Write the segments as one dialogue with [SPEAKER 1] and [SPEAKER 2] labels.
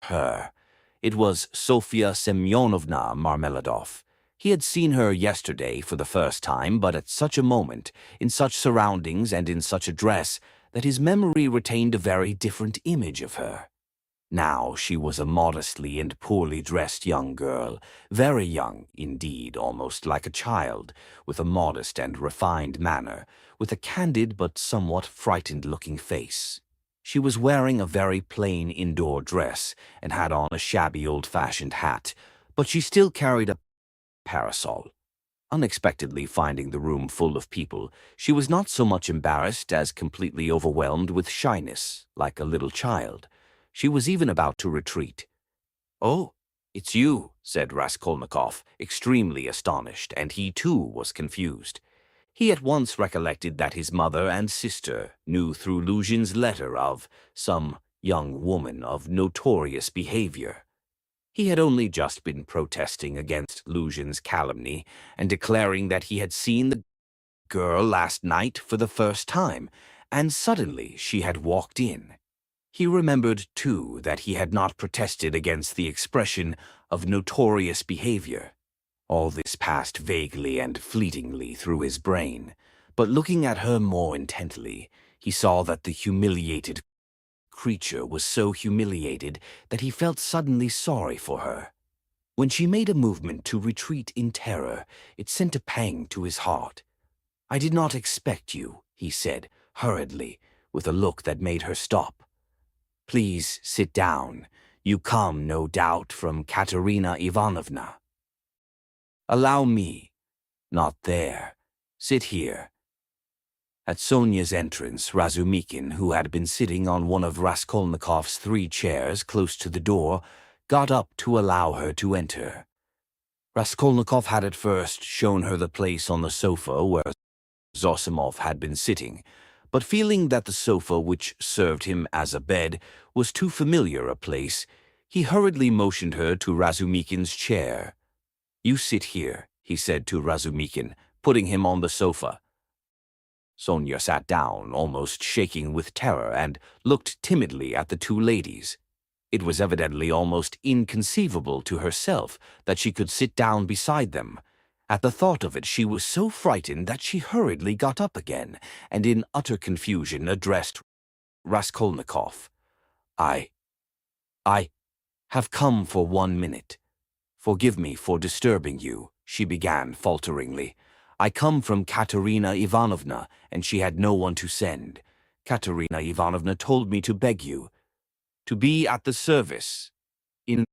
[SPEAKER 1] her. It was Sofya Semyonovna Marmeladov. He had seen her yesterday for the first time, but at such a moment, in such surroundings and in such a dress, that his memory retained a very different image of her. Now she was a modestly and poorly dressed young girl, very young indeed, almost like a child, with a modest and refined manner, with a candid but somewhat frightened-looking face. She was wearing a very plain indoor dress and had on a shabby old-fashioned hat, but she still carried a parasol. Unexpectedly finding the room full of people, she was not so much embarrassed as completely overwhelmed with shyness, like a little child. She was even about to retreat. "Oh, it's you," said Raskolnikov, extremely astonished, and he too was confused. He at once recollected that his mother and sister knew through Luzhin's letter of some young woman of notorious behavior. He had only just been protesting against Luzhin's calumny and declaring that he had seen the girl last night for the first time, and suddenly she had walked in. He remembered, too, that he had not protested against the expression of notorious behavior. All this passed vaguely and fleetingly through his brain, but looking at her more intently, he saw that the humiliated creature was so humiliated that he felt suddenly sorry for her. When she made a movement to retreat in terror, it sent a pang to his heart. "I did not expect you," he said, hurriedly, with a look that made her stop. "Please sit down. You come, no doubt, from Katerina Ivanovna." "Allow me." "Not there. Sit here." At Sonia's entrance, Razumikin, who had been sitting on one of Raskolnikov's 3 chairs close to the door, got up to allow her to enter. Raskolnikov had at first shown her the place on the sofa where Zosimov had been sitting, but feeling that the sofa, which served him as a bed, was too familiar a place, he hurriedly motioned her to Razumikin's chair. "You sit here," he said to Razumikin, putting him on the sofa. Sonia sat down, almost shaking with terror, and looked timidly at the 2 ladies. It was evidently almost inconceivable to herself that she could sit down beside them. At the thought of it, she was so frightened that she hurriedly got up again, and in utter confusion addressed Raskolnikov. I have come for 1 minute. Forgive me for disturbing you," she began falteringly. "I come from Katerina Ivanovna, and she had no one to send. Katerina Ivanovna told me to beg you to be at the service in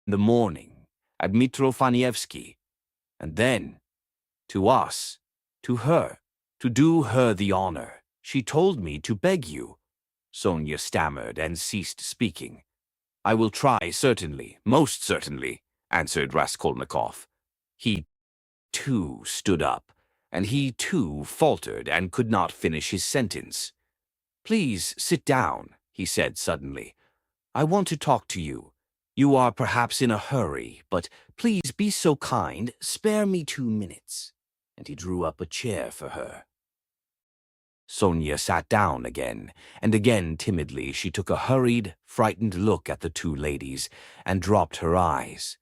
[SPEAKER 1] the morning at Mitrofanievsky, and then to us, to her, to do her the honor. She told me to beg you." Sonia stammered and ceased speaking. "I will try, certainly, most certainly," answered Raskolnikov. He, too, stood up, and he, too, faltered and could not finish his sentence. "Please sit down," he said suddenly. "I want to talk to you. You are perhaps in a hurry, but please be so kind, spare me 2 minutes." And he drew up a chair for her. Sonia sat down again, and again timidly she took a hurried, frightened look at the 2 ladies, and dropped her eyes.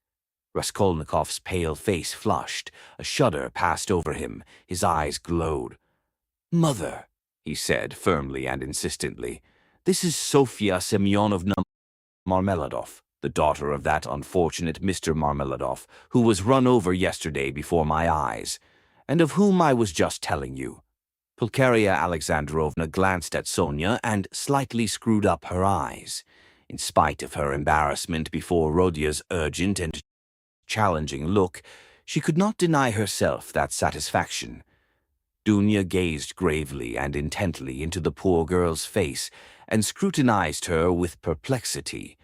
[SPEAKER 1] Raskolnikov's pale face flushed, a shudder passed over him, his eyes glowed. "Mother," he said firmly and insistently, "this is Sofya Semyonovna Marmeladov, the daughter of that unfortunate Mr. Marmeladov, who was run over yesterday before my eyes, and of whom I was just telling you." Pulcheria Alexandrovna glanced at Sonia and slightly screwed up her eyes. In spite of her embarrassment before Rodya's urgent and challenging look, she could not deny herself that satisfaction. Dunya gazed gravely and intently into the poor girl's face and scrutinized her with perplexity.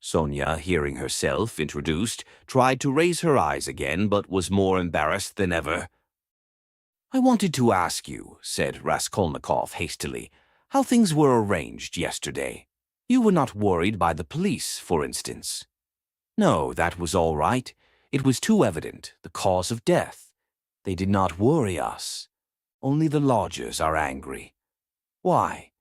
[SPEAKER 1] Sonia, hearing herself introduced, tried to raise her eyes again, but was more embarrassed than ever. "I wanted to ask you," said Raskolnikov hastily, "how things were arranged yesterday. You were not worried by the police, for instance." "No, that was all right. It was too evident, the cause of death. They did not worry us. Only the lodgers are angry." "Why?"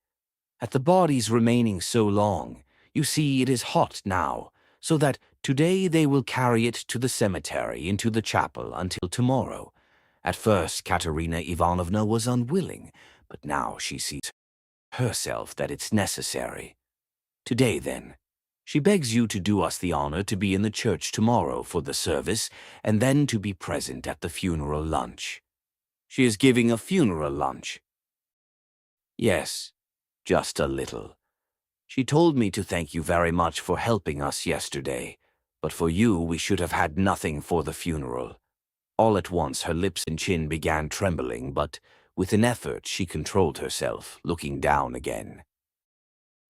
[SPEAKER 1] "At the body's remaining so long. You see, it is hot now. so that today they will carry it to the cemetery into the chapel until tomorrow. At first, Katerina Ivanovna was unwilling, but now she sees herself that it's necessary. Today, then, she begs you to do us the honor to be in the church tomorrow for the service, and then to be present at the funeral lunch. She is giving a funeral lunch. Yes, just a little. She told me to thank you very much for helping us yesterday, but for you we should have had nothing for the funeral. All at once her lips and chin began trembling, but with an effort she controlled herself, looking down again.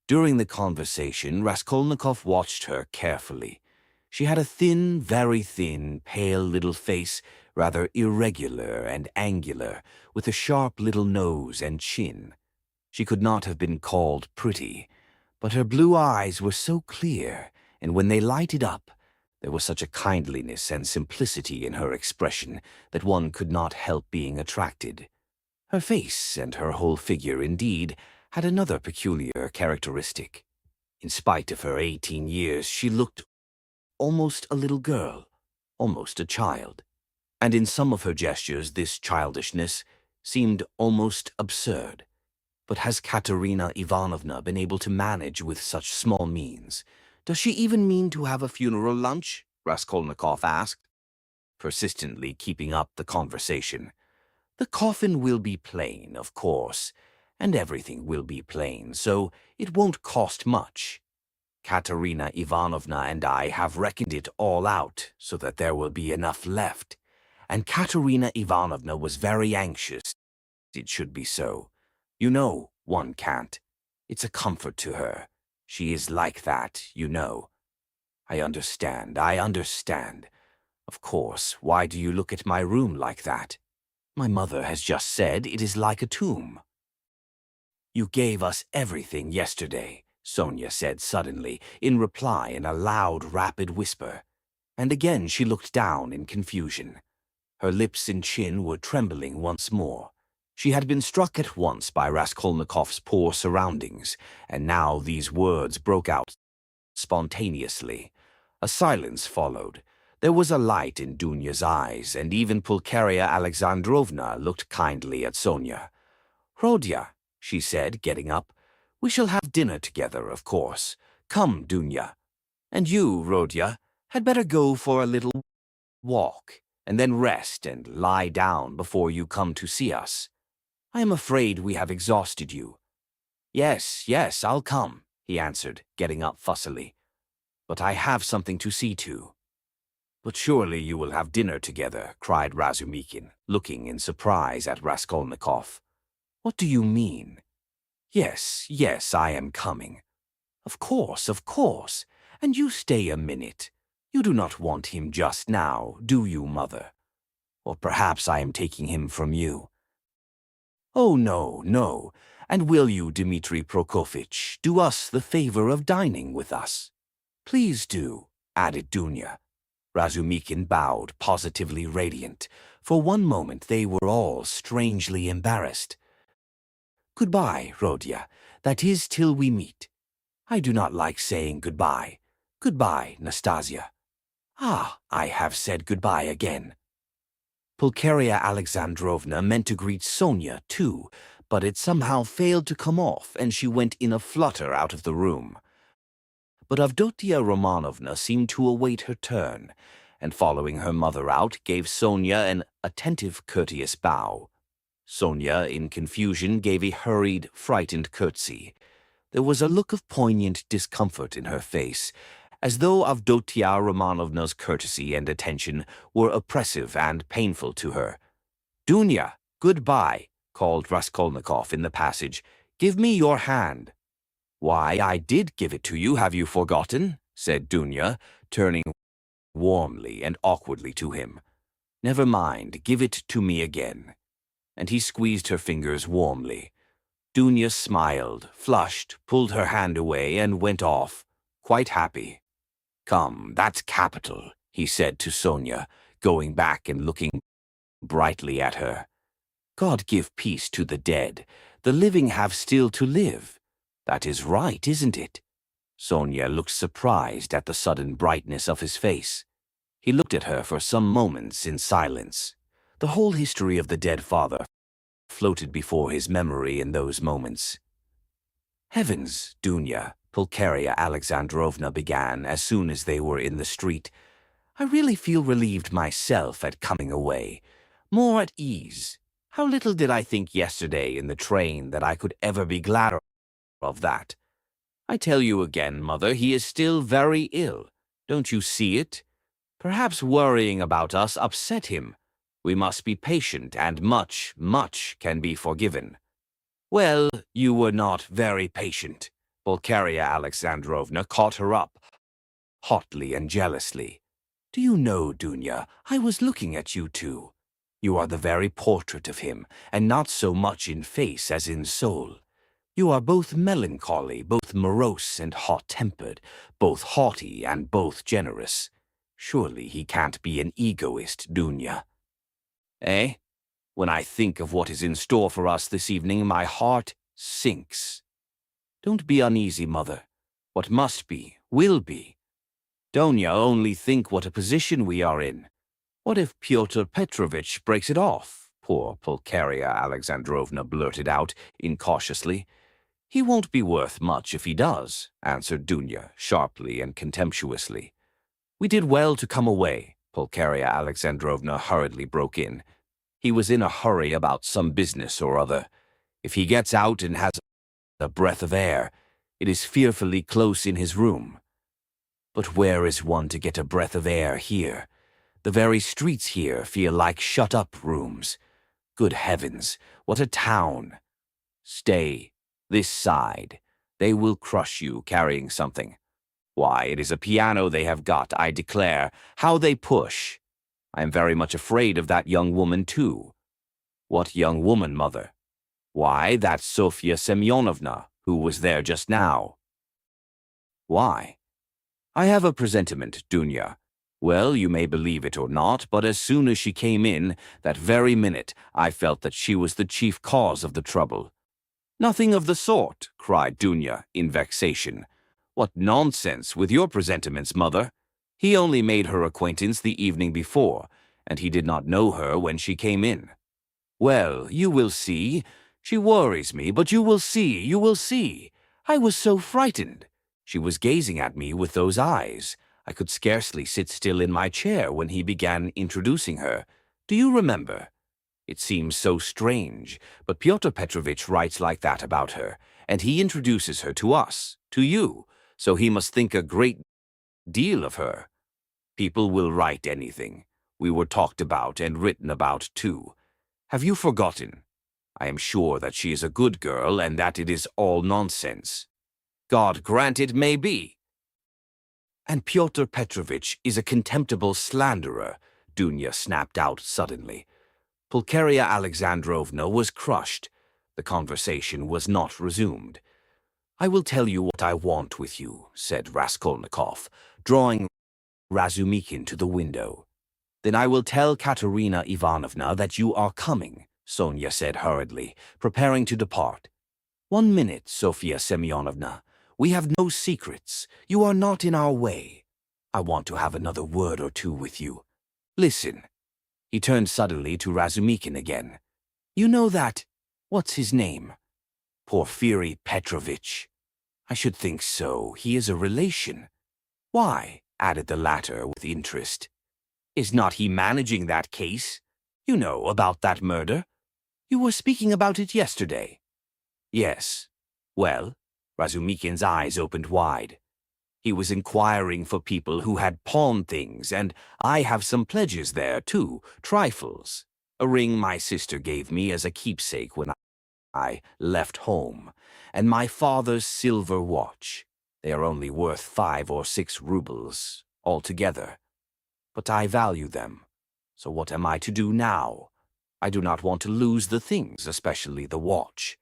[SPEAKER 1] During the conversation, Raskolnikov watched her carefully. She had a thin, very thin, pale little face, rather irregular and angular, with a sharp little nose and chin. She could not have been called pretty, but her blue eyes were so clear, and when they lighted up, there was such a kindliness and simplicity in her expression that one could not help being attracted. Her face and her whole figure, indeed, had another peculiar characteristic. In spite of her 18 years, she looked almost a little girl, almost a child. And in some of her gestures this childishness seemed almost absurd. But has Katerina Ivanovna been able to manage with such small means? Does she even mean to have a funeral lunch? Raskolnikov asked, persistently keeping up the conversation. The coffin will be plain, of course, and everything will be plain, so it won't cost much. Katerina Ivanovna and I have reckoned it all out so that there will be enough left. And Katerina Ivanovna was very anxious it should be so. You know, one can't. It's a comfort to her. She is like that, you know. I understand. Of course, why do you look at my room like that? My mother has just said it is like a tomb. You gave us everything yesterday, Sonia said suddenly, in reply in a loud, rapid whisper. And again she looked down in confusion. Her lips and chin were trembling once more. She had been struck at once by Raskolnikov's poor surroundings, and now these words broke out spontaneously. A silence followed. There was a light in Dunya's eyes, and even Pulcheria Alexandrovna looked kindly at Sonia. "Rodya," she said, getting up, "we shall have dinner together, of course. Come, Dunya. And you, Rodya, had better go for a little walk, and then rest and lie down before you come to see us. I am afraid we have exhausted you." Yes, I'll come," he answered, getting up fussily. "But I have something to see to." "But surely you will have dinner together," cried Razumikin, looking in surprise at Raskolnikov. "What do you mean?" Yes, I am coming." Of course. And you stay a minute. You do not want him just now, do you, mother? Or perhaps I am taking him from you." "Oh, no. And will you, Dmitri Prokofitch, do us the favor of dining with us?" "Please do," added Dunya. Razumikin bowed, positively radiant. For one moment they were all strangely embarrassed. "Goodbye, Rodya. That is, till we meet. I do not like saying goodbye. Goodbye, Nastasia." "Ah, I have said goodbye again." Pulcheria Alexandrovna meant to greet Sonia, too, but it somehow failed to come off, and she went in a flutter out of the room. But Avdotia Romanovna seemed to await her turn, and following her mother out, gave Sonia an attentive, courteous bow. Sonia, in confusion, gave a hurried, frightened curtsy. There was a look of poignant discomfort in her face, as though Avdotia Romanovna's courtesy and attention were oppressive and painful to her. "Dunya, goodbye," called Raskolnikov in the passage. "Give me your hand." "Why, I did give it to you, have you forgotten?" said Dunya, turning warmly and awkwardly to him. "Never mind, give it to me again." And he squeezed her fingers warmly. Dunya smiled, flushed, pulled her hand away, and went off, quite happy. "Come, that's capital," he said to Sonia, going back and looking brightly at her. "God give peace to the dead. The living have still to live. That is right, isn't it?" Sonia looked surprised at the sudden brightness of his face. He looked at her for some moments in silence. The whole history of the dead father floated before his memory in those moments. "Heavens, Dunya," Pulcheria Alexandrovna began as soon as they were in the street. "I really feel relieved myself at coming away, more at ease. How little did I think yesterday in the train that I could ever be glad of that. I tell you again, Mother, he is still very ill. Don't you see it? Perhaps worrying about us upset him. We must be patient, and much, much can be forgiven." "Well, you were not very patient." Pulcheria Alexandrovna caught her up, hotly and jealously. "Do you know, Dunya, I was looking at you too. You are the very portrait of him, and not so much in face as in soul. You are both melancholy, both morose and hot-tempered, both haughty and both generous. Surely he can't be an egoist, Dunya." "Eh? When I think of what is in store for us this evening, my heart sinks." "Don't be uneasy, Mother. What must be, will be. Donya, only think what a position we are in. What if Pyotr Petrovitch breaks it off?" poor Pulcheria Alexandrovna blurted out incautiously. "He won't be worth much if he does," answered Dunya sharply and contemptuously. "We did well to come away," Pulcheria Alexandrovna hurriedly broke in. "He was in a hurry about some business or other. If he gets out and has a breath of air, it is fearfully close in his room. But where is one to get a breath of air here? The very streets here feel like shut-up rooms. Good heavens, what a town! Stay, this side. They will crush you carrying something. Why, it is a piano they have got, I declare. How they push! I am very much afraid of that young woman, too." "What young woman, Mother?" "Why, that's Sofya Semyonovna, who was there just now." "Why?" "I have a presentiment, Dunya. Well, you may believe it or not, but as soon as she came in, that very minute, I felt that she was the chief cause of the trouble." "Nothing of the sort," cried Dunya in vexation. "What nonsense with your presentiments, Mother. He only made her acquaintance the evening before, and he did not know her when she came in." "Well, you will see. She worries me, but you will see, you will see. I was so frightened. She was gazing at me with those eyes. I could scarcely sit still in my chair when he began introducing her. Do you remember? It seems so strange, but Pyotr Petrovitch writes like that about her, and he introduces her to us, to you, so he must think a great deal of her. People will write anything. We were talked about and written about, too. Have you forgotten? I am sure that she is a good girl and that it is all nonsense." "God grant it may be." "And Pyotr Petrovitch is a contemptible slanderer," Dunya snapped out suddenly. Pulcheria Alexandrovna was crushed. The conversation was not resumed. "I will tell you what I want with you," said Raskolnikov, drawing Razumikin to the window. "Then I will tell Katerina Ivanovna that you are coming," Sonia said hurriedly, preparing to depart. "1 minute, Sofya Semyonovna. We have no secrets. You are not in our way. I want to have another word or two with you. Listen." He turned suddenly to Razumikin again. "You know that, what's his name? Porfiry Petrovitch." "I should think so. He is a relation." "Why?" added the latter with interest. "Is not he managing that case? You know, about that murder? You were speaking about it yesterday." "Yes. Well?" Razumikin's eyes opened wide. "He was inquiring for people who had pawned things, and I have some pledges there, too, trifles. A ring my sister gave me as a keepsake when I left home, and my father's silver watch. They are only worth 5 or 6 rubles altogether. But I value them. So what am I to do now? I do not want to lose the things, especially the watch.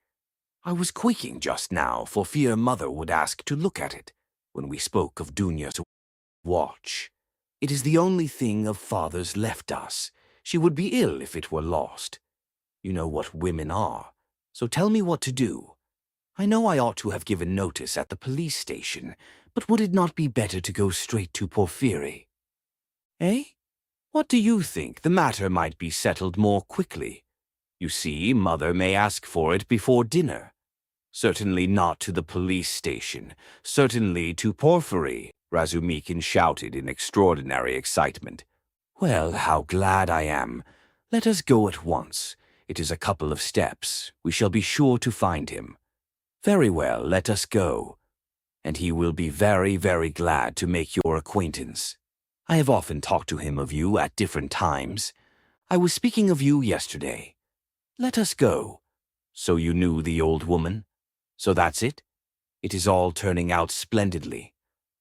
[SPEAKER 1] I was quaking just now for fear Mother would ask to look at it when we spoke of Dunya's watch. It is the only thing of Father's left us. She would be ill if it were lost. You know what women are, so tell me what to do." I know I ought to have given notice at the police station, but would it not be better to go straight to Porphyry? Eh? What do you think? The matter might be settled more quickly. You see, Mother may ask for it before dinner. Certainly not to the police station. Certainly to Porphyry, Razumikin shouted in extraordinary excitement. Well, how glad I am. Let us go at once. It is a couple of steps. We shall be sure to find him. Very well, let us go. And he will be very, very glad to make your acquaintance. I have often talked to him of you at different times. I was speaking of you yesterday. Let us go. So you knew the old woman? So that's it? It is all turning out splendidly.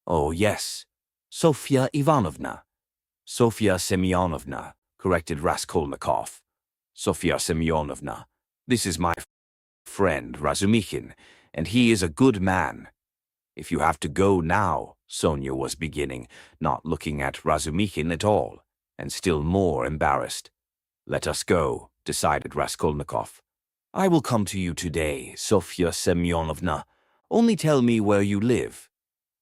[SPEAKER 1] Oh, yes. Sofya Ivanovna. Sofya Semyonovna, corrected Raskolnikov. Sofya Semyonovna. This is my friend Razumikin, and he is a good man. If you have to go now, Sonia was beginning, not looking at Razumikin at all, and still more embarrassed. Let us go, decided Raskolnikov. I will come to you today, Sofya Semyonovna. Only tell me where you live.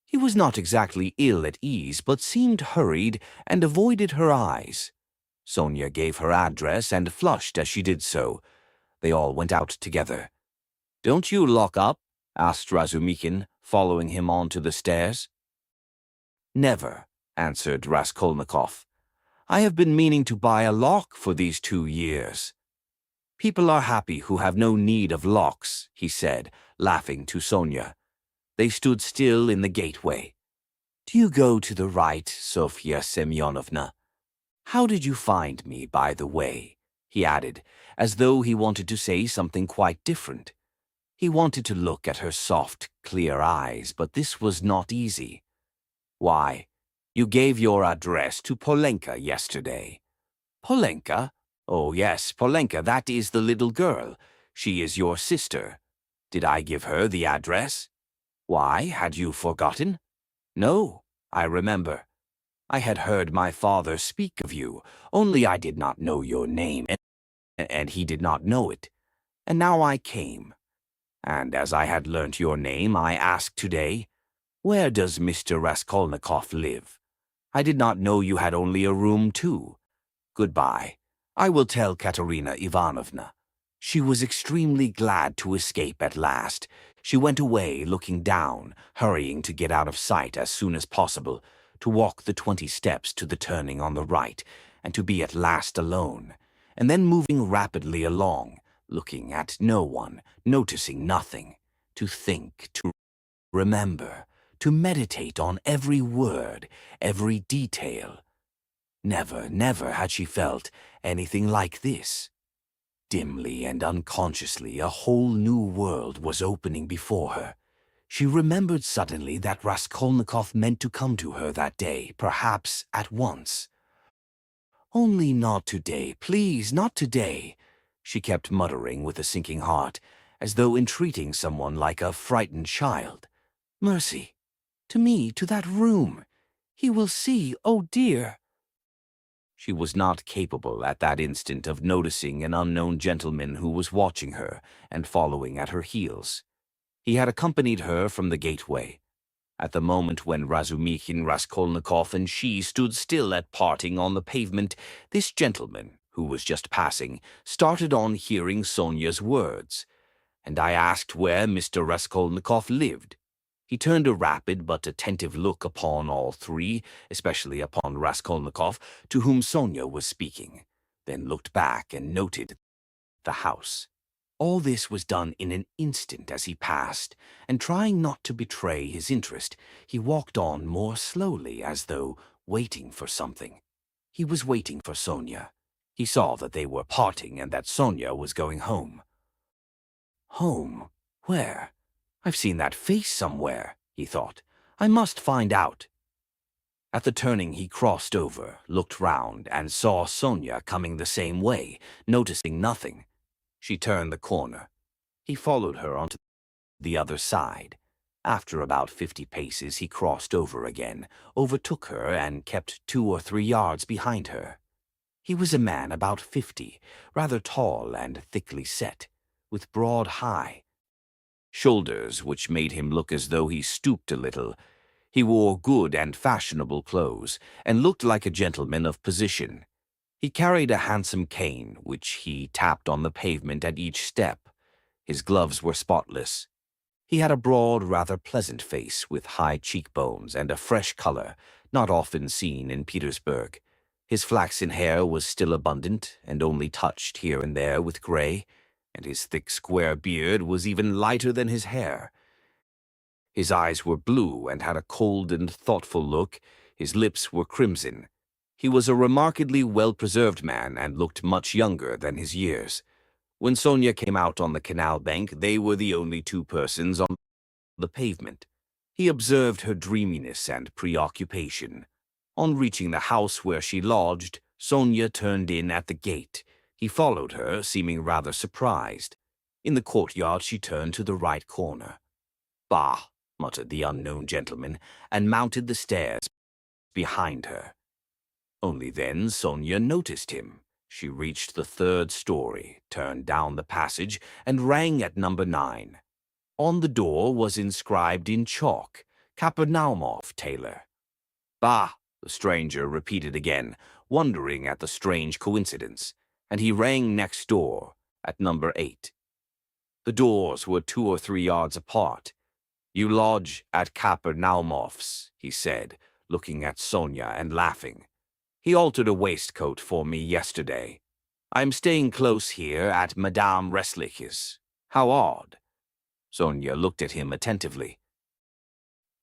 [SPEAKER 1] He was not exactly ill at ease, but seemed hurried and avoided her eyes. Sonia gave her address and flushed as she did so. They all went out together. Don't you lock up? Asked Razumikin, following him on to the stairs. Never, answered Raskolnikov. I have been meaning to buy a lock for these 2 years. People are happy who have no need of locks, he said, laughing to Sonia. They stood still in the gateway. Do you go to the right, Sofya Semyonovna? How did you find me, by the way? He added, as though he wanted to say something quite different. He wanted to look at her soft, clear eyes, but this was not easy. Why, you gave your address to Polenka yesterday. Polenka? Oh, yes, Polenka, that is the little girl. She is your sister. Did I give her the address? Why, had you forgotten? No, I remember. I had heard my father speak of you, only I did not know your name, and he did not know it. And now I came. And as I had learnt your name, I asked today, where does Mr. Raskolnikov live? I did not know you had only a room, too. Goodbye. I will tell Katerina Ivanovna. She was extremely glad to escape at last. She went away, looking down, hurrying to get out of sight as soon as possible, to walk the 20 steps to the turning on the right, and to be at last alone, and then moving rapidly along, looking at no one, noticing nothing, to think, to remember, to meditate on every word, every detail. Never, never had she felt anything like this. Dimly and unconsciously, a whole new world was opening before her. She remembered suddenly that Raskolnikov meant to come to her that day, perhaps at once. Only not today, please, not today, she kept muttering with a sinking heart, as though entreating someone like a frightened child. Mercy! To me, to that room! He will see, oh dear! She was not capable at that instant of noticing an unknown gentleman who was watching her and following at her heels. He had accompanied her from the gateway. At the moment when Razumikin, Raskolnikov, and she stood still at parting on the pavement, this gentleman, who was just passing, started on hearing Sonia's words, and I asked where Mr. Raskolnikov lived. He turned a rapid but attentive look upon all three, especially upon Raskolnikov, to whom Sonia was speaking, then looked back and noted the house. All this was done in an instant as he passed, and trying not to betray his interest, he walked on more slowly as though waiting for something. He was waiting for Sonia. He saw that they were parting and that Sonia was going home. Home? Where? I've seen that face somewhere, he thought. I must find out. At the turning he crossed over, looked round, and saw Sonia coming the same way, noticing nothing. She turned the corner. He followed her onto the other side. After about 50 paces he crossed over again, overtook her, and kept 2 or 3 yards behind her. He was a man about 50, rather tall and thickly set, with broad, high, shoulders which made him look as though he stooped a little. He wore good and fashionable clothes, and looked like a gentleman of position. He carried a handsome cane, which he tapped on the pavement at each step. His gloves were spotless. He had a broad, rather pleasant face, with high cheekbones and a fresh color, not often seen in Petersburg. His flaxen hair was still abundant, and only touched here and there with gray, and his thick square beard was even lighter than his hair. His eyes were blue and had a cold and thoughtful look. His lips were crimson. He was a remarkably well-preserved man and looked much younger than his years. When Sonia came out on the canal bank, they were the only two persons on the pavement. He observed her dreaminess and preoccupation. On reaching the house where she lodged, Sonia turned in at the gate. He followed her, seeming rather surprised. In the courtyard she turned to the right corner. "Bah," muttered the unknown gentleman, and mounted the stairs behind her. Only then Sonia noticed him. She reached the third story, turned down the passage, and rang at number 9. On the door was inscribed in chalk, "Kapernaumov, tailor." "Bah," the stranger repeated again, wondering at the strange coincidence, and he rang next door, at number 8. The doors were 2 or 3 yards apart. "You lodge at Kapernaumov's," he said, looking at Sonia and laughing. "He altered a waistcoat for me yesterday. I am staying close here at Madame Reslich's. How odd." Sonia looked at him attentively.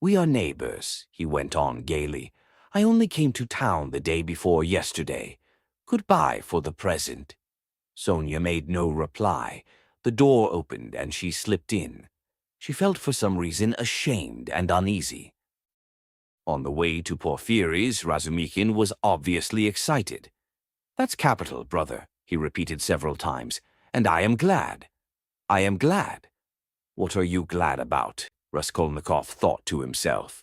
[SPEAKER 1] "We are neighbors," he went on gaily. "I only came to town the day before yesterday. Goodbye for the present." Sonia made no reply. The door opened and she slipped in. She felt for some reason ashamed and uneasy. On the way to Porfiry's, Razumikin was obviously excited. "That's capital, brother," he repeated several times, "and I am glad. I am glad." "What are you glad about?" Raskolnikov thought to himself.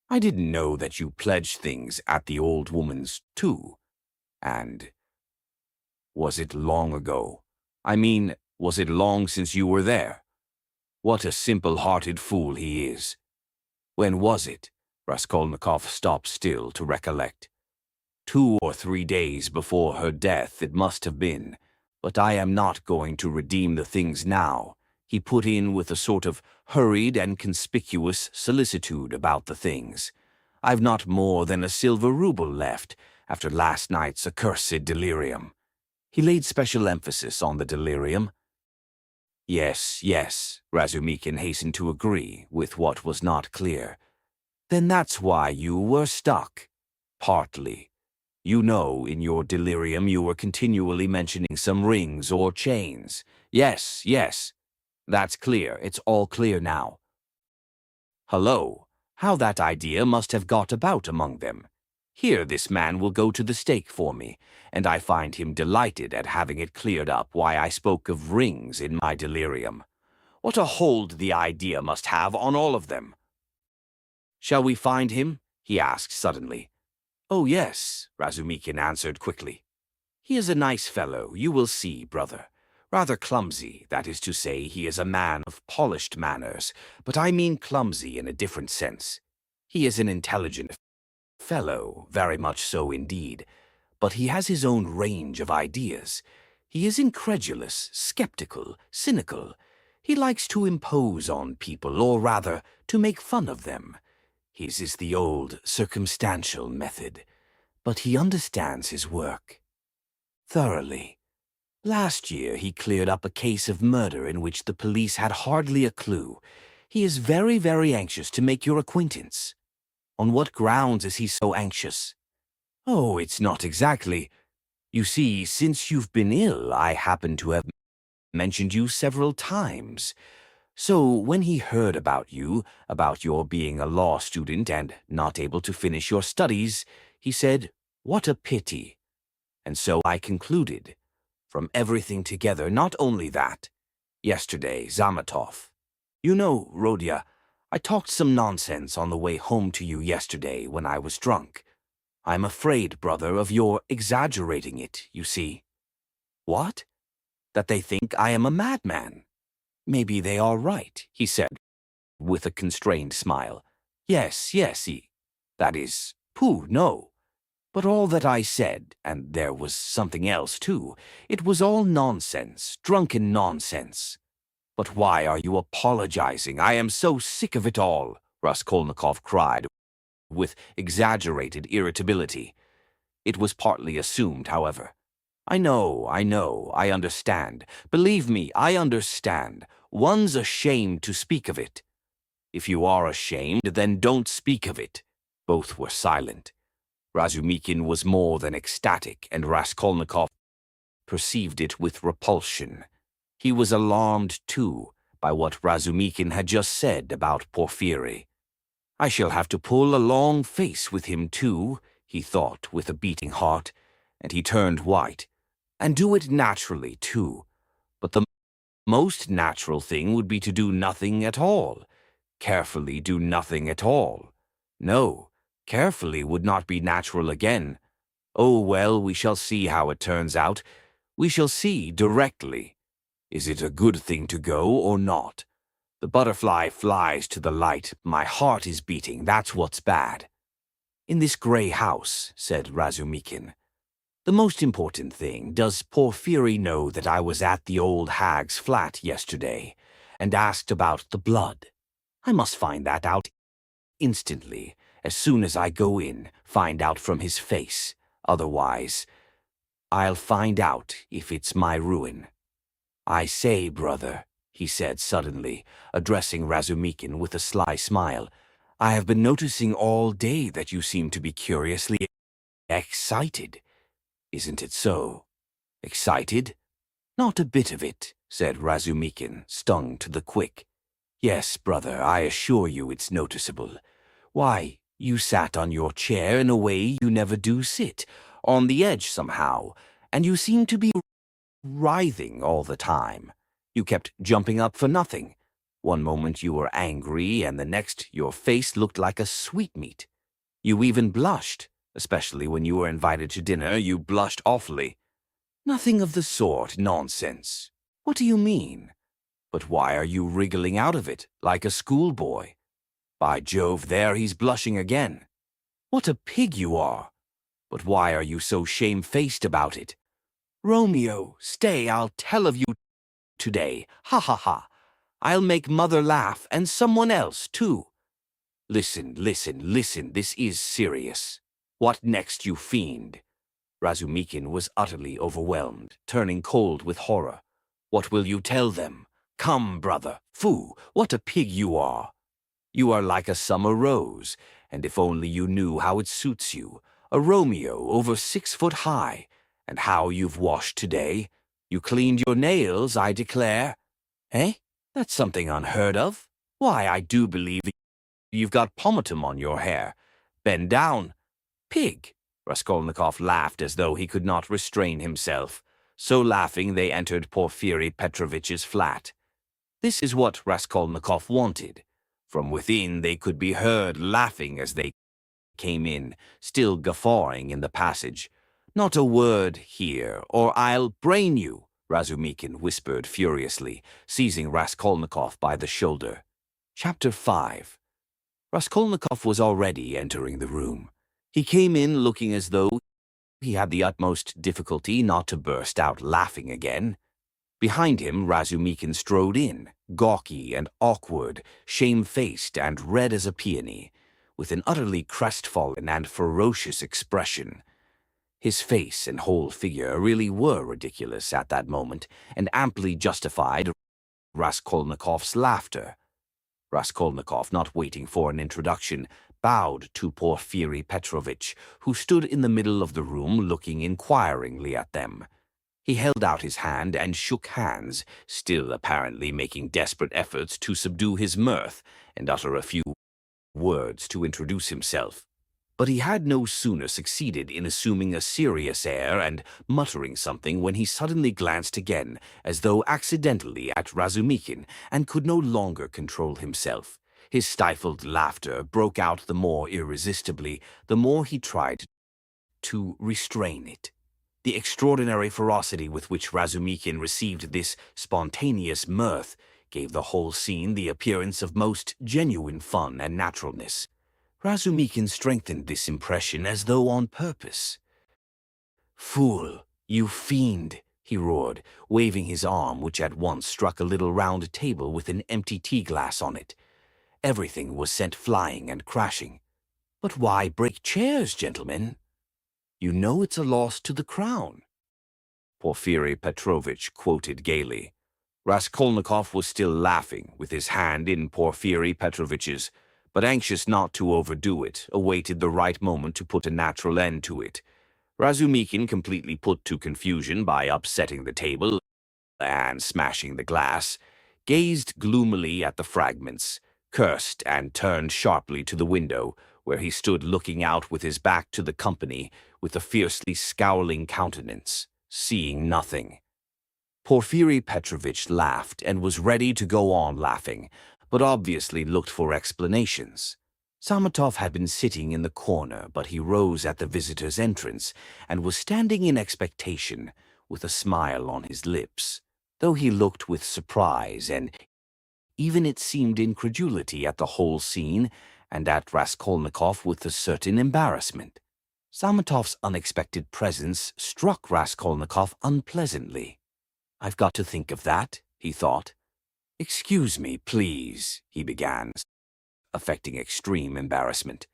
[SPEAKER 1] "I didn't know that you pledged things at the old woman's, too. And was it long ago? I mean, was it long since you were there? What a simple-hearted fool he is. When was it?" Raskolnikov stopped still to recollect. 2 or 3 days before her death it must have been. "But I am not going to redeem the things now," he put in with a sort of hurried and conspicuous solicitude about the things. "I've not more than a silver rouble left, after last night's accursed delirium." He laid special emphasis on the delirium. "Yes, yes," Razumikin hastened to agree with what was not clear. "Then that's why you were stuck." "Partly. You know, in your delirium you were continually mentioning some rings or chains." "Yes, yes. That's clear. It's all clear now." "Hullo, how that idea must have got about among them. Here this man will go to the stake for me, and I find him delighted at having it cleared up why I spoke of rings in my delirium. What a hold the idea must have on all of them." "Shall we find him?" he asked suddenly. "Oh, yes," Razumikin answered quickly. "He is a nice fellow, you will see, brother. Rather clumsy, that is to say, he is a man of polished manners, but I mean clumsy in a different sense. He is an intelligent fellow, very much so indeed, but he has his own range of ideas. He is incredulous, skeptical, cynical. He likes to impose on people, or rather, to make fun of them. His is the old, circumstantial method, but he understands his work thoroughly. Last year he cleared up a case of murder in which the police had hardly a clue. He is very, very anxious to make your acquaintance." "On what grounds is he so anxious?" "Oh, it's not exactly. You see, since you've been ill, I happen to have mentioned you several times. So when he heard about you, about your being a law student and not able to finish your studies, he said, 'What a pity.' And so I concluded, from everything together, not only that. Yesterday, Zamatov. You know, Rodya, I talked some nonsense on the way home to you yesterday when I was drunk. I'm afraid, brother, of your exaggerating it, you see." "What?" "That they think I am a madman." Maybe they are right, he said, with a constrained smile. Yes, that is, pooh, no. But all that I said, and there was something else too, it was all nonsense, drunken nonsense. But why are you apologizing? I am so sick of it all, Raskolnikov cried, with exaggerated irritability. It was partly assumed, however. I know, I understand. Believe me, I understand. One's ashamed to speak of it. If you are ashamed, then don't speak of it. Both were silent. Razumikin was more than ecstatic, and Raskolnikov perceived it with repulsion. He was alarmed, too, by what Razumikin had just said about Porfiry. I shall have to pull a long face with him, too, he thought with a beating heart, and he turned white. And do it naturally, too. But the most natural thing would be to do nothing at all. Carefully do nothing at all. No, carefully would not be natural again. Oh, well, we shall see how it turns out. We shall see directly. Is it a good thing to go or not? The butterfly flies to the light. My heart is beating. That's what's bad. In this grey house, said Razumikin. The most important thing, does Porfiry know that I was at the old hag's flat yesterday and asked about the blood? I must find that out instantly, as soon as I go in, find out from his face. Otherwise, I'll find out if it's my ruin. I say, brother, he said suddenly, addressing Razumikin with a sly smile, I have been noticing all day that you seem to be curiously excited. Isn't it so? Excited? Not a bit of it, said Razumikin, stung to the quick. Yes, brother, I assure you it's noticeable. Why, you sat on your chair in a way you never do sit, on the edge somehow, and you seemed to be writhing all the time. You kept jumping up for nothing. One moment you were angry, and the next your face looked like a sweetmeat. You even blushed. Especially when you were invited to dinner, you blushed awfully. Nothing of the sort, nonsense. What do you mean? But why are you wriggling out of it, like a schoolboy? By Jove, there he's blushing again. What a pig you are! But why are you so shamefaced about it? Romeo, stay, I'll tell of you today. Ha ha ha! I'll make mother laugh, and someone else, too. Listen, this is serious. What next, you fiend? Razumikin was utterly overwhelmed, turning cold with horror. What will you tell them? Come, brother. Foo, what a pig you are. You are like a summer rose, and if only you knew how it suits you. A Romeo over 6 foot high. And how you've washed today. You cleaned your nails, I declare. Eh? That's something unheard of. Why, I do believe you've got pomatum on your hair. Bend down. Pig! Raskolnikov laughed as though he could not restrain himself. So laughing, they entered Porfiry Petrovitch's flat. This is what Raskolnikov wanted. From within they could be heard laughing as they came in, still guffawing in the passage. Not a word here, or I'll brain you, Razumikin whispered furiously, seizing Raskolnikov by the shoulder. Chapter 5. Raskolnikov was already entering the room. He came in looking as though he had the utmost difficulty not to burst out laughing again. Behind him, Razumikin strode in, gawky and awkward, shamefaced and red as a peony, with an utterly crestfallen and ferocious expression. His face and whole figure really were ridiculous at that moment, and amply justified Raskolnikov's laughter. Raskolnikov, not waiting for an introduction, bowed to Porfiry Petrovitch, who stood in the middle of the room looking inquiringly at them. He held out his hand and shook hands, still apparently making desperate efforts to subdue his mirth and utter a few words to introduce himself. But he had no sooner succeeded in assuming a serious air and muttering something when he suddenly glanced again, as though accidentally, at Razumikin, and could no longer control himself. His stifled laughter broke out the more irresistibly, the more he tried to restrain it. The extraordinary ferocity with which Razumikin received this spontaneous mirth gave the whole scene the appearance of most genuine fun and naturalness. Razumikin strengthened this impression as though on purpose. "Fool, you fiend!" he roared, waving his arm, which at once struck a little round table with an empty tea-glass on it. Everything was sent flying and crashing. "But why break chairs, gentlemen? You know it's a loss to the crown," Porfiry Petrovitch quoted gaily. Raskolnikov was still laughing, with his hand in Porfiry Petrovitch's, but anxious not to overdo it, awaited the right moment to put a natural end to it. Razumikin, completely put to confusion by upsetting the table and smashing the glass, gazed gloomily at the fragments, cursed, and turned sharply to the window, where he stood looking out with his back to the company, with a fiercely scowling countenance, seeing nothing. Porfiry Petrovitch laughed and was ready to go on laughing, but obviously looked for explanations. Samatov had been sitting in the corner, but he rose at the visitor's entrance and was standing in expectation, with a smile on his lips, though he looked with surprise and even it seemed incredulity at the whole scene, and at Raskolnikov with a certain embarrassment. Samatov's unexpected presence struck Raskolnikov unpleasantly. "I've got to think of that," he thought. "Excuse me, please," he began, affecting extreme embarrassment.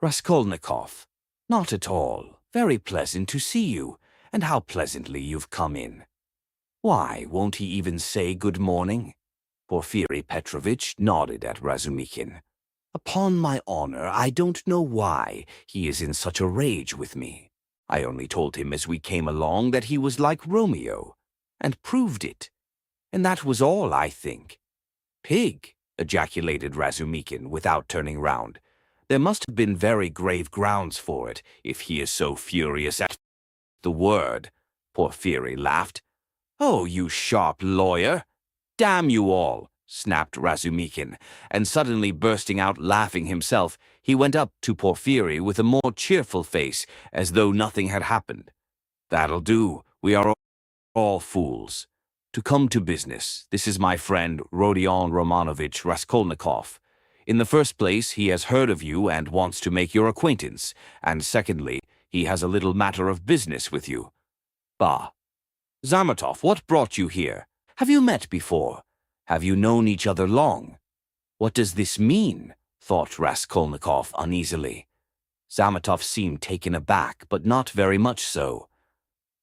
[SPEAKER 1] "Raskolnikov, not at all. Very pleasant to see you, and how pleasantly you've come in. Why, won't he even say good morning?" Porfiry Petrovitch nodded at Razumikin. "Upon my honor, I don't know why he is in such a rage with me. I only told him as we came along that he was like Romeo, and proved it. And that was all, I think." "Pig!" ejaculated Razumikin without turning round. "There must have been very grave grounds for it, if he is so furious at the word." Porfiry laughed. "Oh, you sharp lawyer! Damn you all!" snapped Razumikin, and suddenly bursting out laughing himself, he went up to Porfiry with a more cheerful face, as though nothing had happened. "That'll do. We are all fools. To come to business, this is my friend Rodion Romanovich Raskolnikov. In the first place, he has heard of you and wants to make your acquaintance, and secondly, he has a little matter of business with you." "Bah! Zamatov, what brought you here? Have you met before? Have you known each other long? What does this mean?" thought Raskolnikov uneasily. Zamatov seemed taken aback, but not very much so.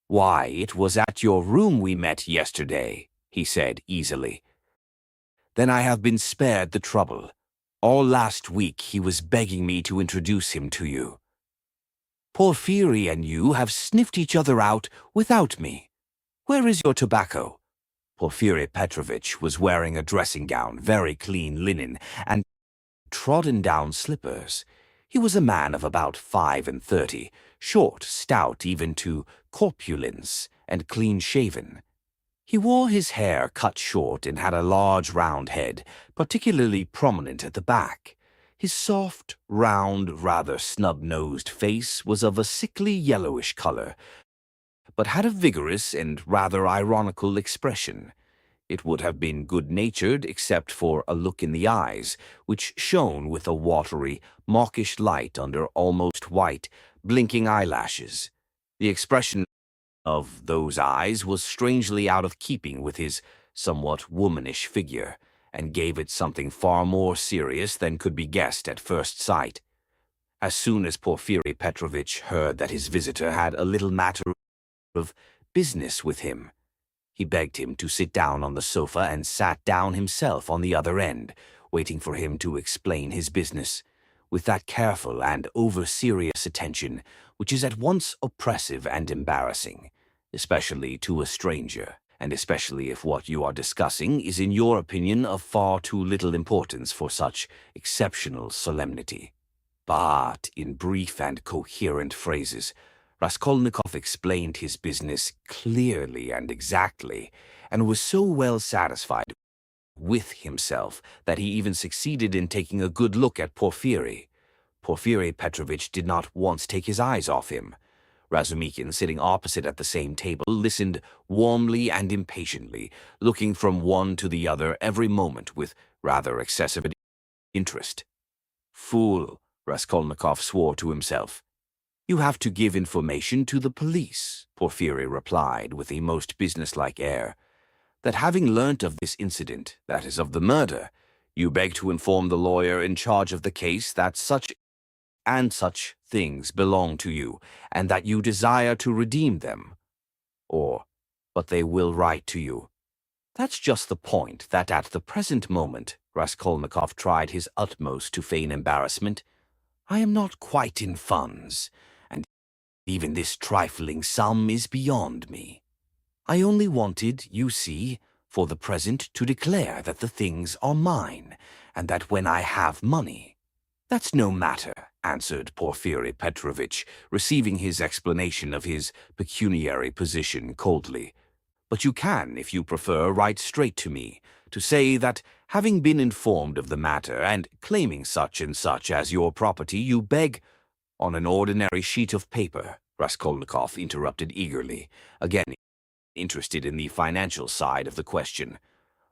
[SPEAKER 1] "Why, it was at your room we met yesterday," he said easily. "Then I have been spared the trouble. All last week he was begging me to introduce him to you. Porfiry and you have sniffed each other out without me. Where is your tobacco?" Porfiry Petrovitch was wearing a dressing gown, very clean linen, and trodden-down slippers. He was a man of about 35, short, stout even to corpulence, and clean-shaven. He wore his hair cut short and had a large round head, particularly prominent at the back. His soft, round, rather snub-nosed face was of a sickly yellowish color, but had a vigorous and rather ironical expression. It would have been good-natured except for a look in the eyes, which shone with a watery, mawkish light under almost white, blinking eyelashes. The expression of those eyes was strangely out of keeping with his somewhat womanish figure, and gave it something far more serious than could be guessed at first sight. As soon as Porfiry Petrovitch heard that his visitor had a little matter of business with him, he begged him to sit down on the sofa and sat down himself on the other end, waiting for him to explain his business, with that careful and over-serious attention which is at once oppressive and embarrassing, especially to a stranger, and especially if what you are discussing is in your opinion of far too little importance for such exceptional solemnity. But in brief and coherent phrases, Raskolnikov explained his business clearly and exactly, and was so well satisfied with himself that he even succeeded in taking a good look at Porfiry. Porfiry Petrovitch did not once take his eyes off him. Razumikin, sitting opposite at the same table, listened warmly and impatiently, looking from one to the other every moment with rather excessive interest. "Fool," Raskolnikov swore to himself. "You have to give information to the police," Porfiry replied with a most businesslike air. "That having learnt of this incident, that is, of the murder, you beg to inform the lawyer in charge of the case that such and such things belong to you, and that you desire to redeem them. But they will write to you." "That's just the point, that at the present moment," Raskolnikov tried his utmost to feign embarrassment, "I am not quite in funds, and even this trifling sum is beyond me. I only wanted, you see, for the present to declare that the things are mine, and that when I have money—" "That's no matter," answered Porfiry Petrovitch, receiving his explanation of his pecuniary position coldly. "But you can, if you prefer, write straight to me, to say that, having been informed of the matter and claiming such and such as your property, you beg—" "On an ordinary sheet of paper," Raskolnikov interrupted eagerly, again interested in the financial side of the question.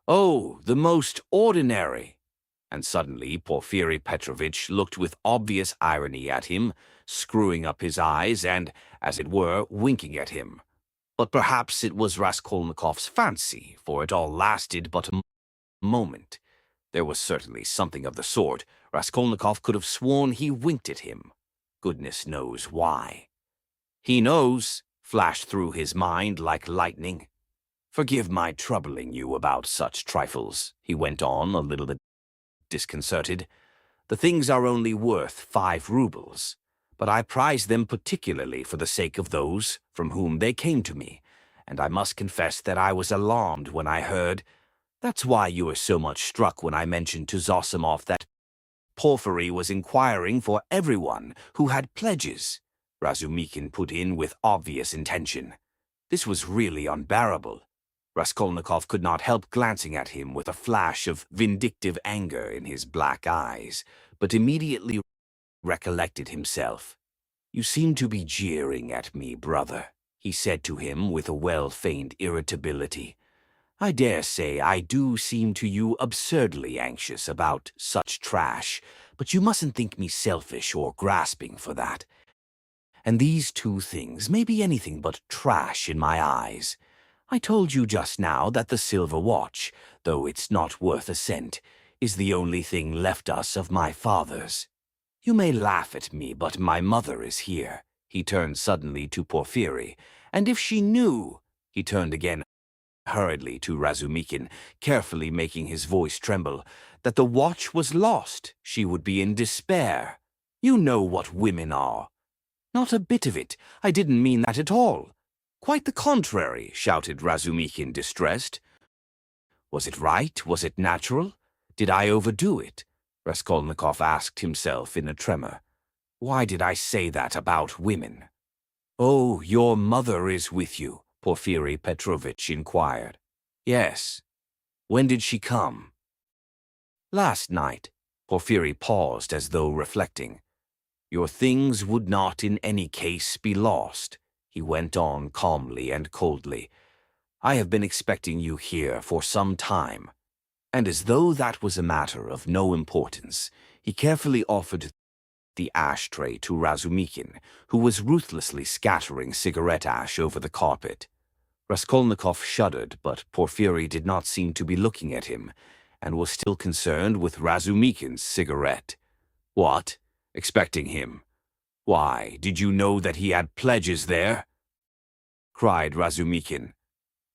[SPEAKER 1] "Oh, the most ordinary!" And suddenly Porfiry Petrovitch looked with obvious irony at him, screwing up his eyes and, as it were, winking at him. But perhaps it was Raskolnikov's fancy, for it all lasted but a moment. There was certainly something of the sort. Raskolnikov could have sworn he winked at him. Goodness knows why. "He knows," flashed through his mind like lightning. "Forgive my troubling you about such trifles," he went on, a little disconcerted. "The things are only worth 5 rubles, but I prize them particularly for the sake of those from whom they came to me, and I must confess that I was alarmed when I heard— That's why you were so much struck when I mentioned to Zosimov that Porfiry was inquiring for everyone who had pledges," Razumikin put in with obvious intention. This was really unbearable. Raskolnikov could not help glancing at him with a flash of vindictive anger in his black eyes, but immediately recollected himself. "You seem to be jeering at me, brother," he said to him with a well-feigned irritability. "I dare say I do seem to you absurdly anxious about such trash, but you mustn't think me selfish or grasping for that. And these 2 things may be anything but trash in my eyes. I told you just now that the silver watch, though it's not worth a cent, is the only thing left us of my father's. You may laugh at me, but my mother is here." He turned suddenly to Porfiry, "and if she knew—" He turned again hurriedly to Razumikin, carefully making his voice tremble, "that the watch was lost, she would be in despair. You know what women are." "Not a bit of it. I didn't mean that at all." "Quite the contrary," shouted Razumikin, distressed. "Was it right? Was it natural? Did I overdo it?" Raskolnikov asked himself in a tremor. "Why did I say that about women?" "Oh, your mother is with you?" Porfiry Petrovitch inquired. "Yes." "When did she come?" "Last night." Porfiry paused as though reflecting. "Your things would not in any case be lost," he went on calmly and coldly. "I have been expecting you here for some time." And as though that was a matter of no importance, he carefully offered the ashtray to Razumikin, who was ruthlessly scattering cigarette ash over the carpet. Raskolnikov shuddered, but Porfiry did not seem to be looking at him, and was still concerned with Razumikin's cigarette. "What? Expecting him? Why, did you know that he had pledges there?" cried Razumikin.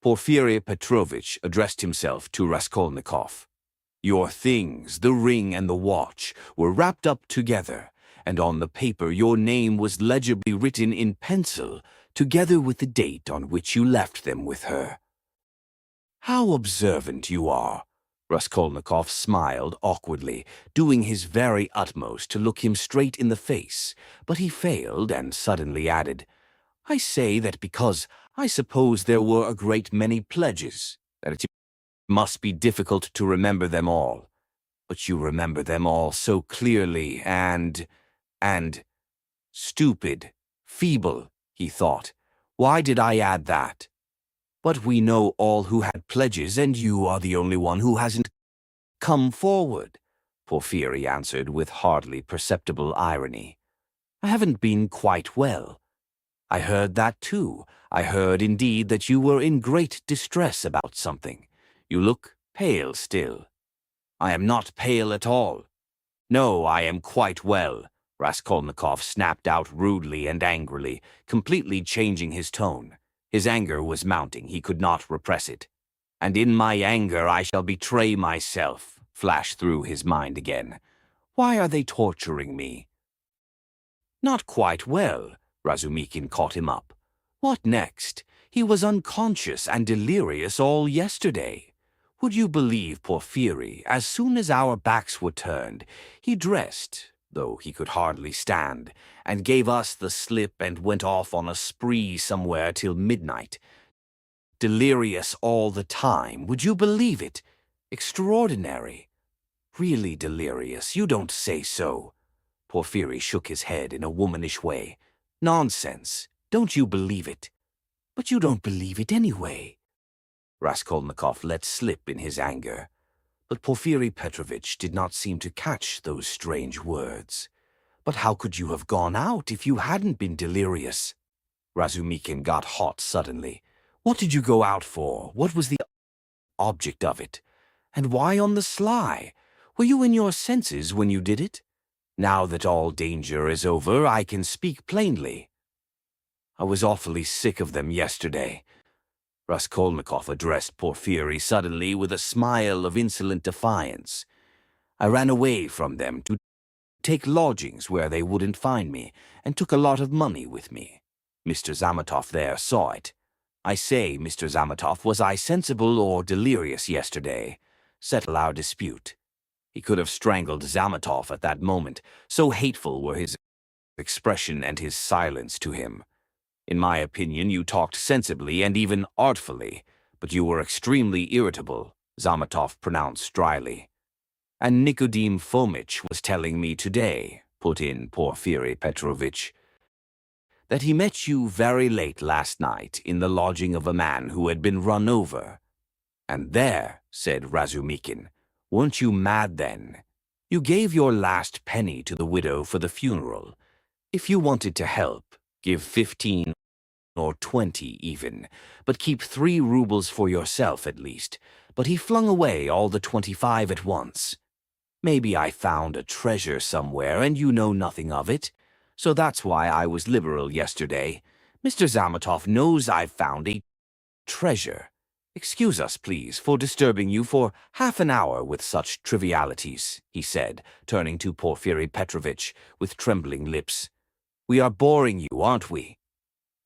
[SPEAKER 1] Porfiry Petrovitch addressed himself to Raskolnikov. "Your things, the ring and the watch, were wrapped up together, and on the paper your name was legibly written in pencil, together with the date on which you left them with her." "How observant you are!" Raskolnikov smiled awkwardly, doing his very utmost to look him straight in the face, but he failed and suddenly added, "I say that because I suppose there were a great many pledges, that it must be difficult to remember them all. But you remember them all so clearly and stupid, feeble," he thought. Why did I add that? But we know all who had pledges, and you are the only one who hasn't come forward, Porphyry answered with hardly perceptible irony. I haven't been quite well. I heard that too. I heard indeed that you were in great distress about something. You look pale still. I am not pale at all. No, I am quite well, Raskolnikov snapped out rudely and angrily, completely changing his tone. His anger was mounting, he could not repress it. And in my anger I shall betray myself, flashed through his mind again. Why are they torturing me? Not quite well, Razumikin caught him up. What next? He was unconscious and delirious all yesterday. Would you believe, Porphyry, as soon as our backs were turned, he dressed, though he could hardly stand, and gave us the slip and went off on a spree somewhere till midnight. Delirious all the time, would you believe it? Extraordinary. Really delirious, you don't say so. Porphyry shook his head in a womanish way. Nonsense, don't you believe it? But you don't believe it anyway. Raskolnikov let slip in his anger. But Porphyry Petrovitch did not seem to catch those strange words. But how could you have gone out if you hadn't been delirious? Razumikin got hot suddenly. What did you go out for? What was the object of it? And why on the sly? Were you in your senses when you did it? Now that all danger is over, I can speak plainly. I was awfully sick of them yesterday. Raskolnikov addressed Porphyry suddenly with a smile of insolent defiance. I ran away from them to take lodgings where they wouldn't find me, and took a lot of money with me. Mr. Zametov there saw it. I say, Mr. Zametov, was I sensible or delirious yesterday? Settle our dispute. He could have strangled Zametov at that moment, so hateful were his expression and his silence to him. In my opinion, you talked sensibly and even artfully, but you were extremely irritable, Zametov pronounced dryly. And Nikodim Fomitch was telling me today, put in Porphyry Petrovitch, that he met you very late last night in the lodging of a man who had been run over. And there, said Razumikin, weren't you mad then? You gave your last penny to the widow for the funeral. If you wanted to help, give 15 or 20 even, but keep 3 rubles for yourself at least. But he flung away all the 25 at once. Maybe I found a treasure somewhere and you know nothing of it. So that's why I was liberal yesterday. Mr. Zametov knows I've found a treasure. Excuse us, please, for disturbing you for half an hour with such trivialities, he said, turning to Porphyry Petrovitch with trembling lips. We are boring you, aren't we?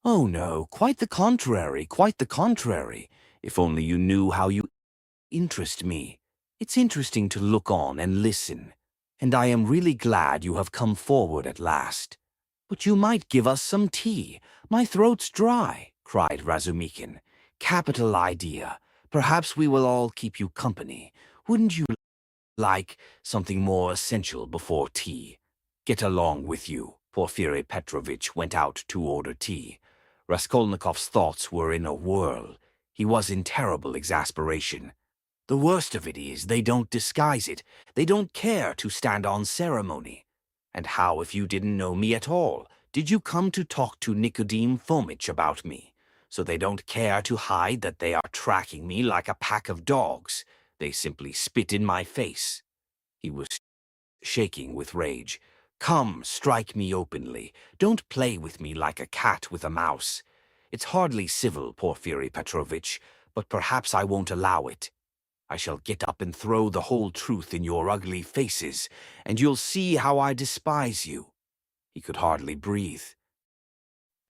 [SPEAKER 1] Oh no, quite the contrary, quite the contrary. If only you knew how you interest me. It's interesting to look on and listen, and I am really glad you have come forward at last. But you might give us some tea. My throat's dry, cried Razumikin. Capital idea. Perhaps we will all keep you company. Wouldn't you like something more essential before tea? Get along with you. Porphyry Petrovitch went out to order tea. Raskolnikov's thoughts were in a whirl. He was in terrible exasperation. The worst of it is they don't disguise it. They don't care to stand on ceremony. And how if you didn't know me at all? Did you come to talk to Nikodim Fomitch about me? So they don't care to hide that they are tracking me like a pack of dogs. They simply spit in my face. He was shaking with rage. Come, strike me openly. Don't play with me like a cat with a mouse. It's hardly civil, Porphyry Petrovitch, but perhaps I won't allow it. I shall get up and throw the whole truth in your ugly faces, and you'll see how I despise you. He could hardly breathe.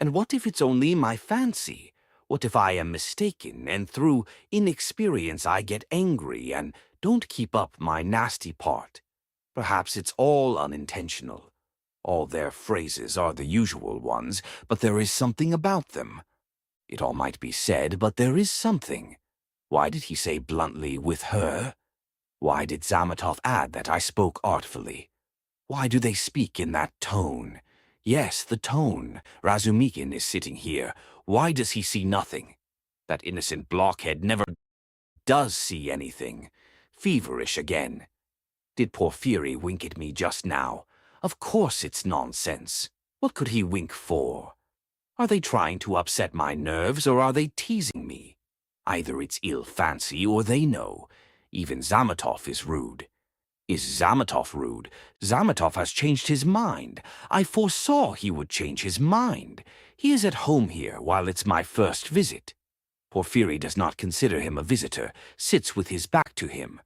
[SPEAKER 1] And what if it's only my fancy? What if I am mistaken, and through inexperience I get angry and don't keep up my nasty part? Perhaps it's all unintentional. All their phrases are the usual ones, but there is something about them. It all might be said, but there is something. Why did he say bluntly, with her? Why did Zametov add that I spoke artfully? Why do they speak in that tone? Yes, the tone. Razumikin is sitting here. Why does he see nothing? That innocent blockhead never does see anything. Feverish again. Did Porphyry wink at me just now? Of course it's nonsense. What could he wink for? Are they trying to upset my nerves, or are they teasing me? Either it's ill fancy or they know. Even Zametov is rude. Is Zametov rude? Zametov has changed his mind. I foresaw he would change his mind. He is at home here while it's my first visit. Porphyry does not consider him a visitor, sits with his back to him.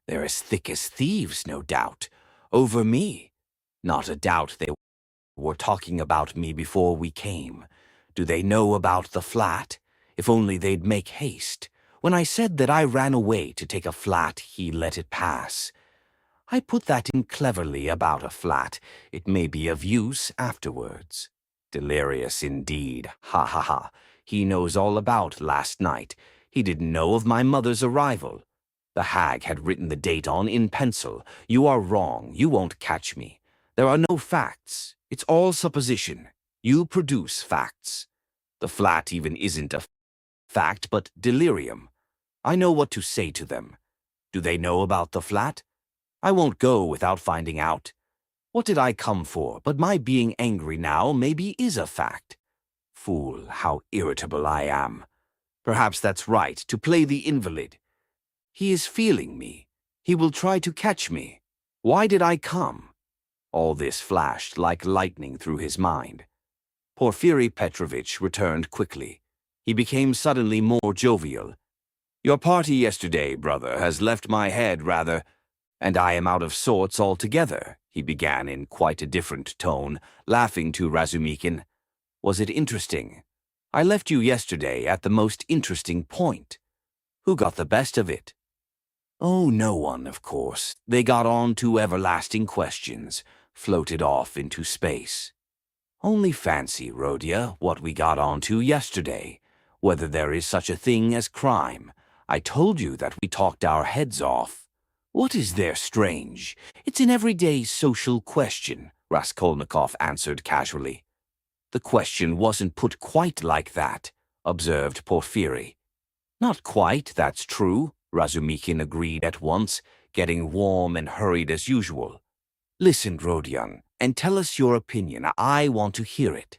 [SPEAKER 1] They're as thick as thieves, no doubt. Over me. Not a doubt they were talking about me before we came. Do they know about the flat? If only they'd make haste. When I said that I ran away to take a flat, he let it pass. I put that in cleverly about a flat. It may be of use afterwards. Delirious indeed. Ha ha ha. He knows all about last night. He didn't know of my mother's arrival. The hag had written the date on in pencil. You are wrong. You won't catch me. There are no facts. It's all supposition. You produce facts. The flat even isn't a fact, but delirium. I know what to say to them. Do they know about the flat? I won't go without finding out. What did I come for? But my being angry now maybe is a fact. Fool, how irritable I am. Perhaps that's right, to play the invalid. He is feeling me. He will try to catch me. Why did I come? All this flashed like lightning through his mind. Porphyry Petrovitch returned quickly. He became suddenly more jovial. Your party yesterday, brother, has left my head rather, and I am out of sorts altogether, he began in quite a different tone, laughing to Razumikin. Was it interesting? I left you yesterday at the most interesting point. Who got the best of it? Oh, no one, of course. They got on to everlasting questions, floated off into space. Only fancy, Rodia, what we got on to yesterday, whether there is such a thing as crime. I told you that we talked our heads off. What is there strange? It's an everyday social question, Raskolnikov answered casually. The question wasn't put quite like that, observed Porphyry. Not quite, that's true, Razumikin agreed at once, getting warm and hurried as usual. Listen, Rodion, and tell us your opinion. I want to hear it.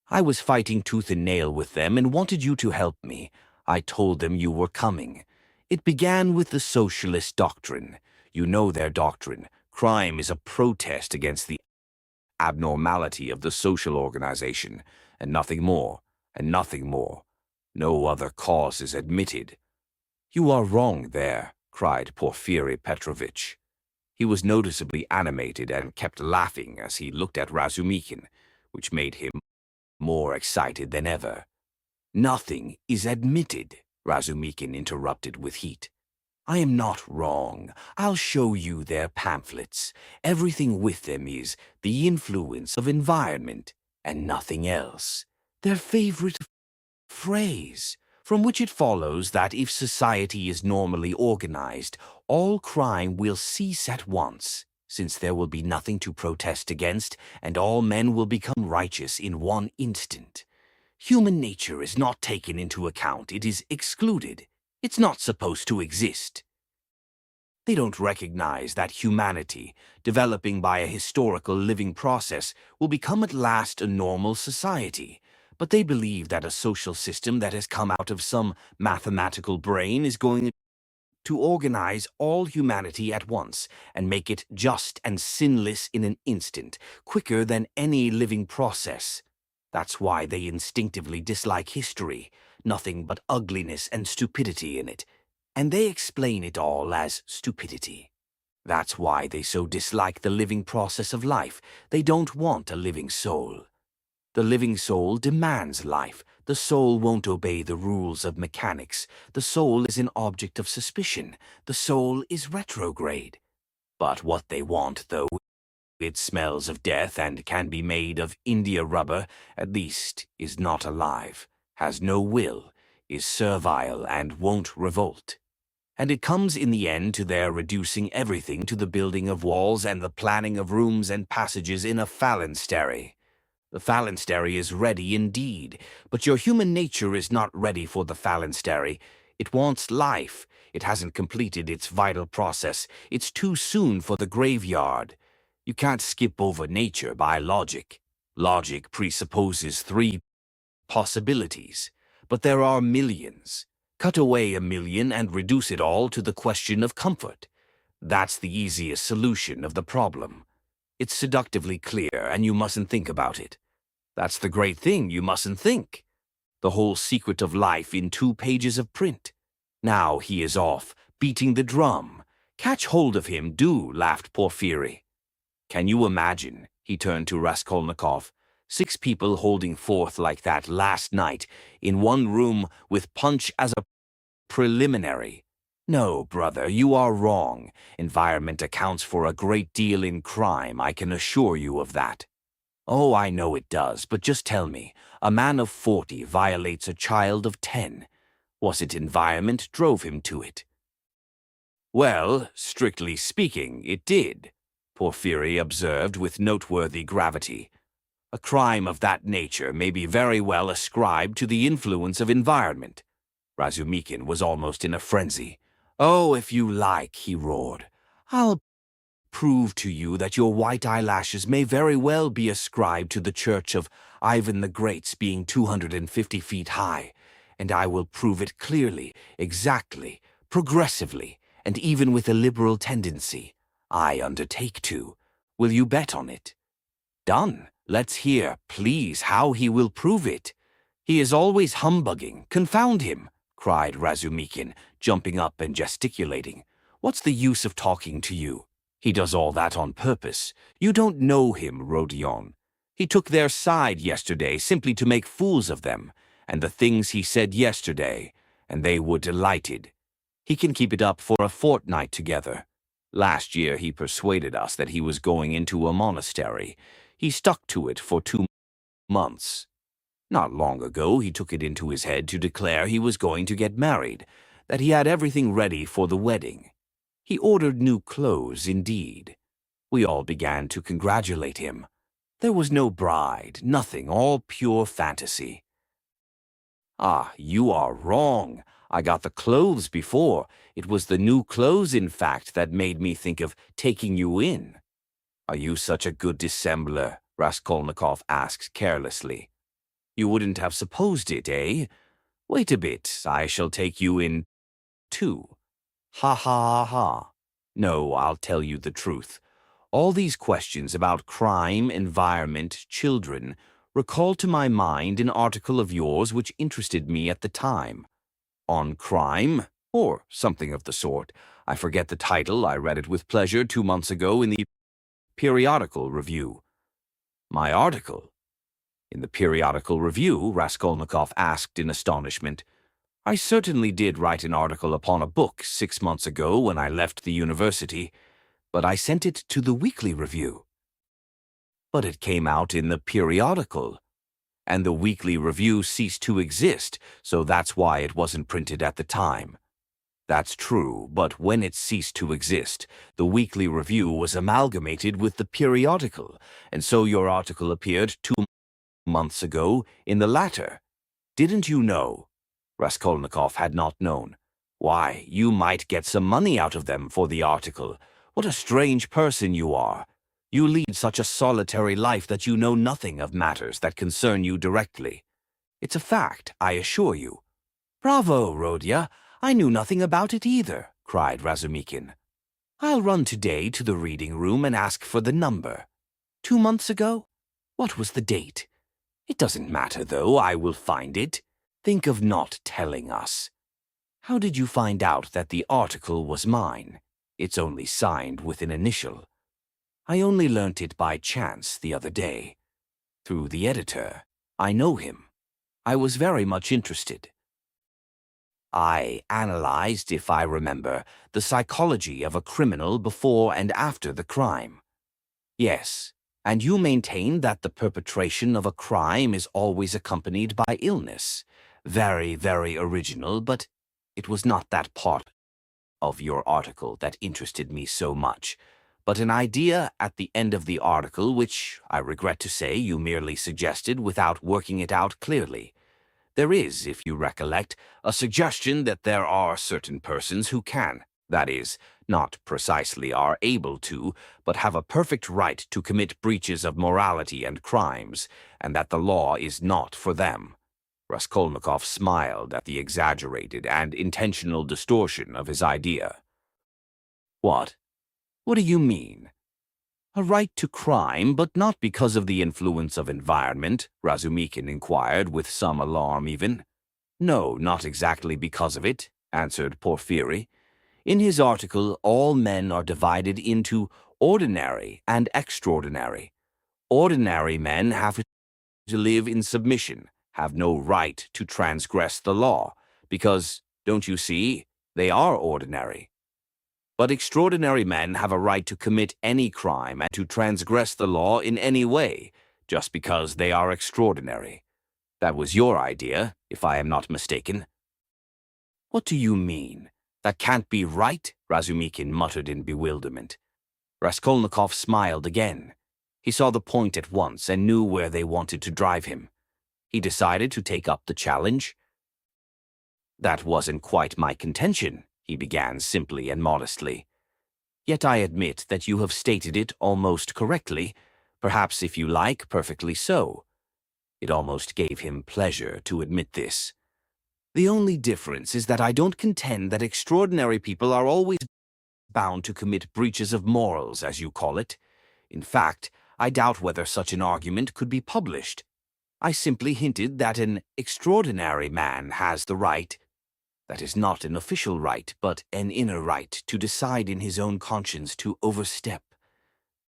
[SPEAKER 1] I was fighting tooth and nail with them and wanted you to help me. I told them you were coming. It began with the socialist doctrine. You know their doctrine. Crime is a protest against the abnormality of the social organization, and nothing more, and nothing more. No other cause is admitted. You are wrong there, cried Porphyry Petrovitch. He was noticeably animated and kept laughing as he looked at Razumikin, which made him more excited than ever. Nothing is admitted, Razumikin interrupted with heat. I am not wrong. I'll show you their pamphlets. Everything with them is the influence of environment and nothing else. Their favorite phrase, from which it follows that if society is normally organized, all crime will cease at once, since there will be nothing to protest against, and all men will become righteous in one instant. Human nature is not taken into account. It is excluded. It's not supposed to exist. They don't recognize that humanity, developing by a historical living process, will become at last a normal society. But they believe that a social system that has come out of some mathematical brain is going to organize all humanity at once and make it just and sinless in an instant, quicker than any living process. That's why they instinctively dislike history, nothing but ugliness and stupidity in it, and they explain it all as stupidity. That's why they so dislike the living process of life. They don't want a living soul. The living soul demands life. The soul won't obey the rules of mechanics. The soul is an object of suspicion. The soul is retrograde. But what they want, though it smells of death and can be made of India rubber, at least is not alive, has no will, is servile and won't revolt. And it comes in the end to their reducing everything to the building of walls and the planning of rooms and passages in a phalanstery. The phalanstery is ready indeed, but your human nature is not ready for the phalanstery. It wants life. It hasn't completed its vital process. It's too soon for the graveyard. You can't skip over nature by logic. Logic presupposes three possibilities, but there are millions. Cut away a million and reduce it all to the question of comfort. That's the easiest solution of the problem. It's seductively clear, and you mustn't think about it. That's the great thing, you mustn't think. The whole secret of life in 2 pages of print. Now he is off, beating the drum. Catch hold of him, do, laughed Porfiry. Can you imagine, he turned to Raskolnikov, 6 people holding forth like that last night, in one room with punch as a preliminary? No, brother, you are wrong. Environment accounts for a great deal in crime, I can assure you of that. Oh, I know it does, but just tell me, a man of 40 violates a child of 10. Was it environment drove him to it? Well, strictly speaking, it did, Porfiry observed with noteworthy gravity. A crime of that nature may be very well ascribed to the influence of environment. Razumikin was almost in a frenzy. Oh, if you like, he roared. I'll prove to you that your white eyelashes may very well be ascribed to the church of Ivan the Great's being 250 feet high, and I will prove it clearly, exactly, progressively, and even with a liberal tendency. I undertake to. Will you bet on it? Done. Let's hear, please, how he will prove it. He is always humbugging. Confound him, cried Razumikin, jumping up and gesticulating. What's the use of talking to you? He does all that on purpose. You don't know him, Rodion. He took their side yesterday simply to make fools of them, and the things he said yesterday, and they were delighted. He can keep it up for a fortnight together. Last year he persuaded us that he was going into a monastery. He stuck to it for 2 months. Not long ago he took it into his head to declare he was going to get married, that he had everything ready for the wedding. He ordered new clothes, indeed. We all began to congratulate him. There was no bride, nothing, all pure fantasy. Ah, you are wrong. I got the clothes before. It was the new clothes, in fact, that made me think of taking you in. Are you such a good dissembler? Raskolnikov asked carelessly. You wouldn't have supposed it, eh? Wait a bit, I shall take you in, too. Ha ha ha. No, I'll tell you the truth. All these questions about crime, environment, children, recalled to my mind an article of yours which interested me at the time. On crime, or something of the sort. I forget the title. I read it with pleasure 2 months ago in the Periodical Review. My article? In the Periodical Review? Raskolnikov asked in astonishment. I certainly did write an article upon a book 6 months ago when I left the university, but I sent it to the Weekly Review. But it came out in the Periodical, and the Weekly Review ceased to exist, so that's why it wasn't printed at the time. That's true, but when it ceased to exist, the Weekly Review was amalgamated with the Periodical, and so your article appeared 2 months ago in the latter. Didn't you know? Raskolnikov had not known. Why, you might get some money out of them for the article. What a strange person you are. You lead such a solitary life that you know nothing of matters that concern you directly. It's a fact, I assure you. Bravo, Rodya. I knew nothing about it either, cried Razumikin. I'll run today to the reading room and ask for the number. 2 months ago? What was the date? It doesn't matter, though. I will find it. Think of not telling us. How did you find out that the article was mine? It's only signed with an initial. I only learnt it by chance the other day. Through the editor. I know him. I was very much interested. I analyzed, if I remember, the psychology of a criminal before and after the crime. Yes, and you maintain that the perpetration of a crime is always accompanied by illness. Very, very original, but it was not that part of your article that interested me so much. but an idea at the end of the article which, I regret to say, you merely suggested without working it out clearly. There is, if you recollect, a suggestion that there are certain persons who can, that is, not precisely are able to, but have a perfect right to commit breaches of morality and crimes, and that the law is not for them. Raskolnikov smiled at the exaggerated and intentional distortion of his idea. What? What do you mean? A right to crime, but not because of the influence of environment? Razumikin inquired with some alarm even. No, not exactly because of it, answered Porfiry. In his article, all men are divided into ordinary and extraordinary. Ordinary men have to live in submission, have no right to transgress the law, because, don't you see, they are ordinary. But extraordinary men have a right to commit any crime and to transgress the law in any way, just because they are extraordinary. That was your idea, if I am not mistaken. What do you mean? That can't be right? Razumikin muttered in bewilderment. Raskolnikov smiled again. He saw the point at once and knew where they wanted to drive him. He decided to take up the challenge. That wasn't quite my contention, he began simply and modestly. Yet I admit that you have stated it almost correctly, perhaps, if you like, perfectly so. It almost gave him pleasure to admit this. The only difference is that I don't contend that extraordinary people are always bound to commit breaches of morals, as you call it. In fact, I doubt whether such an argument could be published. I simply hinted that an extraordinary man has the right, that is not an official right, but an inner right, to decide in his own conscience to overstep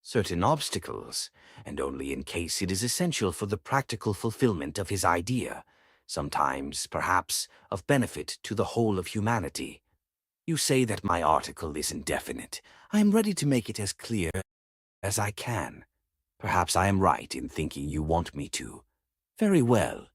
[SPEAKER 1] certain obstacles, and only in case it is essential for the practical fulfillment of his idea, sometimes, perhaps, of benefit to the whole of humanity. You say that my article is indefinite. I am ready to make it as clear as I can. Perhaps I am right in thinking you want me to. Very well.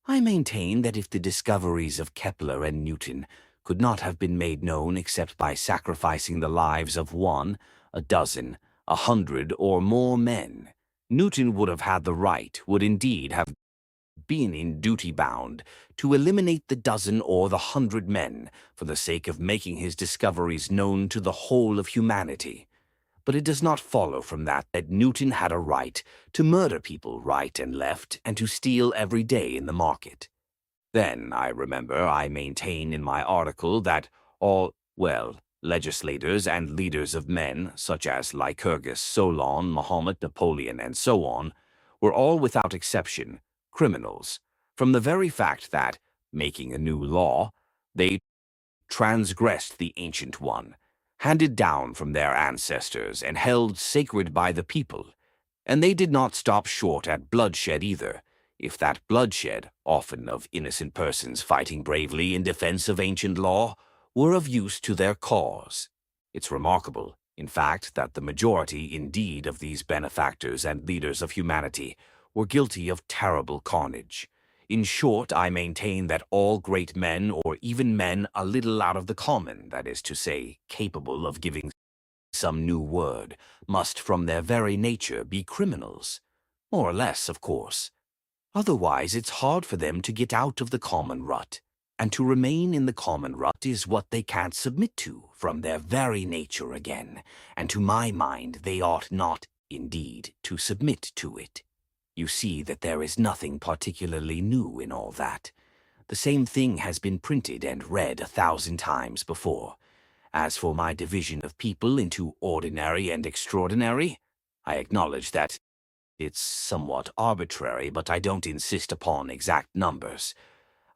[SPEAKER 1] I maintain that if the discoveries of Kepler and Newton could not have been made known except by sacrificing the lives of 1, a dozen, 100, or more men, Newton would have had the right, would indeed have been in duty bound, to eliminate the dozen or the 100 men for the sake of making his discoveries known to the whole of humanity. But it does not follow from that Newton had a right to murder people right and left and to steal every day in the market. Then, I remember, I maintain in my article that all, legislators and leaders of men, such as Lycurgus, Solon, Mahomet, Napoleon, and so on, were all without exception criminals, from the very fact that, making a new law, they transgressed the ancient one, handed down from their ancestors and held sacred by the people. And they did not stop short at bloodshed either, if that bloodshed, often of innocent persons fighting bravely in defense of ancient law, were of use to their cause. It's remarkable, in fact, that the majority, indeed, of these benefactors and leaders of humanity were guilty of terrible carnage. In short, I maintain that all great men, or even men a little out of the common, that is to say, capable of giving some new word, must from their very nature be criminals. More or less, of course. Otherwise, it's hard for them to get out of the common rut. And to remain in the common rut is what they can't submit to from their very nature again. And to my mind, they ought not, indeed, to submit to it. You see that there is nothing particularly new in all that. The same thing has been printed and read 1,000 times before. As for my division of people into ordinary and extraordinary, I acknowledge that it's somewhat arbitrary, but I don't insist upon exact numbers.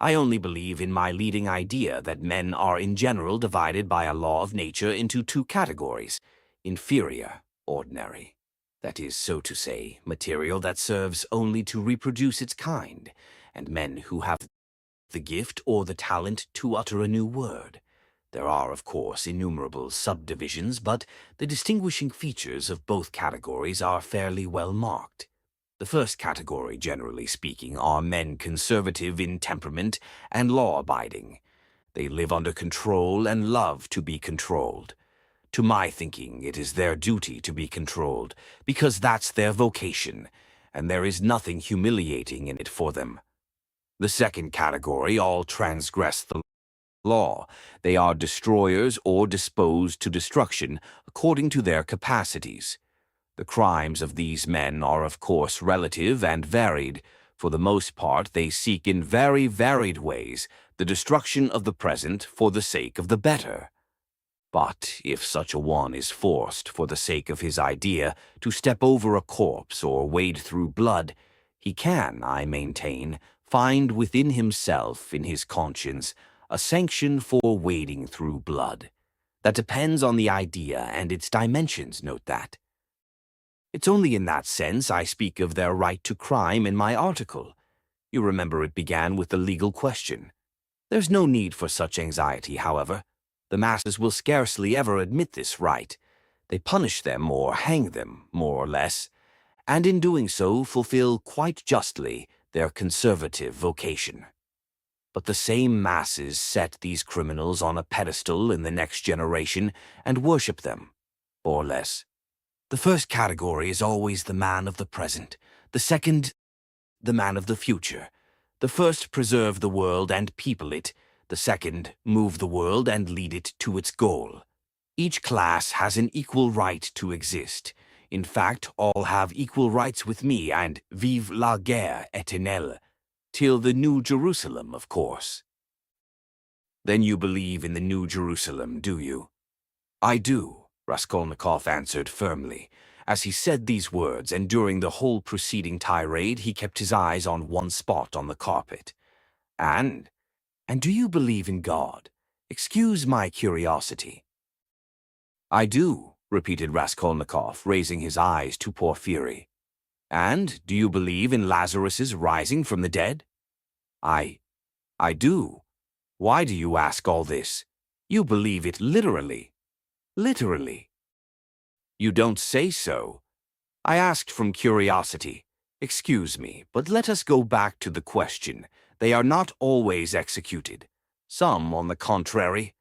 [SPEAKER 1] I only believe in my leading idea that men are in general divided by a law of nature into 2 categories: inferior, ordinary. That is, so to say, material that serves only to reproduce its kind, and men who have the gift or the talent to utter a new word. There are, of course, innumerable subdivisions, but the distinguishing features of both categories are fairly well marked. The first category, generally speaking, are men conservative in temperament and law-abiding. They live under control and love to be controlled. To my thinking, it is their duty to be controlled, because that's their vocation, and there is nothing humiliating in it for them. The second category all transgress the law. They are destroyers or disposed to destruction according to their capacities. The crimes of these men are of course relative and varied. For the most part, they seek in very varied ways the destruction of the present for the sake of the better. But if such a one is forced, for the sake of his idea, to step over a corpse or wade through blood, he can, I maintain, find within himself, in his conscience, a sanction for wading through blood. That depends on the idea and its dimensions, note that. It's only in that sense I speak of their right to crime in my article. You remember it began with the legal question. There's no need for such anxiety, however. The masses will scarcely ever admit this right. They punish them or hang them, more or less, and in doing so fulfill quite justly their conservative vocation. But the same masses set these criminals on a pedestal in the next generation and worship them, more or less. The first category is always the man of the present, the second, the man of the future. The first preserve the world and people it, the second move the world and lead it to its goal. Each class has an equal right to exist. In fact, all have equal rights with me and vive la guerre éternelle, till the New Jerusalem, of course. Then you believe in the New Jerusalem, do you? I do, Raskolnikov answered firmly. As he said these words, and during the whole preceding tirade, he kept his eyes on one spot on the carpet. And do you believe in God? Excuse my curiosity. I do, repeated Raskolnikov, raising his eyes to Porfiry. And do you believe in Lazarus's rising from the dead? I do. Why do you ask all this? You believe it literally. Literally. You don't say so. I asked from curiosity. Excuse me, but let us go back to the question. They are not always executed. Some, on the contrary,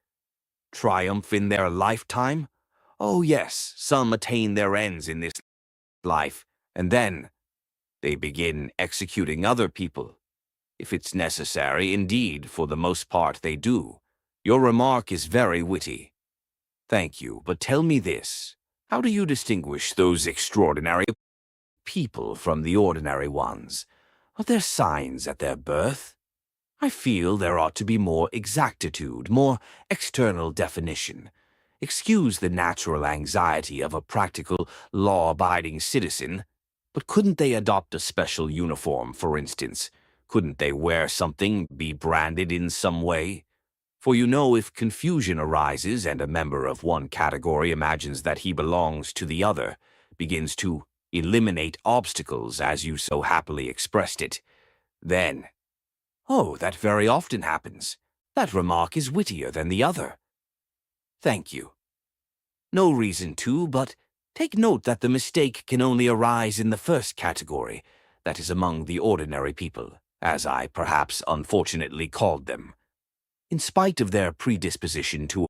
[SPEAKER 1] triumph in their lifetime. Oh yes, some attain their ends in this life, and then they begin executing other people. If it's necessary, indeed, for the most part they do. Your remark is very witty. Thank you, but tell me this. How do you distinguish those extraordinary people from the ordinary ones? Are there signs at their birth? I feel there ought to be more exactitude, more external definition. Excuse the natural anxiety of a practical, law-abiding citizen, but couldn't they adopt a special uniform, for instance? Couldn't they wear something, be branded in some way? For you know, if confusion arises and a member of one category imagines that he belongs to the other, begins to eliminate obstacles, as you so happily expressed it, then— Oh, that very often happens. That remark is wittier than the other. Thank you. No reason to, but take note that the mistake can only arise in the first category, that is among the ordinary people, as I perhaps unfortunately called them. In spite of their predisposition to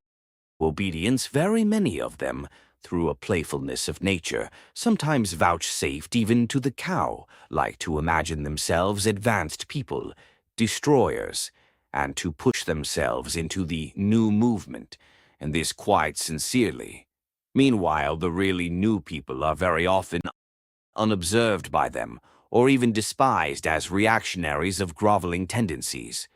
[SPEAKER 1] obedience, very many of them, through a playfulness of nature, sometimes vouchsafed even to the cow, like to imagine themselves advanced people, destroyers, and to push themselves into the new movement, and this quite sincerely. Meanwhile, the really new people are very often unobserved by them, or even despised as reactionaries of groveling tendencies.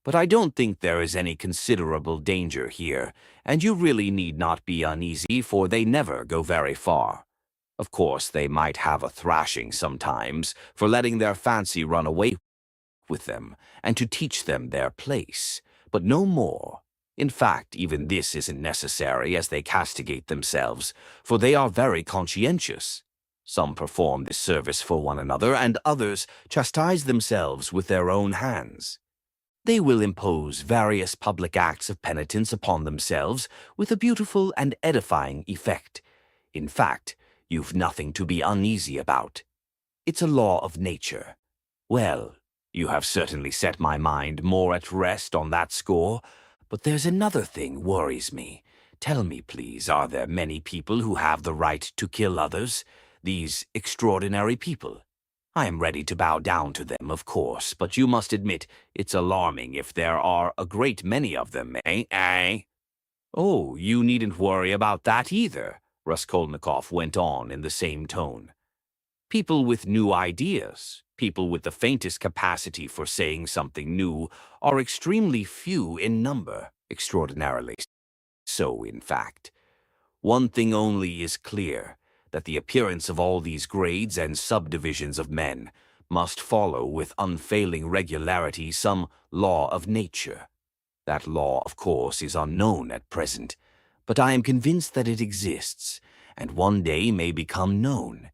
[SPEAKER 1] But I don't think there is any considerable danger here, and you really need not be uneasy, for they never go very far. Of course, they might have a thrashing sometimes for letting their fancy run away with them, and to teach them their place, but no more. In fact, even this isn't necessary, as they castigate themselves, for they are very conscientious. Some perform this service for one another, and others chastise themselves with their own hands. They will impose various public acts of penitence upon themselves with a beautiful and edifying effect. In fact, you've nothing to be uneasy about. It's a law of nature. Well, you have certainly set my mind more at rest on that score, but there's another thing worries me. Tell me, please, are there many people who have the right to kill others? These extraordinary people? I am ready to bow down to them, of course, but you must admit it's alarming if there are a great many of them, eh? Oh, you needn't worry about that either, Raskolnikov went on in the same tone. People with new ideas, people with the faintest capacity for saying something new, are extremely few in number, extraordinarily so, in fact. One thing only is clear, that the appearance of all these grades and subdivisions of men must follow with unfailing regularity some law of nature. That law, of course, is unknown at present, but I am convinced that it exists, and one day may become known.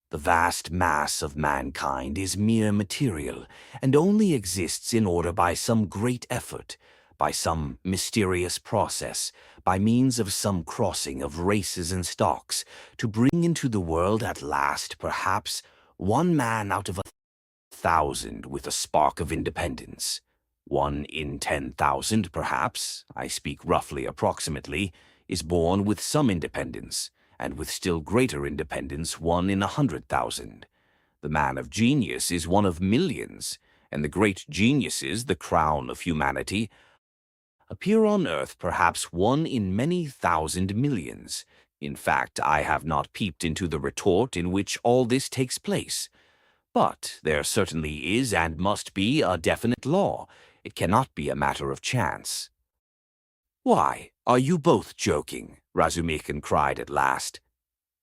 [SPEAKER 1] The vast mass of mankind is mere material, and only exists in order by some great effort, by some mysterious process, by means of some crossing of races and stocks, to bring into the world at last, perhaps, one man out of 1,000 with a spark of independence. 1 in 10,000, perhaps, I speak roughly approximately, is born with some independence, and with still greater independence 1 in 100,000. The man of genius is one of millions, and the great geniuses, the crown of humanity, appear on earth perhaps 1 in many thousand millions. In fact, I have not peeped into the retort in which all this takes place. But there certainly is and must be a definite law. It cannot be a matter of chance. Why, are you both joking? Razumikin cried at last.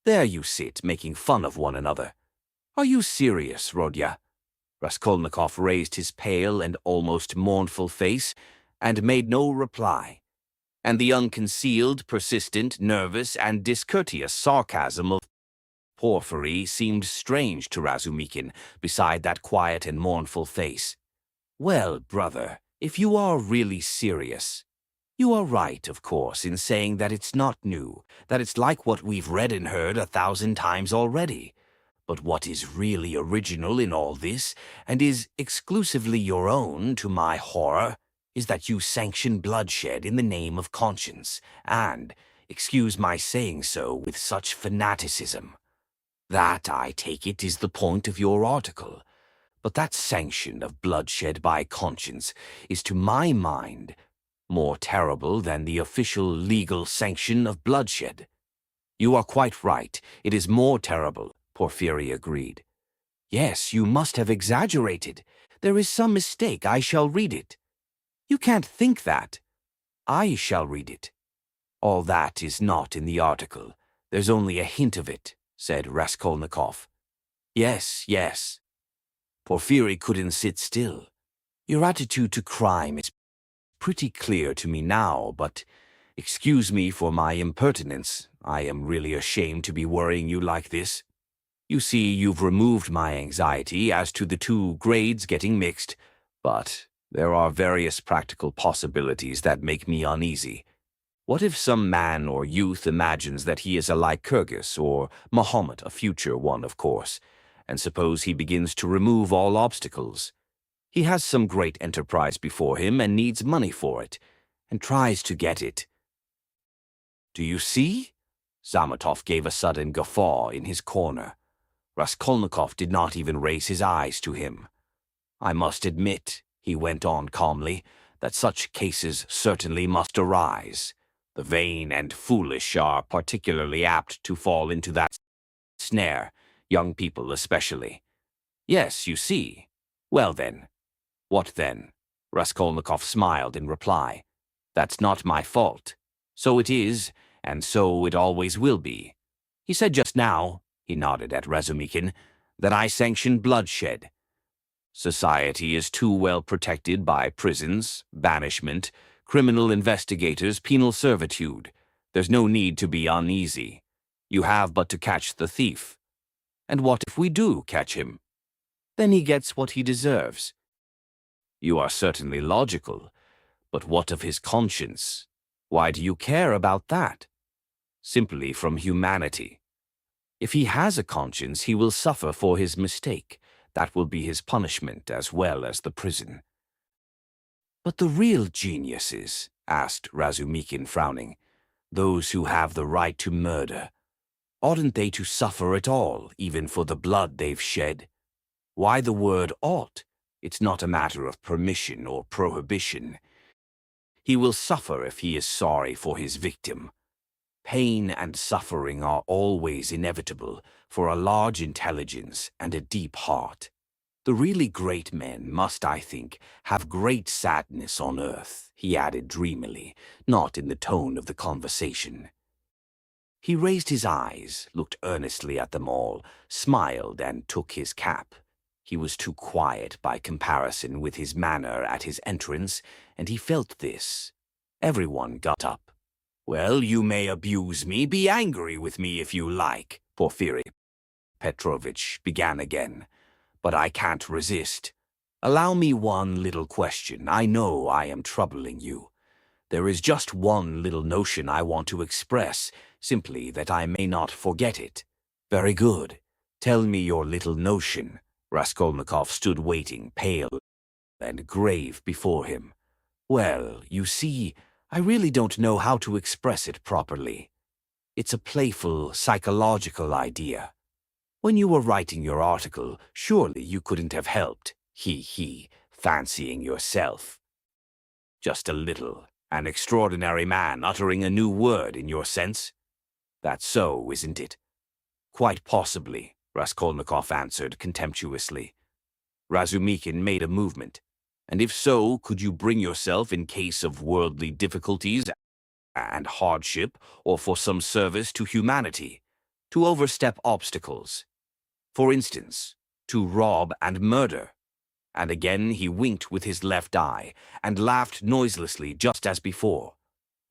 [SPEAKER 1] There you sit, making fun of one another. Are you serious, Rodya? Raskolnikov raised his pale and almost mournful face and made no reply, and the unconcealed, persistent, nervous, and discourteous sarcasm of Porfiry seemed strange to Razumikin beside that quiet and mournful face. Well, brother, if you are really serious, you are right, of course, in saying that it's not new, that it's like what we've read and heard 1,000 times already. But what is really original in all this, and is exclusively your own, to my horror, is that you sanction bloodshed in the name of conscience, and, excuse my saying so, with such fanaticism. That, I take it, is the point of your article. But that sanction of bloodshed by conscience is, to my mind, more terrible than the official legal sanction of bloodshed. You are quite right, it is more terrible, Porfiry agreed. Yes, you must have exaggerated. There is some mistake. I shall read it. You can't think that. I shall read it. All that is not in the article. There's only a hint of it, said Raskolnikov. Yes, yes. Porfiry couldn't sit still. Your attitude to crime is pretty clear to me now, but excuse me for my impertinence. I am really ashamed to be worrying you like this. You see, you've removed my anxiety as to the two grades getting mixed, but there are various practical possibilities that make me uneasy. What if some man or youth imagines that he is a Lycurgus or Mahomet, a future one, of course, and suppose he begins to remove all obstacles? He has some great enterprise before him and needs money for it, and tries to get it. Do you see? Zamatov gave a sudden guffaw in his corner. Raskolnikov did not even raise his eyes to him. I must admit, he went on calmly, that such cases certainly must arise. The vain and foolish are particularly apt to fall into that snare, young people especially. Yes, you see. Well then. What then? Raskolnikov smiled in reply. That's not my fault. So it is, and so it always will be. He said just now, he nodded at Razumikin, that I sanction bloodshed. Society is too well protected by prisons, banishment, criminal investigators, penal servitude. There's no need to be uneasy. You have but to catch the thief. And what if we do catch him? Then he gets what he deserves. You are certainly logical, but what of his conscience? Why do you care about that? Simply from humanity. If he has a conscience, he will suffer for his mistake. That will be his punishment as well as the prison. But the real geniuses, asked Razumikin, frowning, Those who have the right to murder. Oughtn't they to suffer at all, even for the blood they've shed? Why the word ought? It's not a matter of permission or prohibition. He will suffer if he is sorry for his victim. Pain and suffering are always inevitable for a large intelligence and a deep heart. The really great men must, I think, have great sadness on earth, he added dreamily, not in the tone of the conversation. He raised his eyes, looked earnestly at them all, smiled, and took his cap. He was too quiet by comparison with his manner at his entrance, and he felt this. Everyone got up. "Well, you may abuse me, be angry with me if you like," Porfiry Petrovitch began again. "But I can't resist. Allow me one little question. I know I am troubling you. There is just one little notion I want to express, simply that I may not forget it." "Very good. Tell me your little notion." Raskolnikov stood waiting, pale and grave before him. "Well, you see, I really don't know how to express it properly. It's a playful, psychological idea. When you were writing your article, surely you couldn't have helped, fancying yourself just a little, an extraordinary man uttering a new word in your sense? That's so, isn't it?" "Quite possibly," Raskolnikov answered contemptuously. Razumikin made a movement. "And if so, could you bring yourself in case of worldly difficulties and hardship, or for some service to humanity, to overstep obstacles? For instance, to rob and murder?" And again he winked with his left eye, and laughed noiselessly just as before.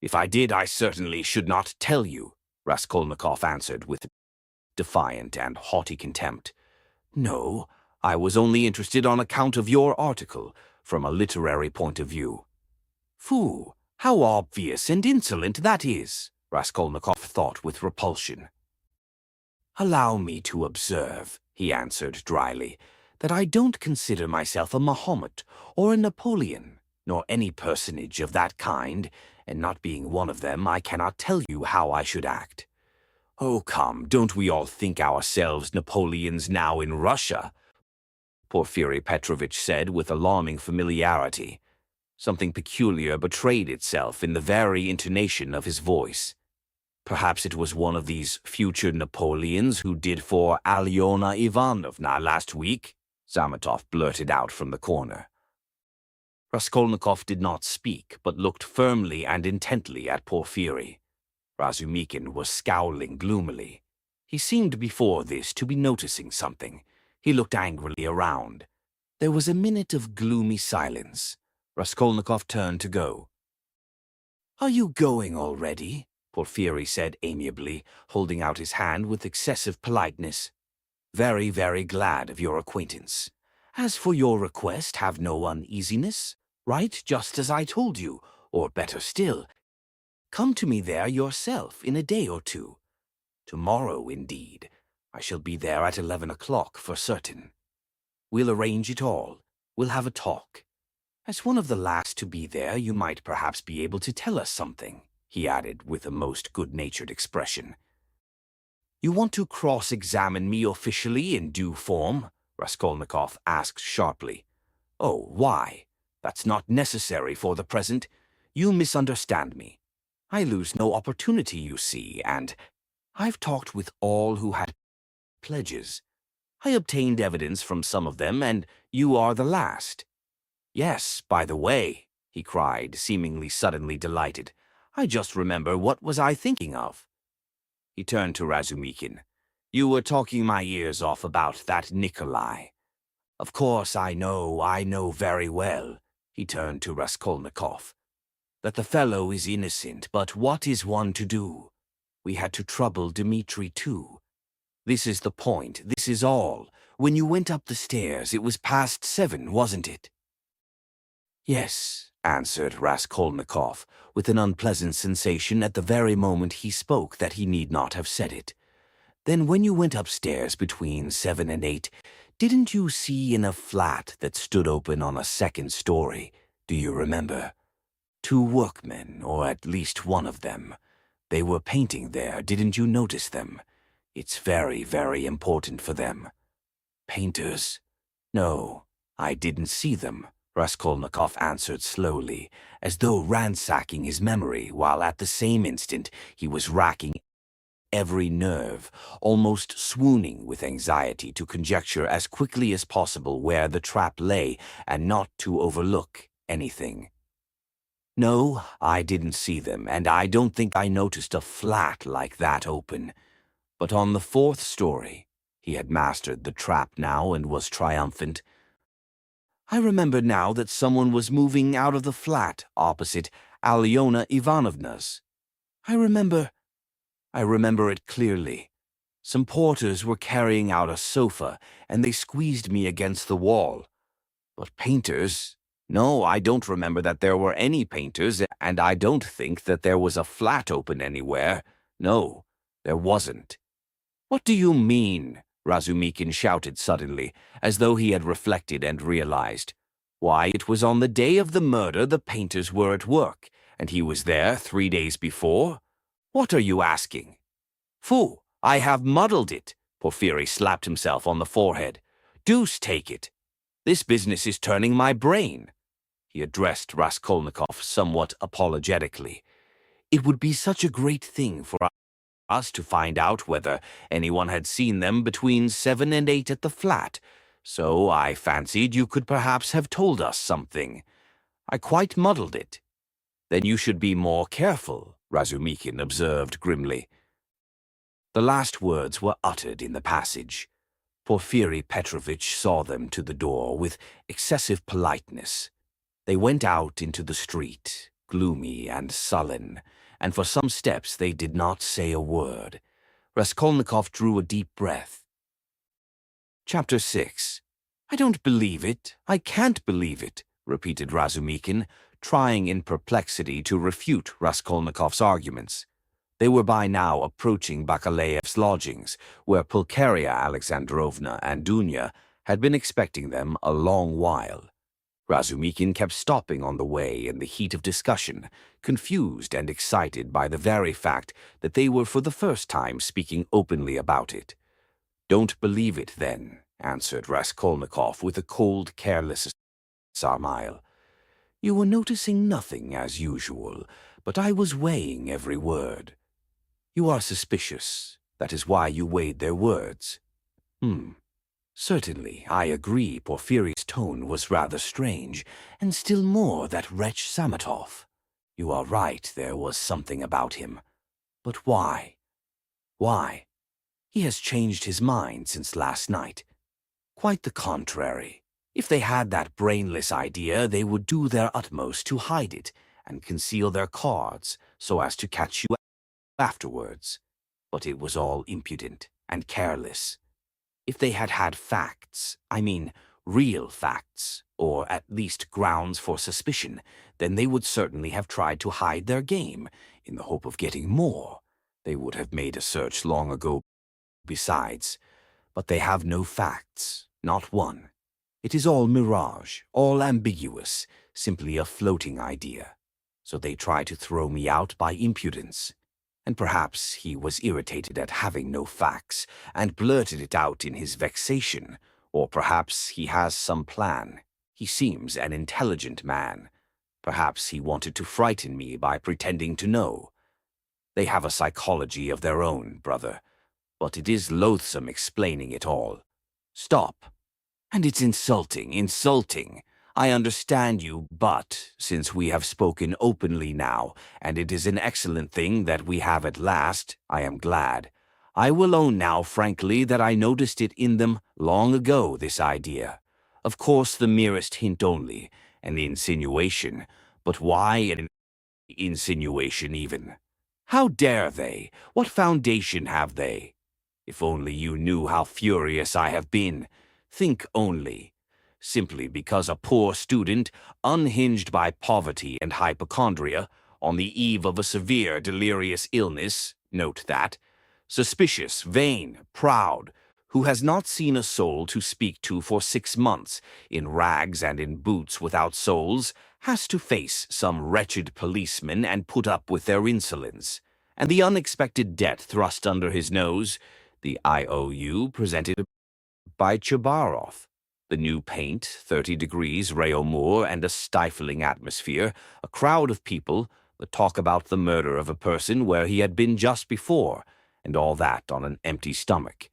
[SPEAKER 1] "If I did, I certainly should not tell you," Raskolnikov answered with defiant and haughty contempt. "No, I was only interested on account of your article, from a literary point of view." "Phoo, how obvious and insolent that is," Raskolnikov thought with repulsion. "Allow me to observe," he answered dryly, "that I don't consider myself a Mahomet or a Napoleon, nor any personage of that kind, and not being one of them, I cannot tell you how I should act." "Oh, come, don't we all think ourselves Napoleons now in Russia?" Porfiry Petrovitch said with alarming familiarity. Something peculiar betrayed itself in the very intonation of his voice. Perhaps it was one of these future Napoleons who did for Alyona Ivanovna last week, Zametov blurted out from the corner. Raskolnikov did not speak, but looked firmly and intently at Porfiry. Razumikin was scowling gloomily. He seemed before this to be noticing something. He looked angrily around. There was a minute of gloomy silence. Raskolnikov turned to go. "Are you going already?" Porfiry said amiably, holding out his hand with excessive politeness. "Very, very glad of your acquaintance. As for your request, have no uneasiness. Write just as I told you, or better still, come to me there yourself in a day or two. Tomorrow, indeed. I shall be there at 11 o'clock for certain. We'll arrange it all. We'll have a talk. As one of the last to be there, you might perhaps be able to tell us something," he added with a most good-natured expression. "You want to cross-examine me officially in due form?" Raskolnikov asked sharply. "Oh, why? That's not necessary for the present. You misunderstand me. I lose no opportunity, you see, and I've talked with all who had pledges. I obtained evidence from some of them, and you are the last. Yes, by the way," he cried, seemingly suddenly delighted, "I just remember what was I thinking of." He turned to Razumikin. "You were talking my ears off about that Nikolai. Of course, I know very well," he turned to Raskolnikov, "that the fellow is innocent, but what is one to do? We had to trouble Dmitri too. This is the point, this is all. When you went up the stairs, it was past 7, wasn't it?" "Yes," answered Raskolnikov, with an unpleasant sensation at the very moment he spoke that he need not have said it. "Then when you went upstairs between 7 and 8, didn't you see in a flat that stood open on a second story, do you remember? 2 workmen, or at least one of them. They were painting there, didn't you notice them? It's very, very important for them. Painters? No, I didn't see them, Raskolnikov answered slowly, as though ransacking his memory, while at the same instant he was racking every nerve, almost swooning with anxiety to conjecture as quickly as possible where the trap lay and not to overlook anything. No, I didn't see them, and I don't think I noticed a flat like that open. But on the fourth story, he had mastered the trap now and was triumphant. I remember now that someone was moving out of the flat opposite Alyona Ivanovna's. I remember it clearly. Some porters were carrying out a sofa, and they squeezed me against the wall. But painters? No, I don't remember that there were any painters, and I don't think that there was a flat open anywhere. No, there wasn't. What do you mean? Razumikin shouted suddenly, as though he had reflected and realized. Why, it was on the day of the murder the painters were at work, and he was there 3 days before. What are you asking? Foo, I have muddled it. Porfiry slapped himself on the forehead. Deuce take it. This business is turning my brain. He addressed Raskolnikov somewhat apologetically. It would be such a great thing for us to find out whether anyone had seen them between 7 and 8 at the flat, so I fancied you could perhaps have told us something. I quite muddled it. Then you should be more careful, Razumikin observed grimly. The last words were uttered in the passage. Porfiry Petrovitch saw them to the door with excessive politeness. They went out into the street, gloomy and sullen, and for some steps they did not say a word. Raskolnikov drew a deep breath. Chapter 6. I don't believe it. I can't believe it, repeated Razumikin, trying in perplexity to refute Raskolnikov's arguments. They were by now approaching Bakalaev's lodgings, where Pulcheria Alexandrovna and Dunya had been expecting them a long while. Razumikin kept stopping on the way in the heat of discussion, confused and excited by the very fact that they were for the first time speaking openly about it. Don't believe it, then, answered Raskolnikov with a cold, careless smile. You were noticing nothing as usual, but I was weighing every word. You are suspicious. That is why you weighed their words. Certainly, I agree Porfiry's tone was rather strange, and still more that wretch Samatov. You are right, there was something about him. But why? Why? He has changed his mind since last night. Quite the contrary. If they had that brainless idea, they would do their utmost to hide it and conceal their cards so as to catch you afterwards. But it was all impudent and careless. If they had had facts, I mean real facts, or at least grounds for suspicion, then they would certainly have tried to hide their game in the hope of getting more. They would have made a search long ago besides. But they have no facts, not one. It is all mirage, all ambiguous, simply a floating idea. So they try to throw me out by impudence. And perhaps he was irritated at having no facts, and blurted it out in his vexation, or perhaps he has some plan. He seems an intelligent man. Perhaps he wanted to frighten me by pretending to know. They have a psychology of their own, brother, but it is loathsome explaining it all. Stop. And it's insulting. I understand you, but since we have spoken openly now, and it is an excellent thing that we have at last, I am glad. I will own now frankly that I noticed it in them long ago, this idea. Of course the merest hint only, an insinuation, but why an insinuation even? How dare they? What foundation have they? If only you knew how furious I have been. Think only. Simply because a poor student, unhinged by poverty and hypochondria, on the eve of a severe delirious illness, note that, suspicious, vain, proud, who has not seen a soul to speak to for 6 months, in rags and in boots without soles, has to face some wretched policeman and put up with their insolence. and the unexpected debt thrust under his nose, the IOU presented by Chabarov. The new paint, 30 degrees, Réaumur, and a stifling atmosphere, a crowd of people, the talk about the murder of a person where he had been just before, and all that on an empty stomach.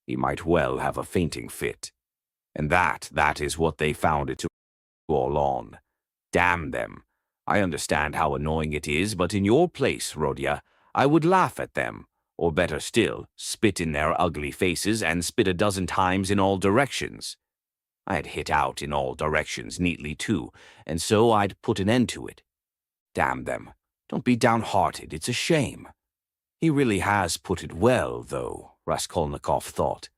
[SPEAKER 1] He might well have a fainting fit. And that is what they found it to all on. Damn them. I understand how annoying it is, but in your place, Rodya, I would laugh at them, or better still, spit in their ugly faces and spit a dozen times in all directions. I had hit out in all directions neatly too, and so I'd put an end to it. Damn them. Don't be downhearted, it's a shame. He really has put it well, though, Raskolnikov thought.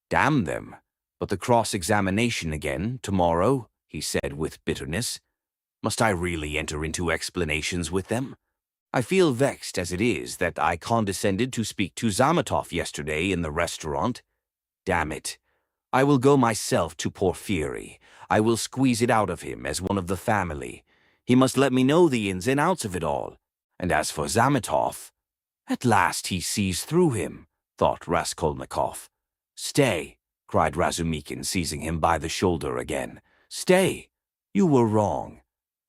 [SPEAKER 1] Damn them. But the cross-examination again, tomorrow, he said with bitterness. Must I really enter into explanations with them? I feel vexed as it is that I condescended to speak to Zametov yesterday in the restaurant. Damn it. I will go myself to Porfiry. I will squeeze it out of him as one of the family. He must let me know the ins and outs of it all. And as for Zametov, at last he sees through him, thought Raskolnikov. Stay, cried Razumikin, seizing him by the shoulder again. Stay. You were wrong.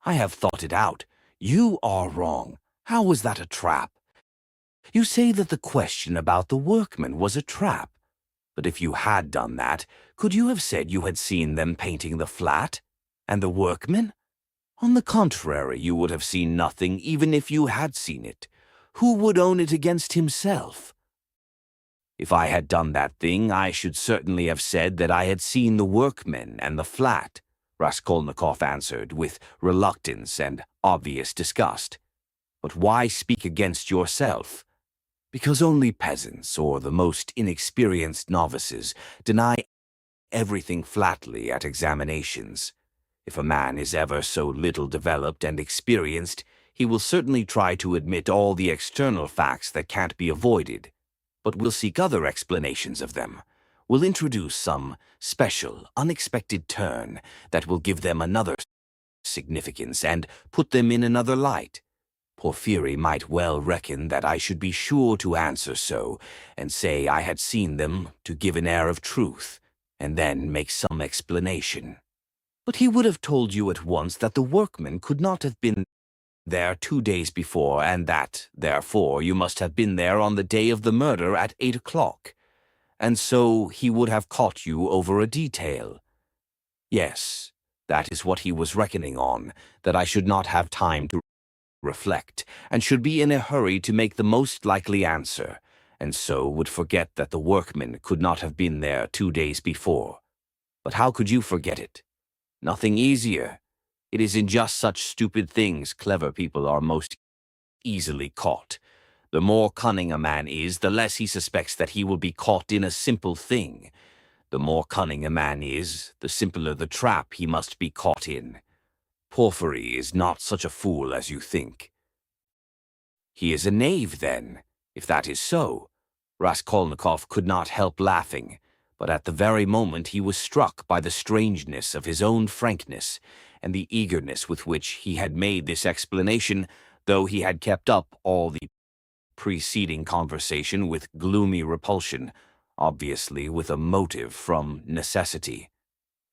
[SPEAKER 1] I have thought it out. You are wrong. How was that a trap? You say that the question about the workmen was a trap. But if you had done that, could you have said you had seen them painting the flat? And the workmen? On the contrary, you would have seen nothing even if you had seen it. Who would own it against himself? If I had done that thing, I should certainly have said that I had seen the workmen and the flat, Raskolnikov answered with reluctance and obvious disgust. But why speak against yourself? Because only peasants or the most inexperienced novices deny everything flatly at examinations. If a man is ever so little developed and experienced, he will certainly try to admit all the external facts that can't be avoided, but will seek other explanations of them, will introduce some special, unexpected turn that will give them another significance and put them in another light. Porfiry might well reckon that I should be sure to answer so, and say I had seen them to give an air of truth, and then make some explanation. But he would have told you at once that the workmen could not have been there 2 days before, and that, therefore, you must have been there on the day of the murder at 8 o'clock. And so he would have caught you over a detail. Yes, that is what he was reckoning on, that I should not have time to reflect, and should be in a hurry to make the most likely answer, and so would forget that the workmen could not have been there 2 days before. But how could you forget it? Nothing easier. It is in just such stupid things clever people are most easily caught. The more cunning a man is, the less he suspects that he will be caught in a simple thing. The more cunning a man is, the simpler the trap he must be caught in. Porfiry is not such a fool as you think. He is a knave, then, if that is so. Raskolnikov could not help laughing, but at the very moment he was struck by the strangeness of his own frankness, and the eagerness with which he had made this explanation, though he had kept up all the preceding conversation with gloomy repulsion, obviously with a motive from necessity.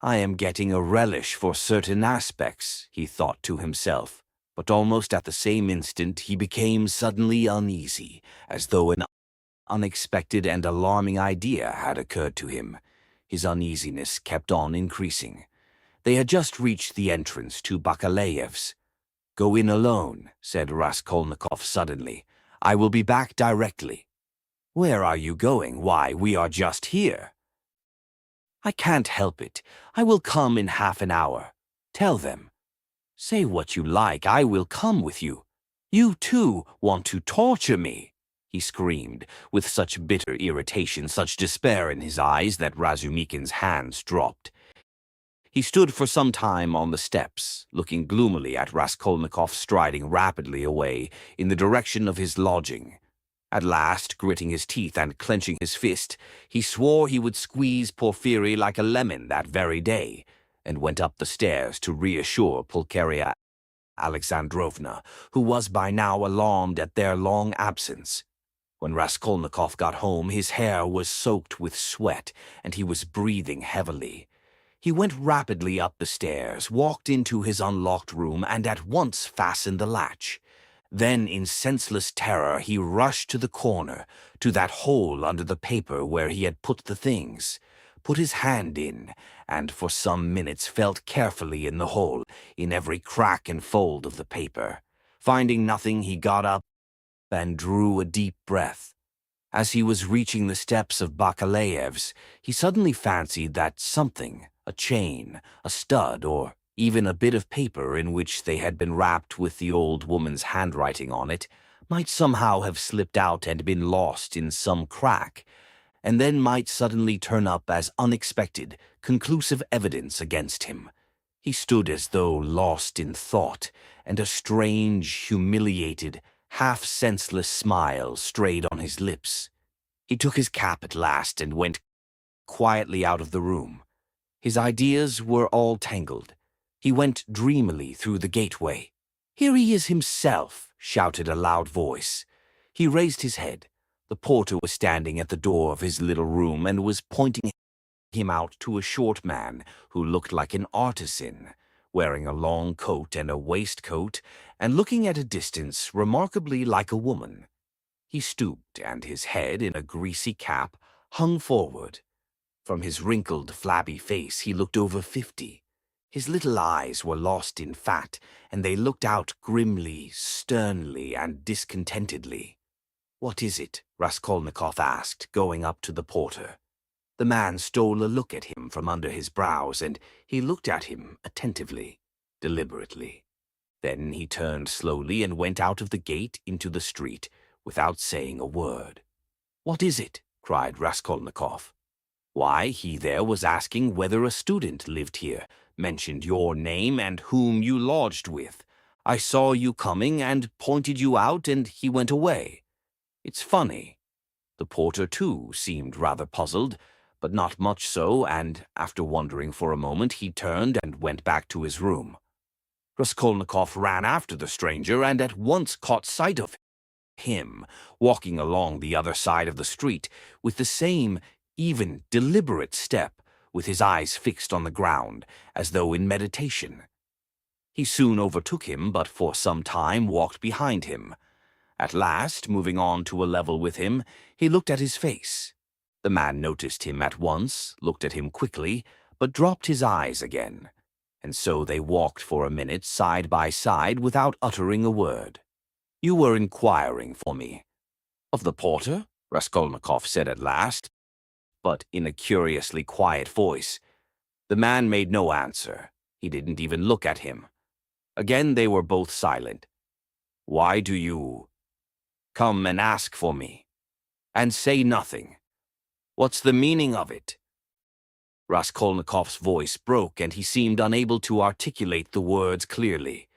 [SPEAKER 1] I am getting a relish for certain aspects, he thought to himself, but almost at the same instant he became suddenly uneasy, as though an unexpected and alarming idea had occurred to him. His uneasiness kept on increasing. They had just reached the entrance to Bakalaev's. Go in alone, said Raskolnikov suddenly. I will be back directly. Where are you going? Why, we are just here. I can't help it. I will come in half an hour. Tell them. Say what you like, I will come with you. You, too, want to torture me, he screamed, with such bitter irritation, such despair in his eyes that Razumikin's hands dropped. He stood for some time on the steps, looking gloomily at Raskolnikov striding rapidly away in the direction of his lodging. At last, gritting his teeth and clenching his fist, he swore he would squeeze Porfiry like a lemon that very day, and went up the stairs to reassure Pulcheria Alexandrovna, who was by now alarmed at their long absence. When Raskolnikov got home, his hair was soaked with sweat, and he was breathing heavily. He went rapidly up the stairs, walked into his unlocked room, and at once fastened the latch. Then, in senseless terror, he rushed to the corner, to that hole under the paper where he had put the things, put his hand in, and for some minutes felt carefully in the hole, in every crack and fold of the paper. Finding nothing, he got up and drew a deep breath. As he was reaching the steps of Bakalaev's, he suddenly fancied that something, a chain, a stud, or even a bit of paper in which they had been wrapped with the old woman's handwriting on it, might somehow have slipped out and been lost in some crack, and then might suddenly turn up as unexpected, conclusive evidence against him. He stood as though lost in thought, and a strange, humiliated, half-senseless smile strayed on his lips. He took his cap at last and went quietly out of the room. His ideas were all tangled. He went dreamily through the gateway. "Here he is himself," shouted a loud voice. He raised his head. The porter was standing at the door of his little room and was pointing him out to a short man who looked like an artisan, wearing a long coat and a waistcoat, and looking at a distance remarkably like a woman. He stooped, and his head, in a greasy cap, hung forward. From his wrinkled, flabby face he looked over 50. His little eyes were lost in fat, and they looked out grimly, sternly, and discontentedly. "What is it?" Raskolnikov asked, going up to the porter. The man stole a look at him from under his brows, and he looked at him attentively, deliberately. Then he turned slowly and went out of the gate into the street, without saying a word. "What is it?" cried Raskolnikov. "Why, he there was asking whether a student lived here, mentioned your name and whom you lodged with. I saw you coming and pointed you out, and he went away. It's funny." The porter, too, seemed rather puzzled, but not much so, and, after wondering for a moment, he turned and went back to his room. Raskolnikov ran after the stranger and at once caught sight of him, walking along the other side of the street, with the same even, deliberate step, with his eyes fixed on the ground, as though in meditation. He soon overtook him, but for some time walked behind him. At last, moving on to a level with him, he looked at his face. The man noticed him at once, looked at him quickly, but dropped his eyes again, and so they walked for a minute side by side without uttering a word. "You were inquiring for me." "Of the porter?" Raskolnikov said at last, but in a curiously quiet voice. The man made no answer. He didn't even look at him. Again they were both silent. "Why do you come and ask for me, and say nothing? What's the meaning of it?" Raskolnikov's voice broke, and he seemed unable to articulate the words clearly.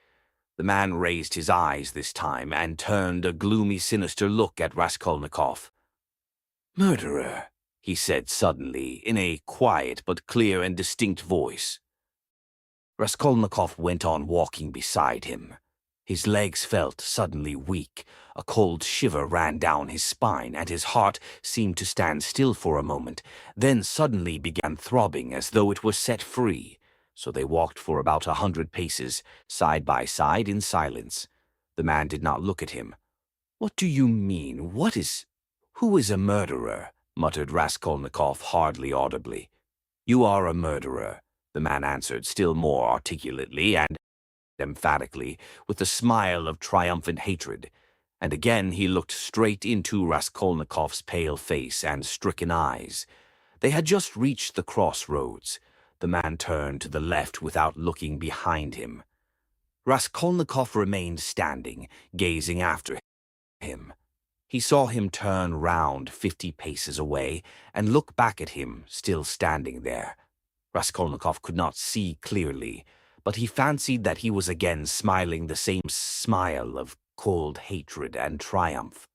[SPEAKER 1] The man raised his eyes this time and turned a gloomy, sinister look at Raskolnikov. "Murderer," he said suddenly, in a quiet but clear and distinct voice. Raskolnikov went on walking beside him. His legs felt suddenly weak. A cold shiver ran down his spine, and his heart seemed to stand still for a moment, then suddenly began throbbing as though it were set free. So they walked for about 100 paces, side by side in silence. The man did not look at him. "What do you mean? Who is a murderer?" muttered Raskolnikov hardly audibly. "You are a murderer," the man answered still more articulately and emphatically, with a smile of triumphant hatred, and again he looked straight into Raskolnikov's pale face and stricken eyes. They had just reached the crossroads. The man turned to the left without looking behind him. Raskolnikov remained standing, gazing after him. He saw him turn round 50 paces away and look back at him, still standing there. Raskolnikov could not see clearly, but he fancied that he was again smiling the same smile of cold hatred and triumph.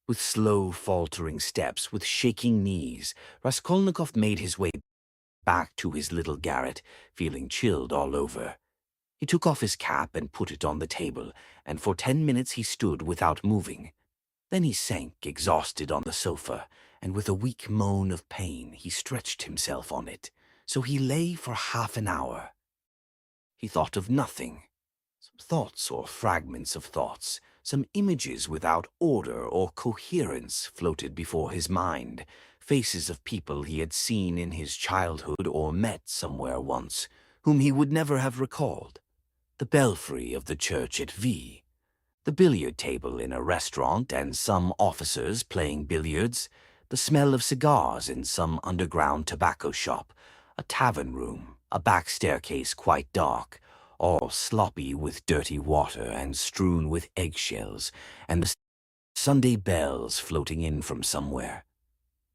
[SPEAKER 1] With slow, faltering steps, with shaking knees, Raskolnikov made his way back to his little garret, feeling chilled all over. He took off his cap and put it on the table, and for 10 minutes he stood without moving. Then he sank exhausted on the sofa, and with a weak moan of pain he stretched himself on it. So he lay for half an hour. He thought of nothing. Some thoughts or fragments of thoughts, some images without order or coherence floated before his mind, faces of people he had seen in his childhood or met somewhere once, whom he would never have recalled. The belfry of the church at V, the billiard table in a restaurant and some officers playing billiards, the smell of cigars in some underground tobacco shop, a tavern room, a back staircase quite dark, all sloppy with dirty water and strewn with eggshells, and the Sunday bells floating in from somewhere.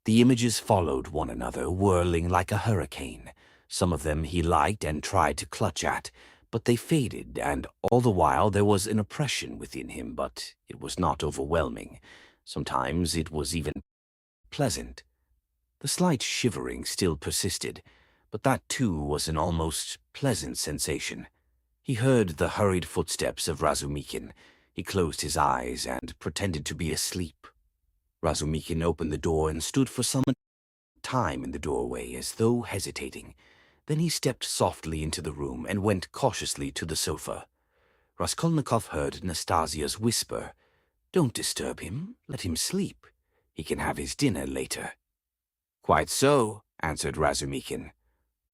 [SPEAKER 1] The images followed one another, whirling like a hurricane. Some of them he liked and tried to clutch at, but they faded, and all the while there was an oppression within him, but it was not overwhelming. Sometimes it was even pleasant. The slight shivering still persisted, but that too was an almost pleasant sensation. He heard the hurried footsteps of Razumikin. He closed his eyes and pretended to be asleep. Razumikin opened the door and stood for some time in the doorway as though hesitating. Then he stepped softly into the room and went cautiously to the sofa. Raskolnikov heard Nastasia's whisper, "Don't disturb him. Let him sleep. He can have his dinner later." "Quite so," answered Razumikin.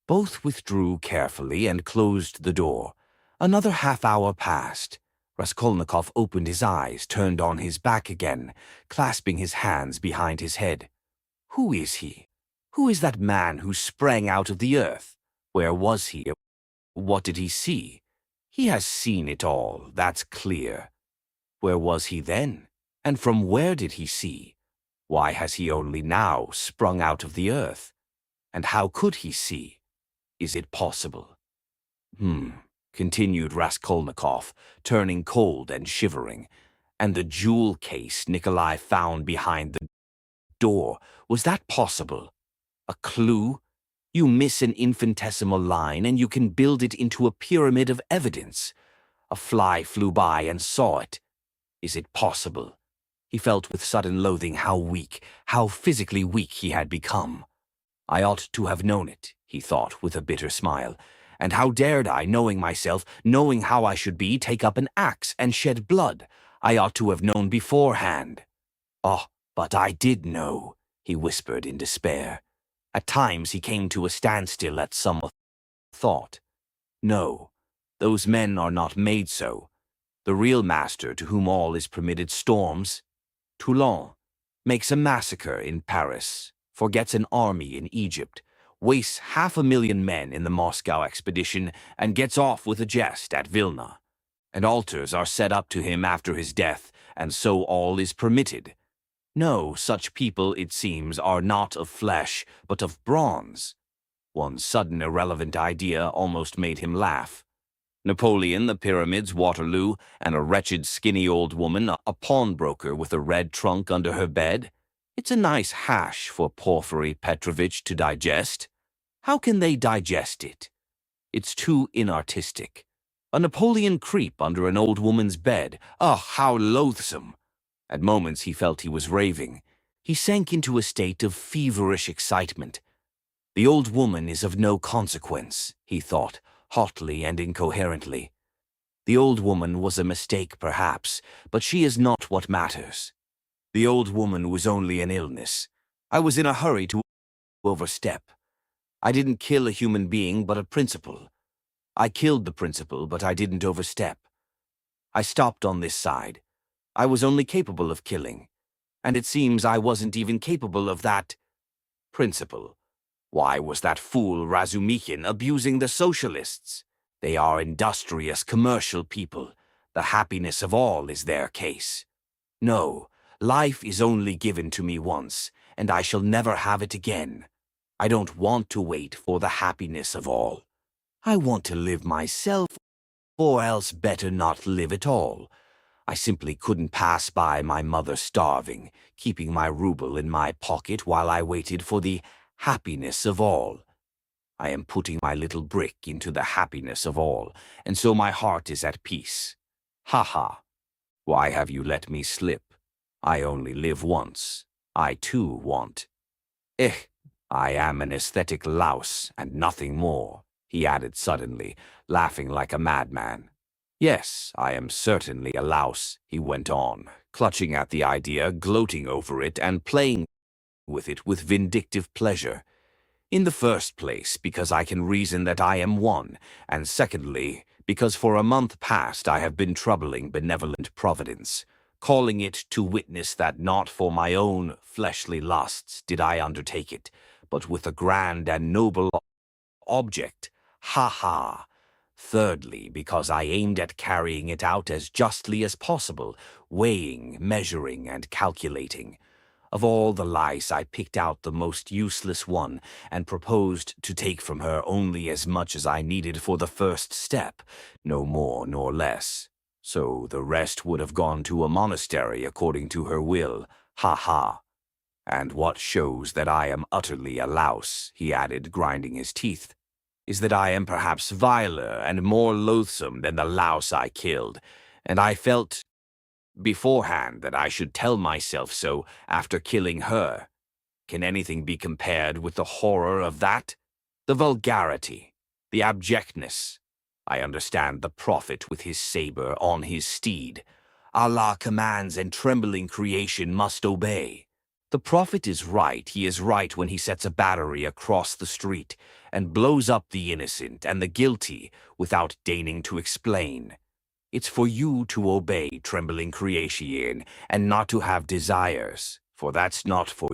[SPEAKER 1] Both withdrew carefully and closed the door. Another half-hour passed. Raskolnikov opened his eyes, turned on his back again, clasping his hands behind his head. Who is he? Who is that man who sprang out of the earth? Where was he? What did he see? He has seen it all, that's clear. Where was he then? And from where did he see? Why has he only now sprung out of the earth? And how could he see? Is it possible? Continued Raskolnikov, turning cold and shivering. And the jewel case Nikolai found behind the door, was that possible? A clue? You miss an infinitesimal line and you can build it into a pyramid of evidence. A fly flew by and saw it. Is it possible? He felt with sudden loathing how weak, how physically weak he had become. I ought to have known it, he thought with a bitter smile. And how dared I, knowing myself, knowing how I should be, take up an axe and shed blood? I ought to have known beforehand. Oh, but I did know, he whispered in despair. At times he came to a standstill at some thought. No, those men are not made so. The real master to whom all is permitted storms, Toulon, makes a massacre in Paris, forgets an army in Egypt, wastes 500,000 men in the Moscow expedition, and gets off with a jest at Vilna. And altars are set up to him after his death, and so all is permitted. No, such people, it seems, are not of flesh, but of bronze. One sudden irrelevant idea almost made him laugh. Napoleon, the pyramids, Waterloo, and a wretched skinny old woman, a pawnbroker with a red trunk under her bed. It's a nice hash for Porfiry Petrovitch to digest. How can they digest it? It's too inartistic. A Napoleon creep under an old woman's bed. Oh, how loathsome! At moments he felt he was raving. He sank into a state of feverish excitement. The old woman is of no consequence, he thought, hotly and incoherently. The old woman was a mistake, perhaps, but she is not what matters. The old woman was only an illness. I was in a hurry to overstep. I didn't kill a human being, but a principle. I killed the principle, but I didn't overstep. I stopped on this side. I was only capable of killing, and it seems I wasn't even capable of that principle. Why was that fool Razumikin abusing the socialists? They are industrious, commercial people. The happiness of all is their case. No, life is only given to me once, and I shall never have it again. I don't want to wait for the happiness of all. I want to live myself, or else better not live at all. I simply couldn't pass by my mother starving, keeping my ruble in my pocket while I waited for the happiness of all. I am putting my little brick into the happiness of all, and so my heart is at peace. Ha ha! Why have you let me slip? I only live once. I too want. Eh, I am an aesthetic louse and nothing more, he added suddenly, laughing like a madman. Yes, I am certainly a louse, he went on, clutching at the idea, gloating over it, and playing with it with vindictive pleasure. In the first place, because I can reason that I am one, and secondly, because for a month past I have been troubling benevolent Providence, calling it to witness that not for my own fleshly lusts did I undertake it, but with a grand and noble object. Ha ha! Thirdly, because I aimed at carrying it out as justly as possible, weighing, measuring, and calculating. Of all the lice, I picked out the most useless one and proposed to take from her only as much as I needed for the first step, no more nor less. So the rest would have gone to a monastery according to her will. Ha ha! And what shows that I am utterly a louse, he added, grinding his teeth, is that I am perhaps viler and more loathsome than the louse I killed, and I felt beforehand that I should tell myself so after killing her. Can anything be compared with the horror of that? The vulgarity, the abjectness. I understand the prophet with his saber on his steed. Allah commands and trembling creation must obey. The prophet is right. He is right when he sets a battery across the street and blows up the innocent and the guilty without deigning to explain. It's for you to obey, trembling creation, and not to have desires, for that's not for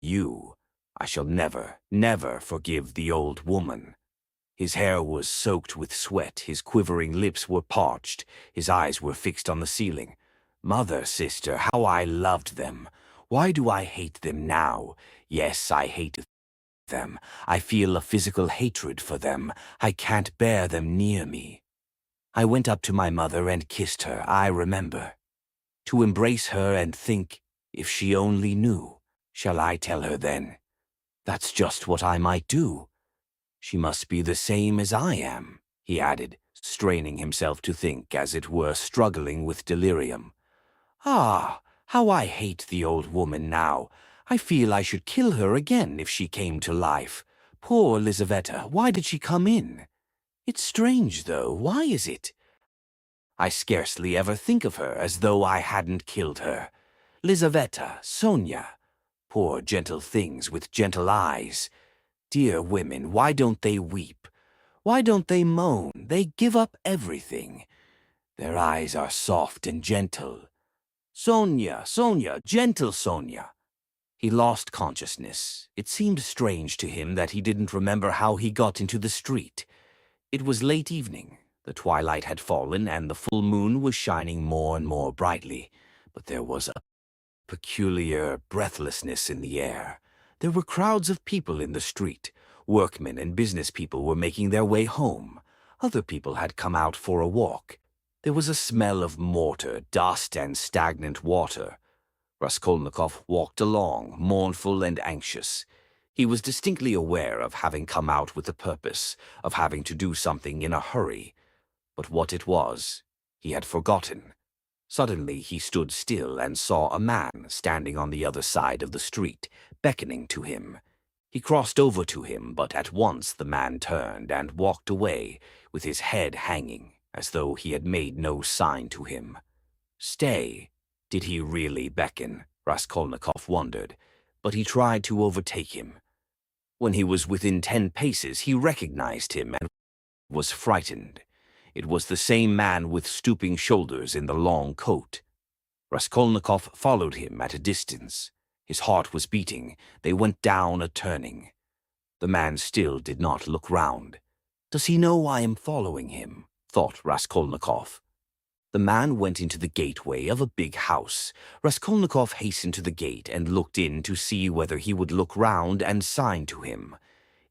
[SPEAKER 1] you. I shall never, never forgive the old woman. His hair was soaked with sweat, his quivering lips were parched, his eyes were fixed on the ceiling. Mother, sister, how I loved them! Why do I hate them now? Yes, I hate them. I feel a physical hatred for them. I can't bear them near me. I went up to my mother and kissed her, I remember. To embrace her and think, if she only knew, shall I tell her then? That's just what I might do. She must be the same as I am, he added, straining himself to think, as it were struggling with delirium. Ah, how I hate the old woman now. I feel I should kill her again if she came to life. Poor Lizaveta, why did she come in? It's strange, though. Why is it? I scarcely ever think of her as though I hadn't killed her. Lizaveta, Sonia. Poor gentle things with gentle eyes. Dear women, why don't they weep? Why don't they moan? They give up everything. Their eyes are soft and gentle. Sonia, Sonia, gentle Sonia. He lost consciousness. It seemed strange to him that he didn't remember how he got into the street. It was late evening. The twilight had fallen, and the full moon was shining more and more brightly. But there was a peculiar breathlessness in the air. There were crowds of people in the street. Workmen and business people were making their way home. Other people had come out for a walk. There was a smell of mortar, dust, and stagnant water. Raskolnikov walked along, mournful and anxious. He was distinctly aware of having come out with a purpose, of having to do something in a hurry. But what it was, he had forgotten. Suddenly he stood still and saw a man standing on the other side of the street, beckoning to him. He crossed over to him, but at once the man turned and walked away, with his head hanging, as though he had made no sign to him. Stay. Did he really beckon? Raskolnikov wondered, but he tried to overtake him. When he was within 10 paces, he recognized him and was frightened. It was the same man with stooping shoulders in the long coat. Raskolnikov followed him at a distance. His heart was beating. They went down a turning. The man still did not look round. Does he know I am following him? Thought Raskolnikov. The man went into the gateway of a big house. Raskolnikov hastened to the gate and looked in to see whether he would look round and sign to him.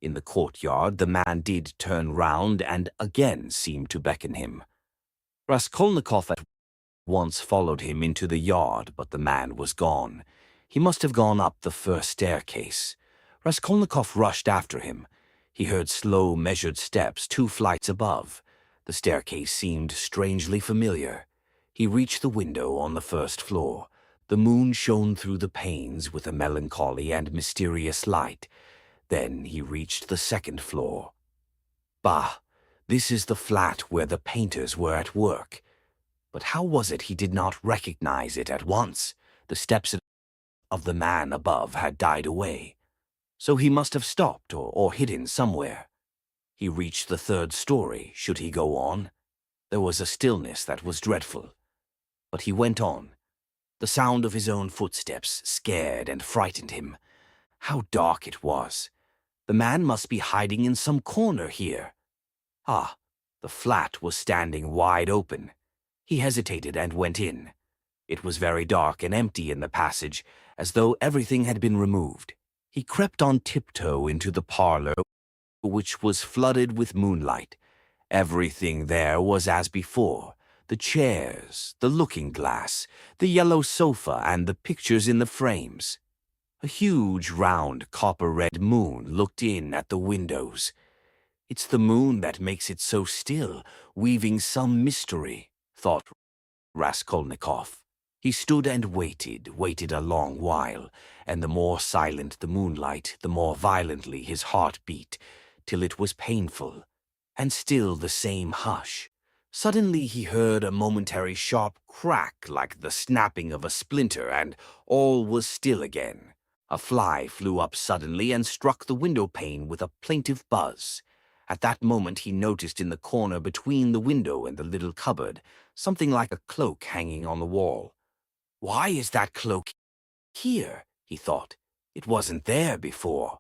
[SPEAKER 1] In the courtyard, the man did turn round and again seemed to beckon him. Raskolnikov at once followed him into the yard, but the man was gone. He must have gone up the first staircase. Raskolnikov rushed after him. He heard slow, measured steps 2 flights above. The staircase seemed strangely familiar. He reached the window on the first floor. The moon shone through the panes with a melancholy and mysterious light. Then he reached the second floor. Bah! This is the flat where the painters were at work. But how was it he did not recognize it at once? The steps of the man above had died away. So he must have stopped or hidden somewhere. He reached the third story. Should he go on? There was a stillness that was dreadful. But he went on. The sound of his own footsteps scared and frightened him. How dark it was. The man must be hiding in some corner here. Ah, the flat was standing wide open. He hesitated and went in. It was very dark and empty in the passage, as though everything had been removed. He crept on tiptoe into the parlor, which was flooded with moonlight. Everything there was as before. The chairs, the looking-glass, the yellow sofa, and the pictures in the frames. A huge, round, copper-red moon looked in at the windows. It's the moon that makes it so still, weaving some mystery, thought Raskolnikov. He stood and waited a long while, and the more silent the moonlight, the more violently his heart beat, till it was painful, and still the same hush. Suddenly he heard a momentary sharp crack like the snapping of a splinter, and all was still again. A fly flew up suddenly and struck the window pane with a plaintive buzz. At that moment he noticed in the corner between the window and the little cupboard something like a cloak hanging on the wall. Why is that cloak here? He thought. It wasn't there before.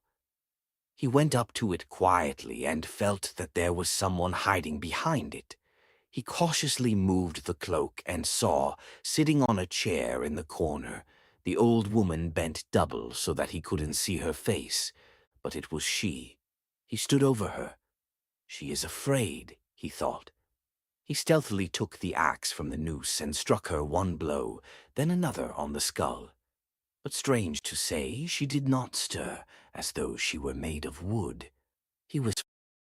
[SPEAKER 1] He went up to it quietly and felt that there was someone hiding behind it. He cautiously moved the cloak and saw, sitting on a chair in the corner, the old woman bent double so that he couldn't see her face. But it was she. He stood over her. She is afraid, he thought. He stealthily took the axe from the noose and struck her one blow, then another on the skull. But strange to say, she did not stir, as though she were made of wood. He was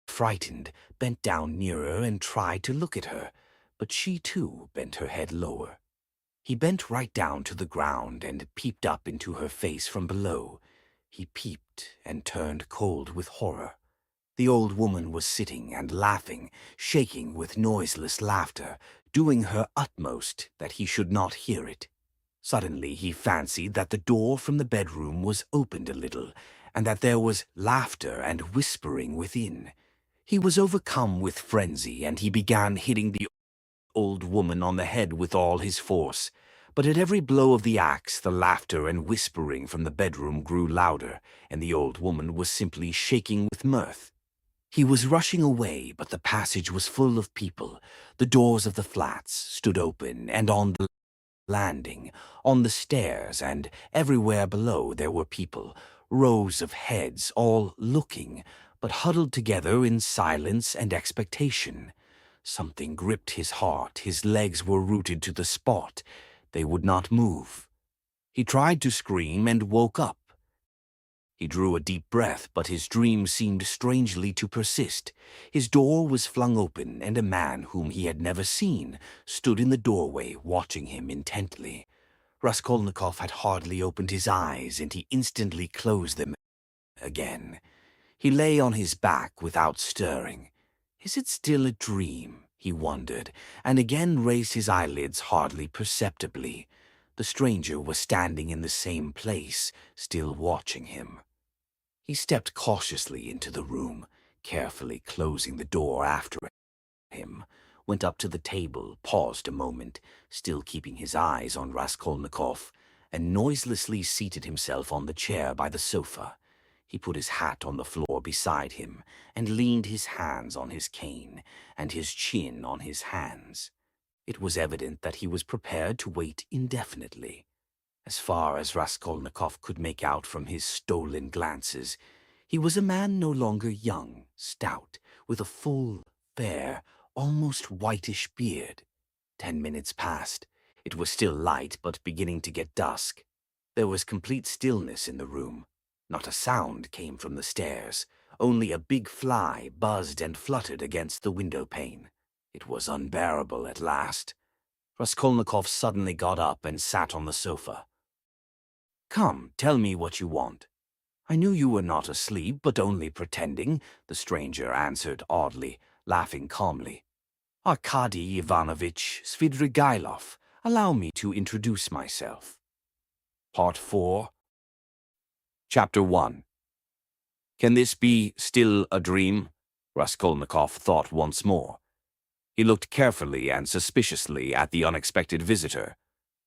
[SPEAKER 1] frightened, bent down nearer and tried to look at her, but she too bent her head lower. He bent right down to the ground and peeped up into her face from below. He peeped and turned cold with horror. The old woman was sitting and laughing, shaking with noiseless laughter, doing her utmost that he should not hear it. Suddenly he fancied that the door from the bedroom was opened a little, and that there was laughter and whispering within. He was overcome with frenzy, and he began hitting the old woman on the head with all his force. But at every blow of the axe, the laughter and whispering from the bedroom grew louder, and the old woman was simply shaking with mirth. He was rushing away, but the passage was full of people. The doors of the flats stood open, and on the landing, on the stairs, and everywhere below there were people, rows of heads, all looking, but huddled together in silence and expectation. Something gripped his heart. His legs were rooted to the spot. They would not move. He tried to scream and woke up. He drew a deep breath, but his dream seemed strangely to persist. His door was flung open, and a man whom he had never seen stood in the doorway watching him intently. Raskolnikov had hardly opened his eyes, and he instantly closed them again. He lay on his back without stirring. Is it still a dream? He wondered, and again raised his eyelids hardly perceptibly. The stranger was standing in the same place, still watching him. He stepped cautiously into the room, carefully closing the door after him, went up to the table, paused a moment, still keeping his eyes on Raskolnikov, and noiselessly seated himself on the chair by the sofa. He put his hat on the floor beside him, and leaned his hands on his cane, and his chin on his hands. It was evident that he was prepared to wait indefinitely. As far as Raskolnikov could make out from his stolen glances, he was a man no longer young, stout, with a full, fair, almost whitish beard. 10 minutes passed. It was still light, but beginning to get dusk. There was complete stillness in the room. Not a sound came from the stairs. Only a big fly buzzed and fluttered against the window pane. It was unbearable at last. Raskolnikov suddenly got up and sat on the sofa. "Come, tell me what you want." "I knew you were not asleep, but only pretending," the stranger answered oddly, laughing calmly. "Arkady Ivanovitch Svidrigailov, allow me to introduce myself." Part 4. Chapter 1. Can this be still a dream? Raskolnikov thought once more. He looked carefully and suspiciously at the unexpected visitor.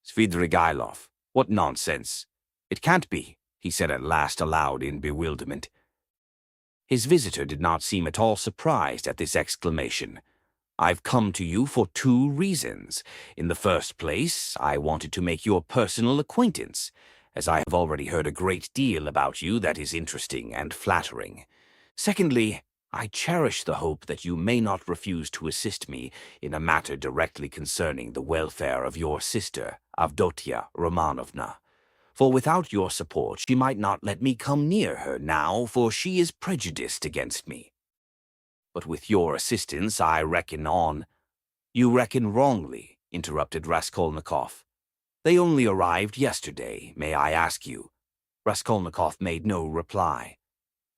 [SPEAKER 1] "Svidrigailov, what nonsense! It can't be," he said at last aloud in bewilderment. His visitor did not seem at all surprised at this exclamation. "I've come to you for 2 reasons. In the first place, I wanted to make your personal acquaintance, as I have already heard a great deal about you that is interesting and flattering. Secondly, I cherish the hope that you may not refuse to assist me in a matter directly concerning the welfare of your sister, Avdotia Romanovna. For without your support she might not let me come near her now, for she is prejudiced against me. But with your assistance I reckon on—" "You reckon wrongly," interrupted Raskolnikov. "They only arrived yesterday, may I ask you?" Raskolnikov made no reply.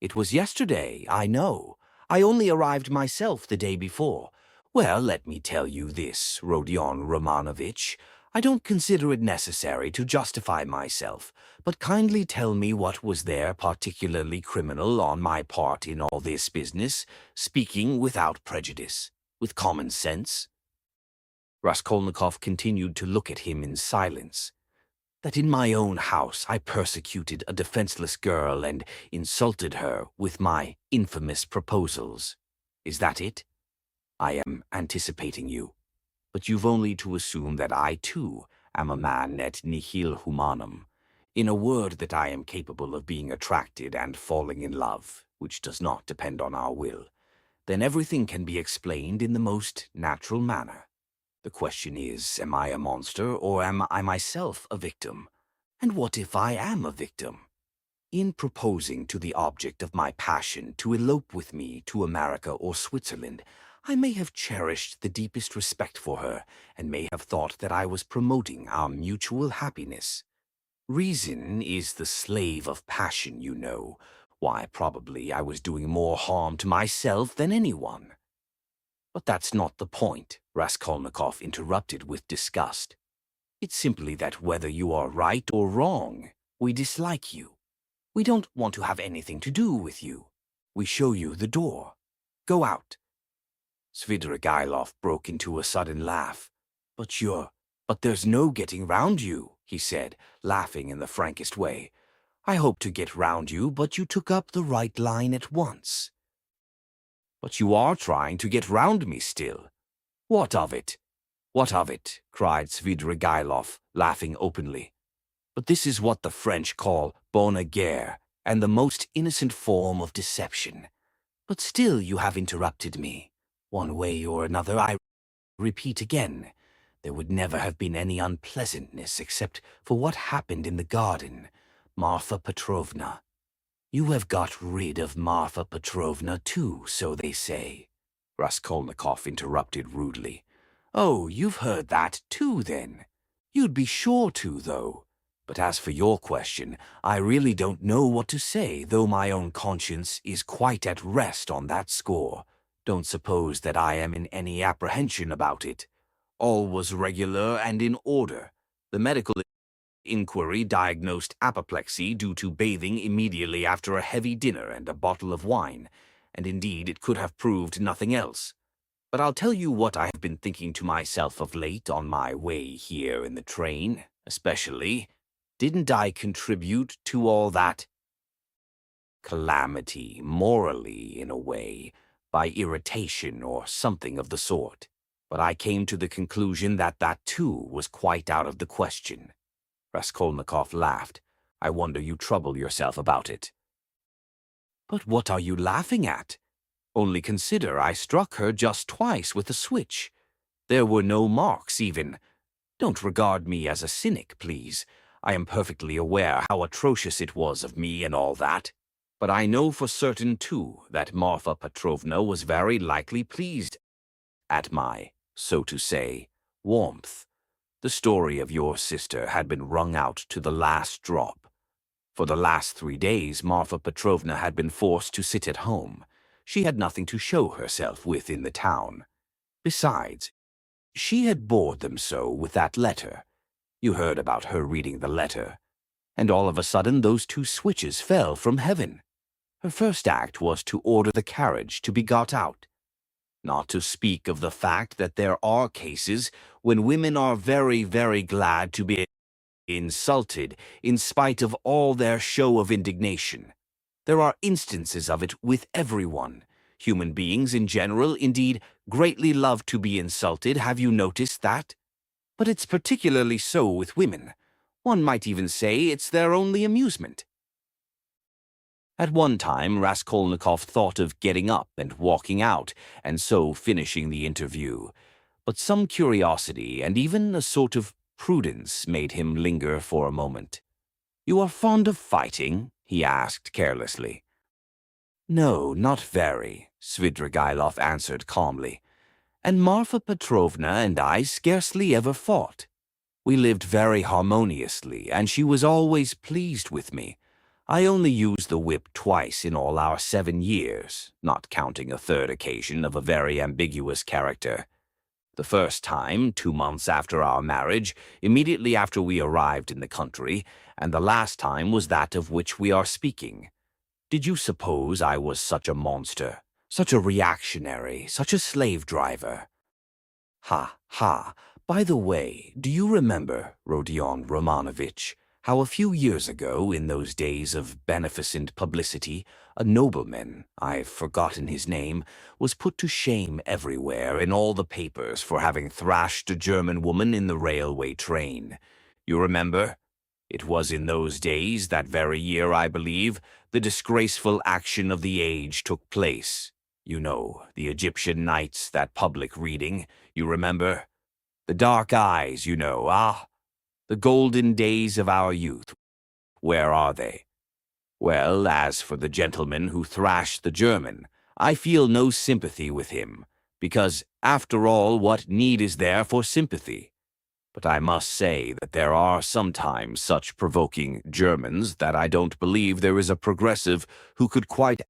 [SPEAKER 1] "It was yesterday, I know. I only arrived myself the day before. Well, let me tell you this, Rodion Romanovitch. I don't consider it necessary to justify myself, but kindly tell me what was there particularly criminal on my part in all this business, speaking without prejudice, with common sense." Raskolnikov continued to look at him in silence. "That in my own house I persecuted a defenseless girl and insulted her with my infamous proposals. Is that it? I am anticipating you, but you've only to assume that I, too, am a man et nihil humanum. In a word, that I am capable of being attracted and falling in love, which does not depend on our will. Then everything can be explained in the most natural manner. The question is, am I a monster, or am I myself a victim? And what if I am a victim? In proposing to the object of my passion to elope with me to America or Switzerland, I may have cherished the deepest respect for her, and may have thought that I was promoting our mutual happiness. Reason is the slave of passion, you know. Why, probably I was doing more harm to myself than anyone." "But that's not the point," Raskolnikov interrupted with disgust. "It's simply that whether you are right or wrong, we dislike you. We don't want to have anything to do with you. We show you the door. Go out." Svidrigailov broke into a sudden laugh. But there's no getting round you," he said, laughing in the frankest way. "I hoped to get round you, but you took up the right line at once." "But you are trying to get round me still. What of it? What of it?" cried Svidrigailov, laughing openly. "But this is what the French call bonne guerre, and the most innocent form of deception. But still you have interrupted me. One way or another, I repeat again, there would never have been any unpleasantness except for what happened in the garden. Marfa Petrovna. You have got rid of Marfa Petrovna too, so they say," Raskolnikov interrupted rudely. "Oh, you've heard that too, then? You'd be sure to, though. But as for your question, I really don't know what to say, though my own conscience is quite at rest on that score. Don't suppose that I am in any apprehension about it. All was regular and in order. The medical inquiry diagnosed apoplexy due to bathing immediately after a heavy dinner and a bottle of wine, and indeed it could have proved nothing else. But I'll tell you what I have been thinking to myself of late on my way here in the train, especially. Didn't I contribute to all that calamity, morally, in a way, by irritation or something of the sort? But I came to the conclusion that that too was quite out of the question." Raskolnikov laughed. "I wonder you trouble yourself about it." "But what are you laughing at? Only consider, I struck her just twice with a switch. There were no marks even. Don't regard me as a cynic, please. I am perfectly aware how atrocious it was of me and all that. But I know for certain, too, that Marfa Petrovna was very likely pleased at my, so to say, warmth. The story of your sister had been wrung out to the last drop. For the last 3 days, Marfa Petrovna had been forced to sit at home. She had nothing to show herself with in the town. Besides, she had bored them so with that letter. You heard about her reading the letter. And all of a sudden those 2 switches fell from heaven. Her first act was to order the carriage to be got out. Not to speak of the fact that there are cases when women are very, very glad to be insulted in spite of all their show of indignation. There are instances of it with everyone. Human beings in general, indeed, greatly love to be insulted. Have you noticed that? But it's particularly so with women. One might even say it's their only amusement. At one time, Raskolnikov thought of getting up and walking out, and so finishing the interview. But some curiosity and even a sort of prudence made him linger for a moment. "You are fond of fighting?" he asked carelessly. "No, not very," Svidrigailov answered calmly. "And Marfa Petrovna and I scarcely ever fought. We lived very harmoniously, and she was always pleased with me. I only used the whip twice in all our 7 years, not counting a third occasion of a very ambiguous character. The first time, 2 months after our marriage, immediately after we arrived in the country, and the last time was that of which we are speaking. Did you suppose I was such a monster, such a reactionary, such a slave driver? Ha, ha! By the way, do you remember, Rodion Romanovich, how a few years ago, in those days of beneficent publicity, a nobleman, I've forgotten his name, was put to shame everywhere in all the papers for having thrashed a German woman in the railway train? You remember? It was in those days, that very year, I believe, the disgraceful action of the age took place. You know, the Egyptian Nights, that public reading, you remember? The dark eyes, you know, the golden days of our youth. Where are they? Well, as for the gentleman who thrashed the German, I feel no sympathy with him, because, after all, what need is there for sympathy? But I must say that there are sometimes such provoking Germans that I don't believe there is a progressive who could quite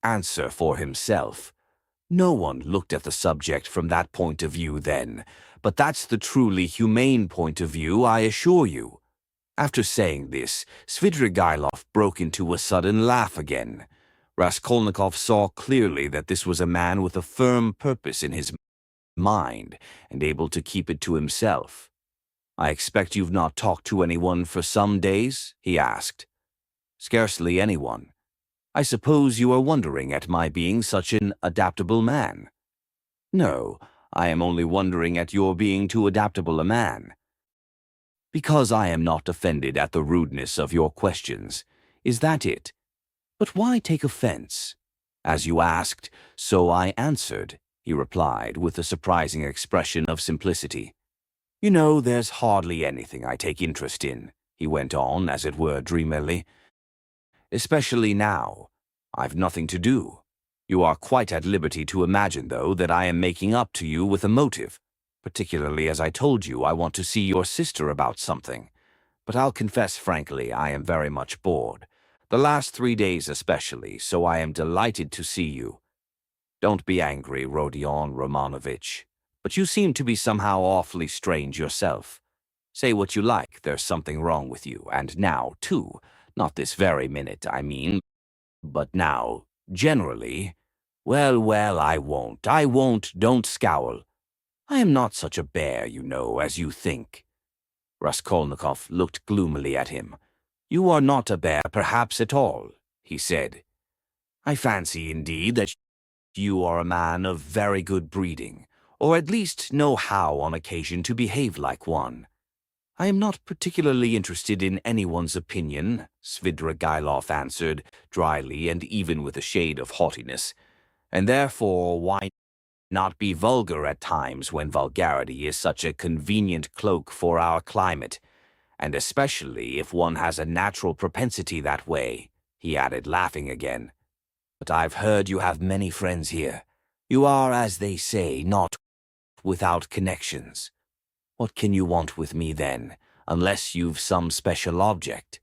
[SPEAKER 1] answer for himself. No one looked at the subject from that point of view then, but that's the truly humane point of view, I assure you." After saying this, Svidrigailov broke into a sudden laugh again. Raskolnikov saw clearly that this was a man with a firm purpose in his mind, and able to keep it to himself. "I expect you've not talked to anyone for some days?" he asked. "Scarcely anyone. I suppose you are wondering at my being such an adaptable man." "No, I am only wondering at your being too adaptable a man." "Because I am not offended at the rudeness of your questions. Is that it? But why take offense? As you asked, so I answered," he replied with a surprising expression of simplicity. "You know, there's hardly anything I take interest in," he went on, as it were dreamily. "Especially now. I've nothing to do. You are quite at liberty to imagine, though, that I am making up to you with a motive, particularly as I told you I want to see your sister about something. But I'll confess frankly I am very much bored, the last 3 days especially, so I am delighted to see you. Don't be angry, Rodion Romanovich, but you seem to be somehow awfully strange yourself. Say what you like, there's something wrong with you, and now, too, not this very minute, I mean, but now, generally. Well, I won't, don't scowl. I am not such a bear, you know, as you think." Raskolnikov looked gloomily at him. "You are not a bear, perhaps, at all," he said. "I fancy, indeed, that you are a man of very good breeding, or at least know how on occasion to behave like one." "I am not particularly interested in anyone's opinion," Svidrigailov answered, dryly and even with a shade of haughtiness. "And therefore, why not be vulgar at times when vulgarity is such a convenient cloak for our climate, and especially if one has a natural propensity that way?" he added, laughing again. "But I've heard you have many friends here. You are, as they say, not without connections. What can you want with me, then, unless you've some special object?"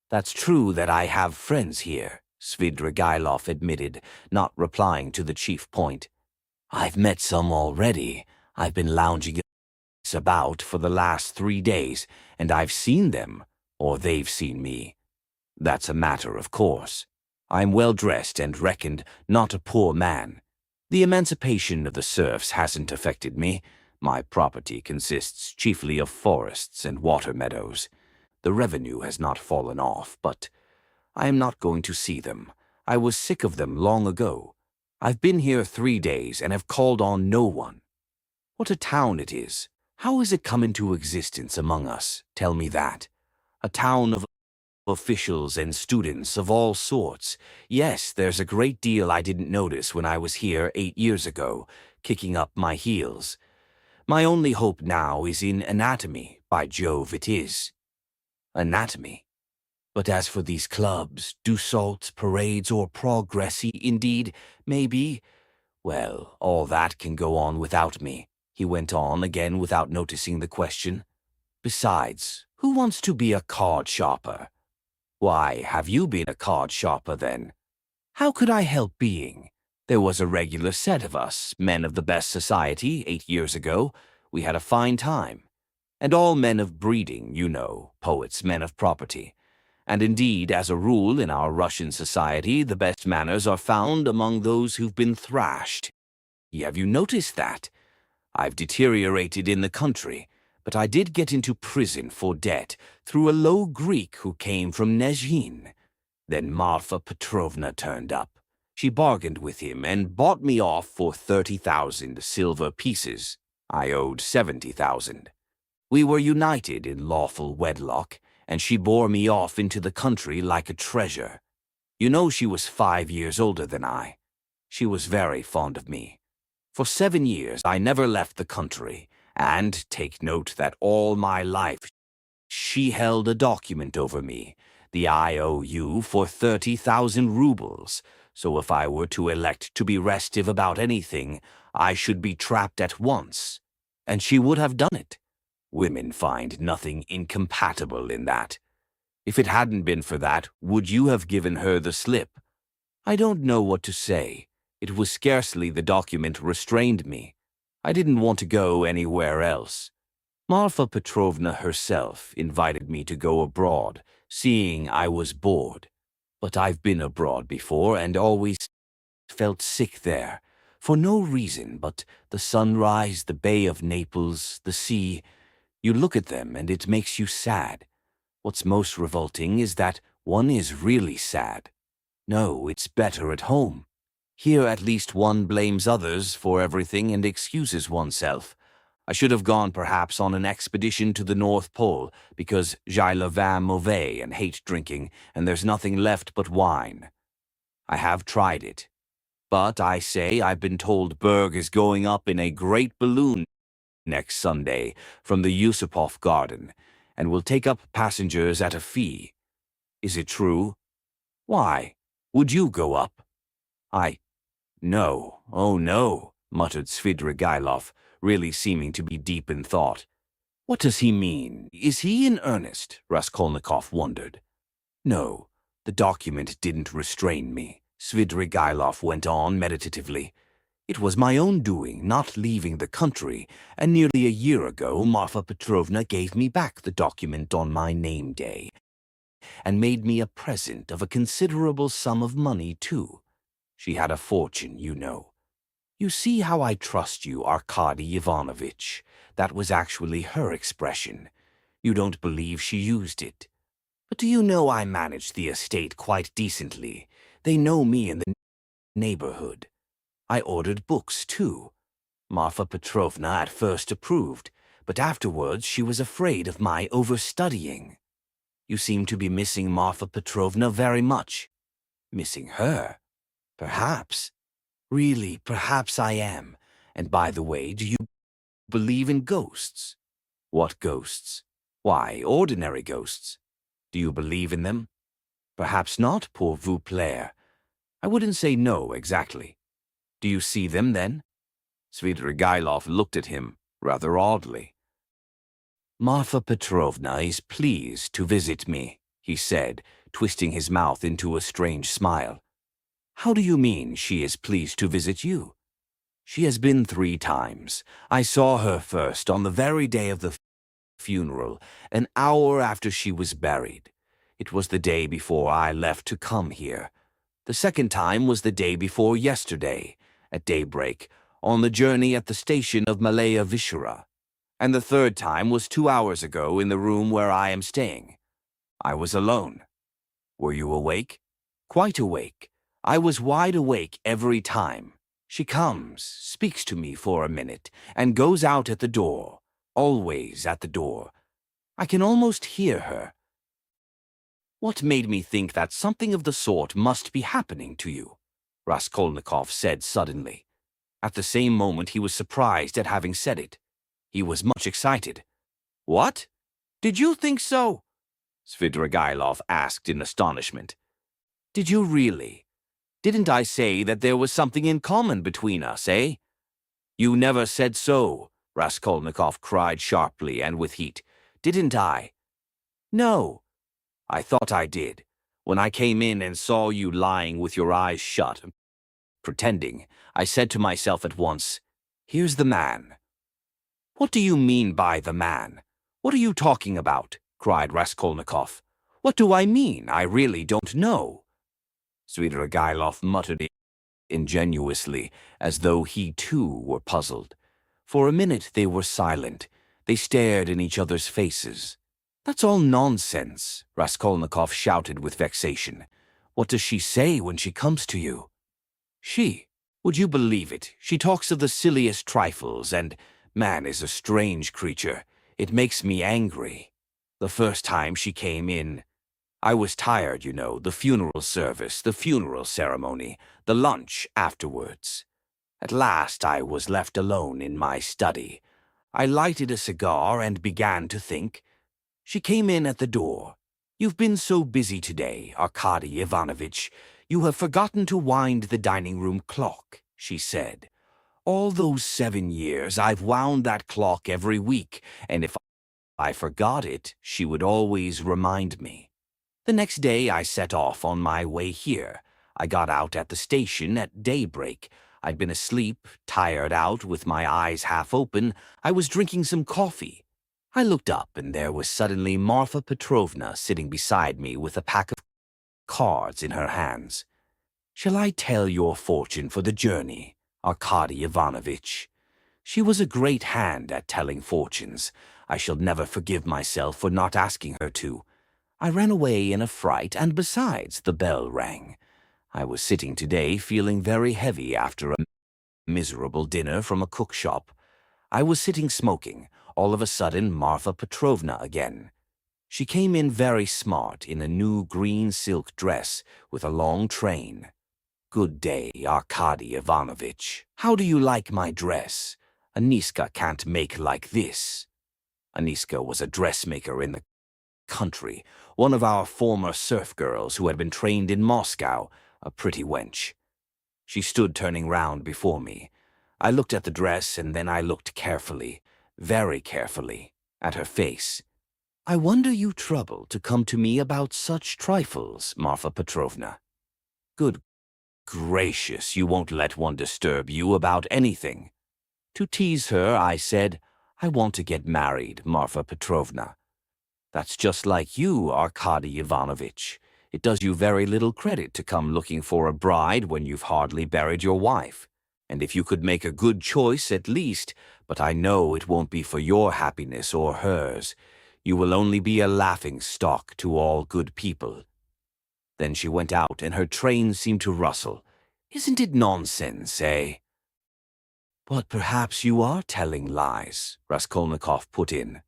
[SPEAKER 1] "That's true that I have friends here," Svidrigailov admitted, not replying to the chief point. "I've met some already. I've been lounging about for the last 3 days, and I've seen them, or they've seen me. That's a matter of course. I'm well dressed and reckoned not a poor man. The emancipation of the serfs hasn't affected me. My property consists chiefly of forests and water meadows. The revenue has not fallen off, but I am not going to see them. I was sick of them long ago. I've been here 3 days and have called on no one. What a town it is! How has it come into existence among us? Tell me that. A town of officials and students of all sorts. Yes, there's a great deal I didn't notice when I was here 8 years ago, kicking up my heels. My only hope now is in anatomy. By Jove, it is. Anatomy. But as for these clubs, Dussault, parades, or progressy, indeed, maybe, well, all that can go on without me," he went on again without noticing the question. "Besides, who wants to be a card sharper?" "Why, have you been a card sharper, then?" "How could I help being? There was a regular set of us, men of the best society, 8 years ago. We had a fine time. And all men of breeding, you know, poets, men of property. And indeed, as a rule, in our Russian society, the best manners are found among those who've been thrashed. Have you noticed that? I've deteriorated in the country, but I did get into prison for debt through a low Greek who came from Nezhin. Then Marfa Petrovna turned up. She bargained with him and bought me off for 30,000 silver pieces. I owed 70,000. We were united in lawful wedlock, and she bore me off into the country like a treasure. You know she was 5 years older than I. She was very fond of me. For 7 years I never left the country, and take note that all my life she held a document over me, the IOU for 30,000 rubles, so if I were to elect to be restive about anything, I should be trapped at once. And she would have done it. Women find nothing incompatible in that. If it hadn't been for that, would you have given her the slip? I don't know what to say. It was scarcely the document restrained me. I didn't want to go anywhere else. Marfa Petrovna herself invited me to go abroad, seeing I was bored. But I've been abroad before and always felt sick there, for no reason but the sunrise, the Bay of Naples, the sea. You look at them and it makes you sad. What's most revolting is that one is really sad. No, it's better at home. Here at least one blames others for everything and excuses oneself. I should have gone perhaps on an expedition to the North Pole, because j'ai le vin mauvais and hate drinking, and there's nothing left but wine. I have tried it. But I say I've been told Berg is going up in a great balloon next Sunday from the Yusupov Garden, and will take up passengers at a fee. Is it true? Why? Would you go up? No, oh no, muttered Svidrigailov, really seeming to be deep in thought. What does he mean? Is he in earnest? Raskolnikov wondered. No, the document didn't restrain me, Svidrigailov went on meditatively. It was my own doing, not leaving the country, and nearly a year ago Marfa Petrovna gave me back the document on my name day, and made me a present of a considerable sum of money, too. She had a fortune, you know. You see how I trust you, Arkady Ivanovitch. That was actually her expression. You don't believe she used it. But do you know I managed the estate quite decently? They know me in the neighborhood. I ordered books, too. Marfa Petrovna at first approved, but afterwards she was afraid of my overstudying. You seem to be missing Marfa Petrovna very much. Missing her? Perhaps. Really, perhaps I am. And by the way, do you believe in ghosts? What ghosts? Why, ordinary ghosts. Do you believe in them? Perhaps not, pour vous plaire. I wouldn't say no, exactly. Do you see them, then? Svidrigailov looked at him rather oddly. Marfa Petrovna is pleased to visit me, he said, twisting his mouth into a strange smile. How do you mean she is pleased to visit you? She has been 3 times. I saw her first on the very day of the funeral, an hour after she was buried. It was the day before I left to come here. The second time was the day before yesterday, at daybreak, on the journey at the station of Malaya Vishera. And the third time was 2 hours ago in the room where I am staying. I was alone. Were you awake? Quite awake. I was wide awake every time. She comes, speaks to me for a minute, and goes out at the door, always at the door. I can almost hear her. What made me think that something of the sort must be happening to you? Raskolnikov said suddenly. At the same moment he was surprised at having said it. He was much excited. What? Did you think so? Svidrigailov asked in astonishment. Did you really? Didn't I say that there was something in common between us, eh? You never said so, Raskolnikov cried sharply and with heat. Didn't I? No. I thought I did. When I came in and saw you lying with your eyes shut, pretending, I said to myself at once, here's the man. What do you mean by the man? What are you talking about? Cried Raskolnikov. What do I mean? I really don't know. Svidrigailov muttered ingenuously, as though he too were puzzled. For a minute they were silent. They stared in each other's faces. That's all nonsense, Raskolnikov shouted with vexation. What does she say when she comes to you? She? Would you believe it? She talks of the silliest trifles, and man is a strange creature. It makes me angry. The first time she came in, I was tired, you know, the funeral service, the funeral ceremony, the lunch afterwards. At last I was left alone in my study. I lighted a cigar and began to think. She came in at the door. You've been so busy today, Arkady Ivanovitch. You have forgotten to wind the dining-room clock, she said. All those 7 years I've wound that clock every week, and if I forgot it, she would always remind me. The next day I set off on my way here. I got out at the station at daybreak. I'd been asleep, tired out, with my eyes half open. I was drinking some coffee. I looked up, and there was suddenly Marfa Petrovna sitting beside me with a pack of cards in her hands. Shall I tell your fortune for the journey, Arkady Ivanovitch? She was a great hand at telling fortunes. I shall never forgive myself for not asking her to. I ran away in a fright, and besides, the bell rang. I was sitting today feeling very heavy after a miserable dinner from a cook shop. I was sitting smoking, all of a sudden Marfa Petrovna again. She came in very smart in a new green silk dress with a long train. Good day, Arkady Ivanovitch. How do you like my dress? Aniska can't make like this. Aniska was a dressmaker in the country, one of our former serf girls who had been trained in Moscow, a pretty wench. She stood turning round before me. I looked at the dress, and then I looked carefully, very carefully, at her face. I wonder you trouble to come to me about such trifles, Marfa Petrovna. Good gracious, you won't let one disturb you about anything. To tease her, I said, I want to get married, Marfa Petrovna. That's just like you, Arkady Ivanovitch. It does you very little credit to come looking for a bride when you've hardly buried your wife. And if you could make a good choice at least, but I know it won't be for your happiness or hers. You will only be a laughing-stock to all good people. Then she went out, and her train seemed to rustle. Isn't it nonsense, eh? But perhaps you are telling lies, Raskolnikov put in.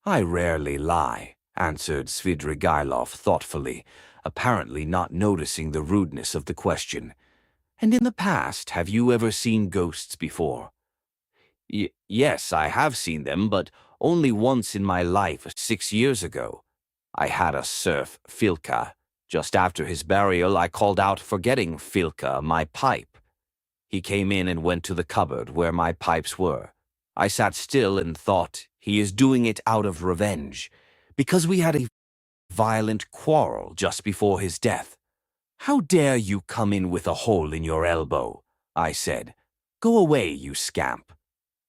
[SPEAKER 1] I rarely lie, answered Svidrigailov thoughtfully, apparently not noticing the rudeness of the question. And in the past, have you ever seen ghosts before? Yes, I have seen them, but only once in my life 6 years ago. I had a serf, Filka, Just after his burial, I called out, forgetting Filka, my pipe. He came in and went to the cupboard where my pipes were. I sat still and thought, he is doing it out of revenge, because we had a violent quarrel just before his death. "How dare you come in with a hole in your elbow?" I said. "Go away, you scamp."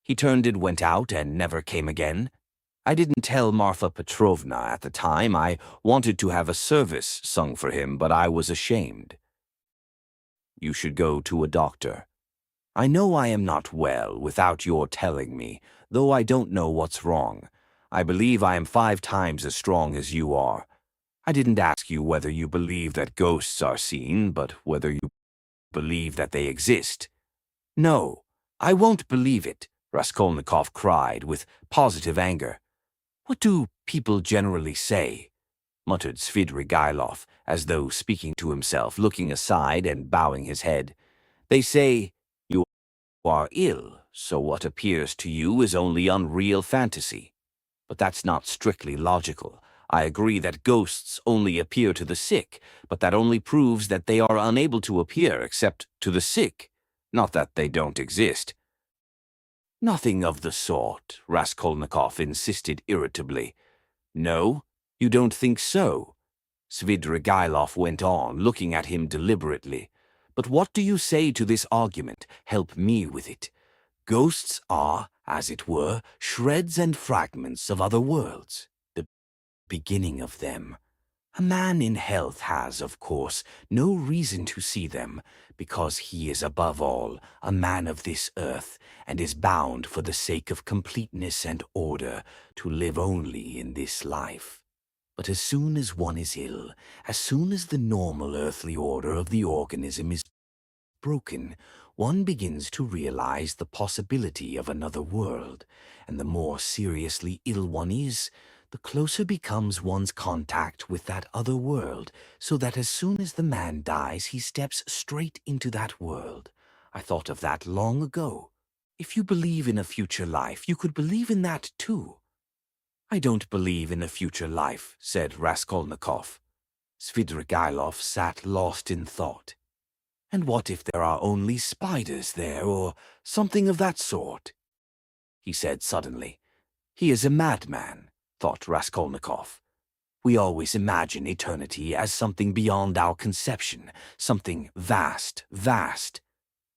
[SPEAKER 1] He turned and went out and never came again. I didn't tell Marfa Petrovna at the time. I wanted to have a service sung for him, but I was ashamed. "You should go to a doctor." "I know I am not well without your telling me, though I don't know what's wrong. I believe I am 5 times as strong as you are. I didn't ask you whether you believe that ghosts are seen, but whether you believe that they exist." "No, I won't believe it," Raskolnikov cried with positive anger. "What do people generally say?" muttered Svidrigailov, as though speaking to himself, looking aside and bowing his head. "They say, you are ill, so what appears to you is only unreal fantasy. But that's not strictly logical. I agree that ghosts only appear to the sick, but that only proves that they are unable to appear except to the sick, not that they don't exist." "Nothing of the sort," Raskolnikov insisted irritably. "No, you don't think so?" Svidrigailov went on, looking at him deliberately. "But what do you say to this argument? Help me with it. Ghosts are, as it were, shreds and fragments of other worlds, the beginning of them. A man in health has, of course, no reason to see them, because he is above all a man of this earth, and is bound for the sake of completeness and order to live only in this life. But as soon as one is ill, as soon as the normal earthly order of the organism is broken, one begins to realize the possibility of another world, and the more seriously ill one is, the closer becomes one's contact with that other world, so that as soon as the man dies, he steps straight into that world. I thought of that long ago. If you believe in a future life, you could believe in that too." "I don't believe in a future life," said Raskolnikov. Svidrigailov sat lost in thought. "And what if there are only spiders there, or something of that sort?" he said suddenly. "He is a madman," thought Raskolnikov. "We always imagine eternity as something beyond our conception, something vast, vast.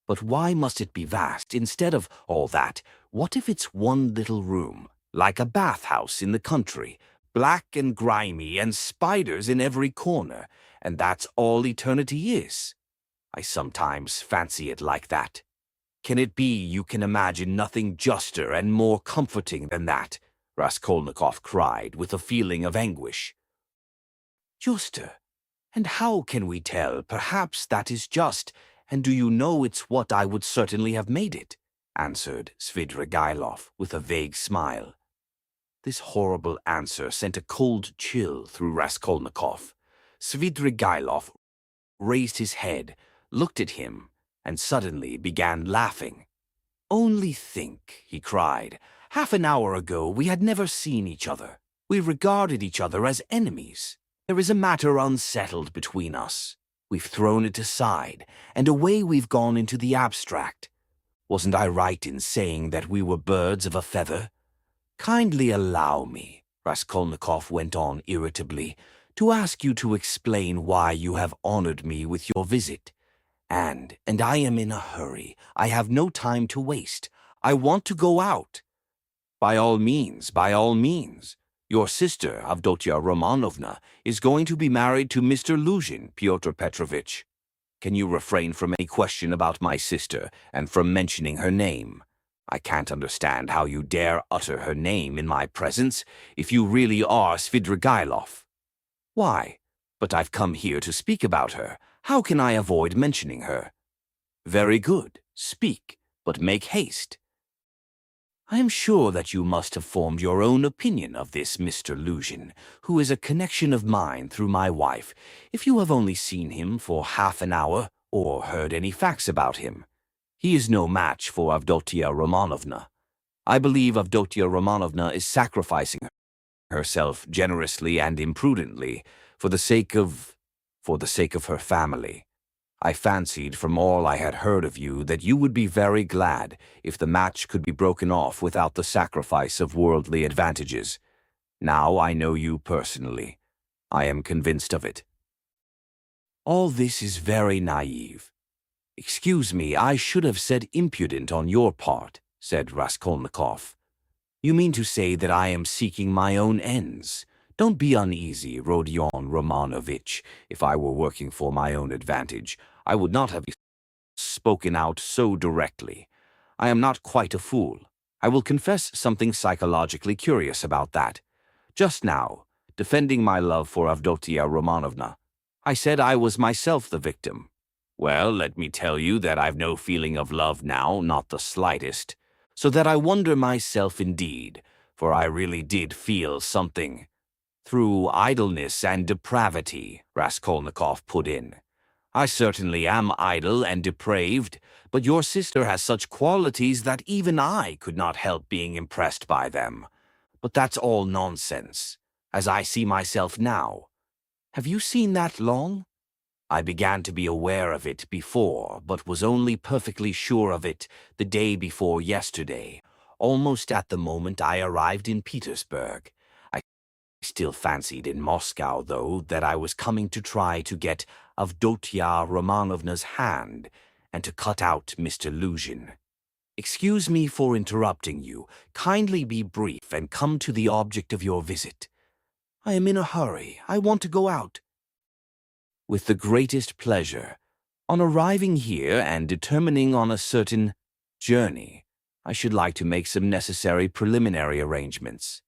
[SPEAKER 1] But why must it be vast instead of all that? What if it's one little room, like a bathhouse in the country, black and grimy and spiders in every corner, and that's all eternity is? I sometimes fancy it like that. Can it be you can imagine nothing juster and more comforting than that?" Raskolnikov cried with a feeling of anguish. "Juster? And how can we tell? Perhaps that is just, and do you know it's what I would certainly have made it," answered Svidrigailov with a vague smile. This horrible answer sent a cold chill through Raskolnikov. Svidrigailov raised his head, looked at him, and suddenly began laughing. "Only think," he cried. "Half an hour ago we had never seen each other. We regarded each other as enemies. There is a matter unsettled between us. We've thrown it aside, and away we've gone into the abstract. Wasn't I right in saying that we were birds of a feather? Kindly allow me," Raskolnikov went on irritably, "to ask you to explain why you have honored me with your visit. And I am in a hurry. I have no time to waste. I want to go out." By all means, by all means. Your sister, Avdotia Romanovna, is going to be married to Mr. Luzhin, Pyotr Petrovitch. Can you refrain from any question about my sister and from mentioning her name? I can't understand how you dare utter her name in my presence if you really are Svidrigailov. Why? But I've come here to speak about her. How can I avoid mentioning her? Very good. Speak, but make haste. I am sure that you must have formed your own opinion of this Mr. Luzhin, who is a connection of mine through my wife, if you have only seen him for half an hour or heard any facts about him. He is no match for Avdotia Romanovna. I believe Avdotia Romanovna is sacrificing herself generously and imprudently for the sake of for the sake of her family. I fancied from all I had heard of you that you would be very glad if the match could be broken off without the sacrifice of worldly advantages. Now I know you personally. I am convinced of it. All this is very naive. Excuse me, I should have said impudent on your part, said Raskolnikov. You mean to say that I am seeking my own ends? Don't be uneasy, Rodion Romanovich. If I were working for my own advantage, I would not have spoken out so directly. I am not quite a fool. I will confess something psychologically curious about that. Just now, defending my love for Avdotia Romanovna, I said I was myself the victim. Well, let me tell you that I've no feeling of love now, not the slightest, so that I wonder myself indeed, for I really did feel something. Through idleness and depravity, Raskolnikov put in. I certainly am idle and depraved, but your sister has such qualities that even I could not help being impressed by them. But that's all nonsense, as I see myself now. Have you seen that long? I began to be aware of it before, but was only perfectly sure of it the day before yesterday, almost at the moment I arrived in Petersburg. I still fancied in Moscow, though, that I was coming to try to get Avdotia Romanovna's hand and to cut out Mr. Luzhin. Excuse me for interrupting you. Kindly be brief and come to the object of your visit. I am in a hurry. I want to go out. With the greatest pleasure. On arriving here and determining on a certain journey, I should like to make some necessary preliminary arrangements.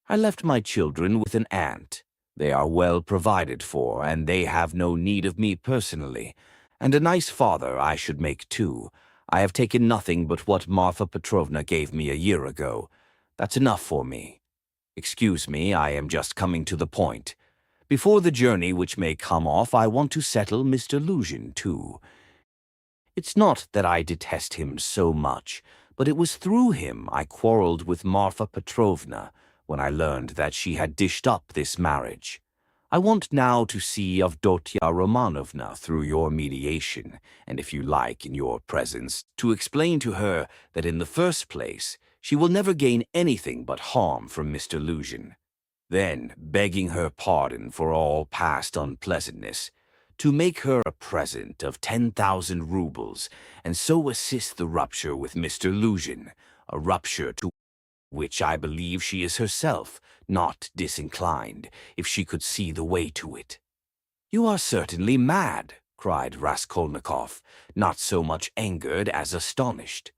[SPEAKER 1] I left my children with an aunt. They are well provided for, and they have no need of me personally. And a nice father I should make too. I have taken nothing but what Marfa Petrovna gave me a year ago. That's enough for me. Excuse me, I am just coming to the point. Before the journey which may come off, I want to settle Mr. Luzhin too. It's not that I detest him so much, but it was through him I quarreled with Marfa Petrovna when I learned that she had dished up this marriage. I want now to see Avdotia Romanovna through your mediation, and if you like, in your presence, to explain to her that in the first place, she will never gain anything but harm from Mr. Luzhin. Then, begging her pardon for all past unpleasantness, to make her a present of 10,000 rubles, and so assist the rupture with Mr. Luzhin, a rupture to which I believe she is herself not disinclined, if she could see the way to it. You are certainly mad, cried Raskolnikov, not so much angered as astonished.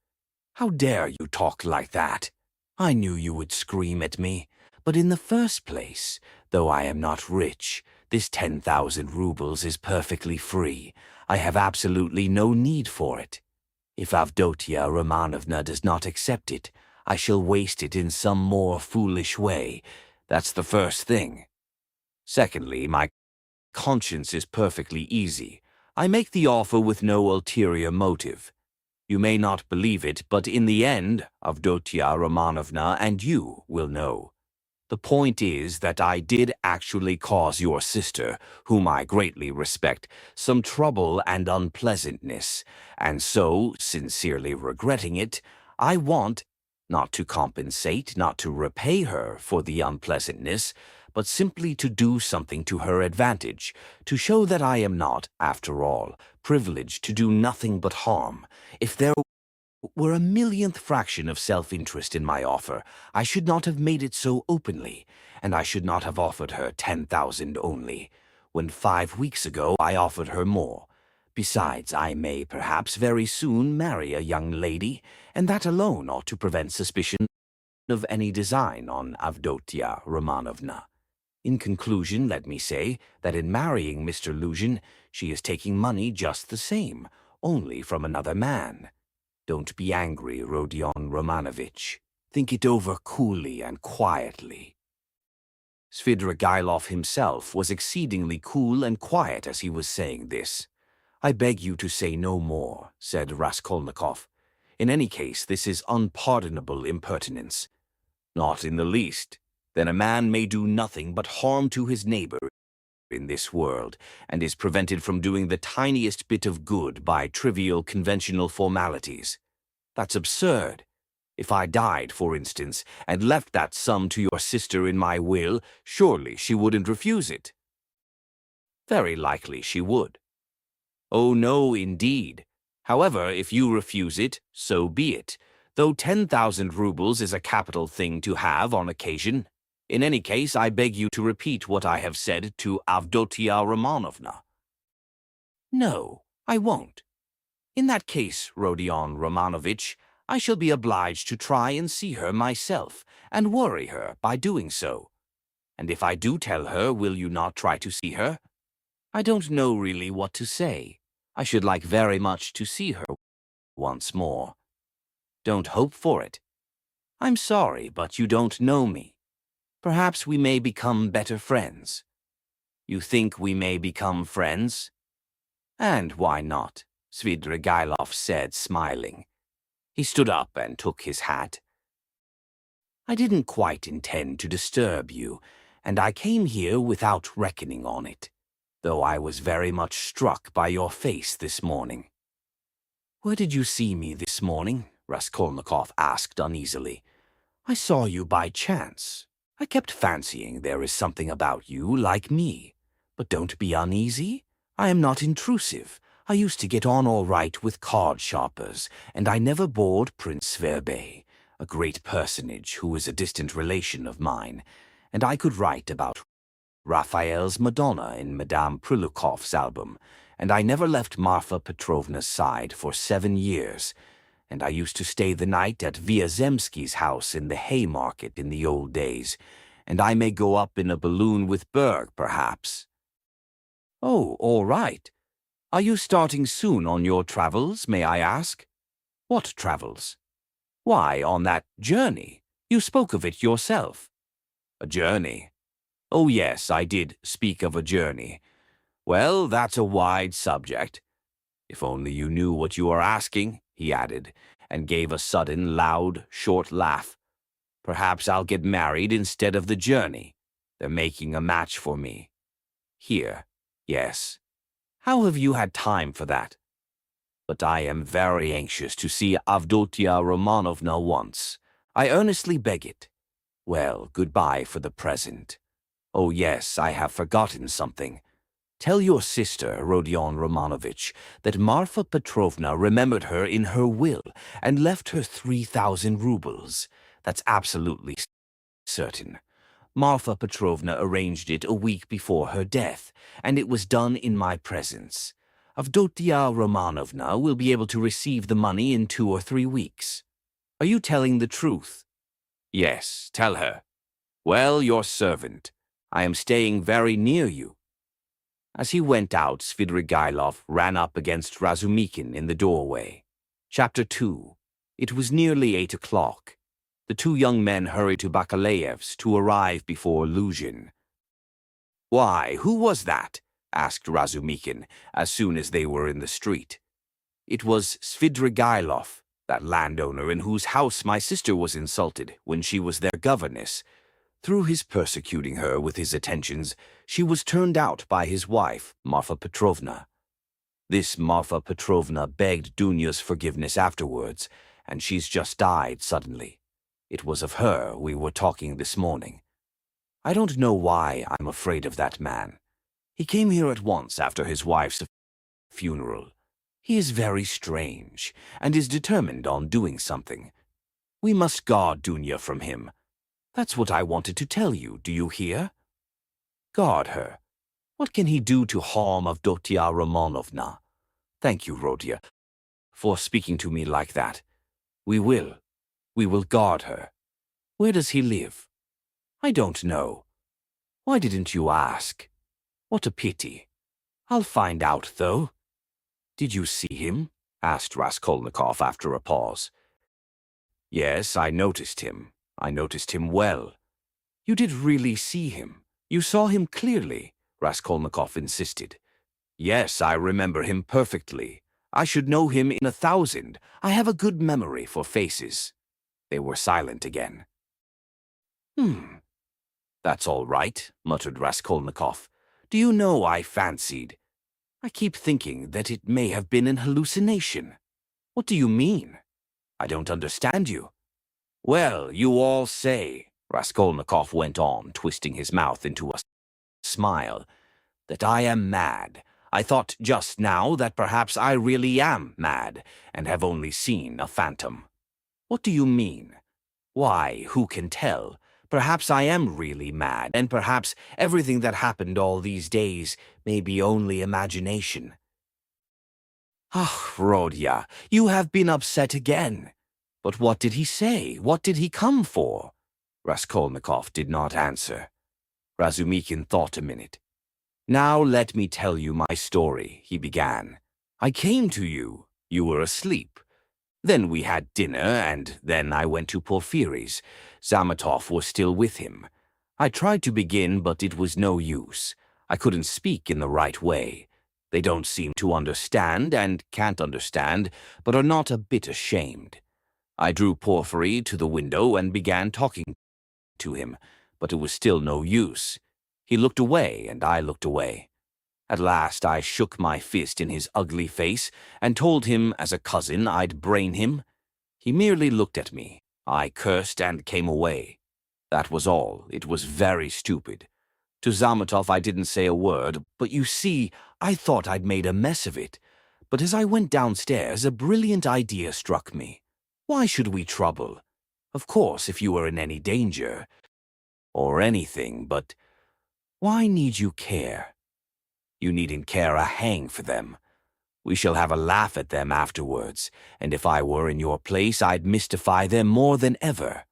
[SPEAKER 1] How dare you talk like that? I knew you would scream at me. But in the first place, though I am not rich, this 10,000 rubles is perfectly free. I have absolutely no need for it. If Avdotia Romanovna does not accept it, I shall waste it in some more foolish way. That's the first thing. Secondly, my conscience is perfectly easy. I make the offer with no ulterior motive. You may not believe it, but in the end, Avdotia Romanovna and you will know. The point is that I did actually cause your sister, whom I greatly respect, some trouble and unpleasantness, and so, sincerely regretting it, I want, not to compensate, not to repay her for the unpleasantness, but simply to do something to her advantage, to show that I am not, after all, privileged to do nothing but harm. If there were a millionth fraction of self-interest in my offer, I should not have made it so openly, and I should not have offered her 10,000 only, when 5 weeks ago I offered her more. Besides, I may perhaps very soon marry a young lady, and that alone ought to prevent suspicion of any design on Avdotia Romanovna. In conclusion, let me say that in marrying Mr. Luzhin, she is taking money just the same, only from another man. Don't be angry, Rodion Romanovich. Think it over coolly and quietly. Svidrigailov himself was exceedingly cool and quiet as he was saying this. I beg you to say no more, said Raskolnikov. In any case, this is unpardonable impertinence. Not in the least. Then a man may do nothing but harm to his neighbor in this world and is prevented from doing the tiniest bit of good by trivial conventional formalities. That's absurd. If I died, for instance, and left that sum to your sister in my will, surely she wouldn't refuse it. Very likely she would. Oh, no, indeed. However, if you refuse it, so be it, though 10,000 rubles is a capital thing to have on occasion. In any case, I beg you to repeat what I have said to Avdotia Romanovna. No, I won't. In that case, Rodion Romanovich, I shall be obliged to try and see her myself, and worry her by doing so. And if I do tell her, will you not try to see her? I don't know really what to say. I should like very much to see her once more. Don't hope for it. I'm sorry, but you don't know me. Perhaps we may become better friends. You think we may become friends? And why not? Svidrigailov said, smiling. He stood up and took his hat. I didn't quite intend to disturb you, and I came here without reckoning on it, though I was very much struck by your face this morning. Where did you see me this morning? Raskolnikov asked uneasily. I saw you by chance. I kept fancying there is something about you like me. But don't be uneasy. I am not intrusive. I used to get on all right with card sharpers, and I never bored Prince Sverbey, a great personage who is a distant relation of mine, and I could write about Raphael's Madonna in Madame Prilukov's album, and I never left Marfa Petrovna's side for 7 years, and I used to stay the night at Vyazemsky's house in the Haymarket in the old days, and I may go up in a balloon with Berg, perhaps. Oh, all right. Are you starting soon on your travels, may I ask? What travels? Why, on that journey. You spoke of it yourself. A journey? Oh, yes, I did speak of a journey. Well, that's a wide subject. If only you knew what you are asking, he added, and gave a sudden, loud, short laugh. Perhaps I'll get married instead of the journey. They're making a match for me. Here, yes. How have you had time for that? But I am very anxious to see Avdotia Romanovna once. I earnestly beg it. Well, goodbye for the present. Oh, yes, I have forgotten something. Tell your sister, Rodion Romanovich, that Marfa Petrovna remembered her in her will and left her 3,000 rubles. That's absolutely certain. Marfa Petrovna arranged it a week before her death, and it was done in my presence. Avdotia Romanovna will be able to receive the money in 2 or 3 weeks. Are you telling the truth? Yes, tell her. Well, your servant. I am staying very near you. As he went out, Svidrigailov ran up against Razumikin in the doorway. Chapter 2. It was nearly 8 o'clock. The 2 young men hurried to Bakalaev's to arrive before Luzhin. Why, who was that? Asked Razumikin as soon as they were in the street. It was Svidrigailov, that landowner in whose house my sister was insulted when she was their governess. Through his persecuting her with his attentions, she was turned out by his wife, Marfa Petrovna. This Marfa Petrovna begged Dunya's forgiveness afterwards, and she's just died suddenly. It was of her we were talking this morning. I don't know why I'm afraid of that man. He came here at once after his wife's funeral. He is very strange, and is determined on doing something. We must guard Dunya from him. That's what I wanted to tell you, do you hear? Guard her. What can he do to harm Avdotia Romanovna? Thank you, Rodia, for speaking to me like that. We will guard her. Where does he live? I don't know. Why didn't you ask? What a pity. I'll find out, though. Did you see him? Asked Raskolnikov after a pause. Yes, I noticed him. I noticed him well. You did really see him? You saw him clearly? Raskolnikov insisted. Yes, I remember him perfectly. I should know him in 1,000. I have a good memory for faces. They were silent again. That's all right, muttered Raskolnikov. Do you know, I fancied. I keep thinking that it may have been an hallucination. What do you mean? I don't understand you. Well, you all say, Raskolnikov went on, twisting his mouth into a smile, that I am mad. I thought just now that perhaps I really am mad, and have only seen a phantom. What do you mean? Why, who can tell? Perhaps I am really mad, and perhaps everything that happened all these days may be only imagination. Ah, Rodya, you have been upset again. But what did he say? What did he come for? Raskolnikov did not answer. Razumikin thought a minute. Now let me tell you my story, he began. I came to you. You were asleep. Then we had dinner, and then I went to Porfiry's. Zametov was still with him. I tried to begin, but it was no use. I couldn't speak in the right way. They don't seem to understand, and can't understand, but are not a bit ashamed. I drew Porfiry to the window and began talking to him, but it was still no use. He looked away, and I looked away. At last I shook my fist in his ugly face and told him as a cousin I'd brain him. He merely looked at me. I cursed and came away. That was all. It was very stupid. To Zametov I didn't say a word, but you see, I thought I'd made a mess of it. But as I went downstairs, a brilliant idea struck me. Why should we trouble? Of course, if you were in any danger, or anything, but why need you care? You needn't care a hang for them. We shall have a laugh at them afterwards, and if I were in your place, I'd mystify them more than ever.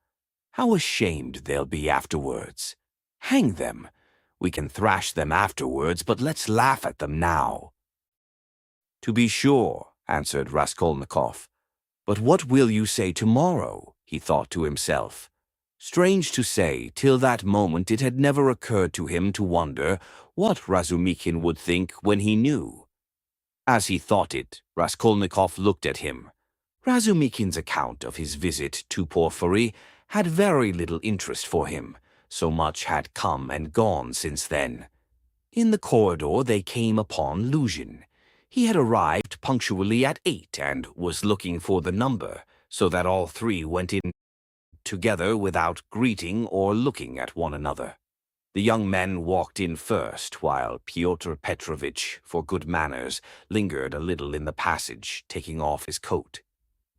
[SPEAKER 1] How ashamed they'll be afterwards. Hang them. We can thrash them afterwards, but let's laugh at them now. To be sure, answered Raskolnikov. But what will you say tomorrow? He thought to himself. Strange to say, till that moment it had never occurred to him to wonder what Razumikin would think when he knew. As he thought it, Raskolnikov looked at him. Razumikin's account of his visit to Porfiry had very little interest for him. So much had come and gone since then. In the corridor they came upon Luzhin. He had arrived punctually at 8 and was looking for the number, so that all three went in together without greeting or looking at one another. The young men walked in first, while Pyotr Petrovitch, for good manners, lingered a little in the passage, taking off his coat.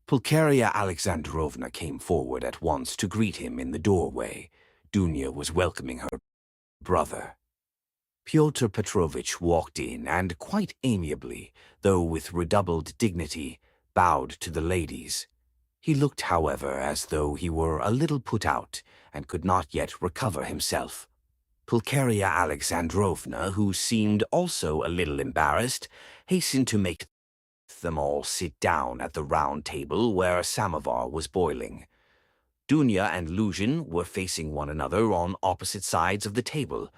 [SPEAKER 1] Pulcheria Alexandrovna came forward at once to greet him in the doorway. Dunya was welcoming her brother. Pyotr Petrovitch walked in and quite amiably, though with redoubled dignity, bowed to the ladies. He looked, however, as though he were a little put out and could not yet recover himself. Pulcheria Alexandrovna, who seemed also a little embarrassed, hastened to make them all sit down at the round table where a samovar was boiling. Dunya and Luzhin were facing one another on opposite sides of the table.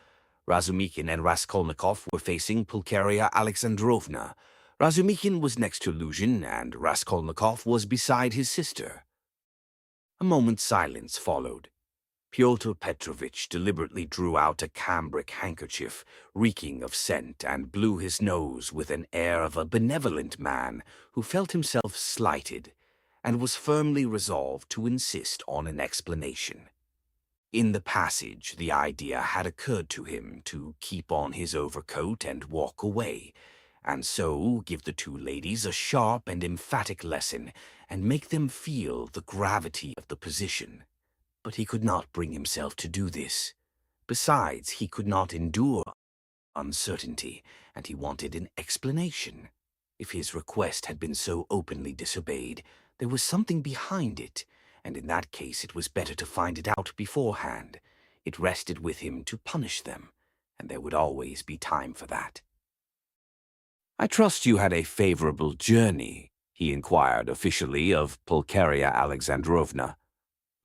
[SPEAKER 1] Razumikin and Raskolnikov were facing Pulcheria Alexandrovna. Razumikin was next to Luzhin, and Raskolnikov was beside his sister. A moment's silence followed. Pyotr Petrovitch deliberately drew out a cambric handkerchief, reeking of scent, and blew his nose with an air of a benevolent man who felt himself slighted, and was firmly resolved to insist on an explanation. In the passage, the idea had occurred to him to keep on his overcoat and walk away, and so give the two ladies a sharp and emphatic lesson, and make them feel the gravity of the position. But he could not bring himself to do this. Besides, he could not endure uncertainty, and he wanted an explanation. If his request had been so openly disobeyed, there was something behind it, and in that case it was better to find it out beforehand. It rested with him to punish them, and there would always be time for that. "I trust you had a favorable journey," he inquired officially of Pulcheria Alexandrovna.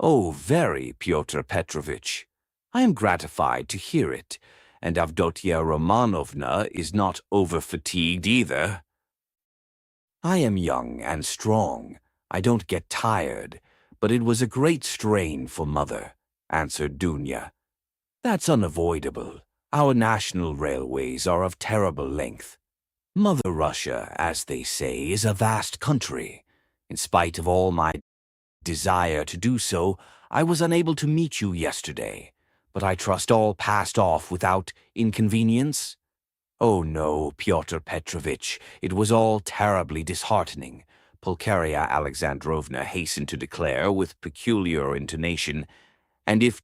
[SPEAKER 1] "Oh, very, Pyotr Petrovitch. I am gratified to hear it, and Avdotia Romanovna is not over-fatigued either." "I am young and strong. I don't get tired, but it was a great strain for Mother," answered Dunya. "That's unavoidable. Our national railways are of terrible length. Mother Russia, as they say, is a vast country. In spite of all my desire to do so, I was unable to meet you yesterday, but I trust all passed off without inconvenience? Oh no, Pyotr Petrovitch, it was all terribly disheartening, Pulcheria Alexandrovna hastened to declare with peculiar intonation, and if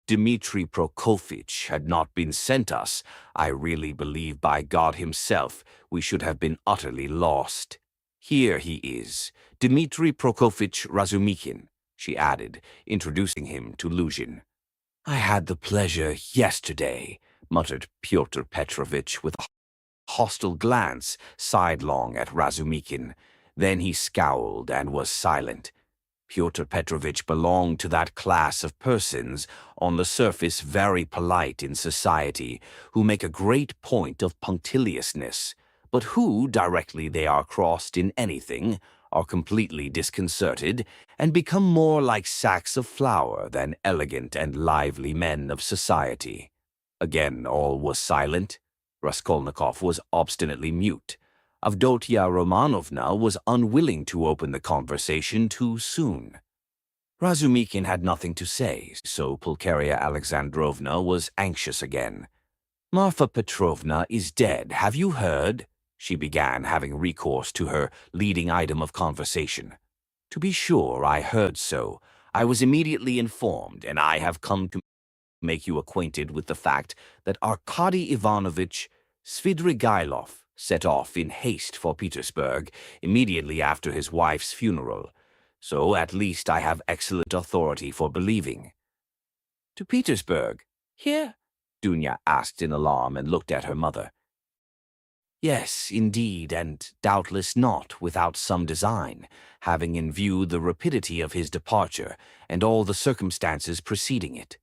[SPEAKER 1] Dmitri Prokofitch had not been sent us, I really believe by God himself we should have been utterly lost. Here he is, Dmitri Prokofitch Razumikin, she added, introducing him to Luzhin. I had the pleasure yesterday, muttered Pyotr Petrovitch with a hostile glance sidelong at Razumikin. Then he scowled and was silent. Pyotr Petrovitch belonged to that class of persons, on the surface very polite in society, who make a great point of punctiliousness, but who, directly they are crossed in anything, are completely disconcerted, and become more like sacks of flour than elegant and lively men of society. Again all was silent. Raskolnikov was obstinately mute. Avdotia Romanovna was unwilling to open the conversation too soon. Razumikin had nothing to say, so Pulcheria Alexandrovna was anxious again. Marfa Petrovna is dead, have you heard? She began, having recourse to her leading item of conversation. To be sure, I heard so. I was immediately informed, and I have come to make you acquainted with the fact that Arkady Ivanovich Svidrigailov set off in haste for Petersburg immediately after his wife's funeral. So at least I have excellent authority for believing. To Petersburg? Here? Dunya asked in alarm and looked at her mother. Yes, indeed, and doubtless not without some design, having in view the rapidity of his departure and all the circumstances preceding it.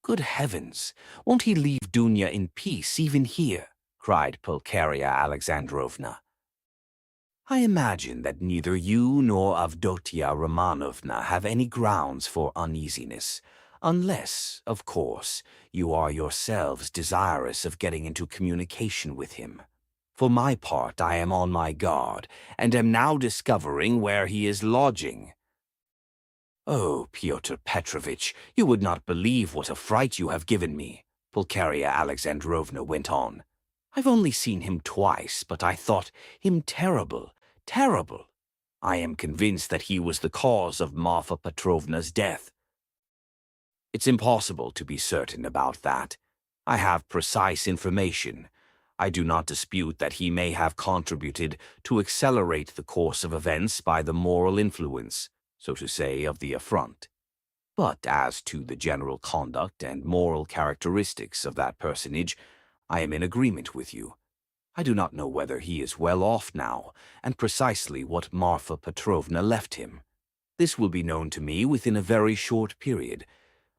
[SPEAKER 1] Good heavens, won't he leave Dunya in peace even here? Cried Pulcheria Alexandrovna. I imagine that neither you nor Avdotia Romanovna have any grounds for uneasiness, unless, of course, you are yourselves desirous of getting into communication with him. For my part, I am on my guard, and am now discovering where he is lodging. Oh, Pyotr Petrovitch, you would not believe what a fright you have given me, Pulcheria Alexandrovna went on. I've only seen him twice, but I thought him terrible, terrible. I am convinced that he was the cause of Marfa Petrovna's death. It's impossible to be certain about that. I have precise information. I do not dispute that he may have contributed to accelerate the course of events by the moral influence, so to say, of the affront. But as to the general conduct and moral characteristics of that personage, I am in agreement with you. I do not know whether he is well off now, and precisely what Marfa Petrovna left him. This will be known to me within a very short period,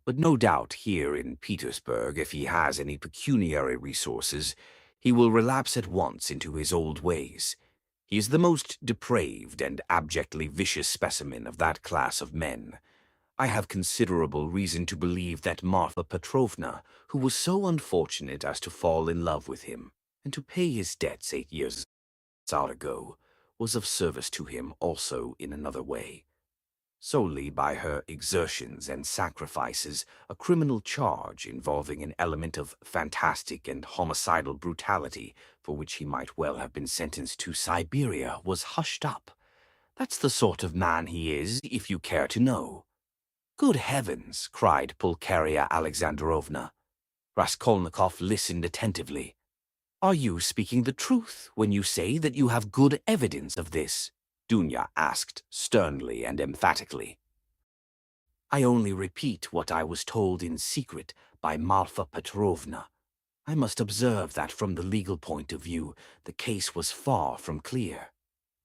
[SPEAKER 1] but no doubt here in Petersburg, if he has any pecuniary resources, he will relapse at once into his old ways. He is the most depraved and abjectly vicious specimen of that class of men. I have considerable reason to believe that Marfa Petrovna, who was so unfortunate as to fall in love with him, and to pay his debts 8 years ago, was of service to him also in another way. Solely by her exertions and sacrifices, a criminal charge involving an element of fantastic and homicidal brutality, for which he might well have been sentenced to Siberia, was hushed up. That's the sort of man he is, if you care to know. Good heavens, cried Pulcheria Alexandrovna. Raskolnikov listened attentively. Are you speaking the truth when you say that you have good evidence of this? Dunya asked sternly and emphatically. I only repeat what I was told in secret by Marfa Petrovna. I must observe that from the legal point of view, the case was far from clear.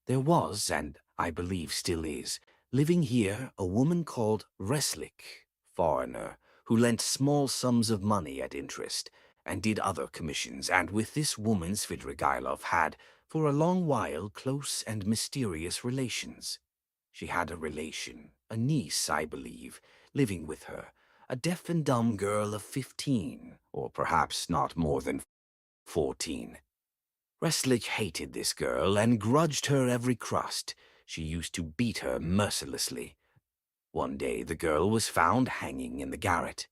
[SPEAKER 1] There was, and I believe still is, living here a woman called Reslik, foreigner, who lent small sums of money at interest, and did other commissions, and with this woman Svidrigailov had, for a long while, close and mysterious relations. She had a relation, a niece, I believe, living with her, a deaf and dumb girl of 15, or perhaps not more than 14. Restlich hated this girl and grudged her every crust. She used to beat her mercilessly. One day the girl was found hanging in the garret.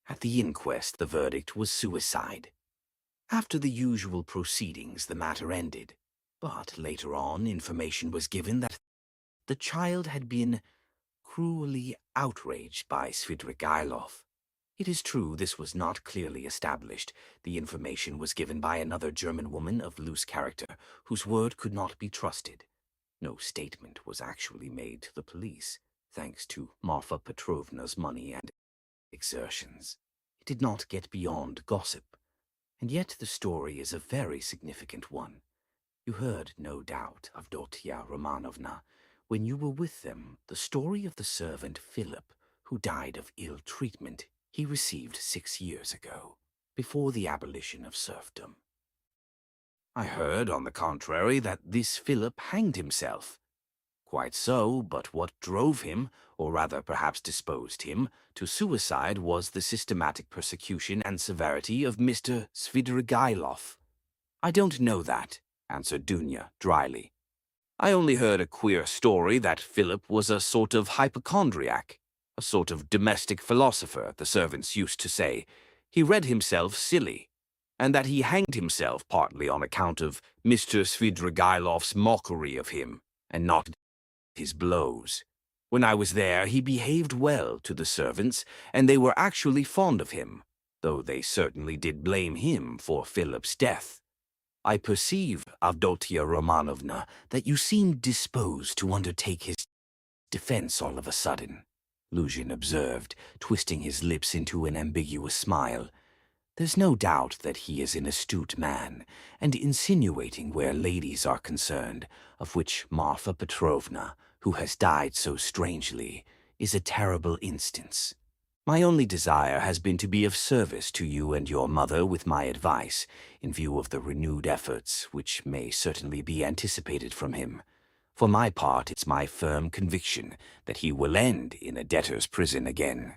[SPEAKER 1] At the inquest, the verdict was suicide. After the usual proceedings, the matter ended. But later on, information was given that the child had been cruelly outraged by Svidrigailov. It is true this was not clearly established. The information was given by another German woman of loose character, whose word could not be trusted. No statement was actually made to the police, thanks to Marfa Petrovna's money and exertions. It did not get beyond gossip. And yet the story is a very significant one. You heard, no doubt, of Avdotia Romanovna. When you were with them, the story of the servant Philip, who died of ill treatment he received 6 years ago, before the abolition of serfdom. I heard, on the contrary, that this Philip hanged himself. Quite so, but what drove him, or rather perhaps disposed him, to suicide was the systematic persecution and severity of Mr. Svidrigailov. I don't know that, answered Dunya dryly. I only heard a queer story that Philip was a sort of hypochondriac, a sort of domestic philosopher, the servants used to say. He read himself silly, and that he hanged himself partly on account of Mr. Svidrigailov's mockery of him, and not his blows. When I was there, he behaved well to the servants, and they were actually fond of him, though they certainly did blame him for Philip's death. I perceive, Avdotia Romanovna, that you seem disposed to undertake his defense all of a sudden, Luzhin observed, twisting his lips into an ambiguous smile. There's no doubt that he is an astute man, and insinuating where ladies are concerned, of which Marfa Petrovna, who has died so strangely, is a terrible instance. My only desire has been to be of service to you and your mother with my advice, in view of the renewed efforts which may certainly be anticipated from him. For my part, it's my firm conviction that he will end in a debtor's prison again.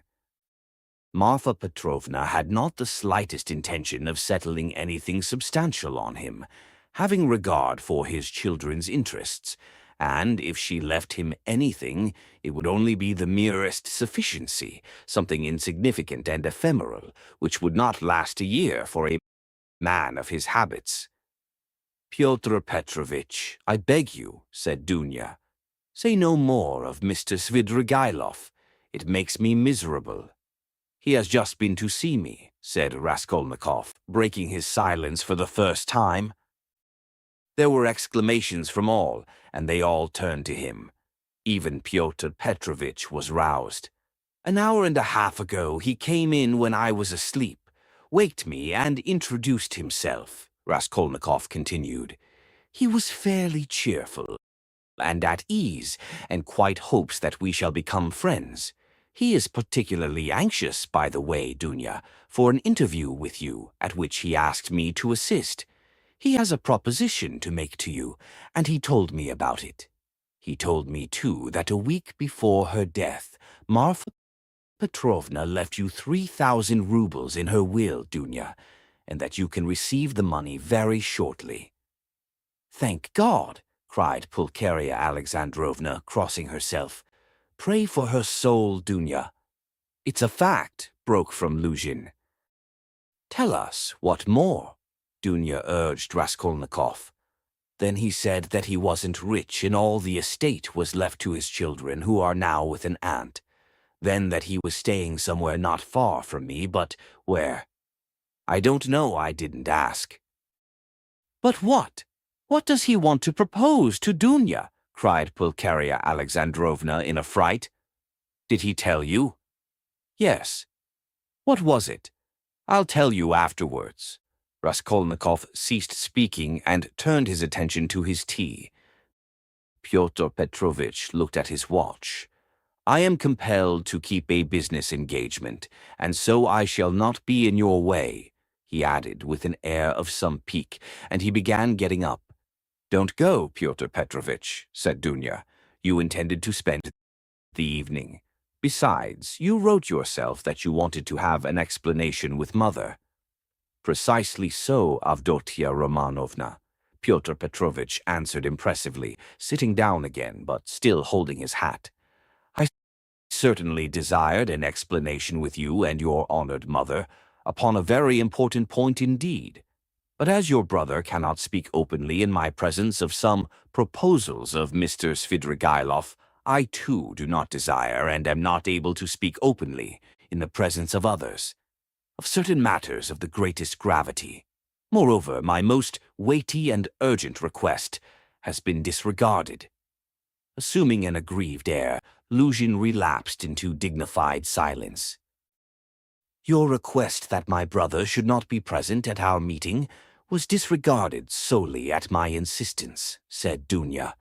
[SPEAKER 1] Marfa Petrovna had not the slightest intention of settling anything substantial on him, having regard for his children's interests, and if she left him anything, it would only be the merest sufficiency, something insignificant and ephemeral, which would not last a year for a man of his habits. Pyotr Petrovitch, I beg you, said Dunya, say no more of Mr. Svidrigailov. It makes me miserable. He has just been to see me, said Raskolnikov, breaking his silence for the first time. There were exclamations from all, and they all turned to him. Even Pyotr Petrovitch was roused. An hour and a half ago he came in when I was asleep, waked me and introduced himself, Raskolnikov continued. He was fairly cheerful and at ease, and quite hopes that we shall become friends. He is particularly anxious, by the way, Dunya, for an interview with you, at which he asked me to assist. He has a proposition to make to you, and he told me about it. He told me, too, that a week before her death, Marfa Petrovna left you 3,000 rubles in her will, Dunya, and that you can receive the money very shortly. Thank God, cried Pulcheria Alexandrovna, crossing herself. Pray for her soul, Dunya. It's a fact, broke from Luzhin. Tell us, what more? Dunya urged Raskolnikov. Then he said that he wasn't rich and all the estate was left to his children, who are now with an aunt. Then that he was staying somewhere not far from me, but where? I don't know, I didn't ask. But what? What does he want to propose to Dunya? Cried Pulcheria Alexandrovna in a fright. Did he tell you? Yes. What was it? I'll tell you afterwards. Raskolnikov ceased speaking and turned his attention to his tea. Pyotr Petrovitch looked at his watch. I am compelled to keep a business engagement, and so I shall not be in your way, he added with an air of some pique, and he began getting up. Don't go, Pyotr Petrovitch, said Dunya. You intended to spend the evening. Besides, you wrote yourself that you wanted to have an explanation with Mother. Precisely so, Avdotia Romanovna, Pyotr Petrovitch answered impressively, sitting down again, but still holding his hat. I certainly desired an explanation with you and your honored mother, upon a very important point indeed. But as your brother cannot speak openly in my presence of some proposals of Mr. Svidrigailov, I too do not desire and am not able to speak openly, in the presence of others, of certain matters of the greatest gravity. Moreover, my most weighty and urgent request has been disregarded. Assuming an aggrieved air, Luzhin relapsed into dignified silence. Your request that my brother should not be present at our meeting was disregarded solely at my insistence, said Dunya.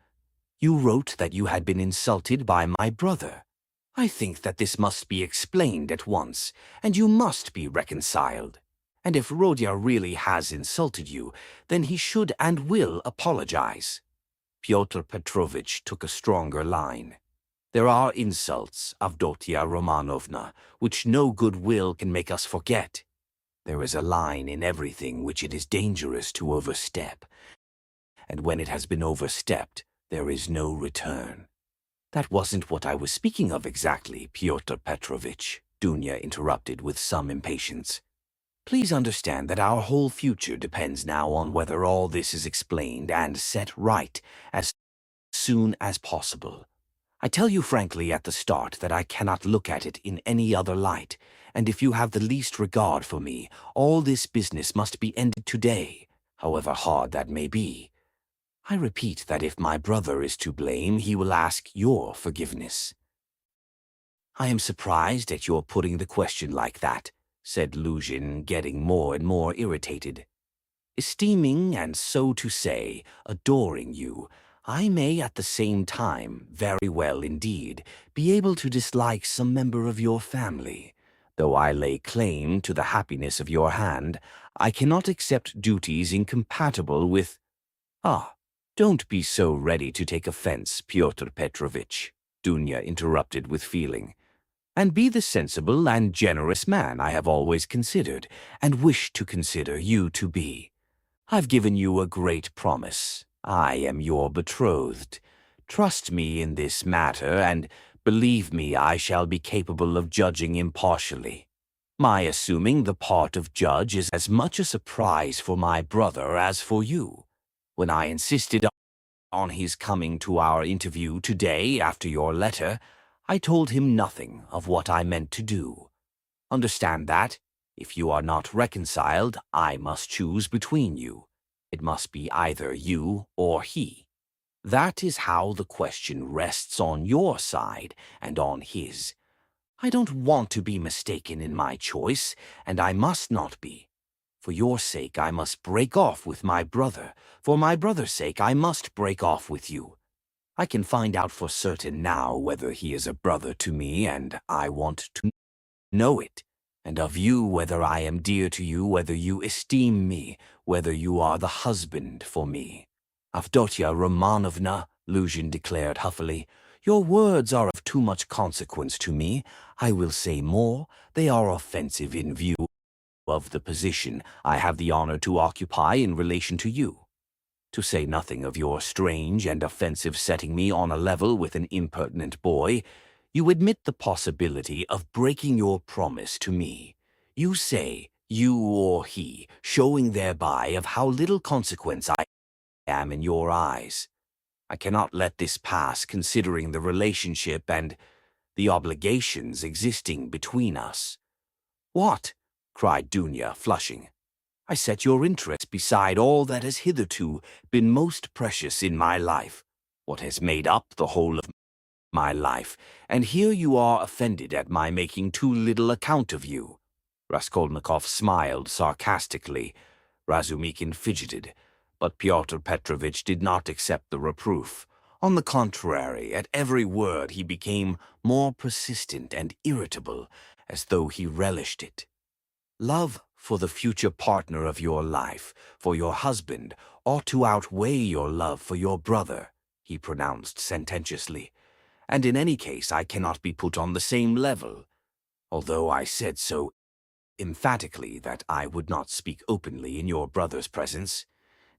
[SPEAKER 1] You wrote that you had been insulted by my brother. I think that this must be explained at once, and you must be reconciled. And if Rodya really has insulted you, then he should and will apologize. Pyotr Petrovitch took a stronger line. There are insults, Avdotia Romanovna, which no good will can make us forget. There is a line in everything which it is dangerous to overstep, and when it has been overstepped, there is no return. That wasn't what I was speaking of exactly, Pyotr Petrovitch, Dunya interrupted with some impatience. Please understand that our whole future depends now on whether all this is explained and set right as soon as possible. I tell you frankly at the start that I cannot look at it in any other light, and if you have the least regard for me, all this business must be ended today, however hard that may be. I repeat that if my brother is to blame, he will ask your forgiveness. I am surprised at your putting the question like that, said Luzhin, getting more and more irritated. Esteeming and, so to say, adoring you, I may at the same time, very well indeed, be able to dislike some member of your family. Though I lay claim to the happiness of your hand, I cannot accept duties incompatible with— Ah, don't be so ready to take offense, Pyotr Petrovitch, Dunya interrupted with feeling. And be the sensible and generous man I have always considered, and wish to consider you to be. I've given you a great promise. I am your betrothed. Trust me in this matter, and believe me, I shall be capable of judging impartially. My assuming the part of judge is as much a surprise for my brother as for you. When I insisted on his coming to our interview today after your letter, I told him nothing of what I meant to do. Understand that, if you are not reconciled, I must choose between you. It must be either you or he. That is how the question rests on your side and on his. I don't want to be mistaken in my choice, and I must not be. For your sake, I must break off with my brother. For my brother's sake, I must break off with you. I can find out for certain now whether he is a brother to me, and I want to know it. And of you, whether I am dear to you, whether you esteem me, whether you are the husband for me. Avdotia Romanovna, Luzhin declared huffily, your words are of too much consequence to me. I will say more. They are offensive in view of the position I have the honor to occupy in relation to you. To say nothing of your strange and offensive setting me on a level with an impertinent boy, you admit the possibility of breaking your promise to me. You say, you or he, showing thereby of how little consequence I am in your eyes. I cannot let this pass considering the relationship and the obligations existing between us. What? Cried Dunya, flushing. I set your interest beside all that has hitherto been most precious in my life, what has made up the whole of my life, and here you are offended at my making too little account of you. Raskolnikov smiled sarcastically. Razumikin fidgeted, but Pyotr Petrovitch did not accept the reproof. On the contrary, at every word he became more persistent and irritable, as though he relished it. Love for the future partner of your life, for your husband, ought to outweigh your love for your brother, he pronounced sententiously. And in any case I cannot be put on the same level. Although I said so emphatically that I would not speak openly in your brother's presence.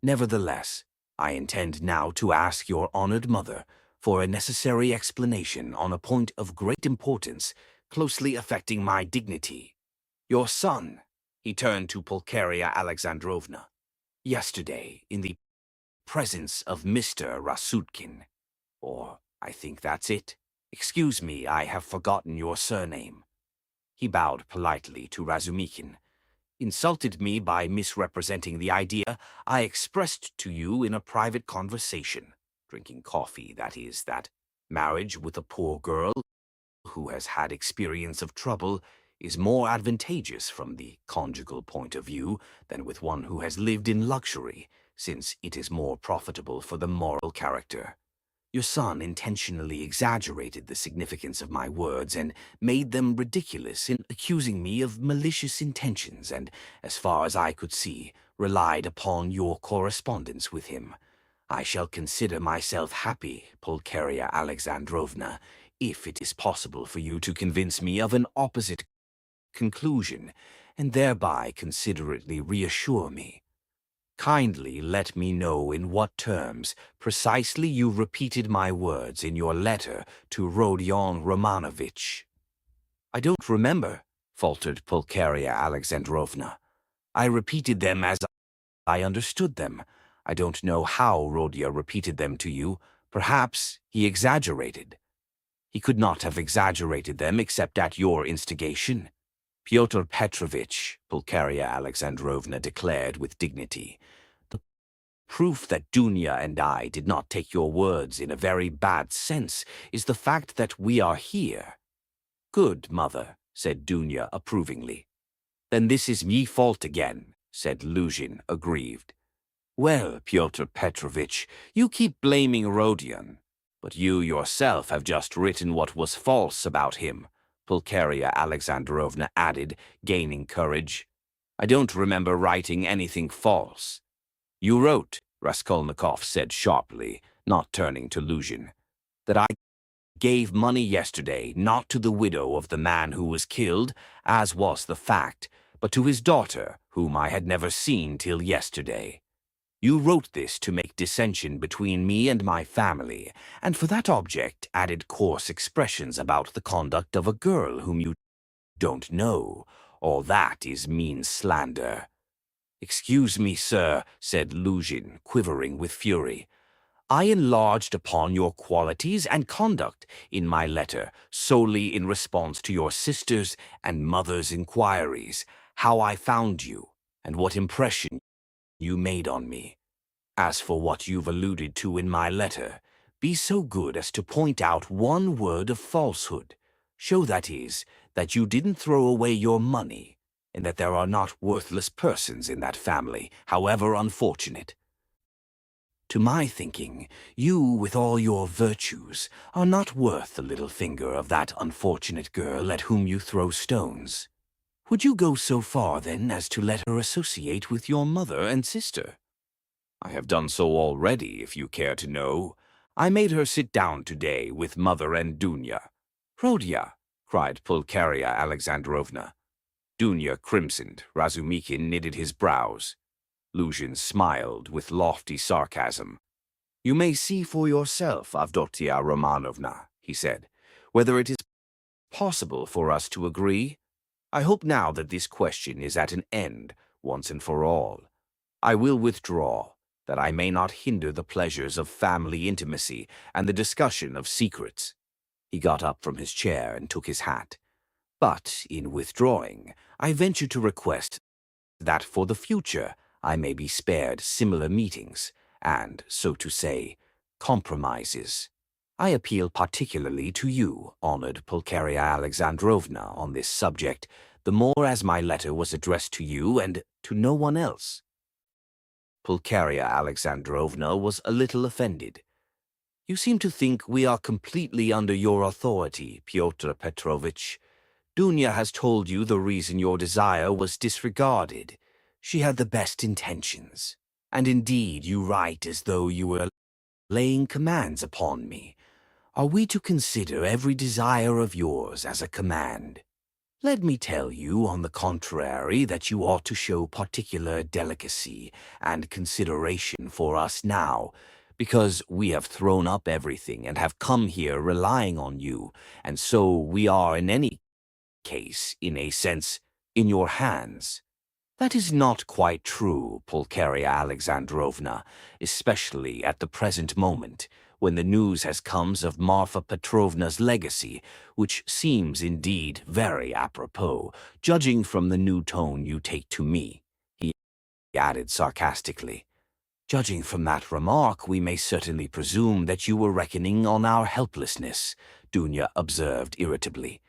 [SPEAKER 1] Nevertheless, I intend now to ask your honored mother for a necessary explanation on a point of great importance closely affecting my dignity. Your son, he turned to Pulcheria Alexandrovna, yesterday in the presence of Mr. Rasutkin, or I think that's it. Excuse me, I have forgotten your surname. He bowed politely to Razumikin. Insulted me by misrepresenting the idea I expressed to you in a private conversation, drinking coffee, that is, that marriage with a poor girl who has had experience of trouble is more advantageous from the conjugal point of view than with one who has lived in luxury, since it is more profitable for the moral character. Your son intentionally exaggerated the significance of my words and made them ridiculous in accusing me of malicious intentions and, as far as I could see, relied upon your correspondence with him. I shall consider myself happy, Pulcheria Alexandrovna, if it is possible for you to convince me of an opposite conclusion, and thereby considerately reassure me. Kindly let me know in what terms precisely you repeated my words in your letter to Rodion Romanovich. I don't remember, faltered Pulcheria Alexandrovna. I repeated them as I understood them. I don't know how Rodia repeated them to you. Perhaps he exaggerated. He could not have exaggerated them except at your instigation. Pyotr Petrovitch, Pulcheria Alexandrovna declared with dignity, the proof that Dunya and I did not take your words in a very bad sense is the fact that we are here. Good, mother, said Dunya approvingly. Then this is me fault again, said Luzhin, aggrieved. Well, Pyotr Petrovitch, you keep blaming Rodion, but you yourself have just written what was false about him, Pulcheria Alexandrovna added, gaining courage. I don't remember writing anything false. You wrote, Raskolnikov said sharply, not turning to Luzhin, that I gave money yesterday not to the widow of the man who was killed, as was the fact, but to his daughter, whom I had never seen till yesterday. You wrote this to make dissension between me and my family, and for that object added coarse expressions about the conduct of a girl whom you don't know. All that is mean slander. Excuse me, sir, said Luzhin, quivering with fury. I enlarged upon your qualities and conduct in my letter solely in response to your sister's and mother's inquiries, how I found you, and what impression you made on me. As for what you've alluded to in my letter, be so good as to point out one word of falsehood. Show, that is, that you didn't throw away your money, and that there are not worthless persons in that family, however unfortunate. To my thinking, you, with all your virtues, are not worth the little finger of that unfortunate girl at whom you throw stones. Would you go so far, then, as to let her associate with your mother and sister? I have done so already, if you care to know. I made her sit down today with mother and Dunya. Rodia, cried Pulcheria Alexandrovna. Dunya crimsoned. Razumikin knitted his brows. Luzhin smiled with lofty sarcasm. You may see for yourself, Avdotia Romanovna, he said, whether it is possible for us to agree. I hope now that this question is at an end, once and for all. I will withdraw, that I may not hinder the pleasures of family intimacy and the discussion of secrets. He got up from his chair and took his hat. But in withdrawing, I venture to request that for the future I may be spared similar meetings and, so to say, compromises. I appeal particularly to you, honored Pulcheria Alexandrovna, on this subject, the more as my letter was addressed to you and to no one else. Pulcheria Alexandrovna was a little offended. You seem to think we are completely under your authority, Pyotr Petrovitch. Dunya has told you the reason your desire was disregarded. She had the best intentions, and indeed you write as though you were laying commands upon me. Are we to consider every desire of yours as a command? Let me tell you, on the contrary, that you ought to show particular delicacy and consideration for us now, because we have thrown up everything and have come here relying on you, and so we are in any case, in a sense, in your hands. That is not quite true, Pulcheria Alexandrovna, especially at the present moment, when the news has come of Marfa Petrovna's legacy, which seems indeed very apropos, judging from the new tone you take to me, he added sarcastically. Judging from that remark, we may certainly presume that you were reckoning on our helplessness, Dunya observed irritably.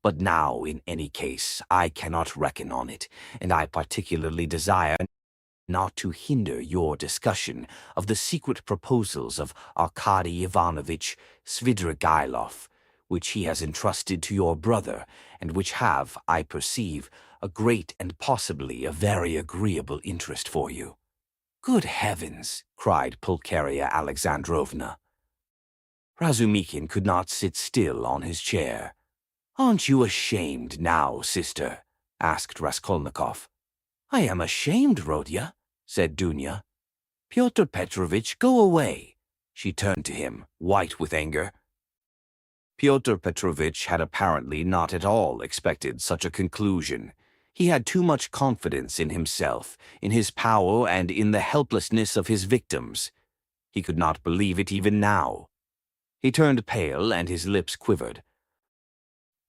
[SPEAKER 1] But now, in any case, I cannot reckon on it, and I particularly desire not to hinder your discussion of the secret proposals of Arkady Ivanovich Svidrigailov, which he has entrusted to your brother, and which have, I perceive, a great and possibly a very agreeable interest for you. Good heavens! Cried Pulcheria Alexandrovna. Razumikin could not sit still on his chair. Aren't you ashamed now, sister? Asked Raskolnikov. I am ashamed, Rodya, said Dunya. Pyotr Petrovitch, go away. She turned to him, white with anger. Pyotr Petrovitch had apparently not at all expected such a conclusion. He had too much confidence in himself, in his power, and in the helplessness of his victims. He could not believe it even now. He turned pale, and his lips quivered.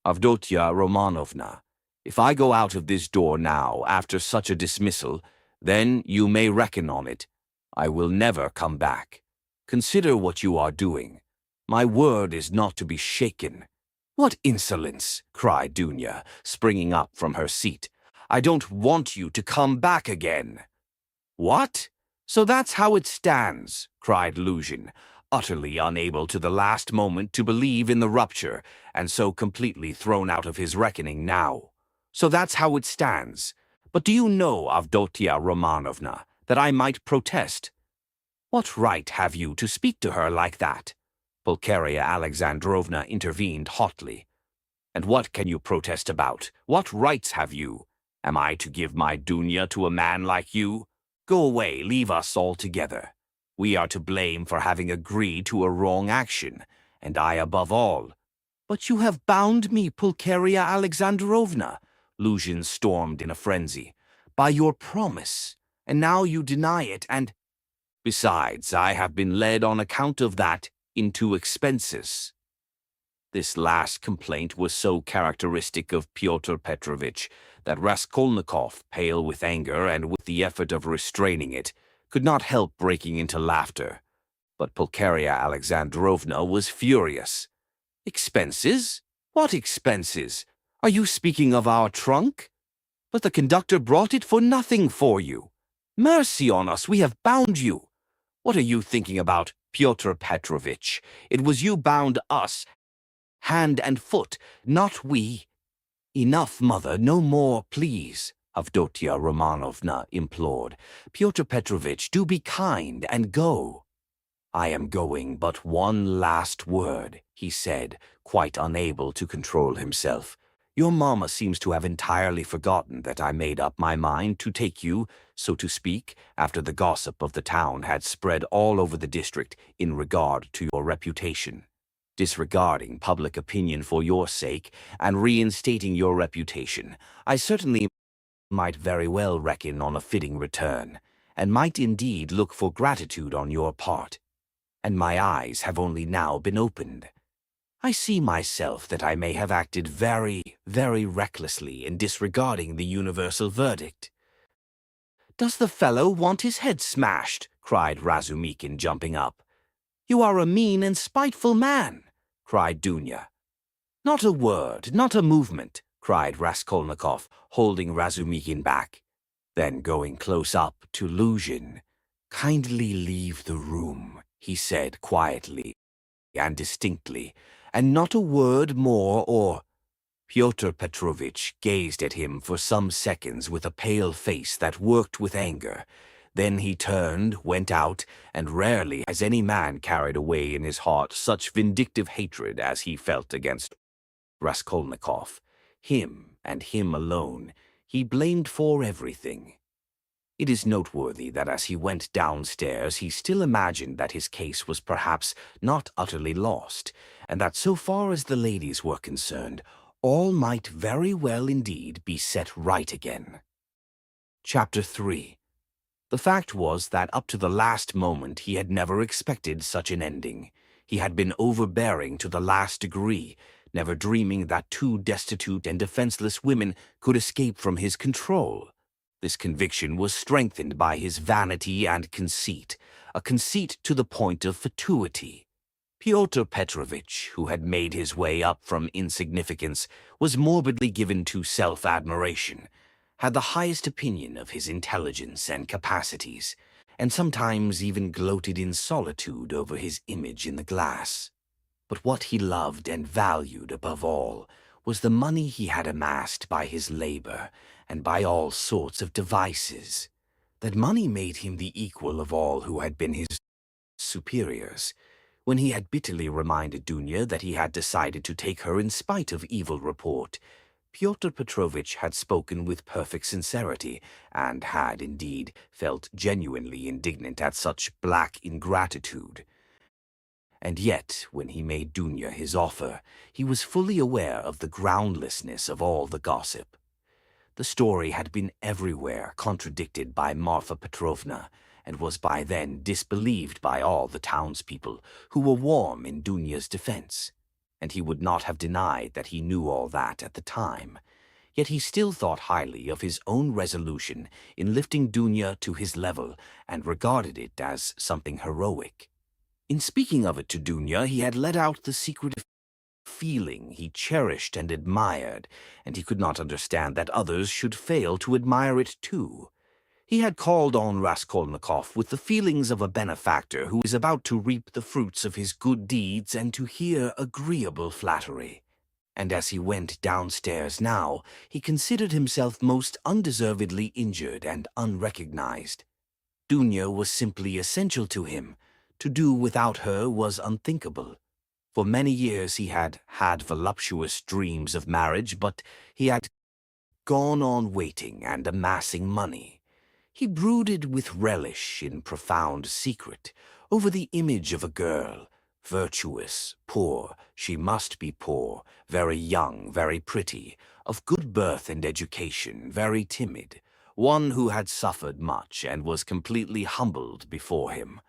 [SPEAKER 1] Avdotia Romanovna, if I go out of this door now after such a dismissal, then you may reckon on it. I will never come back. Consider what you are doing. My word is not to be shaken. What insolence! Cried Dunya, springing up from her seat. I don't want you to come back again. What? So that's how it stands, cried Luzhin, utterly unable to the last moment to believe in the rupture, and so completely thrown out of his reckoning now. So that's how it stands. But do you know, Avdotia Romanovna, that I might protest? What right have you to speak to her like that? Pulcheria Alexandrovna intervened hotly. And what can you protest about? What rights have you? Am I to give my Dunya to a man like you? Go away, leave us altogether. We are to blame for having agreed to a wrong action, and I above all. But you have bound me, Pulcheria Alexandrovna, Luzhin stormed in a frenzy, by your promise, and now you deny it, and... Besides, I have been led on account of that into expenses. This last complaint was so characteristic of Pyotr Petrovitch that Raskolnikov, pale with anger and with the effort of restraining it, could not help breaking into laughter. But Pulcheria Alexandrovna was furious. Expenses? What expenses? Are you speaking of our trunk? But the conductor brought it for nothing for you. Mercy on us, we have bound you. What are you thinking about, Pyotr Petrovitch? It was you bound us, hand and foot, not we. Enough, mother, no more, please, Avdotia Romanovna implored. Pyotr Petrovitch, do be kind and go. I am going, but one last word, he said, quite unable to control himself. Your mamma seems to have entirely forgotten that I made up my mind to take you, so to speak, after the gossip of the town had spread all over the district in regard to your reputation. Disregarding public opinion for your sake and reinstating your reputation, I certainly might very well reckon on a fitting return, and might indeed look for gratitude on your part. And my eyes have only now been opened. I see myself that I may have acted very, very recklessly in disregarding the universal verdict. Does the fellow want his head smashed? Cried Razumikin, jumping up. You are a mean and spiteful man, cried Dunya. Not a word, not a movement, cried Raskolnikov, holding Razumikin back. Then going close up to Luzhin, kindly leave the room, he said quietly and distinctly, and not a word more or... Pyotr Petrovitch gazed at him for some seconds with a pale face that worked with anger. Then he turned, went out, and rarely has any man carried away in his heart such vindictive hatred as he felt against Raskolnikov. Him, and him alone, he blamed for everything. It is noteworthy that as he went downstairs, he still imagined that his case was perhaps not utterly lost, and that so far as the ladies were concerned, all might very well indeed be set right again. Chapter 3. The fact was that up to the last moment he had never expected such an ending. He had been overbearing to the last degree, never dreaming that two destitute and defenseless women could escape from his control. This conviction was strengthened by his vanity and conceit, a conceit to the point of fatuity. Pyotr Petrovitch, who had made his way up from insignificance, was morbidly given to self-admiration, had the highest opinion of his intelligence and capacities, and sometimes even gloated in solitude over his image in the glass. But what he loved and valued above all was the money he had amassed by his labor and by all sorts of devices. That money made him the equal of all who had been his superiors. When he had bitterly reminded Dunya that he had decided to take her in spite of evil report, Pyotr Petrovitch had spoken with perfect sincerity, and had, indeed, felt genuinely indignant at such black ingratitude. And yet, when he made Dunya his offer, he was fully aware of the groundlessness of all the gossip. The story had been everywhere contradicted by Marfa Petrovna, and was by then disbelieved by all the townspeople, who were warm in Dunya's defense. And he would not have denied that he knew all that at the time. Yet he still thought highly of his own resolution in lifting Dunya to his level, and regarded it as something heroic. In speaking of it to Dunya, he had let out the secret feeling he cherished and admired, and he could not understand that others should fail to admire it too. He had called on Raskolnikov with the feelings of a benefactor who is about to reap the fruits of his good deeds and to hear agreeable flattery. And as he went downstairs now, he considered himself most undeservedly injured and unrecognized. Dunya was simply essential to him. To do without her was unthinkable. For many years he had had voluptuous dreams of marriage, but he had gone on waiting and amassing money. He brooded with relish in profound secret over the image of a girl, virtuous, poor, she must be poor, very young, very pretty, of good birth and education, very timid, one who had suffered much and was completely humbled before him,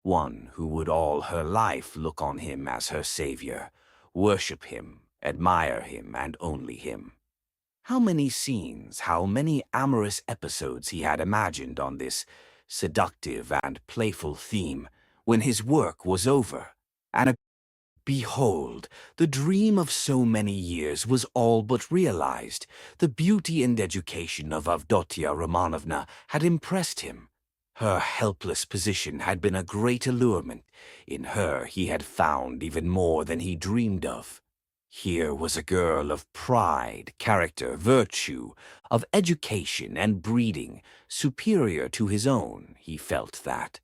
[SPEAKER 1] one who would all her life look on him as her savior, worship him, admire him, and only him. How many scenes, how many amorous episodes he had imagined on this seductive and playful theme when his work was over, and behold, the dream of so many years was all but realized. The beauty and education of Avdotia Romanovna had impressed him. Her helpless position had been a great allurement. In her he had found even more than he dreamed of. Here was a girl of pride, character, virtue, of education and breeding, superior to his own, he felt that.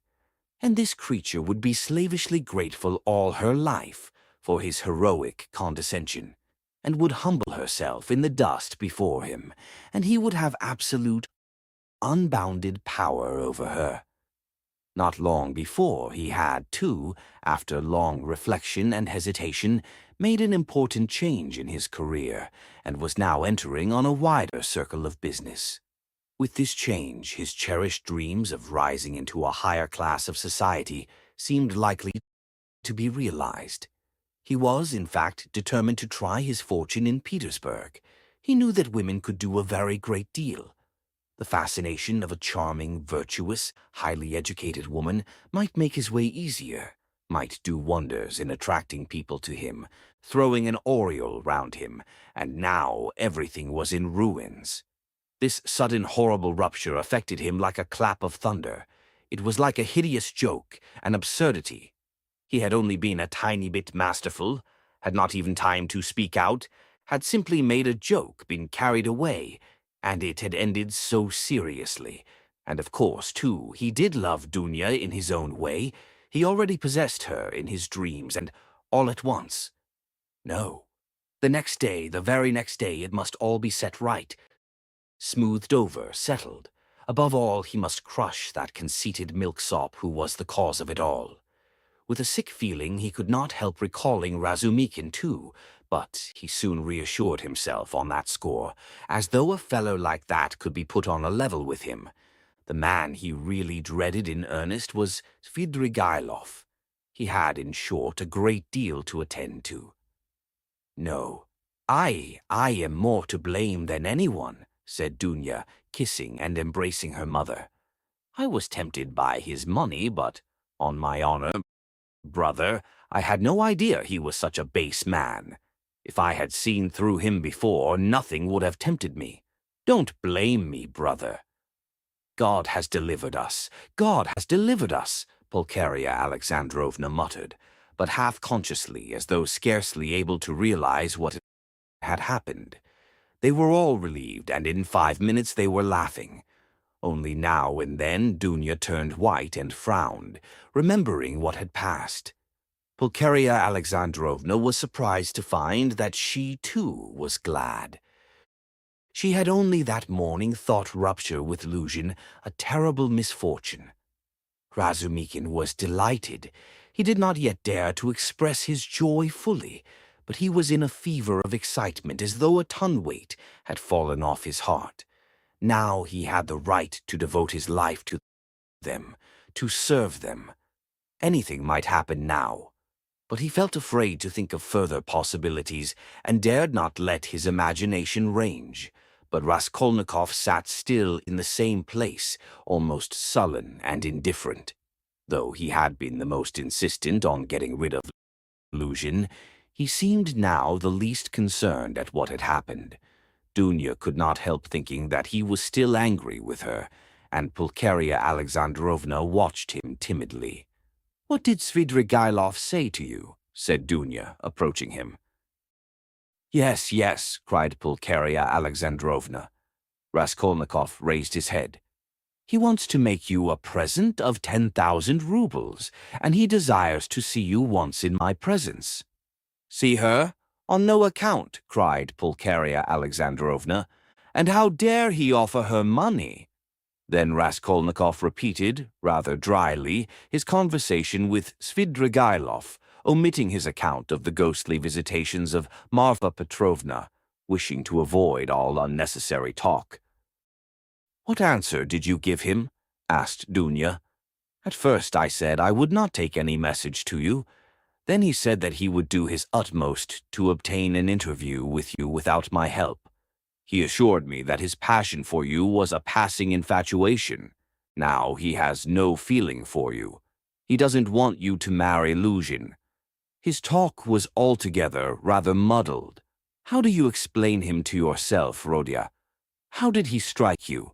[SPEAKER 1] And this creature would be slavishly grateful all her life for his heroic condescension, and would humble herself in the dust before him, and he would have absolute, unbounded power over her. Not long before, he had, too, after long reflection and hesitation, made an important change in his career, and was now entering on a wider circle of business. With this change, his cherished dreams of rising into a higher class of society seemed likely to be realized. He was, in fact, determined to try his fortune in Petersburg. He knew that women could do a very great deal. The fascination of a charming, virtuous, highly educated woman might make his way easier, might do wonders in attracting people to him, throwing an aureole round him, and now everything was in ruins. This sudden horrible rupture affected him like a clap of thunder. It was like a hideous joke, an absurdity. He had only been a tiny bit masterful, had not even time to speak out, had simply made a joke, been carried away, and it had ended so seriously. And of course, too, he did love Dunya in his own way. He already possessed her in his dreams, and all at once. No, The next day, the very next day, it must all be set right, smoothed over, settled. Above all, he must crush that conceited milksop who was the cause of it all. With a sick feeling, he could not help recalling Razumikin too, but he soon reassured himself on that score, as though a fellow like that could be put on a level with him. The man he really dreaded in earnest was Svidrigailov. He had, in short, a great deal to attend to. "No, I am more to blame than anyone," said Dunya, kissing and embracing her mother. "I was tempted by his money, but, on my honor, brother, I had no idea he was such a base man. If I had seen through him before, nothing would have tempted me. Don't blame me, brother." "God has delivered us. God has delivered us," Pulcheria Alexandrovna muttered, but half-consciously, as though scarcely able to realize what had happened. They were all relieved, and in 5 minutes they were laughing. Only now and then Dunya turned white and frowned, remembering what had passed. Pulcheria Alexandrovna was surprised to find that she, too, was glad. She had only that morning thought rupture with Luzhin a terrible misfortune. Razumikin was delighted. He did not yet dare to express his joy fully, but he was in a fever of excitement as though a ton-weight had fallen off his heart. Now he had the right to devote his life to them, to serve them. Anything might happen now, but he felt afraid to think of further possibilities and dared not let his imagination range. But Raskolnikov sat still in the same place, almost sullen and indifferent. Though he had been the most insistent on getting rid of Luzhin, he seemed now the least concerned at what had happened. Dunya could not help thinking that he was still angry with her, and Pulcheria Alexandrovna watched him timidly. "What did Svidrigailov say to you?" said Dunya, approaching him. "Yes, yes," cried Pulcheria Alexandrovna. Raskolnikov raised his head. "He wants to make you a present of 10,000 rubles, and he desires to see you once in my presence." "See her? On no account," cried Pulcheria Alexandrovna. "And how dare he offer her money?" Then Raskolnikov repeated, rather dryly, his conversation with Svidrigailov, omitting his account of the ghostly visitations of Marfa Petrovna, wishing to avoid all unnecessary talk. "What answer did you give him?" asked Dunya. "At first I said I would not take any message to you. Then he said that he would do his utmost to obtain an interview with you without my help. He assured me that his passion for you was a passing infatuation. Now he has no feeling for you. He doesn't want you to marry Luzhin. His talk was altogether rather muddled. How do you explain him to yourself, Rodya? How did he strike you?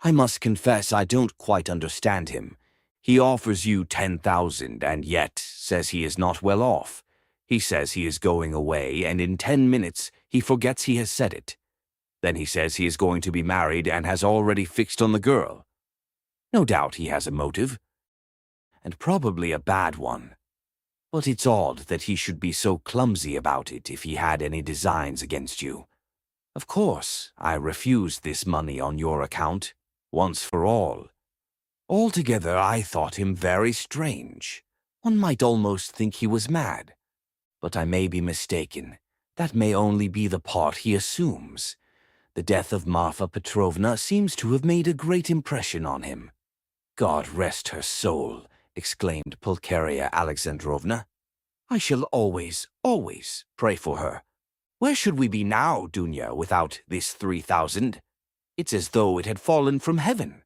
[SPEAKER 1] I must confess I don't quite understand him. He offers you 10,000 and yet says he is not well off. He says he is going away, and in 10 minutes he forgets he has said it. Then he says he is going to be married and has already fixed on the girl. No doubt he has a motive, and probably a bad one. But it's odd that he should be so clumsy about it if he had any designs against you. Of course, I refused this money on your account, once for all. Altogether, I thought him very strange. One might almost think he was mad. But I may be mistaken. That may only be the part he assumes. The death of Marfa Petrovna seems to have made a great impression on him. God rest her soul, exclaimed Pulcheria Alexandrovna. I shall always, always pray for her. Where should we be now, Dunya, without this 3,000? It's as though it had fallen from heaven.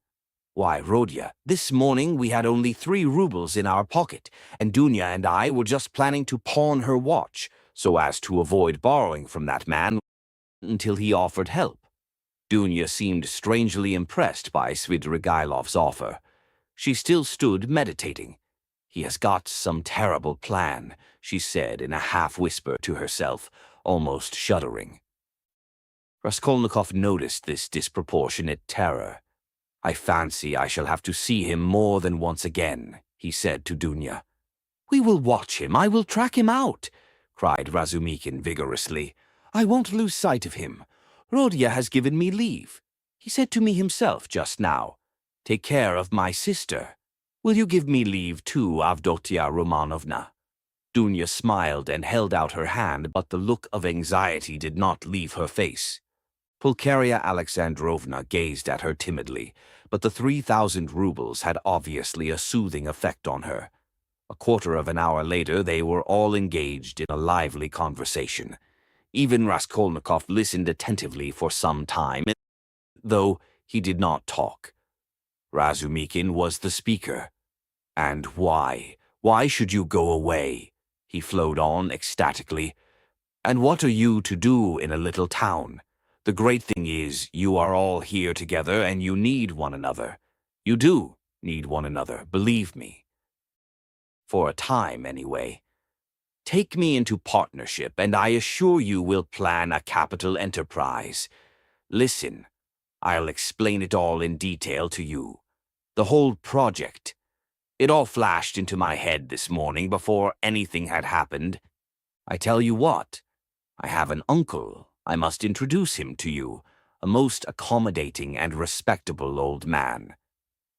[SPEAKER 1] Why, Rodya, this morning we had only 3 rubles in our pocket, and Dunya and I were just planning to pawn her watch, so as to avoid borrowing from that man until he offered help. Dunya seemed strangely impressed by Svidrigailov's offer. She still stood meditating. He has got some terrible plan, she said in a half-whisper to herself, almost shuddering. Raskolnikov noticed this disproportionate terror. I fancy I shall have to see him more than once again, he said to Dunya. We will watch him, I will track him out, cried Razumikin vigorously. I won't lose sight of him. Rodia has given me leave. He said to me himself just now, 'Take care of my sister.' Will you give me leave too, Avdotia Romanovna?" Dunya smiled and held out her hand, but the look of anxiety did not leave her face. Pulcheria Alexandrovna gazed at her timidly, but the 3,000 rubles had obviously a soothing effect on her. A quarter of an hour later, they were all engaged in a lively conversation. Even Raskolnikov listened attentively for some time, though he did not talk. Razumikin was the speaker. "And why? Why should you go away?" he flowed on ecstatically. "And what are you to do in a little town? The great thing is, you are all here together and you need one another. You do need one another, believe me. For a time, anyway. Take me into partnership, and I assure you we'll plan a capital enterprise. Listen, I'll explain it all in detail to you. The whole project. It all flashed into my head this morning before anything had happened. I tell you what, I have an uncle. I must introduce him to you, a most accommodating and respectable old man.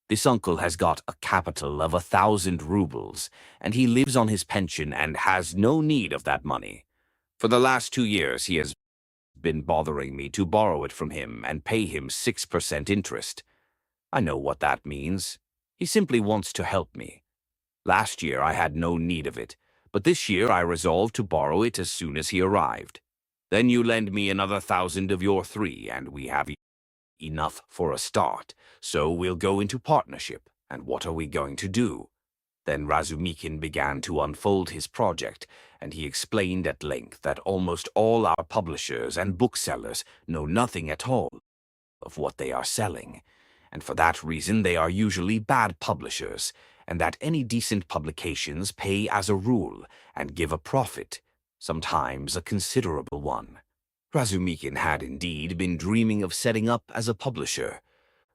[SPEAKER 1] This uncle has got a capital of 1,000 rubles, and he lives on his pension and has no need of that money. For the last 2 years he has been bothering me to borrow it from him and pay him 6% interest. I know what that means. He simply wants to help me. Last year I had no need of it, but this year I resolved to borrow it as soon as he arrived. Then you lend me another 1,000 of your 3, and we have enough for a start. So we'll go into partnership, and what are we going to do?" Then Razumikin began to unfold his project, and he explained at length that almost all our publishers and booksellers know nothing at all of what they are selling, and for that reason they are usually bad publishers, and that any decent publications pay as a rule and give a profit, sometimes a considerable one. Razumikin had indeed been dreaming of setting up as a publisher.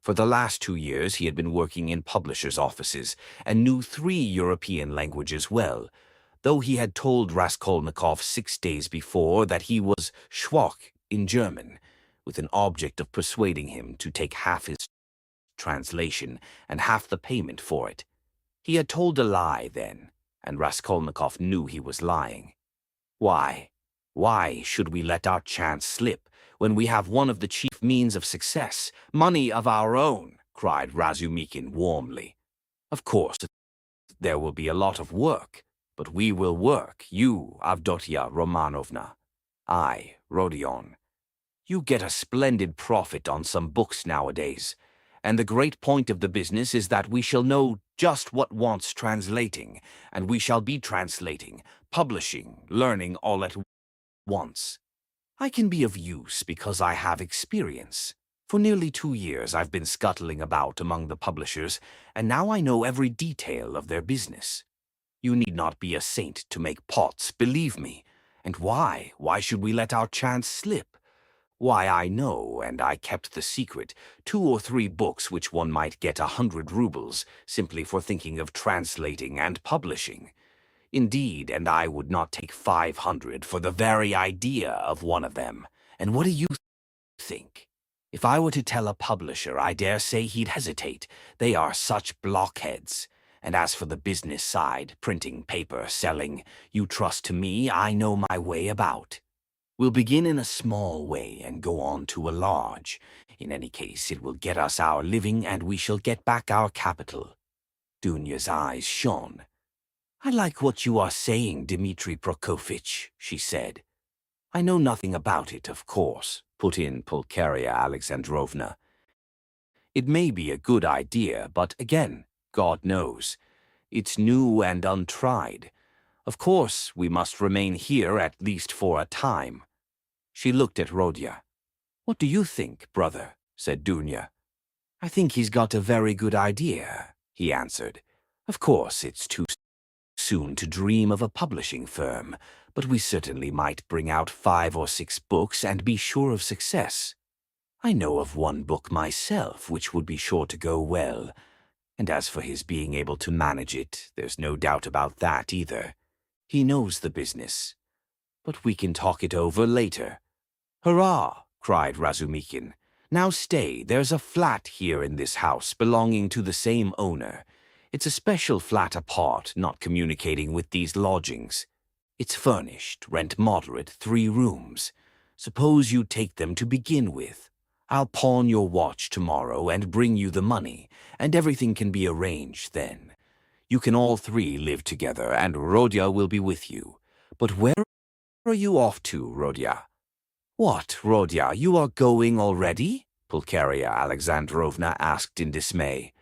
[SPEAKER 1] For the last 2 years he had been working in publishers' offices and knew 3 European languages well, though he had told Raskolnikov 6 days before that he was schwach in German, with an object of persuading him to take half his translation and half the payment for it. He had told a lie then, and Raskolnikov knew he was lying. Why should we let our chance slip when we have one of the chief means of success, money of our own?" cried Razumikin warmly. "Of course, there will be a lot of work, but we will work, you, Avdotia Romanovna. I, Rodion. You get a splendid profit on some books nowadays, and the great point of the business is that we shall know just what wants translating, and we shall be translating, publishing, learning all at once. I can be of use because I have experience. For nearly 2 years I've been scuttling about among the publishers, and now I know every detail of their business. You need not be a saint to make pots, believe me. And why? Why should we let our chance slip? Why, I know, and I kept the secret, 2 or 3 books which one might get 100 rubles simply for thinking of translating and publishing. Indeed, and I would not take 500 for the very idea of one of them. And what do you think? If I were to tell a publisher, I dare say he'd hesitate. They are such blockheads. And as for the business side, printing paper, selling, you trust to me, I know my way about. We'll begin in a small way and go on to a large. In any case, it will get us our living and we shall get back our capital." Dunya's eyes shone. "I like what you are saying, Dmitri Prokofitch," she said. "I know nothing about it, of course," put in Pulcheria Alexandrovna. "It may be a good idea, but again, God knows. It's new and untried. Of course, we must remain here at least for a time." She looked at Rodya. "What do you think, brother?" said Dunya. "I think he's got a very good idea," he answered. "Of course, it's too soon to dream of a publishing firm, but we certainly might bring out 5 or 6 books and be sure of success. I know of one book myself which would be sure to go well, and as for his being able to manage it, there's no doubt about that either. He knows the business. But we can talk it over later. "Hurrah!" cried Razumikin. "Now stay, there's a flat here in this house belonging to the same owner. It's a special flat apart, not communicating with these lodgings. It's furnished, rent moderate, 3 rooms. Suppose you take them to begin with. I'll pawn your watch tomorrow and bring you the money, and everything can be arranged then. You can all 3 live together, and Rodya will be with you. But where are you off to, Rodya?" "What, Rodya, you are going already?" Pulcheria Alexandrovna asked in dismay.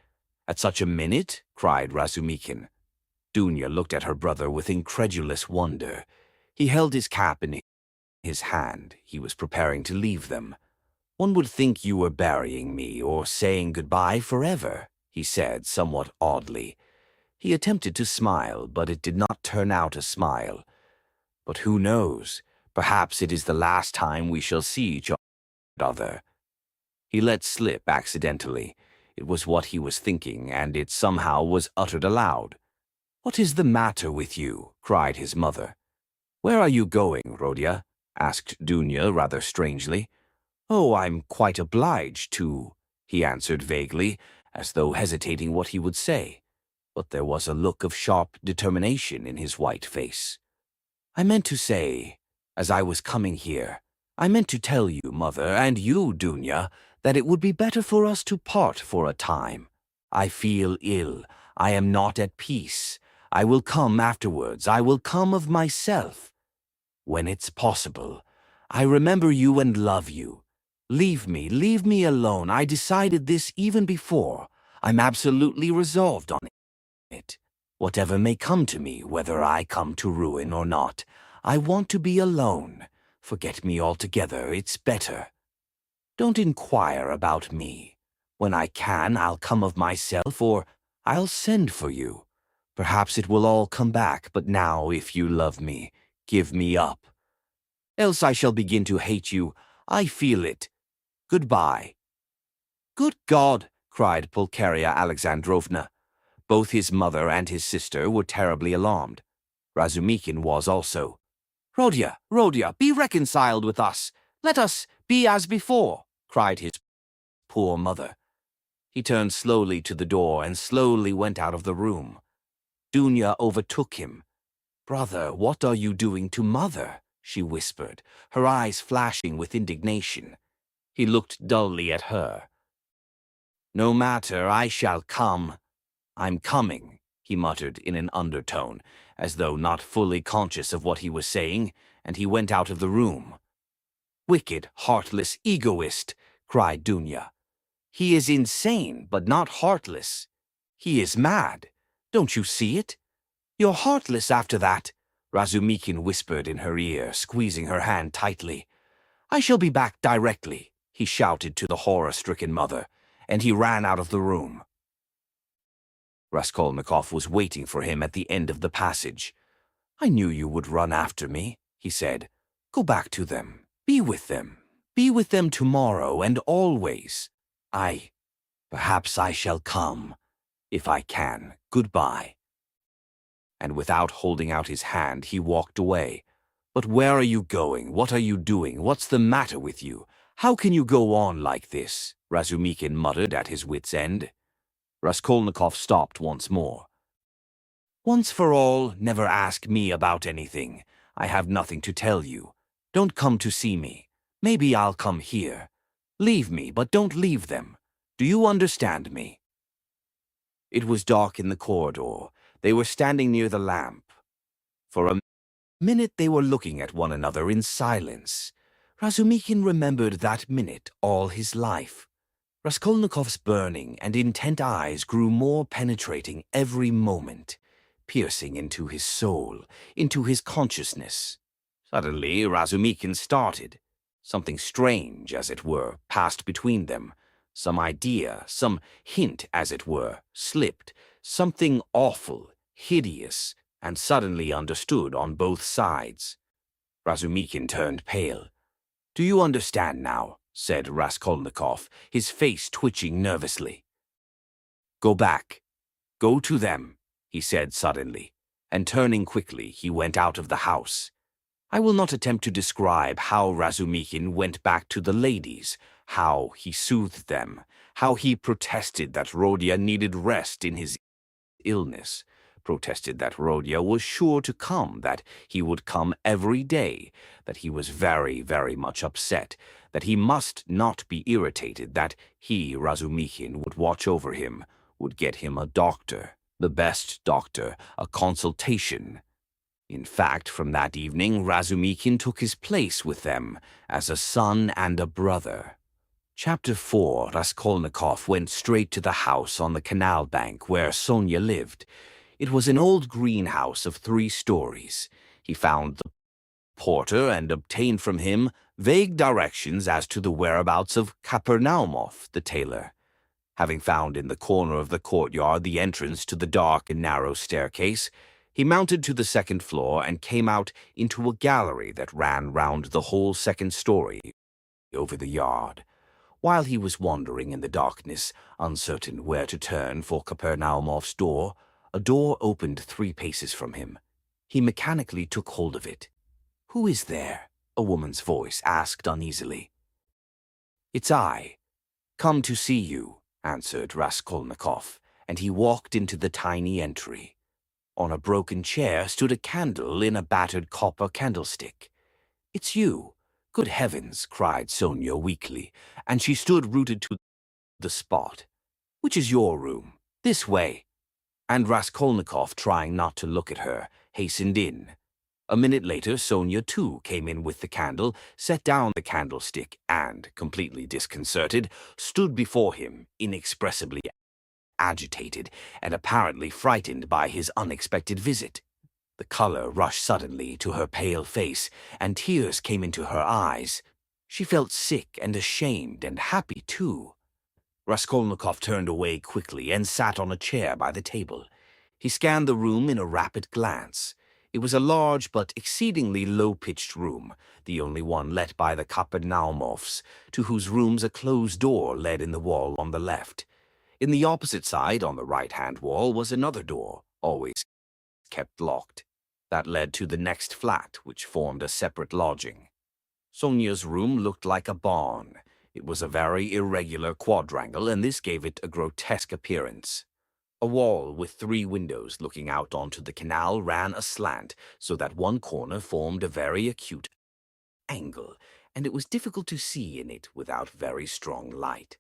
[SPEAKER 1] "At such a minute?" cried Razumikin. Dunya looked at her brother with incredulous wonder. He held his cap in his hand. He was preparing to leave them. "One would think you were burying me or saying goodbye forever," he said somewhat oddly. He attempted to smile, but it did not turn out a smile. "But who knows? Perhaps it is the last time we shall see each other." He let slip accidentally. It was what he was thinking, and it somehow was uttered aloud. "What is the matter with you?" cried his mother. "Where are you going, Rodya?" asked Dunya rather strangely. "Oh, I'm quite obliged to," he answered vaguely, as though hesitating what he would say. But there was a look of sharp determination in his white face. "I meant to say, as I was coming here, I meant to tell you, mother, and you, Dunya, that it would be better for us to part for a time. I feel ill. I am not at peace. I will come afterwards. I will come of myself. When it's possible. I remember you and love you. Leave me alone. I decided this even before. I'm absolutely resolved on it. Whatever may come to me, whether I come to ruin or not, I want to be alone. Forget me altogether, it's better. Don't inquire about me. When I can, I'll come of myself, or I'll send for you. Perhaps it will all come back, but now, if you love me, give me up. Else I shall begin to hate you. I feel it. Goodbye." "Good God!" cried Pulcheria Alexandrovna. Both his mother and his sister were terribly alarmed. Razumikin was also. "Rodya, Rodya, be reconciled with us. Let us be as before," cried his poor mother. He turned slowly to the door and slowly went out of the room. Dunya overtook him. "Brother, what are you doing to mother?" she whispered, her eyes flashing with indignation. He looked dully at her. "No matter, I shall come. I'm coming," he muttered in an undertone, as though not fully conscious of what he was saying, and he went out of the room. "Wicked, heartless egoist," cried Dunya. "He is insane, but not heartless. He is mad. Don't you see it? You're heartless after that," Razumikin whispered in her ear, squeezing her hand tightly. "I shall be back directly," he shouted to the horror-stricken mother, and he ran out of the room. Raskolnikov was waiting for him at the end of the passage. "I knew you would run after me," he said. "Go back to them. Be with them. Be with them tomorrow and always. Perhaps I shall come. If I can. Goodbye." And without holding out his hand, he walked away. "But where are you going? What are you doing? What's the matter with you? How can you go on like this?" Razumikin muttered at his wit's end. Raskolnikov stopped once more. "Once for all, never ask me about anything. I have nothing to tell you. Don't come to see me. Maybe I'll come here. Leave me, but don't leave them. Do you understand me?" It was dark in the corridor. They were standing near the lamp. For a minute they were looking at one another in silence. Razumikin remembered that minute all his life. Raskolnikov's burning and intent eyes grew more penetrating every moment, piercing into his soul, into his consciousness. Suddenly Razumikin started. Something strange, as it were, passed between them. Some idea, some hint, as it were, slipped. Something awful, hideous, and suddenly understood on both sides. Razumikin turned pale. "Do you understand now?" said Raskolnikov, his face twitching nervously. "Go back. Go to them," he said suddenly, and turning quickly, he went out of the house. I will not attempt to describe how Razumihin went back to the ladies, how he soothed them, how he protested that Rodia needed rest in his illness, protested that Rodia was sure to come, that he would come every day, that he was very, very much upset, that he must not be irritated, that he, Razumihin, would watch over him, would get him a doctor, the best doctor, a consultation. In fact, from that evening, Razumihin took his place with them as a son and a brother. Chapter 4. Raskolnikov went straight to the house on the canal bank where Sonia lived. It was an old greenhouse of 3 stories. He found the porter and obtained from him vague directions as to the whereabouts of Kapernaumov, the tailor. Having found in the corner of the courtyard the entrance to the dark and narrow staircase, he mounted to the 2nd floor and came out into a gallery that ran round the whole 2nd story over the yard. While he was wandering in the darkness, uncertain where to turn for Kapernaumov's door, a door opened 3 paces from him. He mechanically took hold of it. "Who is there?" a woman's voice asked uneasily. "It's I. Come to see you," answered Raskolnikov, and he walked into the tiny entry. On a broken chair stood a candle in a battered copper candlestick. "It's you. Good heavens," cried Sonia weakly, and she stood rooted to the spot. "Which is your room? This way." And Raskolnikov, trying not to look at her, hastened in. A minute later, Sonia too came in with the candle, set down the candlestick, and, completely disconcerted, stood before him, inexpressibly agitated and apparently frightened by his unexpected visit. The color rushed suddenly to her pale face, and tears came into her eyes. She felt sick and ashamed and happy too. Raskolnikov turned away quickly and sat on a chair by the table. He scanned the room in a rapid glance. It was a large but exceedingly low-pitched room, the only one let by the Kapernaumovs, to whose rooms a closed door led in the wall on the left. In the opposite side, on the right-hand wall, was another door, always kept locked. That led to the next flat, which formed a separate lodging. Sonia's room looked like a barn. It was a very irregular quadrangle, and this gave it a grotesque appearance. A wall with 3 windows looking out onto the canal ran aslant, so that one corner formed a very acute angle, and it was difficult to see in it without very strong light.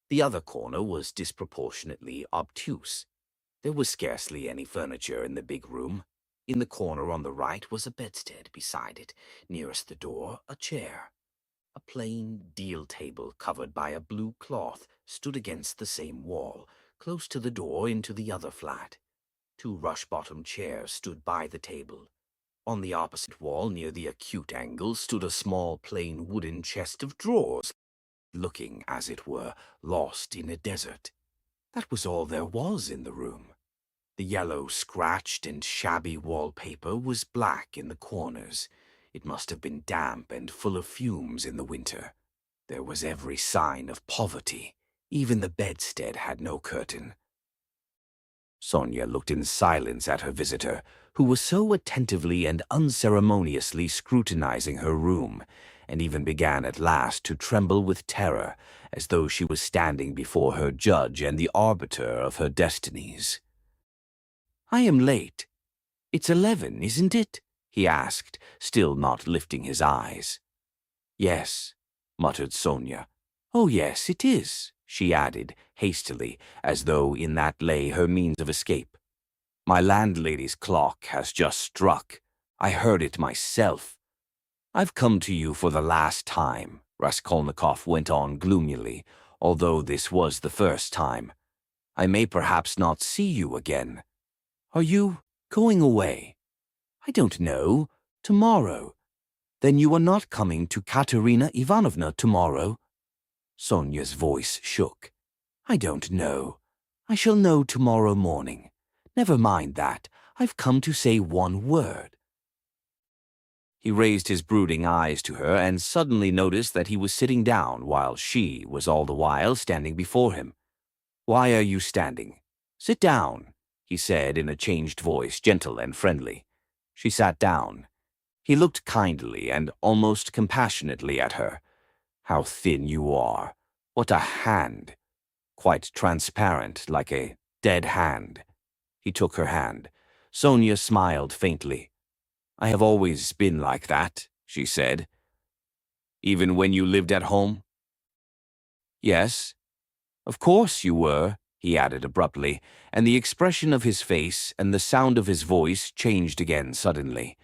[SPEAKER 1] The other corner was disproportionately obtuse. There was scarcely any furniture in the big room. In the corner on the right was a bedstead, beside it, nearest the door, a chair. A plain deal table covered by a blue cloth stood against the same wall, close to the door into the other flat. 2 rush-bottomed chairs stood by the table. On the opposite wall, near the acute angle, stood a small plain wooden chest of drawers, looking, as it were, lost in a desert. That was all there was in the room. The yellow, scratched and shabby wallpaper was black in the corners. It must have been damp and full of fumes in the winter. There was every sign of poverty. Even the bedstead had no curtain. Sonia looked in silence at her visitor, who was so attentively and unceremoniously scrutinizing her room, and even began at last to tremble with terror, as though she was standing before her judge and the arbiter of her destinies. "I am late. It's 11, isn't it?" he asked, still not lifting his eyes. "Yes," muttered Sonia. "Oh, yes, it is," she added, hastily, as though in that lay her means of escape. "My landlady's clock has just struck. I heard it myself." "I've come to you for the last time," Raskolnikov went on gloomily, although this was the first time. "I may perhaps not see you again. Are you going away?" "I don't know. Tomorrow." "Then you are not coming to Katerina Ivanovna tomorrow?" Sonia's voice shook. "I don't know. I shall know tomorrow morning. Never mind that. I've come to say one word." He raised his brooding eyes to her and suddenly noticed that he was sitting down while she was all the while standing before him. "Why are you standing? Sit down," he said in a changed voice, gentle and friendly. She sat down. He looked kindly and almost compassionately at her. How thin you are. What a hand. Quite transparent, like a dead hand. He took her hand. Sonia smiled faintly. I have always been like that, she said. Even when you lived at home? Yes. Of course you were, he added abruptly, and the expression of his face and the sound of his voice changed again suddenly.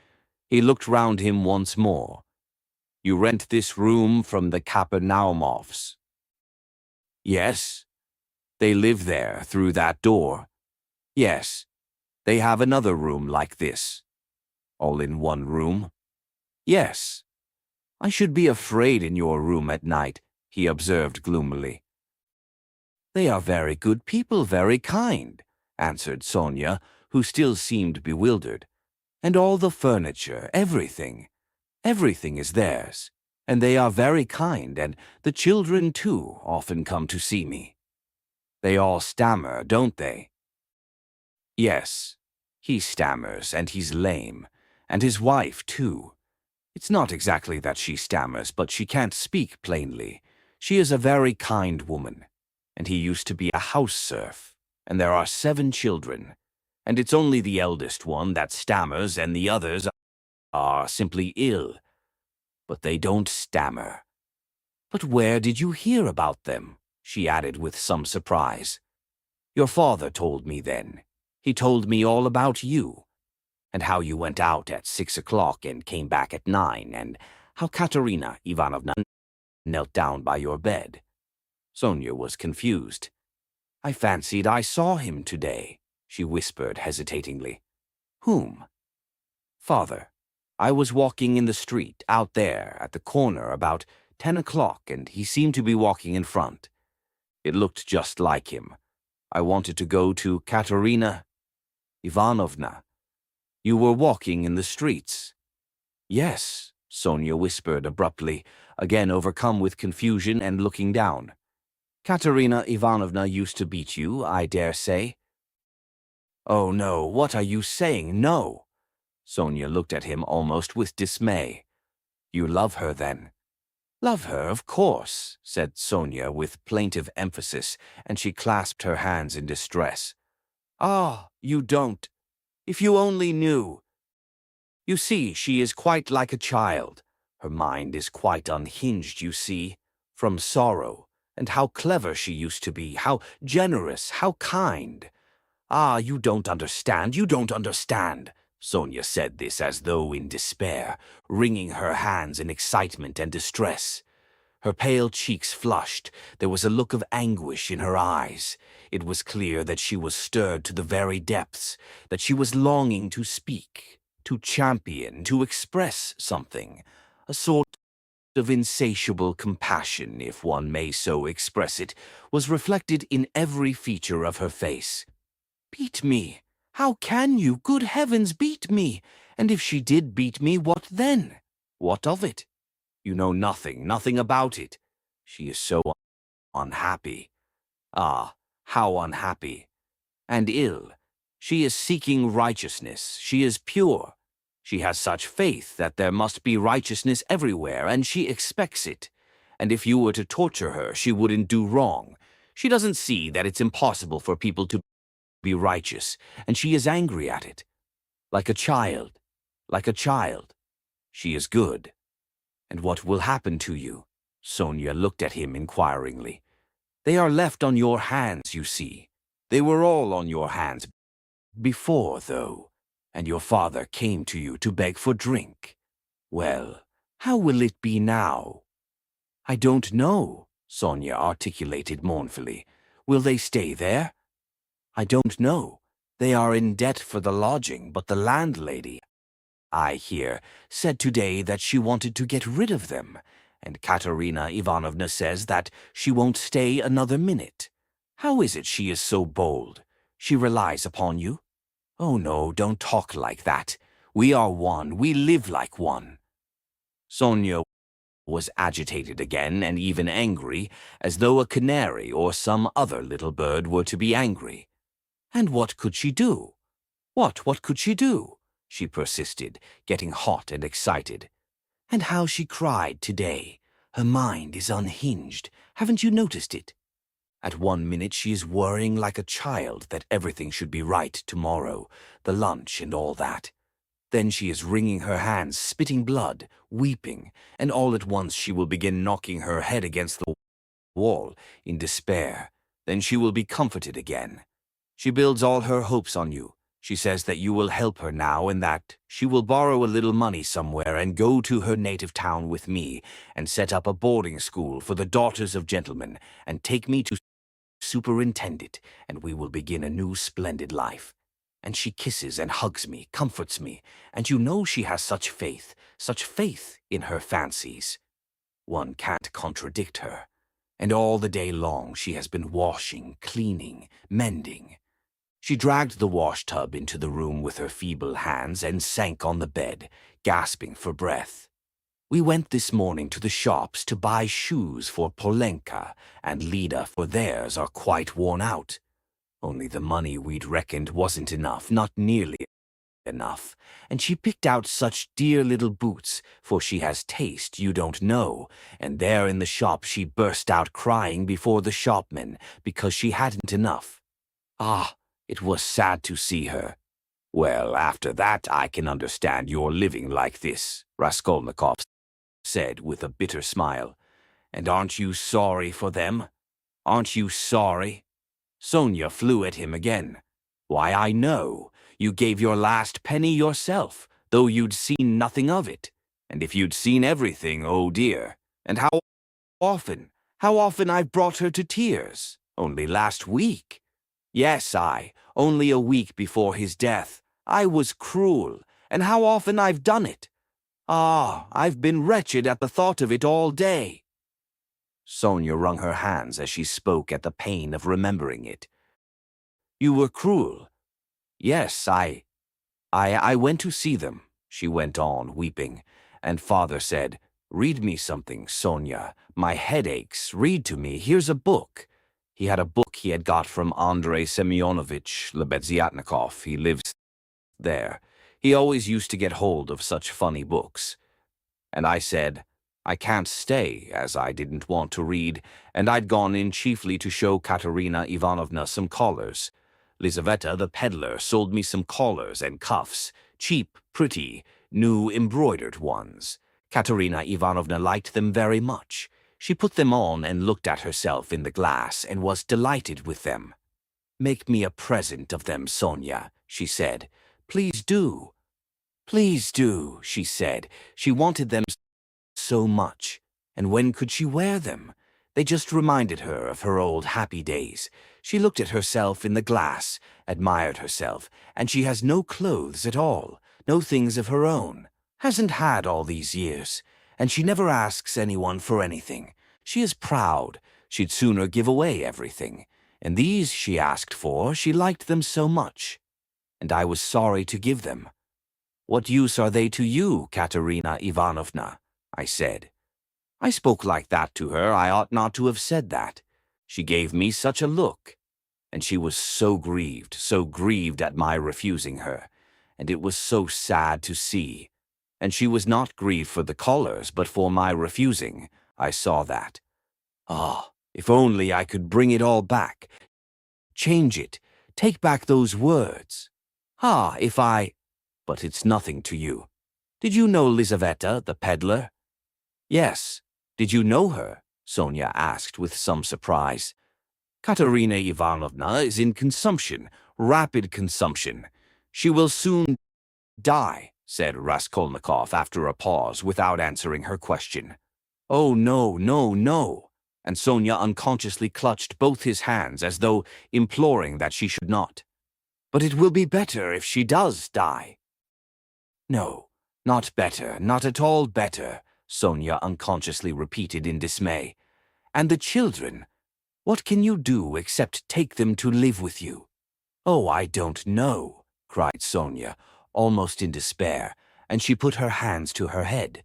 [SPEAKER 1] He looked round him once more. You rent this room from the Kapernaumovs? Yes. They live there through that door? Yes. They have another room like this. All in one room? Yes. I should be afraid in your room at night, he observed gloomily. They are very good people, very kind, answered Sonia, who still seemed bewildered. And all the furniture, everything is theirs. And they are very kind, and the children, too, often come to see me. They all stammer, don't they? Yes. He stammers, and he's lame. And his wife, too. It's not exactly that she stammers, but she can't speak plainly. She is a very kind woman. And he used to be a house serf. And there are 7 children. And it's only the eldest one that stammers, and the others are simply ill. But they don't stammer. But where did you hear about them? She added with some surprise. Your father told me then. He told me all about you, and how you went out at 6 o'clock and came back at 9, and how Katerina Ivanovna knelt down by your bed. Sonia was confused. I fancied I saw him today, she whispered hesitatingly. Whom? Father. I was walking in the street, out there, at the corner, about 10 o'clock, and he seemed to be walking in front. It looked just like him. I wanted to go to Katerina Ivanovna. You were walking in the streets. Yes, Sonia whispered abruptly, again overcome with confusion and looking down. Katerina Ivanovna used to beat you, I dare say. Oh no, what are you saying? No. Sonia looked at him almost with dismay. You love her then? Love her, of course, said Sonia with plaintive emphasis, and she clasped her hands in distress. Ah, you don't. If you only knew. You see, she is quite like a child. Her mind is quite unhinged, you see, from sorrow. And how clever she used to be, how generous, how kind. Ah, you don't understand, you don't understand. Sonia said this as though in despair, wringing her hands in excitement and distress. Her pale cheeks flushed. There was a look of anguish in her eyes. It was clear that she was stirred to the very depths, that she was longing to speak, to champion, to express something, a sort of insatiable compassion, if one may so express it, was reflected in every feature of her face. Beat me! How can you, good heavens, beat me? And if she did beat me, what then? What of it? You know nothing about it. She is so unhappy. Ah, how unhappy. And ill. She is seeking righteousness. She is pure. She has such faith that there must be righteousness everywhere, and she expects it. And if you were to torture her, she wouldn't do wrong. She doesn't see that it's impossible for people to be righteous, and she is angry at it. Like a child. Like a child. She is good. And what will happen to you? Sonia looked at him inquiringly. They are left on your hands, you see. They were all on your hands before, though, and your father came to you to beg for drink. Well, how will it be now? I don't know, Sonia articulated mournfully. Will they stay there? I don't know. They are in debt for the lodging, but the landlady, I hear, said today that she wanted to get rid of them, and Katerina Ivanovna says that she won't stay another minute. How is it she is so bold? She relies upon you? Oh no, don't talk like that. We are one, we live like one. Sonia was agitated again and even angry, as though a canary or some other little bird were to be angry. And what could she do? What could she do? she persisted, getting hot and excited. "And how she cried today. Her mind is unhinged. Haven't you noticed it? At one minute she is worrying like a child that everything should be right tomorrow, the lunch and all that. Then she is wringing her hands, spitting blood, weeping, and all at once she will begin knocking her head against the wall in despair. Then she will be comforted again. She builds all her hopes on you. She says that you will help her now and that she will borrow a little money somewhere and go to her native town with me and set up a boarding school for the daughters of gentlemen and take me to superintend it, and we will begin a new splendid life. And she kisses and hugs me, comforts me, and you know she has such faith in her fancies. One can't contradict her. And all the day long she has been washing, cleaning, mending. She dragged the wash-tub into the room with her feeble hands and sank on the bed, gasping for breath. We went this morning to the shops to buy shoes for Polenka and Lida, for theirs are quite worn out. Only the money we'd reckoned wasn't enough, not nearly enough, and she picked out such dear little boots, for she has taste you don't know, and there in the shop she burst out crying before the shopmen because she hadn't enough. Ah, it was sad to see her. Well, after that I can understand your living like this, Raskolnikov said with a bitter smile. And aren't you sorry for them? Aren't you sorry? Sonia flew at him again. Why, I know. You gave your last penny yourself, though you'd seen nothing of it. And if you'd seen everything, oh dear. And how often I've brought her to tears. Only last week. Yes, only a week before his death. I was cruel, and how often I've done it. Ah, I've been wretched at the thought of it all day. Sonia wrung her hands as she spoke at the pain of remembering it. You were cruel. Yes, I went to see them, she went on, weeping, and father said, "Read me something, Sonia. My head aches. Read to me. Here's a book." He had a book he had got from Andrei Semyonovich Lebeziatnikov. He lives there. He always used to get hold of such funny books. And I said, I can't stay, as I didn't want to read, and I'd gone in chiefly to show Katerina Ivanovna some collars. Lizaveta, the peddler, sold me some collars and cuffs, cheap, pretty, new embroidered ones. Katerina Ivanovna liked them very much. She put them on and looked at herself in the glass and was delighted with them. "Make me a present of them, Sonia," she said. "Please do." "Please do," she said. She wanted them so much. And when could she wear them? They just reminded her of her old happy days. She looked at herself in the glass, admired herself, and she has no clothes at all, no things of her own. Hasn't had all these years. And she never asks anyone for anything. She is proud. She'd sooner give away everything. And these she asked for, she liked them so much. And I was sorry to give them. "What use are they to you, Katerina Ivanovna?" I said. I spoke like that to her. I ought not to have said that. She gave me such a look. And she was so grieved at my refusing her. And it was so sad to see. And she was not grieved for the collars, but for my refusing. I saw that. Ah, if only I could bring it all back. Change it. Take back those words. Ah, if I... But it's nothing to you. Did you know Lizaveta, the peddler? Yes. Did you know her? Sonia asked with some surprise. Katerina Ivanovna is in consumption, rapid consumption. She will soon die, said Raskolnikov after a pause without answering her question. Oh, no, no, no. And Sonia unconsciously clutched both his hands as though imploring that she should not. But it will be better if she does die. No, not better, not at all better, Sonia unconsciously repeated in dismay. And the children? What can you do except take them to live with you? Oh, I don't know, cried Sonia, almost in despair, and she put her hands to her head.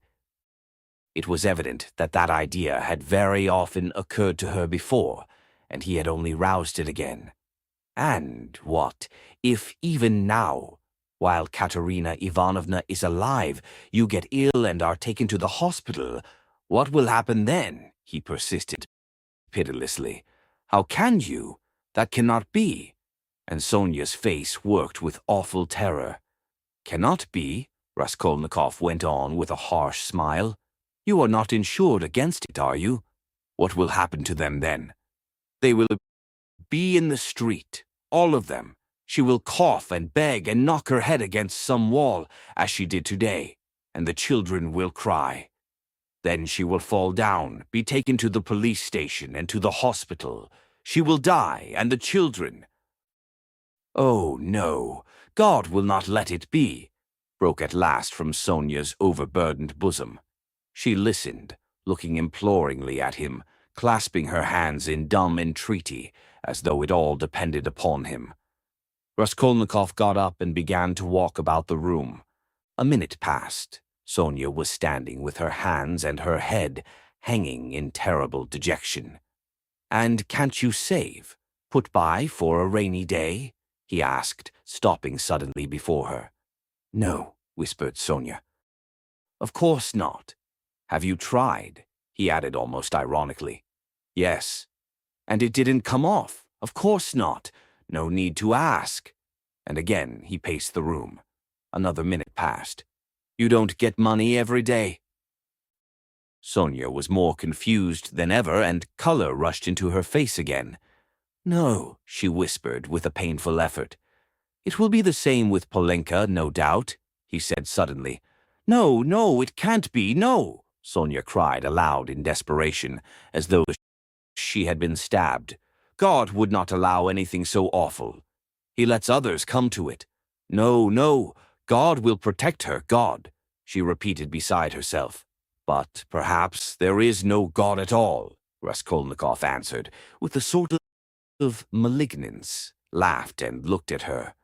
[SPEAKER 1] It was evident that that idea had very often occurred to her before, and he had only roused it again. And what, if even now, While Katerina Ivanovna is alive, you get ill and are taken to the hospital. What will happen then? He persisted pitilessly. How can you? That cannot be. And Sonia's face worked with awful terror. Cannot be, Raskolnikov went on with a harsh smile. You are not insured against it, are you? What will happen to them then? They will be in the street, all of them. She will cough and beg and knock her head against some wall, as she did today, and the children will cry. Then she will fall down, be taken to the police station and to the hospital. She will die, and the children— Oh, no, God will not let it be, broke at last from Sonia's overburdened bosom. She listened, looking imploringly at him, clasping her hands in dumb entreaty, as though it all depended upon him. Raskolnikov got up and began to walk about the room. A minute passed. Sonia was standing with her hands and her head hanging in terrible dejection. "And can't you save? Put by for a rainy day?" he asked, stopping suddenly before her. "No," whispered Sonia. "Of course not. Have you tried?" he added almost ironically. "Yes." "And it didn't come off? Of course not. No need to ask." And again he paced the room. Another minute passed. "You don't get money every day?" Sonia was more confused than ever, and color rushed into her face again. "No," she whispered with a painful effort. "It will be the same with Polenka, no doubt," he said suddenly. "No, no, it can't be, no!" Sonia cried aloud in desperation, as though she had been stabbed. "God would not allow anything so awful. He lets others come to it. No, no, God will protect her, God," she repeated beside herself. "But perhaps there is no God at all," Raskolnikov answered, with a sort of malignance, laughed and looked at her.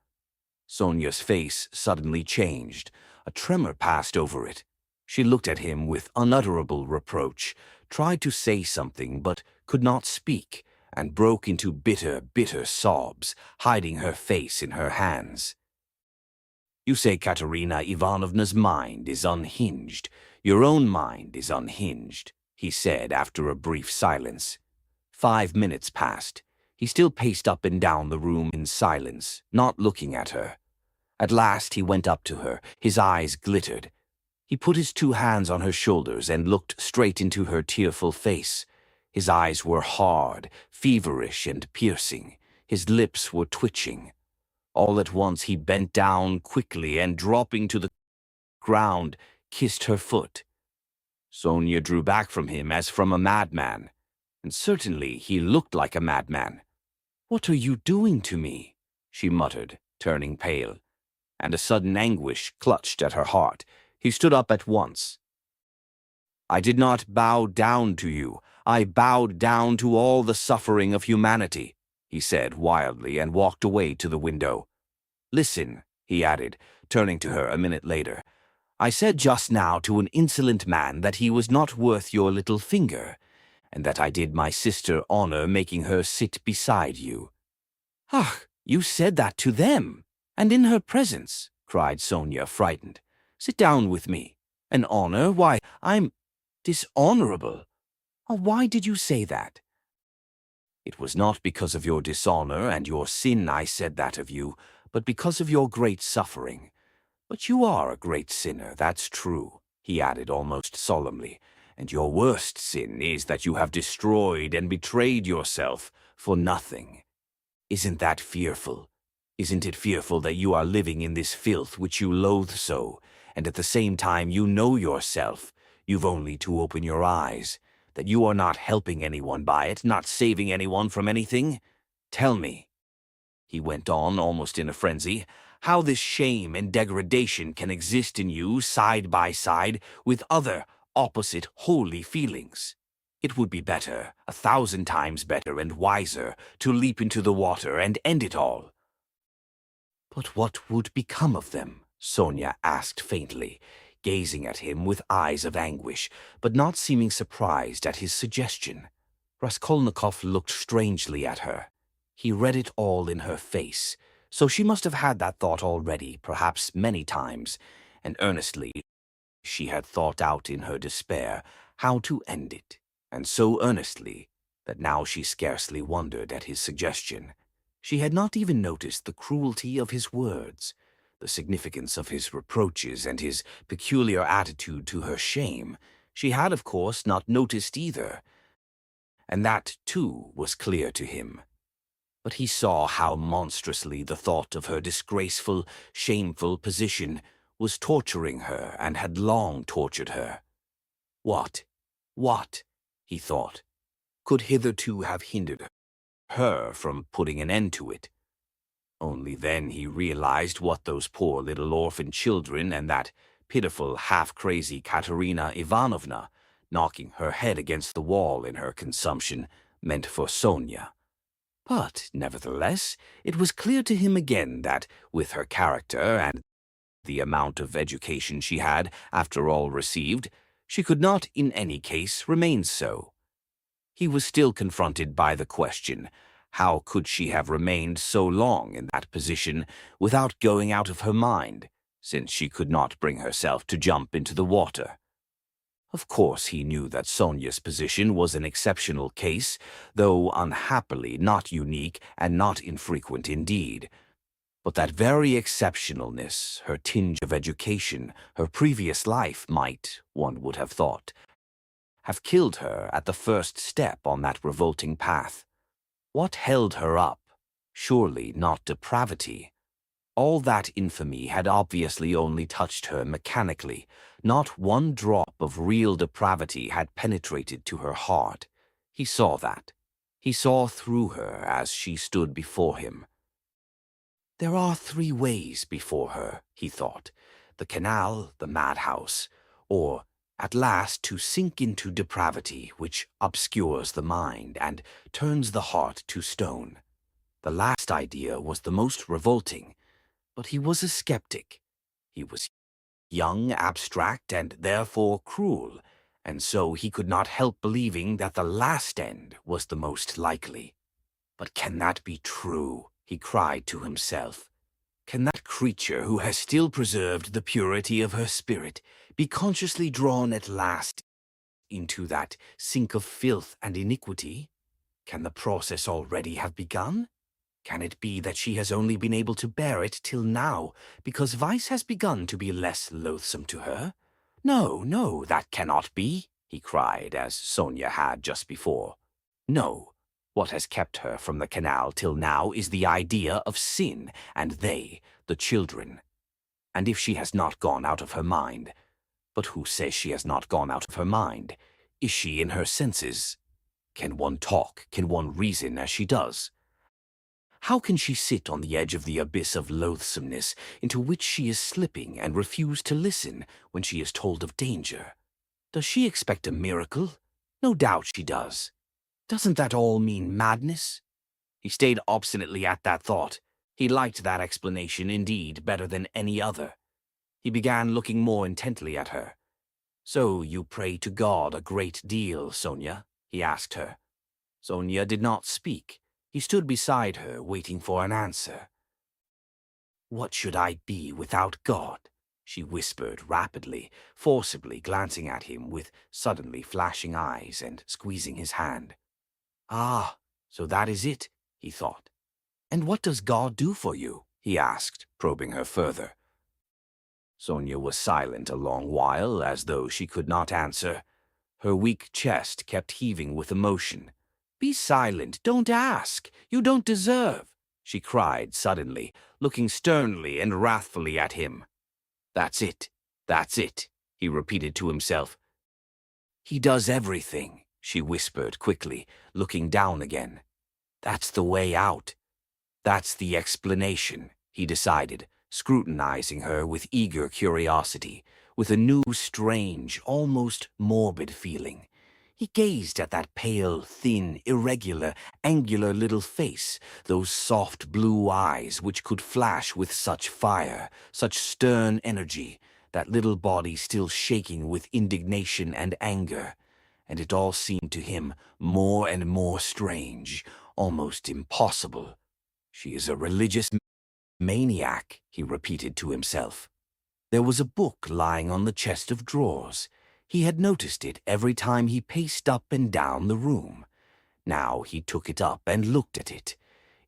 [SPEAKER 1] Sonia's face suddenly changed. A tremor passed over it. She looked at him with unutterable reproach, tried to say something but could not speak, and broke into bitter, bitter sobs, hiding her face in her hands. "You say Katerina Ivanovna's mind is unhinged. Your own mind is unhinged," he said after a brief silence. 5 minutes passed. He still paced up and down the room in silence, not looking at her. At last he went up to her. His eyes glittered. He put his 2 hands on her shoulders and looked straight into her tearful face. His eyes were hard, feverish, and piercing. His lips were twitching. All at once he bent down quickly and, dropping to the ground, kissed her foot. Sonia drew back from him as from a madman, and certainly he looked like a madman. "What are you doing to me?" she muttered, turning pale, and a sudden anguish clutched at her heart. He stood up at once. "I did not bow down to you. I bowed down to all the suffering of humanity," he said wildly, and walked away to the window. "Listen," he added, turning to her a minute later. "I said just now to an insolent man that he was not worth your little finger, and that I did my sister honor making her sit beside you." "Ah, you said that to them, and in her presence," cried Sonia, frightened. "Sit down with me. An honor? Why, I'm dishonorable. Oh, why did you say that?" "It was not because of your dishonor and your sin I said that of you, but because of your great suffering. But you are a great sinner, that's true," he added almost solemnly, "and your worst sin is that you have destroyed and betrayed yourself for nothing. Isn't that fearful? Isn't it fearful that you are living in this filth which you loathe so, and at the same time you know yourself, you've only to open your eyes, that you are not helping anyone by it, not saving anyone from anything? Tell me," he went on almost in a frenzy, "how this shame and degradation can exist in you side by side with other, opposite, holy feelings. It would be better, 1,000 times better and wiser, to leap into the water and end it all." "But what would become of them?" Sonia asked faintly, gazing at him with eyes of anguish, but not seeming surprised at his suggestion. Raskolnikov looked strangely at her. He read it all in her face, So she must have had that thought already, perhaps many times, and earnestly she had thought out in her despair how to end it, and so earnestly that now she scarcely wondered at his suggestion. She had not even noticed the cruelty of his words, the significance of his reproaches, and his peculiar attitude to her shame. She had, of course, not noticed either, and that, too, was clear to him. But he saw how monstrously the thought of her disgraceful, shameful position was torturing her and had long tortured her. What, he thought, could hitherto have hindered her from putting an end to it? Only then he realized what those poor little orphan children and that pitiful, half-crazy Katerina Ivanovna, knocking her head against the wall in her consumption, meant for Sonia. But, nevertheless, it was clear to him again that, with her character and the amount of education she had, after all, received, she could not, in any case, remain so. He was still confronted by the question, how could she have remained so long in that position without going out of her mind, since she could not bring herself to jump into the water? Of course he knew that Sonia's position was an exceptional case, though unhappily not unique and not infrequent indeed. But that very exceptionalness, her tinge of education, her previous life might, one would have thought, have killed her at the first step on that revolting path. What held her up? Surely not depravity. All that infamy had obviously only touched her mechanically. Not one drop of real depravity had penetrated to her heart. He saw that. He saw through her as she stood before him. There are three ways before her, he thought: the canal, the madhouse, or, at last, to sink into depravity, which obscures the mind and turns the heart to stone. The last idea was the most revolting. But he was a skeptic. He was young, abstract, and therefore cruel, and so he could not help believing that the last end was the most likely. But can that be true? He cried to himself. Can that creature who has still preserved the purity of her spirit be consciously drawn at last into that sink of filth and iniquity? Can the process already have begun? Can it be that she has only been able to bear it till now, because vice has begun to be less loathsome to her? No, no, that cannot be, he cried, as Sonia had just before. No, what has kept her from the canal till now is the idea of sin, and they, the children. And if she has not gone out of her mind— but who says she has not gone out of her mind? Is she in her senses? Can one talk, can one reason as she does? How can she sit on the edge of the abyss of loathsomeness into which she is slipping and refuse to listen when she is told of danger? Does she expect a miracle? No doubt she does. Doesn't that all mean madness? He stayed obstinately at that thought. He liked that explanation, indeed, better than any other. He began looking more intently at her. "So you pray to God a great deal, Sonia?" he asked her. Sonia did not speak. He stood beside her, waiting for an answer. "What should I be without God?" she whispered rapidly, forcibly, glancing at him with suddenly flashing eyes and squeezing his hand. "Ah, so that is it," he thought. "And what does God do for you?" he asked, probing her further. Sonia was silent a long while, as though she could not answer. Her weak chest kept heaving with emotion. "Be silent, don't ask, you don't deserve," she cried suddenly, looking sternly and wrathfully at him. That's it, he repeated to himself. "He does everything," she whispered quickly, looking down again. "That's the way out. That's the explanation," he decided, scrutinizing her with eager curiosity, with a new, strange, almost morbid feeling. He gazed at that pale, thin, irregular, angular little face, those soft blue eyes which could flash with such fire, such stern energy, that little body still shaking with indignation and anger, and it all seemed to him more and more strange, almost impossible. She is a religious Maniac, he repeated to himself. There was a book lying on the chest of drawers. He had noticed it every time he paced up and down the room. Now he took it up and looked at it.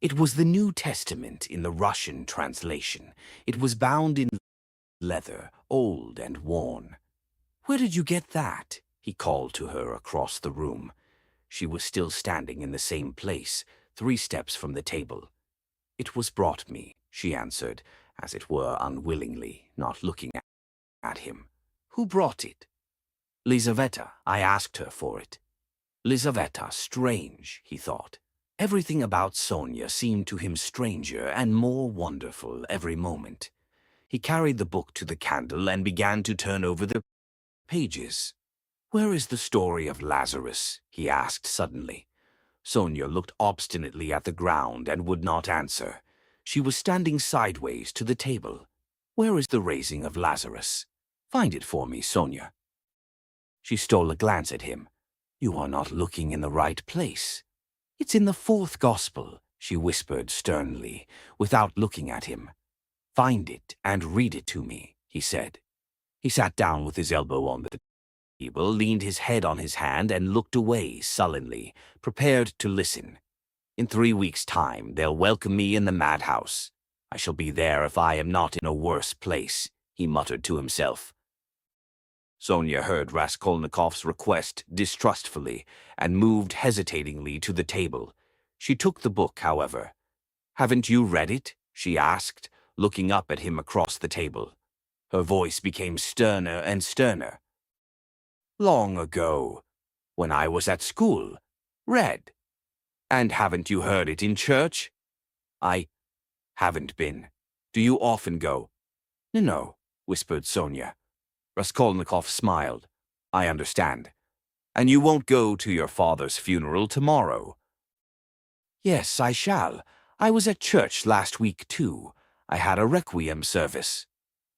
[SPEAKER 1] It was the New Testament in the Russian translation. It was bound in leather, old and worn. "Where did you get that?" he called to her across the room. She was still standing in the same place, 3 steps from the table. "It was brought me," she answered, as it were unwillingly, not looking at him. "Who brought it?" "Lizaveta. I asked her for it." Lizaveta, strange, he thought. Everything about Sonia seemed to him stranger and more wonderful every moment. He carried the book to the candle and began to turn over the pages. "Where is the story of Lazarus?" he asked suddenly. Sonia looked obstinately at the ground and would not answer. She was standing sideways to the table. "Where is the raising of Lazarus? Find it for me, Sonia." She stole a glance at him. "You are not looking in the right place." "It's in the 4th Gospel," she whispered sternly, without looking at him. "Find it and read it to me," he said. He sat down with his elbow on the table, leaned his head on his hand, and looked away sullenly, prepared to listen. "In 3 weeks' time, they'll welcome me in the madhouse. I shall be there if I am not in a worse place," he muttered to himself. Sonia heard Raskolnikov's request distrustfully and moved hesitatingly to the table. She took the book, however. "Haven't you read it?" she asked, looking up at him across the table. Her voice became sterner and sterner. "Long ago, when I was at school. Read. And haven't you heard it in church?" "I haven't been. Do you often go?" "No," whispered Sonia. Raskolnikov smiled. "I understand. And you won't go to your father's funeral tomorrow?" "Yes, I shall. I was at church last week, too. I had a requiem service."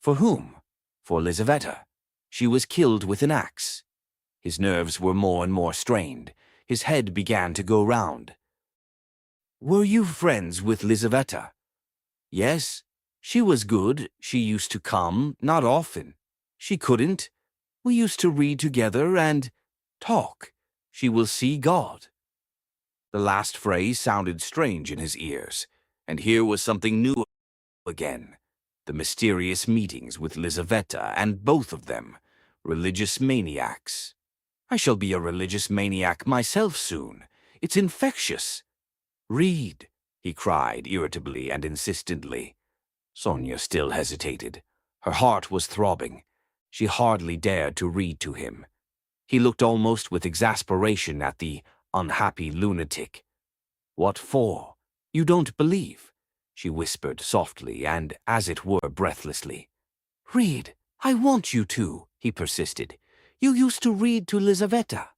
[SPEAKER 1] "For whom?" "For Lizaveta. She was killed with an axe." His nerves were more and more strained. His head began to go round. "Were you friends with Lizaveta?" "Yes. She was good. She used to come, not often. She couldn't. We used to read together and talk. She will see God." The last phrase sounded strange in his ears, and here was something new again. The mysterious meetings with Lizaveta, and both of them, religious maniacs. "I shall be a religious maniac myself soon. It's infectious." "Read," he cried irritably and insistently. Sonia still hesitated. Her heart was throbbing. She hardly dared to read to him. He looked almost with exasperation at the unhappy lunatic. "What for? You don't believe?" she whispered softly and, as it were, breathlessly. "Read. I want you to," he persisted. "You used to read to Lizaveta."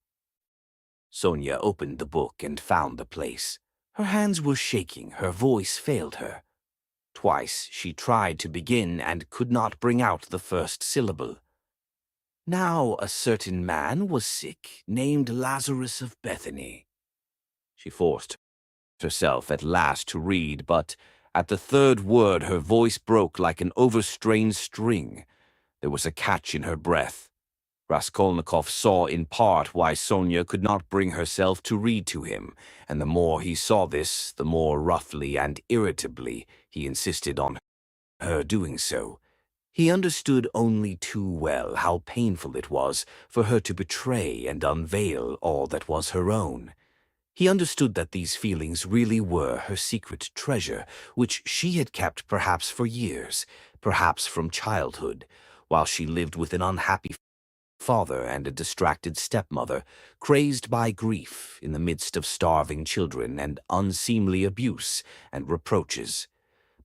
[SPEAKER 1] Sonia opened the book and found the place. Her hands were shaking, her voice failed her. Twice she tried to begin and could not bring out the first syllable. "Now a certain man was sick, named Lazarus of Bethany." She forced herself at last to read, but at the 3rd word her voice broke like an overstrained string. There was a catch in her breath. Raskolnikov saw in part why Sonia could not bring herself to read to him, and the more he saw this, the more roughly and irritably he insisted on her doing so. He understood only too well how painful it was for her to betray and unveil all that was her own. He understood that these feelings really were her secret treasure, which she had kept perhaps for years, perhaps from childhood, while she lived with an unhappy father and a distracted stepmother, crazed by grief in the midst of starving children and unseemly abuse and reproaches.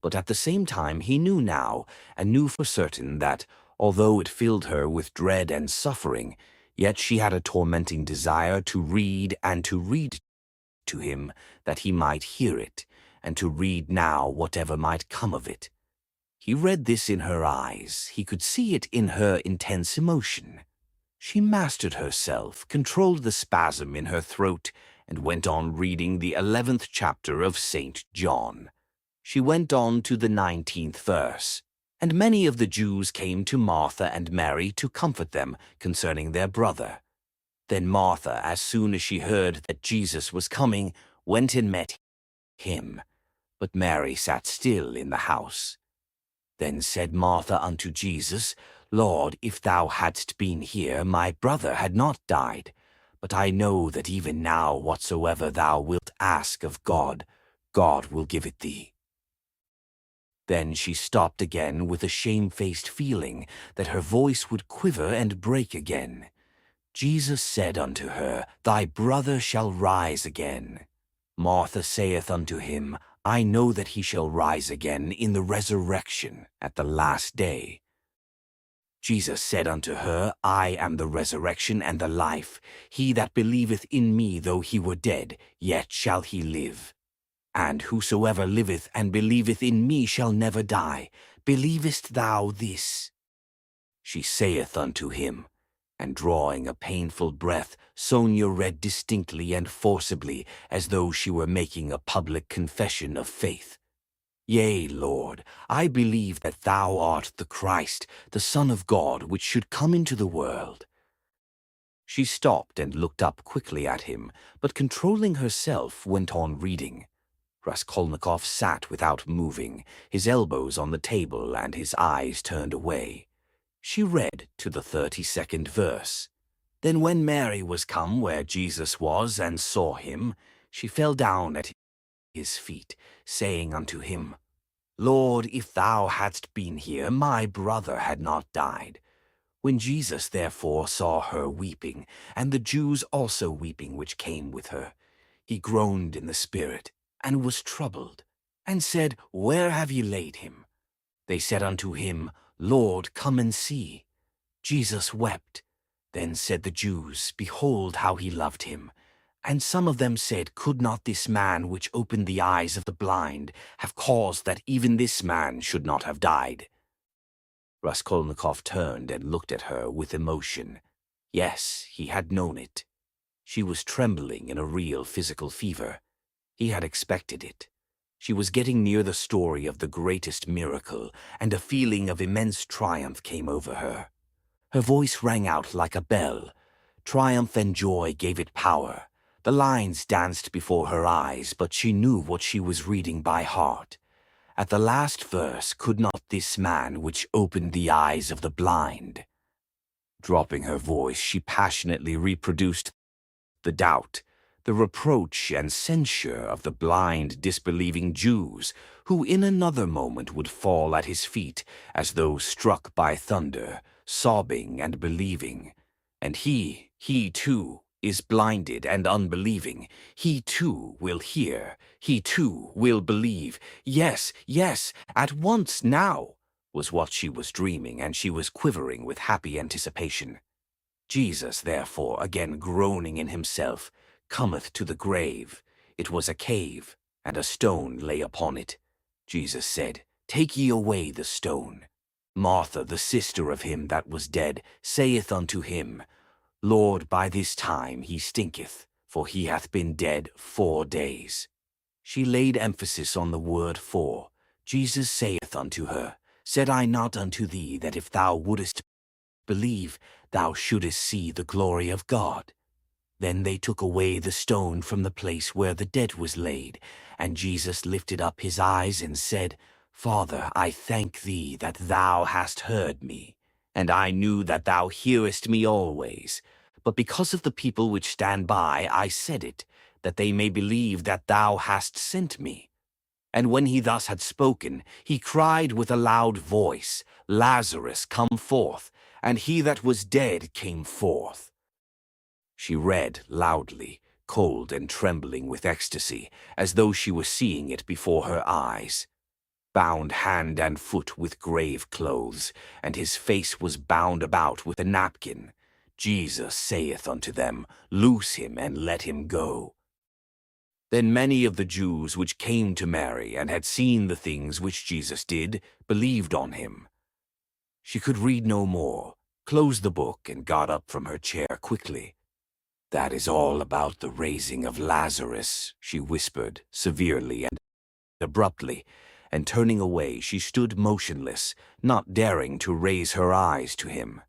[SPEAKER 1] But at the same time he knew now, and knew for certain, that, although it filled her with dread and suffering, yet she had a tormenting desire to read and to read to him, that he might hear it, and to read now whatever might come of it. He read this in her eyes. He could see it in her intense emotion. She mastered herself, controlled the spasm in her throat, and went on reading the 11th chapter of St. John. She went on to the 19th verse. And many of the Jews came to Martha and Mary to comfort them concerning their brother. Then Martha, as soon as she heard that Jesus was coming, went and met him. But Mary sat still in the house. Then said Martha unto Jesus, Lord, if thou hadst been here, my brother had not died. But I know that even now whatsoever thou wilt ask of God, God will give it thee. Then she stopped again with a shamefaced feeling that her voice would quiver and break again. Jesus said unto her, Thy brother shall rise again. Martha saith unto him, I know that he shall rise again in the resurrection at the last day. Jesus said unto her, I am the resurrection and the life. He that believeth in me, though he were dead, yet shall he live. And whosoever liveth and believeth in me shall never die. Believest thou this? She saith unto him, and drawing a painful breath, Sonia read distinctly and forcibly, as though she were making a public confession of faith. Yea, Lord, I believe that thou art the Christ, the Son of God, which should come into the world. She stopped and looked up quickly at him, but controlling herself went on reading. Raskolnikov sat without moving, his elbows on the table and his eyes turned away. She read to the 32nd verse. Then when Mary was come where Jesus was and saw him, she fell down at his feet, saying unto him, Lord, if thou hadst been here, my brother had not died. When Jesus therefore saw her weeping, and the Jews also weeping which came with her, he groaned in the spirit, and was troubled, and said, Where have ye laid him? They said unto him, Lord, come and see. Jesus wept. Then said the Jews, Behold how he loved him. And some of them said, Could not this man which opened the eyes of the blind have caused that even this man should not have died? Raskolnikov turned and looked at her with emotion. Yes, he had known it. She was trembling in a real physical fever. He had expected it. She was getting near the story of the greatest miracle, and a feeling of immense triumph came over her. Her voice rang out like a bell. Triumph and joy gave it power. The lines danced before her eyes, but she knew what she was reading by heart. At the last verse, could not this man which opened the eyes of the blind? Dropping her voice, she passionately reproduced the doubt, the reproach and censure of the blind, disbelieving Jews, who in another moment would fall at his feet as though struck by thunder, sobbing and believing. And he too, is blinded and unbelieving. He too will hear. He too will believe. Yes, yes, at once now, was what she was dreaming, and she was quivering with happy anticipation. Jesus, therefore, again groaning in himself, cometh to the grave. It was a cave, and a stone lay upon it. Jesus said, Take ye away the stone. Martha, the sister of him that was dead, saith unto him, Lord, by this time he stinketh, for he hath been dead 4 days. She laid emphasis on the word 4. Jesus saith unto her, Said I not unto thee that if thou wouldest believe, thou shouldest see the glory of God? Then they took away the stone from the place where the dead was laid, and Jesus lifted up his eyes and said, Father, I thank thee that thou hast heard me, and I knew that thou hearest me always. But because of the people which stand by, I said it, that they may believe that thou hast sent me. And when he thus had spoken, he cried with a loud voice, Lazarus, come forth. And he that was dead came forth. She read loudly, cold and trembling with ecstasy, as though she were seeing it before her eyes. Bound hand and foot with grave clothes, and his face was bound about with a napkin. Jesus saith unto them, Loose him and let him go. Then many of the Jews which came to Mary and had seen the things which Jesus did, believed on him. She could read no more, closed the book, and got up from her chair quickly. That is all about the raising of Lazarus, she whispered severely and abruptly, and turning away, she stood motionless, not daring to raise her eyes to him.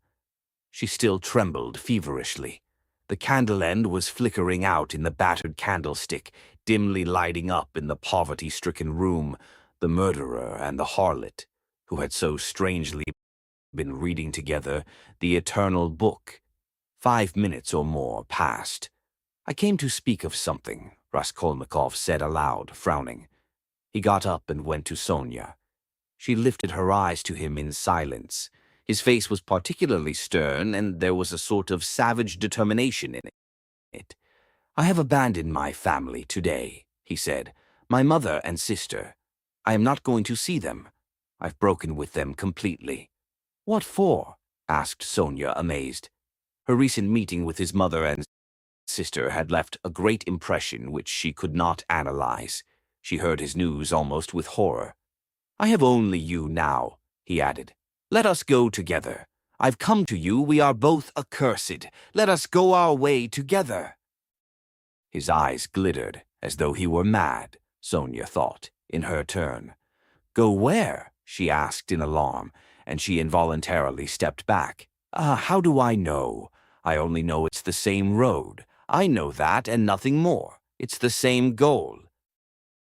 [SPEAKER 1] She still trembled feverishly. The candle end was flickering out in the battered candlestick, dimly lighting up in the poverty-stricken room the murderer and the harlot, who had so strangely been reading together the eternal book. 5 minutes or more passed. "I came to speak of something," Raskolnikov said aloud, frowning. He got up and went to Sonia. She lifted her eyes to him in silence. His face was particularly stern, and there was a sort of savage determination in it. "I have abandoned my family today," he said. "My mother and sister. I am not going to see them. I've broken with them completely." "What for?" asked Sonia, amazed. Her recent meeting with his mother and sister had left a great impression which she could not analyze. She heard his news almost with horror. "I have only you now," he added. "Let us go together. I've come to you, we are both accursed. Let us go our way together." His eyes glittered as though he were mad, Sonia thought, in her turn. "Go where?" she asked in alarm, and she involuntarily stepped back. How do I know? I only know it's the same road. I know that and nothing more. It's the same goal."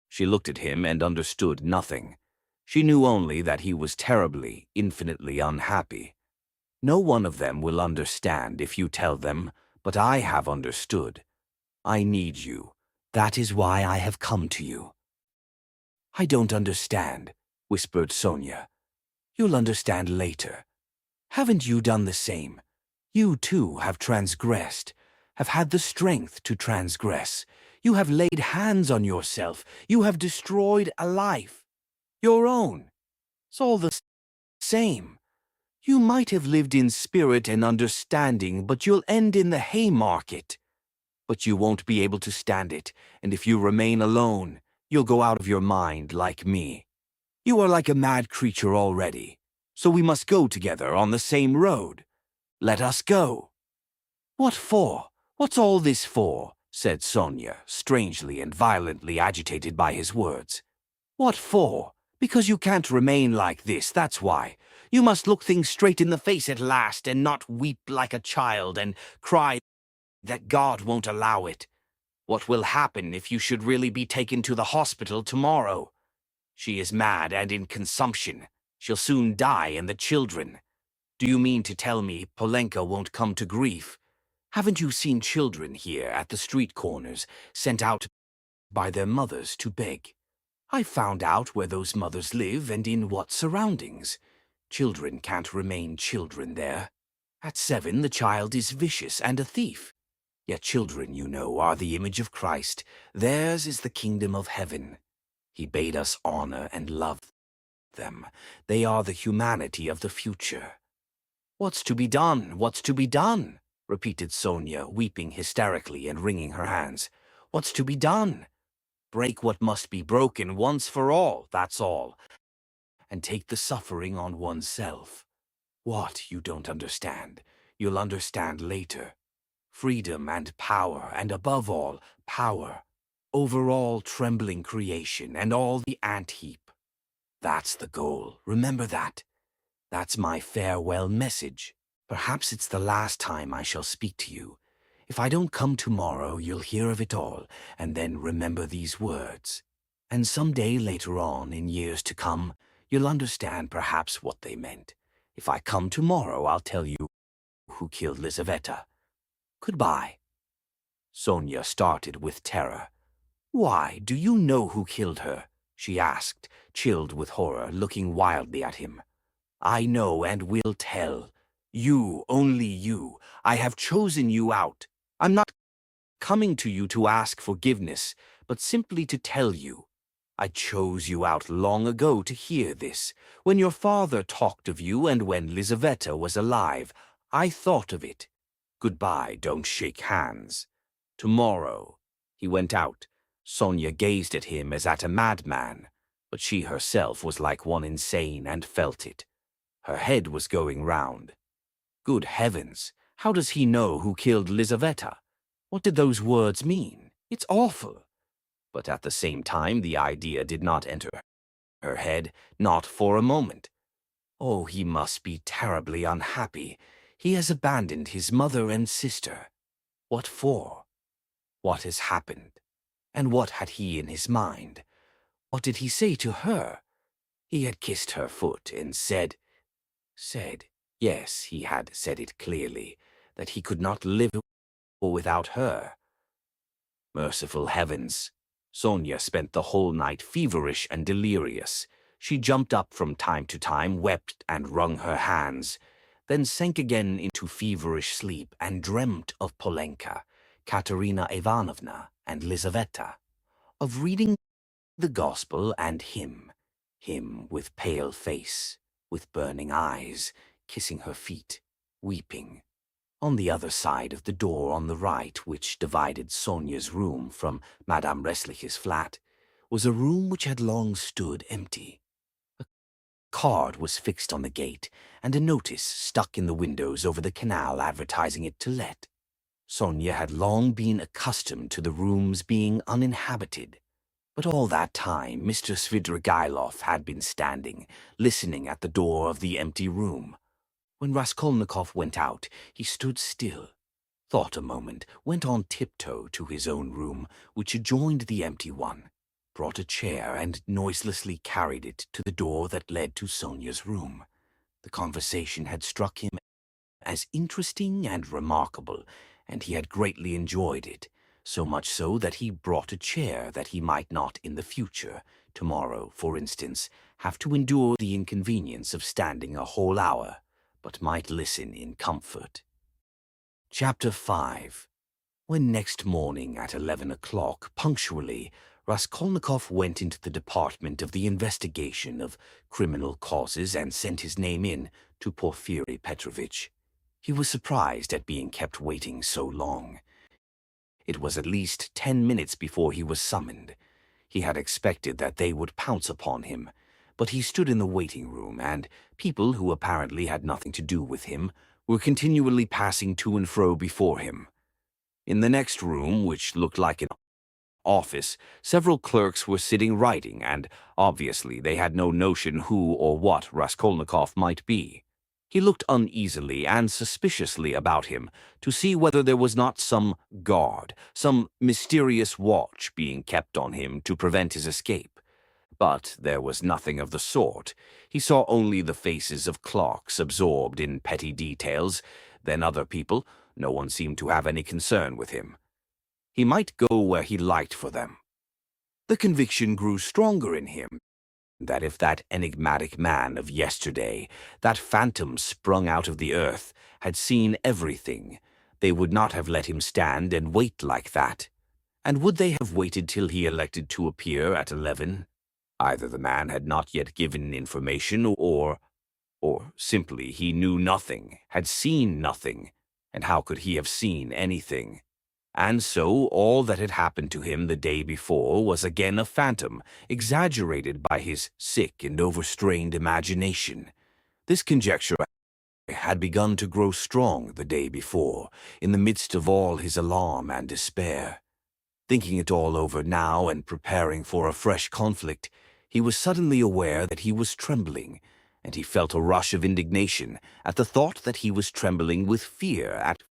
[SPEAKER 1] She looked at him and understood nothing. She knew only that he was terribly, infinitely unhappy. "No one of them will understand if you tell them, but I have understood. I need you. That is why I have come to you." "I don't understand," whispered Sonia. "You'll understand later. Haven't you done the same? You too have transgressed, have had the strength to transgress. You have laid hands on yourself. You have destroyed a life. Your own. It's all the same. You might have lived in spirit and understanding, but you'll end in the Haymarket. But you won't be able to stand it, and if you remain alone, you'll go out of your mind like me. You are like a mad creature already. So we must go together on the same road. Let us go." "What for? What's all this for?" said Sonia, strangely and violently agitated by his words. "What for? Because you can't remain like this, that's why. You must look things straight in the face at last and not weep like a child and cry that God won't allow it. What will happen if you should really be taken to the hospital tomorrow? She is mad and in consumption. She'll soon die, and the children. Do you mean to tell me Polenka won't come to grief? Haven't you seen children here at the street corners sent out by their mothers to beg? I found out where those mothers live and in what surroundings. Children can't remain children there. At 7, the child is vicious and a thief. Yet children, you know, are the image of Christ. Theirs is the kingdom of heaven. He bade us honor and love them. They are the humanity of the future." "What's to be done? What's to be done?" repeated Sonia, weeping hysterically and wringing her hands. "What's to be done? Break what must be broken once for all, that's all, and take the suffering on oneself. What you don't understand, you'll understand later. Freedom and power, and above all, power, over all trembling creation and all the ant-heap. That's the goal, remember that. That's my farewell message. Perhaps it's the last time I shall speak to you. If I don't come tomorrow, you'll hear of it all, and then remember these words. And some day later on, in years to come, you'll understand perhaps what they meant. If I come tomorrow, I'll tell you who killed Lizaveta. Goodbye." Sonia started with terror. "Why, do you know who killed her?" she asked, chilled with horror, looking wildly at him. "I know and will tell. You, only you. I have chosen you out. I'm not coming to you to ask forgiveness, but simply to tell you. I chose you out long ago to hear this. When your father talked of you and when Lizaveta was alive, I thought of it. Goodbye, don't shake hands. Tomorrow." He went out. Sonia gazed at him as at a madman, but she herself was like one insane and felt it. Her head was going round. Good heavens, how does he know who killed Lizaveta? What did those words mean? It's awful. But at the same time, the idea did not enter her head, not for a moment. Oh, he must be terribly unhappy. He has abandoned his mother and sister. What for? What has happened? And what had he in his mind? What did he say to her? He had kissed her foot and said, yes, he had said it clearly, that he could not live without her. Merciful heavens! Sonia spent the whole night feverish and delirious. She jumped up from time to time, wept and wrung her hands, then sank again into feverish sleep and dreamt of Polenka, Katerina Ivanovna, and Lizaveta, of reading the Gospel and him with pale face, with burning eyes, kissing her feet, weeping. On the other side of the door on the right, which divided Sonia's room from Madame Reslich's flat, was a room which had long stood empty. A card was fixed on the gate, and a notice stuck in the windows over the canal advertising it to let. Sonia had long been accustomed to the rooms being uninhabited, but all that time Mr. Svidrigailov had been standing, listening at the door of the empty room. When Raskolnikov went out, he stood still, thought a moment, went on tiptoe to his own room, which adjoined the empty one, brought a chair and noiselessly carried it to the door that led to Sonia's room. The conversation had struck him as interesting and remarkable, and he had greatly enjoyed it, so much so that he brought a chair that he might not in the future, tomorrow, for instance, have to endure the inconvenience of standing a whole hour, but might listen in comfort. Chapter 5. When next morning at 11 o'clock, punctually, Raskolnikov went into the department of the investigation of criminal causes and sent his name in to Porfiry Petrovitch. He was surprised at being kept waiting so long. It was at least 10 minutes before he was summoned. He had expected that they would pounce upon him, but he stood in the waiting room, and people who apparently had nothing to do with him were continually passing to and fro before him. In the next room, which looked like an office, several clerks were sitting writing, and obviously they had no notion who or what Raskolnikov might be. He looked uneasily and suspiciously about him to see whether there was not some guard, some mysterious watch being kept on him to prevent his escape. But there was nothing of the sort. He saw only the faces of clerks absorbed in petty details, then other people. No one seemed to have any concern with him. He might go where he liked for them. The conviction grew stronger in him that if that enigmatic man of yesterday, that phantom sprung out of the earth, had seen everything, they would not have let him stand and wait like that. And would they have waited till he elected to appear at 11? Either the man had not yet given information, or simply he knew nothing, had seen nothing, and how could he have seen anything? And so all that had happened to him the day before was again a phantom, exaggerated by his sick and overstrained imagination. This conjecture had begun to grow strong the day before, in the midst of all his alarm and despair. Thinking it all over now and preparing for a fresh conflict, he was suddenly aware that he was trembling, and he felt a rush of indignation at the thought that he was trembling with fear at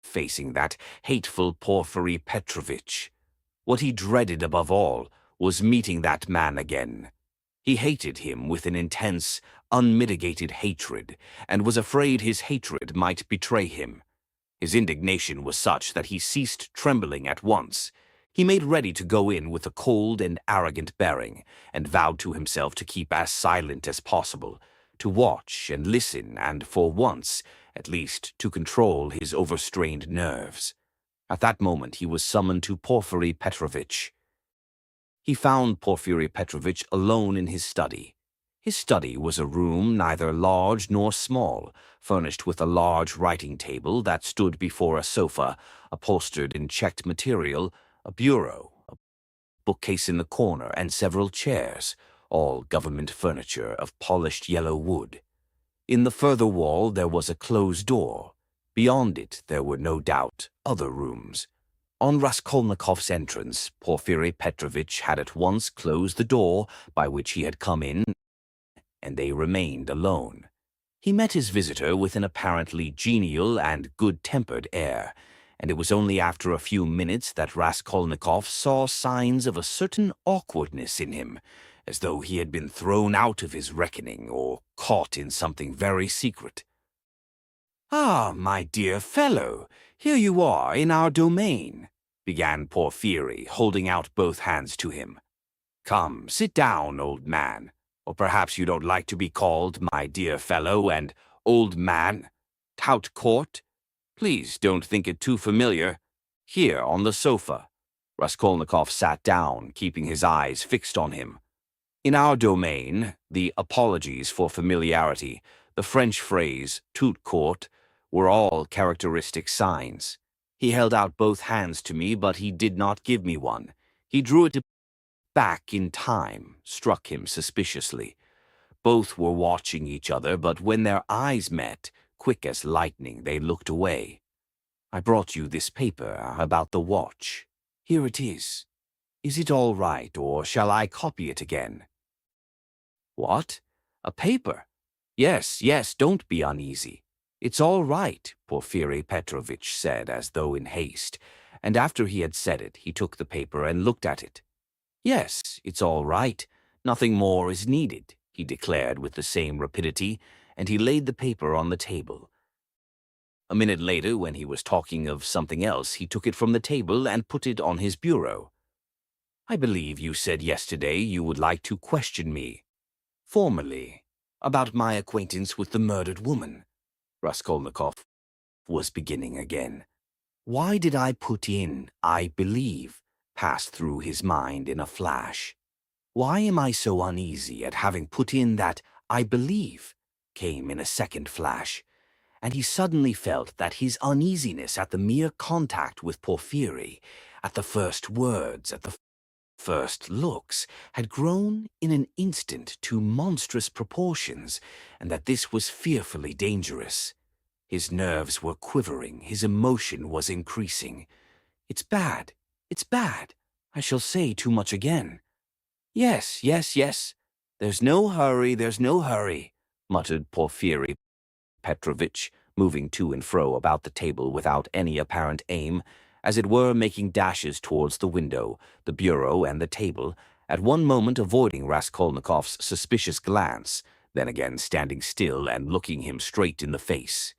[SPEAKER 1] facing that hateful Porfiry Petrovitch. What he dreaded above all was meeting that man again. He hated him with an intense, unmitigated hatred, and was afraid his hatred might betray him. His indignation was such that he ceased trembling at once. He made ready to go in with a cold and arrogant bearing, and vowed to himself to keep as silent as possible, to watch and listen, and for once, at least, to control his overstrained nerves. At that moment he was summoned to Porfiry Petrovitch. He found Porfiry Petrovitch alone in his study. His study was a room neither large nor small, furnished with a large writing table that stood before a sofa, upholstered in checked material, a bureau, a bookcase in the corner, and several chairs, all government furniture of polished yellow wood. In the further wall there was a closed door. Beyond it there were no doubt other rooms. On Raskolnikov's entrance, Porfiry Petrovitch had at once closed the door by which he had come in, and they remained alone. He met his visitor with an apparently genial and good-tempered air, and it was only after a few minutes that Raskolnikov saw signs of a certain awkwardness in him, as though he had been thrown out of his reckoning or caught in something very secret. "Ah, my dear fellow, here you are in our domain," began Porfiry, holding out both hands to him. "Come, sit down, old man. Or perhaps you don't like to be called my dear fellow and old man? Tout court? Please don't think it too familiar. Here, on the sofa." Raskolnikov sat down, keeping his eyes fixed on him. "In our domain, the apologies for familiarity, the French phrase tout court, were all characteristic signs. He held out both hands to me, but he did not give me one. He drew it back in time, struck him suspiciously. Both were watching each other, but when their eyes met, quick as lightning, they looked away. I brought you this paper about the watch. Here it is. Is it all right, or shall I copy it again?" "What? A paper? Yes, yes, don't be uneasy. It's all right," Porfiry Petrovitch said, as though in haste, and after he had said it, he took the paper and looked at it. "Yes, it's all right. Nothing more is needed," he declared with the same rapidity, and he laid the paper on the table. A minute later, when he was talking of something else, he took it from the table and put it on his bureau. "I believe you said yesterday you would like to question me, formally, about my acquaintance with the murdered woman." Raskolnikov was beginning again. Why did I put in "I believe" passed through his mind in a flash. Why am I so uneasy at having put in that "I believe" came in a second flash, and he suddenly felt that his uneasiness at the mere contact with Porfiry, at the first words, at the first looks, had grown in an instant to monstrous proportions, and that this was fearfully dangerous. His nerves were quivering, his emotion was increasing. "It's bad, it's bad. I shall say too much again." "Yes, yes, yes. There's no hurry, there's no hurry," muttered Porfiry Petrovitch, moving to and fro about the table without any apparent aim, as it were making dashes towards the window, the bureau, and the table, at one moment avoiding Raskolnikov's suspicious glance, then again standing still and looking him straight in the face.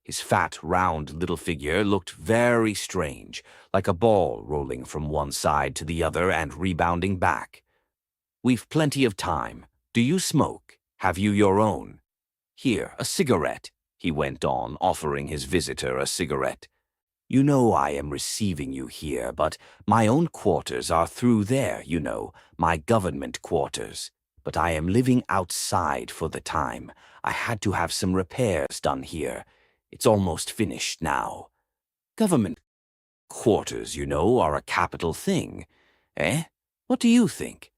[SPEAKER 1] His fat, round little figure looked very strange, like a ball rolling from one side to the other and rebounding back. "We've plenty of time. Do you smoke? Have you your own? Here, a cigarette," he went on, offering his visitor a cigarette. "You know I am receiving you here, but my own quarters are through there, you know, my government quarters. But I am living outside for the time. I had to have some repairs done here. It's almost finished now. Government quarters, you know, are a capital thing. Eh? What do you think?"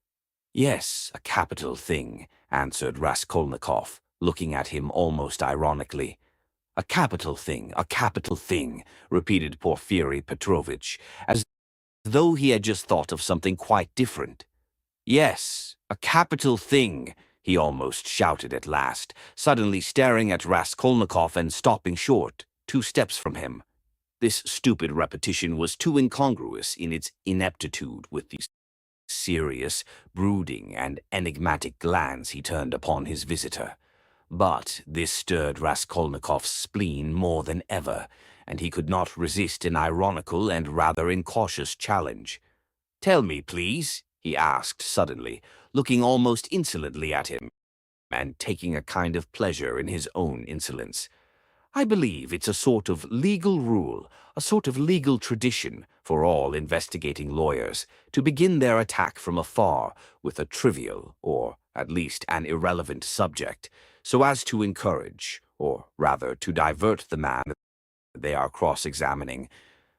[SPEAKER 1] "Yes, a capital thing," answered Raskolnikov, looking at him almost ironically. A capital thing," repeated Porfiry Petrovitch, as though he had just thought of something quite different. "Yes, a capital thing," he almost shouted at last, suddenly staring at Raskolnikov and stopping short, 2 steps from him. This stupid repetition was too incongruous in its ineptitude with the serious, brooding, and enigmatic glance he turned upon his visitor. But this stirred Raskolnikov's spleen more than ever, and he could not resist an ironical and rather incautious challenge. "Tell me, please," he asked suddenly, looking almost insolently at him, and taking a kind of pleasure in his own insolence. "I believe it's a sort of legal rule, a sort of legal tradition for all investigating lawyers to begin their attack from afar with a trivial, or at least an irrelevant subject, so as to encourage, or rather to divert the man they are cross-examining,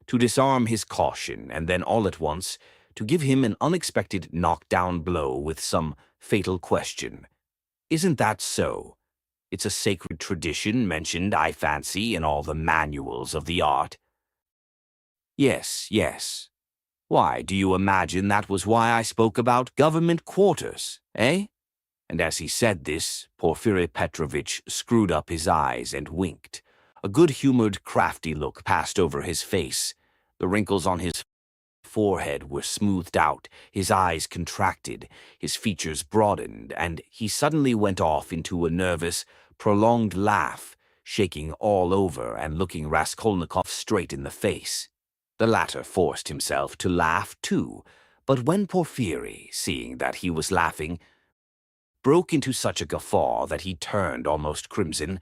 [SPEAKER 1] to disarm his caution, and then all at once to give him an unexpected knock-down blow with some fatal question. Isn't that so? It's a sacred tradition mentioned, I fancy, in all the manuals of the art." Yes, yes. Why, do you imagine that was why I spoke about government quarters, eh? And as he said this, Porfiry Petrovitch screwed up his eyes and winked. A good-humored, crafty look passed over his face. The wrinkles on his forehead were smoothed out, his eyes contracted, his features broadened, and he suddenly went off into a nervous, prolonged laugh, shaking all over and looking Raskolnikov straight in the face. The latter forced himself to laugh too, but when Porfiry, seeing that he was laughing, broke into such a guffaw that he turned almost crimson,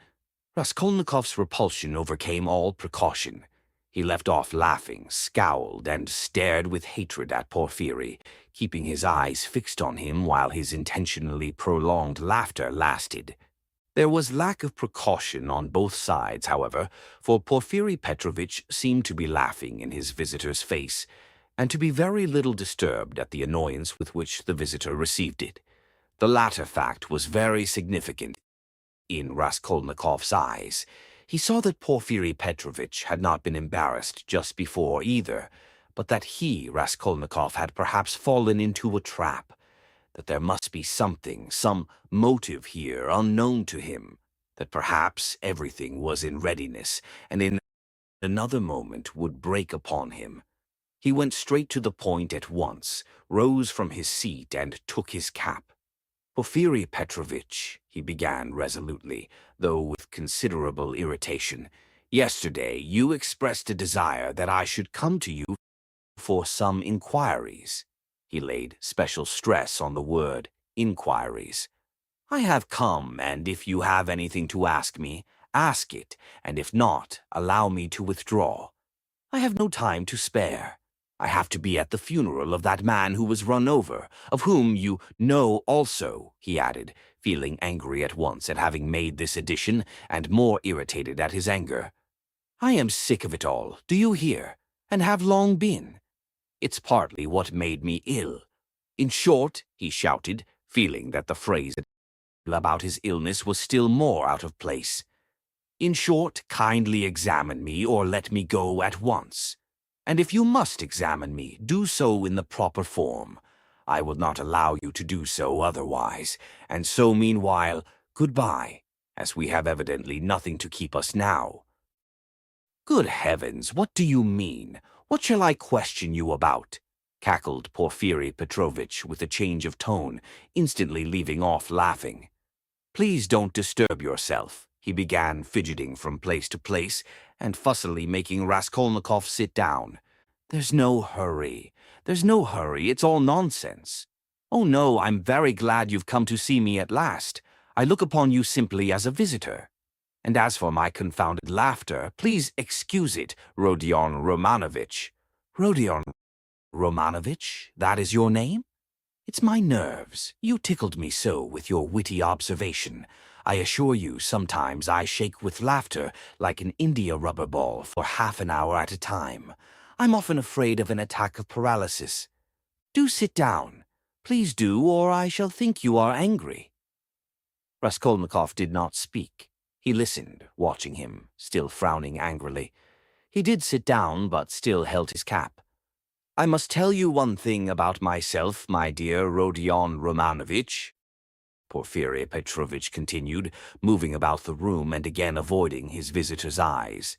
[SPEAKER 1] Raskolnikov's repulsion overcame all precaution. He left off laughing, scowled, and stared with hatred at Porfiry, keeping his eyes fixed on him while his intentionally prolonged laughter lasted. There was lack of precaution on both sides, however, for Porfiry Petrovitch seemed to be laughing in his visitor's face, and to be very little disturbed at the annoyance with which the visitor received it. The latter fact was very significant in Raskolnikov's eyes. He saw that Porfiry Petrovitch had not been embarrassed just before either, but that he, Raskolnikov, had perhaps fallen into a trap, that there must be something, some motive here unknown to him, that perhaps everything was in readiness, and in another moment would break upon him. He went straight to the point at once, rose from his seat, and took his cap. "Porfiry Petrovitch," he began resolutely, though with considerable irritation, "yesterday you expressed a desire that I should come to you for some inquiries." He laid special stress on the word inquiries. "I have come, and if you have anything to ask me, ask it, and if not, allow me to withdraw. I have no time to spare. I have to be at the funeral of that man who was run over, of whom you know also," he added, feeling angry at once at having made this addition, and more irritated at his anger. "I am sick of it all, do you hear, and have long been. It's partly what made me ill. In short," he shouted, feeling that the phrase about his illness was still more out of place, "in short, kindly examine me or let me go at once. And if you must examine me, do so in the proper form. I will not allow you to do so otherwise, and so meanwhile, goodbye, as we have evidently nothing to keep us now." "Good heavens, what do you mean? What shall I question you about?" cackled Porfiry Petrovitch with a change of tone, instantly leaving off laughing. "Please don't disturb yourself," he began, fidgeting from place to place and fussily making Raskolnikov sit down. "There's no hurry. There's no hurry. It's all nonsense. Oh no, I'm very glad you've come to see me at last. I look upon you simply as a visitor. And as for my confounded laughter, please excuse it, Rodion Romanovitch." "Rodion Romanovitch? That is your name? It's my nerves. You tickled me so with your witty observation. I assure you sometimes I shake with laughter like an india-rubber ball for half an hour at a time. I'm often afraid of an attack of paralysis. Do sit down. Please do, or I shall think you are angry." Raskolnikov did not speak. He listened, watching him, still frowning angrily. He did sit down, but still held his cap. "I must tell you one thing about myself, my dear Rodion Romanovitch," Porfiry Petrovitch continued, moving about the room and again avoiding his visitor's eyes.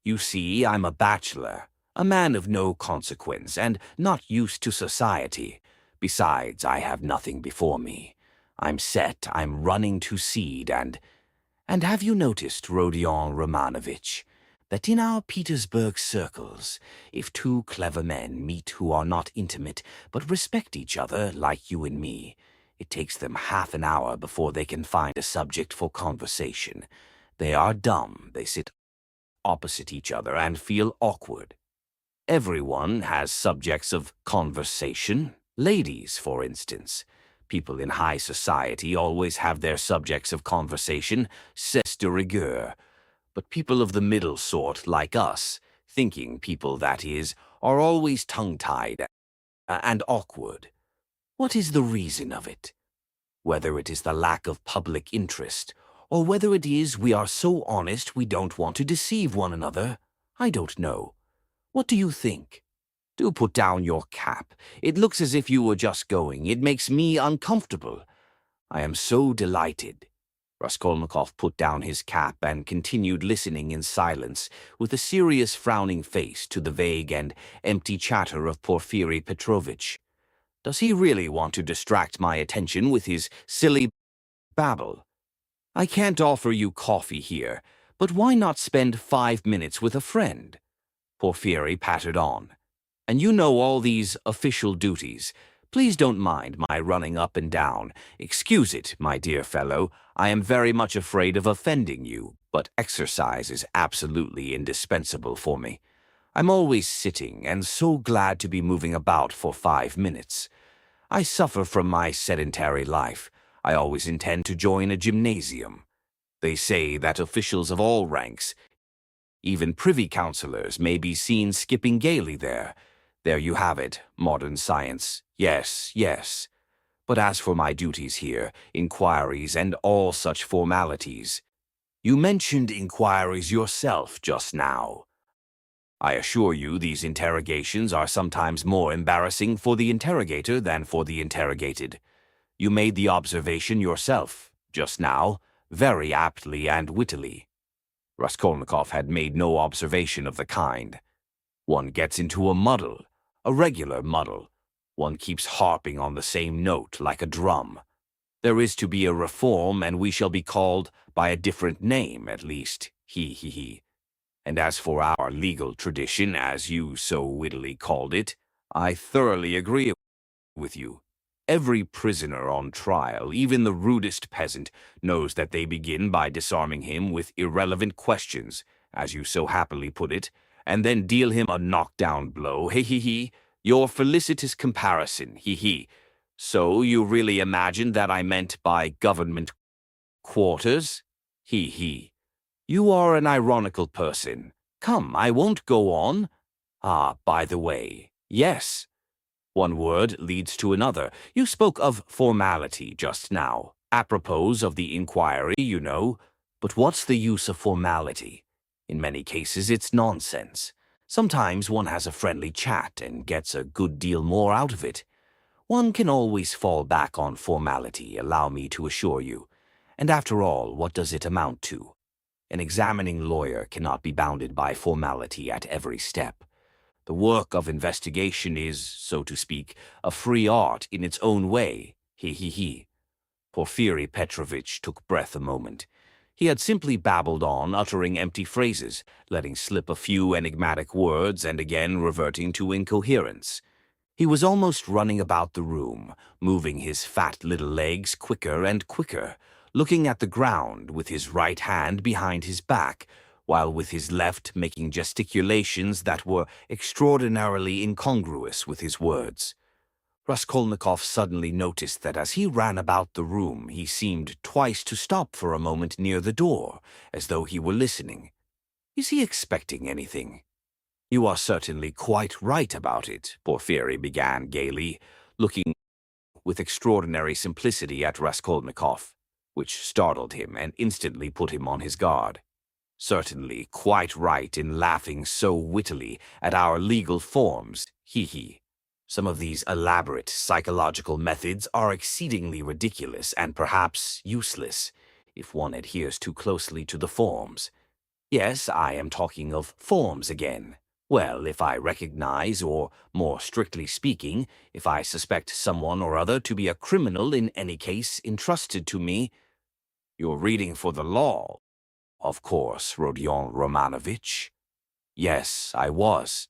[SPEAKER 1] "You see, I'm a bachelor, a man of no consequence, and not used to society. Besides, I have nothing before me. I'm set, I'm running to seed, and have you noticed, Rodion Romanovitch, that in our Petersburg circles, if two clever men meet who are not intimate but respect each other like you and me, it takes them half an hour before they can find a subject for conversation. They are dumb, they sit opposite each other and feel awkward. Everyone has subjects of conversation. Ladies, for instance. People in high society always have their subjects of conversation, c'est de rigueur. But people of the middle sort, like us, thinking people, that is, are always tongue-tied and awkward. What is the reason of it? Whether it is the lack of public interest, or whether it is we are so honest we don't want to deceive one another, I don't know. What do you think? Do put down your cap. It looks as if you were just going. It makes me uncomfortable. I am so delighted." Raskolnikov put down his cap and continued listening in silence, with a serious frowning face, to the vague and empty chatter of Porfiri Petrovitch. Does he really want to distract my attention with his silly babble? I can't offer you coffee here, but why not spend 5 minutes with a friend? Porfiri pattered on. And you know all these official duties. Please don't mind my running up and down. Excuse it, my dear fellow. I am very much afraid of offending you, but exercise is absolutely indispensable for me. I'm always sitting and so glad to be moving about for 5 minutes. I suffer from my sedentary life. I always intend to join a gymnasium. They say that officials of all ranks, even privy councillors, may be seen skipping gaily there. There you have it, modern science. Yes, yes. But as for my duties here, inquiries and all such formalities, you mentioned inquiries yourself just now. I assure you these interrogations are sometimes more embarrassing for the interrogator than for the interrogated. You made the observation yourself, just now, very aptly and wittily. Raskolnikov had made no observation of the kind. One gets into a muddle, a regular muddle. One keeps harping on the same note like a drum. There is to be a reform, and we shall be called by a different name, at least. He. And as for our legal tradition, as you so wittily called it, I thoroughly agree with you. Every prisoner on trial, even the rudest peasant, knows that they begin by disarming him with irrelevant questions, as you so happily put it, and then deal him a knockdown blow. He. Your felicitous comparison. He. So you really imagined that I meant by government quarters? He. You are an ironical person. Come, I won't go on. Ah, by the way, yes. One word leads to another. You spoke of formality just now, apropos of the inquiry, you know. But what's the use of formality? In many cases, it's nonsense. Sometimes one has a friendly chat and gets a good deal more out of it. One can always fall back on formality, allow me to assure you. And after all, what does it amount to? An examining lawyer cannot be bounded by formality at every step. The work of investigation is, so to speak, a free art in its own way. He. Porfiri Petrovitch took breath a moment. He had simply babbled on, uttering empty phrases, letting slip a few enigmatic words and again reverting to incoherence. He was almost running about the room, moving his fat little legs quicker and quicker, looking at the ground with his right hand behind his back, while with his left making gesticulations that were extraordinarily incongruous with his words. Raskolnikov suddenly noticed that as he ran about the room, he seemed twice to stop for a moment near the door, as though he were listening. Is he expecting anything? You are certainly quite right about it, Porfiri began gaily, looking with extraordinary simplicity at Raskolnikov, which startled him and instantly put him on his guard. Certainly quite right in laughing so wittily at our legal forms, he. Some of these elaborate psychological methods are exceedingly ridiculous and perhaps useless, if one adheres too closely to the forms. Yes, I am talking of forms again. Well, if I recognize, or more strictly speaking, if I suspect someone or other to be a criminal in any case entrusted to me, you're reading for the law, of course, Rodion Romanovich. Yes, I was.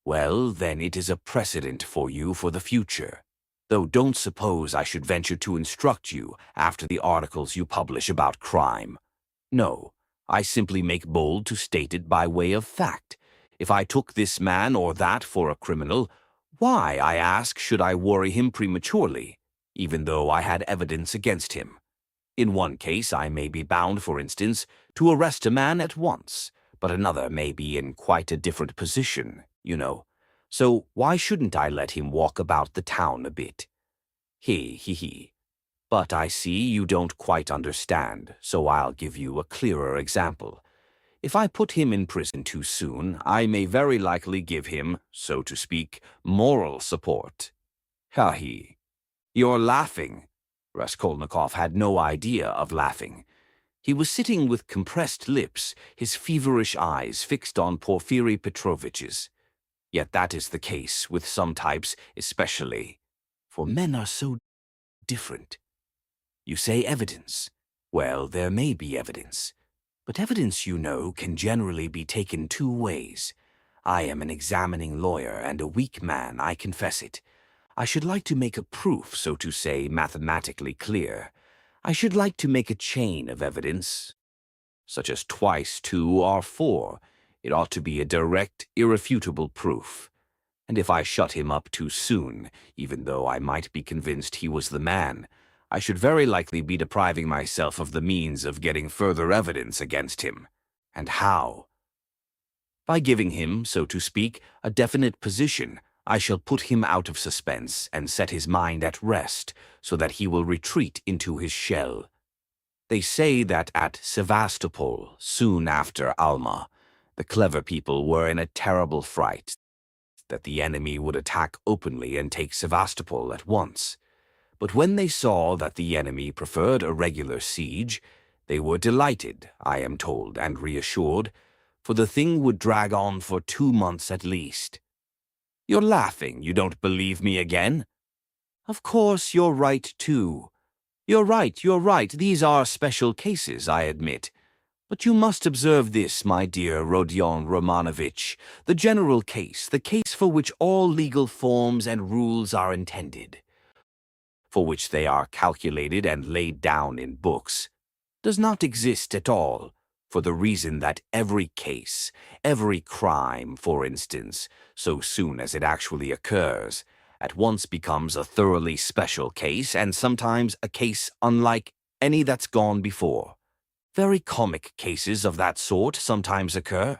[SPEAKER 1] Well, then it is a precedent for you for the future. Though don't suppose I should venture to instruct you after the articles you publish about crime. No, I simply make bold to state it by way of fact. If I took this man or that for a criminal, why, I ask, should I worry him prematurely, even though I had evidence against him? In one case I may be bound, for instance, to arrest a man at once, but another may be in quite a different position, you know. So why shouldn't I let him walk about the town a bit? He. But I see you don't quite understand, so I'll give you a clearer example. If I put him in prison too soon, I may very likely give him, so to speak, moral support. Ha-he. You're laughing. Raskolnikov had no idea of laughing. He was sitting with compressed lips, his feverish eyes fixed on Porfiry Petrovitch's. Yet that is the case with some types especially, for men are so different. You say evidence. Well, there may be evidence. But evidence, you know, can generally be taken two ways. I am an examining lawyer and a weak man, I confess it. I should like to make a proof, so to say, mathematically clear. I should like to make a chain of evidence, such as twice 2 are 4. It ought to be a direct, irrefutable proof. And if I shut him up too soon, even though I might be convinced he was the man, I should very likely be depriving myself of the means of getting further evidence against him. And how? By giving him, so to speak, a definite position, I shall put him out of suspense and set his mind at rest so that he will retreat into his shell. They say that at Sevastopol, soon after Alma, the clever people were in a terrible fright that the enemy would attack openly and take Sevastopol at once. But when they saw that the enemy preferred a regular siege, they were delighted, I am told, and reassured, for the thing would drag on for 2 months at least. You're laughing, you don't believe me again? Of course, you're right, too. You're right, these are special cases, I admit. But you must observe this, my dear Rodion Romanovich, the general case, the case for which all legal forms and rules are intended, for which they are calculated and laid down in books, does not exist at all, for the reason that every case, every crime, for instance, so soon as it actually occurs, at once becomes a thoroughly special case and sometimes a case unlike any that's gone before. Very comic cases of that sort sometimes occur.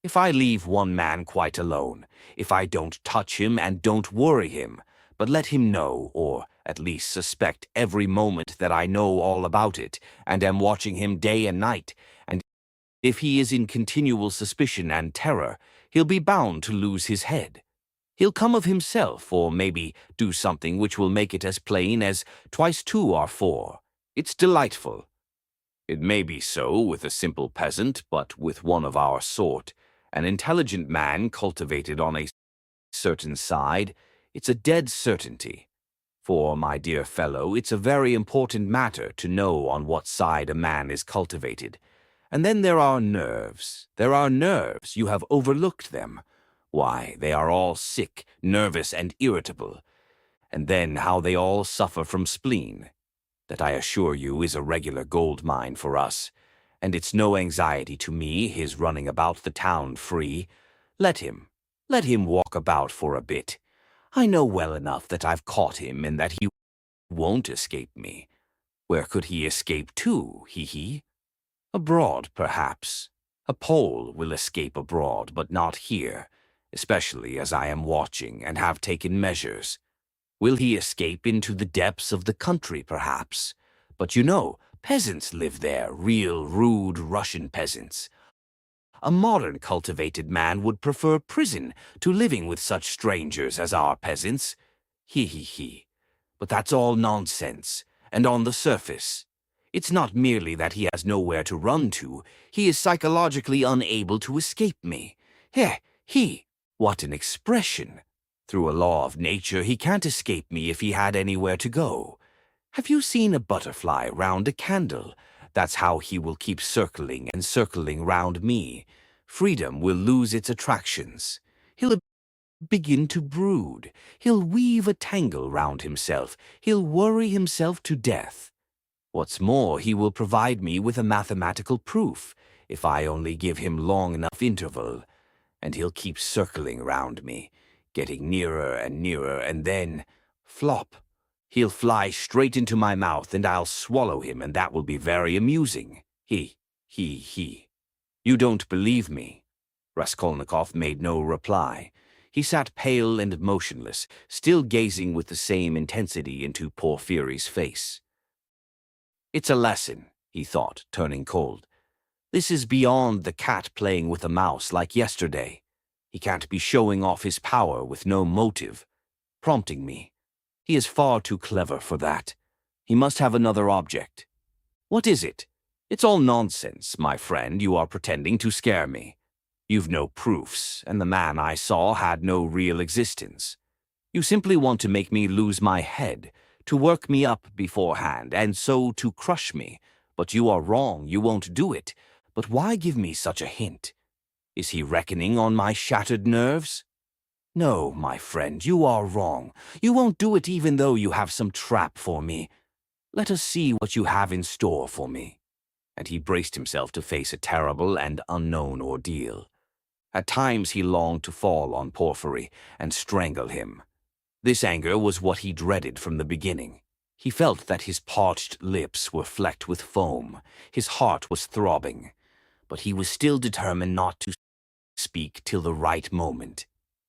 [SPEAKER 1] If I leave one man quite alone, if I don't touch him and don't worry him, but let him know, or at least suspect every moment that I know all about it, and am watching him day and night, and if he is in continual suspicion and terror, he'll be bound to lose his head. He'll come of himself, or maybe do something which will make it as plain as twice 2 are 4. It's delightful. It may be so with a simple peasant, but with one of our sort, an intelligent man cultivated on a certain side, it's a dead certainty. For, my dear fellow, it's a very important matter to know on what side a man is cultivated. And then there are nerves. You have overlooked them. Why, they are all sick, nervous, and irritable. And then how they all suffer from spleen. That, I assure you, is a regular gold mine for us. And it's no anxiety to me, his running about the town free. Let him walk about for a bit. I know well enough that I've caught him and that he won't escape me. Where could he escape to, he? Abroad, perhaps. A Pole will escape abroad, but not here, especially as I am watching and have taken measures. Will he escape into the depths of the country, perhaps? But you know, peasants live there, real rude Russian peasants. A modern cultivated man would prefer prison to living with such strangers as our peasants. He. But that's all nonsense, and on the surface. It's not merely that he has nowhere to run to, he is psychologically unable to escape me. What an expression! Through a law of nature, he can't escape me if he had anywhere to go. Have you seen a butterfly round a candle? That's how he will keep circling and circling round me. Freedom will lose its attractions. He'll begin to brood. He'll weave a tangle round himself. He'll worry himself to death. What's more, he will provide me with a mathematical proof, if I only give him long enough interval. And he'll keep circling round me, getting nearer and nearer, and then, flop, he'll fly straight into my mouth, and I'll swallow him, and that will be very amusing. He. You don't believe me? Raskolnikov made no reply. He sat pale and motionless, still gazing with the same intensity into Porfiry's face. It's a lesson, he thought, turning cold. This is beyond the cat playing with a mouse like yesterday. He can't be showing off his power with no motive, prompting me. He is far too clever for that. He must have another object. What is it? It's all nonsense, my friend. You are pretending to scare me. You've no proofs, and the man I saw had no real existence. You simply want to make me lose my head, to work me up beforehand, and so to crush me. But you are wrong, you won't do it. But why give me such a hint? Is he reckoning on my shattered nerves? No, my friend, you are wrong. You won't do it even though you have some trap for me. Let us see what you have in store for me. And he braced himself to face a terrible and unknown ordeal. At times he longed to fall on Porphyry and strangle him. This anger was what he dreaded from the beginning. He felt that his parched lips were flecked with foam, his heart was throbbing, but he was still determined not to speak till the right moment.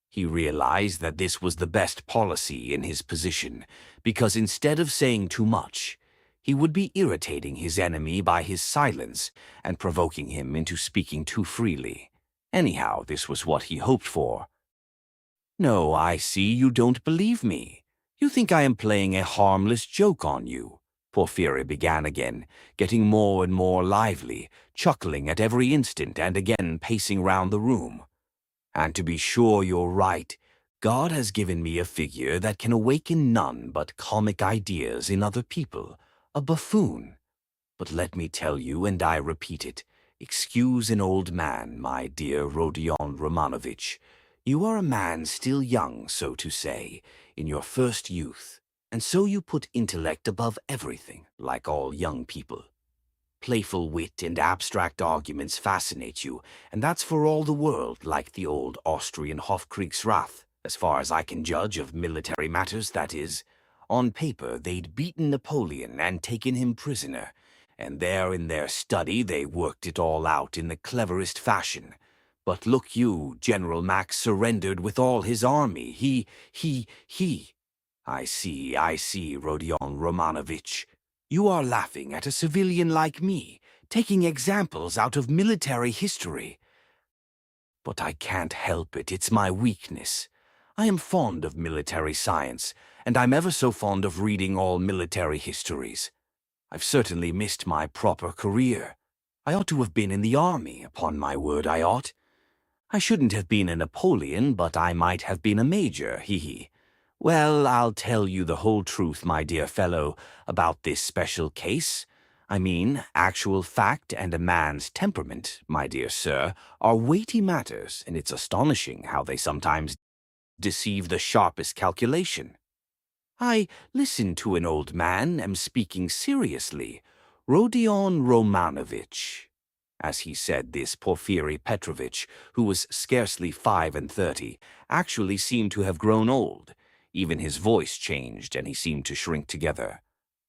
[SPEAKER 1] He realized that this was the best policy in his position, because instead of saying too much, he would be irritating his enemy by his silence and provoking him into speaking too freely. Anyhow, this was what he hoped for. No, I see you don't believe me. You think I am playing a harmless joke on you. Porphyry began again, getting more and more lively, chuckling at every instant and again pacing round the room. And to be sure you're right, God has given me a figure that can awaken none but comic ideas in other people, a buffoon. But let me tell you, and I repeat it, excuse an old man, my dear Rodion Romanovich. You are a man still young, so to say, in your first youth, and so you put intellect above everything, like all young people. Playful wit and abstract arguments fascinate you, and that's for all the world like the old Austrian Hofkriegsrath, as far as I can judge of military matters, that is. On paper, they'd beaten Napoleon and taken him prisoner, and there in their study they worked it all out in the cleverest fashion. But look you, General Max surrendered with all his army. I see, Rodion Romanovich. You are laughing at a civilian like me, taking examples out of military history. But I can't help it, it's my weakness. I am fond of military science, and I'm ever so fond of reading all military histories. I've certainly missed my proper career. I ought to have been in the army, upon my word I ought. I shouldn't have been a Napoleon, but I might have been a major, hee. Well, I'll tell you the whole truth, my dear fellow, about this special case. I mean, actual fact and a man's temperament, my dear sir, are weighty matters, and it's astonishing how they sometimes deceive the sharpest calculation. I listen to an old man, am speaking seriously. Rodion Romanovich. As he said this, Porfiry Petrovitch, who was scarcely 35, actually seemed to have grown old. Even his voice changed, and he seemed to shrink together.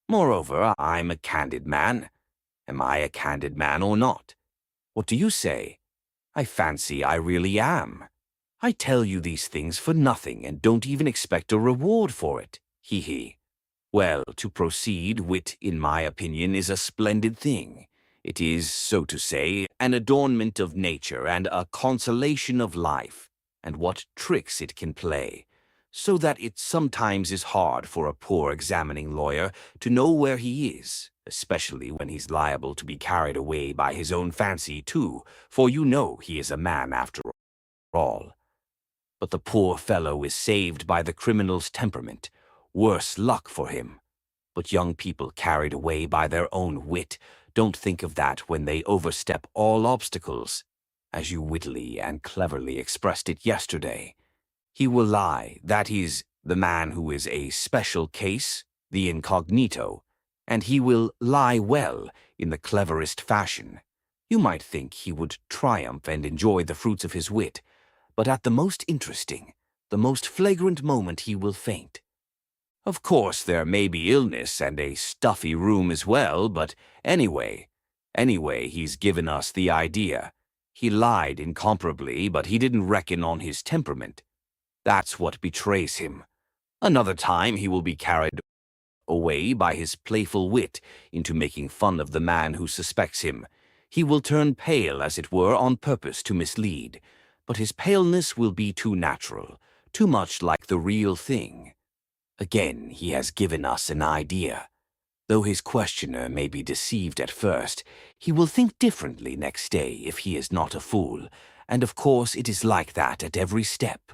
[SPEAKER 1] Moreover, I'm a candid man. Am I a candid man or not? What do you say? I fancy I really am. I tell you these things for nothing, and don't even expect a reward for it. Hee. Well, to proceed, wit, in my opinion, is a splendid thing. It is, so to say, an adornment of nature and a consolation of life, and what tricks it can play, so that it sometimes is hard for a poor examining lawyer to know where he is, especially when he's liable to be carried away by his own fancy too, for you know he is a man after all. But the poor fellow is saved by the criminal's temperament. Worse luck for him. But young people carried away by their own wit don't think of that when they overstep all obstacles, as you wittily and cleverly expressed it yesterday. He will lie, that is, the man who is a special case, the incognito, and he will lie well in the cleverest fashion. You might think he would triumph and enjoy the fruits of his wit, but at the most interesting, the most flagrant moment he will faint. Of course, there may be illness and a stuffy room as well, but anyway, he's given us the idea. He lied incomparably, but he didn't reckon on his temperament. That's what betrays him. Another time he will be carried away by his playful wit into making fun of the man who suspects him. He will turn pale, as it were, on purpose to mislead, but his paleness will be too natural, too much like the real thing. Again, he has given us an idea. Though his questioner may be deceived at first, he will think differently next day if he is not a fool, and of course it is like that at every step.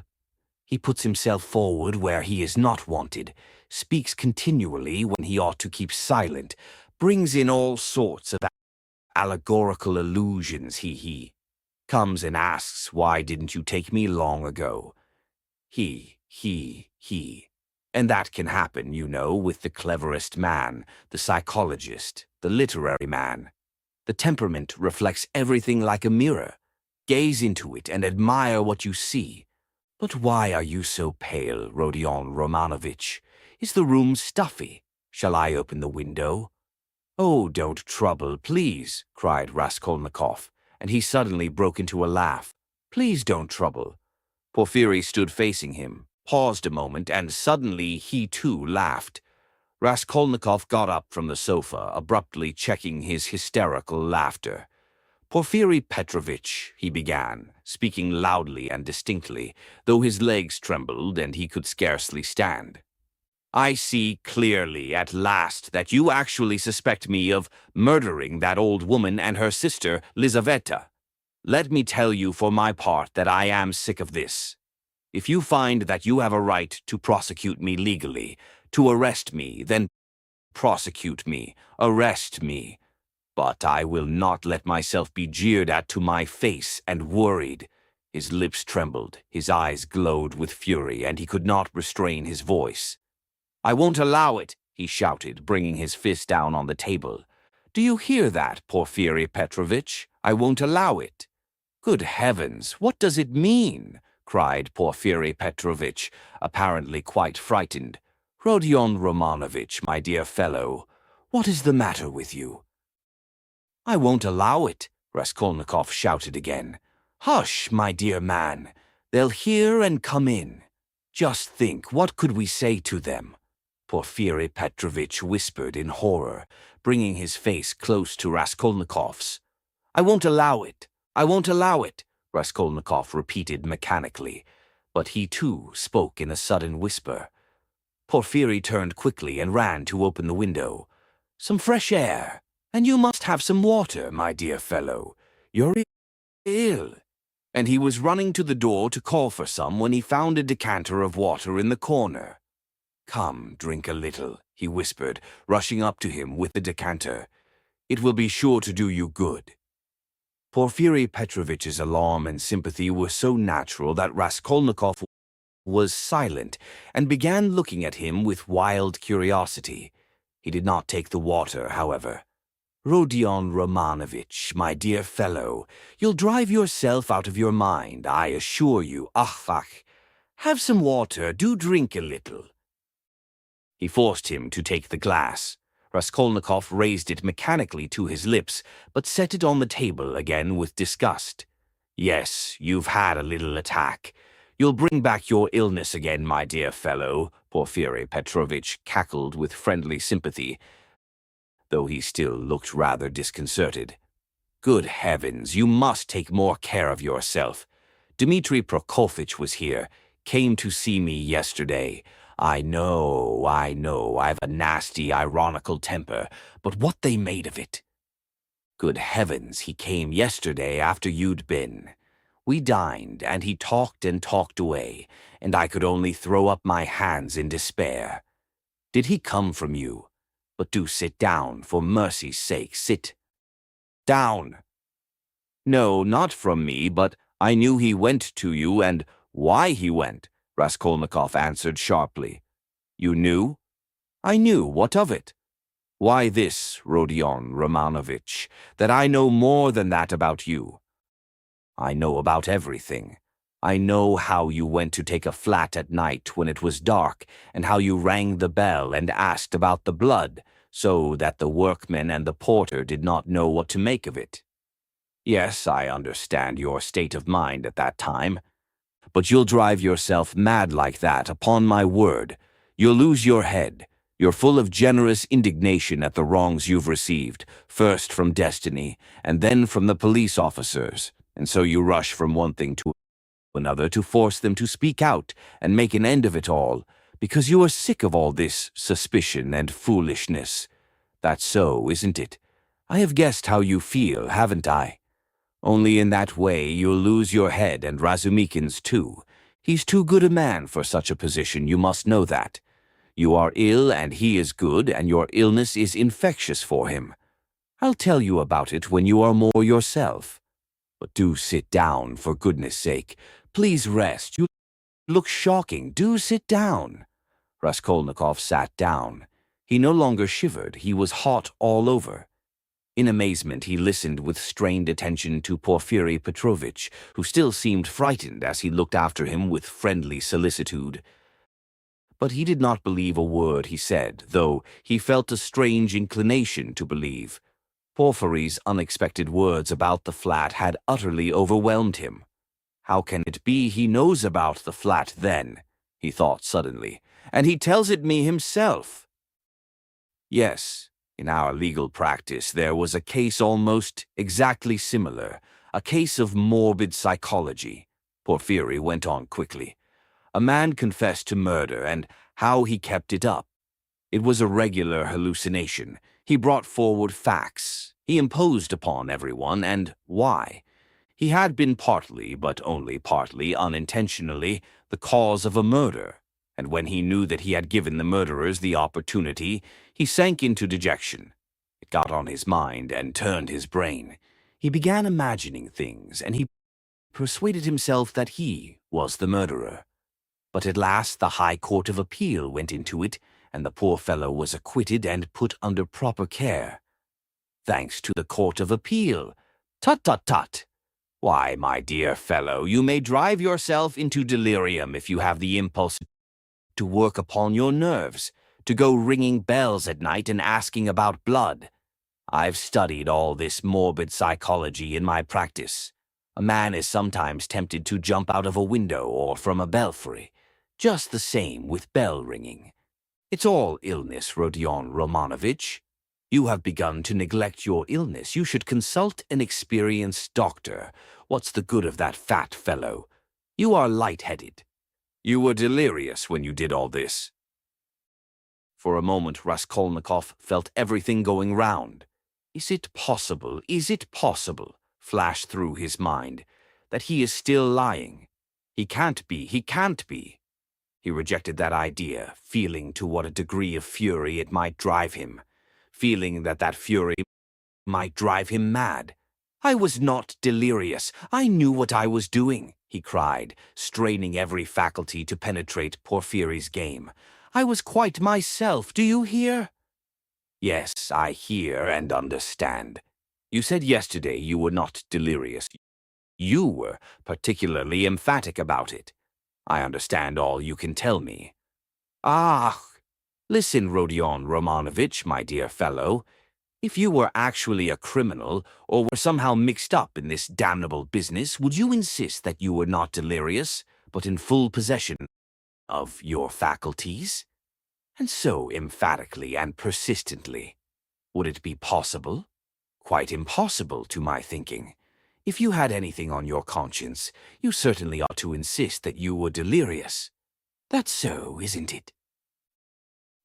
[SPEAKER 1] He puts himself forward where he is not wanted, speaks continually when he ought to keep silent, brings in all sorts of allegorical allusions, he comes and asks, "Why didn't you take me long ago?" He. And that can happen, you know, with the cleverest man, the psychologist, the literary man. The temperament reflects everything like a mirror. Gaze into it and admire what you see. But why are you so pale, Rodion Romanovich? Is the room stuffy? Shall I open the window? "Oh, don't trouble, please," cried Raskolnikov, and he suddenly broke into a laugh. "Please don't trouble." Porfiry stood facing him, paused a moment, and suddenly he too laughed. Raskolnikov got up from the sofa, abruptly checking his hysterical laughter. "Porfiry Petrovitch," he began, speaking loudly and distinctly, though his legs trembled and he could scarcely stand. "I see clearly at last that you actually suspect me of murdering that old woman and her sister, Lizaveta. Let me tell you for my part that I am sick of this. If you find that you have a right to prosecute me legally, to arrest me, then prosecute me, arrest me. But I will not let myself be jeered at to my face and worried." His lips trembled, his eyes glowed with fury, and he could not restrain his voice. "I won't allow it," he shouted, bringing his fist down on the table. "Do you hear that, Porfiry Petrovitch? I won't allow it." "Good heavens, what does it mean?" cried Porfiry Petrovitch, apparently quite frightened. "Rodion Romanovich, my dear fellow, what is the matter with you?" "I won't allow it," Raskolnikov shouted again. "Hush, my dear man. They'll hear and come in. Just think, what could we say to them?" Porfiry Petrovitch whispered in horror, bringing his face close to Raskolnikov's. "I won't allow it. I won't allow it," Raskolnikov repeated mechanically, but he too spoke in a sudden whisper. Porfiry turned quickly and ran to open the window. "Some fresh air, and you must have some water, my dear fellow. You're ill." And he was running to the door to call for some when he found a decanter of water in the corner. "Come, drink a little," he whispered, rushing up to him with the decanter. "It will be sure to do you good." Porfiry Petrovitch's alarm and sympathy were so natural that Raskolnikov was silent and began looking at him with wild curiosity. He did not take the water, however. "Rodion Romanovich, my dear fellow, you'll drive yourself out of your mind, I assure you. Ach, have some water, do drink a little." He forced him to take the glass. Raskolnikov raised it mechanically to his lips, but set it on the table again with disgust. "Yes, you've had a little attack. You'll bring back your illness again, my dear fellow," Porfiry Petrovitch cackled with friendly sympathy, though he still looked rather disconcerted. "Good heavens, you must take more care of yourself. Dmitri Prokofitch was here, came to see me yesterday. I know, I've a nasty, ironical temper, but what they made of it. Good heavens, he came yesterday after you'd been. We dined, and he talked and talked away, and I could only throw up my hands in despair. Did he come from you? But do sit down, for mercy's sake, sit down." "No, not from me, but I knew he went to you, and why he went," Raskolnikov answered sharply. "You knew?" "I knew. What of it?" "Why this, Rodion Romanovich, that I know more than that about you. I know about everything. I know how you went to take a flat at night when it was dark, and how you rang the bell and asked about the blood, so that the workmen and the porter did not know what to make of it. Yes, I understand your state of mind at that time. But you'll drive yourself mad like that, upon my word. You'll lose your head. You're full of generous indignation at the wrongs you've received, first from destiny, and then from the police officers, and so you rush from one thing to another to force them to speak out and make an end of it all, because you are sick of all this suspicion and foolishness. That's so, isn't it? I have guessed how you feel, haven't I? Only in that way you'll lose your head and Razumikin's too. He's too good a man for such a position, you must know that. You are ill and he is good, and your illness is infectious for him. I'll tell you about it when you are more yourself. But do sit down, for goodness sake. Please rest. You look shocking. Do sit down. Raskolnikov sat down. He no longer shivered. He was hot all over. In amazement, he listened with strained attention to Porfiri Petrovitch, who still seemed frightened as he looked after him with friendly solicitude. But he did not believe a word he said, though he felt a strange inclination to believe. Porfiry's unexpected words about the flat had utterly overwhelmed him. How can it be he knows about the flat then? He thought suddenly. And he tells it me himself. Yes, in our legal practice there was a case almost exactly similar, a case of morbid psychology. Porfiry went on quickly. A man confessed to murder, and how he kept it up. It was a regular hallucination. He brought forward facts. He imposed upon everyone, and why? He had been partly, but only partly, unintentionally, the cause of a murder, and when he knew that he had given the murderers the opportunity, he sank into dejection. It got on his mind and turned his brain. He began imagining things, and he persuaded himself that he was the murderer. But at last the High Court of Appeal went into it, and the poor fellow was acquitted and put under proper care. Thanks to the Court of Appeal. Tut, tut, tut! Why, my dear fellow, you may drive yourself into delirium if you have the impulse to work upon your nerves, to go ringing bells at night and asking about blood. I've studied all this morbid psychology in my practice. A man is sometimes tempted to jump out of a window or from a belfry. Just the same with bell ringing. It's all illness, Rodion Romanovitch. You have begun to neglect your illness. You should consult an experienced doctor. What's the good of that fat fellow? You are light-headed. You were delirious when you did all this. For a moment Raskolnikov felt everything going round. Is it possible, flashed through his mind, that he is still lying? He can't be. He rejected that idea, feeling to what a degree of fury it might drive him, feeling that that fury might drive him mad. I was not delirious. I knew what I was doing, he cried, straining every faculty to penetrate Porfiry's game. I was quite myself, do you hear? Yes, I hear and understand. You said yesterday you were not delirious. You were particularly emphatic about it. I understand all you can tell me. Ah, listen, Rodion Romanovitch, my dear fellow. If you were actually a criminal, or were somehow mixed up in this damnable business, would you insist that you were not delirious, but in full possession of your faculties? And so emphatically and persistently. Would it be possible? Quite impossible, to my thinking. If you had anything on your conscience, you certainly ought to insist that you were delirious. That's so, isn't it?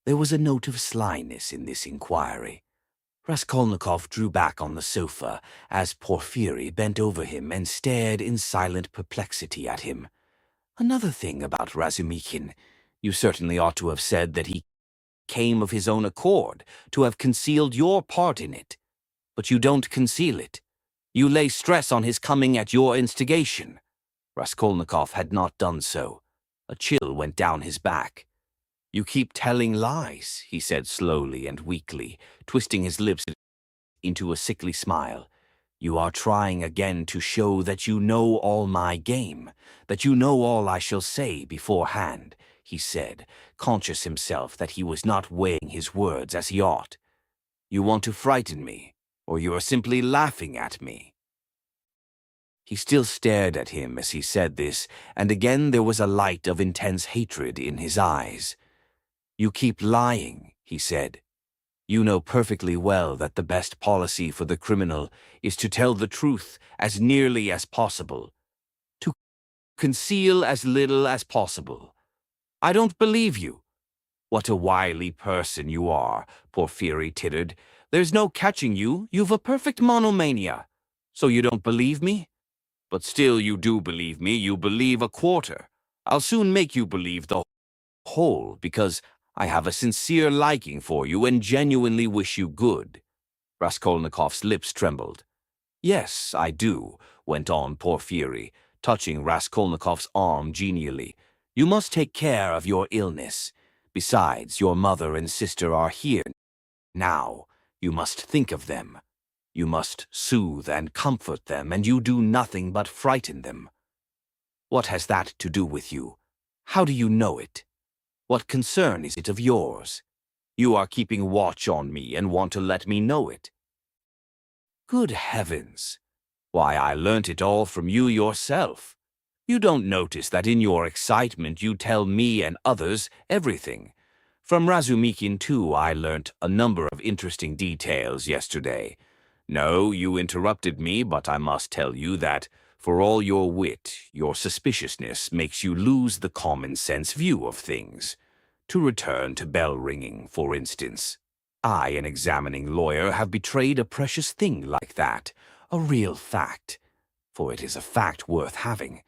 [SPEAKER 1] There was a note of slyness in this inquiry. Raskolnikov drew back on the sofa as Porfiry bent over him and stared in silent perplexity at him. Another thing about Razumikin. You certainly ought to have said that he came of his own accord, to have concealed your part in it. But you don't conceal it. You lay stress on his coming at your instigation. Raskolnikov had not done so. A chill went down his back. You keep telling lies, he said slowly and weakly, twisting his lips into a sickly smile. You are trying again to show that you know all my game, that you know all I shall say beforehand, he said, conscious himself that he was not weighing his words as he ought. You want to frighten me, or you are simply laughing at me. He still stared at him as he said this, and again there was a light of intense hatred in his eyes. You keep lying, he said. You know perfectly well that the best policy for the criminal is to tell the truth as nearly as possible, to conceal as little as possible. I don't believe you. What a wily person you are, Porfiry tittered. There's no catching you. You've a perfect monomania. So you don't believe me? But still you do believe me. You believe a quarter. I'll soon make you believe the whole, because I have a sincere liking for you and genuinely wish you good. Raskolnikov's lips trembled. Yes, I do, went on Porfiry, touching Raskolnikov's arm genially. You must take care of your illness. Besides, your mother and sister are here now. You must think of them. You must soothe and comfort them, and you do nothing but frighten them. What has that to do with you? How do you know it? What concern is it of yours? You are keeping watch on me and want to let me know it. Good heavens! Why, I learnt it all from you yourself. You don't notice that in your excitement you tell me and others everything. From Razumikin, too, I learnt a number of interesting details yesterday. No, you interrupted me, but I must tell you that, for all your wit, your suspiciousness makes you lose the common-sense view of things. To return to bell-ringing, for instance. I, an examining lawyer, have betrayed a precious thing like that, a real fact, for it is a fact worth having.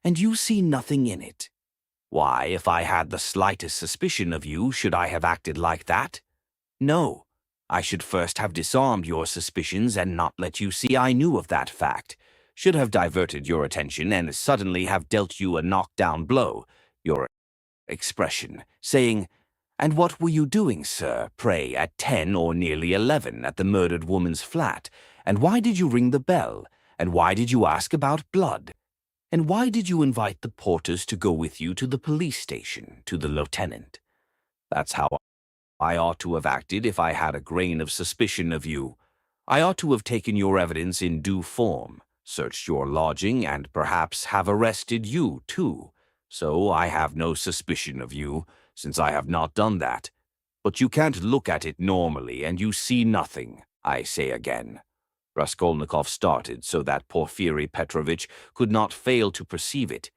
[SPEAKER 1] And you see nothing in it. Why, if I had the slightest suspicion of you, should I have acted like that? No. I should first have disarmed your suspicions and not let you see I knew of that fact, should have diverted your attention and suddenly have dealt you a knockdown blow, your expression, saying, "And what were you doing, sir, pray, at 10 or nearly 11 at the murdered woman's flat? And why did you ring the bell? And why did you ask about blood? And why did you invite the porters to go with you to the police station, to the lieutenant? That's how I ought to have acted if I had a grain of suspicion of you. I ought to have taken your evidence in due form, searched your lodging, and perhaps have arrested you, too. So I have no suspicion of you, since I have not done that. But you can't look at it normally, and you see nothing, I say again." Raskolnikov started so that Porfiry Petrovitch could not fail to perceive it.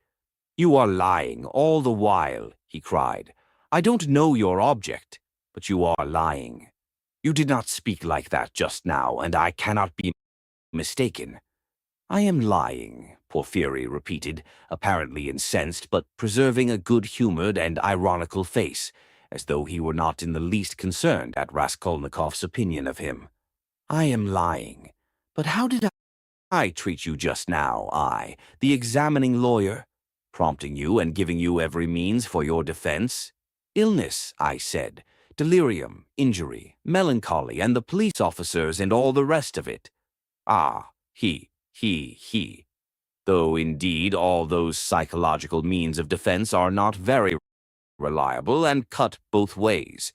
[SPEAKER 1] "You are lying all the while," he cried. "I don't know your object, but you are lying. You did not speak like that just now, and I cannot be mistaken." "I am lying," Porfiry repeated, apparently incensed, but preserving a good-humored and ironical face, as though he were not in the least concerned at Raskolnikov's opinion of him. "I am lying. But how did I treat you just now, I, the examining lawyer, prompting you and giving you every means for your defense? Illness, I said, delirium, injury, melancholy, and the police officers and all the rest of it. Ah, he. Though, indeed, all those psychological means of defense are not very reliable and cut both ways.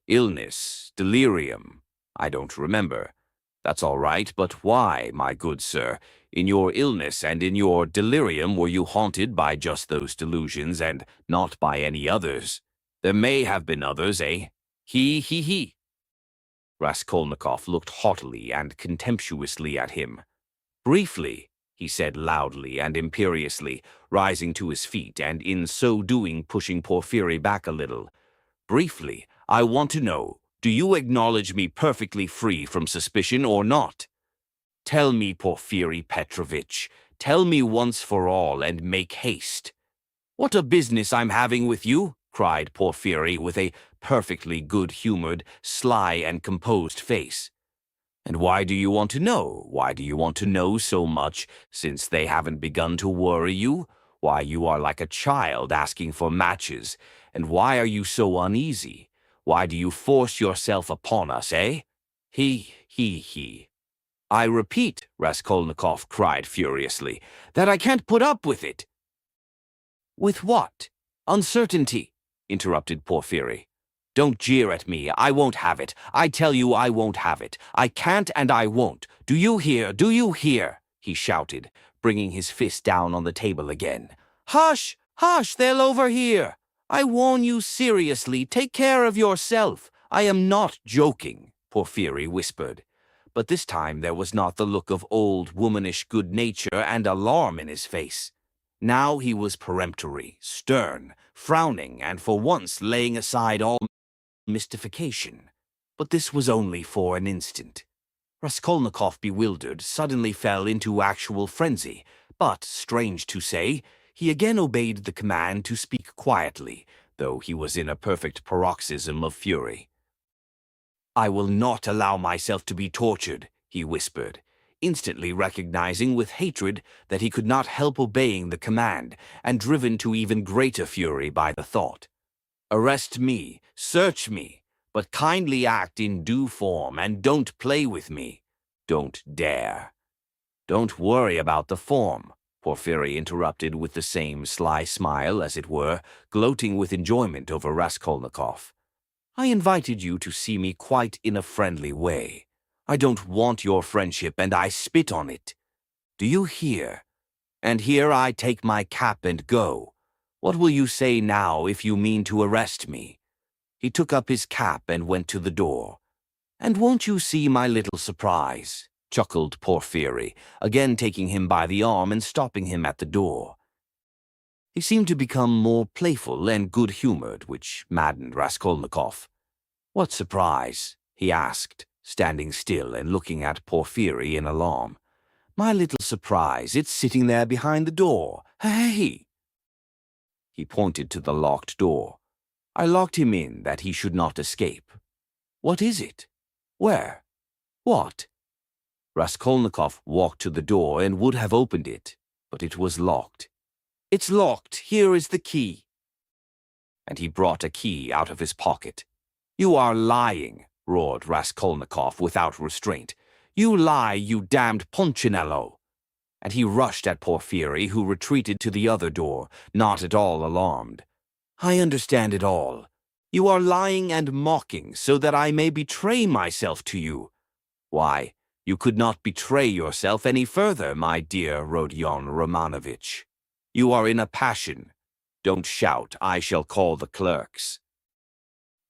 [SPEAKER 1] Illness, delirium, I don't remember. That's all right, but why, my good sir, in your illness and in your delirium were you haunted by just those delusions and not by any others? There may have been others, eh? He. Raskolnikov looked haughtily and contemptuously at him. Briefly, he said loudly and imperiously, rising to his feet and in so doing pushing Porfiry back a little. Briefly, I want to know, do you acknowledge me perfectly free from suspicion or not? Tell me, Porfiry Petrovitch, tell me once for all and make haste. What a business I'm having with you, cried Porfiry with a perfectly good-humored, sly and composed face. And why do you want to know? Why do you want to know so much, since they haven't begun to worry you? Why you are like a child asking for matches, and why are you so uneasy? Why do you force yourself upon us, eh? He. I repeat, Raskolnikov cried furiously, that I can't put up with it. With what? Uncertainty, interrupted Porfiry. Don't jeer at me. I won't have it. I tell you I won't have it. I can't and I won't. Do you hear? Do you hear? He shouted, bringing his fist down on the table again. Hush! Hush! They'll overhear. I warn you seriously, take care of yourself. I am not joking, Porfiry whispered. But this time there was not the look of old womanish good nature and alarm in his face. Now he was peremptory, stern, frowning, and for once laying aside all mystification. But this was only for an instant. Raskolnikov, bewildered, suddenly fell into actual frenzy, but, strange to say, he again obeyed the command to speak quietly, though he was in a perfect paroxysm of fury. "I will not allow myself to be tortured," he whispered, instantly recognizing with hatred that he could not help obeying the command, and driven to even greater fury by the thought. "Arrest me, search me, but kindly act in due form and don't play with me. Don't dare." "Don't worry about the form," Porfiry interrupted with the same sly smile, as it were, gloating with enjoyment over Raskolnikov. "I invited you to see me quite in a friendly way. I don't want your friendship, and I spit on it. Do you hear? And here I take my cap and go. What will you say now if you mean to arrest me?" He took up his cap and went to the door. "And won't you see my little surprise?" chuckled Porfiry, again taking him by the arm and stopping him at the door. He seemed to become more playful and good-humored, which maddened Raskolnikov. "What surprise?" he asked, standing still and looking at Porfiry in alarm. "My little surprise, it's sitting there behind the door. Hey!" He pointed to the locked door. "I locked him in that he should not escape." "What is it? Where? What?" Raskolnikov walked to the door and would have opened it, but it was locked. "It's locked. Here is the key." And he brought a key out of his pocket. "You are lying," roared Raskolnikov without restraint. "You lie, you damned Punchinello!" And he rushed at Porfiry, who retreated to the other door, not at all alarmed. "I understand it all. You are lying and mocking so that I may betray myself to you. Why, you could not betray yourself any further, my dear Rodion Romanovitch. You are in a passion. Don't shout, I shall call the clerks."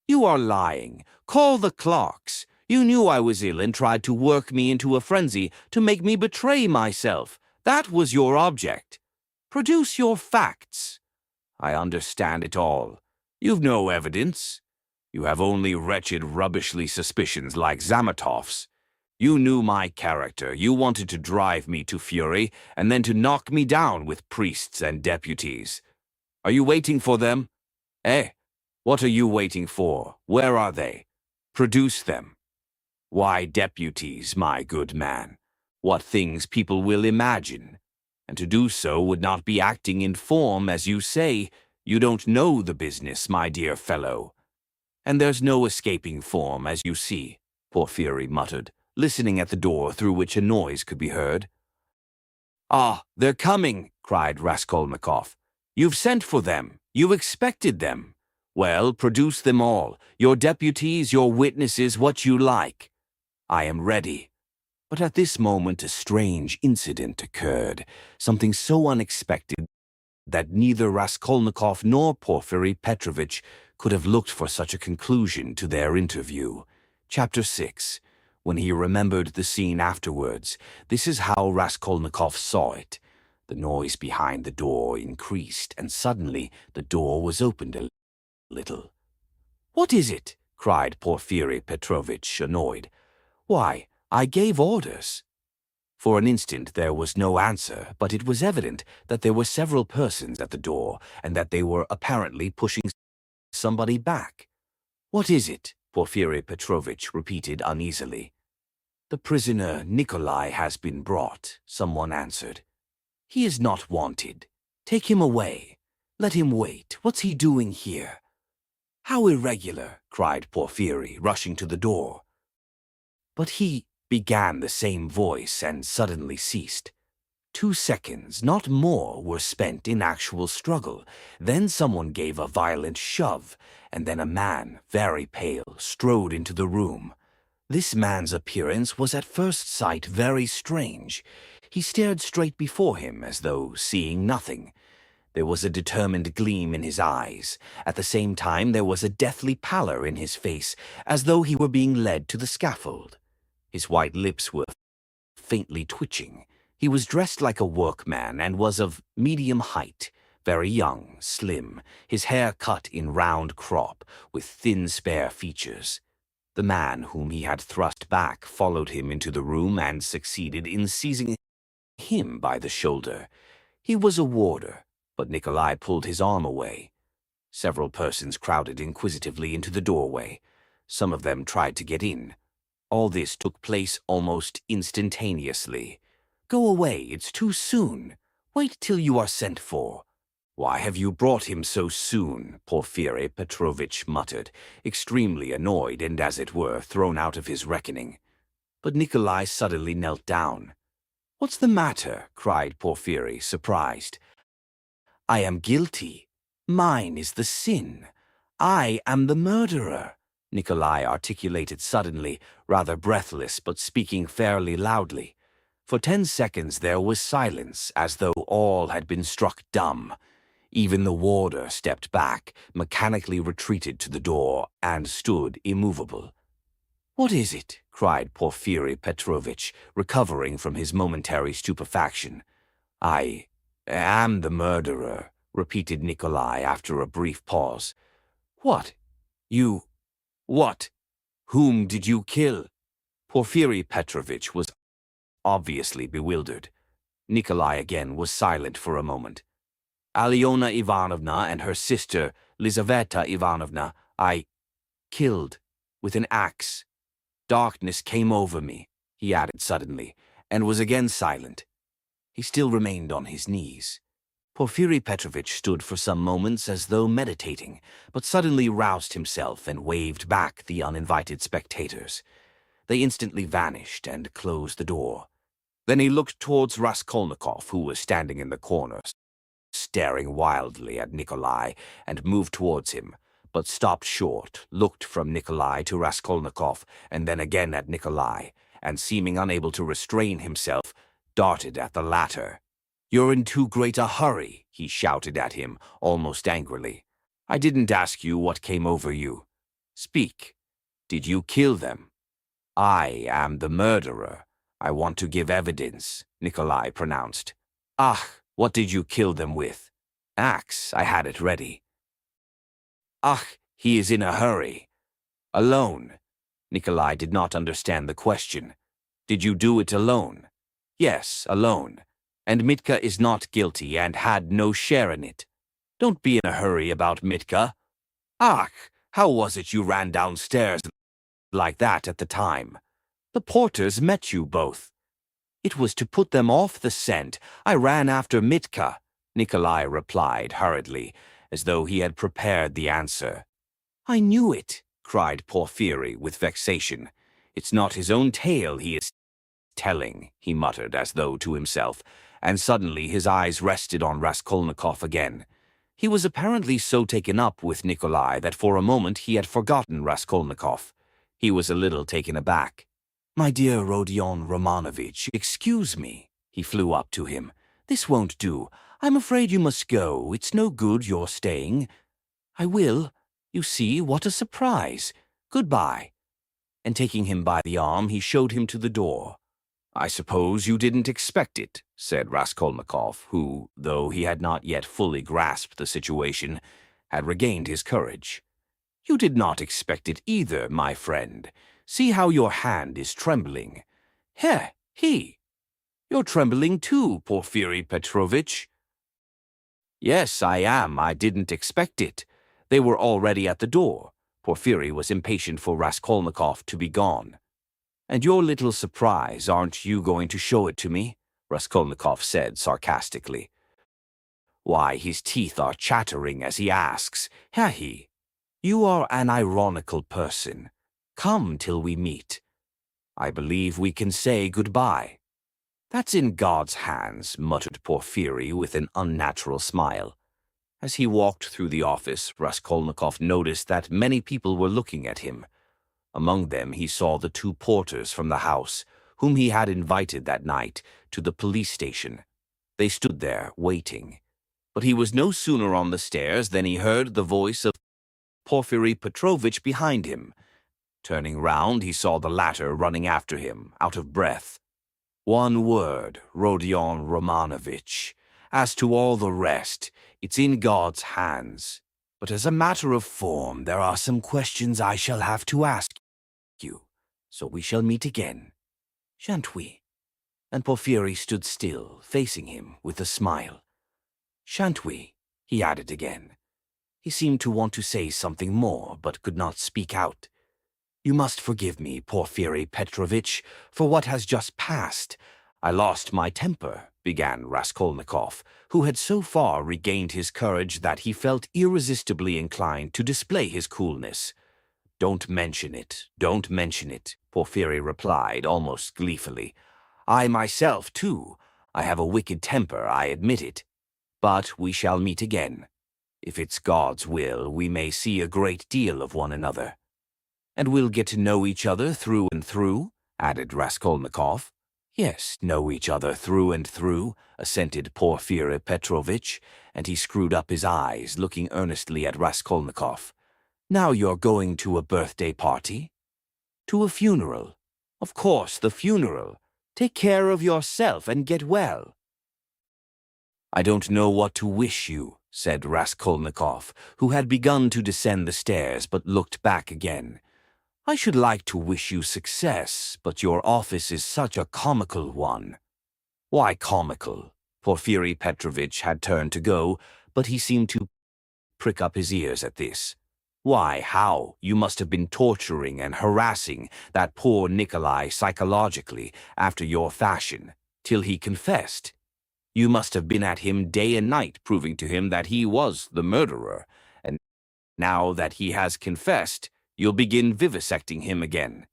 [SPEAKER 1] "You are lying. Call the clerks. You knew I was ill and tried to work me into a frenzy to make me betray myself. That was your object. Produce your facts." "I understand it all. You've no evidence. You have only wretched, rubbishly suspicions like Zamatov's. You knew my character. You wanted to drive me to fury and then to knock me down with priests and deputies. Are you waiting for them? Eh? What are you waiting for? Where are they? Produce them. Why deputies, my good man? What things people will imagine. And to do so would not be acting in form, as you say. You don't know the business, my dear fellow. And there's no escaping form, as you see," Porfiry muttered, listening at the door through which a noise could be heard. "Ah, they're coming," cried Raskolnikov. "You've sent for them. You expected them. Well, produce them all, your deputies, your witnesses, what you like. I am ready." But at this moment a strange incident occurred, something so unexpected that neither Raskolnikov nor Porfiry Petrovitch could have looked for such a conclusion to their interview. Chapter 6. When he remembered the scene afterwards, this is how Raskolnikov saw it. The noise behind the door increased, and suddenly the door was opened a little. "What is it?" cried Porfiry Petrovitch, annoyed. "Why, I gave orders." For an instant there was no answer, but it was evident that there were several persons at the door, and that they were apparently pushing somebody back. "What is it?" Porfiry Petrovitch repeated uneasily. "The prisoner Nikolai has been brought," someone answered. "He is not wanted. Take him away. Let him wait. What's he doing here?" "How irregular!" cried Porfiry, rushing to the door. "But he," began the same voice, and suddenly ceased. 2 seconds, not more, were spent in actual struggle. Then someone gave a violent shove, and then a man, very pale, strode into the room. This man's appearance was at first sight very strange. He stared straight before him as though seeing nothing. There was a determined gleam in his eyes. At the same time, there was a deathly pallor in his face, as though he were being led to the scaffold. His white lips were faintly twitching. He was dressed like a workman and was of medium height, very young, slim, his hair cut in round crop, with thin, spare features. The man whom he had thrust back followed him into the room and succeeded in seizing him by the shoulder. He was a warder, but Nikolai pulled his arm away. Several persons crowded inquisitively into the doorway. Some of them tried to get in. All this took place almost instantaneously. "Go away, it's too soon. Wait till you are sent for." "Why have you brought him so soon?" Porfiri Petrovitch muttered, extremely annoyed and, as it were, thrown out of his reckoning. But Nikolai suddenly knelt down. "What's the matter?" cried Porfiri, surprised. "I am guilty. Mine is the sin. I am the murderer," Nikolai articulated suddenly, rather breathless but speaking fairly loudly. For 10 seconds there was silence, as though all had been struck dumb. Even the warder stepped back, mechanically retreated to the door, and stood immovable. "What is it?" cried Porfiri Petrovitch, recovering from his momentary stupefaction. "I am the murderer," repeated Nikolai after a brief pause. "What? You... what? Whom did you kill?" Porfiri Petrovitch was obviously bewildered. Nikolai again was silent for a moment. "Alyona Ivanovna and her sister, Lizaveta Ivanovna, I killed with an axe. Darkness came over me," he added suddenly, and was again silent. He still remained on his knees. Porfiri Petrovitch stood for some moments as though meditating, but suddenly roused himself and waved back the uninvited spectators. They instantly vanished and closed the door. Then he looked towards Raskolnikov, who was standing in the corner, staring wildly at Nikolai, and moved towards him, but stopped short, looked from Nikolai to Raskolnikov, and then again at Nikolai, and seeming unable to restrain himself, darted at the latter. "You're in too great a hurry," he shouted at him, almost angrily. "I didn't ask you what came over you. Speak. Did you kill them?" "I am the murderer. I want to give evidence," Nikolai pronounced. "Ah, what did you kill them with?" "Axe, I had it ready." "Ah, he is in a hurry." "Alone?" Nikolai did not understand the question. "Did you do it alone?" "Yes, alone. And Mitka is not guilty and had no share in it." "Don't be in a hurry about Mitka." "Ah, how was it you ran downstairs like that at the time? The porters met you both." "It was to put them off the scent. I ran after Mitka," Nikolai replied hurriedly, as though he had prepared the answer. "I knew it," cried Porfiri with vexation. "It's not his own tale he is telling," he muttered as though to himself, and suddenly his eyes rested on Raskolnikov again. He was apparently so taken up with Nikolai that for a moment he had forgotten Raskolnikov. He was a little taken aback. "My dear Rodion Romanovitch, excuse me." He flew up to him. "This won't do. I'm afraid you must go. It's no good your staying." "I will. You see, what a surprise. Goodbye." And taking him by the arm, he showed him to the door. "I suppose you didn't expect it," said Raskolnikov, who, though he had not yet fully grasped the situation, had regained his courage. "You did not expect it either, my friend. See how your hand is trembling. He! You're trembling too, Porfiri Petrovitch." "Yes, I am. I didn't expect it." They were already at the door. Porfiri was impatient for Raskolnikov to be gone. "And your little surprise, aren't you going to show it to me?" Raskolnikov said sarcastically. Why, his teeth are chattering as he asks, he? "You are an ironical person. Come till we meet. I believe we can say goodbye." "That's in God's hands," muttered Porfiri with an unnatural smile. As he walked through the office, Raskolnikov noticed that many people were looking at him. Among them he saw the 2 porters from the house, whom he had invited that night to the police station. They stood there, waiting. But he was no sooner on the stairs than he heard the voice of Porfiry Petrovitch behind him. Turning round, he saw the latter running after him, out of breath. "One word, Rodion Romanovich. As to all the rest, it's in God's hands. But as a matter of form, there are some questions I shall have to ask you. So we shall meet again, shan't we?" And Porfiry stood still, facing him with a smile. "Shan't we?" he added again. He seemed to want to say something more, but could not speak out. "You must forgive me, Porfiry Petrovitch, for what has just passed. I lost my temper," began Raskolnikov, who had so far regained his courage that he felt irresistibly inclined to display his coolness. Don't mention it, Porfiry replied, almost gleefully. "I myself, too. I have a wicked temper, I admit it. But we shall meet again. If it's God's will, we may see a great deal of one another." "And we'll get to know each other through and through," added Raskolnikov. "Yes, know each other through and through," assented Porfiry Petrovitch, and he screwed up his eyes, looking earnestly at Raskolnikov. "Now you're going to a birthday party?" "To a funeral." "Of course, the funeral. Take care of yourself and get well." "I don't know what to wish you," said Raskolnikov, who had begun to descend the stairs but looked back again. "I should like to wish you success, but your office is such a comical one." "Why comical?" Porfiry Petrovitch had turned to go, but he seemed to prick up his ears at this. "Why, how? You must have been torturing and harassing that poor Nikolai psychologically, after your fashion, till he confessed. You must have been at him day and night, proving to him that he was the murderer, and now that he has confessed, you'll begin vivisecting him again.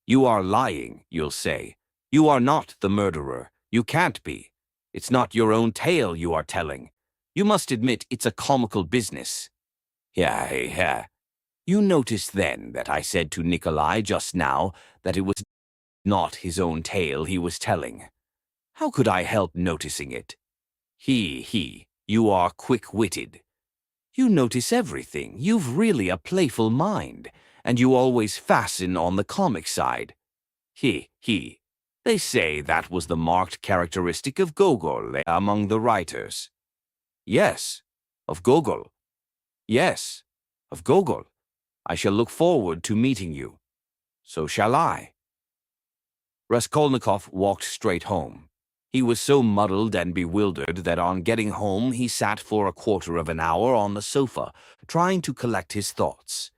[SPEAKER 1] You are lying, you'll say. You are not the murderer. You can't be. It's not your own tale you are telling. You must admit it's a comical business." Yeah. You noticed then that I said to Nikolai just now that it was not his own tale he was telling. How could I help noticing it? You are quick-witted. You notice everything. You've really a playful mind, and you always fasten on the comic side. They say that was the marked characteristic of Gogol among the writers. Yes, of Gogol. Yes, of Gogol. I shall look forward to meeting you. So shall I. Raskolnikov walked straight home. He was so muddled and bewildered that on getting home he sat for a quarter of an hour on the sofa, trying to collect his thoughts.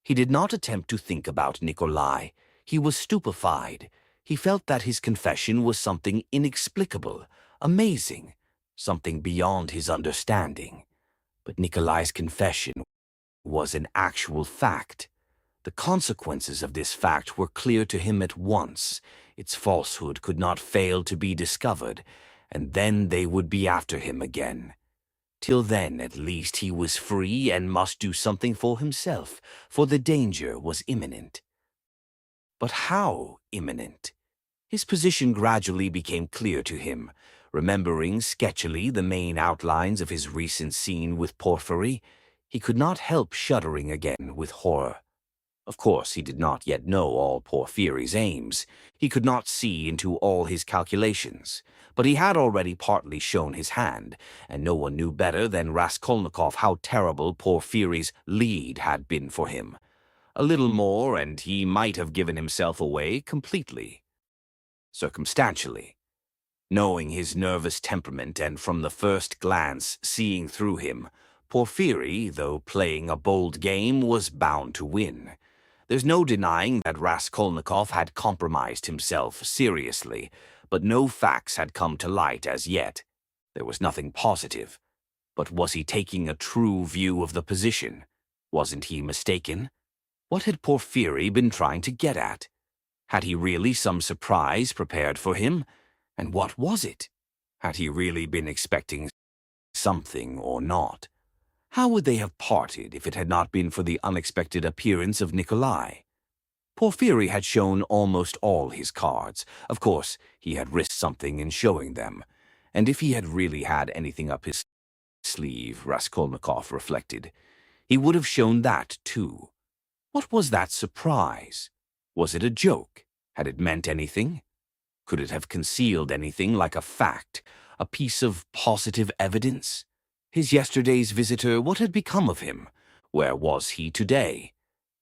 [SPEAKER 1] He did not attempt to think about Nikolai. He was stupefied. He felt that his confession was something inexplicable, amazing, something beyond his understanding. But Nikolai's confession was an actual fact. The consequences of this fact were clear to him at once. Its falsehood could not fail to be discovered, and then they would be after him again. Till then, at least, he was free and must do something for himself, for the danger was imminent. But how imminent? His position gradually became clear to him. Remembering sketchily the main outlines of his recent scene with Porfiry, he could not help shuddering again with horror. Of course, he did not yet know all Porfiry's aims. He could not see into all his calculations. But he had already partly shown his hand, and no one knew better than Raskolnikov how terrible Porfiry's lead had been for him. A little more, and he might have given himself away completely. Circumstantially. Knowing his nervous temperament and from the first glance seeing through him, Porfiry, though playing a bold game, was bound to win. There's no denying that Raskolnikov had compromised himself seriously, but no facts had come to light as yet. There was nothing positive. But was he taking a true view of the position? Wasn't he mistaken? What had Porfiry been trying to get at? Had he really some surprise prepared for him? And what was it? Had he really been expecting something or not? How would they have parted if it had not been for the unexpected appearance of Nikolai? Porfiry had shown almost all his cards. Of course, he had risked something in showing them. And if he had really had anything up his sleeve, Raskolnikov reflected. He would have shown that, too. What was that surprise? Was it a joke? Had it meant anything? Could it have concealed anything like a fact, a piece of positive evidence? His yesterday's visitor, what had become of him? Where was he today?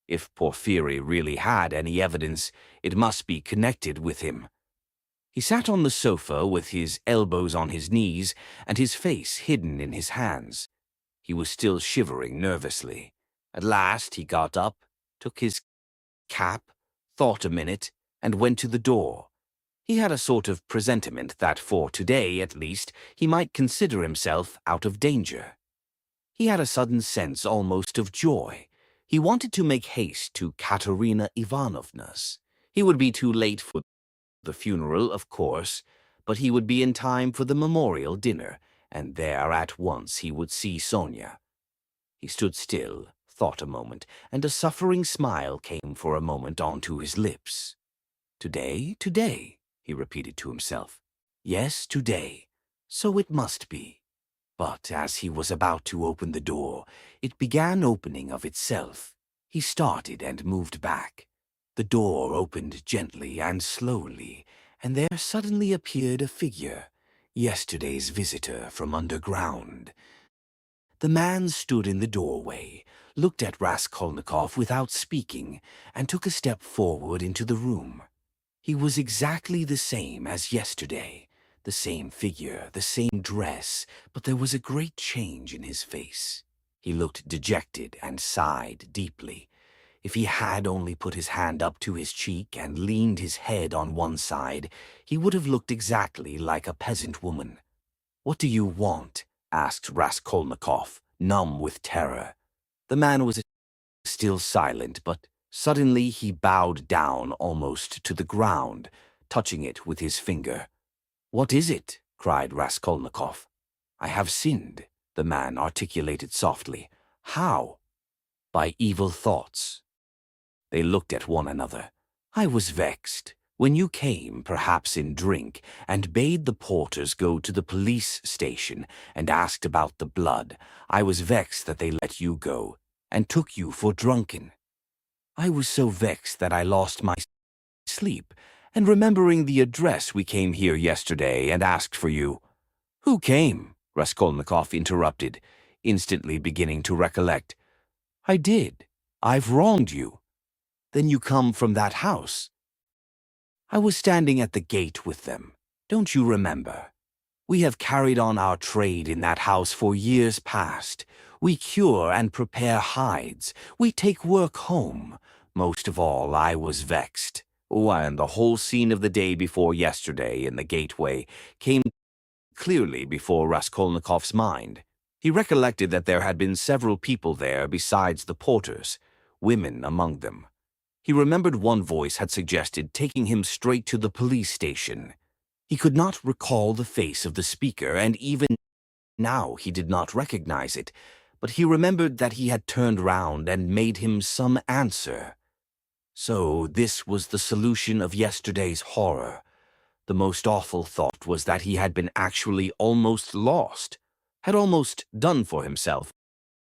[SPEAKER 1] If Porfiry really had any evidence, it must be connected with him. He sat on the sofa with his elbows on his knees and his face hidden in his hands. He was still shivering nervously. At last he got up, took his cap, thought a minute, and went to the door. He had a sort of presentiment that for today, at least, he might consider himself out of danger. He had a sudden sense almost of joy. He wanted to make haste to Katerina Ivanovna's. He would be too late for the funeral, of course, but he would be in time for the memorial dinner, and there at once he would see Sonia. He stood still, thought a moment, and a suffering smile came for a moment onto his lips. Today, today, he repeated to himself. Yes, today. So it must be. But as he was about to open the door, it began opening of itself. He started and moved back. The door opened gently and slowly, and there suddenly appeared a figure, yesterday's visitor from underground. The man stood in the doorway, looked at Raskolnikov without speaking, and took a step forward into the room. He was exactly the same as yesterday, the same figure, the same dress, but there was a great change in his face. He looked dejected and sighed deeply. If he had only put his hand up to his cheek and leaned his head on one side, he would have looked exactly like a peasant woman. "What do you want?" asked Raskolnikov, numb with terror. The man was still silent, but suddenly he bowed down almost to the ground, touching it with his finger. "What is it?" cried Raskolnikov. "I have sinned," the man articulated softly. "How?" "By evil thoughts." They looked at one another. "I was vexed. When you came, perhaps in drink, and bade the porters go to the police station and asked about the blood, I was vexed that they let you go and took you for drunken. I was so vexed that I lost my sleep, and remembering the address we came here yesterday and asked for you." "Who came?" Raskolnikov interrupted, instantly beginning to recollect. "I did. I've wronged you." "Then you come from that house?" "I was standing at the gate with them. Don't you remember? We have carried on our trade in that house for years past. We cure and prepare hides. We take work home. Most of all, I was vexed. Oh, and the whole scene of the day before yesterday in the gateway came clearly before Raskolnikov's mind. He recollected that there had been several people there besides the porters, women among them. He remembered one voice had suggested taking him straight to the police station. He could not recall the face of the speaker, and even now he did not recognize it, but he remembered that he had turned round and made him some answer. So this was the solution of yesterday's horror. The most awful thought was that he had been actually almost lost, had almost done for himself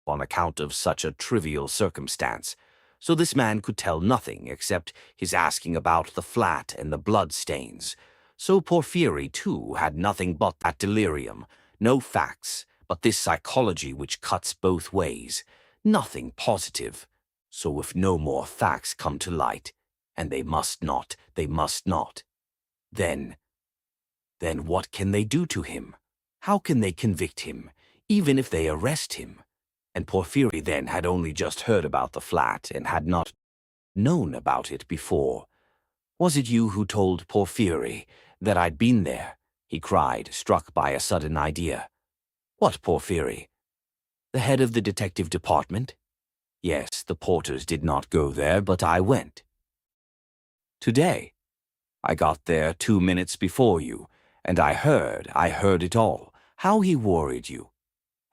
[SPEAKER 1] on account of such a trivial circumstance. So this man could tell nothing except his asking about the flat and the blood-stains. So Porfiry, too, had nothing but that delirium, no facts, but this psychology which cuts both ways, nothing positive. So if no more facts come to light, and they must not, then what can they do to him? How can they convict him, even if they arrest him? And Porfiry then had only just heard about the flat and had not known about it before. "Was it you who told Porfiry that I'd been there?" he cried, struck by a sudden idea. "What Porfiry?" "The head of the detective department?" "Yes, the porters did not go there, but I went." "Today?" "I got there 2 minutes before you, and I heard it all. How he worried you."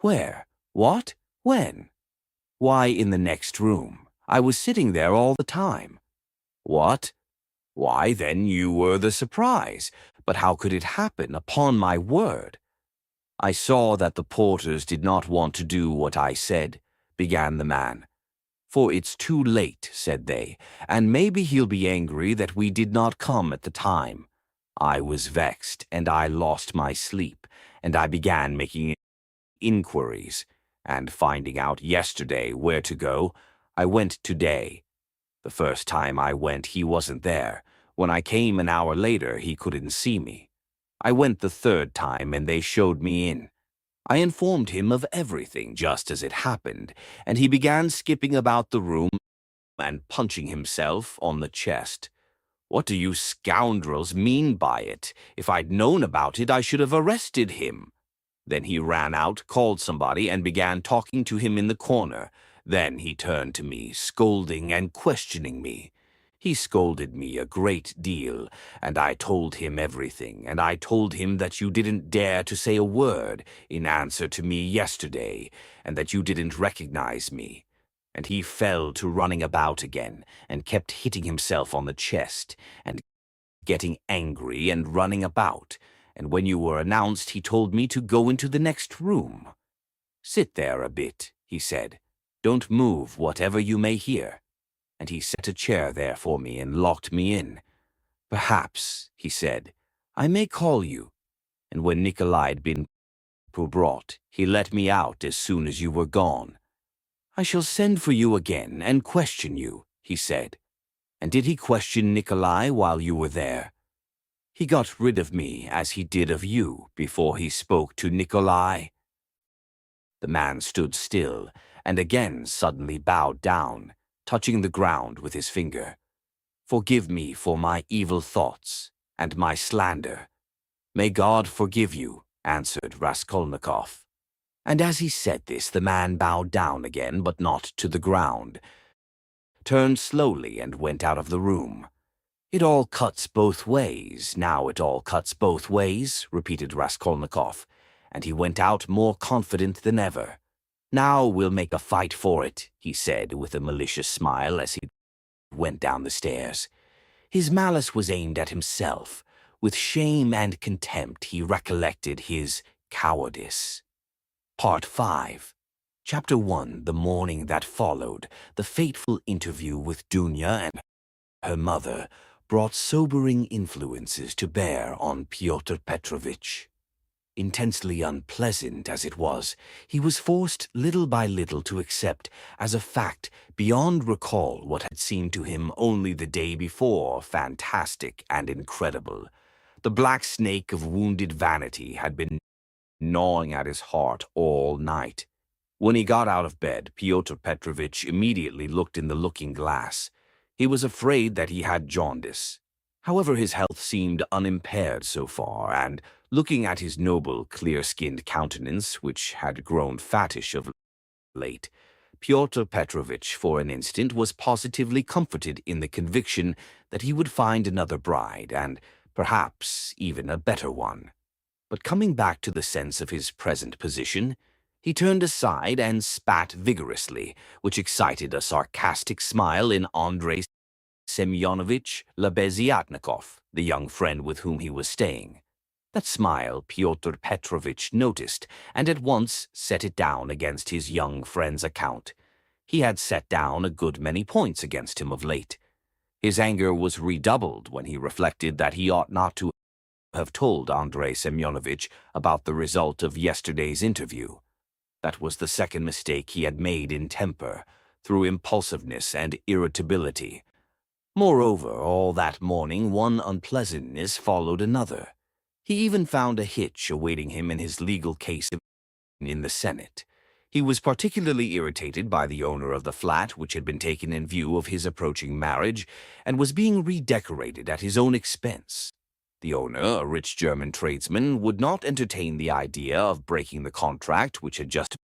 [SPEAKER 1] "Where? What? When?" "Why, in the next room. I was sitting there all the time." "What? Why, then you were the surprise. But how could it happen, upon my word?" "I saw that the porters did not want to do what I said," began the man. "For it's too late," said they, "and maybe he'll be angry that we did not come at the time. I was vexed, and I lost my sleep, and I began making inquiries, and finding out yesterday where to go, I went today. The first time I went, he wasn't there. When I came an hour later, he couldn't see me. I went the third time, and they showed me in. I informed him of everything just as it happened, and he began skipping about the room and punching himself on the chest. What do you scoundrels mean by it? If I'd known about it, I should have arrested him. Then he ran out, called somebody, and began talking to him in the corner. Then he turned to me, scolding and questioning me. He scolded me a great deal, and I told him everything, and I told him that you didn't dare to say a word in answer to me yesterday, and that you didn't recognize me. And he fell to running about again, and kept hitting himself on the chest, and getting angry and running about. And when you were announced, he told me to go into the next room. "Sit there a bit," he said. "Don't move, whatever you may hear." And he set a chair there for me and locked me in. "Perhaps," he said, "I may call you." And when Nikolai had been brought, he let me out as soon as you were gone. "I shall send for you again and question you," he said. "And did he question Nikolai while you were there?" "He got rid of me as he did of you before he spoke to Nikolai." The man stood still and again suddenly bowed down, touching the ground with his finger. "Forgive me for my evil thoughts and my slander." "May God forgive you," answered Raskolnikov. And as he said this, the man bowed down again, but not to the ground, turned slowly and went out of the room. "It all cuts both ways, now it all cuts both ways," repeated Raskolnikov, and he went out more confident than ever. "Now we'll make a fight for it," he said with a malicious smile as he went down the stairs. His malice was aimed at himself. With shame and contempt he recollected his cowardice. Part 5. Chapter 1. The morning that followed, the fateful interview with Dunya and her mother, brought sobering influences to bear on Pyotr Petrovitch. Intensely unpleasant as it was, he was forced little by little to accept as a fact beyond recall what had seemed to him only the day before fantastic and incredible. The black snake of wounded vanity had been gnawing at his heart all night. When he got out of bed, Pyotr Petrovitch immediately looked in the looking-glass. He was afraid that he had jaundice. However, his health seemed unimpaired so far, and looking at his noble, clear-skinned countenance, which had grown fattish of late, Pyotr Petrovitch, for an instant, was positively comforted in the conviction that he would find another bride, and perhaps even a better one. But coming back to the sense of his present position, he turned aside and spat vigorously, which excited a sarcastic smile in Andrei Semyonovitch Lebeziatnikov, the young friend with whom he was staying. That smile Pyotr Petrovitch noticed, and at once set it down against his young friend's account. He had set down a good many points against him of late. His anger was redoubled when he reflected that he ought not to have told Andrei Semyonovitch about the result of yesterday's interview. That was the second mistake he had made in temper, through impulsiveness and irritability. Moreover, all that morning one unpleasantness followed another. He even found a hitch awaiting him in his legal case in the Senate. He was particularly irritated by the owner of the flat which had been taken in view of his approaching marriage and was being redecorated at his own expense. The owner, a rich German tradesman, would not entertain the idea of breaking the contract which had just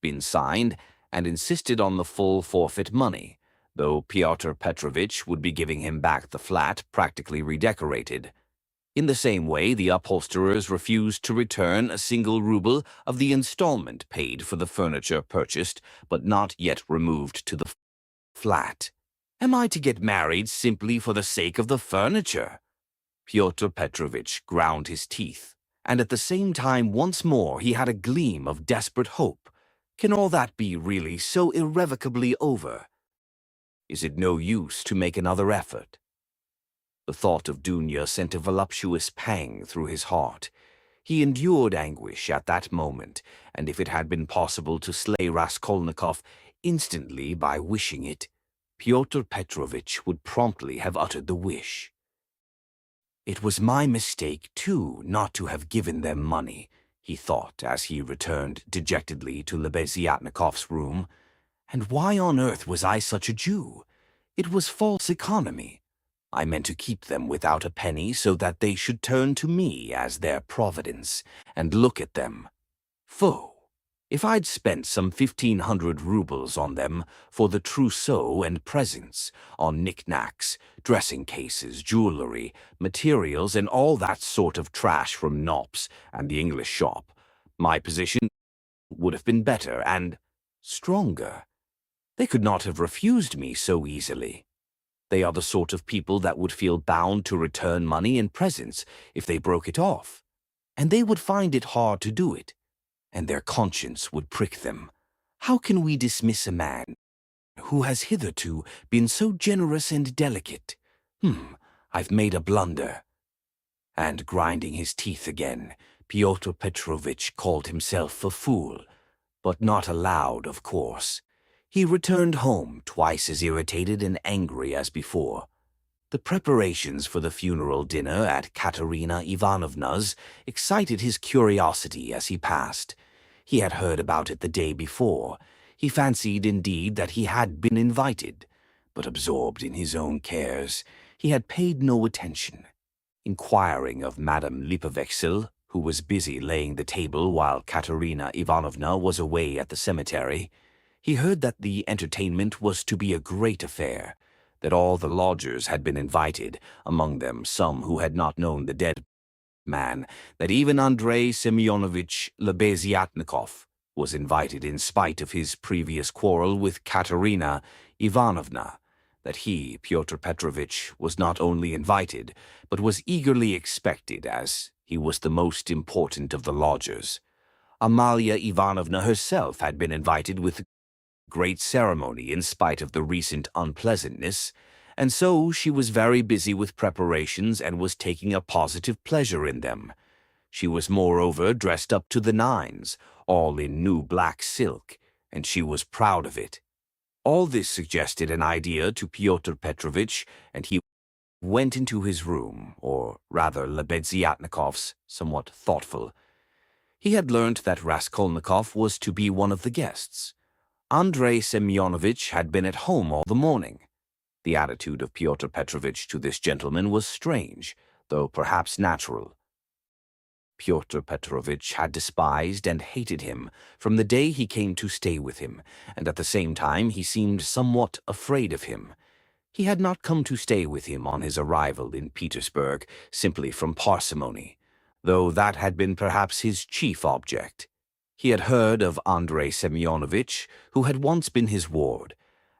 [SPEAKER 1] been signed and insisted on the full forfeit money, though Pyotr Petrovitch would be giving him back the flat practically redecorated. In the same way, the upholsterers refused to return a single ruble of the installment paid for the furniture purchased but not yet removed to the flat. Am I to get married simply for the sake of the furniture? Pyotr Petrovitch ground his teeth And at the same time, once more, he had a gleam of desperate hope. Can all that be really so irrevocably over? Is it no use to make another effort? The thought of Dunya sent a voluptuous pang through his heart. He endured anguish at that moment, and if it had been possible to slay Raskolnikov instantly by wishing it, Pyotr Petrovitch would promptly have uttered the wish. It was my mistake, too, not to have given them money, he thought as he returned dejectedly to Lebeziatnikov's room. And why on earth was I such a Jew? It was false economy. I meant to keep them without a penny so that they should turn to me as their providence, and look at them. Foh! If I'd spent some 1,500 rubles on them for the trousseau and presents, on knickknacks, dressing cases, jewelry, materials, and all that sort of trash from Knopp's and the English shop, my position would have been better and stronger. They could not have refused me so easily. They are the sort of people that would feel bound to return money and presents if they broke it off, and they would find it hard to do it, and their conscience would prick them. How can we dismiss a man who has hitherto been so generous and delicate? I've made a blunder. And grinding his teeth again, Pyotr Petrovitch called himself a fool, but not aloud, of course. He returned home twice as irritated and angry as before. The preparations for the funeral dinner at Katerina Ivanovna's excited his curiosity as he passed. He had heard about it the day before. He fancied, indeed, that he had been invited, but absorbed in his own cares, he had paid no attention. Inquiring of Madame Lipovexel, who was busy laying the table while Katerina Ivanovna was away at the cemetery, he heard that the entertainment was to be a great affair, that all the lodgers had been invited, among them some who had not known the dead man, that even Andrei Semyonovitch Lebeziatnikov was invited in spite of his previous quarrel with Katerina Ivanovna, that he, Pyotr Petrovitch, was not only invited, but was eagerly expected, as he was the most important of the lodgers. Amalia Ivanovna herself had been invited with great ceremony in spite of the recent unpleasantness, and so she was very busy with preparations and was taking a positive pleasure in them. She was moreover dressed up to the nines, all in new black silk, and she was proud of it. All this suggested an idea to Pyotr Petrovitch, and he went into his room, or rather Lebeziatnikov's, somewhat thoughtful. He had learnt that Raskolnikov was to be one of the guests. Andrei Semyonovitch had been at home all the morning. The attitude of Pyotr Petrovitch to this gentleman was strange, though perhaps natural. Pyotr Petrovitch had despised and hated him from the day he came to stay with him, and at the same time he seemed somewhat afraid of him. He had not come to stay with him on his arrival in Petersburg simply from parsimony, though that had been perhaps his chief object. He had heard of Andrei Semyonovitch, who had once been his ward,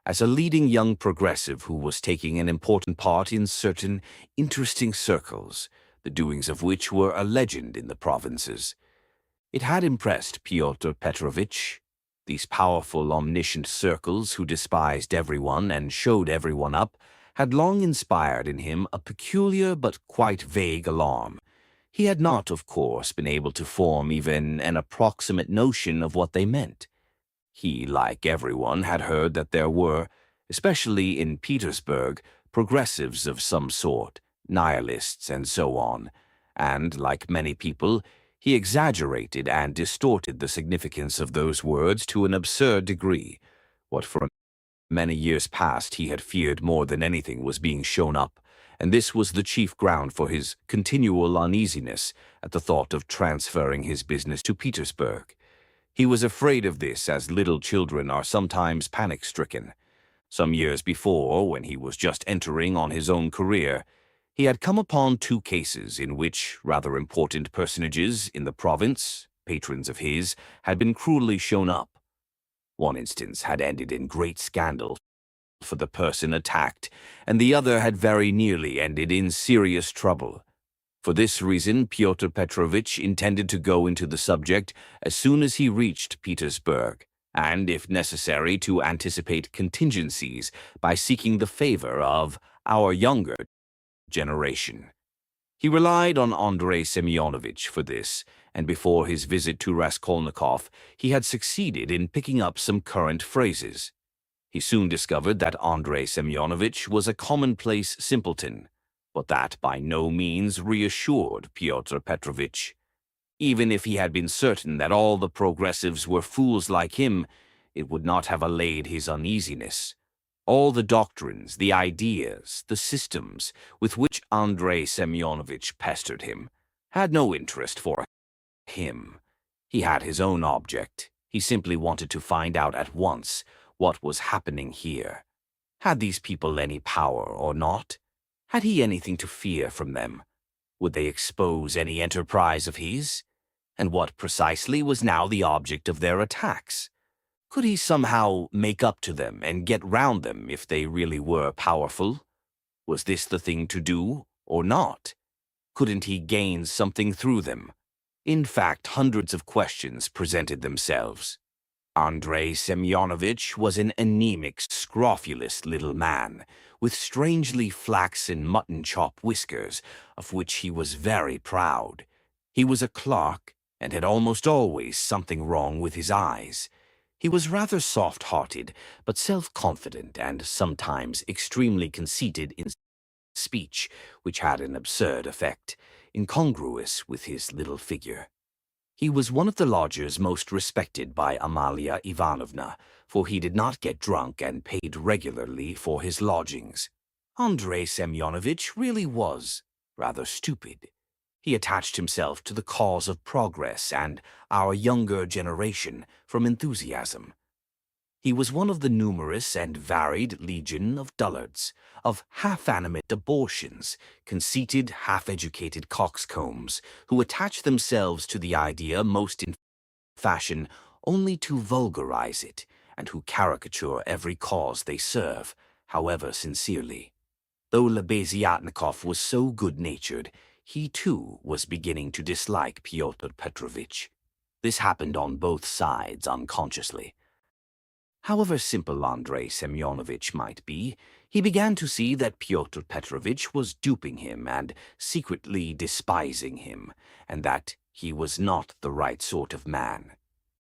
[SPEAKER 1] as a leading young progressive who was taking an important part in certain interesting circles, the doings of which were a legend in the provinces. It had impressed Pyotr Petrovitch. These powerful, omniscient circles who despised everyone and showed everyone up had long inspired in him a peculiar but quite vague alarm. He had not, of course, been able to form even an approximate notion of what they meant. He, like everyone, had heard that there were, especially in Petersburg, progressives of some sort, nihilists and so on, and, like many people, he exaggerated and distorted the significance of those words to an absurd degree. What for many years past he had feared more than anything was being shown up, and this was the chief ground for his continual uneasiness at the thought of transferring his business to Petersburg. He was afraid of this as little children are sometimes panic-stricken. Some years before, when he was just entering on his own career, he had come upon two cases in which rather important personages in the province, patrons of his, had been cruelly shown up. One instance had ended in great scandal for the person attacked, and the other had very nearly ended in serious trouble. For this reason, Pyotr Petrovitch intended to go into the subject as soon as he reached Petersburg, and, if necessary, to anticipate contingencies by seeking the favor of our younger generation. He relied on Andrei Semyonovitch for this, and before his visit to Raskolnikov, he had succeeded in picking up some current phrases. He soon discovered that Andrei Semyonovitch was a commonplace simpleton, but that by no means reassured Pyotr Petrovitch. Even if he had been certain that all the progressives were fools like him, it would not have allayed his uneasiness. All the doctrines, the ideas, the systems with which Andrei Semyonovitch pestered him had no interest for him. He had his own object. He simply wanted to find out at once what was happening here. Had these people any power or not? Had he anything to fear from them? Would they expose any enterprise of his? And what precisely was now the object of their attacks? Could he somehow make up to them and get round them if they really were powerful? Was this the thing to do, or not? Couldn't he gain something through them? In fact, hundreds of questions presented themselves. Andrei Semyonovitch was an anemic, scrofulous little man, with strangely flaxen mutton-chop whiskers, of which he was very proud. He was a clerk, and had almost always something wrong with his eyes. He was rather soft-hearted, but self-confident and sometimes extremely conceited in speech, which had an absurd effect, incongruous with his little figure. He was one of the lodgers most respected by Amalia Ivanovna, for he did not get drunk and paid regularly for his lodgings. Andrei Semyonovitch really was rather stupid. He attached himself to the cause of progress and our younger generation from enthusiasm. He was one of the numerous and varied legion of dullards, of half-animate abortions, conceited, half-educated coxcombs, who attach themselves to the idea most in fashion only to vulgarize it, and who caricature every cause they serve, however sincerely. Though Lebeziatnikov was so good-natured, he too was beginning to dislike Pyotr Petrovitch. This happened on both sides unconsciously. However simple Andrei Semyonovitch might be, he began to see that Pyotr Petrovitch was duping him and secretly despising him, and that he was not the right sort of man.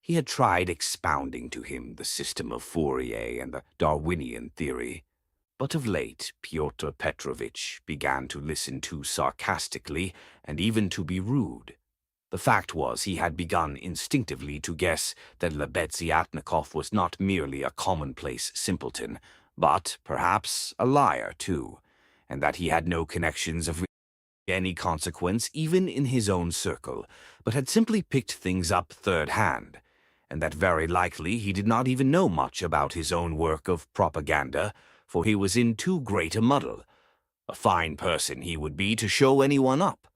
[SPEAKER 1] He had tried expounding to him the system of Fourier and the Darwinian theory, but of late Pyotr Petrovitch began to listen too sarcastically and even to be rude. The fact was he had begun instinctively to guess that Lebeziatnikov was not merely a commonplace simpleton, but perhaps a liar too, and that he had no connections of any consequence even in his own circle, but had simply picked things up third hand, and that very likely he did not even know much about his own work of propaganda, for he was in too great a muddle. A fine person he would be to show anyone up.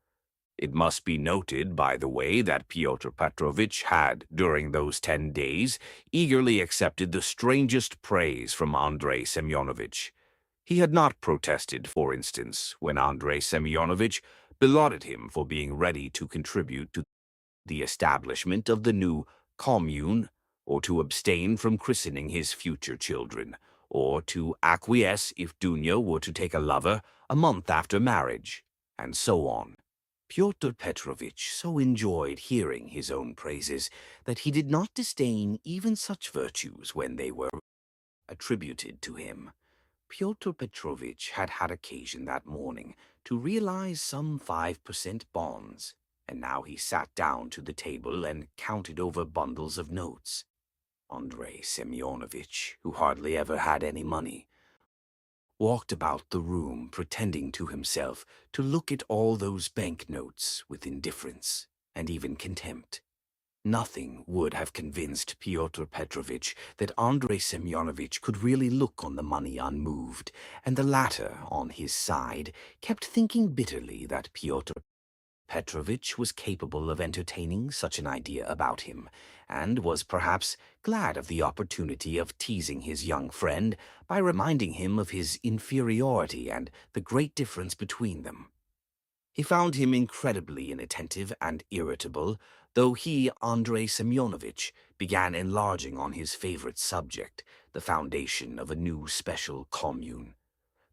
[SPEAKER 1] It must be noted, by the way, that Pyotr Petrovitch had, during those 10 days, eagerly accepted the strangest praise from Andrei Semyonovitch. He had not protested, for instance, when Andrei Semyonovitch belauded him for being ready to contribute to the establishment of the new commune, or to abstain from christening his future children, or to acquiesce if Dunya were to take a lover a month after marriage, and so on. Pyotr Petrovitch so enjoyed hearing his own praises that he did not disdain even such virtues when they were attributed to him. Pyotr Petrovitch had had occasion that morning to realize some 5% bonds, and now he sat down to the table and counted over bundles of notes. Andrei Semyonovitch, who hardly ever had any money, walked about the room pretending to himself to look at all those banknotes with indifference and even contempt. Nothing would have convinced Pyotr Petrovitch that Andrei Semyonovitch could really look on the money unmoved, and the latter, on his side, kept thinking bitterly that Pyotr Petrovitch was capable of entertaining such an idea about him, and was perhaps glad of the opportunity of teasing his young friend by reminding him of his inferiority and the great difference between them. He found him incredibly inattentive and irritable, though he, Andrei Semyonovitch, began enlarging on his favorite subject, the foundation of a new special commune.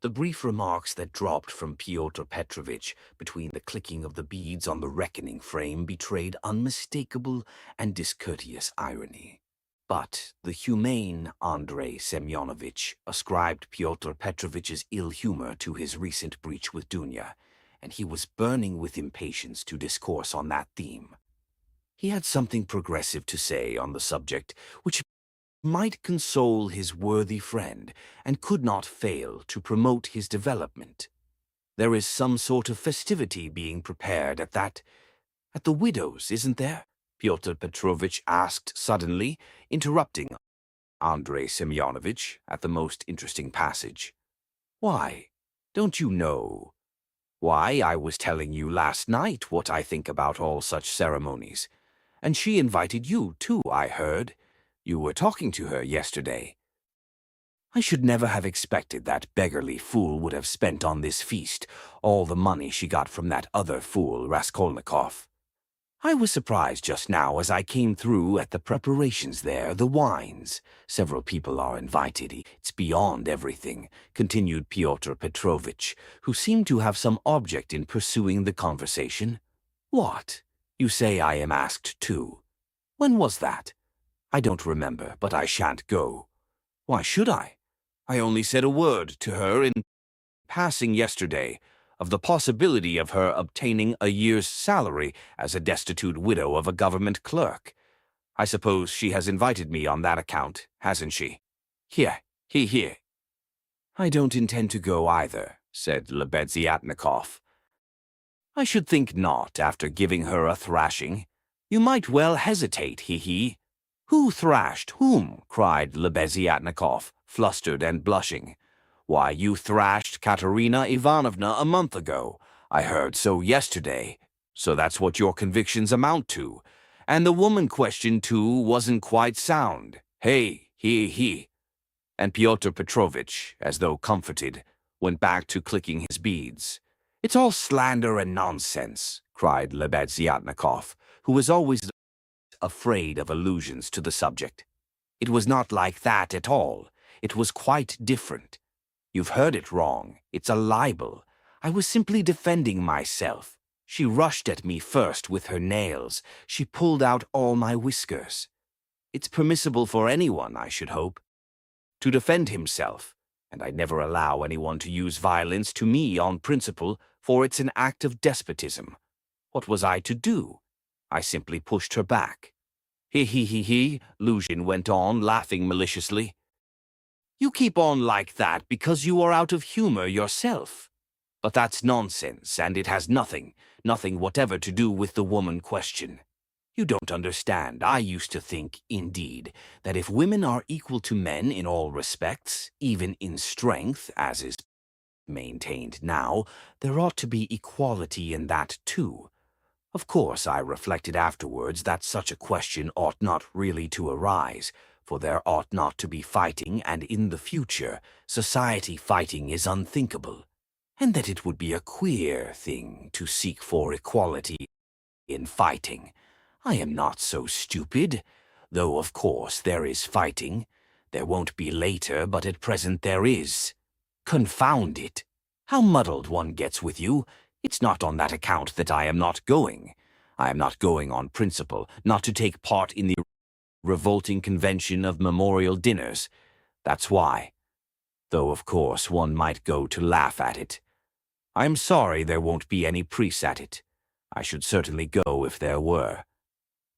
[SPEAKER 1] The brief remarks that dropped from Pyotr Petrovitch between the clicking of the beads on the reckoning frame betrayed unmistakable and discourteous irony. But the humane Andrei Semyonovitch ascribed Pyotr Petrovitch's ill humor to his recent breach with Dunya, and he was burning with impatience to discourse on that theme. He had something progressive to say on the subject which might console his worthy friend and could not fail to promote his development. There is some sort of festivity being prepared at the widow's, isn't there? Pyotr Petrovitch asked suddenly, interrupting Andrei Semyonovitch at the most interesting passage. Why, don't you know? Why, I was telling you last night what I think about all such ceremonies. And she invited you, too, I heard. You were talking to her yesterday. I should never have expected that beggarly fool would have spent on this feast all the money she got from that other fool, Raskolnikov. I was surprised just now as I came through at the preparations there, the wines. Several people are invited. It's beyond everything, continued Pyotr Petrovitch, who seemed to have some object in pursuing the conversation. What? You say I am asked too. When was that? I don't remember, but I shan't go. Why should I? I only said a word to her in passing yesterday of the possibility of her obtaining a year's salary as a destitute widow of a government clerk. I suppose she has invited me on that account, hasn't she? Here. I don't intend to go either, said Lebeziatnikov. I should think not, after giving her a thrashing. You might well hesitate, he. Who thrashed whom? Cried Lebeziatnikov, flustered and blushing. Why, you thrashed Katerina Ivanovna a month ago. I heard so yesterday. So that's what your convictions amount to. And the woman question, too, wasn't quite sound. Hey, he. And Pyotr Petrovitch, as though comforted, went back to clicking his beads. It's all slander and nonsense, cried Lebeziatnikov, who was always afraid of allusions to the subject. It was not like that at all. It was quite different. You've heard it wrong. It's a libel. I was simply defending myself. She rushed at me first with her nails. She pulled out all my whiskers. It's permissible for anyone, I should hope, to defend himself, and I never allow anyone to use violence to me on principle, for it's an act of despotism. What was I to do? I simply pushed her back. He, Luzhin went on, laughing maliciously. You keep on like that because you are out of humor yourself. But that's nonsense, and it has nothing whatever to do with the woman question. You don't understand. I used to think, indeed, that if women are equal to men in all respects, even in strength, as is maintained now, there ought to be equality in that too. Of course, I reflected afterwards that such a question ought not really to arise, for there ought not to be fighting, and in the future, society fighting is unthinkable, and that it would be a queer thing to seek for equality in fighting. I am not so stupid, though of course there is fighting. There won't be later, but at present there is. Confound it! How muddled one gets with you! It's not on that account that I am not going. I am not going on principle, not to take part in the revolting convention of memorial dinners. That's why. Though, of course, one might go to laugh at it. I'm sorry there won't be any priests at it. I should certainly go if there were.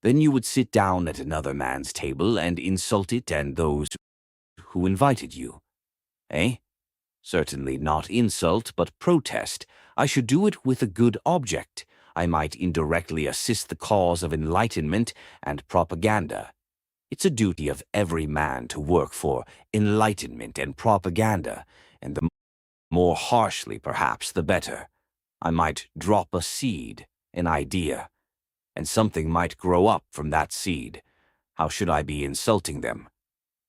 [SPEAKER 1] Then you would sit down at another man's table and insult it and those who invited you. Eh? Certainly not insult, but protest. I should do it with a good object. I might indirectly assist the cause of enlightenment and propaganda. It's a duty of every man to work for enlightenment and propaganda, and the more harshly, perhaps, the better. I might drop a seed, an idea, and something might grow up from that seed. How should I be insulting them?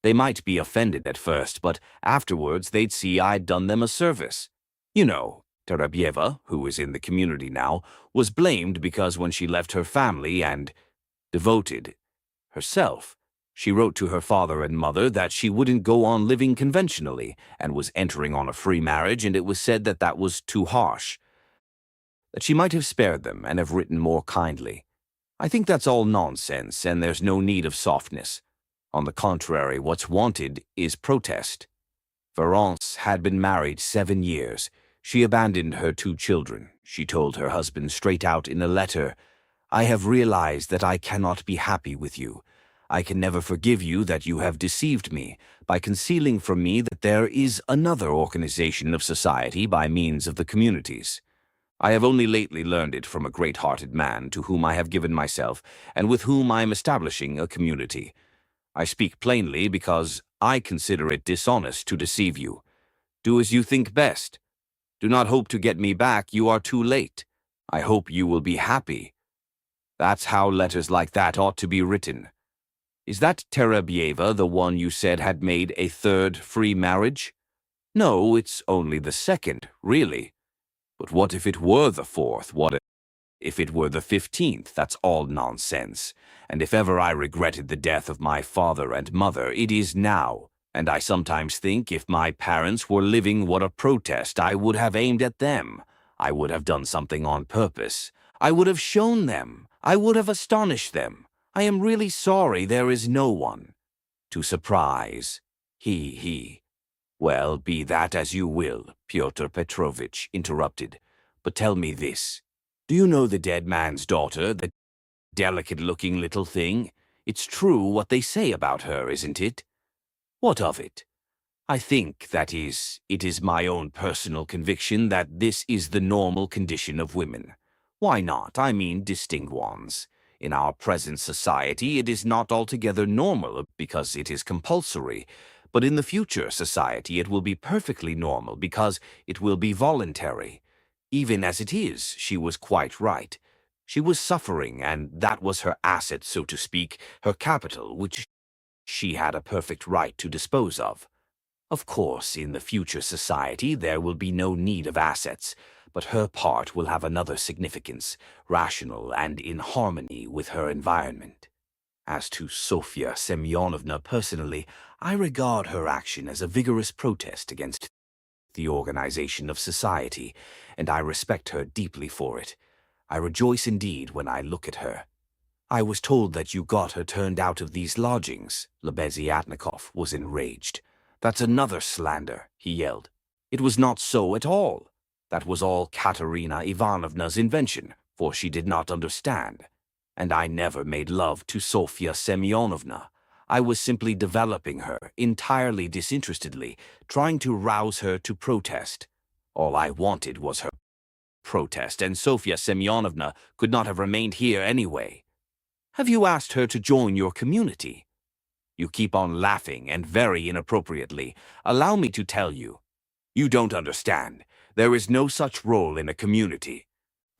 [SPEAKER 1] They might be offended at first, but afterwards they'd see I'd done them a service. You know, Terebyeva, who is in the community now, was blamed because when she left her family and devoted herself, she wrote to her father and mother that she wouldn't go on living conventionally and was entering on a free marriage, and it was said that that was too harsh, that she might have spared them and have written more kindly. I think that's all nonsense, and there's no need of softness. On the contrary, what's wanted is protest. Florence had been married 7 years. She abandoned her 2 children. She told her husband straight out in a letter, "I have realized that I cannot be happy with you. I can never forgive you that you have deceived me by concealing from me that there is another organization of society by means of the communities. I have only lately learned it from a great-hearted man to whom I have given myself and with whom I am establishing a community. I speak plainly because I consider it dishonest to deceive you. Do as you think best. Do not hope to get me back, you are too late. I hope you will be happy." That's how letters like that ought to be written. Is that Terebyeva the one you said had made a 3rd free marriage? No, it's only the 2nd, really. But what if it were the 4th? What if it were the 15th? That's all nonsense. And if ever I regretted the death of my father and mother, it is now. And I sometimes think if my parents were living, what a protest I would have aimed at them. I would have done something on purpose. I would have shown them. I would have astonished them. I am really sorry there is no one to surprise. He. Well, be that as you will, Pyotr Petrovitch interrupted. But tell me this. Do you know the dead man's daughter, the delicate-looking little thing? It's true what they say about her, isn't it? What of it? I think, it is my own personal conviction that this is the normal condition of women. Why not? I mean distinct ones. In our present society, it is not altogether normal because it is compulsory. But in the future society, it will be perfectly normal because it will be voluntary. Even as it is, she was quite right. She was suffering, and that was her asset, so to speak, her capital, which she had a perfect right to dispose of. Of course, in the future society, there will be no need of assets, but her part will have another significance, rational and in harmony with her environment. As to Sofya Semyonovna personally, I regard her action as a vigorous protest against the organization of society, and I respect her deeply for it. I rejoice indeed when I look at her. I was told that you got her turned out of these lodgings. Lebeziatnikov was enraged. That's another slander, he yelled. It was not so at all. That was all Katerina Ivanovna's invention, for she did not understand. And I never made love to Sofya Semyonovna. I was simply developing her, entirely disinterestedly, trying to rouse her to protest. All I wanted was her protest, and Sofya Semyonovna could not have remained here anyway. Have you asked her to join your community? You keep on laughing, and very inappropriately. Allow me to tell you. You don't understand. There is no such role in a community.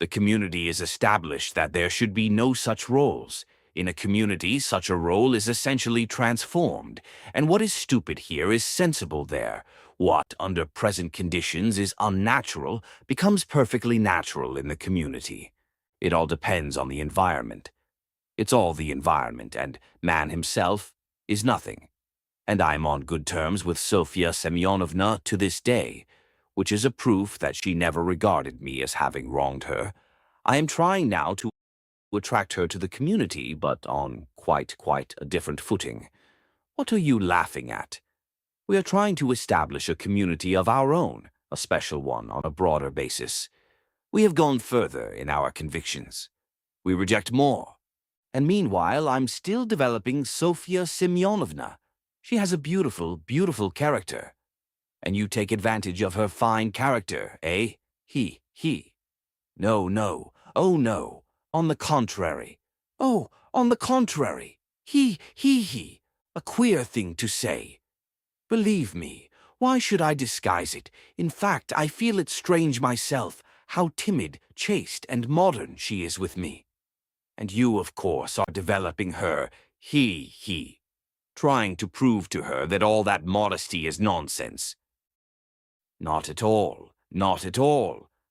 [SPEAKER 1] The community is established that there should be no such roles. In a community, such a role is essentially transformed, and what is stupid here is sensible there. What, under present conditions, is unnatural becomes perfectly natural in the community. It all depends on the environment. It's all the environment, and man himself is nothing. And I'm on good terms with Sofya Semyonovna to this day, which is a proof that she never regarded me as having wronged her. I am trying now to attract her to the community, but on quite a different footing. What are you laughing at? We are trying to establish a community of our own, a special one on a broader basis. We have gone further in our convictions. We reject more. And meanwhile, I'm still developing Sofya Semyonovna. She has a beautiful character. And you take advantage of her fine character, eh? He. No. Oh, no. On the contrary. Oh, on the contrary. He. A queer thing to say. Believe me, why should I disguise it? In fact, I feel it strange myself, how timid, chaste, and modern she is with me. And you, of course, are developing her, he, trying to prove to her that all that modesty is nonsense. Not at all.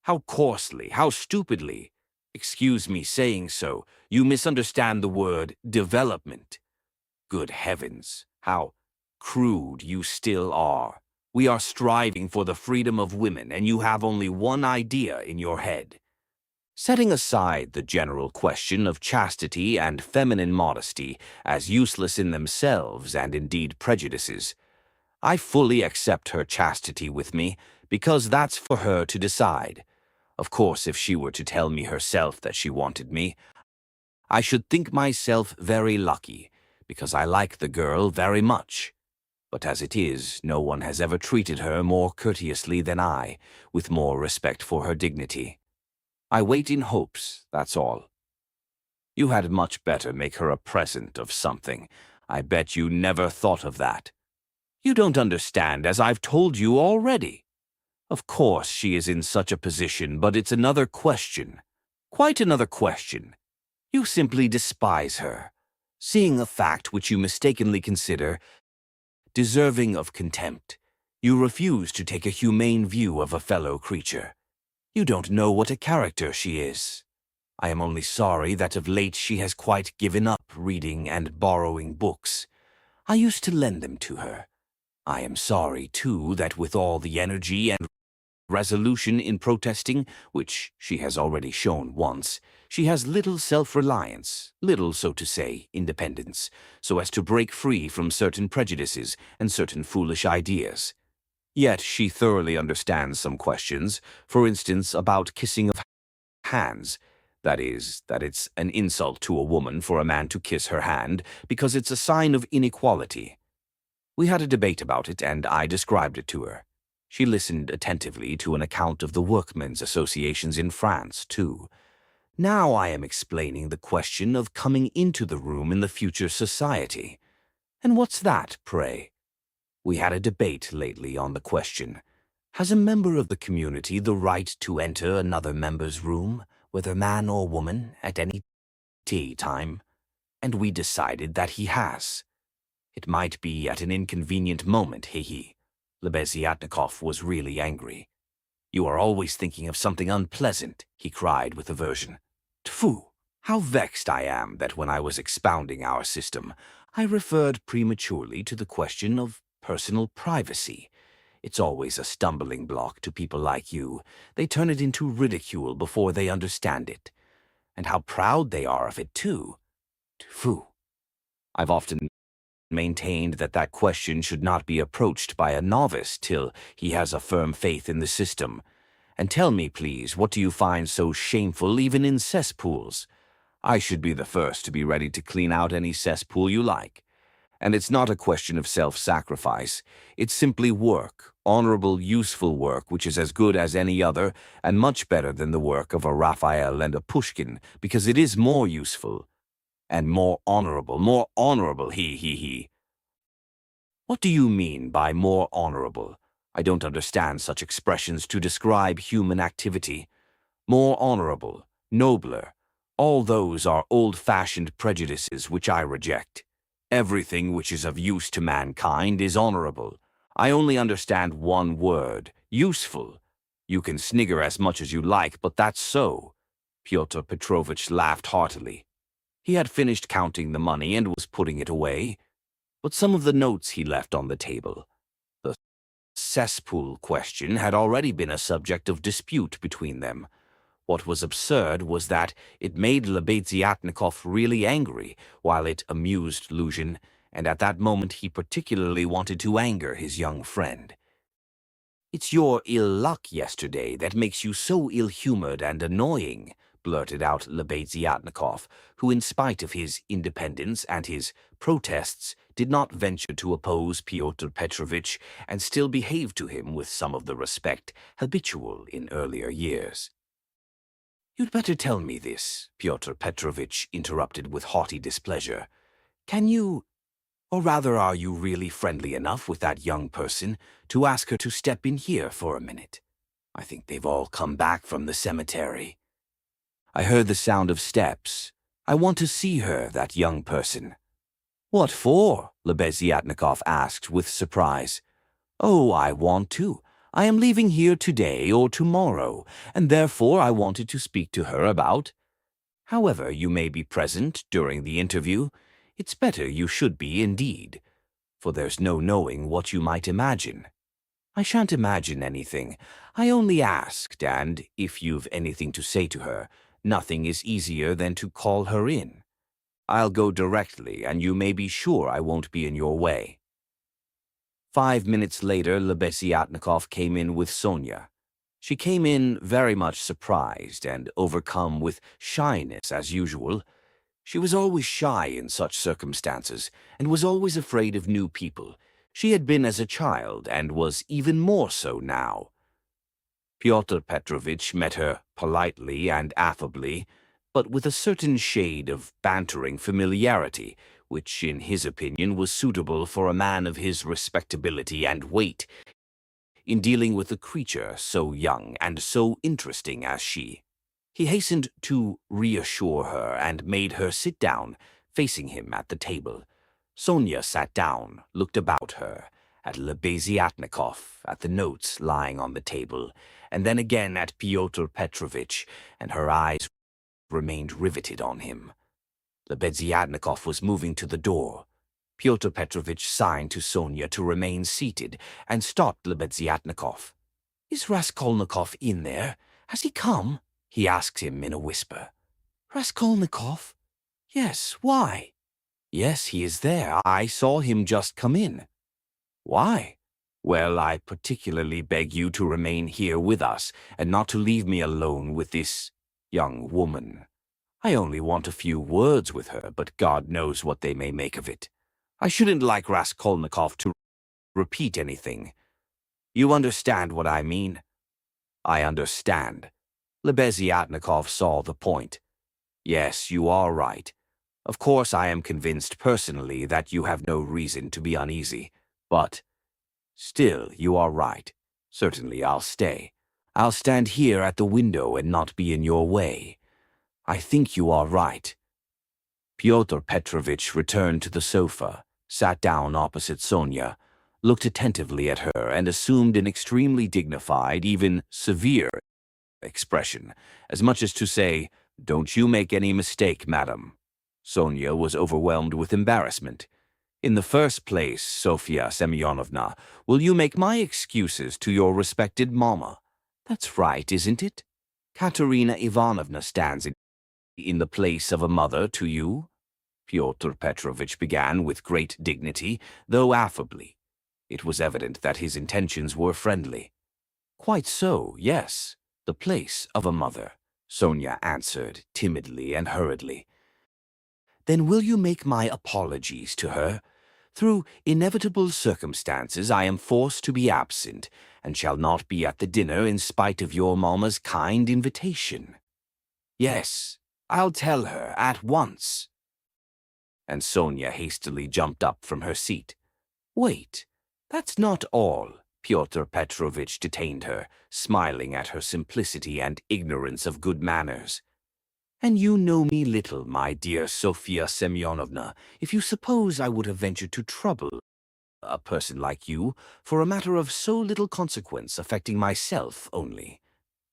[SPEAKER 1] How coarsely, how stupidly. Excuse me saying so, you misunderstand the word development. Good heavens, how crude you still are. We are striving for the freedom of women, and you have only one idea in your head. Setting aside the general question of chastity and feminine modesty as useless in themselves and indeed prejudices, I fully accept her chastity with me because that's for her to decide. Of course, if she were to tell me herself that she wanted me, I should think myself very lucky because I like the girl very much. But as it is, no one has ever treated her more courteously than I, with more respect for her dignity. I wait in hopes, that's all. You had much better make her a present of something. I bet you never thought of that. You don't understand, as I've told you already. Of course she is in such a position, but it's another question. Quite another question. You simply despise her, seeing a fact which you mistakenly consider deserving of contempt. You refuse to take a humane view of a fellow creature. You don't know what a character she is. I am only sorry that of late she has quite given up reading and borrowing books. I used to lend them to her. I am sorry, too, that with all the energy and resolution in protesting, which she has already shown once, she has little self-reliance, little, so to say, independence, so as to break free from certain prejudices and certain foolish ideas. Yet she thoroughly understands some questions, for instance, about kissing of hands. That is, that it's an insult to a woman for a man to kiss her hand, because it's a sign of inequality. We had a debate about it, and I described it to her. She listened attentively to an account of the workmen's associations in France, too. Now I am explaining the question of coming into the room in the future society. And what's that, pray? We had a debate lately on the question, has a member of the community the right to enter another member's room, whether man or woman, at any tea time? And we decided that he has. It might be at an inconvenient moment, he. Lebeziatnikov was really angry. You are always thinking of something unpleasant, he cried with aversion. Tfu! How vexed I am that when I was expounding our system, I referred prematurely to the question of personal privacy. It's always a stumbling block to people like you. They turn it into ridicule before they understand it. And how proud they are of it, too. Tfu! I've often maintained that that question should not be approached by a novice till he has a firm faith in the system. And tell me, please, what do you find so shameful even in cesspools? I should be the first to be ready to clean out any cesspool you like. And it's not a question of self-sacrifice. It's simply work, honorable, useful work, which is as good as any other and much better than the work of a Raphael and a Pushkin, because it is more useful and more honorable, he. What do you mean by more honorable? I don't understand such expressions to describe human activity. More honorable, nobler, all those are old-fashioned prejudices which I reject. Everything which is of use to mankind is honorable. I only understand one word, useful. You can snigger as much as you like, but that's so. Pyotr Petrovitch laughed heartily. He had finished counting the money and was putting it away. But some of the notes he left on the table. The cesspool question had already been a subject of dispute between them. What was absurd was that it made Lebeziatnikov really angry, while it amused Luzhin, and at that moment he particularly wanted to anger his young friend. "It's your ill luck yesterday that makes you so ill-humored and annoying," blurted out Lebeziatnikov, who, in spite of his independence and his protests, did not venture to oppose Pyotr Petrovitch and still behaved to him with some of the respect habitual in earlier years. "You'd better tell me this," Pyotr Petrovitch interrupted with haughty displeasure. "Can you, or rather are you really friendly enough with that young person to ask her to step in here for a minute? I think they've all come back from the cemetery." I heard the sound of steps. "I want to see her, that young person." "What for?" Lebeziatnikov asked with surprise. "Oh, I want to. I am leaving here today or tomorrow, and therefore I wanted to speak to her about. However, you may be present during the interview. It's better you should be indeed, for there's no knowing what you might imagine. I shan't imagine anything. I only asked, and if you've anything to say to her, nothing is easier than to call her in. I'll go directly, and you may be sure I won't be in your way." 5 minutes later, Lebeziatnikov came in with Sonia. She came in very much surprised and overcome with shyness as usual. She was always shy in such circumstances, and was always afraid of new people. She had been as a child, and was even more so now. Pyotr Petrovitch met her politely and affably, but with a certain shade of bantering familiarity, which in his opinion was suitable for a man of his respectability and weight, in dealing with a creature so young and so interesting as she. He hastened to reassure her and made her sit down, facing him at the table. Sonia sat down, looked about her, at Lebeziatnikov, at the notes lying on the table, and then again at Pyotr Petrovitch, and her eyes remained riveted on him. Lebeziatnikov was moving to the door. Pyotr Petrovitch signed to Sonia to remain seated, and stopped Lebeziatnikov. "Is Raskolnikov in there? Has he come?" he asked him in a whisper. "Raskolnikov? Yes, why?" "Yes, he is there. I saw him just come in." "Why?" "Well, I particularly beg you to remain here with us, and not to leave me alone with this young woman. I only want a few words with her, but God knows what they may make of it. I shouldn't like Raskolnikov to repeat anything. You understand what I mean?" "I understand." Lebeziatnikov saw the point. "Yes, you are right. Of course, I am convinced personally that you have no reason to be uneasy, but still, you are right. Certainly, I'll stay. I'll stand here at the window and not be in your way. I think you are right." Pyotr Petrovitch returned to the sofa, sat down opposite Sonia, looked attentively at her, and assumed an extremely dignified, even severe expression, as much as to say, "Don't you make any mistake, madam." Sonia was overwhelmed with embarrassment. "In the first place, Sofya Semyonovna, will you make my excuses to your respected mamma? That's right, isn't it? Katerina Ivanovna stands in the place of a mother to you?" Pyotr Petrovitch began with great dignity, though affably. It was evident that his intentions were friendly. "Quite so, yes, the place of a mother," Sonia answered timidly and hurriedly. "Then will you make my apologies to her? Through inevitable circumstances I am forced to be absent, and shall not be at the dinner in spite of your mamma's kind invitation." "Yes, I'll tell her at once." And Sonia hastily jumped up from her seat. "Wait, that's not all." Pyotr Petrovitch detained her, smiling at her simplicity and ignorance of good manners. "And you know me little, my dear Sofya Semyonovna, if you suppose I would have ventured to trouble a person like you for a matter of so little consequence affecting myself only.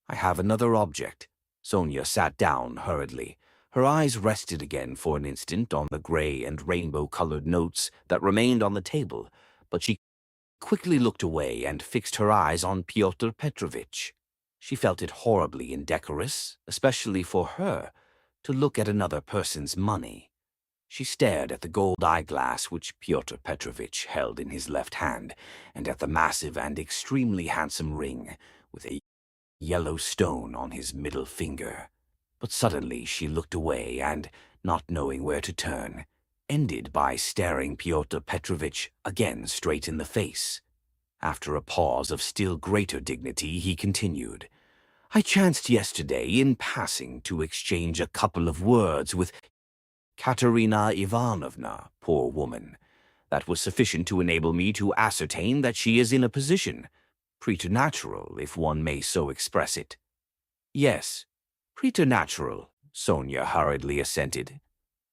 [SPEAKER 1] I have another object." Sonia sat down hurriedly. Her eyes rested again for an instant on the gray and rainbow-colored notes that remained on the table, but she quickly looked away and fixed her eyes on Pyotr Petrovitch. She felt it horribly indecorous, especially for her, to look at another person's money. She stared at the gold eyeglass which Pyotr Petrovitch held in his left hand, and at the massive and extremely handsome ring with a yellow stone on his middle finger. But suddenly she looked away and, not knowing where to turn, ended by staring Pyotr Petrovitch again straight in the face. After a pause of still greater dignity, he continued, "I chanced yesterday, in passing, to exchange a couple of words with Katerina Ivanovna, poor woman. That was sufficient to enable me to ascertain that she is in a position, preternatural, if one may so express it." "Yes, preternatural," Sonia hurriedly assented.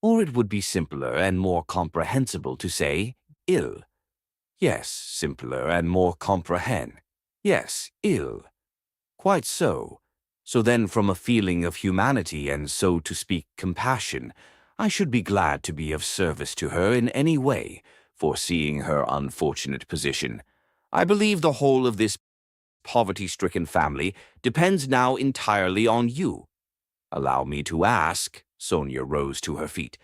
[SPEAKER 1] "Or it would be simpler and more comprehensible to say ill." "Yes, simpler and more comprehend." Yes, ill. Quite so. So then from a feeling of humanity and, so to speak, compassion, I should be glad to be of service to her in any way, foreseeing her unfortunate position. I believe the whole of this poverty-stricken family depends now entirely on you. Allow me to ask, Sonia rose to her feet,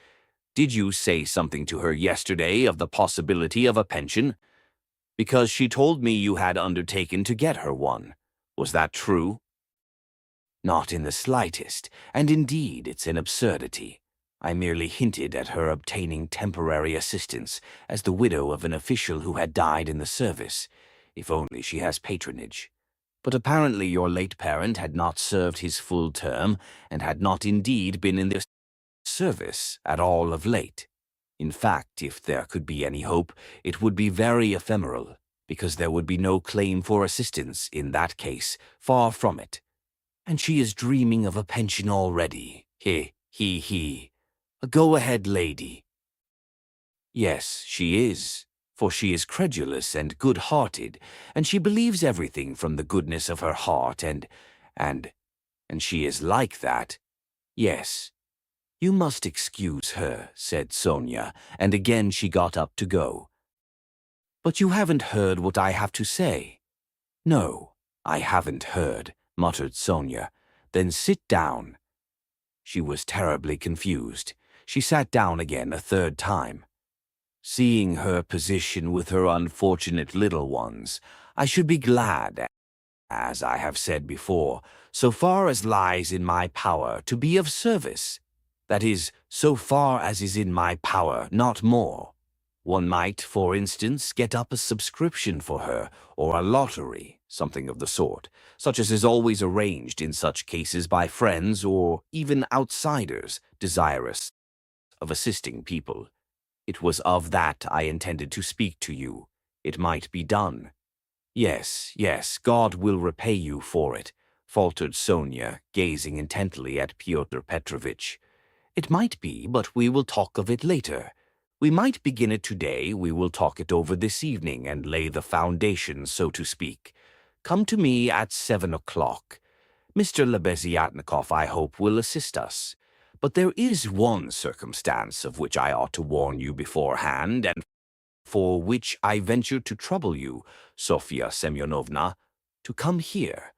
[SPEAKER 1] did you say something to her yesterday of the possibility of a pension? Because she told me you had undertaken to get her one. Was that true? Not in the slightest, and indeed it's an absurdity. I merely hinted at her obtaining temporary assistance as the widow of an official who had died in the service, if only she has patronage. But apparently your late parent had not served his full term, and had not indeed been in the service at all of late. In fact, if there could be any hope, it would be very ephemeral, because there would be no claim for assistance in that case, far from it. And she is dreaming of a pension already. He. A go-ahead lady. Yes, she is, for she is credulous and good-hearted, and she believes everything from the goodness of her heart, and she is like that. Yes. You must excuse her, said Sonia, and again she got up to go. But you haven't heard what I have to say. No, I haven't heard, muttered Sonia. Then sit down. She was terribly confused. She sat down again a third time. Seeing her position with her unfortunate little ones, I should be glad, as I have said before, so far as lies in my power, to be of service. That is, so far as is in my power, not more. One might, for instance, get up a subscription for her, or a lottery, something of the sort, such as is always arranged in such cases by friends or even outsiders desirous of assisting people. It was of that I intended to speak to you. It might be done. Yes, God will repay you for it, faltered Sonia, gazing intently at Pyotr Petrovitch. It might be, but we will talk of it later. We might begin it today, we will talk it over this evening and lay the foundation, so to speak. Come to me at 7 o'clock. Mr. Lebeziatnikov, I hope, will assist us. But there is one circumstance of which I ought to warn you beforehand, and for which I venture to trouble you, Sofya Semyonovna, to come here.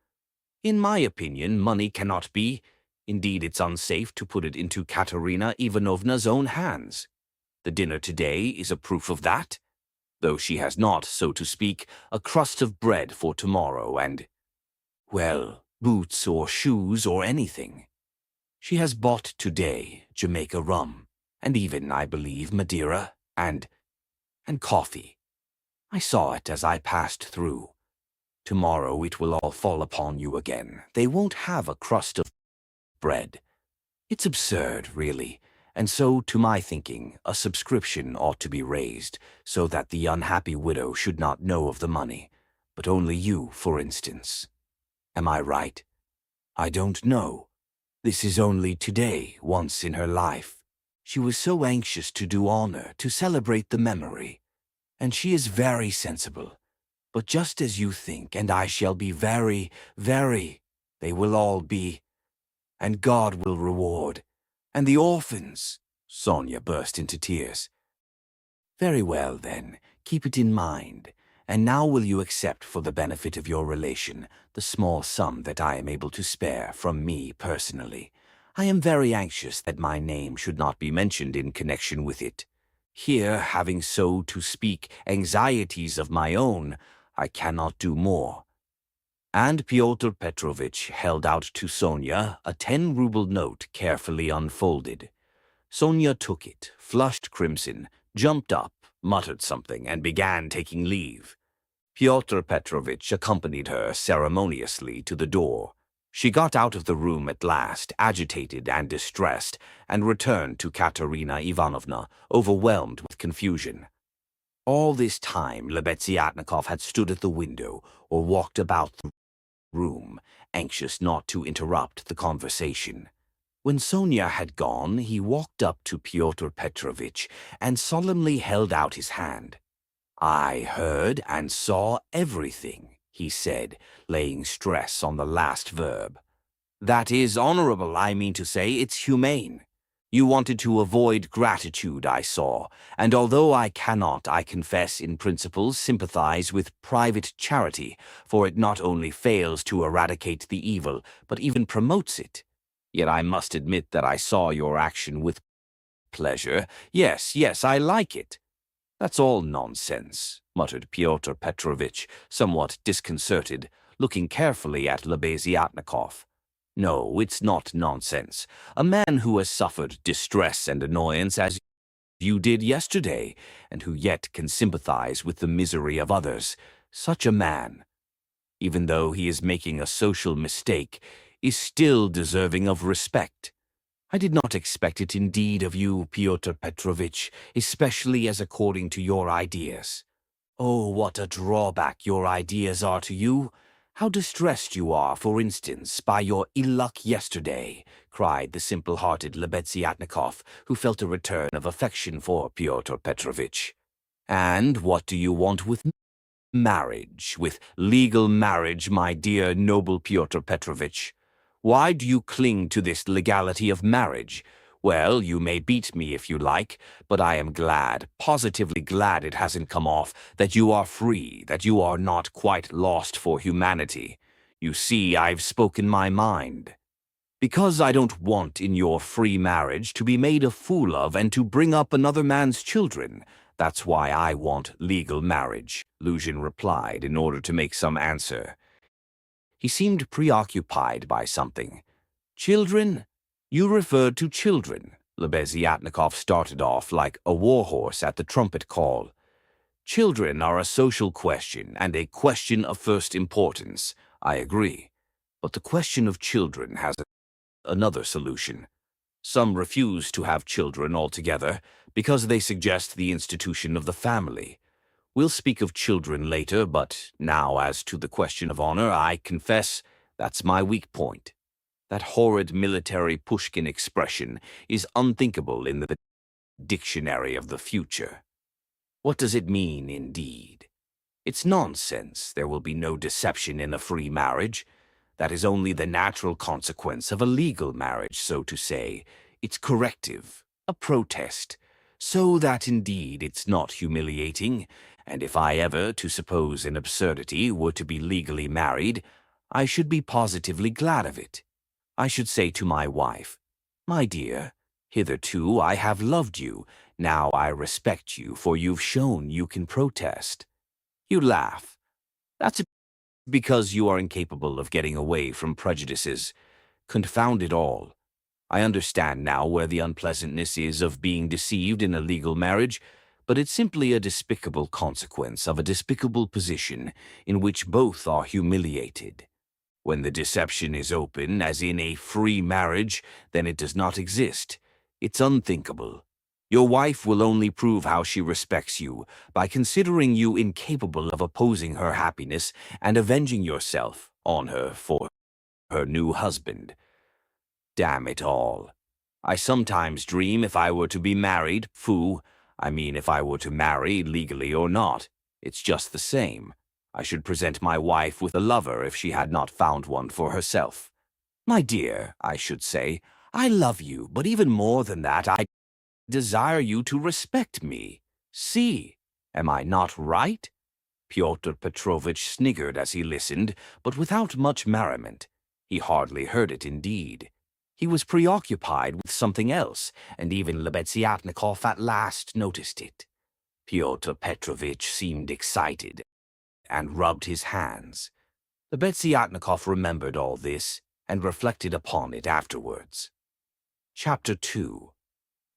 [SPEAKER 1] In my opinion, money cannot be, indeed it's unsafe to put it into Katerina Ivanovna's own hands. The dinner today is a proof of that, though she has not, so to speak, a crust of bread for tomorrow and, well, boots or shoes or anything. She has bought today Jamaica rum, and even, I believe, Madeira, and coffee. I saw it as I passed through. Tomorrow it will all fall upon you again. They won't have a crust of bread. It's absurd, really, and so, to my thinking, a subscription ought to be raised, so that the unhappy widow should not know of the money, but only you, for instance. Am I right? I don't know. This is only today, once in her life. She was so anxious to do honor, to celebrate the memory. And she is very sensible. But just as you think, and I shall be very, they will all be. And God will reward. And the orphans. Sonia burst into tears. Very well, then. Keep it in mind. And now will you accept, for the benefit of your relation, the small sum that I am able to spare from me personally? I am very anxious that my name should not be mentioned in connection with it. Here, having, so to speak, anxieties of my own, I cannot do more. And Pyotr Petrovitch held out to Sonia a 10-ruble note carefully unfolded. Sonia took it, flushed crimson, jumped up, muttered something, and began taking leave. Pyotr Petrovitch accompanied her ceremoniously to the door. She got out of the room at last, agitated and distressed, and returned to Katerina Ivanovna, overwhelmed with confusion. All this time Lebeziatnikov had stood at the window or walked about the room, anxious not to interrupt the conversation. When Sonia had gone, he walked up to Pyotr Petrovitch and solemnly held out his hand. I heard and saw everything, he said, laying stress on the last verb. That is honorable, I mean to say, it's humane. You wanted to avoid gratitude, I saw, and although I cannot, I confess, in principle, sympathize with private charity, for it not only fails to eradicate the evil, but even promotes it, yet I must admit that I saw your action with pleasure. Yes, yes, I like it. That's all nonsense, muttered Pyotr Petrovitch, somewhat disconcerted, looking carefully at Lebeziatnikov. No, it's not nonsense. A man who has suffered distress and annoyance as you did yesterday, and who yet can sympathize with the misery of others, such a man, even though he is making a social mistake, is still deserving of respect. I did not expect it indeed of you, Pyotr Petrovitch, especially as according to your ideas. Oh, what a drawback your ideas are to you! How distressed you are, for instance, by your ill-luck yesterday, cried the simple-hearted Lebeziatnikov, who felt a return of affection for Pyotr Petrovitch. And what do you want with marriage, with legal marriage, my dear noble Pyotr Petrovitch? Why do you cling to this legality of marriage? Well, you may beat me if you like, but I am glad, positively glad it hasn't come off, that you are free, that you are not quite lost for humanity. You see, I've spoken my mind. Because I don't want in your free marriage to be made a fool of and to bring up another man's children. That's why I want legal marriage, Luzhin replied in order to make some answer. He seemed preoccupied by something. Children? You referred to children. Lebeziatnikov started off like a warhorse at the trumpet call. Children are a social question and a question of first importance. I agree. But the question of children has another solution. Some refuse to have children altogether because they suggest the institution of the family. We'll speak of children later, but now as to the question of honor, I confess that's my weak point. That horrid military Pushkin expression is unthinkable in the dictionary of the future. What does it mean, indeed? It's nonsense. There will be no deception in a free marriage. That is only the natural consequence of a legal marriage, so to say. It's corrective, a protest, so that indeed it's not humiliating, and if I ever, to suppose an absurdity, were to be legally married, I should be positively glad of it. I should say to my wife, my dear, hitherto I have loved you, now I respect you, for you've shown you can protest. You laugh. That's because you are incapable of getting away from prejudices. Confound it all. I understand now where the unpleasantness is of being deceived in a legal marriage, but it's simply a despicable consequence of a despicable position in which both are humiliated. When the deception is open, as in a free marriage, then it does not exist. It's unthinkable. Your wife will only prove how she respects you by considering you incapable of opposing her happiness and avenging yourself on her for her new husband. Damn it all. I sometimes dream if I were to be married, I mean if I were to marry, legally or not. It's just the same. I should present my wife with a lover if she had not found one for herself. My dear, I should say, I love you, but even more than that, I desire you to respect me. See, am I not right? Pyotr Petrovitch sniggered as he listened, but without much merriment. He hardly heard it indeed. He was preoccupied with something else, and even Lebeziatnikov at last noticed it. Pyotr Petrovitch seemed excited and rubbed his hands. Lebeziatnikov remembered all this and reflected upon it afterwards. Chapter 2.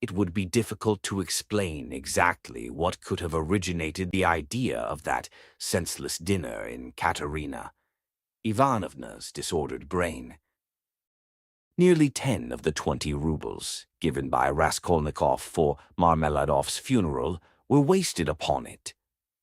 [SPEAKER 1] It would be difficult to explain exactly what could have originated the idea of that senseless dinner in Katerina Ivanovna's disordered brain. Nearly 10 of the 20 rubles given by Raskolnikov for Marmeladov's funeral were wasted upon it.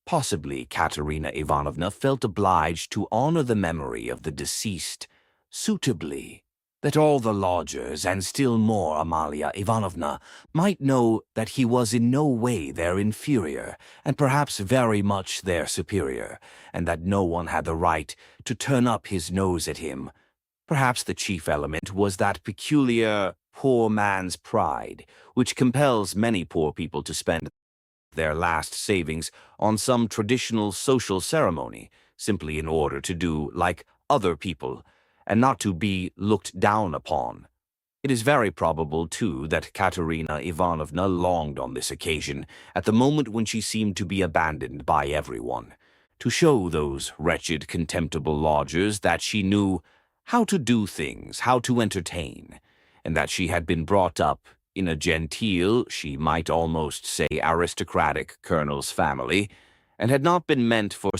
[SPEAKER 1] Possibly Katerina Ivanovna felt obliged to honor the memory of the deceased suitably. that all the lodgers, and still more Amalia Ivanovna, might know that he was in no way their inferior, and perhaps very much their superior, and that no one had the right to turn up his nose at him. Perhaps the chief element was that peculiar poor man's pride, which compels many poor people to spend their last savings on some traditional social ceremony, simply in order to do like other people, and not to be looked down upon. It is very probable, too, that Katerina Ivanovna longed on this occasion, at the moment when she seemed to be abandoned by everyone, to show those wretched, contemptible lodgers that she knew how to do things, how to entertain, and that she had been brought up in a genteel, she might almost say aristocratic, colonel's family, and had not been meant for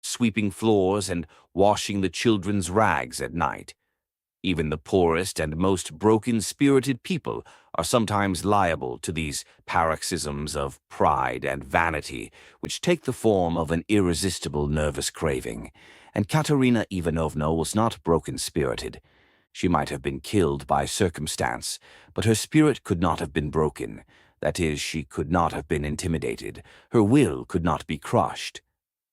[SPEAKER 1] sweeping floors and washing the children's rags at night. Even the poorest and most broken-spirited people are sometimes liable to these paroxysms of pride and vanity, which take the form of an irresistible nervous craving. And Katerina Ivanovna was not broken-spirited. She might have been killed by circumstance, but her spirit could not have been broken. That is, she could not have been intimidated. Her will could not be crushed.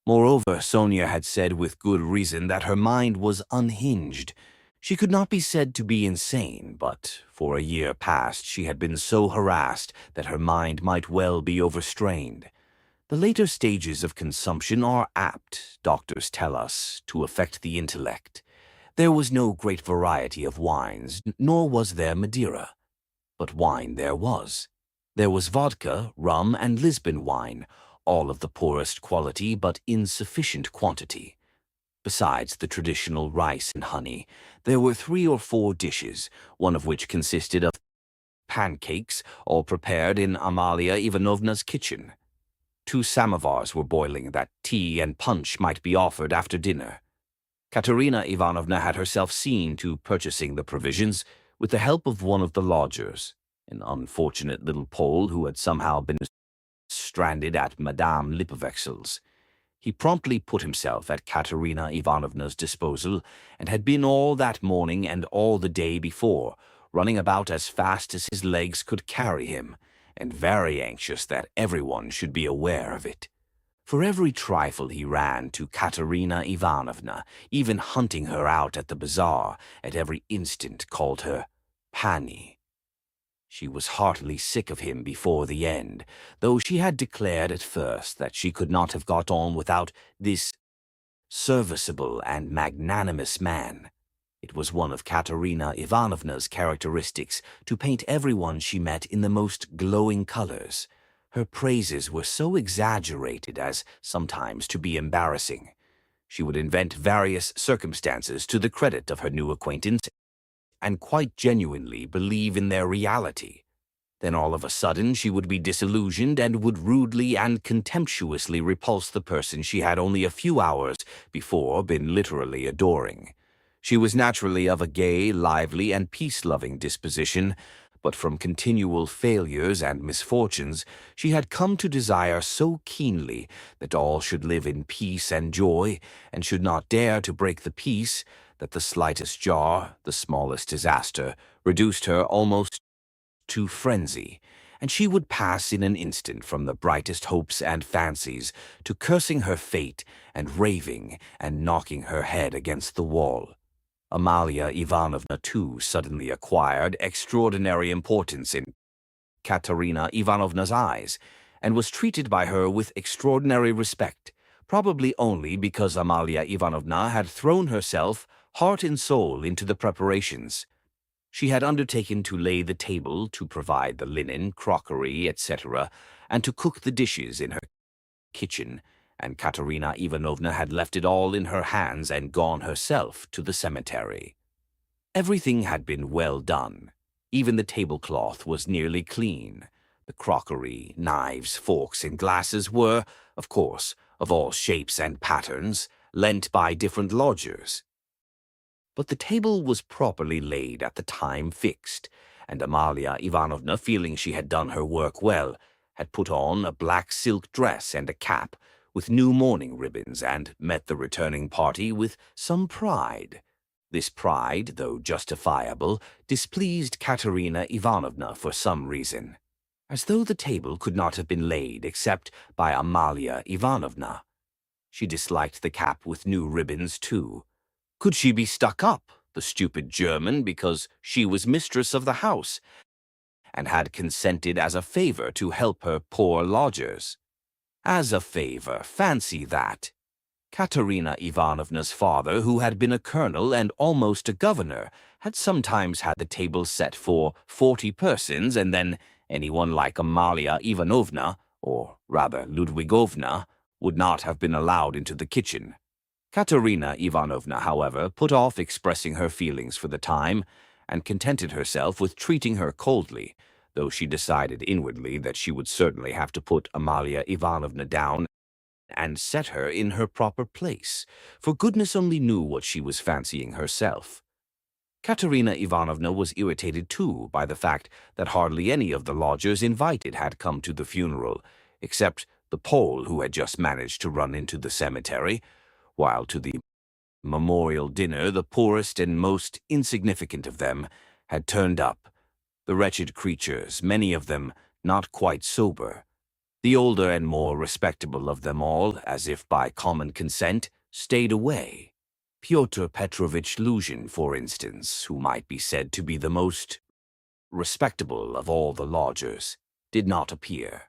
[SPEAKER 1] Moreover, Sonia had said with good reason that her mind was unhinged. She could not be said to be insane, but for a year past she had been so harassed that her mind might well be overstrained. The later stages of consumption are apt, doctors tell us, to affect the intellect. There was no great variety of wines, nor was there Madeira. But wine there was. There was vodka, rum, and Lisbon wine, all of the poorest quality but insufficient quantity. Besides the traditional rice and honey, there were 3 or 4 dishes, one of which consisted of pancakes, all prepared in Amalia Ivanovna's kitchen. 2 samovars were boiling that tea and punch might be offered after dinner. Katerina Ivanovna had herself seen to purchasing the provisions with the help of one of the lodgers, an unfortunate little Pole who had somehow been stranded at Madame Lipovexel's. He promptly put himself at Katerina Ivanovna's disposal, and had been all that morning and all the day before, running about as fast as his legs could carry him, and very anxious that everyone should be aware of it. For every trifle he ran to Katerina Ivanovna, even hunting her out at the bazaar, at every instant called her Pani. She was heartily sick of him before the end, though she had declared at first that she could not have got on without this serviceable and magnanimous man. It was one of Katerina Ivanovna's characteristics to paint everyone she met in the most glowing colors. Her praises were so exaggerated as sometimes to be embarrassing. She would invent various circumstances to the credit of her new acquaintance, and quite genuinely believe in their reality. Then all of a sudden she would be disillusioned and would rudely and contemptuously repulse the person she had only a few hours before been literally adoring. She was naturally of a gay, lively, and peace-loving disposition, but from continual failures and misfortunes she had come to desire so keenly that all should live in peace and joy, and should not dare to break the peace, that the slightest jar, the smallest disaster, reduced her almost to frenzy, and she would pass in an instant from the brightest hopes and fancies to cursing her fate and raving and knocking her head against the wall. Amalia Ivanovna, too, suddenly acquired extraordinary importance in Katerina Ivanovna's eyes, and was treated by her with extraordinary respect, probably only because Amalia Ivanovna had thrown herself heart and soul into the preparations. She had undertaken to lay the table, to provide the linen, crockery, etc., and to cook the dishes in her kitchen, and Katerina Ivanovna had left it all in her hands and gone herself to the cemetery. Everything had been well done. Even the tablecloth was nearly clean. The crockery, knives, forks, and glasses were, of course, of all shapes and patterns, lent by different lodgers. But the table was properly laid at the time fixed, and Amalia Ivanovna, feeling she had done her work well, had put on a black silk dress and a cap with new mourning ribbons, and met the returning party with some pride. This pride, though justifiable, displeased Katerina Ivanovna for some reason. As though the table could not have been laid except by Amalia Ivanovna. She disliked the cap with new ribbons, too. Could she be stuck up, the stupid German, because she was mistress of the house, and had consented as a favor to help her poor lodgers? As a favor, fancy that. Katerina Ivanovna's father, who had been a colonel and almost a governor, had sometimes had the table set for 40 persons, and then anyone like Amalia Ivanovna, or rather Ludwigovna, would not have been allowed into the kitchen. Katerina Ivanovna, however, put off expressing her feelings for the time, and contented herself with treating her coldly, though she decided inwardly that she would certainly have to put Amalia Ivanovna down and set her in her proper place, for goodness only knew what she was fancying herself. Katerina Ivanovna was irritated, too, by the fact that hardly any of the lodgers invited had come to the funeral, except the Pole who had just managed to run into the cemetery, while to the memorial dinner the poorest and most insignificant of them had turned up, the wretched creatures, many of them not quite sober. The older and more respectable of them all, as if by common consent, stayed away. Pyotr Petrovitch Luzhin, for instance, who might be said to be the most respectable of all the lodgers, did not appear,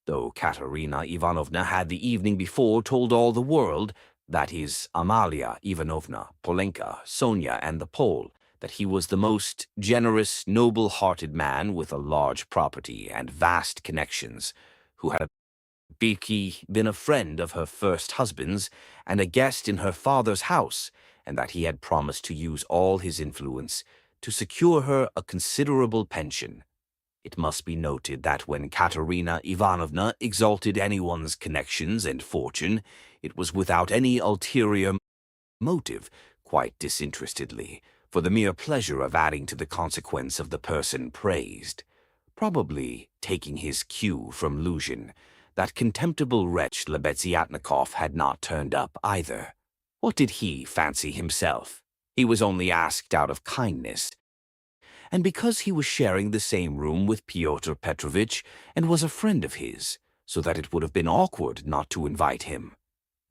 [SPEAKER 1] though Katerina Ivanovna had the evening before told all the world, that is, Amalia Ivanovna, Polenka, Sonia, and the Pole, that he was the most generous, noble-hearted man with a large property and vast connections, who had been a friend of her first husband's and a guest in her father's house, and that he had promised to use all his influence to secure her a considerable pension. It must be noted that when Katerina Ivanovna exalted anyone's connections and fortune, it was without any ulterior motive, quite disinterestedly, for the mere pleasure of adding to the consequence of the person praised. Probably taking his cue from Luzhin, that contemptible wretch Lebeziatnikov had not turned up either. What did he fancy himself? He was only asked out of kindness, and because he was sharing the same room with Pyotr Petrovitch and was a friend of his, so that it would have been awkward not to invite him.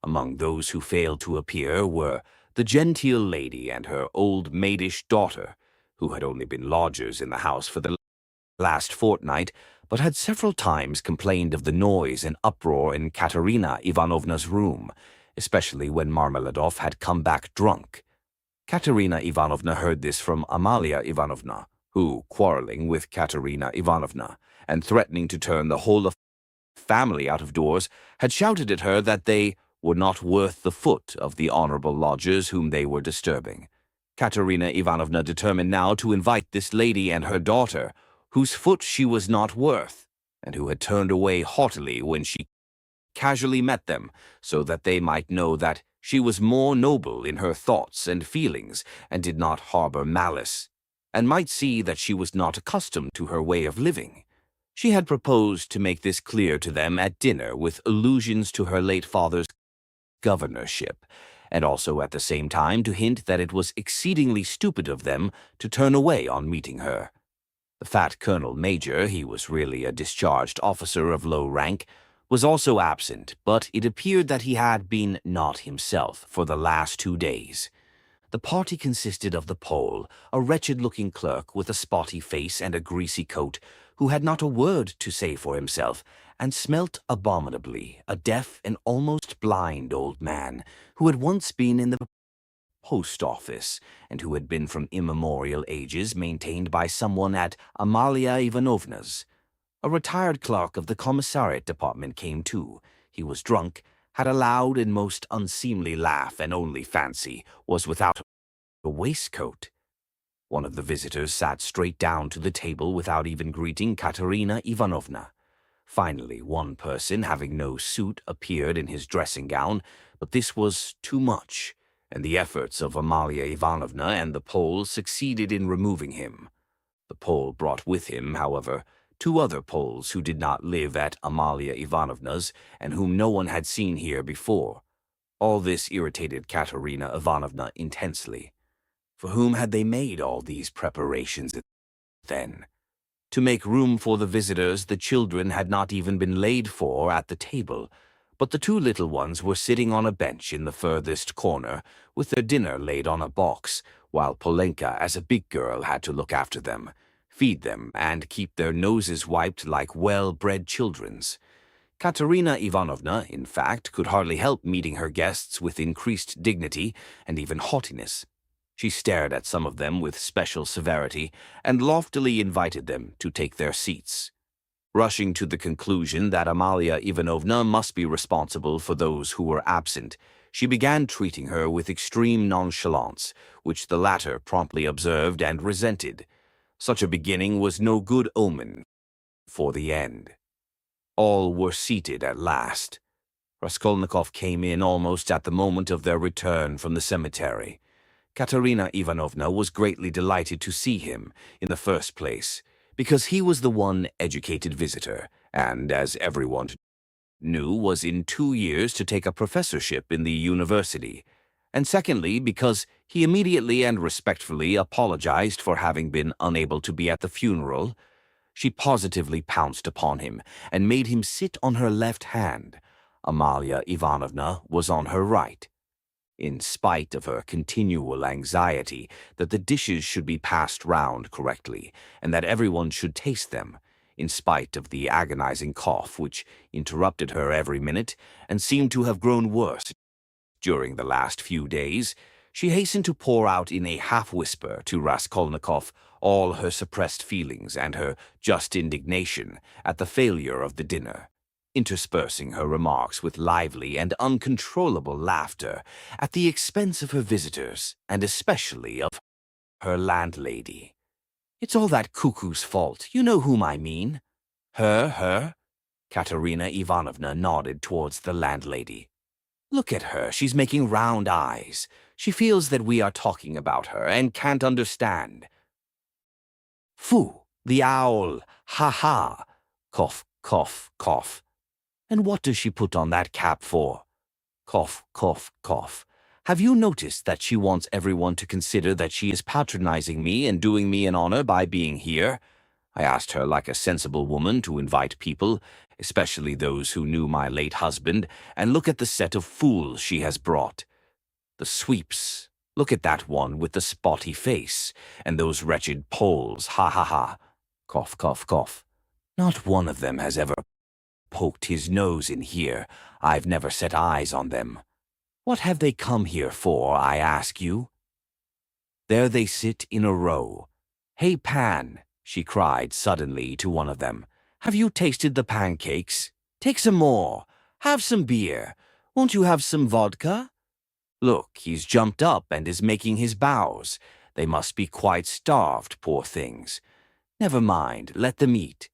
[SPEAKER 1] Among those who failed to appear were the genteel lady and her old maidish daughter, who had only been lodgers in the house for the last fortnight, but had several times complained of the noise and uproar in Katerina Ivanovna's room, especially when Marmeladov had come back drunk. Katerina Ivanovna heard this from Amalia Ivanovna, who, quarreling with Katerina Ivanovna and threatening to turn the whole family out of doors, had shouted at her that they were not worth the foot of the honorable lodgers whom they were disturbing. Katerina Ivanovna determined now to invite this lady and her daughter, whose foot she was not worth, and who had turned away haughtily when she casually met them, so that they might know that she was more noble in her thoughts and feelings and did not harbor malice, and might see that she was not accustomed to her way of living. She had proposed to make this clear to them at dinner with allusions to her late father's governorship, and also at the same time to hint that it was exceedingly stupid of them to turn away on meeting her. The fat colonel major, he was really a discharged officer of low rank, was also absent, but it appeared that he had been not himself for the last 2 days. The party consisted of the Pole, a wretched-looking clerk with a spotty face and a greasy coat, who had not a word to say for himself, and smelt abominably, a deaf and almost blind old man, who had once been in the post office, and who had been from immemorial ages maintained by someone at Amalia Ivanovna's. A retired clerk of the commissariat department came too. He was drunk, had a loud and most unseemly laugh, and only fancy was without a waistcoat. One of the visitors sat straight down to the table without even greeting Katerina Ivanovna. Finally, one person, having no suit, appeared in his dressing gown, but this was too much, and the efforts of Amalia Ivanovna and the Pole succeeded in removing him. The Pole brought with him, however, 2 other Poles who did not live at Amalia Ivanovna's and whom no one had seen here before. All this irritated Katerina Ivanovna intensely. For whom had they made all these preparations then? To make room for the visitors, the children had not even been laid for at the table, but the two little ones were sitting on a bench in the furthest corner, with their dinner laid on a box, while Polenka, as a big girl, had to look after them, feed them, and keep their noses wiped like well-bred children's. Katerina Ivanovna, in fact, could hardly help meeting her guests with increased dignity and even haughtiness. She stared at some of them with special severity and loftily invited them to take their seats. Rushing to the conclusion that Amalia Ivanovna must be responsible for those who were absent, she began treating her with extreme nonchalance, which the latter promptly observed and resented. Such a beginning was no good omen for the end. All were seated at last. Raskolnikov came in almost at the moment of their return from the cemetery. Katerina Ivanovna was greatly delighted to see him, in the first place, because he was the one educated visitor, and, as everyone knew, was in 2 years to take a professorship in the university, and secondly, because he immediately and respectfully apologized for having been unable to be at the funeral. She positively pounced upon him and made him sit on her left hand. Amalia Ivanovna was on her right. In spite of her continual anxiety that the dishes should be passed round correctly and that everyone should taste them, in spite of the agonizing cough which interrupted her every minute and seemed to have grown worse during the last few days, she hastened to pour out in a half-whisper to Raskolnikov all her suppressed feelings and her just indignation at the failure of the dinner, interspersing her remarks with lively and uncontrollable laughter at the expense of her visitors, and especially of her landlady. "It's all that cuckoo's fault. You know whom I mean." Her? Katerina Ivanovna nodded towards the landlady. "Look at her. She's making round eyes. She feels that we are talking about her and can't understand. Foo, the owl, ha. Cough, cough, cough. And what does she put on that cap for? Cough, cough, cough. Have you noticed that she wants everyone to consider that she is patronizing me and doing me an honor by being here? I asked her like a sensible woman to invite people, especially those who knew my late husband, and look at the set of fools she has brought. The sweeps. Look at that one with the spotty face, and those wretched Poles, ha. Cough, cough, cough. Not one of them has ever poked his nose in here. I've never set eyes on them. What have they come here for, I ask you? There they sit in a row. Hey, Pan, she cried suddenly to one of them. Have you tasted the pancakes? Take some more. Have some beer. Won't you have some vodka? Look, he's jumped up and is making his bows. They must be quite starved, poor things. Never mind, let them eat.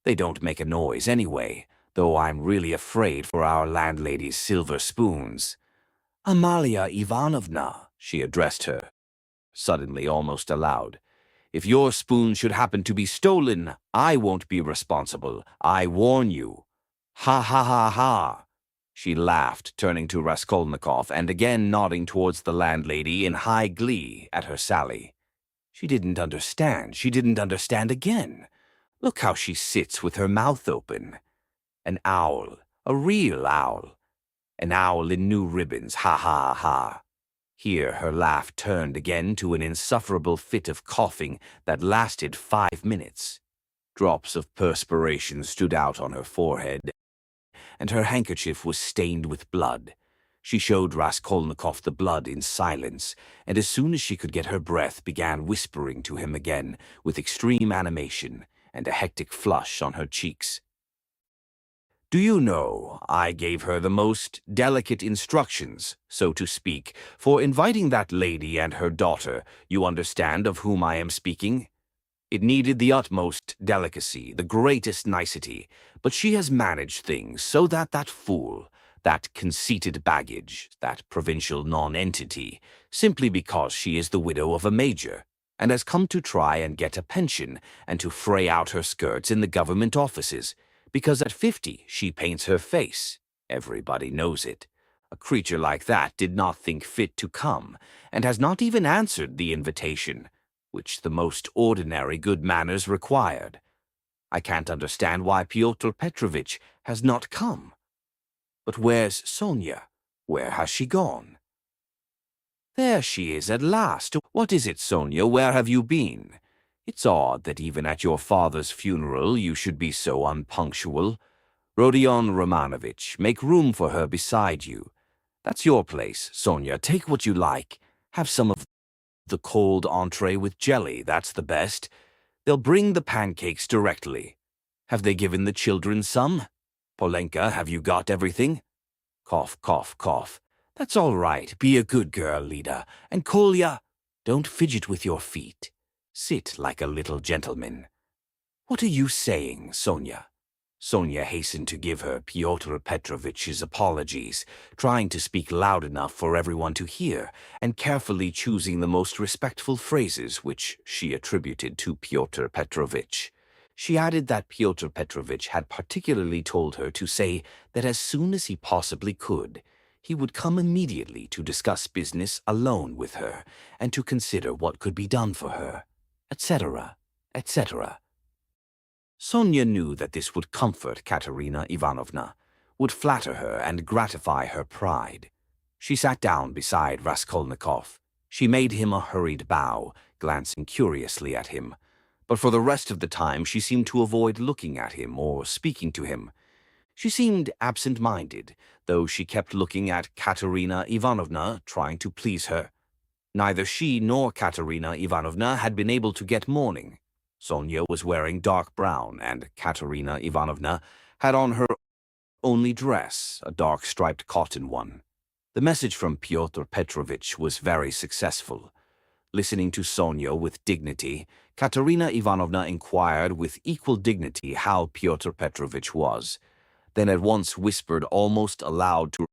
[SPEAKER 1] They don't make a noise anyway, though I'm really afraid for our landlady's silver spoons. Amalia Ivanovna, she addressed her, suddenly almost aloud. If your spoon should happen to be stolen, I won't be responsible. I warn you. Ha. She laughed, turning to Raskolnikov and again nodding towards the landlady in high glee at her sally. She didn't understand again. Look how she sits with her mouth open. An owl, a real owl. An owl in new ribbons, ha. Here her laugh turned again to an insufferable fit of coughing that lasted 5 minutes. Drops of perspiration stood out on her forehead, and her handkerchief was stained with blood. She showed Raskolnikov the blood in silence, and as soon as she could get her breath began whispering to him again with extreme animation and a hectic flush on her cheeks. Do you know, I gave her the most delicate instructions, so to speak, for inviting that lady and her daughter. You understand of whom I am speaking? It needed the utmost delicacy, the greatest nicety, but she has managed things so that that fool, that conceited baggage, that provincial nonentity, simply because she is the widow of a major, and has come to try and get a pension and to fray out her skirts in the government offices, because at 50 she paints her face. Everybody knows it. A creature like that did not think fit to come, and has not even answered the invitation, which the most ordinary good manners required. I can't understand why Pyotr Petrovitch has not come. But where's Sonia? Where has she gone? There she is at last. What is it, Sonia? Where have you been? It's odd that even at your father's funeral you should be so unpunctual. Rodion Romanovich, make room for her beside you. That's your place, Sonia. Take what you like. Have some of the cold entree with jelly, that's the best. They'll bring the pancakes directly. Have they given the children some? Polenka, have you got everything? Cough, cough, cough. That's all right. Be a good girl, Lida. And Kolya, don't fidget with your feet. Sit like a little gentleman. What are you saying, Sonia? Sonia hastened to give her Pyotr Petrovitch's apologies, trying to speak loud enough for everyone to hear, and carefully choosing the most respectful phrases which she attributed to Pyotr Petrovitch. She added that Pyotr Petrovitch had particularly told her to say that as soon as he possibly could, he would come immediately to discuss business alone with her, and to consider what could be done for her, etc., etc. Sonia knew that this would comfort Katerina Ivanovna, would flatter her and gratify her pride. She sat down beside Raskolnikov. She made him a hurried bow, glancing curiously at him, but for the rest of the time she seemed to avoid looking at him or speaking to him. She seemed absent-minded, though she kept looking at Katerina Ivanovna, trying to please her. Neither she nor Katerina Ivanovna had been able to get mourning. Sonia was wearing dark brown, and Katerina Ivanovna had on her only dress, a dark striped cotton one. The message from Pyotr Petrovitch was very successful. Listening to Sonia with dignity, Katerina Ivanovna inquired with equal dignity how Pyotr Petrovitch was, then at once whispered almost aloud to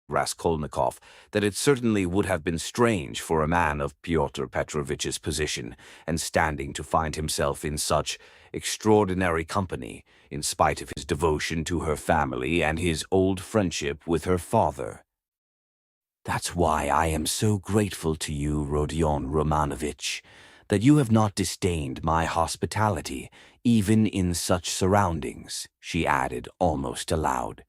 [SPEAKER 1] Raskolnikov that it certainly would have been strange for a man of Pyotr Petrovitch's position and standing to find himself in such extraordinary company, in spite of his devotion to her family and his old friendship with her father. That's why I am so grateful to you, Rodion Romanovich, that you have not disdained my hospitality, even in such surroundings, she added almost aloud.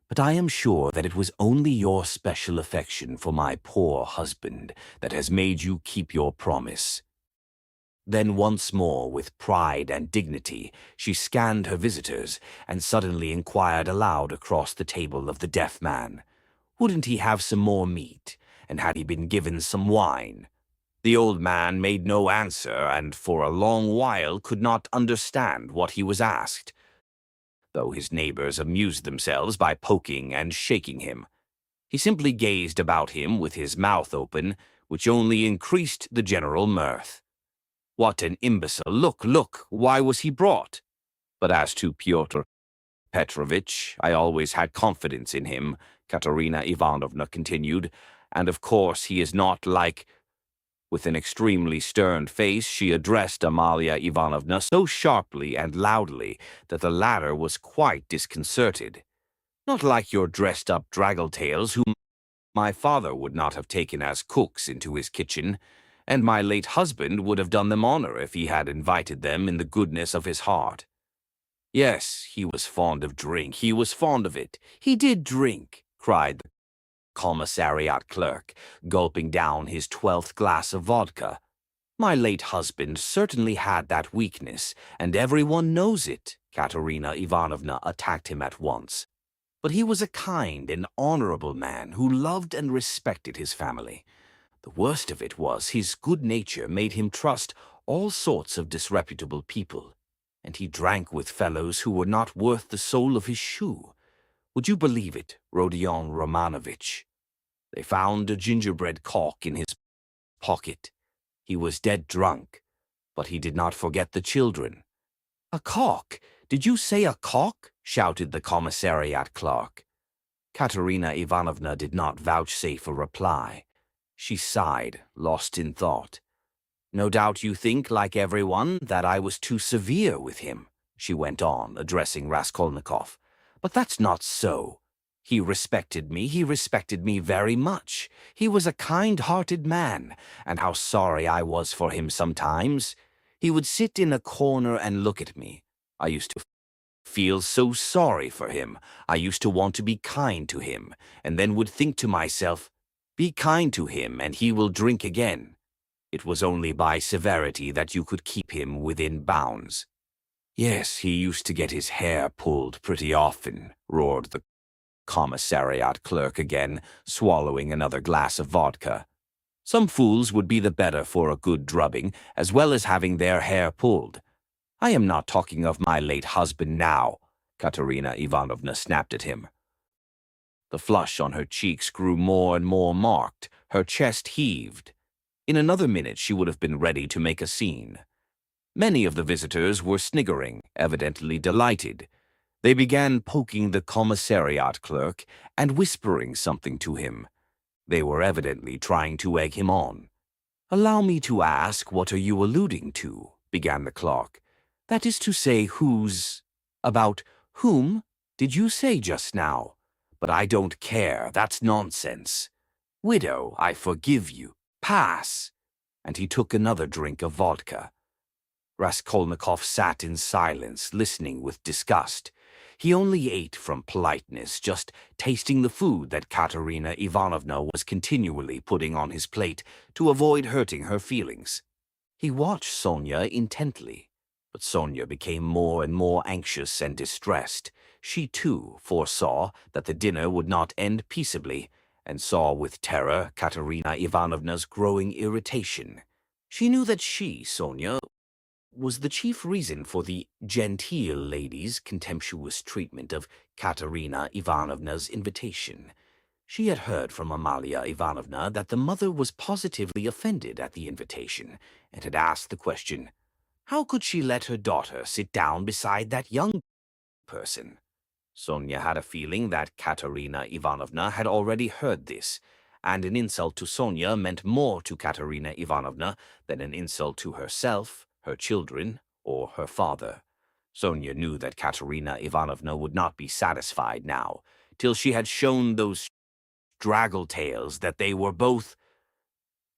[SPEAKER 1] But I am sure that it was only your special affection for my poor husband that has made you keep your promise. Then once more, with pride and dignity, she scanned her visitors and suddenly inquired aloud across the table of the deaf man. Wouldn't he have some more meat, and had he been given some wine? The old man made no answer, and for a long while could not understand what he was asked, though his neighbors amused themselves by poking and shaking him. He simply gazed about him with his mouth open, which only increased the general mirth. What an imbecile! Look, look, why was he brought? But as to Pyotr Petrovitch, I always had confidence in him, Katerina Ivanovna continued, and of course he is not like... With an extremely stern face, she addressed Amalia Ivanovna so sharply and loudly that the latter was quite disconcerted. Not like your dressed-up draggle-tails whom my father would not have taken as cooks into his kitchen, and my late husband would have done them honor if he had invited them in the goodness of his heart. Yes, he was fond of drink, he was fond of it. He did drink, cried the commissariat clerk, gulping down his 12th glass of vodka. My late husband certainly had that weakness, and everyone knows it, Katerina Ivanovna attacked him at once. But he was a kind and honorable man who loved and respected his family. The worst of it was his good nature made him trust all sorts of disreputable people, and he drank with fellows who were not worth the sole of his shoe. Would you believe it, Rodion Romanovich? They found a gingerbread cock in his pocket. He was dead drunk, but he did not forget the children. A cock? Did you say a cock? Shouted the commissariat clerk. Katerina Ivanovna did not vouchsafe a reply. She sighed, lost in thought. No doubt you think, like everyone, that I was too severe with him, she went on, addressing Raskolnikov. But that's not so. He respected me very much. He was a kind-hearted man, and how sorry I was for him sometimes. He would sit in a corner and look at me. I used to feel so sorry for him. I used to want to be kind to him, and then would think to myself, be kind to him and he will drink again. It was only by severity that you could keep him within bounds. Yes, he used to get his hair pulled pretty often, roared the commissariat clerk again, swallowing another glass of vodka. Some fools would be the better for a good drubbing, as well as having their hair pulled. I am not talking of my late husband now, Katerina Ivanovna snapped at him. The flush on her cheeks grew more and more marked, her chest heaved. In another minute she would have been ready to make a scene. Many of the visitors were sniggering, evidently delighted. They began poking the commissariat clerk and whispering something to him. They were evidently trying to egg him on. "Allow me to ask, what are you alluding to?" began the clerk. "That is to say, about whom did you say just now? But I don't care, that's nonsense. Widow, I forgive you. Pass." And he took another drink of vodka. Raskolnikov sat in silence, listening with disgust. He only ate from politeness, just tasting the food that Katerina Ivanovna was continually putting on his plate to avoid hurting her feelings. He watched Sonia intently, but Sonia became more and more anxious and distressed. She, too, foresaw that the dinner would not end peaceably, and saw with terror Katerina Ivanovna's growing irritation. She knew that she, Sonia, was the chief reason for the genteel lady's contemptuous treatment of Katerina Ivanovna's invitation. She had heard from Amalia Ivanovna that the mother was positively offended at the invitation, and had asked the question, how could she let her daughter sit down beside that young person? Sonia had a feeling that Katerina Ivanovna had already heard this, and an insult to Sonia meant more to Katerina Ivanovna than an insult to herself, her children, or her father. Sonia knew that Katerina Ivanovna would not be satisfied now, till she had shown those draggle-tails that they were both.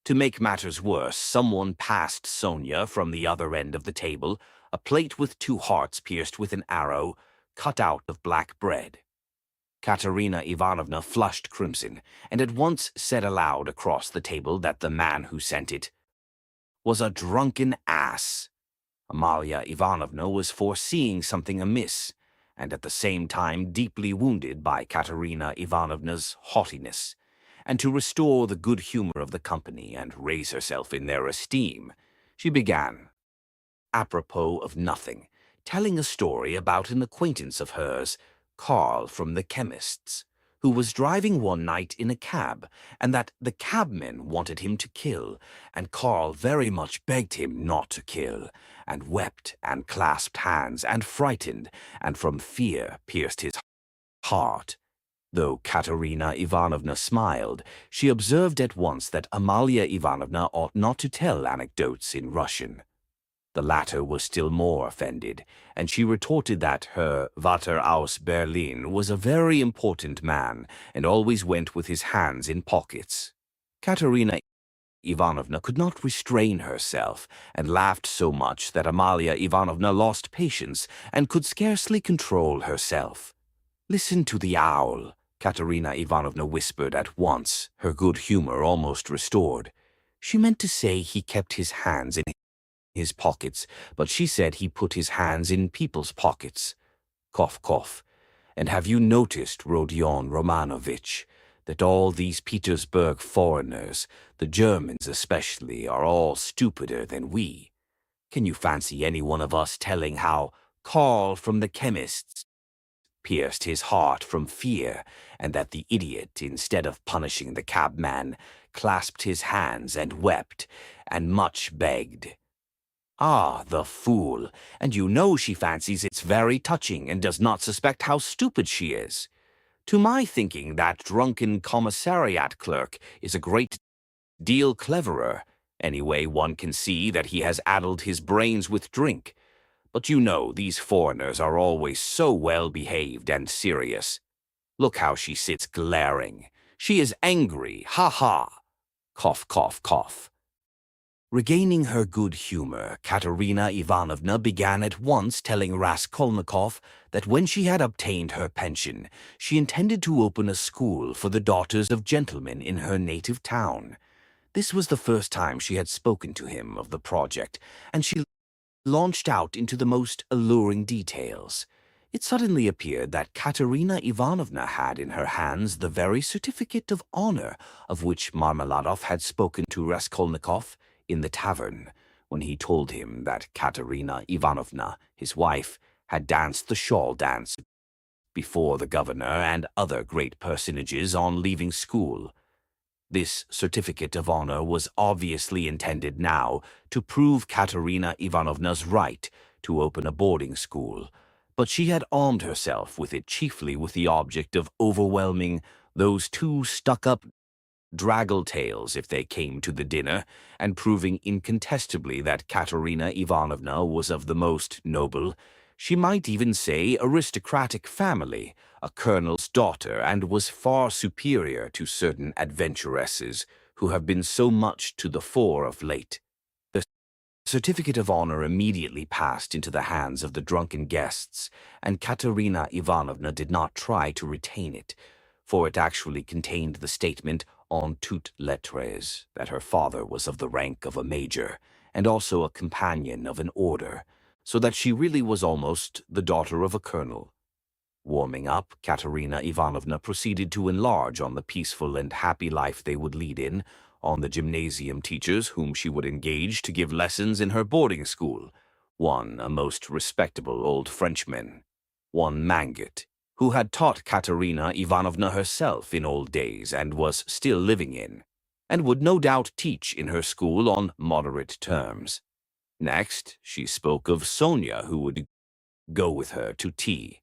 [SPEAKER 1] To make matters worse, someone passed Sonia from the other end of the table, a plate with 2 hearts pierced with an arrow, cut out of black bread. Katerina Ivanovna flushed crimson, and at once said aloud across the table that the man who sent it was a drunken ass. Amalia Ivanovna was foreseeing something amiss, and at the same time deeply wounded by Katerina Ivanovna's haughtiness, and to restore the good humor of the company and raise herself in their esteem, she began, apropos of nothing, telling a story about an acquaintance of hers, Karl from the chemist's, who was driving one night in a cab, and that the cabman wanted him to kill, and Karl very much begged him not to kill, and wept and clasped hands and frightened, and from fear pierced his heart. Though Katerina Ivanovna smiled, she observed at once that Amalia Ivanovna ought not to tell anecdotes in Russian. The latter was still more offended, and she retorted that her Vater aus Berlin was a very important man, and always went with his hands in pockets. Katerina Ivanovna could not restrain herself, and laughed so much that Amalia Ivanovna lost patience, and could scarcely control herself. "Listen to the owl," Katerina Ivanovna whispered at once, her good humor almost restored. She meant to say he kept his hands in his pockets, but she said he put his hands in people's pockets. Cough, cough. "And have you noticed, Rodion Romanovich, that all these Petersburg foreigners, the Germans especially, are all stupider than we? Can you fancy any one of us telling how Karl from the chemist's pierced his heart from fear, and that the idiot, instead of punishing the cabman, clasped his hands and wept, and much begged? Ah, the fool! And you know she fancies it's very touching, and does not suspect how stupid she is. To my thinking, that drunken commissariat clerk is a great deal cleverer. Anyway, one can see that he has addled his brains with drink. But you know, these foreigners are always so well behaved and serious. Look how she sits glaring. She is angry, ha ha. Cough, cough, cough. Regaining her good humor, Katerina Ivanovna began at once telling Raskolnikov that when she had obtained her pension, she intended to open a school for the daughters of gentlemen in her native town. This was the first time she had spoken to him of the project, and she launched out into the most alluring details. It suddenly appeared that Katerina Ivanovna had in her hands the very certificate of honor of which Marmeladov had spoken to Raskolnikov in the tavern, when he told him that Katerina Ivanovna, his wife, had danced the shawl dance before the governor and other great personages on leaving school. This certificate of honor was obviously intended now to prove Katerina Ivanovna's right to open a boarding school, but she had armed herself with it chiefly with the object of overwhelming those two stuck-up draggle-tails if they came to the dinner, and proving incontestably that Katerina Ivanovna was of the most noble, she might even say aristocratic family, a colonel's daughter, and was far superior to certain adventuresses who have been so much to the fore of late. The certificate of honor immediately passed into the hands of the drunken guests, and Katerina Ivanovna did not try to retain it, for it actually contained the statement en toutes lettres that her father was of the rank of a major, and also a companion of an order, so that she really was almost the daughter of a colonel. Warming up, Katerina Ivanovna proceeded to enlarge on the peaceful and happy life they would lead in, on the gymnasium teachers whom she would engage to give lessons in her boarding school, one a most respectable old Frenchman, one Manget, who had taught Katerina Ivanovna herself in old days and was still living in, and would no doubt teach in her school on moderate terms. Next, she spoke of Sonia, who would go with her to tea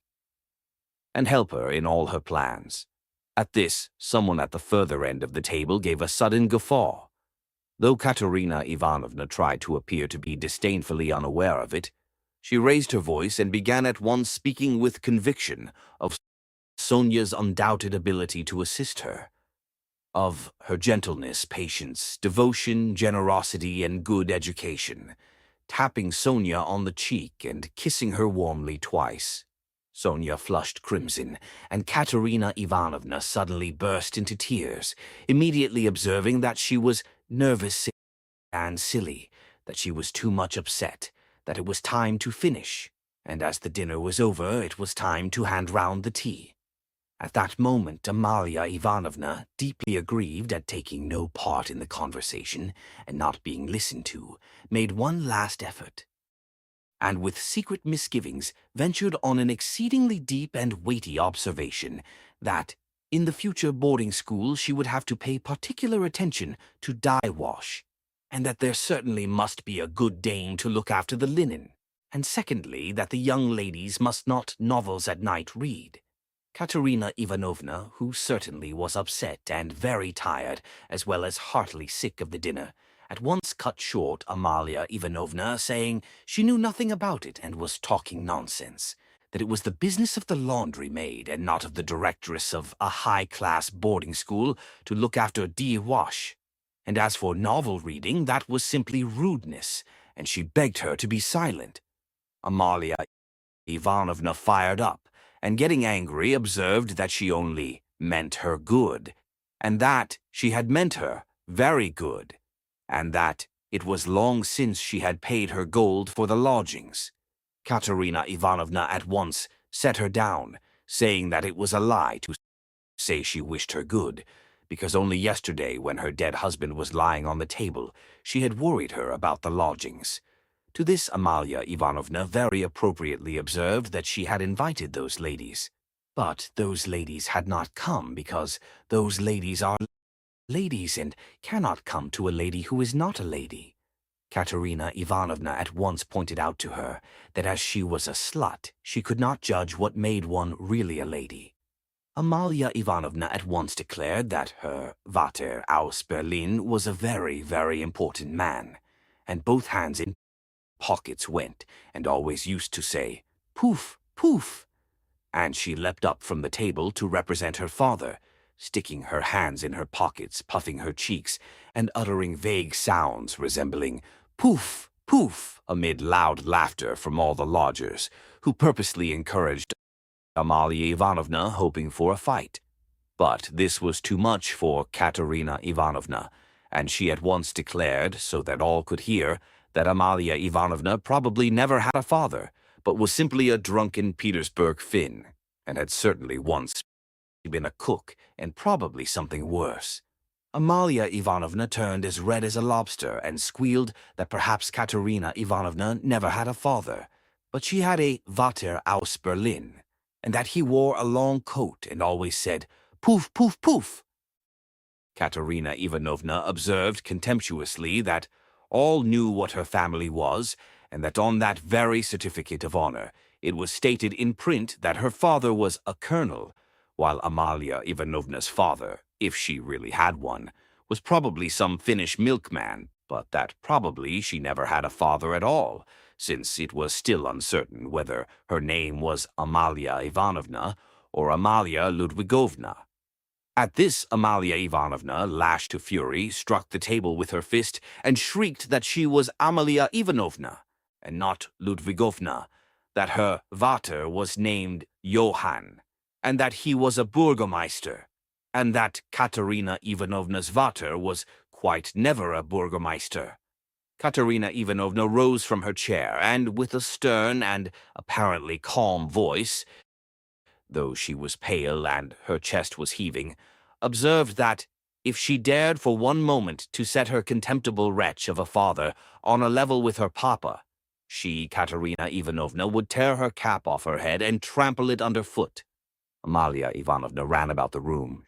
[SPEAKER 1] and help her in all her plans. At this, someone at the further end of the table gave a sudden guffaw. Though Katerina Ivanovna tried to appear to be disdainfully unaware of it, she raised her voice and began at once speaking with conviction of Sonia's undoubted ability to assist her, of her gentleness, patience, devotion, generosity, and good education, tapping Sonia on the cheek and kissing her warmly twice. Sonia flushed crimson, and Katerina Ivanovna suddenly burst into tears, immediately observing that she was nervous and silly, that she was too much upset, that it was time to finish, and as the dinner was over, it was time to hand round the tea. At that moment, Amalia Ivanovna, deeply aggrieved at taking no part in the conversation and not being listened to, made one last effort, and with secret misgivings ventured on an exceedingly deep and weighty observation that, in the future boarding school, she would have to pay particular attention to dye wash, and that there certainly must be a good dame to look after the linen, and secondly, that the young ladies must not novels at night read. Katerina Ivanovna, who certainly was upset and very tired, as well as heartily sick of the dinner, at once cut short Amalia Ivanovna, saying she knew nothing about it and was talking nonsense, that it was the business of the laundry maid and not of the directress of a high-class boarding school to look after dye wash. And as for novel reading, that was simply rudeness, and she begged her to be silent. Amalia Ivanovna fired up, and getting angry observed that she only meant her good, and that she had meant her very good, and that it was long since she had paid her gold for the lodgings. Katerina Ivanovna at once set her down, saying that it was a lie to say she wished her good, because only yesterday, when her dead husband was lying on the table, she had worried her about the lodgings. To this Amalia Ivanovna very appropriately observed that she had invited those ladies. But those ladies had not come because those ladies are ladies and cannot come to a lady who is not a lady. Katerina Ivanovna at once pointed out to her that as she was a slut, she could not judge what made one really a lady. Amalia Ivanovna at once declared that her Vater aus Berlin was a very, very important man, and both hands in pockets went, and always used to say, "Poof, poof." and she leapt up from the table to represent her father, sticking her hands in her pockets, puffing her cheeks, and uttering vague sounds resembling poof, poof, amid loud laughter from all the lodgers, who purposely encouraged Amalia Ivanovna, hoping for a fight. But this was too much for Katerina Ivanovna, and she at once declared, so that all could hear, that Amalia Ivanovna probably never had a father, but was simply a drunken Petersburg Finn, and had certainly once been a cook, and probably something worse. Amalia Ivanovna turned as red as a lobster and squealed that perhaps Katerina Ivanovna never had a father, but she had a Vater aus Berlin, and that he wore a long coat and always said, "Poof, poof, poof." Katerina Ivanovna observed contemptuously that all knew what her family was, and that on that very certificate of honor it was stated in print that her father was a colonel, while Amalia Ivanovna's father, if she really had one, was probably some Finnish milkman, but that probably she never had a father at all, since it was still uncertain whether her name was Amalia Ivanovna or Amalia Ludwigovna. At this, Amalia Ivanovna, lashed to fury, struck the table with her fist and shrieked that she was Amalia Ivanovna, and not Ludwigovna, that her Vater was named Johann, and that he was a burgomeister, and that Katerina Ivanovna's Vater was quite never a burgomeister. Katerina Ivanovna rose from her chair, and with a stern and apparently calm voice, though she was pale and her chest was heaving, observed that if she dared for one moment to set her contemptible wretch of a father on a level with her papa, she, Katerina Ivanovna, would tear her cap off her head and trample it underfoot. Amalia Ivanovna ran about the room,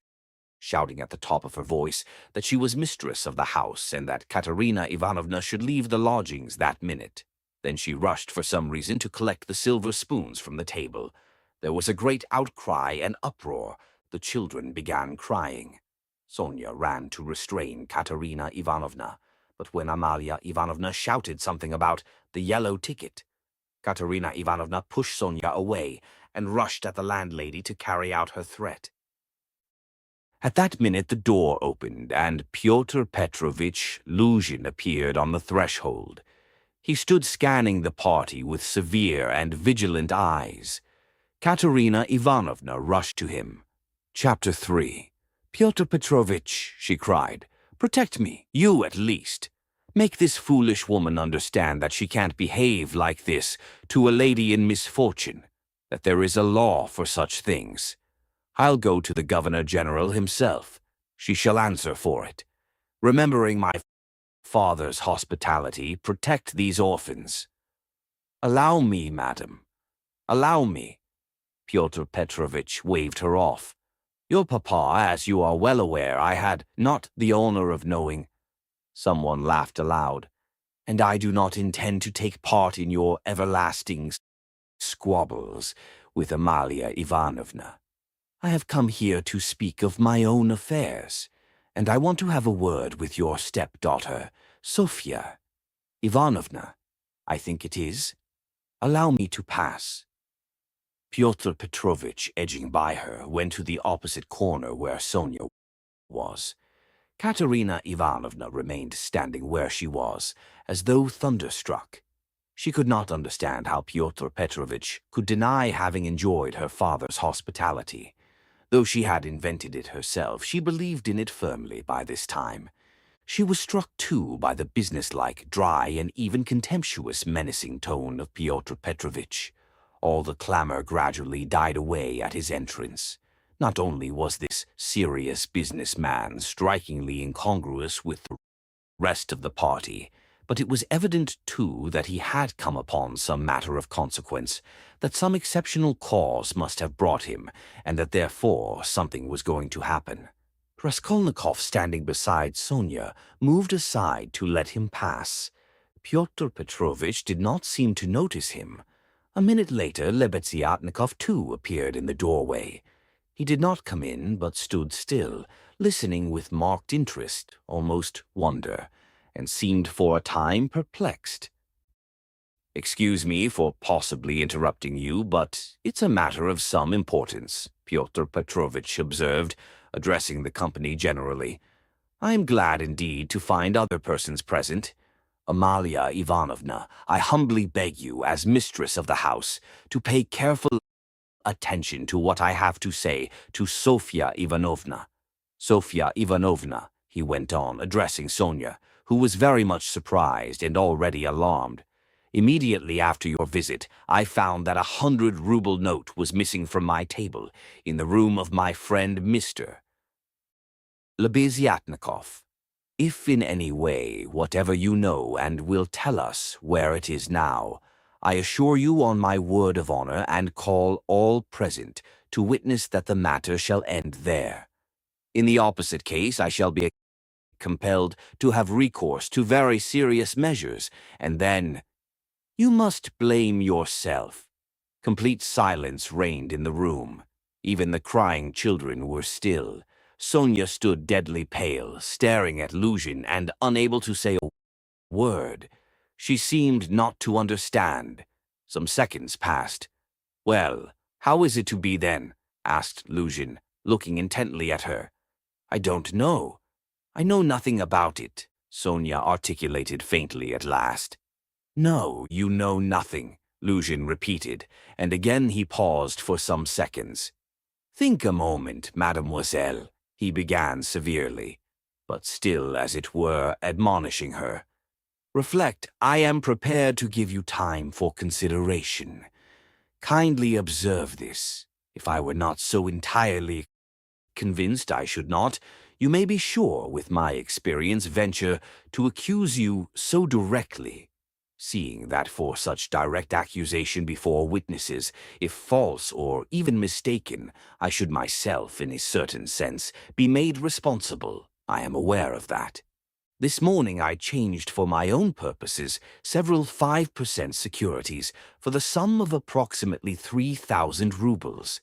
[SPEAKER 1] shouting at the top of her voice that she was mistress of the house and that Katerina Ivanovna should leave the lodgings that minute. Then she rushed for some reason to collect the silver spoons from the table. There was a great outcry and uproar. The children began crying. Sonia ran to restrain Katerina Ivanovna, but when Amalia Ivanovna shouted something about the yellow ticket, Katerina Ivanovna pushed Sonia away and rushed at the landlady to carry out her threat. At that minute the door opened, and Pyotr Petrovitch Luzhin appeared on the threshold. He stood scanning the party with severe and vigilant eyes. Katerina Ivanovna rushed to him. Chapter 3. "Pyotr Petrovitch," she cried, "protect me, you at least. Make this foolish woman understand that she can't behave like this to a lady in misfortune, that there is a law for such things. I'll go to the Governor-General himself. She shall answer for it. Remembering my father's hospitality, protect these orphans." "Allow me, madam. Allow me." Pyotr Petrovitch waved her off. "Your papa, as you are well aware, I had not the honor of knowing." Someone laughed aloud. "And I do not intend to take part in your everlasting squabbles with Amalia Ivanovna. I have come here to speak of my own affairs, and I want to have a word with your stepdaughter, Sofia Ivanovna, I think it is. Allow me to pass." Pyotr Petrovitch, edging by her, went to the opposite corner where Sonia was. Katerina Ivanovna remained standing where she was, as though thunderstruck. She could not understand how Pyotr Petrovitch could deny having enjoyed her father's hospitality. Though she had invented it herself, she believed in it firmly by this time. She was struck, too, by the businesslike, dry, and even contemptuous menacing tone of Pyotr Petrovitch. All the clamor gradually died away at his entrance. Not only was this serious businessman strikingly incongruous with the rest of the party, but it was evident, too, that he had come upon some matter of consequence, that some exceptional cause must have brought him, and that therefore something was going to happen. Raskolnikov, standing beside Sonia, moved aside to let him pass. Pyotr Petrovitch did not seem to notice him. A minute later, Lebeziatnikov, too, appeared in the doorway. He did not come in, but stood still, listening with marked interest, almost wonder, and seemed for a time perplexed. Excuse me for possibly interrupting you, but it's a matter of some importance, Pyotr Petrovitch observed, addressing the company generally. I am glad indeed to find other persons present. Amalia Ivanovna, I humbly beg you, as mistress of the house, to pay careful attention to what I have to say to Sofya Ivanovna. Sofya Ivanovna, he went on, addressing Sonia, who was very much surprised and already alarmed. Immediately after your visit, I found that 100-ruble note was missing from my table in the room of my friend Mr. Lebeziatnikov. If in any way, whatever you know and will tell us where it is now, I assure you on my word of honor and call all present to witness that the matter shall end there. In the opposite case, I shall be compelled to have recourse to very serious measures, and then you must blame yourself. Complete silence reigned in the room. Even the crying children were still. Sonia stood deadly pale, staring at Luzhin and unable to say a word. She seemed not to understand. Some seconds passed. "Well, how is it to be then?" asked Luzhin, looking intently at her. "I don't know. I know nothing about it," Sonia articulated faintly at last. "No, you know nothing," Luzhin repeated, and again he paused for some seconds. "Think a moment, mademoiselle," he began severely, but still, as it were, admonishing her. "Reflect, I am prepared to give you time for consideration. Kindly observe this. If I were not so entirely convinced I should not, you may be sure, with my experience, venture to accuse you so directly. Seeing that for such direct accusation before witnesses, if false or even mistaken, I should myself, in a certain sense, be made responsible. I am aware of that. This morning I changed for my own purposes several 5% securities for the sum of approximately 3,000 rubles.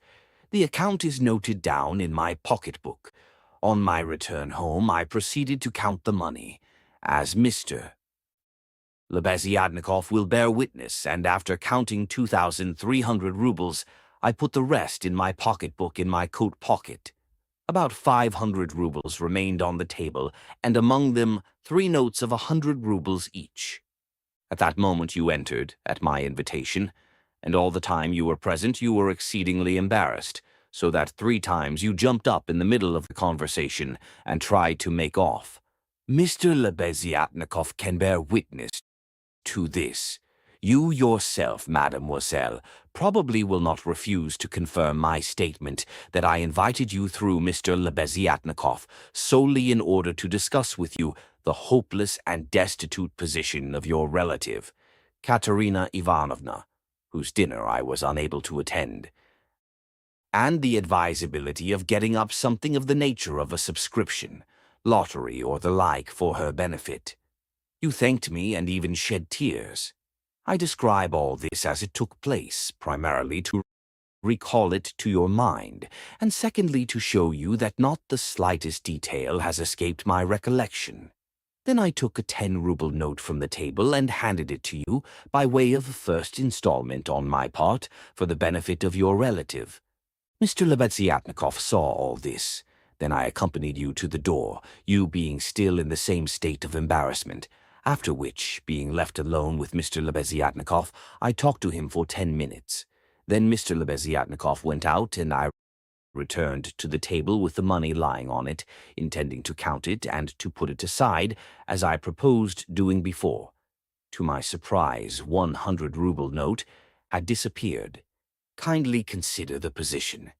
[SPEAKER 1] The account is noted down in my pocketbook. On my return home, I proceeded to count the money, as Mr. Lebeziatnikov will bear witness, and after counting 2,300 rubles, I put the rest in my pocketbook in my coat pocket. About 500 rubles remained on the table, and among them 3 notes of 100 rubles each. At that moment you entered, at my invitation, and all the time you were present you were exceedingly embarrassed, so that 3 times you jumped up in the middle of the conversation and tried to make off. Mr. Lebeziatnikov can bear witness to this. You yourself, mademoiselle, probably will not refuse to confirm my statement that I invited you through Mr. Lebeziatnikov solely in order to discuss with you the hopeless and destitute position of your relative, Katerina Ivanovna, whose dinner I was unable to attend, and the advisability of getting up something of the nature of a subscription, lottery or the like for her benefit. You thanked me and even shed tears. I describe all this as it took place, primarily to recall it to your mind, and secondly to show you that not the slightest detail has escaped my recollection. Then I took a 10-ruble note from the table and handed it to you by way of a first installment on my part for the benefit of your relative. Mr. Lebeziatnikov saw all this. Then I accompanied you to the door, you being still in the same state of embarrassment. After which, being left alone with Mr. Lebeziatnikov, I talked to him for 10 minutes. Then Mr. Lebeziatnikov went out, and I returned to the table with the money lying on it, intending to count it and to put it aside, as I proposed doing before. To my surprise, 100-ruble note had disappeared. Kindly consider the position.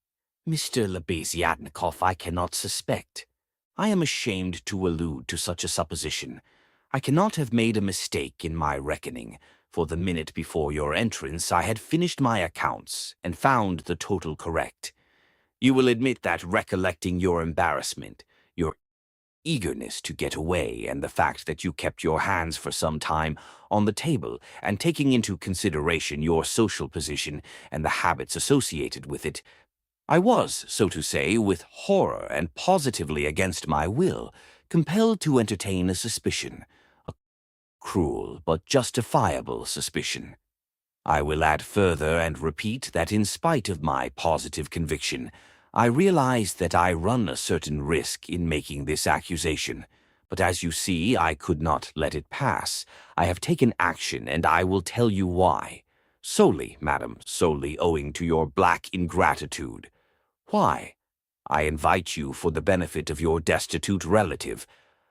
[SPEAKER 1] Mr. Lebeziatnikov I cannot suspect. I am ashamed to allude to such a supposition. I cannot have made a mistake in my reckoning, for the minute before your entrance I had finished my accounts and found the total correct. You will admit that, recollecting your embarrassment, your eagerness to get away, and the fact that you kept your hands for some time on the table, and taking into consideration your social position and the habits associated with it, I was, so to say, with horror and positively against my will, compelled to entertain a suspicion, a cruel but justifiable suspicion. I will add further and repeat that in spite of my positive conviction, I realize that I run a certain risk in making this accusation. But as you see, I could not let it pass. I have taken action, and I will tell you why. Solely, madam, solely owing to your black ingratitude. Why? I invite you for the benefit of your destitute relative.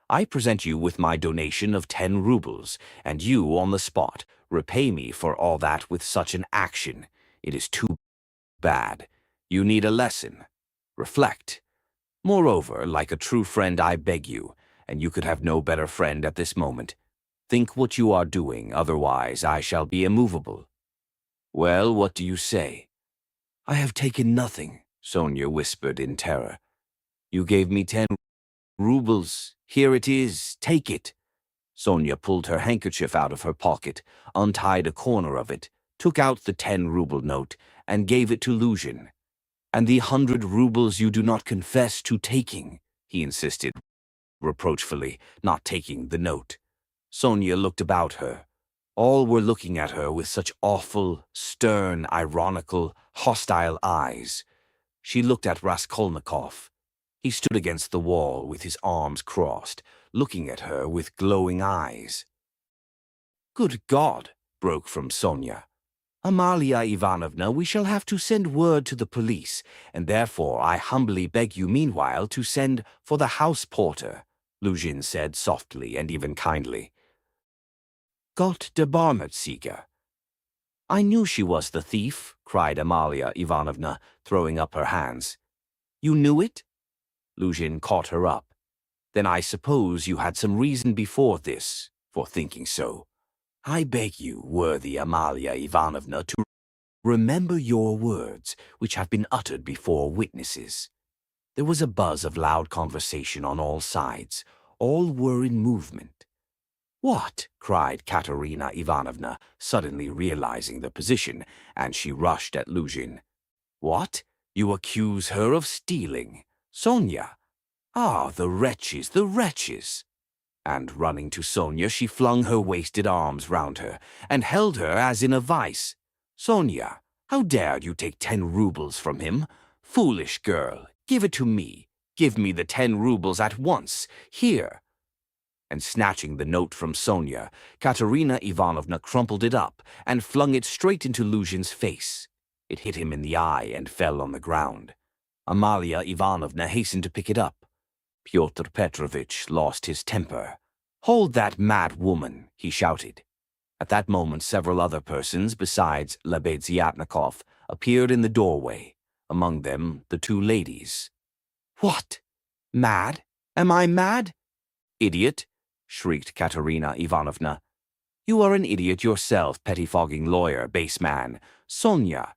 [SPEAKER 1] I present you with my donation of 10 rubles, and you, on the spot, repay me for all that with such an action. It is too bad. You need a lesson. Reflect. Moreover, like a true friend, I beg you, and you could have no better friend at this moment. Think what you are doing, otherwise I shall be immovable. Well, what do you say? I have taken nothing, Sonia whispered in terror. You gave me 10 rubles. Here it is. Take it. Sonia pulled her handkerchief out of her pocket, untied a corner of it, took out the 10-ruble note, and gave it to Luzhin. And the 100 rubles you do not confess to taking, he insisted reproachfully, not taking the note. Sonia looked about her. All were looking at her with such awful, stern, ironical, hostile eyes. She looked at Raskolnikov. He stood against the wall with his arms crossed, looking at her with glowing eyes. Good God, broke from Sonia. Amalia Ivanovna, we shall have to send word to the police, and therefore I humbly beg you meanwhile to send for the house porter, Luzhin said softly and even kindly. Gott der Barmherzige. I knew she was the thief, cried Amalia Ivanovna, throwing up her hands. You knew it? Luzhin caught her up. Then I suppose you had some reason before this for thinking so. I beg you, worthy Amalia Ivanovna, to remember your words, which have been uttered before witnesses. There was a buzz of loud conversation on all sides. All were in movement. What? Cried Katerina Ivanovna, suddenly realizing the position, and she rushed at Luzhin. What? You accuse her of stealing? Sonia? Ah, the wretches, the wretches! And running to Sonia, she flung her wasted arms round her, and held her as in a vice. Sonia, how dared you take 10 rubles from him? Foolish girl, give it to me. Give me the 10 rubles at once, here. And snatching the note from Sonia, Katerina Ivanovna crumpled it up and flung it straight into Luzhin's face. It hit him in the eye and fell on the ground. Amalia Ivanovna hastened to pick it up. Pyotr Petrovitch lost his temper. Hold that mad woman, he shouted. At that moment several other persons, besides Lebeziatnikov, appeared in the doorway, among them the 2 ladies. What? Mad? Am I mad? Idiot, shrieked Katerina Ivanovna. You are an idiot yourself, pettifogging lawyer, base man. Sonia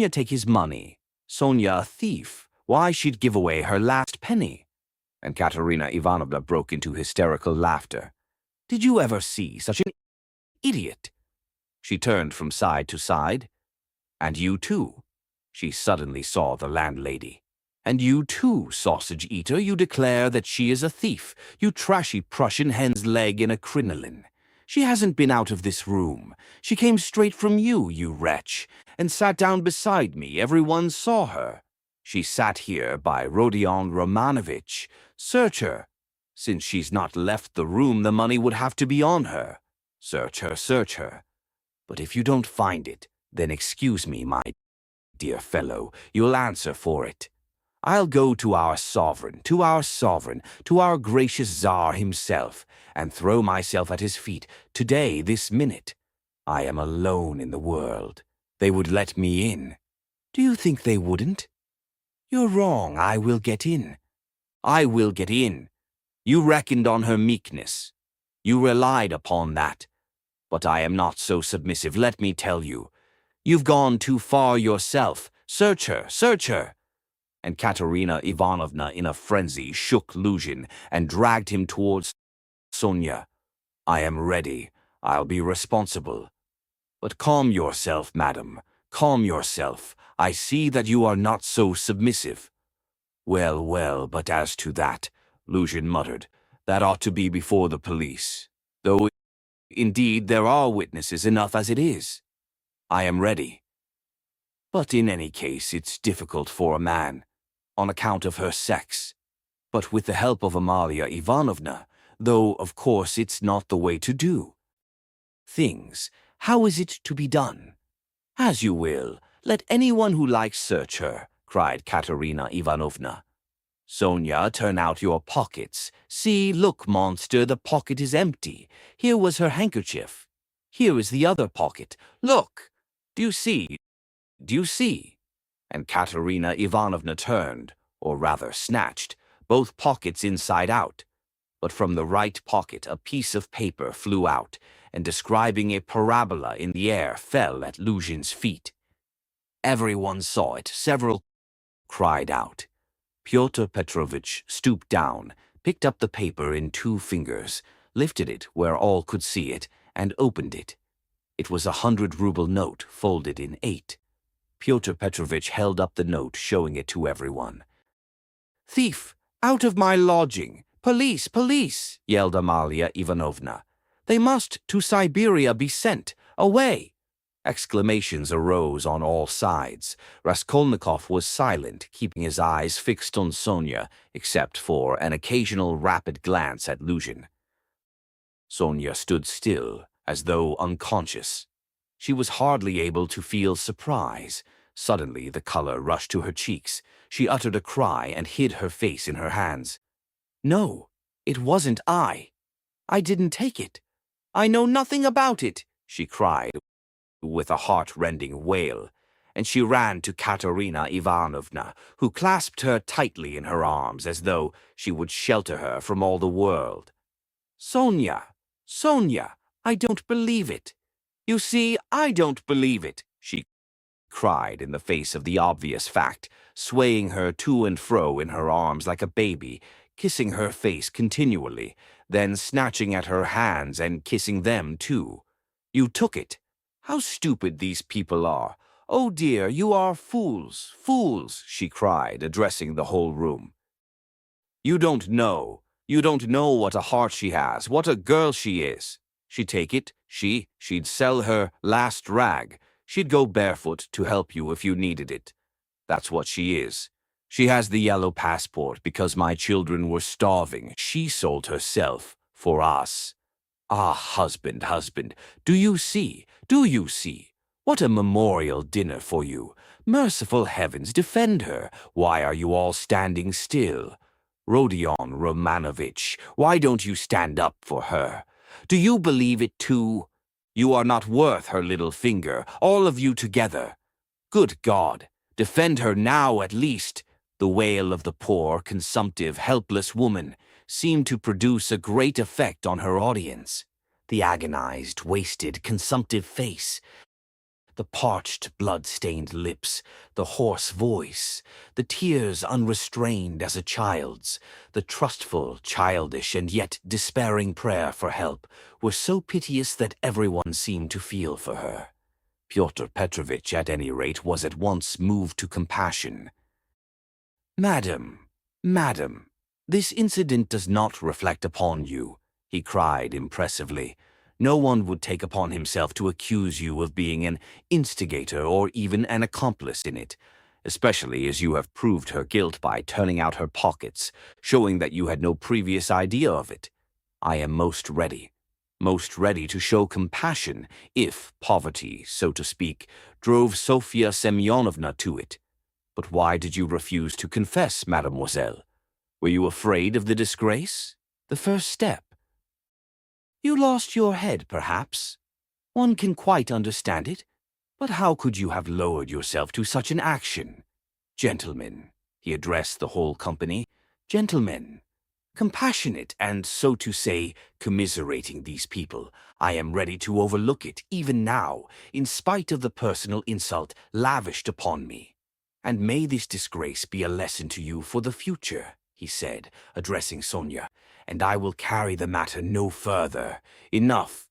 [SPEAKER 1] take his money. Sonia a thief. Why, she'd give away her last penny. And Katerina Ivanovna broke into hysterical laughter. Did you ever see such an idiot? She turned from side to side. And you too. She suddenly saw the landlady. And you too, sausage-eater, you declare that she is a thief, you trashy Prussian hen's leg in a crinoline. She hasn't been out of this room. She came straight from you, you wretch, and sat down beside me. Everyone saw her. She sat here by Rodion Romanovitch. Search her. Since she's not left the room, the money would have to be on her. Search her, search her. But if you don't find it, then excuse me, my dear fellow, you'll answer for it. I'll go to our sovereign, to our gracious Tsar himself, and throw myself at his feet, today, this minute. I am alone in the world. They would let me in. Do you think they wouldn't? You're wrong. I will get in. I will get in. You reckoned on her meekness. You relied upon that. But I am not so submissive, let me tell you. You've gone too far yourself. Search her, search her. And Katerina Ivanovna, in a frenzy, shook Luzhin and dragged him towards Sonia. I am ready. I'll be responsible. But calm yourself, madam. Calm yourself. I see that you are not so submissive. Well, well, but as to that, Luzhin muttered, that ought to be before the police. Though, indeed, there are witnesses enough as it is. I am ready. But in any case, it's difficult for a man, on account of her sex. But with the help of Amalia Ivanovna, though of course it's not the way to do things, how is it to be done? As you will. Let anyone who likes search her, cried Katerina Ivanovna. Sonia, turn out your pockets. See, look, monster, the pocket is empty. Here was her handkerchief. Here is the other pocket. Look! Do you see? Do you see? And Katerina Ivanovna turned, or rather snatched, both pockets inside out. But from the right pocket a piece of paper flew out, and describing a parabola in the air fell at Luzhin's feet. Everyone saw it. Several cried out. Pyotr Petrovitch stooped down, picked up the paper in 2 fingers, lifted it where all could see it, and opened it. It was a 100-ruble note folded in 8. Pyotr Petrovitch held up the note, showing it to everyone. "Thief! Out of my lodging! Police! Police!" yelled Amalia Ivanovna. "They must to Siberia be sent! Away!" Exclamations arose on all sides. Raskolnikov was silent, keeping his eyes fixed on Sonia, except for an occasional rapid glance at Luzhin. Sonia stood still, as though unconscious. She was hardly able to feel surprise. Suddenly the color rushed to her cheeks. She uttered a cry and hid her face in her hands. "No, it wasn't I. I didn't take it. I know nothing about it," she cried with a heart-rending wail, and she ran to Katerina Ivanovna, who clasped her tightly in her arms as though she would shelter her from all the world. "Sonia, Sonia, I don't believe it. You see, I don't believe it," she cried in the face of the obvious fact, swaying her to and fro in her arms like a baby, kissing her face continually, then snatching at her hands and kissing them too. "You took it. How stupid these people are! Oh dear, you are fools, fools," she cried, addressing the whole room. You don't know what a heart she has, what a girl she is. She'd take it, she'd sell her last rag. She'd go barefoot to help you if you needed it. That's what she is. She has the yellow passport because my children were starving. She sold herself for us. Ah, husband, husband, do you see? Do you see? What a memorial dinner for you. Merciful heavens, defend her. Why are you all standing still? Rodion Romanovich, why don't you stand up for her? Do you believe it too? You are not worth her little finger, all of you together. Good God, defend her now at least. The wail of the poor, consumptive, helpless woman seemed to produce a great effect on her audience. The agonized, wasted, consumptive face, the parched, blood-stained lips, the hoarse voice, the tears unrestrained as a child's, the trustful, childish, and yet despairing prayer for help were so piteous that everyone seemed to feel for her. Pyotr Petrovitch, at any rate, was at once moved to compassion. "Madam, madam, this incident does not reflect upon you," he cried impressively. "No one would take upon himself to accuse you of being an instigator or even an accomplice in it, especially as you have proved her guilt by turning out her pockets, showing that you had no previous idea of it. I am most ready to show compassion if poverty, so to speak, drove Sofya Semyonovna to it. But why did you refuse to confess, mademoiselle? Were you afraid of the disgrace? The first step? You lost your head, perhaps. One can quite understand it. But how could you have lowered yourself to such an action? Gentlemen," he addressed the whole company, "gentlemen, compassionate and, so to say, commiserating these people, I am ready to overlook it even now, in spite of the personal insult lavished upon me. And may this disgrace be a lesson to you for the future," he said, addressing Sonia, "and I will carry the matter no further. Enough."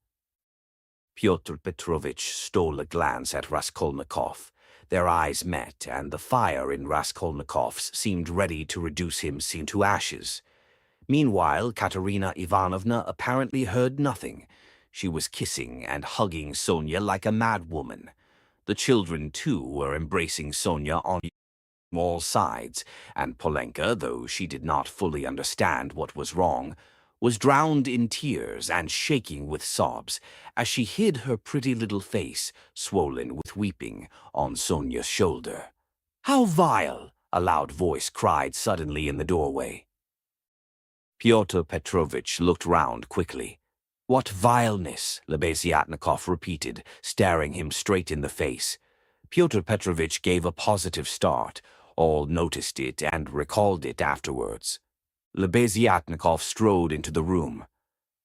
[SPEAKER 1] Pyotr Petrovitch stole a glance at Raskolnikov. Their eyes met, and the fire in Raskolnikov's seemed ready to reduce him to ashes. Meanwhile, Katerina Ivanovna apparently heard nothing. She was kissing and hugging Sonia like a mad woman. The children, too, were embracing Sonia on all sides, and Polenka, though she did not fully understand what was wrong, was drowned in tears and shaking with sobs as she hid her pretty little face, swollen with weeping, on Sonia's shoulder. "How vile!" a loud voice cried suddenly in the doorway. Pyotr Petrovitch looked round quickly. "What vileness?" Lebeziatnikov repeated, staring him straight in the face. Pyotr Petrovitch gave a positive start. All noticed it and recalled it afterwards. Lebeziatnikov strode into the room.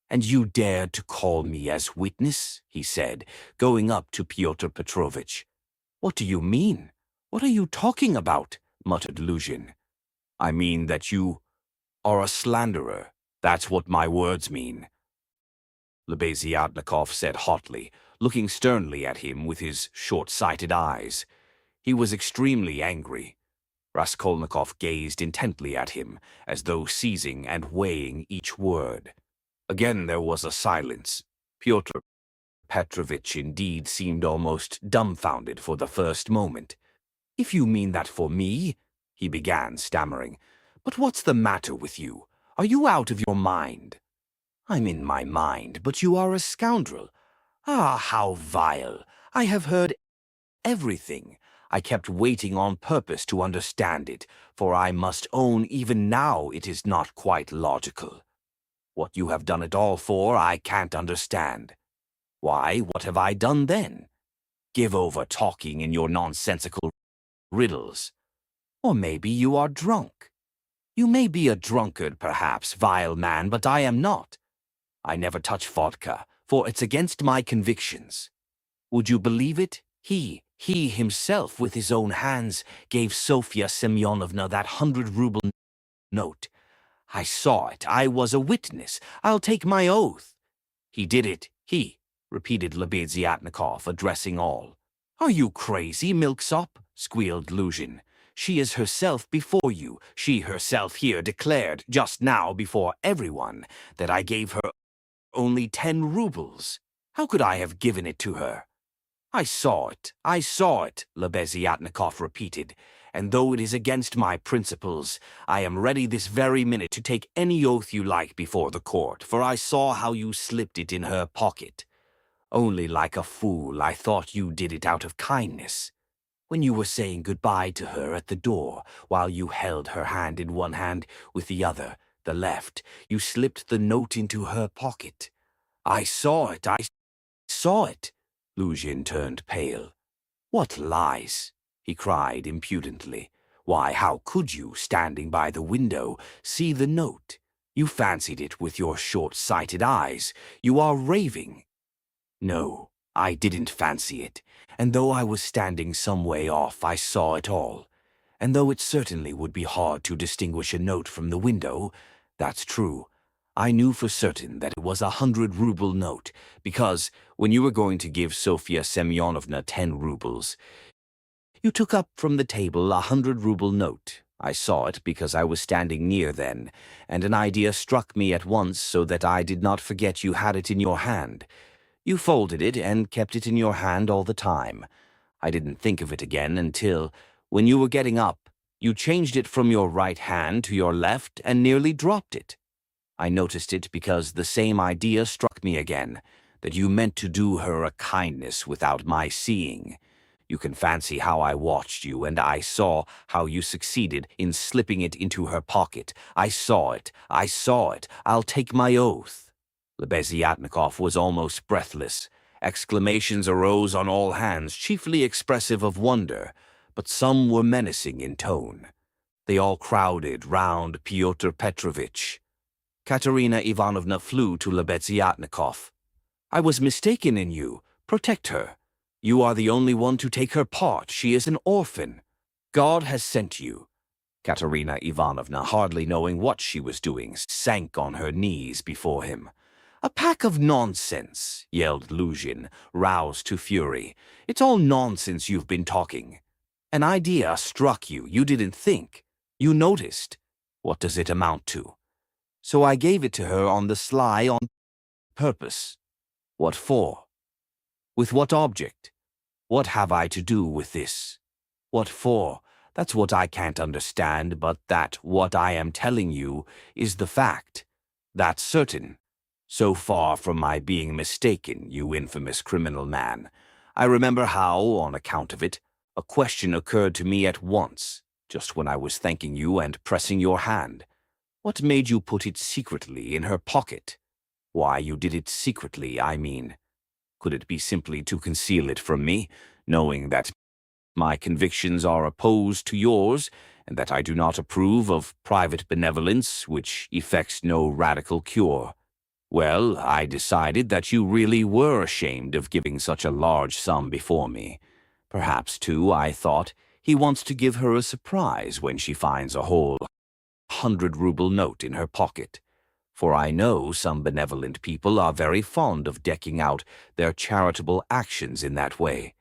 [SPEAKER 1] "And you dared to call me as witness?" he said, going up to Pyotr Petrovitch. "What do you mean? What are you talking about?" muttered Luzhin. "I mean that you are a slanderer. That's what my words mean," Lebeziatnikov said hotly, looking sternly at him with his short-sighted eyes. He was extremely angry. Raskolnikov gazed intently at him, as though seizing and weighing each word. Again there was a silence. Pyotr Petrovitch indeed seemed almost dumbfounded for the first moment. "If you mean that for me," he began, stammering. "But what's the matter with you? Are you out of your mind?" "I'm in my mind, but you are a scoundrel. Ah, how vile! I have heard everything. I kept waiting on purpose to understand it, for I must own even now it is not quite logical. What you have done it all for, I can't understand. Why, what have I done then? Give over talking in your nonsensical riddles. Or maybe you are drunk. You may be a drunkard, perhaps, vile man, but I am not. I never touch vodka, for it's against my convictions. Would you believe it? He himself, with his own hands, gave Sofya Semyonovna that 100-ruble note. I saw it. I was a witness. I'll take my oath." "He did it. He," repeated Lebeziatnikov, addressing all. "Are you crazy, milksop?" squealed Luzhin. "She is herself before you. She herself here declared, just now before everyone, that I gave her only 10 rubles. How could I have given it to her?" I saw it, Lebeziatnikov repeated, "and though it is against my principles, I am ready this very minute to take any oath you like before the court, for I saw how you slipped it in her pocket. Only like a fool I thought you did it out of kindness. When you were saying goodbye to her at the door, while you held her hand in one hand, with the other, the left, you slipped the note into her pocket. I saw it. Luzhin turned pale. "What lies?" he cried impudently. "Why, how could you, standing by the window, see the note? You fancied it with your short-sighted eyes. You are raving." "No, I didn't fancy it, and though I was standing some way off, I saw it all. And though it certainly would be hard to distinguish a note from the window, that's true, I knew for certain that it was a 100-ruble note, because when you were going to give Sofya Semyonovna 10 rubles, you took up from the table a 100-ruble note. I saw it because I was standing near then, and an idea struck me at once so that I did not forget you had it in your hand. You folded it and kept it in your hand all the time. I didn't think of it again until, when you were getting up, you changed it from your right hand to your left and nearly dropped it. I noticed it because the same idea struck me again, that you meant to do her a kindness without my seeing. You can fancy how I watched you, and I saw how you succeeded in slipping it into her pocket. I saw it. I'll take my oath." Lebeziatnikov was almost breathless. Exclamations arose on all hands, chiefly expressive of wonder, but some were menacing in tone. They all crowded round Pyotr Petrovitch. Katerina Ivanovna flew to Lebeziatnikov. "I was mistaken in you. Protect her. You are the only one to take her part. She is an orphan. God has sent you." Katerina Ivanovna, hardly knowing what she was doing, sank on her knees before him. "A pack of nonsense," yelled Luzhin, roused to fury. "It's all nonsense you've been talking. An idea struck you. You didn't think. You noticed. What does it amount to? So I gave it to her on the sly on purpose. What for? With what object? What have I to do with this? What for? That's what I can't understand, but that what I am telling you is the fact. That's certain. So far from my being mistaken, you infamous criminal man. I remember how, on account of it, a question occurred to me at once, just when I was thanking you and pressing your hand. What made you put it secretly in her pocket? Why you did it secretly, I mean. Could it be simply to conceal it from me, knowing that my convictions are opposed to yours, and that I do not approve of private benevolence which effects no radical cure? Well, I decided that you really were ashamed of giving such a large sum before me. Perhaps, too, I thought, he wants to give her a surprise when she finds a whole 100-ruble note in her pocket. For I know some benevolent people are very fond of decking out their charitable actions in that way.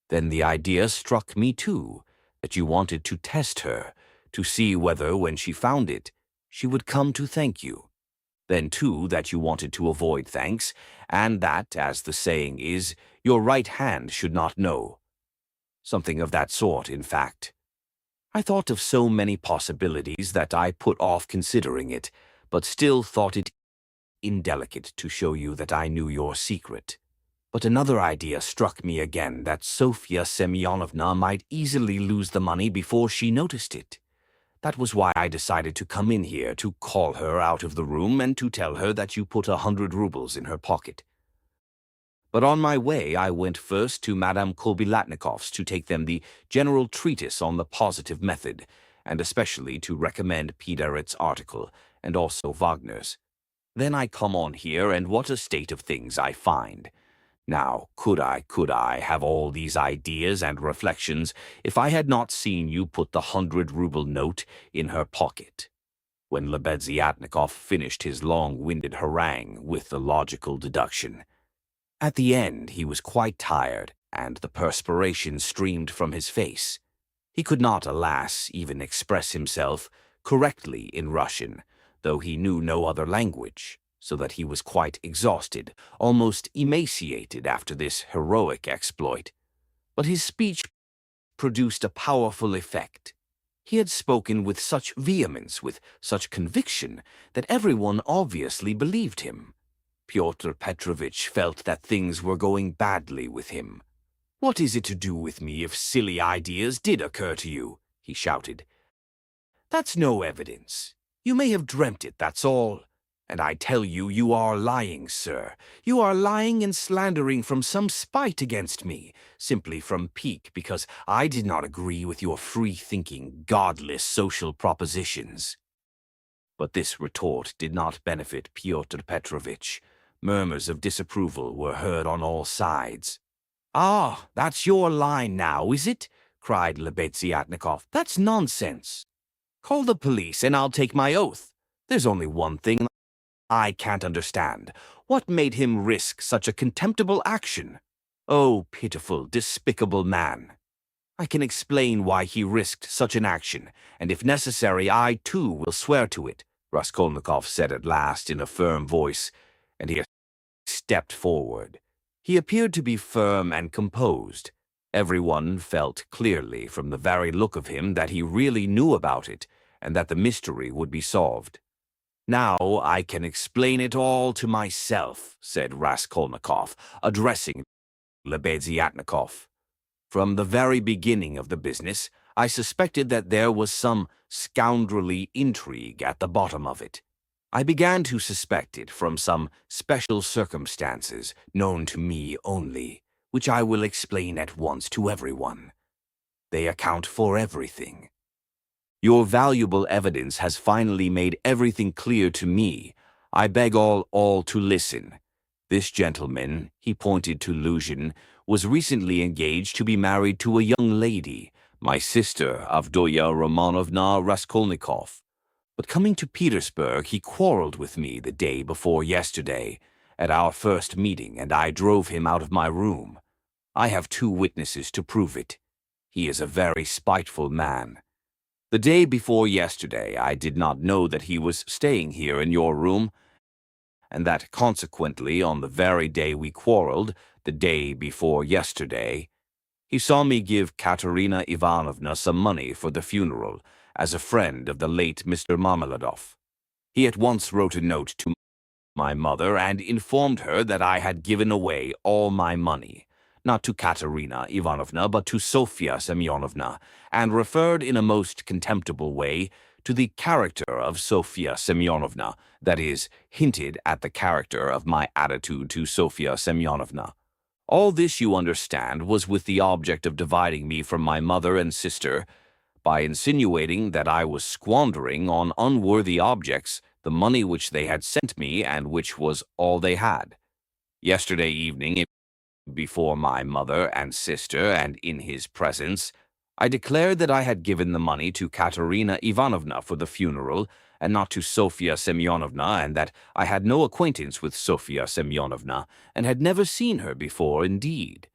[SPEAKER 1] Then the idea struck me, too, that you wanted to test her, to see whether, when she found it, she would come to thank you. Then, too, that you wanted to avoid thanks, and that, as the saying is, your right hand should not know. Something of that sort, in fact. I thought of so many possibilities that I put off considering it, but still thought it indelicate to show you that I knew your secret. But another idea struck me again, that Sofya Semyonovna might easily lose the money before she noticed it. That was why I decided to come in here, to call her out of the room and to tell her that you put 100 rubles in her pocket. But on my way I went first to Madame Kobilatnikov's to take them the general treatise on the positive method, and especially to recommend Petersburg's article, and also Wagner's. Then I come on here, and what a state of things I find. Now, could I have all these ideas and reflections if I had not seen you put the 100-ruble note in her pocket? When Lebeziatnikov finished his long-winded harangue with the logical deduction, at the end he was quite tired, and the perspiration streamed from his face. He could not, alas, even express himself correctly in Russian, though he knew no other language, so that he was quite exhausted, almost emaciated after this heroic exploit. But his speech produced a powerful effect. He had spoken with such vehemence, with such conviction, that everyone obviously believed him. Pyotr Petrovitch felt that things were going badly with him. "What is it to do with me if silly ideas did occur to you?" he shouted. "That's no evidence. You may have dreamt it, that's all. And I tell you, you are lying, sir. You are lying and slandering from some spite against me, simply from pique, because I did not agree with your free-thinking, godless social propositions." But this retort did not benefit Pyotr Petrovitch. Murmurs of disapproval were heard on all sides. "Ah, that's your line now, is it?" cried Lebeziatnikov. "That's nonsense. Call the police and I'll take my oath. There's only one thing I can't understand. What made him risk such a contemptible action? Oh, pitiful, despicable man. I can explain why he risked such an action, and if necessary, I too will swear to it," Raskolnikov said at last in a firm voice, and he stepped forward. He appeared to be firm and composed. Everyone felt clearly from the very look of him that he really knew about it, and that the mystery would be solved. "Now I can explain it all to myself," said Raskolnikov, addressing Lebeziatnikov. "From the very beginning of the business, I suspected that there was some scoundrelly intrigue at the bottom of it. I began to suspect it from some special circumstances known to me only, which I will explain at once to everyone. They account for everything. Your valuable evidence has finally made everything clear to me. I beg all to listen. This gentleman," he pointed to Luzhin, "was recently engaged to be married to a young lady, my sister, Avdoya Romanovna Raskolnikov. But coming to Petersburg, he quarreled with me the day before yesterday, at our first meeting, and I drove him out of my room. I have 2 witnesses to prove it. He is a very spiteful man. The day before yesterday, I did not know that he was staying here in your room, and that consequently on the very day we quarreled, the day before yesterday. He saw me give Katerina Ivanovna some money for the funeral as a friend of the late Mr. Marmeladov. He at once wrote a note to my mother and informed her that I had given away all my money, not to Katerina Ivanovna but to Sofya Semyonovna, and referred in a most contemptible way to the character of Sofya Semyonovna, that is, hinted at the character of my attitude to Sofya Semyonovna. All this, you understand, was with the object of dividing me from my mother and sister, by insinuating that I was squandering on unworthy objects the money which they had sent me and which was all they had. Yesterday evening, before my mother and sister and in his presence, I declared that I had given the money to Katerina Ivanovna for the funeral and not to Sofya Semyonovna, and that I had no acquaintance with Sofya Semyonovna and had never seen her before indeed.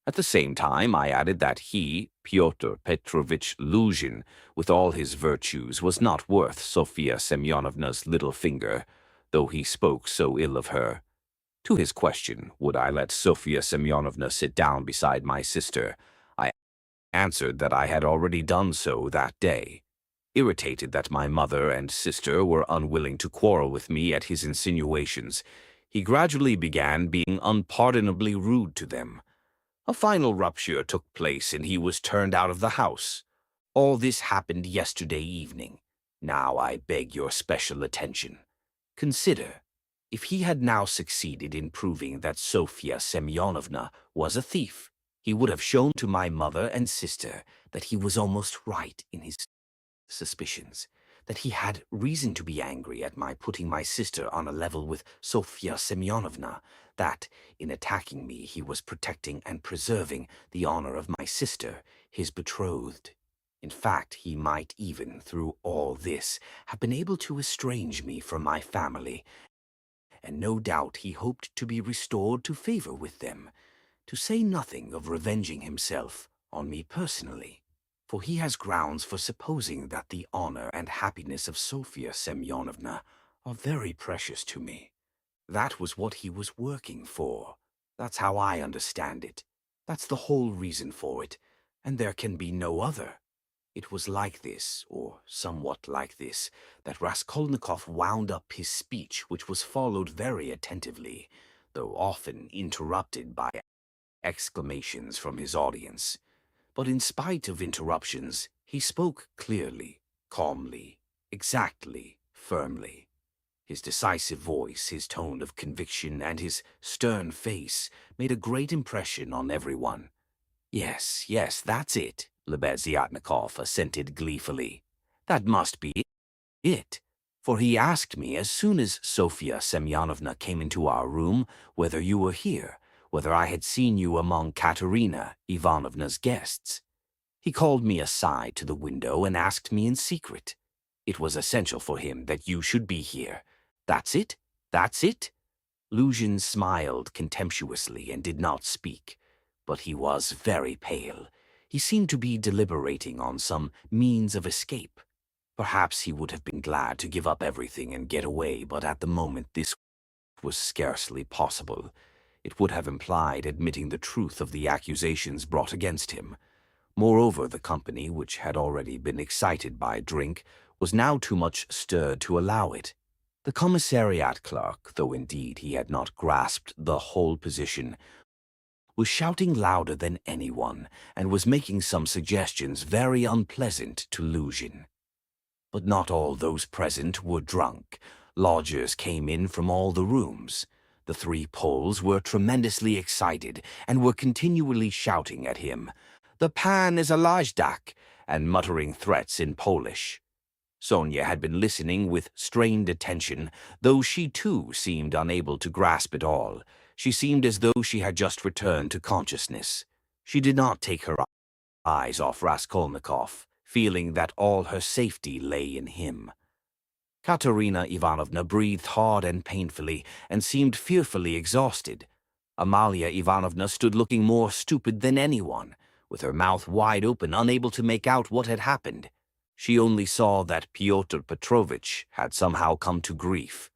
[SPEAKER 1] At the same time, I added that he, Pyotr Petrovitch Luzhin, with all his virtues, was not worth Sofya Semyonovna's little finger, though he spoke so ill of her. To his question, would I let Sofya Semyonovna sit down beside my sister, I answered that I had already done so that day. Irritated that my mother and sister were unwilling to quarrel with me at his insinuations, he gradually began being unpardonably rude to them. A final rupture took place and he was turned out of the house. All this happened yesterday evening. Now I beg your special attention. Consider, if he had now succeeded in proving that Sofya Semyonovna was a thief, he would have shown to my mother and sister that he was almost right in his suspicions, that he had reason to be angry at my putting my sister on a level with Sofya Semyonovna, that, in attacking me, he was protecting and preserving the honor of my sister, his betrothed. In fact, he might even, through all this, have been able to estrange me from my family, and no doubt he hoped to be restored to favor with them, to say nothing of revenging himself on me personally, for he has grounds for supposing that the honor and happiness of Sofya Semyonovna are very precious to me. That was what he was working for. That's how I understand it. That's the whole reason for it, and there can be no other. It was like this, or somewhat like this, that Raskolnikov wound up his speech, which was followed very attentively, though often interrupted by exclamations from his audience. But in spite of interruptions, he spoke clearly, calmly, exactly, firmly. His decisive voice, his tone of conviction, and his stern face made a great impression on everyone. Yes, that's it, Lebeziatnikov assented gleefully. That must be it, for he asked me as soon as Sofya Semyonovna came into our room whether you were here, whether I had seen you among Katerina Ivanovna's guests. He called me aside to the window and asked me in secret. It was essential for him that you should be here. That's it? Luzhin smiled contemptuously and did not speak, but he was very pale. He seemed to be deliberating on some means of escape. Perhaps he would have been glad to give up everything and get away, but at the moment this was scarcely possible. It would have implied admitting the truth of the accusations brought against him. Moreover, the company, which had already been excited by drink, was now too much stirred to allow it. The commissariat clerk, though indeed he had not grasped the whole position, was shouting louder than anyone and was making some suggestions very unpleasant to Luzhin. But not all those present were drunk. Lodgers came in from all the rooms. The three Poles were tremendously excited and were continually shouting at him, "The pan is a lajdak," and muttering threats in Polish. Sonia had been listening with strained attention, though she too seemed unable to grasp it all. She seemed as though she had just returned to consciousness. She did not take her eyes off Raskolnikov, feeling that all her safety lay in him. Katerina Ivanovna breathed hard and painfully, and seemed fearfully exhausted. Amalia Ivanovna stood looking more stupid than anyone, with her mouth wide open, unable to make out what had happened. She only saw that Pyotr Petrovitch had somehow come to grief.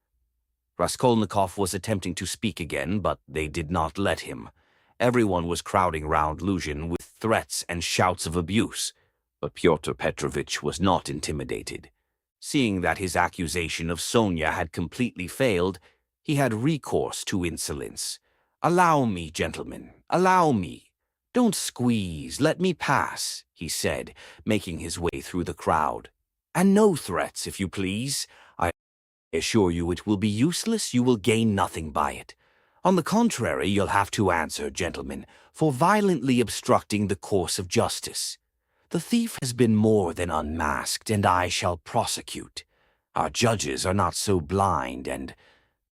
[SPEAKER 1] Raskolnikov was attempting to speak again, but they did not let him. Everyone was crowding round Luzhin with threats and shouts of abuse. But Pyotr Petrovitch was not intimidated. Seeing that his accusation of Sonia had completely failed, he had recourse to insolence. "Allow me, gentlemen, allow me. Don't squeeze, let me pass," he said, making his way through the crowd. "And no threats, if you please. I assure you it will be useless, you will gain nothing by it. On the contrary, you'll have to answer, gentlemen, for violently obstructing the course of justice. The thief has been more than unmasked, and I shall prosecute. Our judges are not so blind and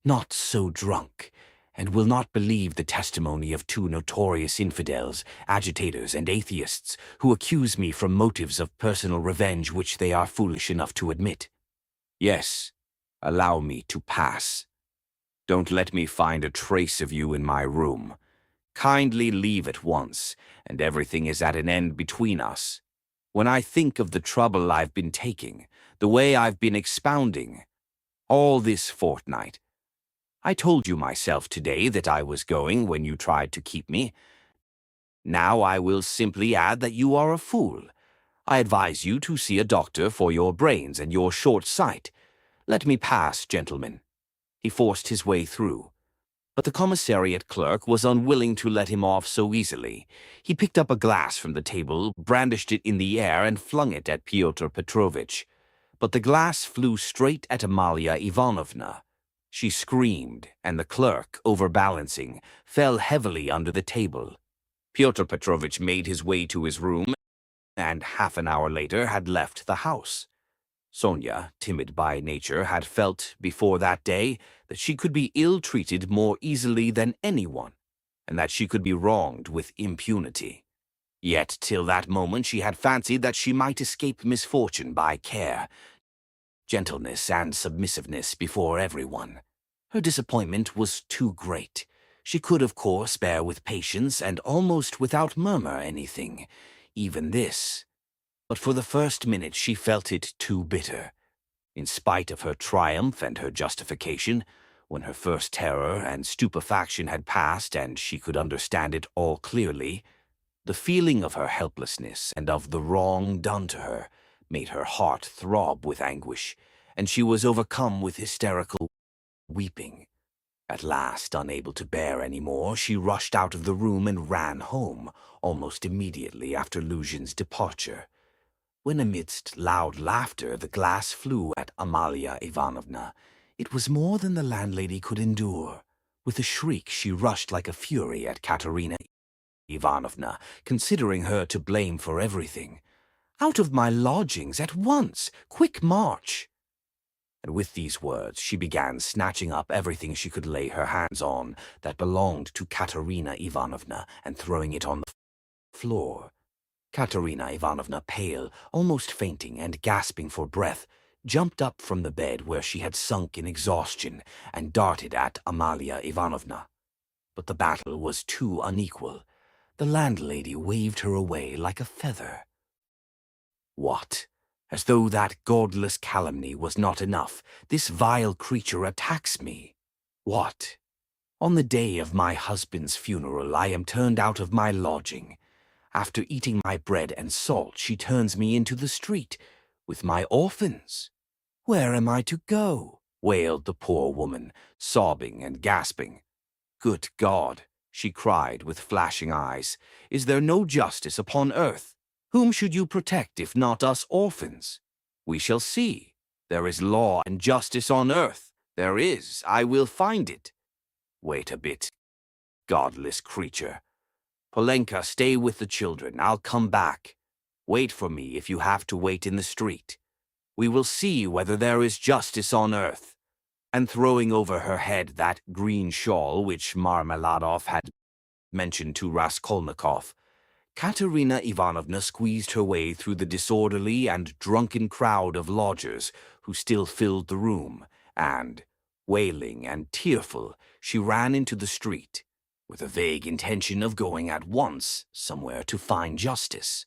[SPEAKER 1] not so drunk, and will not believe the testimony of two notorious infidels, agitators, and atheists who accuse me from motives of personal revenge which they are foolish enough to admit. Yes, allow me to pass. Don't let me find a trace of you in my room. Kindly leave at once, and everything is at an end between us. When I think of the trouble I've been taking, the way I've been expounding, all this fortnight, I told you myself today that I was going when you tried to keep me. Now I will simply add that you are a fool. I advise you to see a doctor for your brains and your short sight. Let me pass, gentlemen." He forced his way through. But the commissariat clerk was unwilling to let him off so easily. He picked up a glass from the table, brandished it in the air, and flung it at Pyotr Petrovitch. But the glass flew straight at Amalia Ivanovna. She screamed, and the clerk, overbalancing, fell heavily under the table. Pyotr Petrovitch made his way to his room, and half an hour later had left the house. Sonia, timid by nature, had felt, before that day, that she could be ill-treated more easily than anyone, and that she could be wronged with impunity. Yet till that moment she had fancied that she might escape misfortune by care, gentleness, and submissiveness before everyone. Her disappointment was too great. She could, of course, bear with patience and almost without murmur anything, even this. But for the first minute she felt it too bitter. In spite of her triumph and her justification, when her first terror and stupefaction had passed and she could understand it all clearly, the feeling of her helplessness and of the wrong done to her made her heart throb with anguish, and she was overcome with hysterical weeping. At last, unable to bear any more, she rushed out of the room and ran home, almost immediately after Luzhin's departure. When amidst loud laughter the glass flew at Amalia Ivanovna, it was more than the landlady could endure. With a shriek she rushed like a fury at Katerina Ivanovna, considering her to blame for everything. "Out of my lodgings at once! Quick march!" And with these words she began snatching up everything she could lay her hands on that belonged to Katerina Ivanovna and throwing it on the floor. Katerina Ivanovna, pale, almost fainting and gasping for breath, jumped up from the bed where she had sunk in exhaustion and darted at Amalia Ivanovna. But the battle was too unequal. The landlady waved her away like a feather. "What? As though that godless calumny was not enough, this vile creature attacks me. What? On the day of my husband's funeral I am turned out of my lodging. After eating my bread and salt, she turns me into the street with my orphans. Where am I to go?" wailed the poor woman, sobbing and gasping. "Good God!" she cried with flashing eyes. "Is there no justice upon earth? Whom should you protect if not us orphans? We shall see. There is law and justice on earth. There is. I will find it. Wait a bit, godless creature. Polenka, stay with the children. I'll come back. Wait for me if you have to wait in the street. We will see whether there is justice on earth." And throwing over her head that green shawl which Marmeladov had mentioned to Raskolnikov, Katerina Ivanovna squeezed her way through the disorderly and drunken crowd of lodgers who still filled the room, and, wailing and tearful, she ran into the street, with a vague intention of going at once somewhere to find justice.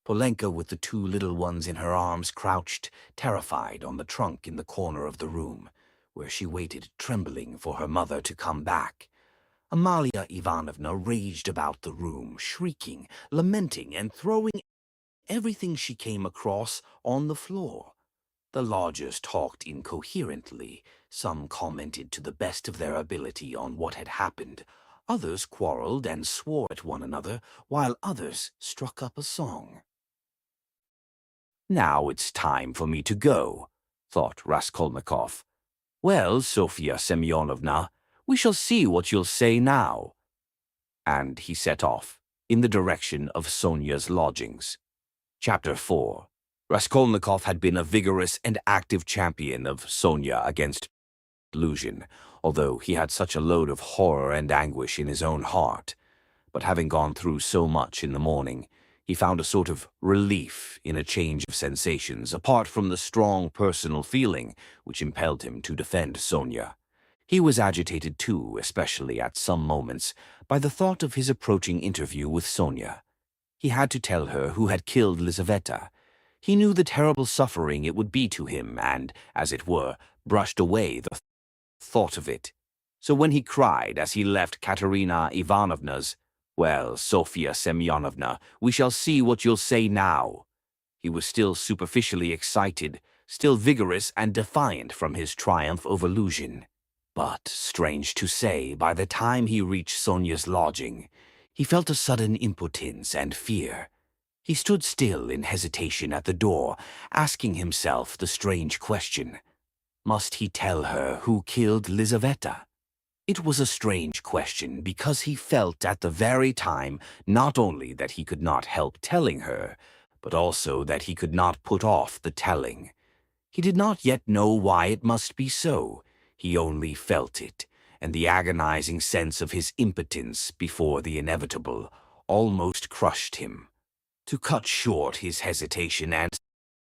[SPEAKER 1] Polenka, with the two little ones in her arms, crouched, terrified, on the trunk in the corner of the room, where she waited trembling for her mother to come back. Amalia Ivanovna raged about the room, shrieking, lamenting, and throwing everything she came across on the floor. The lodgers talked incoherently. Some commented to the best of their ability on what had happened. Others quarreled and swore at one another, while others struck up a song. "Now it's time for me to go," thought Raskolnikov. "Well, Sofya Semyonovna, we shall see what you'll say now." And he set off in the direction of Sonia's lodgings. Chapter 4. Raskolnikov had been a vigorous and active champion of Sonia against Luzhin, although he had such a load of horror and anguish in his own heart. But having gone through so much in the morning, he found a sort of relief in a change of sensations, apart from the strong personal feeling which impelled him to defend Sonia. He was agitated too, especially at some moments, by the thought of his approaching interview with Sonia. He had to tell her who had killed Lizaveta. He knew the terrible suffering it would be to him and, as it were, brushed away the thought of it. So when he cried as he left Katerina Ivanovna's, "Well, Sofya Semyonovna, we shall see what you'll say now," he was still superficially excited, still vigorous and defiant from his triumph over Luzhin. But, strange to say, by the time he reached Sonia's lodging, he felt a sudden impotence and fear. He stood still in hesitation at the door, asking himself the strange question: must he tell her who killed Lizaveta? It was a strange question because he felt at the very time not only that he could not help telling her, but also that he could not put off the telling. He did not yet know why it must be so. He only felt it, and the agonizing sense of his impotence before the inevitable almost crushed him. To cut short his hesitation and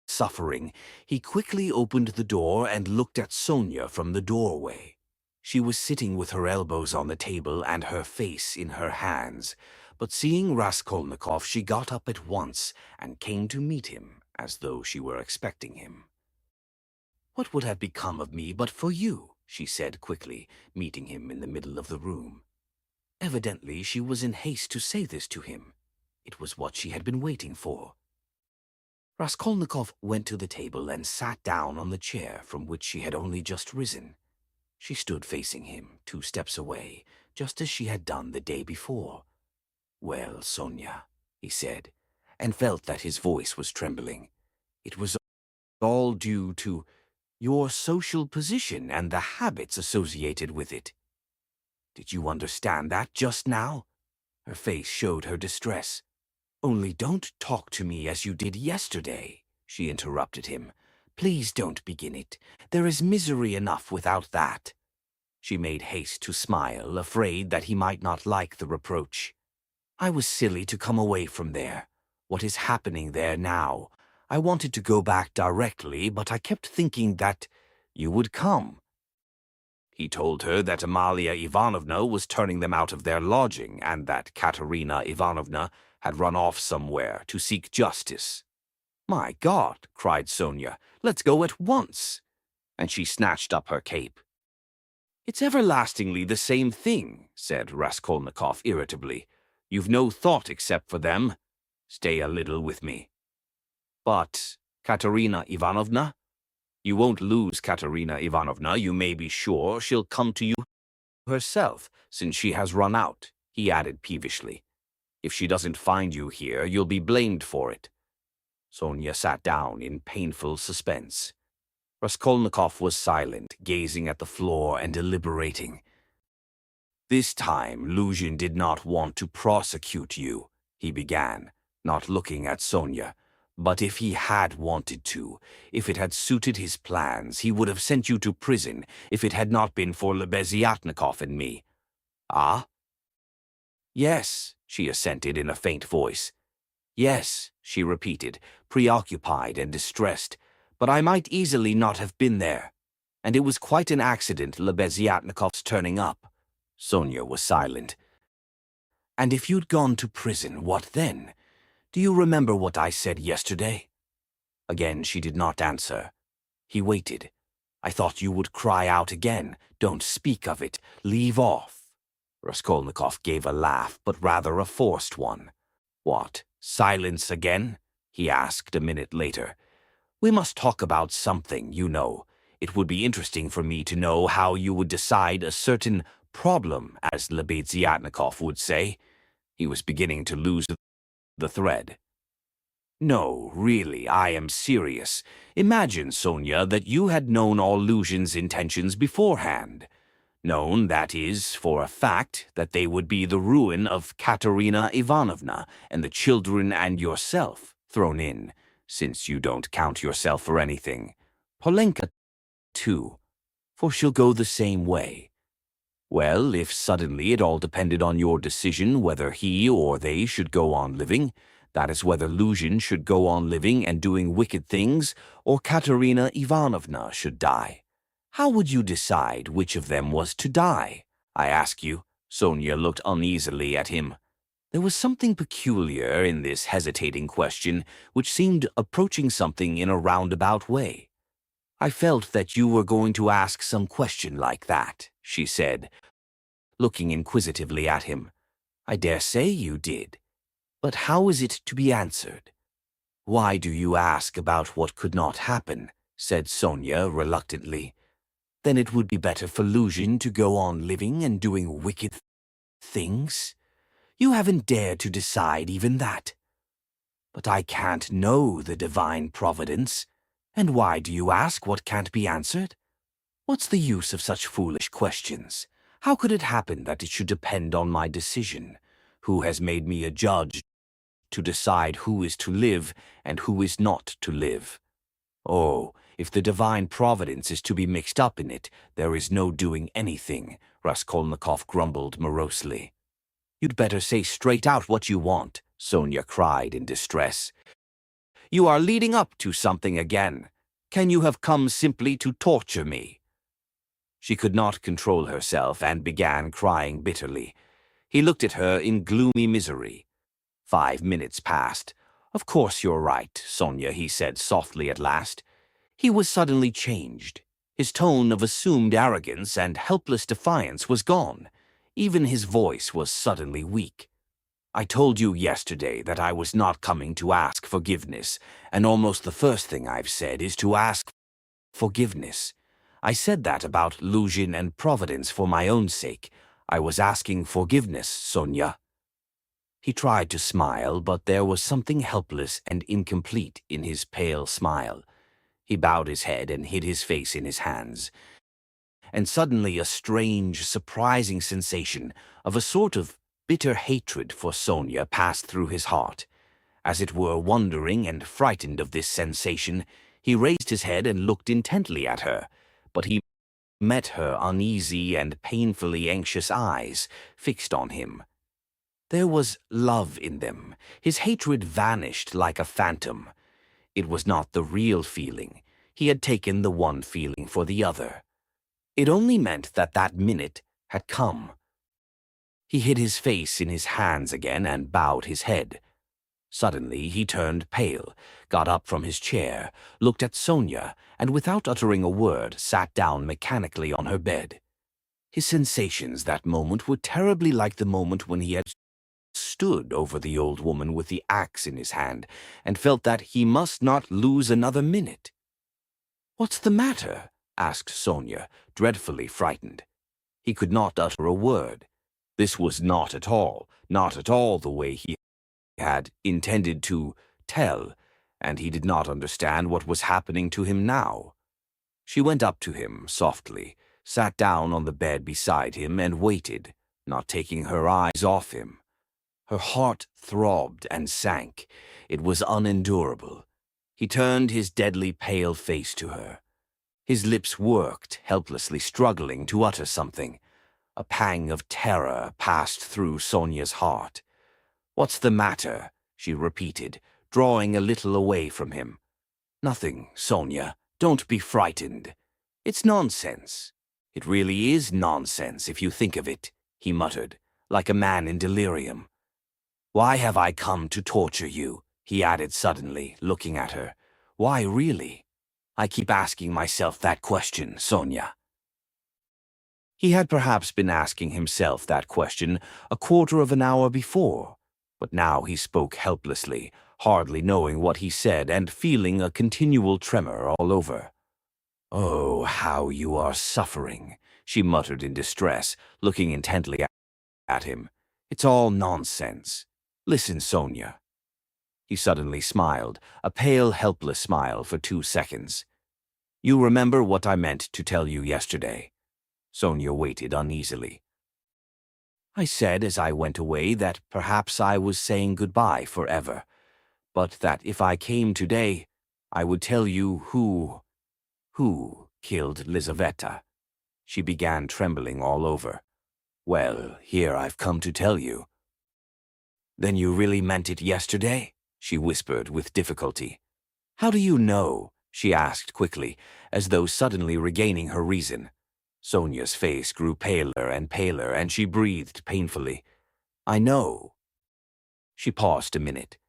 [SPEAKER 1] suffering, he quickly opened the door and looked at Sonia from the doorway. She was sitting with her elbows on the table and her face in her hands, but seeing Raskolnikov, she got up at once and came to meet him as though she were expecting him. "What would have become of me but for you?" she said quickly, meeting him in the middle of the room. Evidently she was in haste to say this to him. It was what she had been waiting for. Raskolnikov went to the table and sat down on the chair from which she had only just risen. She stood facing him, 2 steps away, just as she had done the day before. "Well, Sonia," he said, and felt that his voice was trembling. "It was all due to your social position and the habits associated with it. Did you understand that just now?" Her face showed her distress. "Only don't talk to me as you did yesterday," she interrupted him. "Please don't begin it. There is misery enough without that." She made haste to smile, afraid that he might not like the reproach. "I was silly to come away from there. What is happening there now? I wanted to go back directly, but I kept thinking that you would come." He told her that Amalia Ivanovna was turning them out of their lodging and that Katerina Ivanovna had run off somewhere to seek justice. "My God!" cried Sonia. "Let's go at once!" And she snatched up her cape. "It's everlastingly the same thing," said Raskolnikov irritably. "You've no thought except for them. Stay a little with me." "But Katerina Ivanovna? You won't lose Katerina Ivanovna, you may be sure. She'll come to you herself, since she has run out," he added peevishly. "If she doesn't find you here, you'll be blamed for it." Sonia sat down in painful suspense. Raskolnikov was silent, gazing at the floor and deliberating. "This time Luzhin did not want to prosecute you," he began, not looking at Sonia. "But if he had wanted to, if it had suited his plans, he would have sent you to prison if it had not been for Lebeziatnikov and me." "Ah?" "Yes," she assented in a faint voice. "Yes," she repeated, preoccupied and distressed, "but I might easily not have been there. And it was quite an accident, Lebeziatnikov's turning up." Sonia was silent. "And if you'd gone to prison, what then? Do you remember what I said yesterday?" Again she did not answer. He waited. "I thought you would cry out again. 'Don't speak of it. Leave off.'" Raskolnikov gave a laugh, but rather a forced one. What, silence again? He asked a minute later. We must talk about something, you know. It would be interesting for me to know how you would decide a certain problem, as Lebeziatnikov would say. He was beginning to lose the thread. No, really, I am serious. Imagine, Sonia, that you had known all Luzhin's intentions beforehand. Known, that is, for a fact, that they would be the ruin of Katerina Ivanovna and the children and yourself thrown in, since you don't count yourself for anything. Polenka, too, for she'll go the same way. Well, if suddenly it all depended on your decision whether he or they should go on living, that is, whether Luzhin should go on living and doing wicked things, or Katerina Ivanovna should die. How would you decide which of them was to die? I ask you. Sonia looked uneasily at him. There was something peculiar in this hesitating question, which seemed approaching something in a roundabout way. I felt that you were going to ask some question like that, she said, looking inquisitively at him. I dare say you did. But how is it to be answered? Why do you ask about what could not happen? Said Sonia reluctantly. Then it would be better for Luzhin to go on living and doing wicked things? You haven't dared to decide even that. But I can't know the divine providence. And why do you ask what can't be answered? What's the use of such foolish questions? How could it happen that it should depend on my decision? Who has made me a judge to decide who is to live and who is not to live? Oh, if the divine providence is to be mixed up in it, there is no doing anything, Raskolnikov grumbled morosely. You'd better say straight out what you want, Sonia cried in distress. You are leading up to something again. Can you have come simply to torture me? She could not control herself and began crying bitterly. He looked at her in gloomy misery. 5 minutes passed. Of course you're right, Sonia, he said softly at last. He was suddenly changed. His tone of assumed arrogance and helpless defiance was gone. Even his voice was suddenly weak. I told you yesterday that I was not coming to ask forgiveness, and almost the first thing I've said is to ask forgiveness. I said that about Luzhin and Providence for my own sake. I was asking forgiveness, Sonia. He tried to smile, but there was something helpless and incomplete in his pale smile. He bowed his head and hid his face in his hands. And suddenly a strange, surprising sensation of a sort of bitter hatred for Sonia passed through his heart. As it were wondering and frightened of this sensation, he raised his head and looked intently at her, but he met her uneasy and painfully anxious eyes fixed on him. There was love in them. His hatred vanished like a phantom. It was not the real feeling. He had taken the one feeling for the other. It only meant that that minute had come. He hid his face in his hands again and bowed his head. Suddenly he turned pale, got up from his chair, looked at Sonia, and without uttering a word sat down mechanically on her bed. His sensations that moment were terribly like the moment when he had stood over the old woman with the axe in his hand and felt that he must not lose another minute. "What's the matter?" asked Sonia, dreadfully frightened. He could not utter a word. This was not at all the way he had intended to tell, and he did not understand what was happening to him now. She went up to him softly, sat down on the bed beside him, and waited, not taking her eyes off him. Her heart throbbed and sank. It was unendurable. He turned his deadly pale face to her. His lips worked, helplessly struggling to utter something. A pang of terror passed through Sonia's heart. "What's the matter?" she repeated, drawing a little away from him. "Nothing, Sonia. Don't be frightened. It's nonsense. It really is nonsense if you think of it," he muttered, like a man in delirium. "Why have I come to torture you?" he added suddenly, looking at her. "Why really? I keep asking myself that question, Sonia." He had perhaps been asking himself that question a quarter of an hour before, but now he spoke helplessly, hardly knowing what he said and feeling a continual tremor all over. "Oh, how you are suffering," she muttered in distress, looking intently at him. "It's all nonsense. Listen, Sonia." He suddenly smiled, a pale, helpless smile for 2 seconds. "You remember what I meant to tell you yesterday?" Sonia waited uneasily. "I said as I went away that perhaps I was saying goodbye forever, but that if I came today, I would tell you who killed Lizaveta." She began trembling all over. "Well, here I've come to tell you." "Then you really meant it yesterday?" she whispered with difficulty. "How do you know?" she asked quickly, as though suddenly regaining her reason. Sonia's face grew paler and paler, and she breathed painfully. "I know." She paused a minute.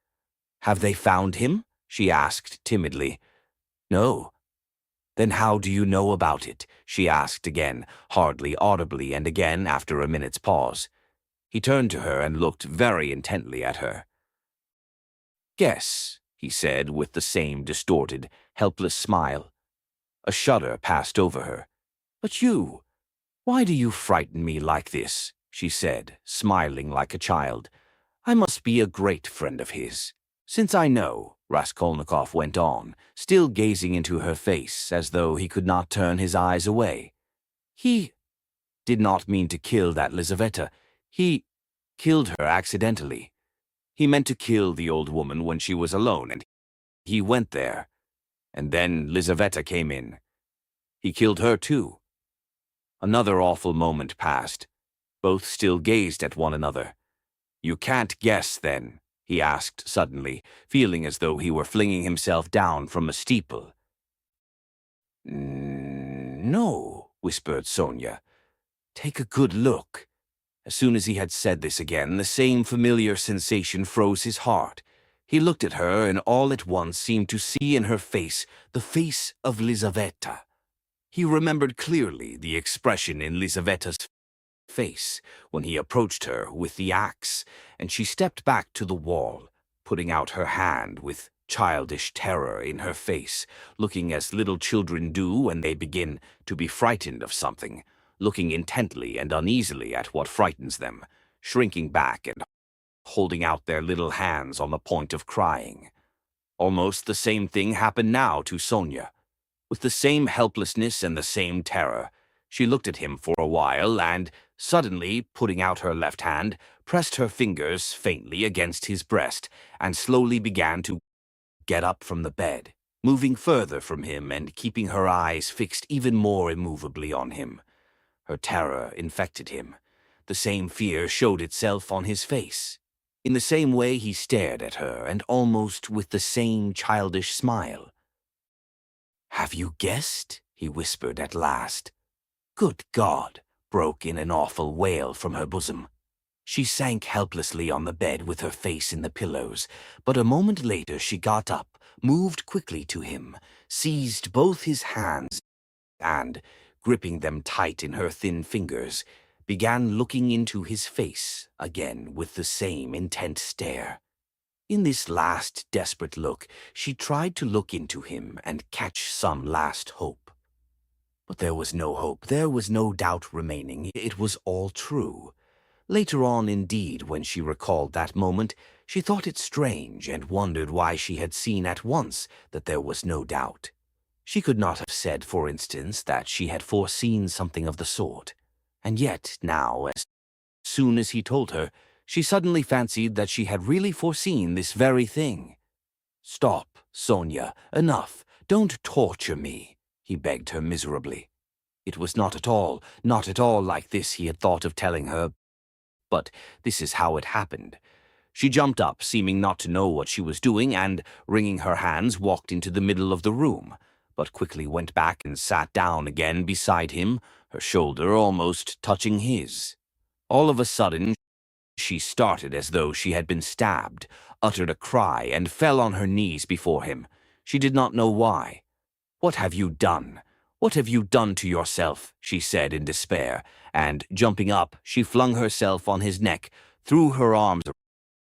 [SPEAKER 1] "Have they found him?" she asked timidly. "No." "Then how do you know about it?" she asked again, hardly audibly, and again after a minute's pause. He turned to her and looked very intently at her. "Guess," he said with the same distorted, helpless smile. A shudder passed over her. "But you, why do you frighten me like this?" she said, smiling like a child. "I must be a great friend of his. Since I know," Raskolnikov went on, still gazing into her face as though he could not turn his eyes away. "He did not mean to kill that Lizaveta. He killed her accidentally. He meant to kill the old woman when she was alone, and he went there. And then Lizaveta came in. He killed her too." Another awful moment passed. Both still gazed at one another. "You can't guess, then?" he asked suddenly, feeling as though he were flinging himself down from a steeple. "No," whispered Sonia. "Take a good look." As soon as he had said this again, the same familiar sensation froze his heart. He looked at her and all at once seemed to see in her face the face of Lizaveta. He remembered clearly the expression in Lizaveta's face when he approached her with the axe, and she stepped back to the wall, putting out her hand with childish terror in her face, looking as little children do when they begin to be frightened of something, looking intently and uneasily at what frightens them, shrinking back and holding out their little hands on the point of crying. Almost the same thing happened now to Sonia. With the same helplessness and the same terror, she looked at him for a while and, suddenly putting out her left hand, pressed her fingers faintly against his breast and slowly began to get up from the bed, moving further from him and keeping her eyes fixed even more immovably on him. Her terror infected him. The same fear showed itself on his face. In the same way he stared at her, and almost with the same childish smile. "Have you guessed?" he whispered at last. "Good God!" broke in an awful wail from her bosom. She sank helplessly on the bed with her face in the pillows, but a moment later she got up, moved quickly to him, seized both his hands, and, gripping them tight in her thin fingers, began looking into his face again with the same intent stare. In this last desperate look, she tried to look into him and catch some last hope. But there was no hope, there was no doubt remaining, it was all true. Later on, indeed, when she recalled that moment, she thought it strange and wondered why she had seen at once that there was no doubt. She could not have said, for instance, that she had foreseen something of the sort. And yet, now, as soon as he told her, she suddenly fancied that she had really foreseen this very thing. "Stop, Sonia, enough, don't torture me," he begged her miserably. It was not at all like this he had thought of telling her, but this is how it happened. She jumped up, seeming not to know what she was doing, and, wringing her hands, walked into the middle of the room, but quickly went back and sat down again beside him, her shoulder almost touching his. All of a sudden, she started as though she had been stabbed, uttered a cry, and fell on her knees before him. She did not know why. "What have you done? What have you done to yourself?" she said in despair, and, jumping up, she flung herself on his neck, threw her arms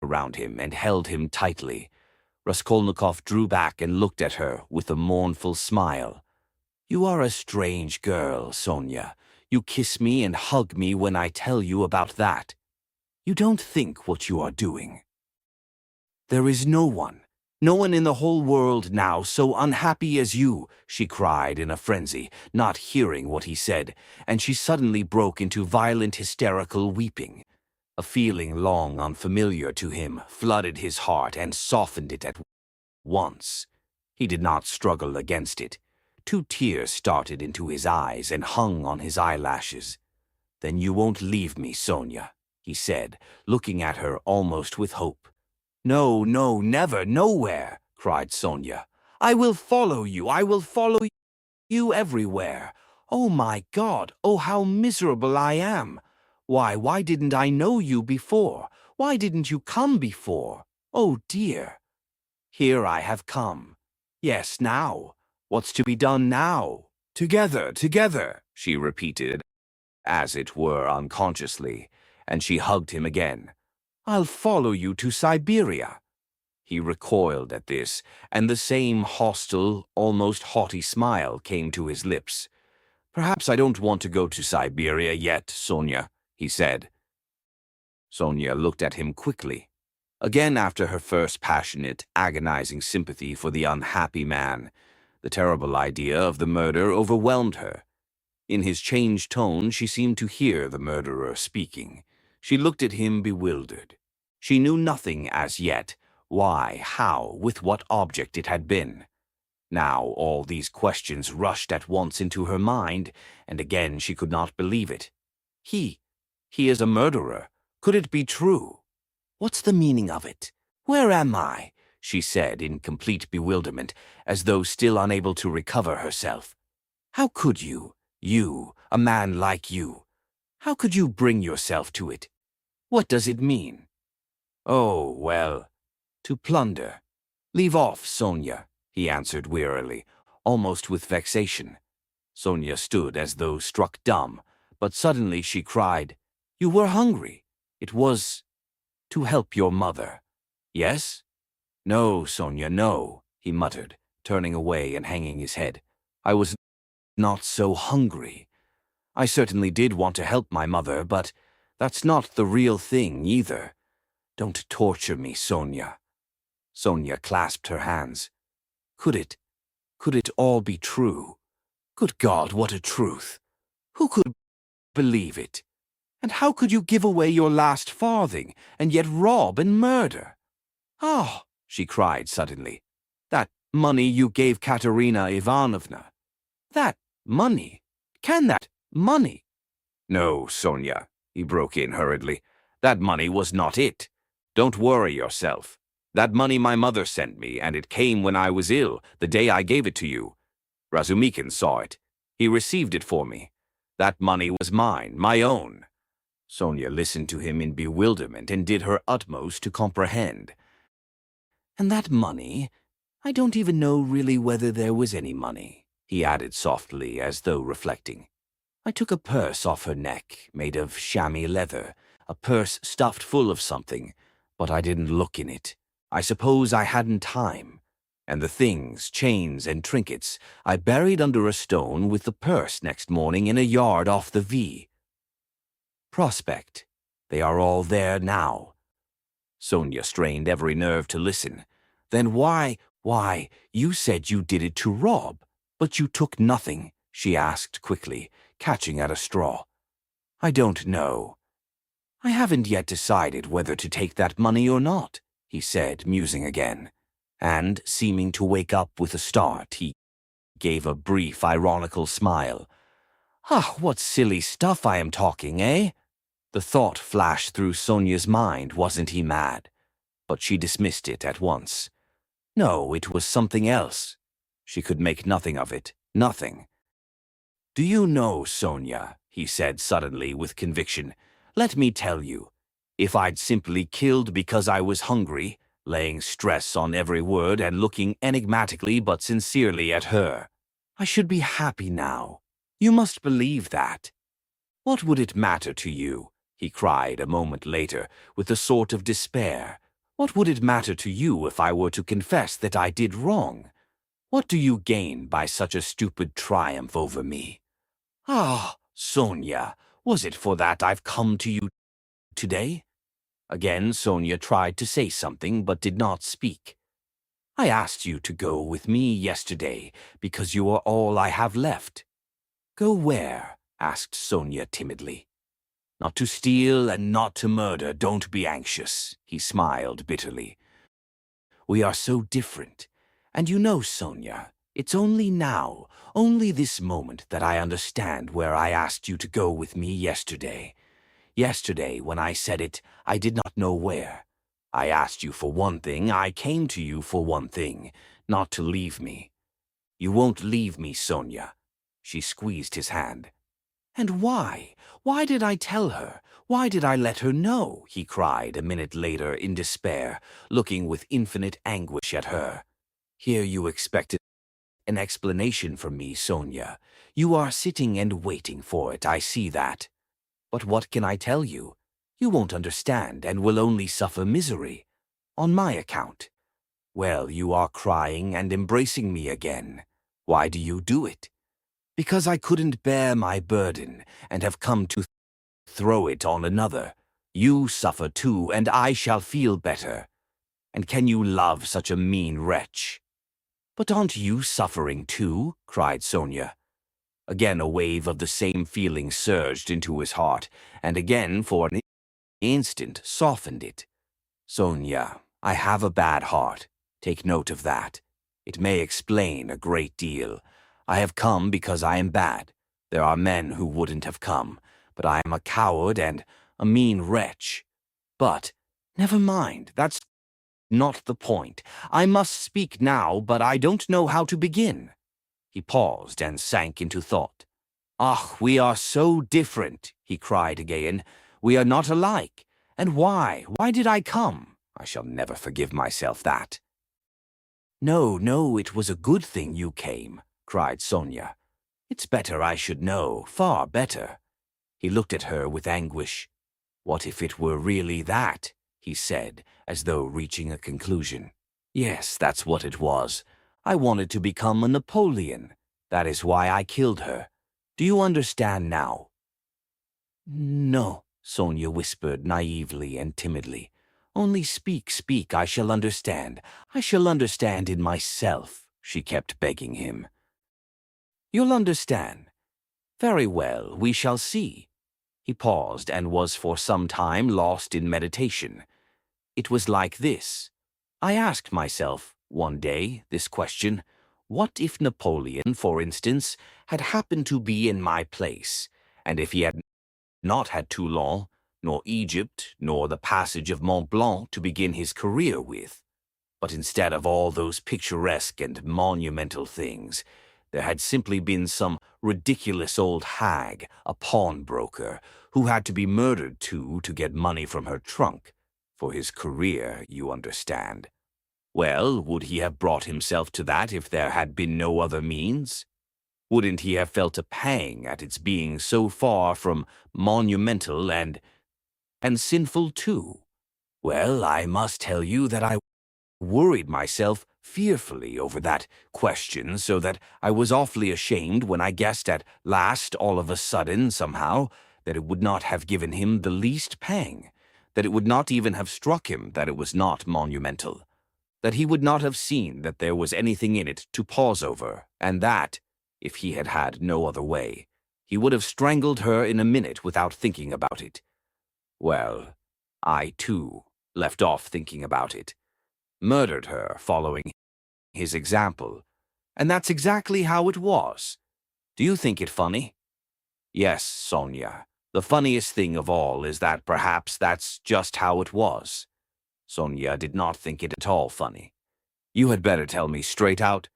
[SPEAKER 1] around him, and held him tightly. Raskolnikov drew back and looked at her with a mournful smile. "You are a strange girl, Sonia. You kiss me and hug me when I tell you about that. You don't think what you are doing. There is no one in the whole world now so unhappy as you," she cried in a frenzy, not hearing what he said, and she suddenly broke into violent hysterical weeping. A feeling long unfamiliar to him flooded his heart and softened it at once. He did not struggle against it. 2 tears started into his eyes and hung on his eyelashes. "Then you won't leave me, Sonia," he said, looking at her almost with hope. "No, no, never, nowhere," cried Sonia. "I will follow you everywhere. Oh my God, oh how miserable I am. Why didn't I know you before? Why didn't you come before? Oh dear. Here I have come. Yes, now. What's to be done now? Together, she repeated, as it were unconsciously, and she hugged him again. "I'll follow you to Siberia." He recoiled at this, and the same hostile, almost haughty smile came to his lips. "Perhaps I don't want to go to Siberia yet, Sonia," he said. Sonia looked at him quickly. Again, after her first passionate, agonizing sympathy for the unhappy man, the terrible idea of the murder overwhelmed her. In his changed tone, she seemed to hear the murderer speaking. She looked at him bewildered. She knew nothing as yet, why, how, with what object it had been. Now all these questions rushed at once into her mind, and again she could not believe it. He is a murderer. Could it be true? "What's the meaning of it? Where am I?" she said in complete bewilderment, as though still unable to recover herself. "How could you, a man like you, how could you bring yourself to it? What does it mean?" "Oh, well, to plunder. Leave off, Sonia," he answered wearily, almost with vexation. Sonia stood as though struck dumb, but suddenly she cried, "You were hungry. It was to help your mother. Yes?" "No, Sonia, no," he muttered, turning away and hanging his head. "I was not so hungry. I certainly did want to help my mother, but that's not the real thing either. Don't torture me, Sonia." Sonia clasped her hands. Could it all be true? Good God, what a truth! Who could believe it? And how could you give away your last farthing, and yet rob and murder? "Ah," she cried suddenly, "that money you gave Katerina Ivanovna. That money? Can that money—" "No, Sonia," he broke in hurriedly. "That money was not it. Don't worry yourself. That money my mother sent me, and it came when I was ill, the day I gave it to you. Razumikin saw it. He received it for me. That money was mine, my own." Sonia listened to him in bewilderment and did her utmost to comprehend. "And that money? I don't even know really whether there was any money," he added softly, as though reflecting. "I took a purse off her neck, made of chamois leather, a purse stuffed full of something, but I didn't look in it. I suppose I hadn't time. And the things, chains and trinkets, I buried under a stone with the purse next morning in a yard off the V. Prospect. They are all there now." Sonia strained every nerve to listen. "Then why, you said you did it to rob, but you took nothing," she asked quickly, catching at a straw. "I don't know. I haven't yet decided whether to take that money or not," he said, musing again. And, seeming to wake up with a start, he gave a brief, ironical smile. "Ah, what silly stuff I am talking, eh?" The thought flashed through Sonia's mind, wasn't he mad? But she dismissed it at once. No, it was something else. She could make nothing of it, nothing. "Do you know, Sonia," he said suddenly with conviction, "let me tell you, if I'd simply killed because I was hungry," laying stress on every word and looking enigmatically but sincerely at her, I should be happy now. You must believe that. What would it matter to you? He cried a moment later, with a sort of despair. What would it matter to you if I were to confess that I did wrong? What do you gain by such a stupid triumph over me? Ah, Sonia, was it for that I've come to you today? Again, Sonia tried to say something, but did not speak. I asked you to go with me yesterday, because you are all I have left. Go where? Asked Sonia timidly. Not to steal and not to murder, don't be anxious, he smiled bitterly. We are so different. And you know, Sonia, it's only now, only this moment that I understand where I asked you to go with me yesterday. Yesterday, when I said it, I did not know where. I asked you for one thing, I came to you for one thing, not to leave me. You won't leave me, Sonia. She squeezed his hand. And why? Why did I tell her? Why did I let her know? He cried a minute later in despair, looking with infinite anguish at her. Here you expected an explanation from me, Sonia. You are sitting and waiting for it, I see that. But what can I tell you? You won't understand and will only suffer misery. On my account. Well, you are crying and embracing me again. Why do you do it? Because I couldn't bear my burden and have come to throw it on another. You suffer too, and I shall feel better. And can you love such a mean wretch? But aren't you suffering too? Cried Sonia. Again a wave of the same feeling surged into his heart, and again for an instant softened it. Sonia, I have a bad heart. Take note of that. It may explain a great deal. I have come because I am bad. There are men who wouldn't have come, but I am a coward and a mean wretch. But, never mind, that's not the point. I must speak now, but I don't know how to begin. He paused and sank into thought. Ah, we are so different, he cried again. We are not alike. And why? Why did I come? I shall never forgive myself that. No, no, it was a good thing you came, cried Sonia. It's better I should know, far better. He looked at her with anguish. What if it were really that? He said, as though reaching a conclusion. Yes, that's what it was. I wanted to become a Napoleon. That is why I killed her. Do you understand now? No, Sonia whispered naively and timidly. Only speak, speak, I shall understand. I shall understand in myself, she kept begging him. You'll understand. Very well, we shall see. He paused and was for some time lost in meditation. It was like this. I asked myself, one day, this question. What if Napoleon, for instance, had happened to be in my place, and if he had not had Toulon, nor Egypt, nor the passage of Mont Blanc to begin his career with, but instead of all those picturesque and monumental things, there had simply been some ridiculous old hag, a pawnbroker, who had to be murdered to get money from her trunk, for his career, you understand. Well, would he have brought himself to that if there had been no other means? Wouldn't he have felt a pang at its being so far from monumental and sinful too? Well, I must tell you that I worried myself fearfully over that question, so that I was awfully ashamed when I guessed at last, all of a sudden, somehow, that it would not have given him the least pang, that it would not even have struck him that it was not monumental, that he would not have seen that there was anything in it to pause over, and that, if he had had no other way, he would have strangled her in a minute without thinking about it. Well, I, too, left off thinking about it, murdered her following his example, and that's exactly how it was. Do you think it funny? Yes, Sonia, the funniest thing of all is that perhaps that's just how it was. Sonia did not think it at all funny. You had better tell me straight out.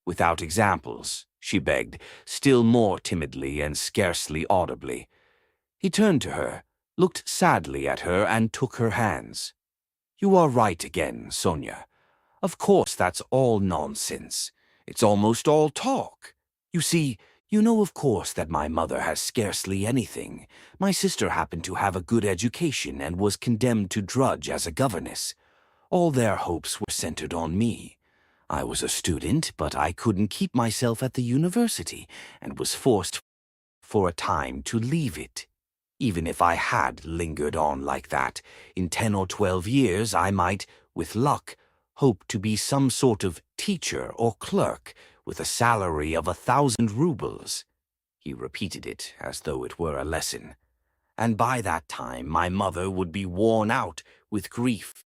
[SPEAKER 1] Without examples, she begged, still more timidly and scarcely audibly. He turned to her, looked sadly at her, and took her hands. You are right again, Sonia. Of course that's all nonsense. It's almost all talk. You see, you know of course that my mother has scarcely anything. My sister happened to have a good education and was condemned to drudge as a governess. All their hopes were centered on me. I was a student, but I couldn't keep myself at the university and was forced for a time to leave it. Even if I had lingered on like that, in 10 or 12 years I might, with luck, hope to be some sort of teacher or clerk with a salary of 1,000 rubles. He repeated it as though it were a lesson. And by that time my mother would be worn out with grief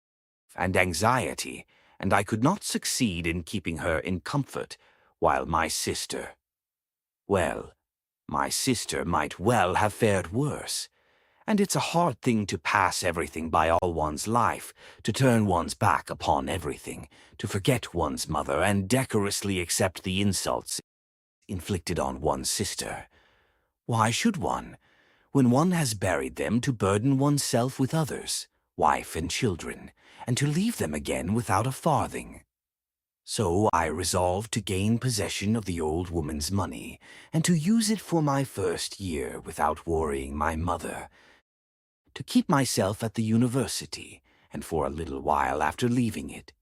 [SPEAKER 1] and anxiety, and I could not succeed in keeping her in comfort, while my sister, well, my sister might well have fared worse. And it's a hard thing to pass everything by all one's life, to turn one's back upon everything, to forget one's mother and decorously accept the insults inflicted on one's sister. Why should one, when one has buried them, to burden oneself with others, wife and children, and to leave them again without a farthing? So I resolved to gain possession of the old woman's money, and to use it for my first year without worrying my mother, to keep myself at the university, and for a little while after leaving it,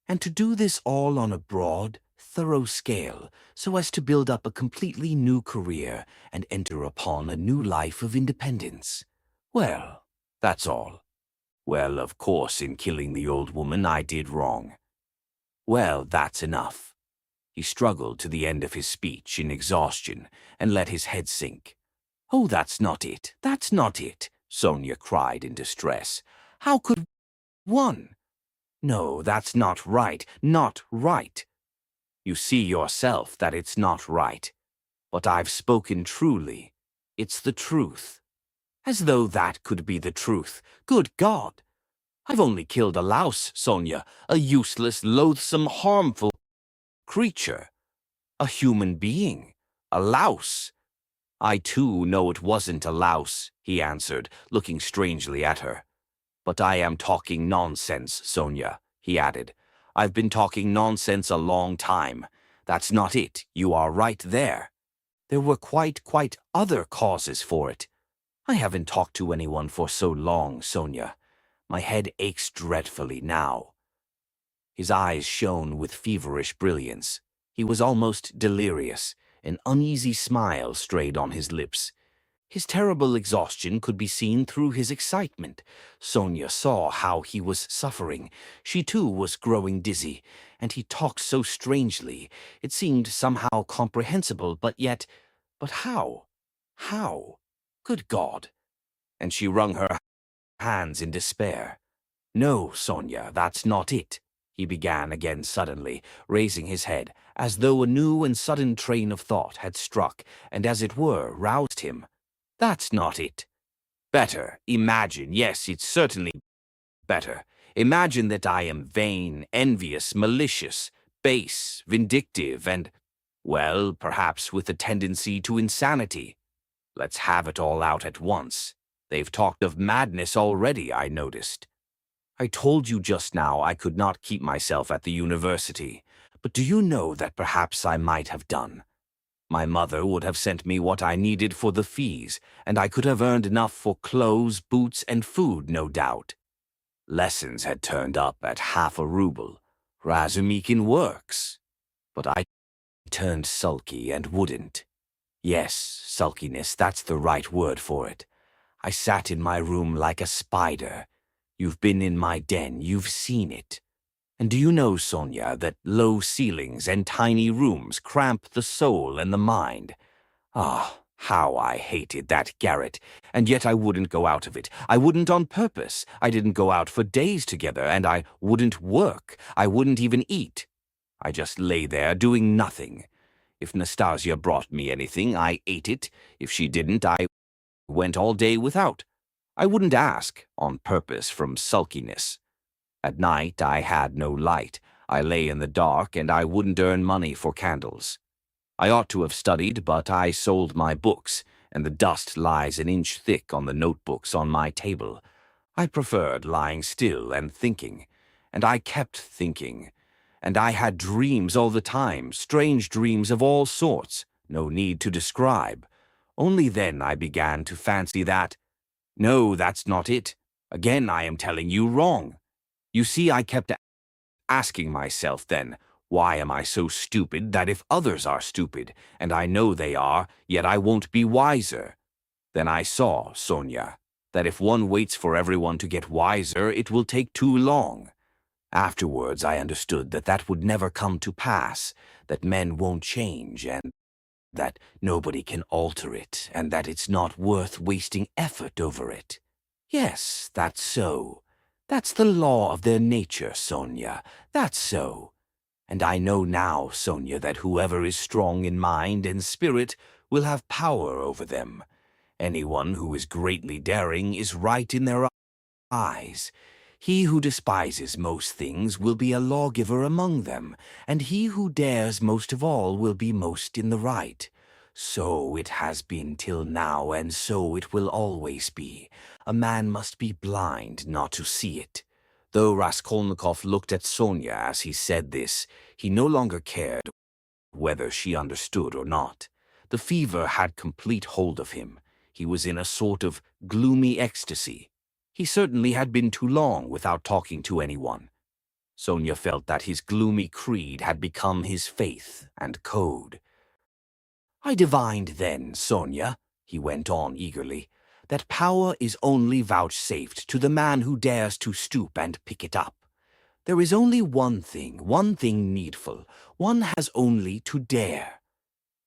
[SPEAKER 1] and to do this all on a broad, thorough scale, so as to build up a completely new career and enter upon a new life of independence. Well, that's all. Well, of course, in killing the old woman I did wrong. Well, that's enough. He struggled to the end of his speech in exhaustion and let his head sink. Oh, that's not it, that's not it, Sonia cried in distress. How could one? No, that's not right, not right. You see yourself that it's not right. But I've spoken truly. It's the truth. As though that could be the truth. Good God! I've only killed a louse, Sonia, a useless, loathsome, harmful creature. A human being. A louse. I too know it wasn't a louse, he answered, looking strangely at her. But I am talking nonsense, Sonia, he added. I've been talking nonsense a long time. That's not it. You are right there. There were quite other causes for it. I haven't talked to anyone for so long, Sonia. My head aches dreadfully now. His eyes shone with feverish brilliance. He was almost delirious. An uneasy smile strayed on his lips. His terrible exhaustion could be seen through his excitement. Sonia saw how he was suffering. She too was growing dizzy, and he talked so strangely. It seemed somehow comprehensible, but how? How? Good God! And she wrung her hands in despair. No, Sonia, that's not it, he began again suddenly, raising his head, as though a new and sudden train of thought had struck, and as it were roused him. That's not it. Better, imagine, yes, it's certainly better. Imagine that I am vain, envious, malicious, base, vindictive, and, well, perhaps with a tendency to insanity. Let's have it all out at once. They've talked of madness already, I noticed. I told you just now I could not keep myself at the university, but do you know that perhaps I might have done? My mother would have sent me what I needed for the fees, and I could have earned enough for clothes, boots, and food, no doubt. Lessons had turned up at 50 rubles. Razumikin works. But I turned sulky and wouldn't. Yes, sulkiness, that's the right word for it. I sat in my room like a spider. You've been in my den, you've seen it. And do you know, Sonia, that low ceilings and tiny rooms cramp the soul and the mind? Ah, how I hated that garret, and yet I wouldn't go out of it. I wouldn't on purpose. I didn't go out for days together, and I wouldn't work. I wouldn't even eat. I just lay there doing nothing. If Nastasia brought me anything, I ate it. If she didn't, I went all day without. I wouldn't ask, on purpose, from sulkiness. At night I had no light. I lay in the dark, and I wouldn't earn money for candles. I ought to have studied, but I sold my books, and the dust lies an inch thick on the notebooks on my table. I preferred lying still and thinking, and I kept thinking. And I had dreams all the time, strange dreams of all sorts. No need to describe. Only then I began to fancy that, no, that's not it. Again, I am telling you wrong. You see, I kept asking myself then, why am I so stupid that if others are stupid, and I know they are, yet I won't be wiser? Then I saw, Sonia, that if one waits for everyone to get wiser, it will take too long. Afterwards, I understood that that would never come to pass, that men won't change, and that nobody can alter it, and that it's not worth wasting effort over it. Yes, that's so. That's the law of their nature, Sonia. That's so. And I know now, Sonia, that whoever is strong in mind and spirit will have power over them. Anyone who is greatly daring is right in their eyes. He who despises most things will be a lawgiver among them, and he who dares most of all will be most in the right. So it has been till now, and so it will always be. A man must be blind not to see it. Though Raskolnikov looked at Sonia as he said this, he no longer cared whether she understood or not. The fever had complete hold of him. He was in a sort of gloomy ecstasy. He certainly had been too long without talking to anyone. Sonia felt that his gloomy creed had become his faith and code. I divined then, Sonia, he went on eagerly, that power is only vouchsafed to the man who dares to stoop and pick it up. There is only one thing needful. One has only to dare.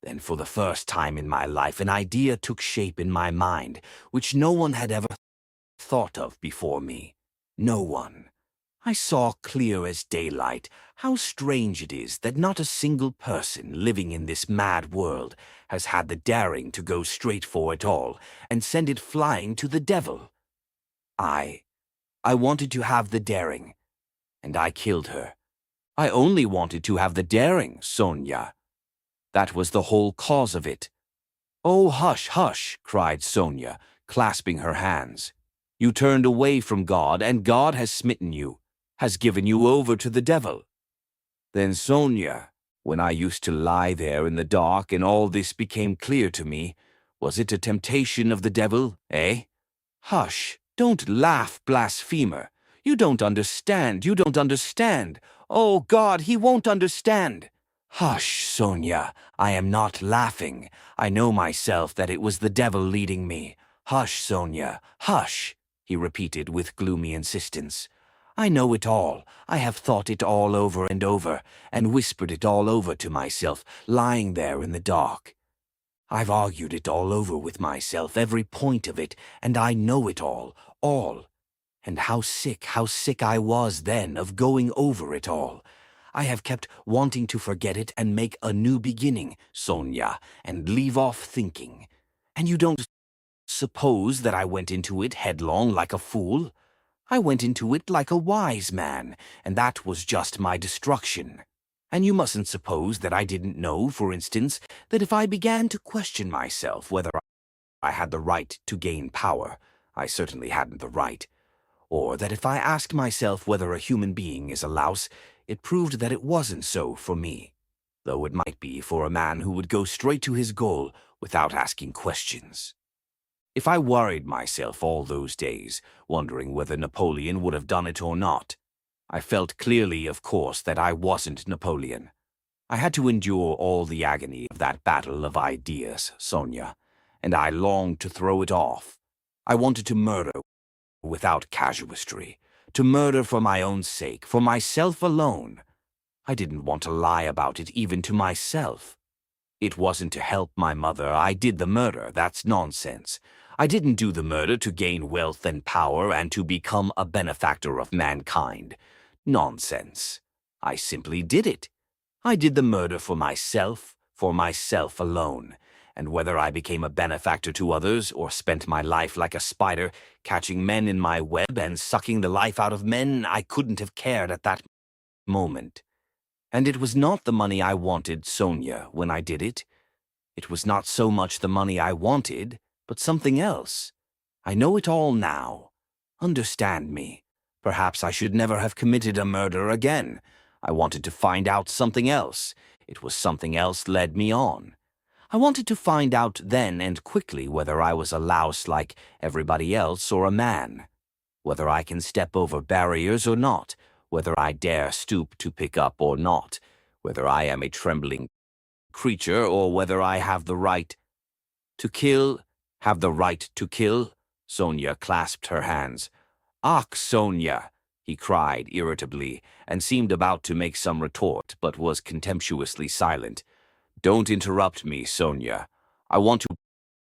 [SPEAKER 1] Then for the first time in my life an idea took shape in my mind, which no one had ever thought of before me. No one. I saw clear as daylight how strange it is that not a single person living in this mad world has had the daring to go straight for it all and send it flying to the devil. I wanted to have the daring, and I killed her. I only wanted to have the daring, Sonia. That was the whole cause of it. Oh, hush, hush, cried Sonia, clasping her hands. You turned away from God, and God has smitten you, has given you over to the devil. Then, Sonia, when I used to lie there in the dark and all this became clear to me, was it a temptation of the devil, eh? Hush, don't laugh, blasphemer. You don't understand. Oh, God, he won't understand. Hush, Sonia, I am not laughing. I know myself that it was the devil leading me. Hush, Sonia, hush, he repeated with gloomy insistence. I know it all. I have thought it all over and whispered it all over to myself, lying there in the dark. I've argued it all over with myself, every point of it, and I know it all. And how sick I was then of going over it all. I have kept wanting to forget it and make a new beginning, Sonia, and leave off thinking. And you don't suppose that I went into it headlong like a fool? I went into it like a wise man, and that was just my destruction. And you mustn't suppose that I didn't know, for instance, that if I began to question myself whether I had the right to gain power, I certainly hadn't the right, or that if I asked myself whether a human being is a louse, it proved that it wasn't so for me, though it might be for a man who would go straight to his goal without asking questions. If I worried myself all those days, wondering whether Napoleon would have done it or not, I felt clearly, of course, that I wasn't Napoleon. I had to endure all the agony of that battle of ideas, Sonia, and I longed to throw it off. I wanted to murder without casuistry, to murder for my own sake, for myself alone. I didn't want to lie about it even to myself. It wasn't to help my mother I did the murder, that's nonsense. I didn't do the murder to gain wealth and power and to become a benefactor of mankind. Nonsense. I simply did it. I did the murder for myself alone, and whether I became a benefactor to others or spent my life like a spider, catching men in my web and sucking the life out of men, I couldn't have cared at that moment. And it was not the money I wanted, Sonia, when I did it. It was not so much the money I wanted, but something else. I know it all now. Understand me. Perhaps I should never have committed a murder again. I wanted to find out something else. It was something else led me on. I wanted to find out then and quickly whether I was a louse like everybody else or a man, whether I can step over barriers or not, whether I dare stoop to pick up or not, whether I am a trembling creature or whether I have the right to kill, have the right to kill. Sonia clasped her hands. "Ach, Sonia!" he cried irritably, and seemed about to make some retort, but was contemptuously silent. "Don't interrupt me, Sonia. I want to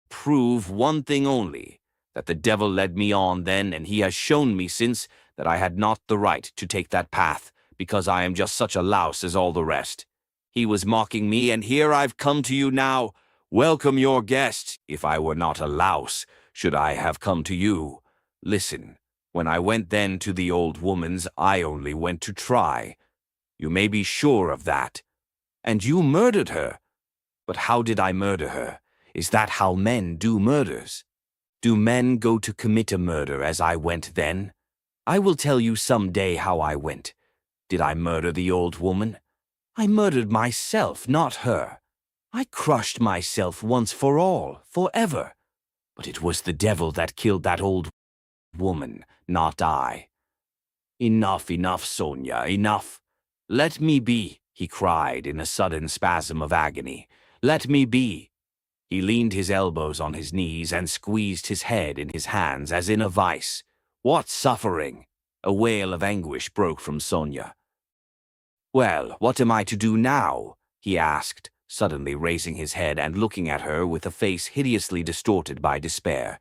[SPEAKER 1] prove one thing only, that the devil led me on then, and he has shown me since that I had not the right to take that path, because I am just such a louse as all the rest. He was mocking me, and here I've come to you now. Welcome your guest. If I were not a louse, should I have come to you? Listen, when I went then to the old woman's, I only went to try. You may be sure of that. And you murdered her. But how did I murder her? Is that how men do murders? Do men go to commit a murder as I went then? I will tell you some day how I went. Did I murder the old woman? I murdered myself, not her. I crushed myself once for all, forever. But it was the devil that killed that old woman, not I. Enough, enough, Sonia, enough. Let me be, he cried in a sudden spasm of agony. Let me be. He leaned his elbows on his knees and squeezed his head in his hands as in a vice. What suffering! A wail of anguish broke from Sonia. Well, what am I to do now? He asked, suddenly raising his head and looking at her with a face hideously distorted by despair.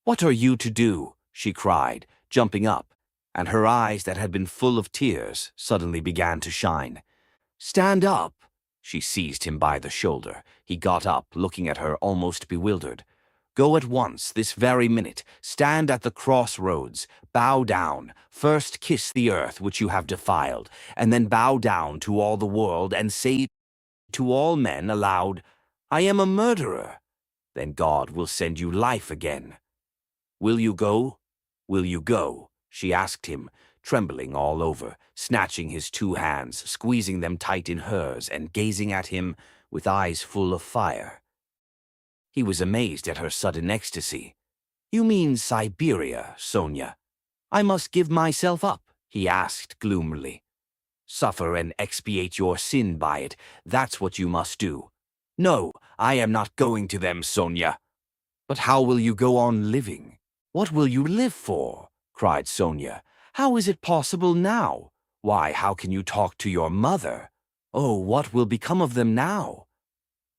[SPEAKER 1] What are you to do? She cried, jumping up, and her eyes that had been full of tears suddenly began to shine. Stand up! She seized him by the shoulder. He got up, looking at her almost bewildered. Go at once, this very minute. Stand at the crossroads. Bow down. First kiss the earth which you have defiled, and then bow down to all the world and say to all men aloud, I am a murderer. Then God will send you life again. Will you go? Will you go? She asked him, trembling all over, snatching his two hands, squeezing them tight in hers, and gazing at him with eyes full of fire. He was amazed at her sudden ecstasy. You mean Siberia, Sonia? I must give myself up, he asked gloomily. Suffer and expiate your sin by it, that's what you must do. No, I am not going to them, Sonia. But how will you go on living? What will you live for? Cried Sonia. How is it possible now? Why, how can you talk to your mother? Oh, what will become of them now?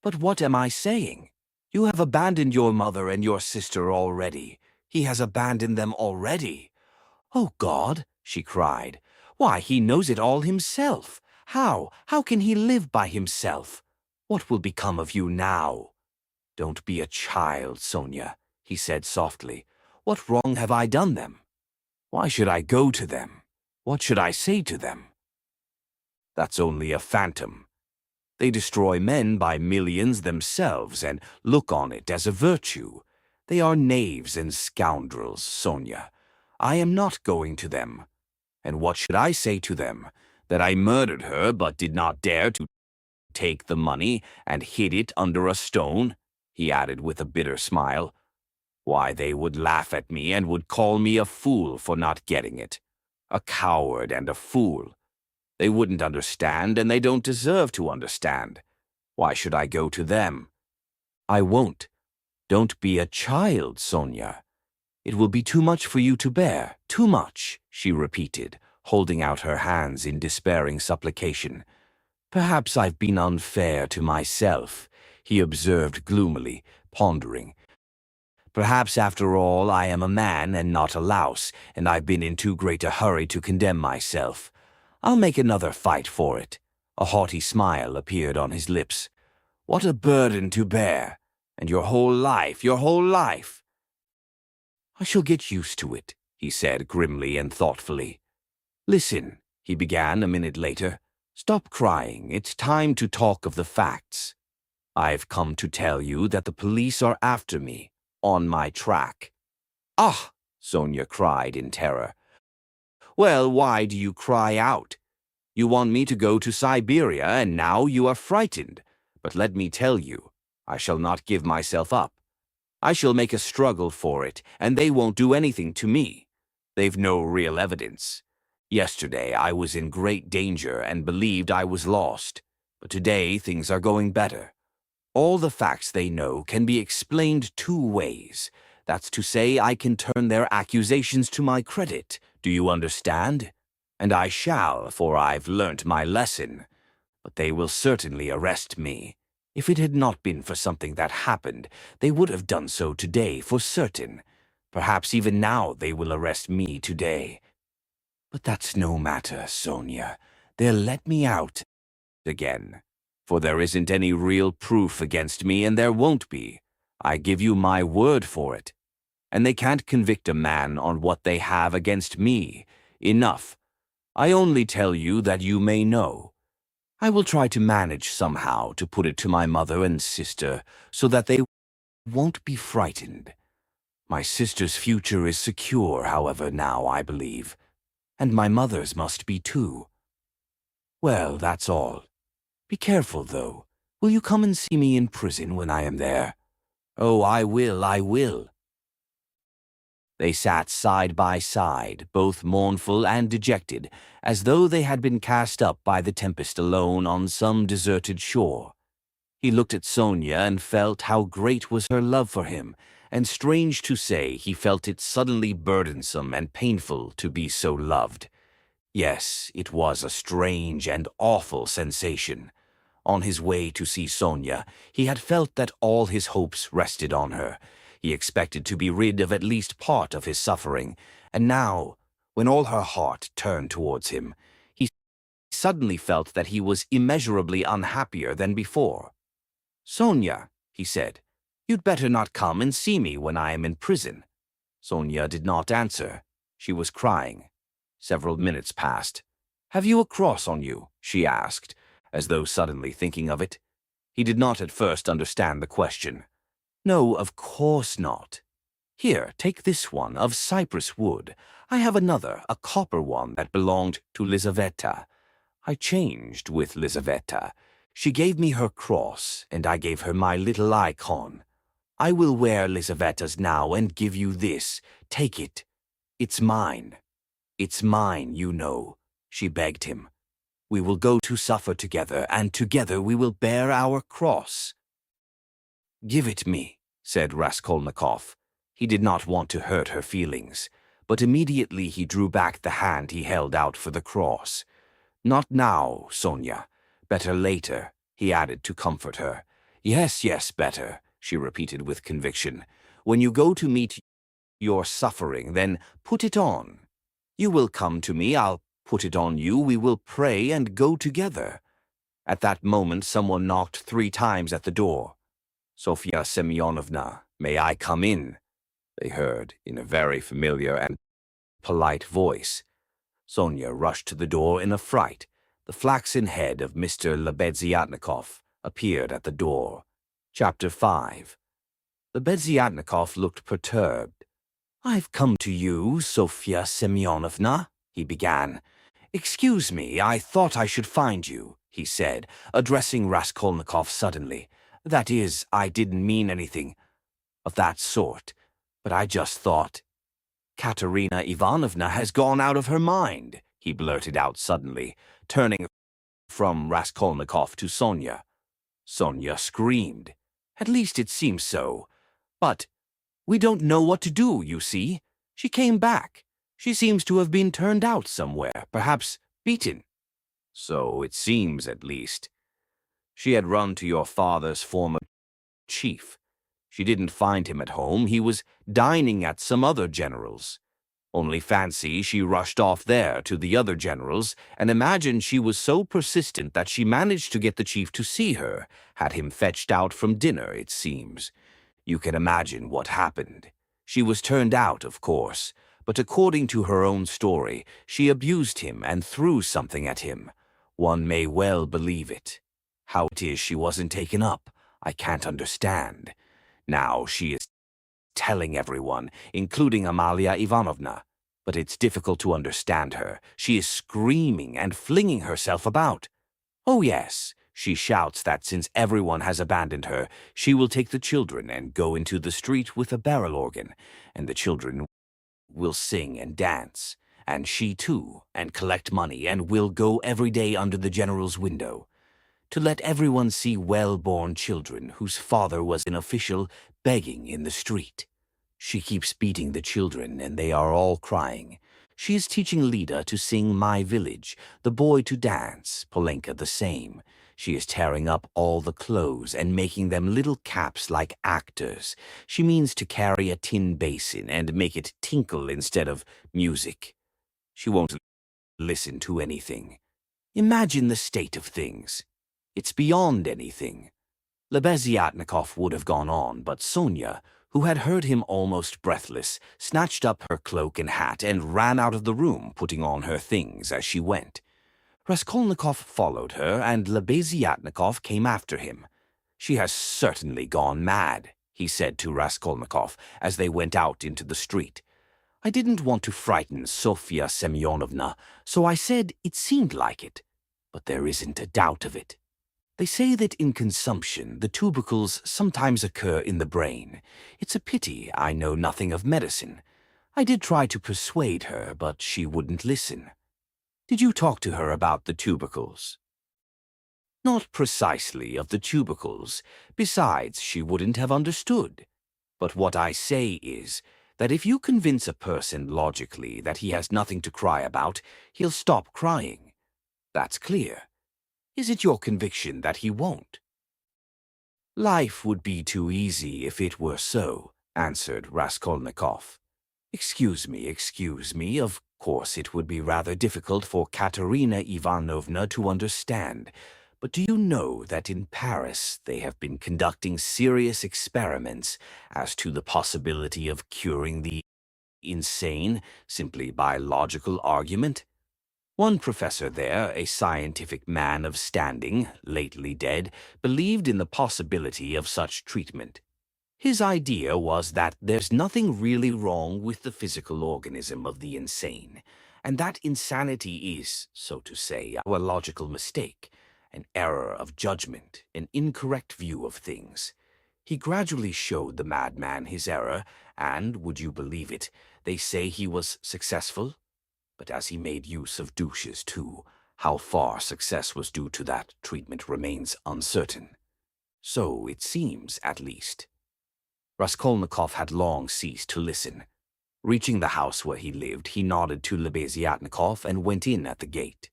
[SPEAKER 1] But what am I saying? You have abandoned your mother and your sister already. He has abandoned them already. Oh, God, she cried. Why, he knows it all himself. How can he live by himself? What will become of you now? Don't be a child, Sonia, he said softly. What wrong have I done them? Why should I go to them? What should I say to them? That's only a phantom. They destroy men by millions themselves and look on it as a virtue. They are knaves and scoundrels, Sonia. I am not going to them. And what should I say to them? That I murdered her but did not dare to take the money and hid it under a stone? He added with a bitter smile. Why, they would laugh at me and would call me a fool for not getting it. A coward and a fool. They wouldn't understand, and they don't deserve to understand. Why should I go to them? I won't. Don't be a child, Sonia. It will be too much for you to bear, too much, she repeated, holding out her hands in despairing supplication. Perhaps I've been unfair to myself, he observed gloomily, pondering. Perhaps, after all, I am a man and not a louse, and I've been in too great a hurry to condemn myself. I'll make another fight for it. A haughty smile appeared on his lips. What a burden to bear! And your whole life, your whole life! I shall get used to it, he said grimly and thoughtfully. Listen, he began a minute later. Stop crying. It's time to talk of the facts. I've come to tell you that the police are after me, on my track. Ah! Sonia cried in terror. Well, why do you cry out? You want me to go to Siberia, and now you are frightened. But let me tell you, I shall not give myself up. I shall make a struggle for it, and they won't do anything to me. They've no real evidence. Yesterday I was in great danger and believed I was lost, but today things are going better. All the facts they know can be explained two ways. That's to say, I can turn their accusations to my credit. Do you understand? And I shall, for I've learnt my lesson. But they will certainly arrest me. If it had not been for something that happened, they would have done so today for certain. Perhaps even now they will arrest me today. But that's no matter, Sonia. They'll let me out again. For there isn't any real proof against me, and there won't be. I give you my word for it. And they can't convict a man on what they have against me. Enough. I only tell you that you may know. I will try to manage somehow to put it to my mother and sister so that they won't be frightened. My sister's future is secure, however, now, I believe. And my mother's must be too. Well, that's all. Be careful, though. Will you come and see me in prison when I am there? Oh, I will, I will. They sat side by side, both mournful and dejected, as though they had been cast up by the tempest alone on some deserted shore. He looked at Sonia and felt how great was her love for him, and strange to say, he felt it suddenly burdensome and painful to be so loved. Yes, it was a strange and awful sensation. On his way to see Sonia, he had felt that all his hopes rested on her. He expected to be rid of at least part of his suffering, and now, when all her heart turned towards him, he suddenly felt that he was immeasurably unhappier than before. "Sonia," he said, "you'd better not come and see me when I am in prison." Sonia did not answer. She was crying. Several minutes passed. "Have you a cross on you?" she asked, as though suddenly thinking of it. He did not at first understand the question. "No, of course not." "Here, take this one, of cypress wood. I have another, a copper one that belonged to Lizaveta. I changed with Lizaveta. She gave me her cross, and I gave her my little icon. I will wear Lizaveta's now and give you this. Take it. It's mine. It's mine, you know," she begged him. "We will go to suffer together, and together we will bear our cross." "Give it me," said Raskolnikov. He did not want to hurt her feelings, but immediately he drew back the hand he held out for the cross. "Not now, Sonia. Better later," he added to comfort her. "Yes, yes, better," she repeated with conviction. "When you go to meet your suffering, then put it on. You will come to me, I'll put it on you, we will pray and go together." At that moment someone knocked 3 times at the door. "Sofya Semyonovna, may I come in?" they heard in a very familiar and polite voice. Sonia rushed to the door in a fright. The flaxen head of Mr. Lebeziatnikov appeared at the door. Chapter 5. Lebeziatnikov looked perturbed. "I've come to you, Sofya Semyonovna," he began. "Excuse me, I thought I should find you," he said, addressing Raskolnikov suddenly. "That is, I didn't mean anything of that sort, but I just thought—" "Katerina Ivanovna has gone out of her mind," he blurted out suddenly, turning from Raskolnikov to Sonia. Sonia screamed. "At least it seems so. But we don't know what to do, you see. She came back. She seems to have been turned out somewhere, perhaps beaten." "So it seems, at least. She had run to your father's former chief. She didn't find him at home. He was dining at some other general's. Only fancy, she rushed off there to the other general's, and imagine she was so persistent that she managed to get the chief to see her, had him fetched out from dinner, it seems. You can imagine what happened. She was turned out, of course, but according to her own story, she abused him and threw something at him. One may well believe it. How it is she wasn't taken up, I can't understand. Now she is telling everyone, including Amalia Ivanovna. But it's difficult to understand her. She is screaming and flinging herself about. Oh yes, She shouts that since everyone has abandoned her, she will take the children and go into the street with a barrel organ, and the children will sing and dance, and she too, and collect money, and will go every day under the general's window, to let everyone see well-born children whose father was an official begging in the street. She keeps beating the children, and they are all crying. She is teaching Lida to sing My Village, the boy to dance, Polenka the same. She is tearing up all the clothes and making them little caps like actors. She means to carry a tin basin and make it tinkle instead of music. She won't listen to anything. Imagine the state of things. It's beyond anything. Lebeziatnikov would have gone on, but Sonia, who had heard him almost breathless, snatched up her cloak and hat and ran out of the room, putting on her things as she went. Raskolnikov followed her, and Lebeziatnikov came after him. "She has certainly gone mad," he said to Raskolnikov as they went out into the street. "I didn't want to frighten Sofya Semyonovna, so I said it seemed like it. But there isn't a doubt of it. They say that in consumption the tubercles sometimes occur in the brain. It's a pity I know nothing of medicine. I did try to persuade her, but she wouldn't listen." "Did you talk to her about the tubercles?" "Not precisely of the tubercles. Besides, she wouldn't have understood. But what I say is that if you convince a person logically that he has nothing to cry about, he'll stop crying. That's clear. Is it your conviction that he won't?" "Life would be too easy if it were so," answered Raskolnikov. Excuse me, of course it would be rather difficult for Katerina Ivanovna to understand, but do you know that in Paris they have been conducting serious experiments as to the possibility of curing the insane simply by logical argument? One professor there, a scientific man of standing, lately dead, believed in the possibility of such treatment. His idea was that there's nothing really wrong with the physical organism of the insane, and that insanity is, so to say, a logical mistake, an error of judgment, an incorrect view of things. He gradually showed the madman his error, and, would you believe it, they say he was successful? But as he made use of douches too, how far success was due to that treatment remains uncertain. So it seems, at least. Raskolnikov had long ceased to listen. Reaching the house where he lived, he nodded to Lebeziatnikov and went in at the gate.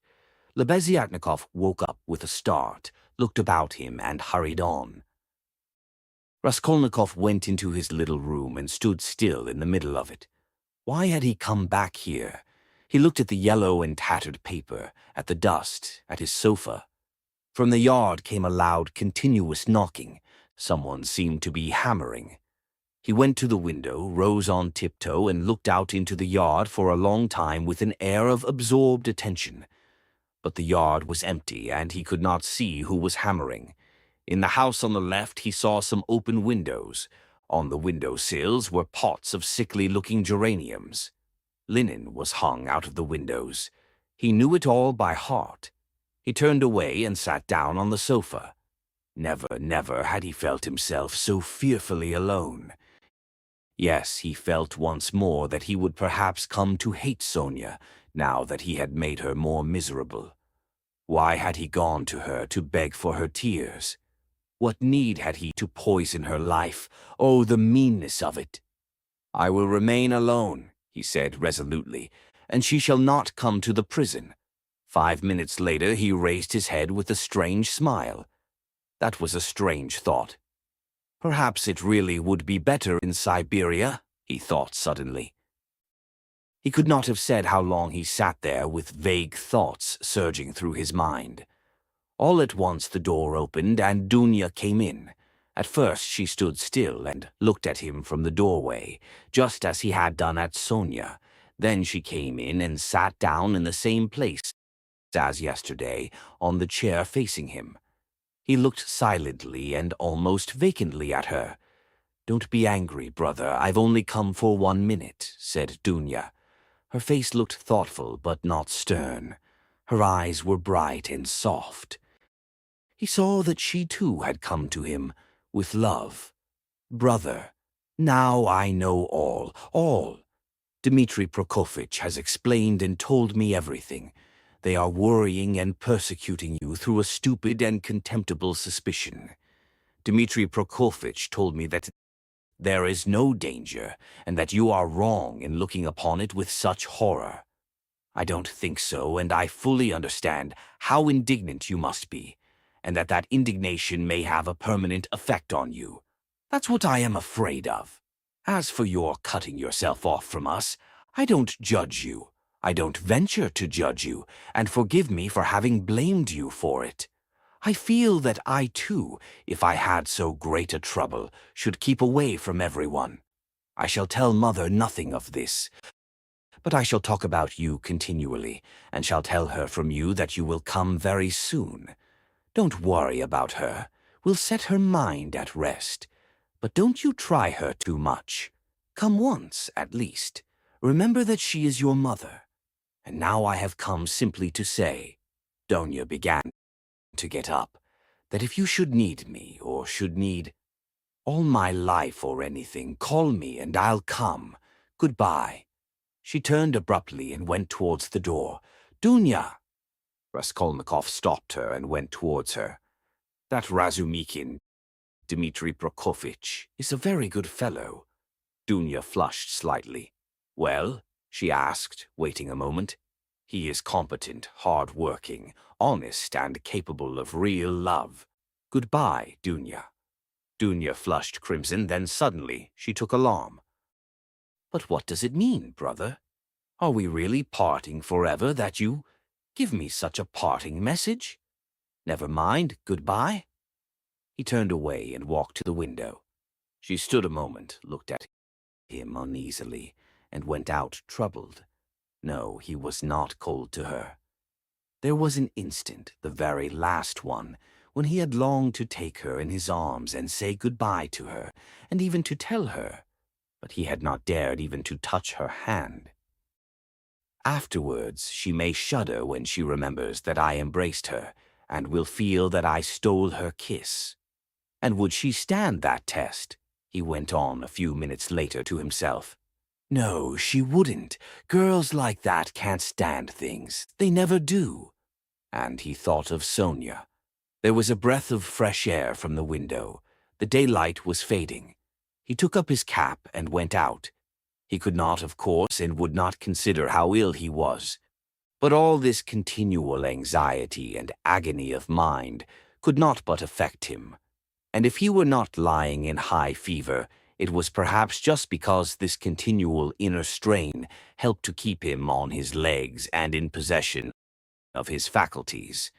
[SPEAKER 1] Lebeziatnikov woke up with a start, looked about him, and hurried on. Raskolnikov went into his little room and stood still in the middle of it. Why had he come back here? He looked at the yellow and tattered paper, at the dust, at his sofa. From the yard came a loud, continuous knocking. Someone seemed to be hammering. He went to the window, rose on tiptoe, and looked out into the yard for a long time with an air of absorbed attention. But the yard was empty, and he could not see who was hammering. In the house on the left he saw some open windows. On the window sills were pots of sickly-looking geraniums. Linen was hung out of the windows. He knew it all by heart. He turned away and sat down on the sofa. Never had he felt himself so fearfully alone. Yes, he felt once more that he would perhaps come to hate Sonia, now that he had made her more miserable. Why had he gone to her to beg for her tears? What need had he to poison her life? Oh, the meanness of it! "I will remain alone," he said resolutely, "and she shall not come to the prison." 5 minutes later he raised his head with a strange smile. That was a strange thought. Perhaps it really would be better in Siberia, he thought suddenly. He could not have said how long he sat there with vague thoughts surging through his mind. All at once the door opened and Dunya came in. At first she stood still and looked at him from the doorway, just as he had done at Sonia. Then she came in and sat down in the same place as yesterday, on the chair facing him. He looked silently and almost vacantly at her. "Don't be angry, brother, I've only come for 1 minute," said Dunya. Her face looked thoughtful but not stern. Her eyes were bright and soft. He saw that she too had come to him with love. Brother, now I know all. Dmitri Prokofitch has explained and told me everything. They are worrying and persecuting you through a stupid and contemptible suspicion. Dmitri Prokofitch told me that there is no danger, and that you are wrong in looking upon it with such horror. I don't think so, and I fully understand how indignant you must be, and that indignation may have a permanent effect on you. That's what I am afraid of. As for your cutting yourself off from us, I don't judge you. I don't venture to judge you, and forgive me for having blamed you for it. I feel that I too, if I had so great a trouble, should keep away from everyone. I shall tell Mother nothing of this, but I shall talk about you continually, and shall tell her from you that you will come very soon. Don't worry about her. We'll set her mind at rest. But don't you try her too much. Come once, at least. Remember that she is your mother. And now I have come simply to say, Donya began to get up, that if you should need me, or should need all my life or anything, call me and I'll come. Goodbye. She turned abruptly and went towards the door. Dunya! Raskolnikov stopped her and went towards her. That Razumikin, Dmitri Prokofitch, is a very good fellow. Dunya flushed slightly. Well? She asked, waiting a moment. He is competent, hard-working, honest, and capable of real love. Goodbye, Dunya. Dunya flushed crimson, then suddenly she took alarm. But what does it mean, brother? Are we really parting forever that you give me such a parting message? Never mind, goodbye. He turned away and walked to the window. She stood a moment, looked at him uneasily, and went out troubled. No, he was not cold to her. There was an instant, the very last one, when he had longed to take her in his arms and say goodbye to her, and even to tell her, but he had not dared even to touch her hand. Afterwards, she may shudder when she remembers that I embraced her, and will feel that I stole her kiss. And would she stand that test? He went on a few minutes later to himself. No, she wouldn't. Girls like that can't stand things. They never do. And he thought of Sonia. There was a breath of fresh air from the window. The daylight was fading. He took up his cap and went out. He could not, of course, and would not consider how ill he was. But all this continual anxiety and agony of mind could not but affect him. And if he were not lying in high fever, it was perhaps just because this continual inner strain helped to keep him on his legs and in possession of his faculties.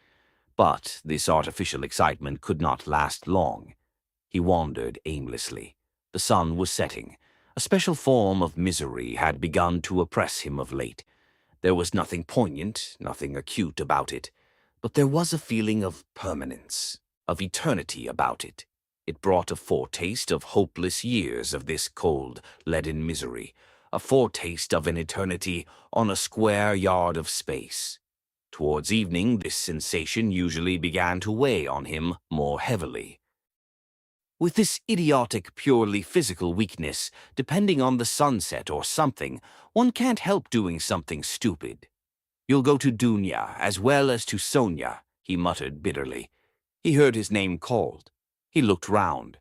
[SPEAKER 1] But this artificial excitement could not last long. He wandered aimlessly. The sun was setting. A special form of misery had begun to oppress him of late. There was nothing poignant, nothing acute about it, but there was a feeling of permanence, of eternity about it. It brought a foretaste of hopeless years of this cold, leaden misery, a foretaste of an eternity on a square yard of space. Towards evening, this sensation usually began to weigh on him more heavily. With this idiotic, purely physical weakness, depending on the sunset or something, one can't help doing something stupid. You'll go to Dunya as well as to Sonia, he muttered bitterly. He heard his name called. He looked round.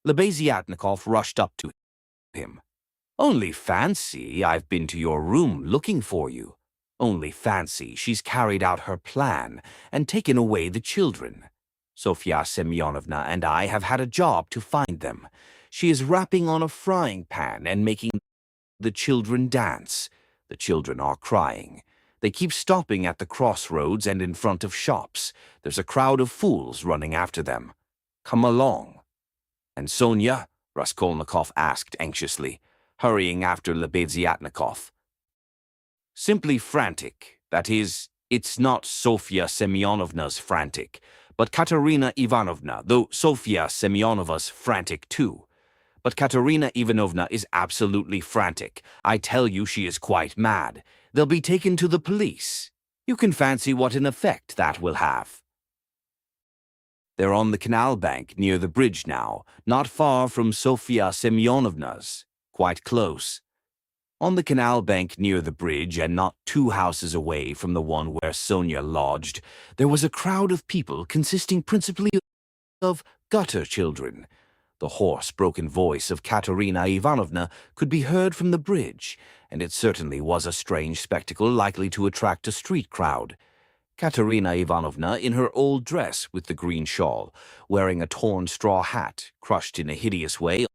[SPEAKER 1] Lebeziatnikov rushed up to him. Only fancy, I've been to your room looking for you. Only fancy, she's carried out her plan and taken away the children. Sofya Semyonovna and I have had a job to find them. She is rapping on a frying pan and making the children dance. The children are crying. They keep stopping at the crossroads and in front of shops. There's a crowd of fools running after them. Come along. And Sonia? Raskolnikov asked anxiously, hurrying after Lebeziatnikov. Simply frantic. That is, it's not Sofya Semyonovna's frantic, but Katerina Ivanovna, though Sofya Semyonova's frantic too. But Katerina Ivanovna is absolutely frantic. I tell you she is quite mad. They'll be taken to the police. You can fancy what an effect that will have. They're on the canal bank near the bridge now, not far from Sofia Semyonovna's. Quite close. On the canal bank near the bridge and not 2 houses away from the one where Sonia lodged, there was a crowd of people consisting principally of gutter children. The hoarse, broken voice of Katerina Ivanovna could be heard from the bridge, and it certainly was a strange spectacle likely to attract a street crowd. Katerina Ivanovna, in her old dress with the green shawl, wearing a torn straw hat, crushed in a hideous way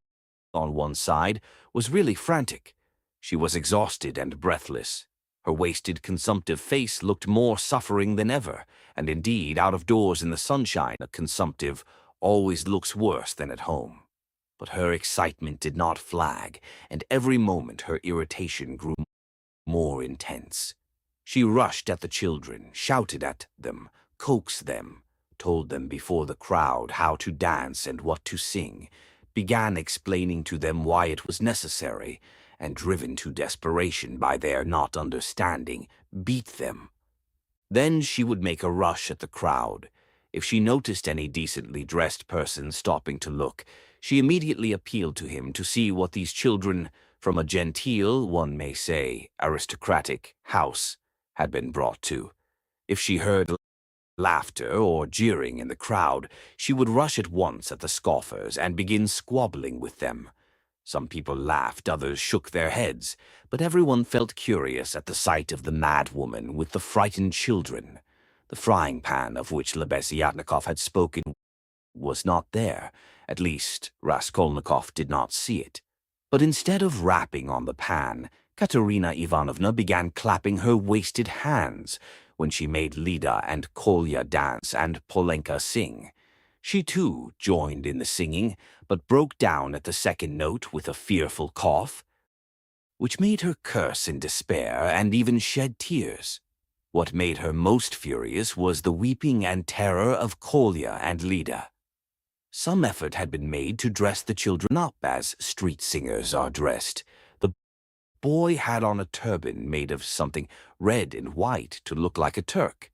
[SPEAKER 1] on one side, was really frantic. She was exhausted and breathless. Her wasted, consumptive face looked more suffering than ever, and indeed, out of doors in the sunshine, a consumptive always looks worse than at home. But her excitement did not flag, and every moment her irritation grew more intense. She rushed at the children, shouted at them, coaxed them, told them before the crowd how to dance and what to sing, began explaining to them why it was necessary, and driven to desperation by their not understanding, beat them. Then she would make a rush at the crowd. If she noticed any decently dressed person stopping to look, she immediately appealed to him to see what these children, from a genteel, one may say, aristocratic house, had been brought to. If she heard laughter or jeering in the crowd, she would rush at once at the scoffers and begin squabbling with them. Some people laughed, others shook their heads, but everyone felt curious at the sight of the mad woman with the frightened children. The frying pan of which Lebeziatnikov had spoken was not there. At least, Raskolnikov did not see it. But instead of rapping on the pan, Katerina Ivanovna began clapping her wasted hands when she made Lida and Kolya dance and Polenka sing. She too joined in the singing, but broke down at the second note with a fearful cough, which made her curse in despair and even shed tears. What made her most furious was the weeping and terror of Kolya and Lida. Some effort had been made to dress the children up as street singers are dressed. The boy had on a turban made of something red and white to look like a Turk.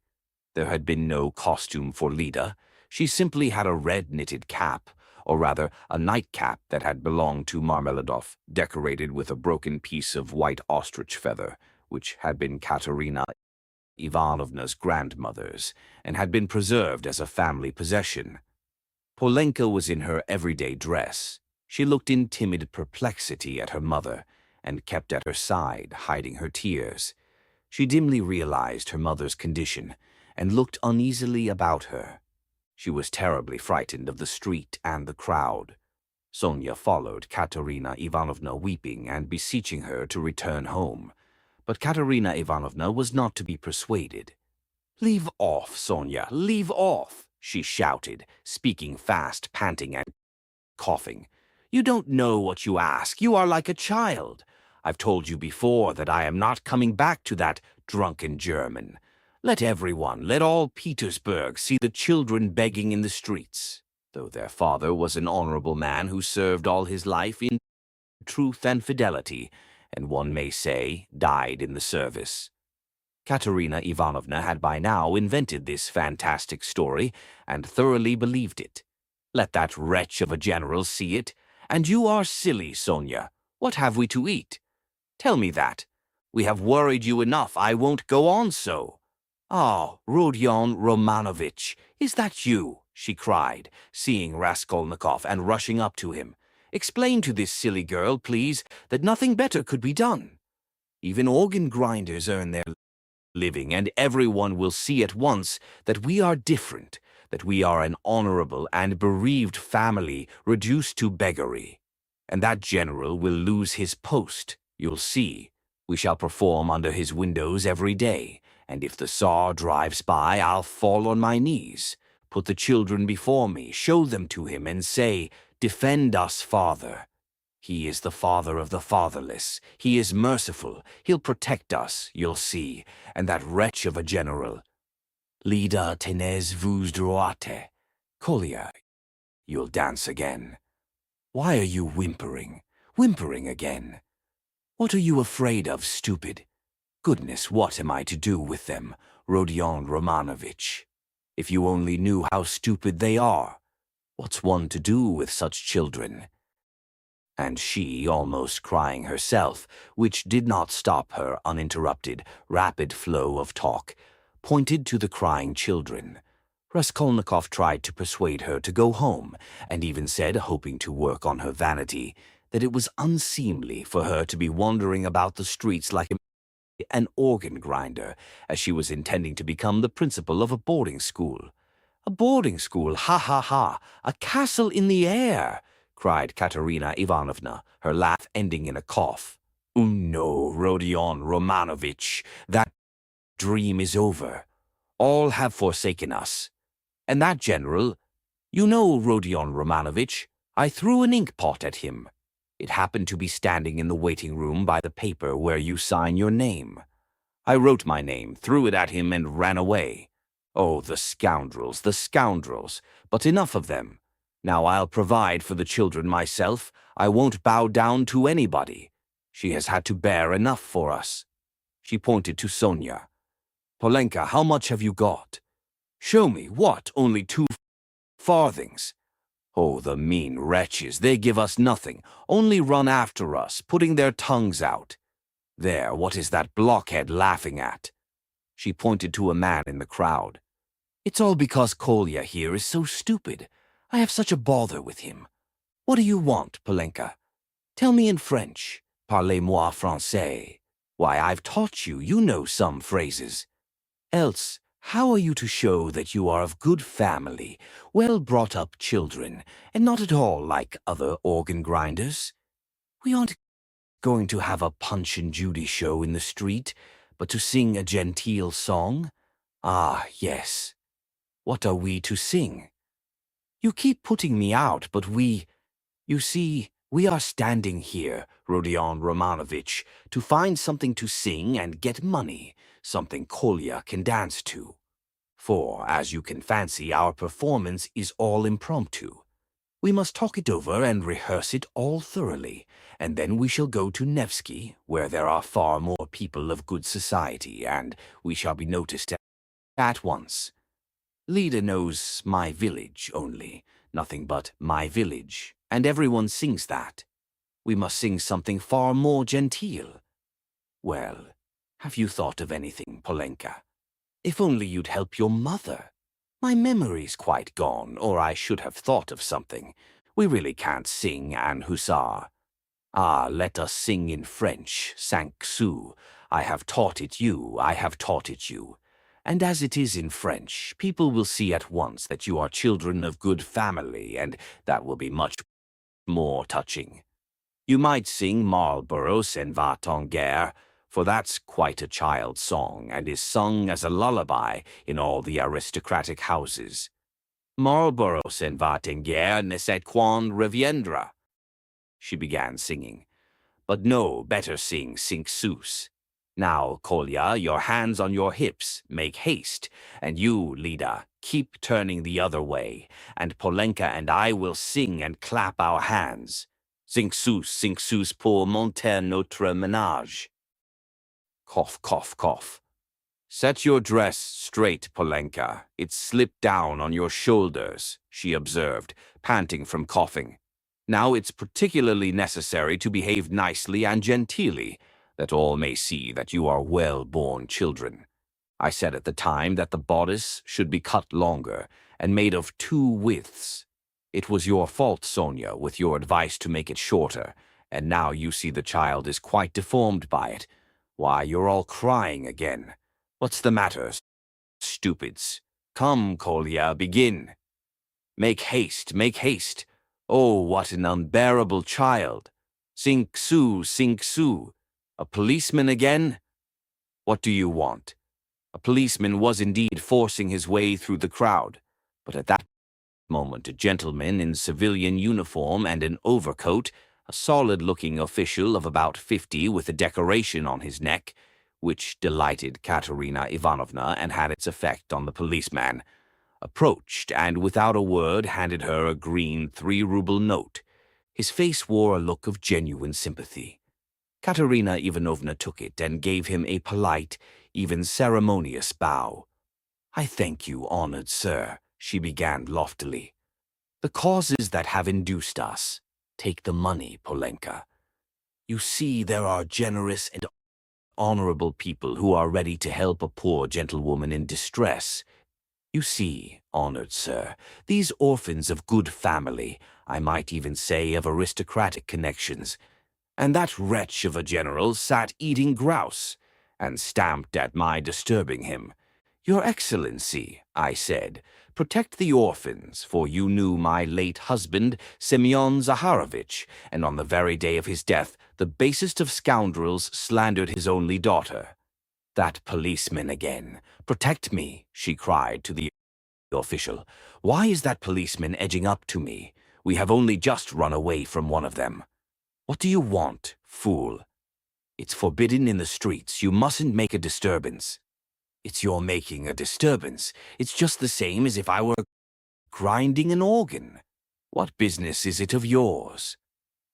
[SPEAKER 1] There had been no costume for Lida. She simply had a red knitted cap, or rather a nightcap that had belonged to Marmeladov, decorated with a broken piece of white ostrich feather, which had been Katerina Ivanovna's grandmother's, and had been preserved as a family possession. Polenka was in her everyday dress. She looked in timid perplexity at her mother, and kept at her side, hiding her tears. She dimly realized her mother's condition, and looked uneasily about her. She was terribly frightened of the street and the crowd. Sonia followed Katerina Ivanovna, weeping and beseeching her to return home. But Katerina Ivanovna was not to be persuaded. "Leave off, Sonia, leave off," she shouted, speaking fast, panting and coughing. "You don't know what you ask. You are like a child. I've told you before that I am not coming back to that drunken German. Let everyone, let all Petersburg see the children begging in the streets," though their father was an honorable man who served all his life in truth and fidelity, and one may say, died in the service. Katerina Ivanovna had by now invented this fantastic story, and thoroughly believed it. Let that wretch of a general see it. "And you are silly, Sonia. What have we to eat? Tell me that. We have worried you enough. I won't go on so." "Ah, Rodion Romanovitch, is that you?" she cried, seeing Raskolnikov and rushing up to him. "Explain to this silly girl, please, that nothing better could be done. Even organ grinders earn their living, and everyone will see at once that we are different, that we are an honorable and bereaved family reduced to beggary. And that general will lose his post, you'll see. We shall perform under his windows every day, and if the Tsar drives by, I'll fall on my knees, put the children before me, show them to him, and say, 'Defend us, Father.' He is the father of the fatherless. He is merciful. He'll protect us, you'll see. And that wretch of a general, Lida tenez vous droite. Kolya, you'll dance again. Why are you whimpering? Whimpering again? What are you afraid of, stupid? Goodness, what am I to do with them, Rodion Romanovitch?" If you only knew how stupid they are. What's one to do with such children? And she, almost crying herself, which did not stop her uninterrupted, rapid flow of talk, pointed to the crying children. Raskolnikov tried to persuade her to go home, and even said, hoping to work on her vanity, that it was unseemly for her to be wandering about the streets like an organ grinder, as she was intending to become the principal of a boarding school. A boarding school, ha ha ha, a castle in the air, cried Katerina Ivanovna, her laugh ending in a cough. No, Rodion Romanovich, that dream is over. All have forsaken us. And that general, you know, Rodion Romanovich, I threw an ink pot at him. It happened to be standing in the waiting room by the paper where you sign your name. I wrote my name, threw it at him, and ran away. Oh, the scoundrels, the scoundrels! But enough of them. Now I'll provide for the children myself. I won't bow down to anybody. She has had to bear enough for us. She pointed to Sonia. Polenka, how much have you got? Show me, what, only 2 farthings? Oh, the mean wretches, they give us nothing, only run after us, putting their tongues out. There, what is that blockhead laughing at? She pointed to a man in the crowd. It's all because Kolya here is so stupid. I have such a bother with him. What do you want, Polenka? Tell me in French. Parlez-moi français. Why, I've taught you, you know some phrases. Else, how are you to show that you are of good family, well-brought-up children, and not at all like other organ grinders? We aren't going to have a Punch and Judy show in the street, but to sing a genteel song? Ah, yes. What are we to sing? You keep putting me out, but you see, we are standing here, Rodion Romanovich, to find something to sing and get money, something Kolya can dance to. For, as you can fancy, our performance is all impromptu. We must talk it over and rehearse it all thoroughly, and then we shall go to Nevsky, where there are far more people of good society, and we shall be noticed at once. Lida knows my village only, nothing but my village, and everyone sings that. We must sing something far more genteel. Well, have you thought of anything, Polenka? If only you'd help your mother. My memory's quite gone, or I should have thought of something. We really can't sing an hussar. Ah, let us sing in French, 5 sous. I have taught it you, I have taught it you. And as it is in French, people will see at once that you are children of good family, and that will be much more touching. You might sing Marlborough s'en va en guerre, for that's quite a child's song, and is sung as a lullaby in all the aristocratic houses. Marlborough s'en va en guerre ne sait quand reviendra. She began singing. But no, better sing 5 sous. Now, Kolya, your hands on your hips, make haste, and you, Lida, keep turning the other way, and Polenka and I will sing and clap our hands. 5 sous pour monter notre ménage. Cough, cough, cough. Set your dress straight, Polenka. It's slipped down on your shoulders, she observed, panting from coughing. Now it's particularly necessary to behave nicely and genteelly, that all may see that you are well-born children. I said at the time that the bodice should be cut longer and made of 2 widths. It was your fault, Sonia, with your advice to make it shorter, and now you see the child is quite deformed by it. Why, you're all crying again. What's the matter, stupids? Come, Kolya, begin. Make haste, make haste. Oh, what an unbearable child. 5 sous, 5 sous. A policeman again? What do you want? A policeman was indeed forcing his way through the crowd, but at that moment a gentleman in civilian uniform and an overcoat, a solid-looking official of about 50 with a decoration on his neck, which delighted Katerina Ivanovna and had its effect on the policeman, approached and without a word handed her a green 3-ruble note. His face wore a look of genuine sympathy. Katerina Ivanovna took it and gave him a polite, even ceremonious bow. "I thank you, honored sir," she began loftily. "The causes that have induced us. Take the money, Polenka. You see, there are generous and honorable people who are ready to help a poor gentlewoman in distress. You see, honored sir, these orphans of good family, I might even say of aristocratic connections, and that wretch of a general sat eating grouse, and stamped at my disturbing him. 'Your Excellency,' I said, 'protect the orphans, for you knew my late husband, Semyon Zaharovitch, and on the very day of his death, the basest of scoundrels slandered his only daughter.' That policeman again. 'Protect me,' she cried to the official. 'Why is that policeman edging up to me? We have only just run away from one of them.' 'What do you want, fool?' 'It's forbidden in the streets. You mustn't make a disturbance.' 'It's your making a disturbance. It's just the same as if I were grinding an organ. What business is it of yours?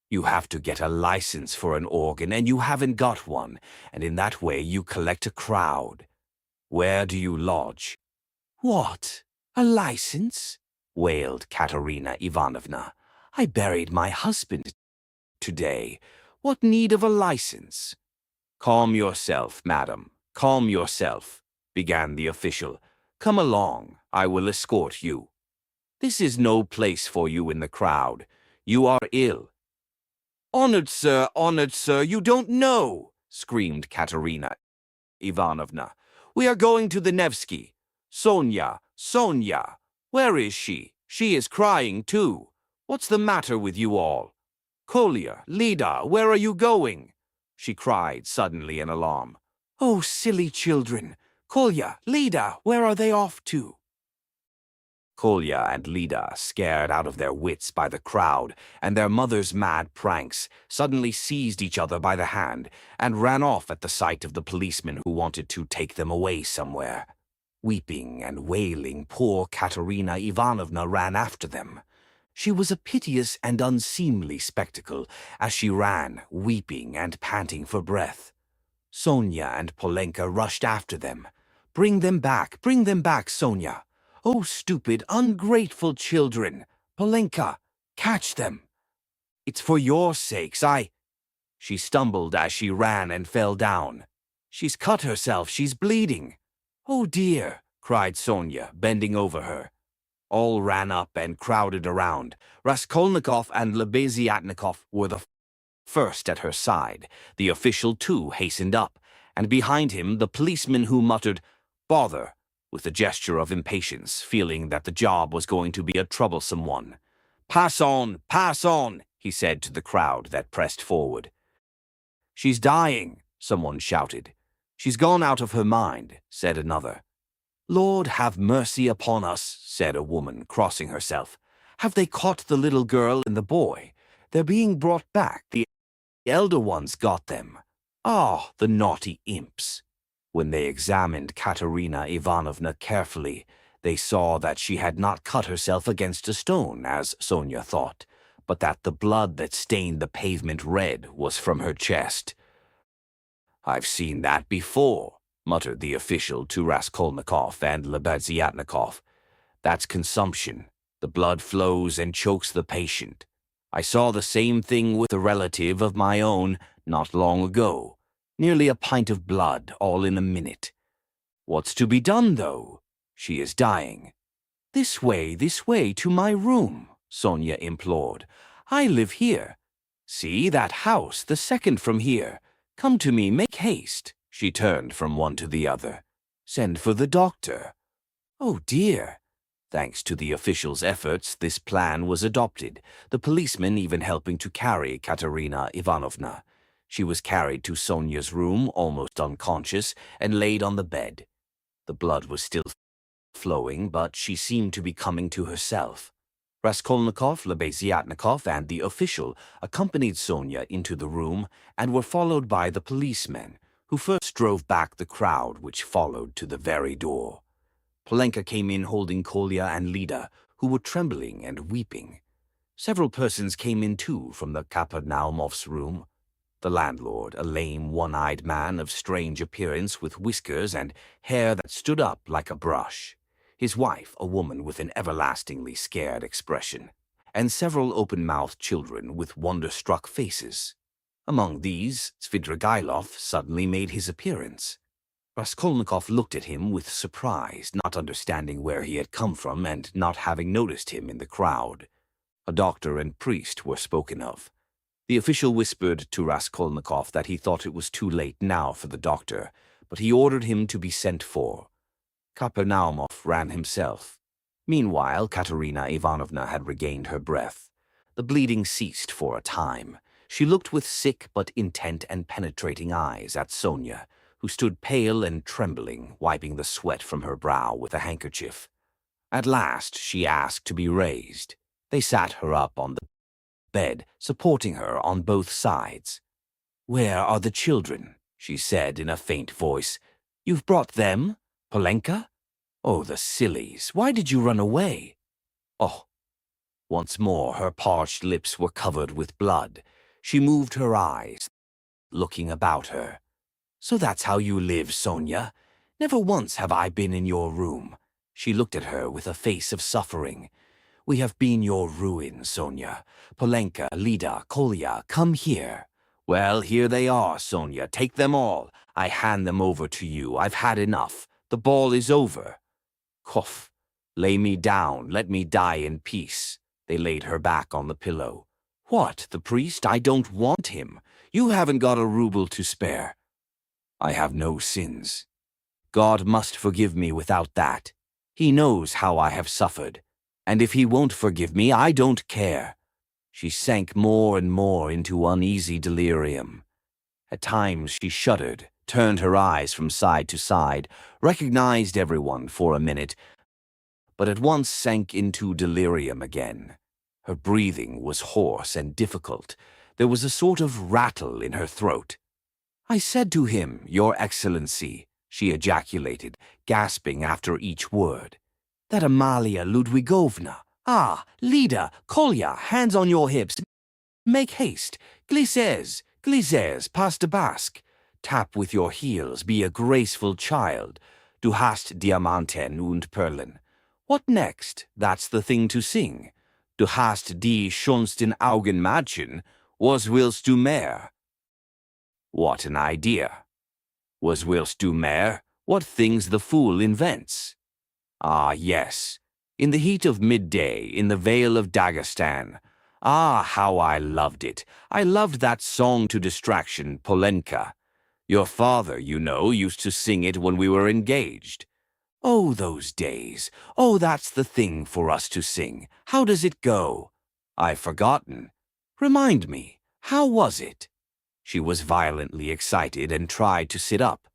[SPEAKER 1] You have to get a license for an organ, and you haven't got one, and in that way you collect a crowd. Where do you lodge?' 'What? A license?' wailed Katerina Ivanovna. 'I buried my husband today. What need of a license?' 'Calm yourself, madam, calm yourself,' began the official. 'Come along, I will escort you. This is no place for you in the crowd. You are ill.' 'Honored sir, you don't know,' screamed Katerina Ivanovna. 'We are going to the Nevsky. Sonia, Sonia, where is she? She is crying too. What's the matter with you all? Kolya, Lida, where are you going?' she cried suddenly in alarm. 'Oh, silly children! Kolya, Lida, where are they off to?' Kolya and Lida, scared out of their wits by the crowd and their mother's mad pranks, suddenly seized each other by the hand and ran off at the sight of the policeman who wanted to take them away somewhere. Weeping and wailing, poor Katerina Ivanovna ran after them. She was a piteous and unseemly spectacle as she ran, weeping and panting for breath. Sonia and Polenka rushed after them. Bring them back, Sonia! Oh, stupid, ungrateful children! Polenka, catch them! It's for your sakes, She stumbled as she ran and fell down. She's cut herself, she's bleeding. Oh dear, cried Sonia, bending over her. All ran up and crowded around. Raskolnikov and Lebeziatnikov were the first at her side. The official, too, hastened up, and behind him the policeman who muttered, "Bother," with a gesture of impatience, feeling that the job was going to be a troublesome one. Pass on, he said to the crowd that pressed forward. "She's dying," someone shouted. "She's gone out of her mind," said another. "Lord, have mercy upon us," said a woman, crossing herself. "Have they caught the little girl and the boy? They're being brought back. The elder ones got them. Ah, the naughty imps." When they examined Katerina Ivanovna carefully, they saw that she had not cut herself against a stone, as Sonia thought, but that the blood that stained the pavement red was from her chest. "I've seen that before," muttered the official to Raskolnikov and Lebeziatnikov. "That's consumption. The blood flows and chokes the patient. I saw the same thing with a relative of my own not long ago. Nearly a pint of blood, all in a minute. What's to be done, though? She is dying." This way, to my room," Sonia implored. "I live here. See, that house, the second from here. Come to me, make haste." She turned from one to the other. "Send for the doctor." Oh dear! Thanks to the official's efforts, this plan was adopted, the policeman even helping to carry Katerina Ivanovna. She was carried to Sonia's room, almost unconscious, and laid on the bed. The blood was still flowing, but she seemed to be coming to herself. Raskolnikov, Lebeziatnikov, and the official accompanied Sonia into the room and were followed by the policemen, who first drove back the crowd which followed to the very door. Polenka came in holding Kolya and Lida, who were trembling and weeping. Several persons came in too from the Kapernaumov's room. The landlord, a lame, one-eyed man of strange appearance with whiskers and hair that stood up like a brush. His wife, a woman with an everlastingly scared expression, and several open-mouthed children with wonder-struck faces. Among these, Svidrigailov suddenly made his appearance. Raskolnikov looked at him with surprise, not understanding where he had come from and not having noticed him in the crowd. A doctor and priest were spoken of. The official whispered to Raskolnikov that he thought it was too late now for the doctor, but he ordered him to be sent for. Kapernaumov ran himself. Meanwhile, Katerina Ivanovna had regained her breath. The bleeding ceased for a time. She looked with sick but intent and penetrating eyes at Sonia, who stood pale and trembling, wiping the sweat from her brow with a handkerchief. At last she asked to be raised. They sat her up on the bed, supporting her on both sides. "Where are the children?" she said in a faint voice. "You've brought them? Polenka? Oh, the sillies! Why did you run away?" Oh! Once more her parched lips were covered with blood. She moved her eyes, looking about her. "So that's how you live, Sonia? Never once have I been in your room." She looked at her with a face of suffering. "We have been your ruin, Sonia. Polenka, Lida, Kolya, come here." "Well, here they are, Sonia. Take them all. I hand them over to you. I've had enough. The ball is over." "Cough. Lay me down. Let me die in peace." They laid her back on the pillow. "What, the priest? I don't want him. You haven't got a ruble to spare." "I have no sins. God must forgive me without that. He knows how I have suffered. And if he won't forgive me, I don't care." She sank more and more into uneasy delirium. At times she shuddered, turned her eyes from side to side, recognized everyone for a minute, but at once sank into delirium again. Her breathing was hoarse and difficult. There was a sort of rattle in her throat. "I said to him, Your Excellency," she ejaculated, gasping after each word. "That Amalia Ludwigovna. Ah, Lida, Kolya, hands on your hips. Make haste. Glissez, glissez, pas de basque. Tap with your heels, be a graceful child. Du hast Diamanten und Perlen. What next? That's the thing to sing. Du hast die schönsten Augen, Mädchen. Was willst du mehr?" What an idea. Was willst du mehr? What things the fool invents. Ah, yes. In the heat of midday, in the vale of Dagestan. Ah, how I loved it. I loved that song to distraction, Polenka. Your father, you know, used to sing it when we were engaged. Oh, those days. Oh, that's the thing for us to sing. How does it go? I've forgotten. Remind me. How was it? She was violently excited and tried to sit up.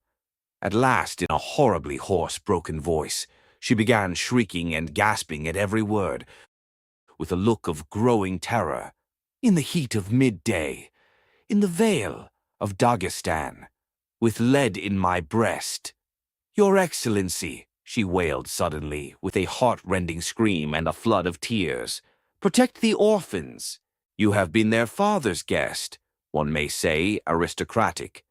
[SPEAKER 1] At last, in a horribly hoarse, broken voice, she began shrieking and gasping at every word, with a look of growing terror. "In the heat of midday, in the vale of Dagestan, with lead in my breast. Your Excellency," she wailed suddenly, with a heart-rending scream and a flood of tears. "Protect the orphans. You have been their father's guest, one may say aristocratic."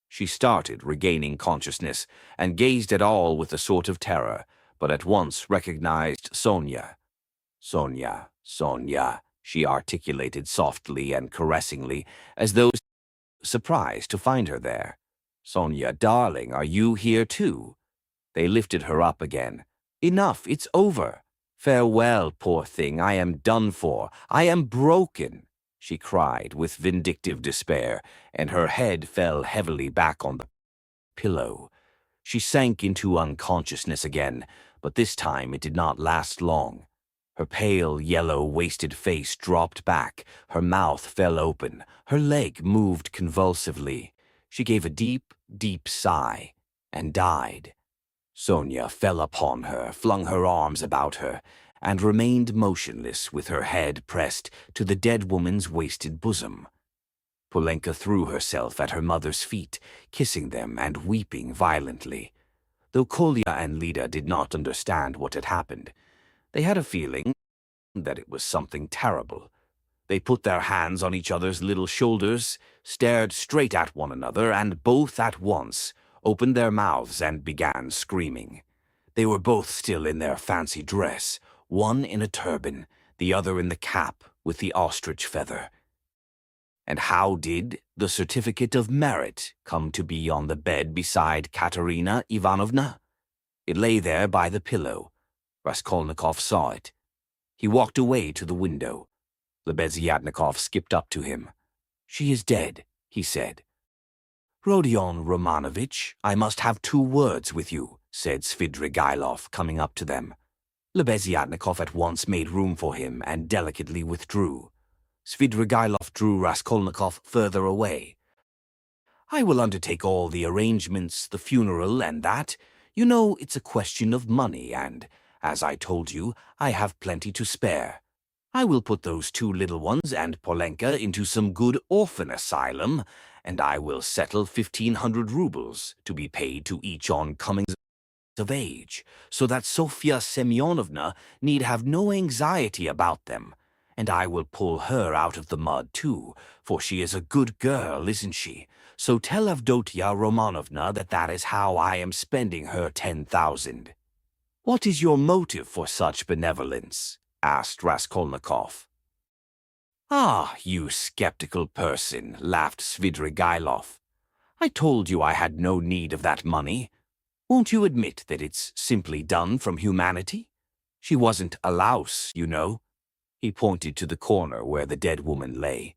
[SPEAKER 1] She started, regaining consciousness, and gazed at all with a sort of terror, but at once recognized Sonia. "Sonia, Sonia," she articulated softly and caressingly, as though surprised to find her there. "Sonia, darling, are you here too?" They lifted her up again. "Enough, it's over. Farewell, poor thing, I am done for. I am broken," she cried with vindictive despair, and her head fell heavily back on the pillow. She sank into unconsciousness again, but this time it did not last long. Her pale, yellow, wasted face dropped back, her mouth fell open, her leg moved convulsively. She gave a deep, deep sigh, and died. Sonia fell upon her, flung her arms about her, and remained motionless with her head pressed to the dead woman's wasted bosom. Polenka threw herself at her mother's feet, kissing them and weeping violently. Though Kolya and Lida did not understand what had happened, they had a feeling that it was something terrible. They put their hands on each other's little shoulders, stared straight at one another, and both at once opened their mouths and began screaming. They were both still in their fancy dress, one in a turban, the other in the cap with the ostrich feather. And how did the certificate of merit come to be on the bed beside Katerina Ivanovna? It lay there by the pillow. Raskolnikov saw it. He walked away to the window. Lebeziatnikov skipped up to him. "She is dead," he said. "Rodion Romanovitch, I must have 2 words with you," said Svidrigailov, coming up to them. Lebeziatnikov at once made room for him and delicately withdrew. Svidrigailov drew Raskolnikov further away. "I will undertake all the arrangements, the funeral and that. You know, it's a question of money, and, as I told you, I have plenty to spare. I will put those 2 little ones and Polenka into some good orphan asylum, and I will settle 1,500 rubles to be paid to each on coming of age, so that Sofya Semyonovna need have no anxiety about them. And I will pull her out of the mud, too, for she is a good girl, isn't she? So tell Avdotia Romanovna that is how I am spending her 10,000. What is your motive for such benevolence?" asked Raskolnikov. "Ah, you skeptical person," laughed Svidrigailov. "I told you I had no need of that money. Won't you admit that it's simply done from humanity? She wasn't a louse, you know." He pointed to the corner where the dead woman lay.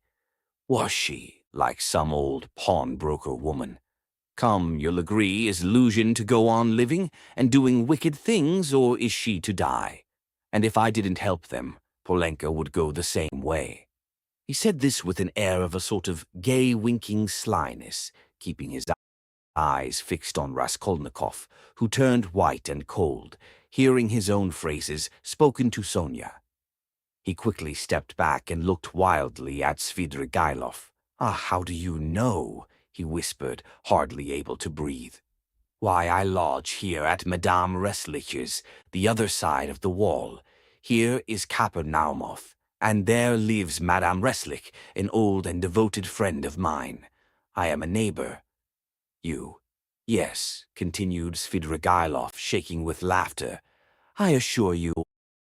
[SPEAKER 1] "Was she, like some old pawnbroker woman? Come, you'll agree, is Luzhin to go on living and doing wicked things, or is she to die? And if I didn't help them, Polenka would go the same way." He said this with an air of a sort of gay winking slyness, keeping his eyes fixed on Raskolnikov, who turned white and cold, hearing his own phrases spoken to Sonia. He quickly stepped back and looked wildly at Svidrigailov. "Ah, how do you know?" he whispered, hardly able to breathe. "Why, I lodge here at Madame Reslich's, the other side of the wall. Here is Kapernaumov, and there lives Madame Reslich, an old and devoted friend of mine. I am a neighbor." "You?" "Yes," continued Svidrigailov, shaking with laughter. "I assure you,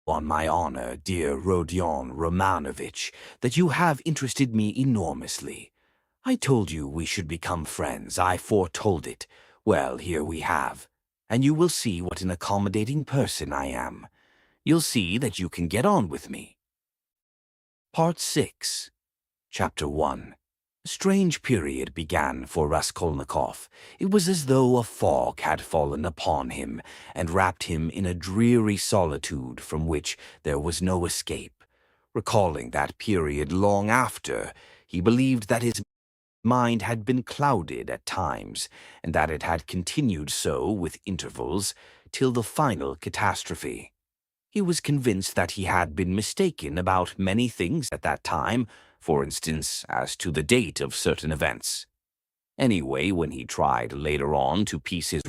[SPEAKER 1] on my honor, dear Rodion Romanovitch, that you have interested me enormously. I told you we should become friends. I foretold it. Well, here we have. And you will see what an accommodating person I am. You'll see that you can get on with me." Part 6. Chapter 1. A strange period began for Raskolnikov. It was as though a fog had fallen upon him and wrapped him in a dreary solitude from which there was no escape. Recalling that period long after, he believed that his mind had been clouded at times, and that it had continued so with intervals till the final catastrophe. He was convinced that he had been mistaken about many things at that time, for instance, as to the date of certain events. Anyway, when he tried later on to piece his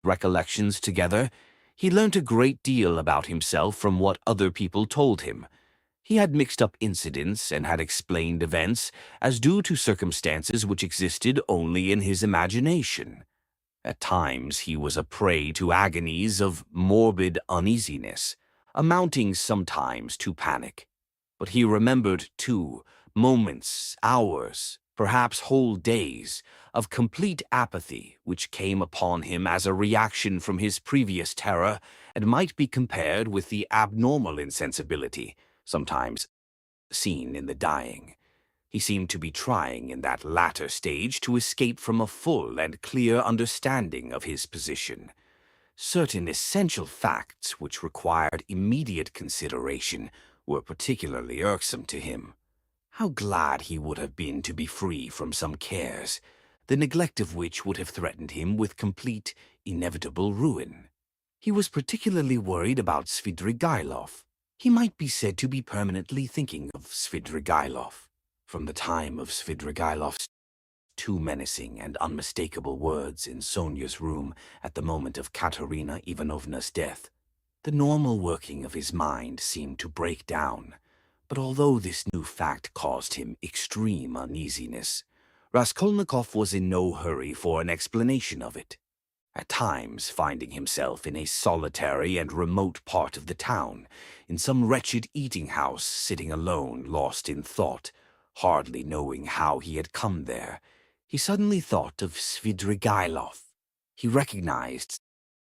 [SPEAKER 1] recollections together, he learnt a great deal about himself from what other people told him. He had mixed up incidents and had explained events as due to circumstances which existed only in his imagination. At times he was a prey to agonies of morbid uneasiness, amounting sometimes to panic. But he remembered, too, moments, hours, perhaps whole days, of complete apathy which came upon him as a reaction from his previous terror and might be compared with the abnormal insensibility sometimes seen in the dying. He seemed to be trying in that latter stage to escape from a full and clear understanding of his position. Certain essential facts which required immediate consideration were particularly irksome to him. How glad he would have been to be free from some cares, the neglect of which would have threatened him with complete, inevitable ruin. He was particularly worried about Svidrigailov. He might be said to be permanently thinking of Svidrigailov. From the time of Svidrigailov's 2 menacing and unmistakable words in Sonia's room at the moment of Katerina Ivanovna's death, the normal working of his mind seemed to break down. But although this new fact caused him extreme uneasiness, Raskolnikov was in no hurry for an explanation of it. At times, finding himself in a solitary and remote part of the town, in some wretched eating-house, sitting alone, lost in thought, hardly knowing how he had come there, he suddenly thought of Svidrigailov. He recognized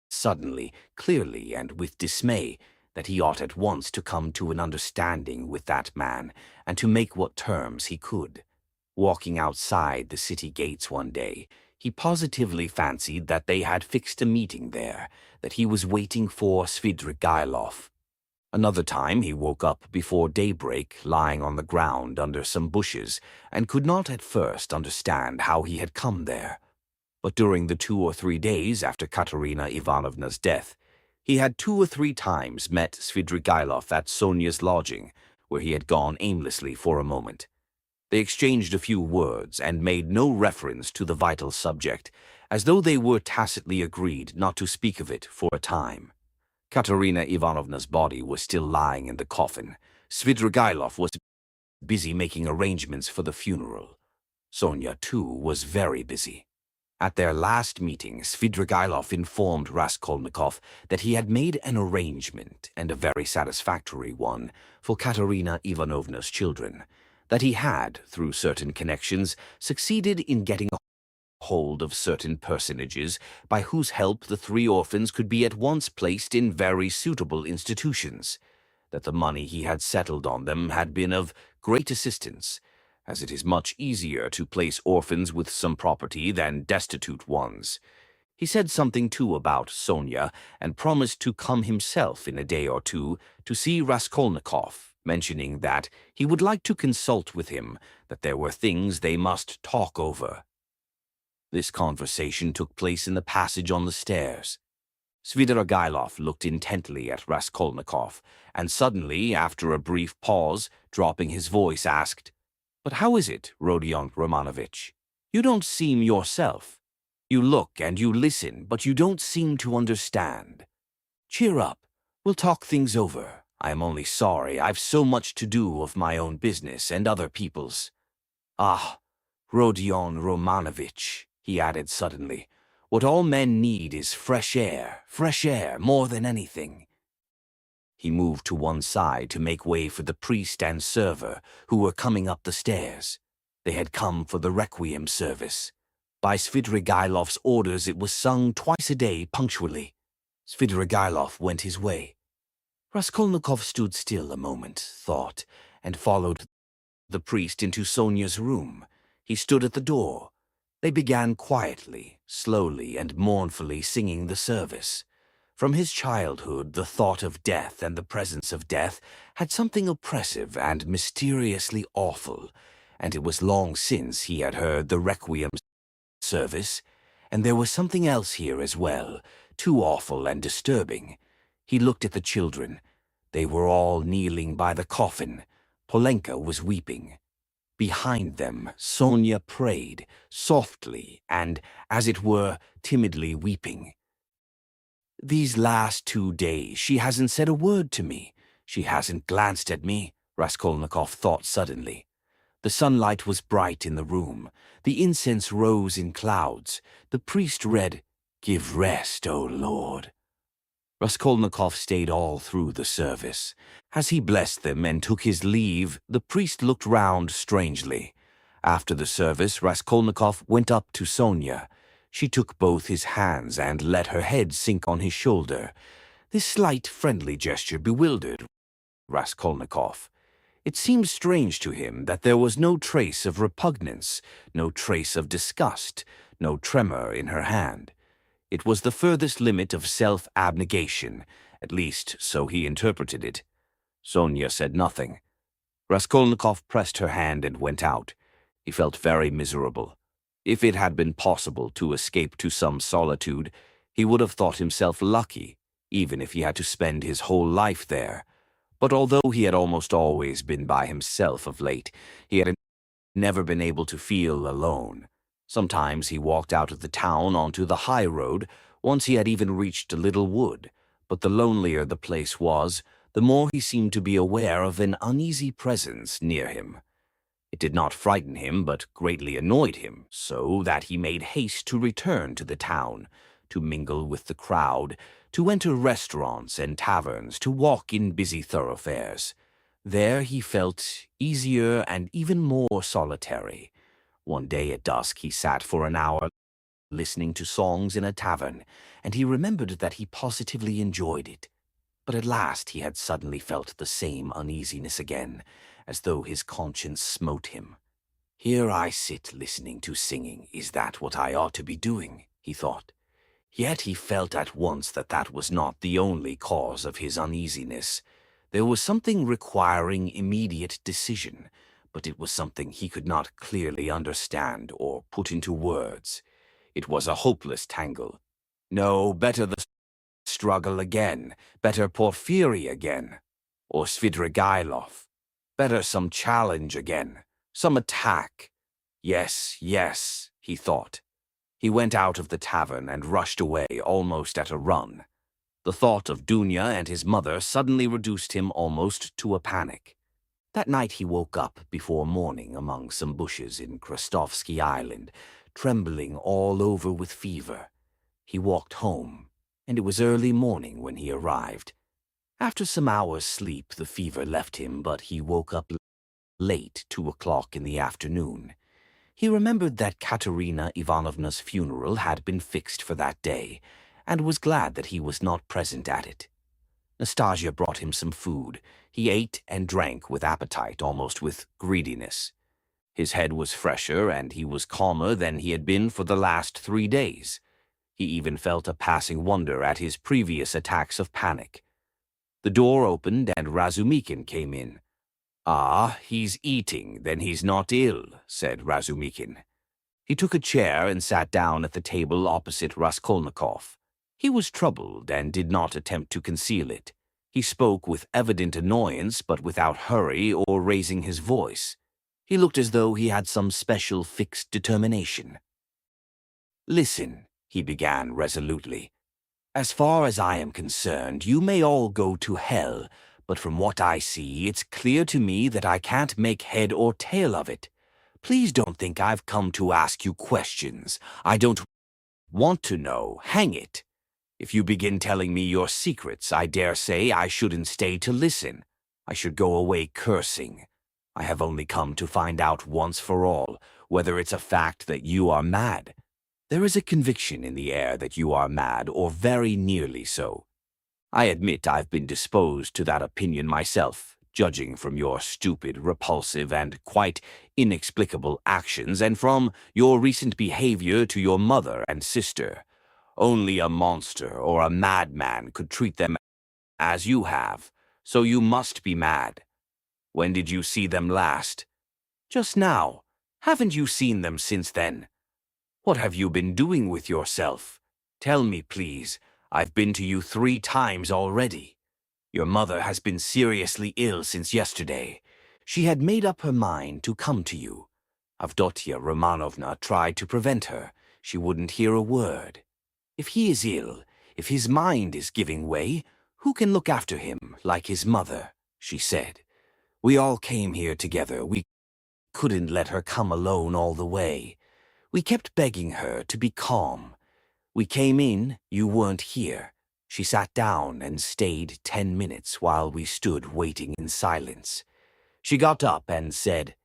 [SPEAKER 1] suddenly, clearly, and with dismay, that he ought at once to come to an understanding with that man, and to make what terms he could. Walking outside the city gates one day, he positively fancied that they had fixed a meeting there, that he was waiting for Svidrigailov. Another time he woke up before daybreak, lying on the ground under some bushes, and could not at first understand how he had come there. But during the 2 or 3 days after Katerina Ivanovna's death, he had 2 or 3 times met Svidrigailov at Sonia's lodging, where he had gone aimlessly for a moment. They exchanged a few words and made no reference to the vital subject, as though they were tacitly agreed not to speak of it for a time. Katerina Ivanovna's body was still lying in the coffin. Svidrigailov was busy making arrangements for the funeral. Sonia, too, was very busy. At their last meeting, Svidrigailov informed Raskolnikov that he had made an arrangement, and a very satisfactory one, for Katerina Ivanovna's children, that he had, through certain connections, succeeded in getting a hold of certain personages by whose help the 3 orphans could be at once placed in very suitable institutions, that the money he had settled on them had been of great assistance, as it is much easier to place orphans with some property than destitute ones. He said something, too, about Sonia, and promised to come himself in a day or 2 to see Raskolnikov, mentioning that he would like to consult with him, that there were things they must talk over. This conversation took place in the passage on the stairs. Svidrigailov looked intently at Raskolnikov, and suddenly, after a brief pause, dropping his voice, asked, "But how is it, Rodion Romanovich? You don't seem yourself. You look and you listen, but you don't seem to understand. Cheer up. We'll talk things over. I am only sorry I've so much to do of my own business and other people's. Ah, Rodion Romanovich," he added suddenly, "what all men need is fresh air, more than anything." He moved to one side to make way for the priest and server, who were coming up the stairs. They had come for the requiem service. By Svidrigailov's orders it was sung twice a day punctually. Svidrigailov went his way. Raskolnikov stood still a moment, thought, and followed the priest into Sonia's room. He stood at the door. They began quietly, slowly, and mournfully singing the service. From his childhood, the thought of death and the presence of death had something oppressive and mysteriously awful, and it was long since he had heard the requiem service, and there was something else here as well, too awful and disturbing. He looked at the children. They were all kneeling by the coffin. Polenka was weeping. Behind them, Sonia prayed, softly and, as it were, timidly weeping. "These last 2 days she hasn't said a word to me. She hasn't glanced at me," Raskolnikov thought suddenly. The sunlight was bright in the room. The incense rose in clouds. The priest read, "Give rest, O Lord." Raskolnikov stayed all through the service. As he blessed them and took his leave, the priest looked round strangely. After the service, Raskolnikov went up to Sonia. She took both his hands and let her head sink on his shoulder. This slight, friendly gesture bewildered Raskolnikov. It seemed strange to him that there was no trace of repugnance, no trace of disgust, no tremor in her hand. It was the furthest limit of self-abnegation, at least so he interpreted it. Sonia said nothing. Raskolnikov pressed her hand and went out. He felt very miserable. If it had been possible to escape to some solitude, he would have thought himself lucky, even if he had to spend his whole life there. But although he had almost always been by himself of late, he had never been able to feel alone. Sometimes he walked out of the town onto the high road. Once he had even reached a little wood. But the lonelier the place was, the more he seemed to be aware of an uneasy presence near him. It did not frighten him, but greatly annoyed him, so that he made haste to return to the town, to mingle with the crowd, to enter restaurants and taverns, to walk in busy thoroughfares. There he felt easier and even more solitary. One day at dusk he sat for an hour listening to songs in a tavern, and he remembered that he positively enjoyed it. But at last he had suddenly felt the same uneasiness again, as though his conscience smote him. Here I sit listening to singing. Is that what I ought to be doing? He thought. Yet he felt at once that that was not the only cause of his uneasiness. There was something requiring immediate decision, but it was something he could not clearly understand or put into words. It was a hopeless tangle. No, better the struggle again, better Porphyry again, or Svidrigailov. Better some challenge again, some attack. Yes, yes, he thought. He went out of the tavern and rushed away almost at a run. The thought of Dunya and his mother suddenly reduced him almost to a panic. That night he woke up before morning among some bushes in Krestovsky Island, trembling all over with fever. He walked home, and it was early morning when he arrived. After some hours' sleep, the fever left him, but he woke up late, 2 o'clock in the afternoon. He remembered that Katerina Ivanovna's funeral had been fixed for that day, and was glad that he was not present at it. Nastasia brought him some food. He ate and drank with appetite, almost with greediness. His head was fresher, and he was calmer than he had been for the last 3 days. He even felt a passing wonder at his previous attacks of panic. The door opened, and Razumikin came in. "Ah, he's eating, then he's not ill," said Razumikin. He took a chair and sat down at the table opposite Raskolnikov. He was troubled and did not attempt to conceal it. He spoke with evident annoyance, but without hurry or raising his voice. He looked as though he had some special fixed determination. "Listen," he began resolutely. "As far as I am concerned, you may all go to hell, but from what I see, it's clear to me that I can't make head or tail of it. Please don't think I've come to ask you questions. I don't want to know. Hang it. If you begin telling me your secrets, I dare say I shouldn't stay to listen. I should go away cursing. I have only come to find out once for all whether it's a fact that you are mad. There is a conviction in the air that you are mad, or very nearly so. I admit I've been disposed to that opinion myself, judging from your stupid, repulsive, and quite inexplicable actions, and from your recent behavior to your mother and sister. Only a monster or a madman could treat them as you have, so you must be mad. When did you see them last? Just now. Haven't you seen them since then? What have you been doing with yourself? Tell me, please. I've been to you 3 times already. Your mother has been seriously ill since yesterday. She had made up her mind to come to you. Avdotia Romanovna tried to prevent her. She wouldn't hear a word. If he is ill, if his mind is giving way, who can look after him like his mother? She said. We all came here together. We couldn't let her come alone all the way. We kept begging her to be calm. We came in, you weren't here. She sat down and stayed 10 minutes while we stood waiting in silence. She got up and said,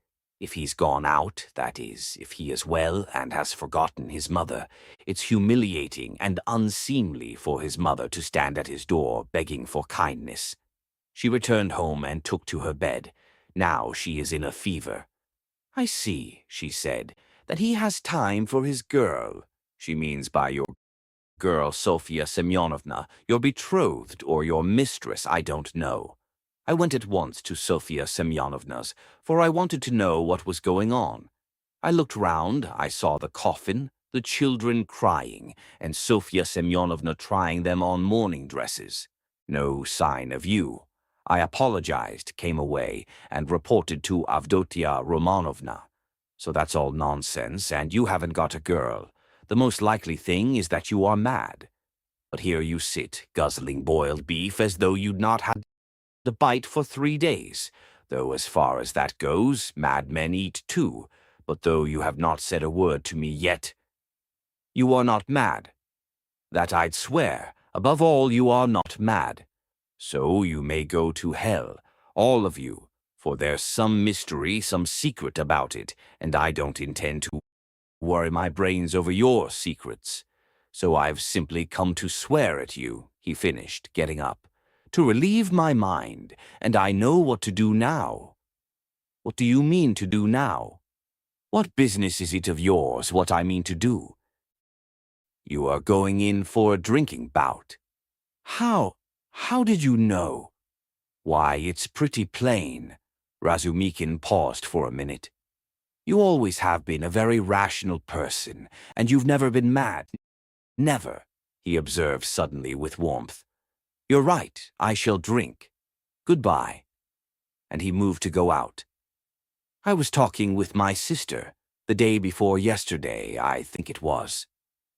[SPEAKER 1] if he's gone out, that is, if he is well and has forgotten his mother, it's humiliating and unseemly for his mother to stand at his door begging for kindness. She returned home and took to her bed. Now she is in a fever. I see, she said, that he has time for his girl. She means by your girl Sofia Semyonovna, your betrothed or your mistress, I don't know. I went at once to Sofia Semyonovna's, for I wanted to know what was going on. I looked round, I saw the coffin, the children crying, and Sofia Semyonovna trying them on mourning dresses. No sign of you. I apologized, came away, and reported to Avdotia Romanovna. So that's all nonsense, and you haven't got a girl. The most likely thing is that you are mad. But here you sit, guzzling boiled beef as though you'd not had a bite for 3 days, though as far as that goes, madmen eat too, but though you have not said a word to me yet, you are not mad. That I'd swear. Above all, you are not mad. So you may go to hell, all of you, for there's some mystery, some secret about it, and I don't intend to worry my brains over your secrets. So I've simply come to swear at you, he finished, getting up, to relieve my mind, and I know what to do now. What do you mean to do now? What business is it of yours what I mean to do? You are going in for a drinking bout. How did you know? Why, it's pretty plain. Razumikin paused for a minute. You always have been a very rational person, and you've never been mad. Never, he observed suddenly with warmth. You're right, I shall drink. Goodbye. And he moved to go out. I was talking with my sister, the day before yesterday, I think it was.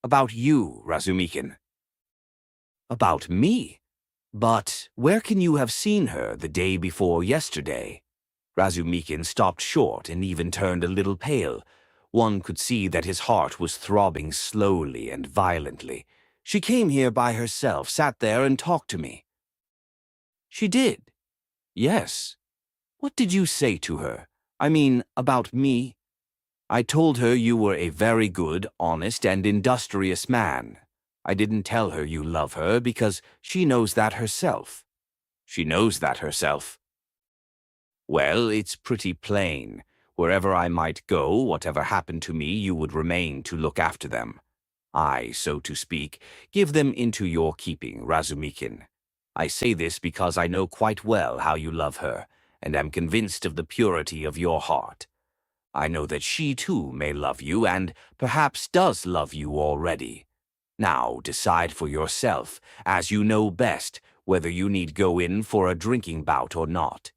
[SPEAKER 1] About you, Razumikin. About me? But where can you have seen her the day before yesterday? Razumikin stopped short and even turned a little pale. One could see that his heart was throbbing slowly and violently. She came here by herself, sat there and talked to me. She did? Yes. What did you say to her? I mean, about me? I told her you were a very good, honest, and industrious man. I didn't tell her you love her because she knows that herself. She knows that herself. Well, it's pretty plain. Wherever I might go, whatever happened to me, you would remain to look after them. I, so to speak, give them into your keeping, Razumikin. I say this because I know quite well how you love her, and am convinced of the purity of your heart. I know that she, too, may love you, and perhaps does love you already. Now decide for yourself, as you know best, whether you need go in for a drinking bout or not.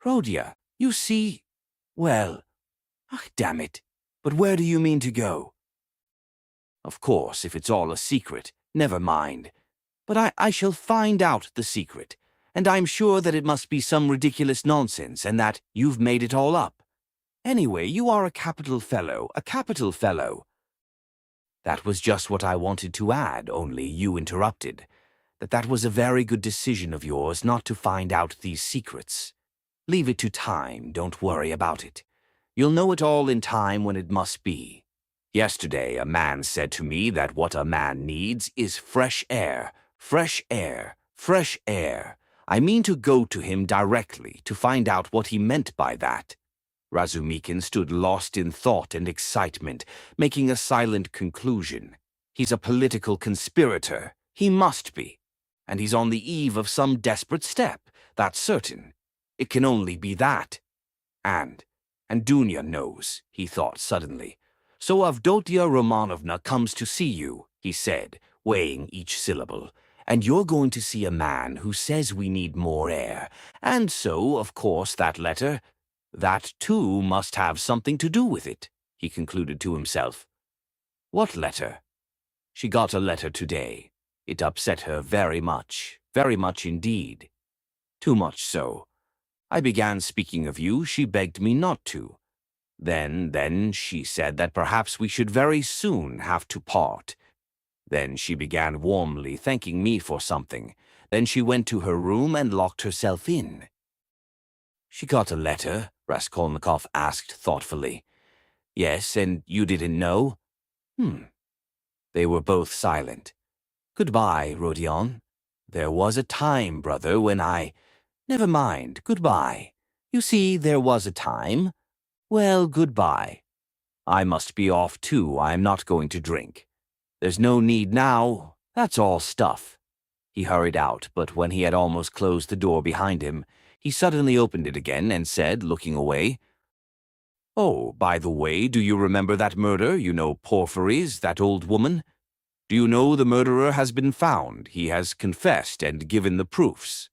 [SPEAKER 1] Rhodia, you see... Well, damn it, but where do you mean to go? Of course, if it's all a secret, never mind. But I shall find out the secret, and I'm sure that it must be some ridiculous nonsense and that you've made it all up. Anyway, you are a capital fellow, a capital fellow. That was just what I wanted to add, only you interrupted. That was a very good decision of yours not to find out these secrets. Leave it to time, don't worry about it. You'll know it all in time when it must be. Yesterday a man said to me that what a man needs is fresh air, fresh air, fresh air. I mean to go to him directly to find out what he meant by that. Razumikin stood lost in thought and excitement, making a silent conclusion. He's a political conspirator. He must be. And he's on the eve of some desperate step, that's certain. It can only be that. And Dunya knows, he thought suddenly. So Avdotia Romanovna comes to see you, he said, weighing each syllable. And you're going to see a man who says we need more air. And so, of course, that letter... That, too, must have something to do with it, he concluded to himself. What letter? She got a letter today. It upset her very much indeed. Too much so. I began speaking of you, she begged me not to. Then she said that perhaps we should very soon have to part. Then she began warmly thanking me for something. Then she went to her room and locked herself in. She got a letter, Raskolnikov asked thoughtfully. Yes, and you didn't know? They were both silent. Goodbye, Rodion. There was a time, brother, when I... Never mind, goodbye. You see, there was a time. Well, goodbye. I must be off too, I'm not going to drink. There's no need now, that's all stuff. He hurried out, but when he had almost closed the door behind him, he suddenly opened it again and said, looking away, Oh, by the way, do you remember that murder, you know Porphyry's, that old woman? Do you know the murderer has been found? He has confessed and given the proofs.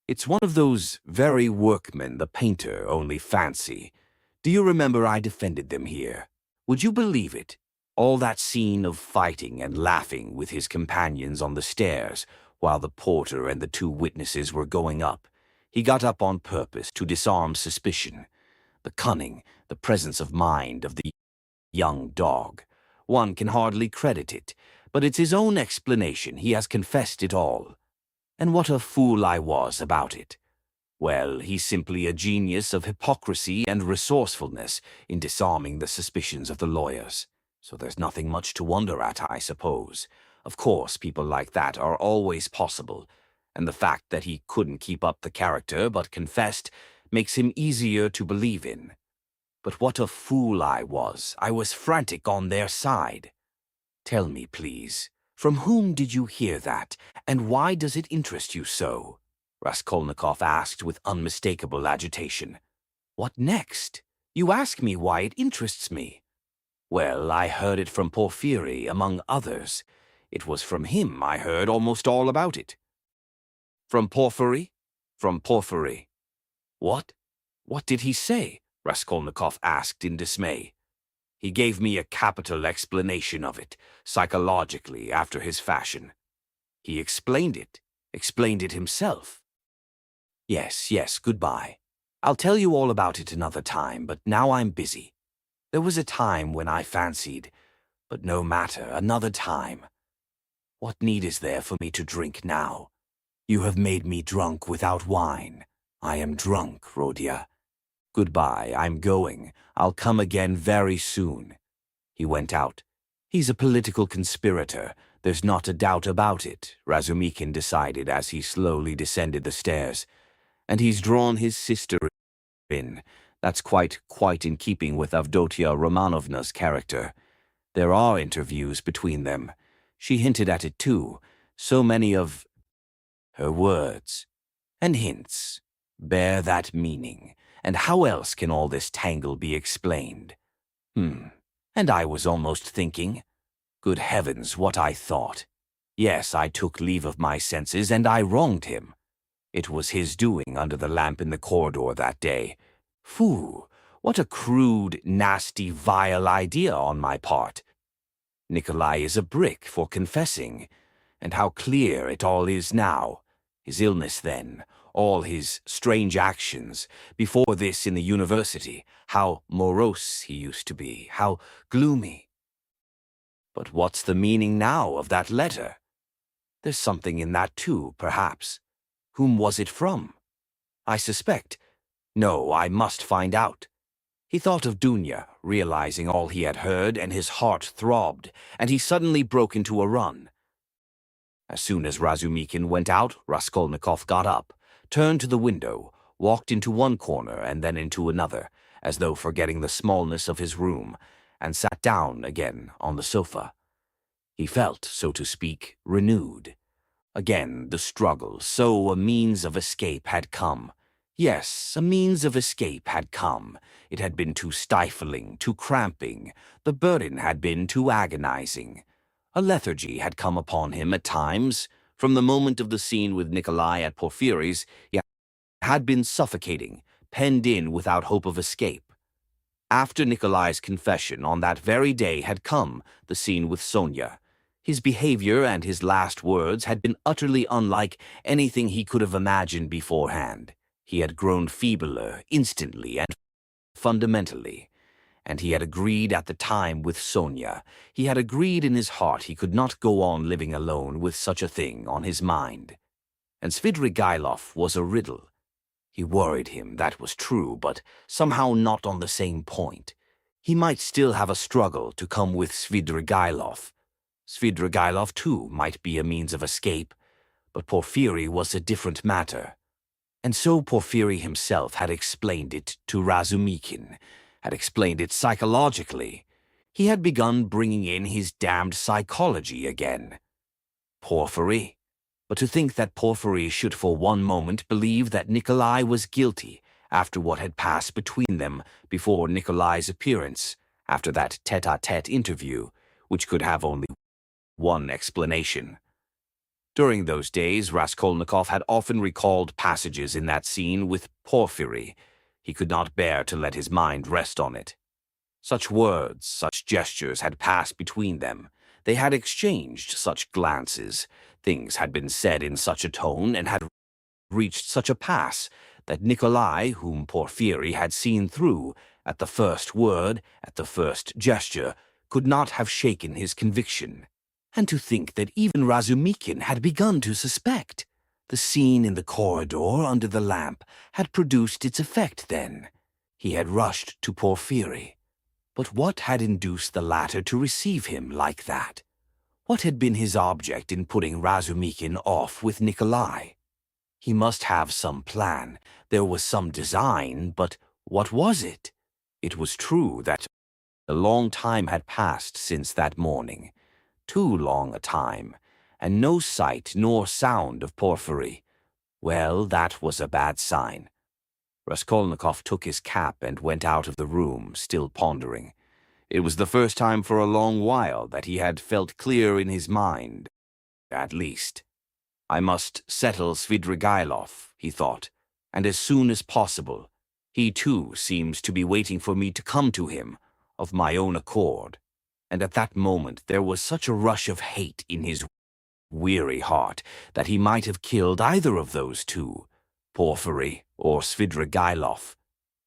[SPEAKER 1] It's one of those very workmen, the painter, only fancy. Do you remember I defended them here? Would you believe it? All that scene of fighting and laughing with his companions on the stairs, while the porter and the two witnesses were going up. He got up on purpose to disarm suspicion. The cunning, the presence of mind of the young dog. One can hardly credit it, but it's his own explanation. He has confessed it all. And what a fool I was about it. Well, he's simply a genius of hypocrisy and resourcefulness in disarming the suspicions of the lawyers. So there's nothing much to wonder at, I suppose. Of course, people like that are always possible, and the fact that he couldn't keep up the character but confessed makes him easier to believe in. But what a fool I was. I was frantic on their side. Tell me, please, from whom did you hear that, and why does it interest you so? Raskolnikov asked with unmistakable agitation. What next? You ask me why it interests me. Well, I heard it from Porfiry, among others. It was from him I heard almost all about it. From Porfiry? From Porfiry. What? What did he say? Raskolnikov asked in dismay. He gave me a capital explanation of it, psychologically, after his fashion. He explained it himself. Yes, goodbye. I'll tell you all about it another time, but now I'm busy. There was a time when I fancied, but no matter, another time. What need is there for me to drink now? You have made me drunk without wine. I am drunk, Rodion. Goodbye, I'm going. I'll come again very soon. He went out. He's a political conspirator. There's not a doubt about it, Razumikin decided as he slowly descended the stairs. And he's drawn his sister in. That's quite in keeping with Avdotia Romanovna's character. There are interviews between them. She hinted at it too. So many of her words and hints bear that meaning. And how else can all this tangle be explained? And I was almost thinking, good heavens, what I thought. Yes, I took leave of my senses, and I wronged him. It was his doing under the lamp in the corridor that day. Phoo, what a crude, nasty, vile idea on my part. Nikolai is a brick for confessing, and how clear it all is now. His illness then, all his strange actions, before this in the university, how morose he used to be, how gloomy. But what's the meaning now of that letter? There's something in that too, perhaps. Whom was it from? I suspect. No, I must find out. He thought of Dunya, realizing all he had heard, and his heart throbbed, and he suddenly broke into a run. As soon as Razumikin went out, Raskolnikov got up, turned to the window, walked into one corner and then into another, as though forgetting the smallness of his room, and sat down again on the sofa. He felt, so to speak, renewed. Again the struggle, so a means of escape had come. Yes, a means of escape had come. It had been too stifling, too cramping. The burden had been too agonizing. A lethargy had come upon him at times. From the moment of the scene with Nikolai at Porfiry's, he had been suffocating, penned in without hope of escape. After Nikolai's confession on that very day had come the scene with Sonia. His behavior and his last words had been utterly unlike anything he could have imagined beforehand. He had grown feebler instantly and fundamentally. And he had agreed at the time with Sonia. He had agreed in his heart he could not go on living alone with such a thing on his mind. And Svidrigailov was a riddle. He worried him, that was true, but somehow not on the same point. He might still have a struggle to come with Svidrigailov. Svidrigailov, too, might be a means of escape, but Porfiry was a different matter. And so Porfiry himself had explained it to Razumikin, had explained it psychologically. He had begun bringing in his damned psychology again. Porfiry? But to think that Porfiry should for one moment believe that Nikolai was guilty after what had passed between them before Nikolai's appearance, after that tete-a-tete interview, which could have only one explanation. During those days, Raskolnikov had often recalled passages in that scene with Porfiry. He could not bear to let his mind rest on it. Such words, such gestures had passed between them. They had exchanged such glances. Things had been said in such a tone and had reached such a pass that Nikolai, whom Porfiry had seen through, at the first word, at the first gesture, could not have shaken his conviction. And to think that even Razumikin had begun to suspect. The scene in the corridor under the lamp had produced its effect then. He had rushed to Porfiry. But what had induced the latter to receive him like that? What had been his object in putting Razumikin off with Nikolai? He must have some plan. There was some design, but what was it? It was true that a long time had passed since that morning. Too long a time, and no sight nor sound of Porfiry. Well, that was a bad sign. Raskolnikov took his cap and went out of the room, still pondering. It was the first time for a long while that he had felt clear in his mind, at least. I must settle Svidrigailov, he thought, and as soon as possible. He, too, seems to be waiting for me to come to him, of my own accord. And at that moment there was such a rush of hate in his weary heart that he might have killed either of those two, Porfiry or Svidrigailov.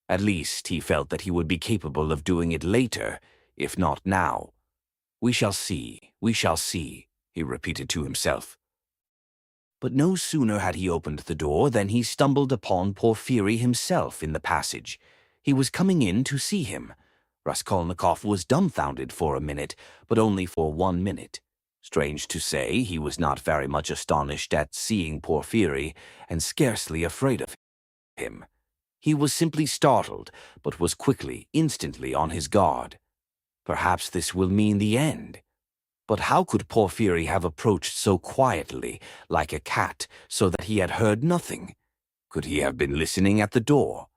[SPEAKER 1] At least he felt that he would be capable of doing it later, if not now. We shall see, he repeated to himself. But no sooner had he opened the door than he stumbled upon Porfiry himself in the passage. He was coming in to see him. Raskolnikov was dumbfounded for a minute, but only for 1 minute. Strange to say, he was not very much astonished at seeing Porfiry, and scarcely afraid of him. He was simply startled, but was quickly, instantly on his guard. Perhaps this will mean the end. But how could Porfiry have approached so quietly, like a cat, so that he had heard nothing? Could he have been listening at the door?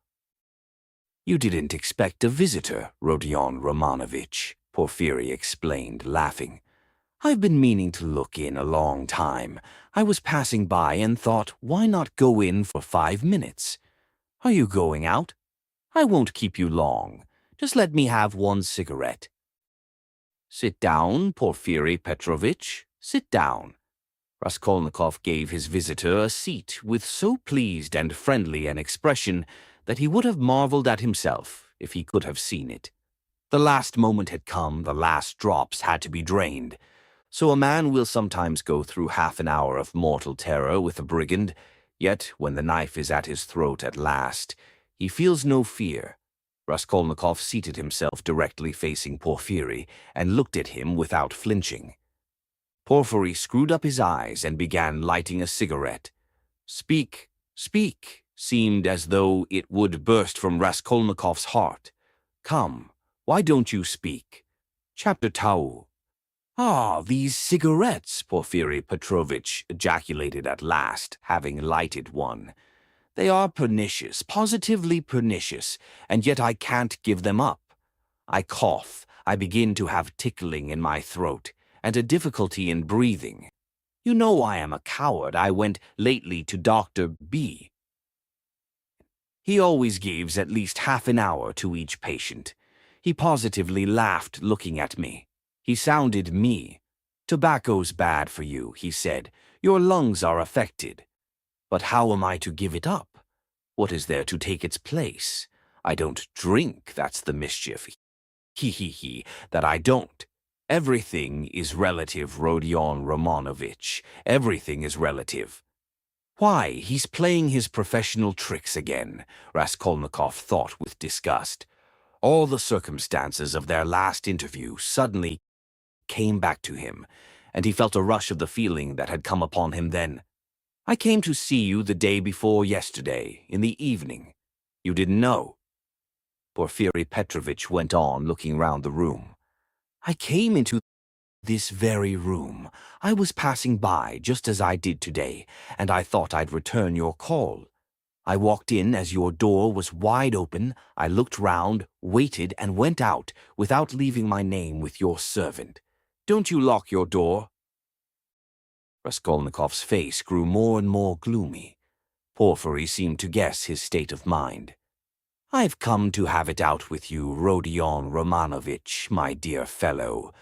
[SPEAKER 1] You didn't expect a visitor, Rodion Romanovich, Porfiry explained, laughing. I've been meaning to look in a long time. I was passing by and thought, why not go in for 5 minutes? Are you going out? I won't keep you long. Just let me have 1 cigarette. Sit down, Porfiry Petrovitch, sit down. Raskolnikov gave his visitor a seat with so pleased and friendly an expression that he would have marveled at himself if he could have seen it. The last moment had come, the last drops had to be drained. So a man will sometimes go through half an hour of mortal terror with a brigand, yet when the knife is at his throat at last, he feels no fear. Raskolnikov seated himself directly facing Porfiry and looked at him without flinching. Porfiry screwed up his eyes and began lighting a cigarette. Speak, speak, seemed as though it would burst from Raskolnikov's heart. Come, why don't you speak? Chapter Tau. Ah, these cigarettes, Porfiry Petrovitch ejaculated at last, having lighted one. They are pernicious, positively pernicious, and yet I can't give them up. I cough, I begin to have tickling in my throat, and a difficulty in breathing. You know I am a coward. I went lately to Dr. B. He always gives at least half an hour to each patient. He positively laughed looking at me. He sounded me. Tobacco's bad for you, he said. Your lungs are affected. But how am I to give it up? What is there to take its place? I don't drink, that's the mischief. He, that I don't. Everything is relative, Rodion Romanovich. Everything is relative. Why, he's playing his professional tricks again, Raskolnikov thought with disgust. All the circumstances of their last interview suddenly came back to him, and he felt a rush of the feeling that had come upon him then. I came to see you the day before yesterday, in the evening. You didn't know. Porfiry Petrovitch went on, looking round the room. I came into this very room. I was passing by, just as I did today, and I thought I'd return your call. I walked in as your door was wide open. I looked round, waited, and went out, without leaving my name with your servant. Don't you lock your door? Raskolnikov's face grew more and more gloomy. Porfiry seemed to guess his state of mind. I've come to have it out with you, Rodion Romanovich, my dear fellow.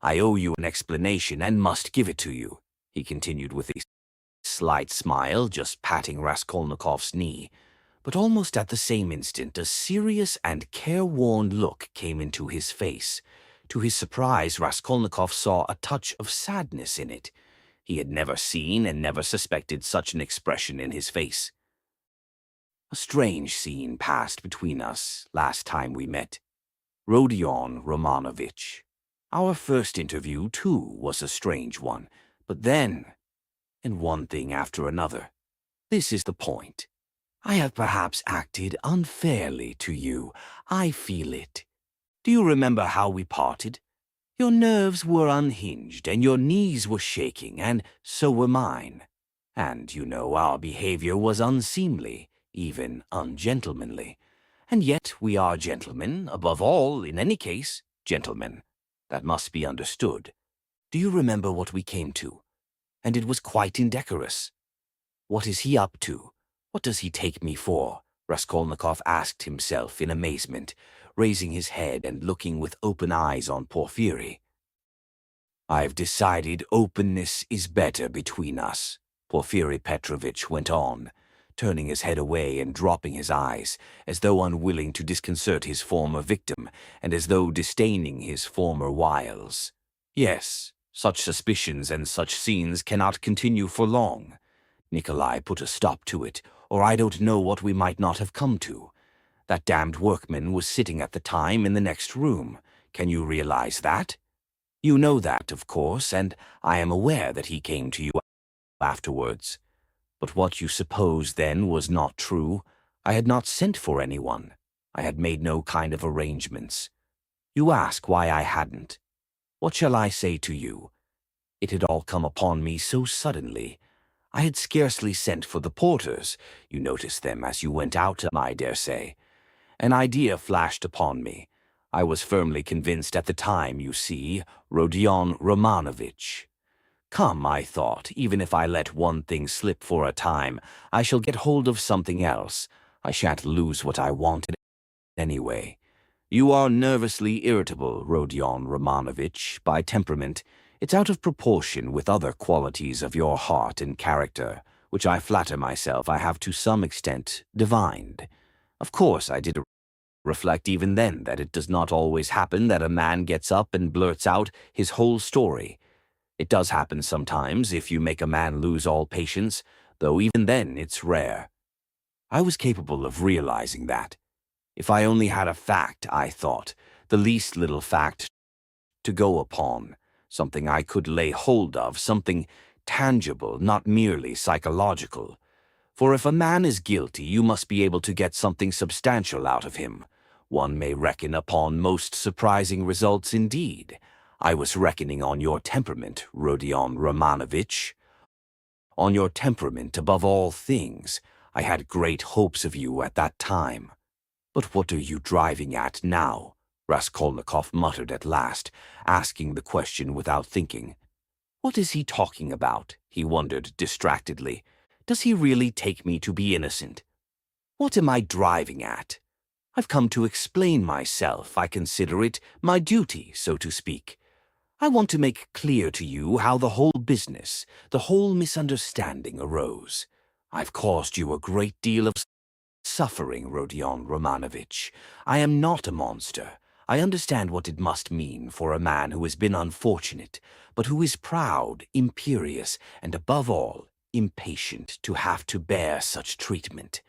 [SPEAKER 1] I owe you an explanation and must give it to you, he continued with a slight smile, just patting Raskolnikov's knee. But almost at the same instant, a serious and careworn look came into his face. To his surprise, Raskolnikov saw a touch of sadness in it. He had never seen and never suspected such an expression in his face. A strange scene passed between us last time we met. Rodion Romanovich. Our first interview, too, was a strange one. But then, and one thing after another. This is the point. I have perhaps acted unfairly to you. I feel it. Do you remember how we parted? Your nerves were unhinged, and your knees were shaking, and so were mine. And, you know, our behavior was unseemly, even ungentlemanly. And yet we are gentlemen, above all, in any case, gentlemen. That must be understood. Do you remember what we came to? And it was quite indecorous. What is he up to? What does he take me for? Raskolnikov asked himself in amazement, raising his head and looking with open eyes on Porfiry. I've decided openness is better between us, Porfiry Petrovitch went on, turning his head away and dropping his eyes, as though unwilling to disconcert his former victim, and as though disdaining his former wiles. Yes, such suspicions and such scenes cannot continue for long. Nikolai put a stop to it, or I don't know what we might not have come to. That damned workman was sitting at the time in the next room. Can you realize that? You know that, of course, and I am aware that he came to you afterwards. But what you supposed then was not true. I had not sent for anyone. I had made no kind of arrangements. You ask why I hadn't. What shall I say to you? It had all come upon me so suddenly. I had scarcely sent for the porters. You noticed them as you went out, I dare say. An idea flashed upon me. I was firmly convinced at the time, you see, Rodion Romanovich. Come, I thought, even if I let one thing slip for a time, I shall get hold of something else. I shan't lose what I wanted anyway. You are nervously irritable, Rodion Romanovich, by temperament. It's out of proportion with other qualities of your heart and character, which I flatter myself I have to some extent divined. Of course, I did reflect even then that it does not always happen that a man gets up and blurts out his whole story. It does happen sometimes if you make a man lose all patience, though even then it's rare. I was capable of realizing that. If I only had a fact, I thought, the least little fact to go upon, something I could lay hold of, something tangible, not merely psychological. For if a man is guilty, you must be able to get something substantial out of him. One may reckon upon most surprising results indeed. I was reckoning on your temperament, Rodion Romanovich. On your temperament above all things. I had great hopes of you at that time. But what are you driving at now? Raskolnikov muttered at last, asking the question without thinking. What is he talking about? He wondered distractedly. Does he really take me to be innocent? What am I driving at? I've come to explain myself. I consider it my duty, so to speak. I want to make clear to you how the whole business, the whole misunderstanding arose. I've caused you a great deal of suffering, Rodion Romanovich. I am not a monster. I understand what it must mean for a man who has been unfortunate, but who is proud, imperious, and above all, impatient to have to bear such treatment.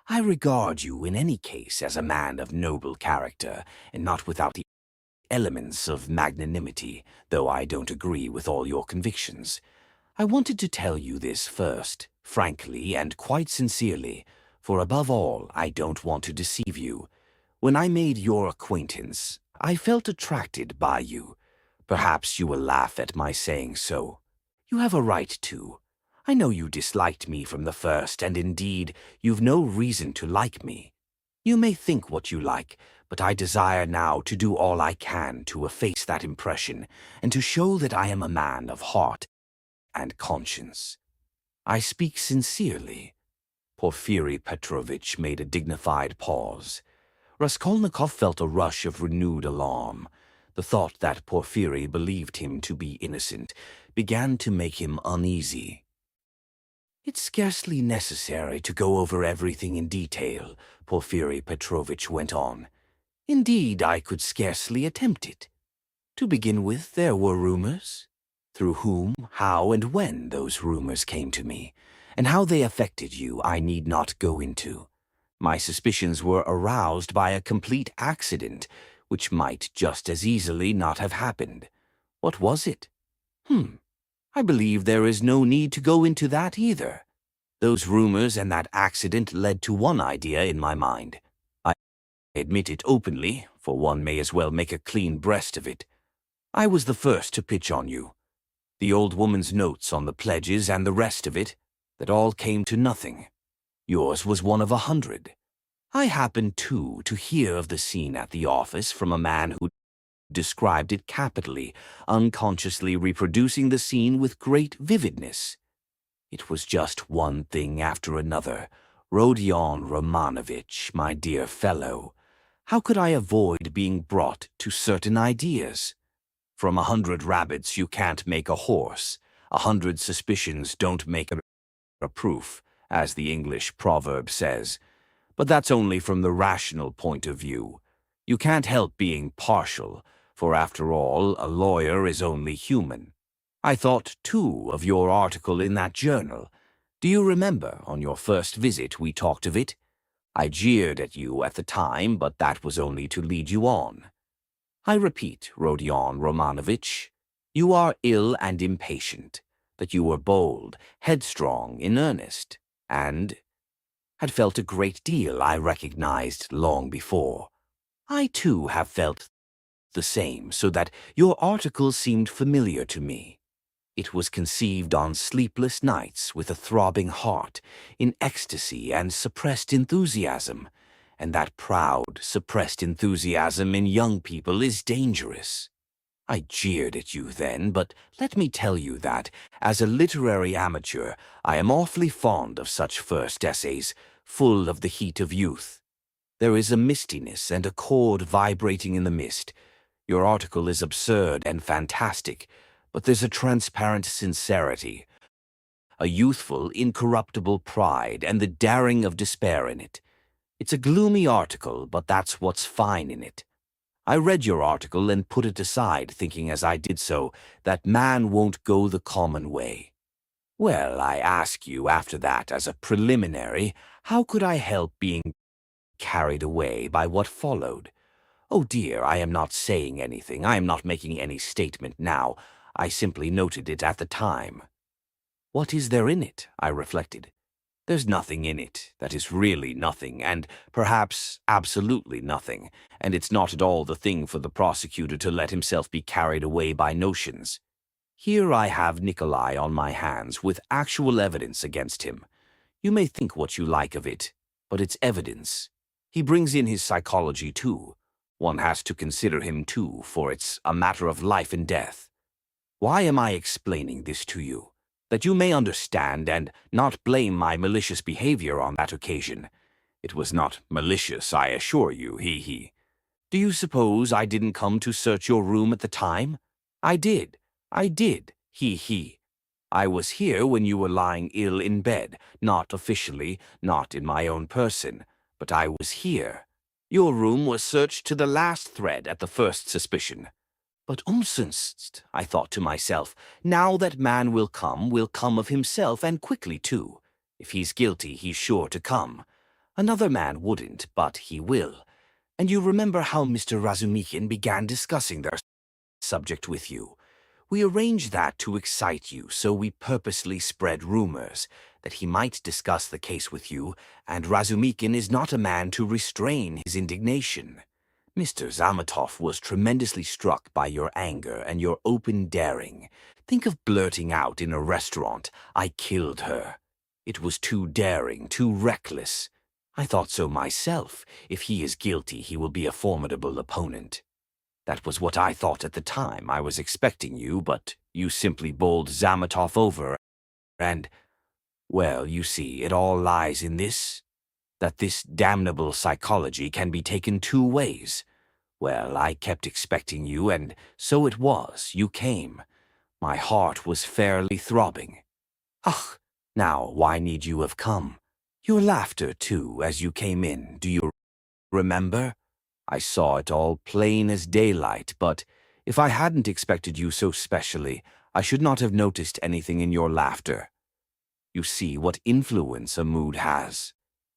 [SPEAKER 1] I regard you in any case as a man of noble character, and not without the elements of magnanimity, though I don't agree with all your convictions. I wanted to tell you this first, frankly and quite sincerely, for above all, I don't want to deceive you. When I made your acquaintance, I felt attracted by you. Perhaps you will laugh at my saying so. You have a right to. I know you disliked me from the first, and indeed, you've no reason to like me. You may think what you like, but I desire now to do all I can to efface that impression, and to show that I am a man of heart and conscience. I speak sincerely. Porfiry Petrovitch made a dignified pause. Raskolnikov felt a rush of renewed alarm. The thought that Porfiry believed him to be innocent began to make him uneasy. It's scarcely necessary to go over everything in detail, Porfiry Petrovitch went on. Indeed, I could scarcely attempt it. To begin with, there were rumors. Through whom, how, and when those rumors came to me, and how they affected you, I need not go into. My suspicions were aroused by a complete accident, which might just as easily not have happened. What was it? I believe there is no need to go into that either. Those rumors and that accident led to one idea in my mind. I admit it openly, for one may as well make a clean breast of it. I was the first to pitch on you. The old woman's notes on the pledges and the rest of it, that all came to nothing. Yours was one of 100. I happened, too, to hear of the scene at the office from a man who described it capitally, unconsciously reproducing the scene with great vividness. It was just one thing after another. Rodion Romanovich, my dear fellow, how could I avoid being brought to certain ideas? From 100 rabbits you can't make a horse. 100 suspicions don't make a proof, as the English proverb says. But that's only from the rational point of view. You can't help being partial, for after all, a lawyer is only human. I thought, too, of your article in that journal. Do you remember, on your first visit, we talked of it? I jeered at you at the time, but that was only to lead you on. I repeat, Rodion Romanovich, you are ill and impatient, that you were bold, headstrong, in earnest, and had felt a great deal I recognized long before. I, too, have felt the same, so that your article seemed familiar to me. It was conceived on sleepless nights with a throbbing heart, in ecstasy and suppressed enthusiasm, and that proud, suppressed enthusiasm in young people is dangerous. I jeered at you then, but let me tell you that, as a literary amateur, I am awfully fond of such first essays, full of the heat of youth. There is a mistiness and a chord vibrating in the mist. Your article is absurd and fantastic, but there's a transparent sincerity, a youthful, incorruptible pride, and the daring of despair in it. It's a gloomy article, but that's what's fine in it. I read your article and put it aside, thinking as I did so that man won't go the common way. Well, I ask you after that, as a preliminary, how could I help being carried away by what followed? Oh dear, I am not saying anything. I am not making any statement now. I simply noted it at the time. What is there in it? I reflected. There's nothing in it. That is really nothing, and perhaps absolutely nothing, and it's not at all the thing for the prosecutor to let himself be carried away by notions. Here I have Nikolai on my hands with actual evidence against him. You may think what you like of it, but it's evidence. He brings in his psychology too. One has to consider him too, for it's a matter of life and death. Why am I explaining this to you? That you may understand and not blame my malicious behavior on that occasion. It was not malicious, I assure you, he. Do you suppose I didn't come to search your room at the time? I did, he. I was here when you were lying ill in bed, not officially, not in my own person, but I was here. Your room was searched to the last thread at the first suspicion. But umsonst, I thought to myself, now that man will come of himself, and quickly too. If he's guilty, he's sure to come. Another man wouldn't, but he will. And you remember how Mr. Razumihin began discussing their subject with you. We arranged that to excite you, so we purposely spread rumors that he might discuss the case with you, and Razumihin is not a man to restrain his indignation. Mr. Zametov was tremendously struck by your anger and your open daring. Think of blurting out in a restaurant, "I killed her." It was too daring, too reckless. I thought so myself. If he is guilty, he will be a formidable opponent. That was what I thought at the time. I was expecting you, but you simply bowled Zametov over, and, well, you see, it all lies in this, that this damnable psychology can be taken two ways. Well, I kept expecting you, and so it was. You came. My heart was fairly throbbing. Ach, Now, why need you have come? Your laughter, too, as you came in, do you remember? I saw it all plain as daylight, but if I hadn't expected you so specially, I should not have noticed anything in your laughter. You see what influence a mood has.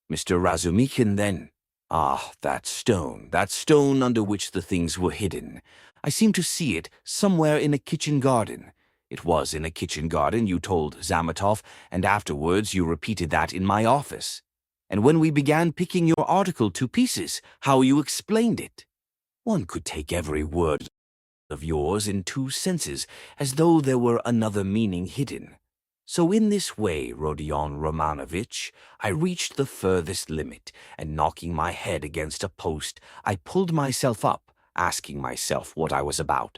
[SPEAKER 1] Mr. Razumikin, then. Ah, that stone under which the things were hidden. I seem to see it somewhere in a kitchen garden. It was in a kitchen garden, you told Zametov, and afterwards you repeated that in my office. And when we began picking your article to pieces, how you explained it. One could take every word of yours in two senses, as though there were another meaning hidden. So in this way, Rodion Romanovich, I reached the furthest limit, and knocking my head against a post, I pulled myself up, asking myself what I was about.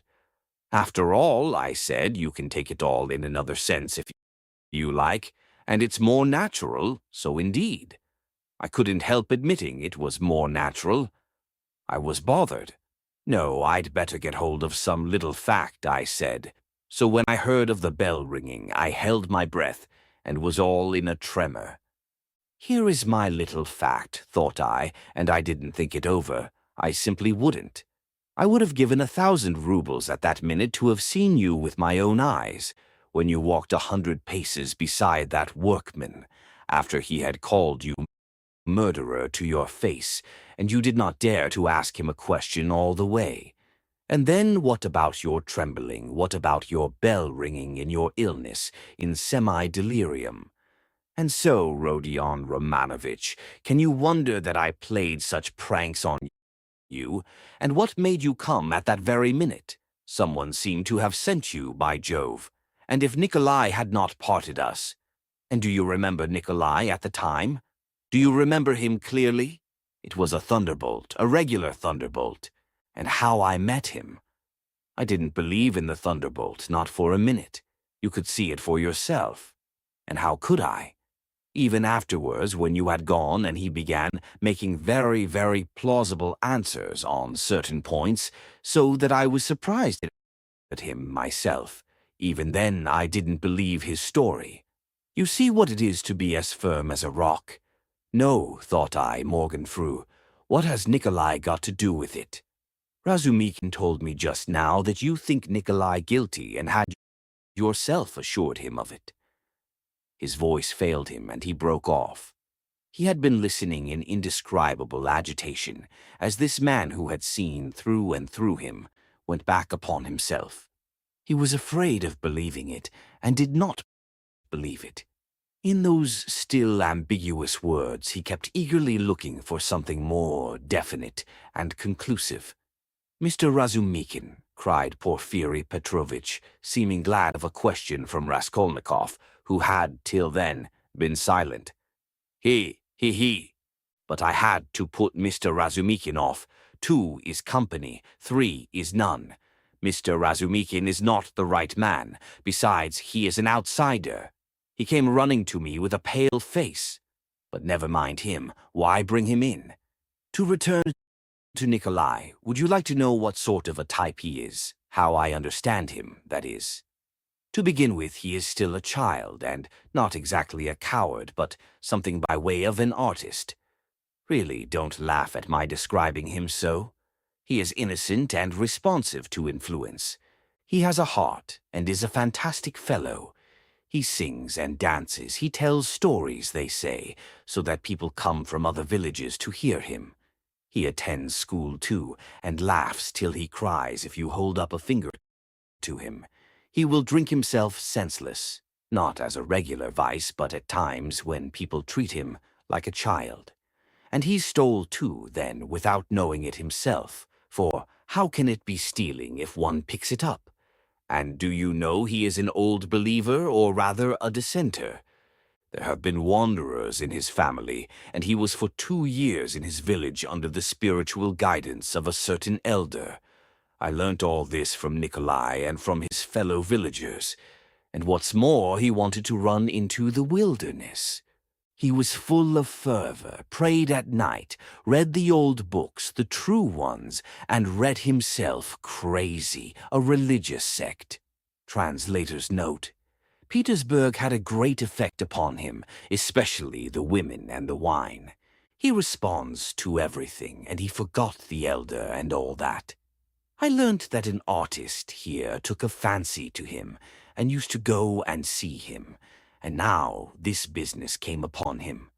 [SPEAKER 1] After all, I said, you can take it all in another sense if you like, and it's more natural, so indeed. I couldn't help admitting it was more natural. I was bothered. No, I'd better get hold of some little fact, I said. So when I heard of the bell ringing, I held my breath and was all in a tremor. Here is my little fact, thought I, and I didn't think it over. I simply wouldn't. I would have given 1,000 rubles at that minute to have seen you with my own eyes, when you walked 100 paces beside that workman, after he had called you murderer to your face, and you did not dare to ask him a question all the way. And then what about your trembling? What about your bell ringing in your illness, in semi-delirium? And so, Rodion Romanovich, can you wonder that I played such pranks on you? And what made you come at that very minute? Someone seemed to have sent you, by Jove. And if Nikolai had not parted us— and do you remember Nikolai at the time? Do you remember him clearly? It was a thunderbolt, a regular thunderbolt. And how I met him. I didn't believe in the thunderbolt, not for a minute. You could see it for yourself. And how could I? Even afterwards, when you had gone and he began making very, very plausible answers on certain points, so that I was surprised at him myself. Even then I didn't believe his story. You see what it is to be as firm as a rock. No, thought I, Morgenfrau, what has Nikolai got to do with it? Razumikin told me just now that you think Nikolai guilty and had yourself assured him of it. His voice failed him and he broke off. He had been listening in indescribable agitation as this man who had seen through and through him went back upon himself. He was afraid of believing it and did not believe it. In those still ambiguous words he kept eagerly looking for something more definite and conclusive. Mr. Razumikin, cried Porfiry Petrovitch, seeming glad of a question from Raskolnikov, who had, till then, been silent. He. But I had to put Mr. Razumikin off. 2 is company, 3 is none. Mr. Razumikin is not the right man. Besides, he is an outsider. He came running to me with a pale face. But never mind him. Why bring him in? To return to Nikolai, would you like to know what sort of a type he is? How I understand him, that is. To begin with, he is still a child, and not exactly a coward, but something by way of an artist. Really, don't laugh at my describing him so. He is innocent and responsive to influence. He has a heart, and is a fantastic fellow. He sings and dances, he tells stories, they say, so that people come from other villages to hear him. He attends school, too, and laughs till he cries if you hold up a finger to him. He will drink himself senseless, not as a regular vice, but at times when people treat him like a child. And he stole, too, then, without knowing it himself, for how can it be stealing if one picks it up? And do you know he is an old believer, or rather a dissenter? There have been wanderers in his family, and he was for 2 years in his village under the spiritual guidance of a certain elder. I learnt all this from Nikolai and from his fellow villagers. And what's more, he wanted to run into the wilderness. He was full of fervor, prayed at night, read the old books, the true ones, and read himself crazy, a religious sect. Translator's note. Petersburg had a great effect upon him, especially the women and the wine. He responds to everything, and he forgot the elder and all that. I learnt that an artist here took a fancy to him, and used to go and see him, and now this business came upon him.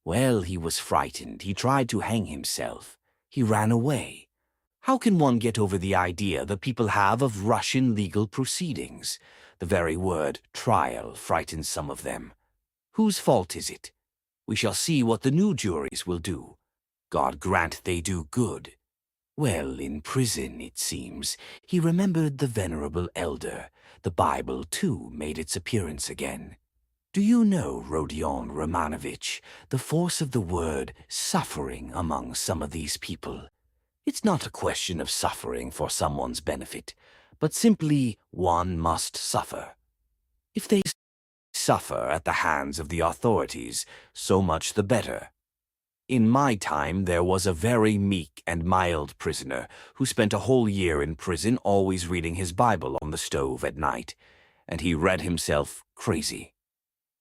[SPEAKER 1] Well, he was frightened. He tried to hang himself. He ran away. How can one get over the idea that people have of Russian legal proceedings? The very word trial frightens some of them. Whose fault is it? We shall see what the new juries will do. God grant they do good. Well, in prison, it seems, he remembered the venerable elder. The Bible, too, made its appearance again. Do you know, Rodion Romanovich, the force of the word suffering among some of these people? It's not a question of suffering for someone's benefit, but simply one must suffer. If they suffer at the hands of the authorities, so much the better. In my time there was a very meek and mild prisoner who spent a whole year in prison always reading his Bible on the stove at night, and he read himself crazy.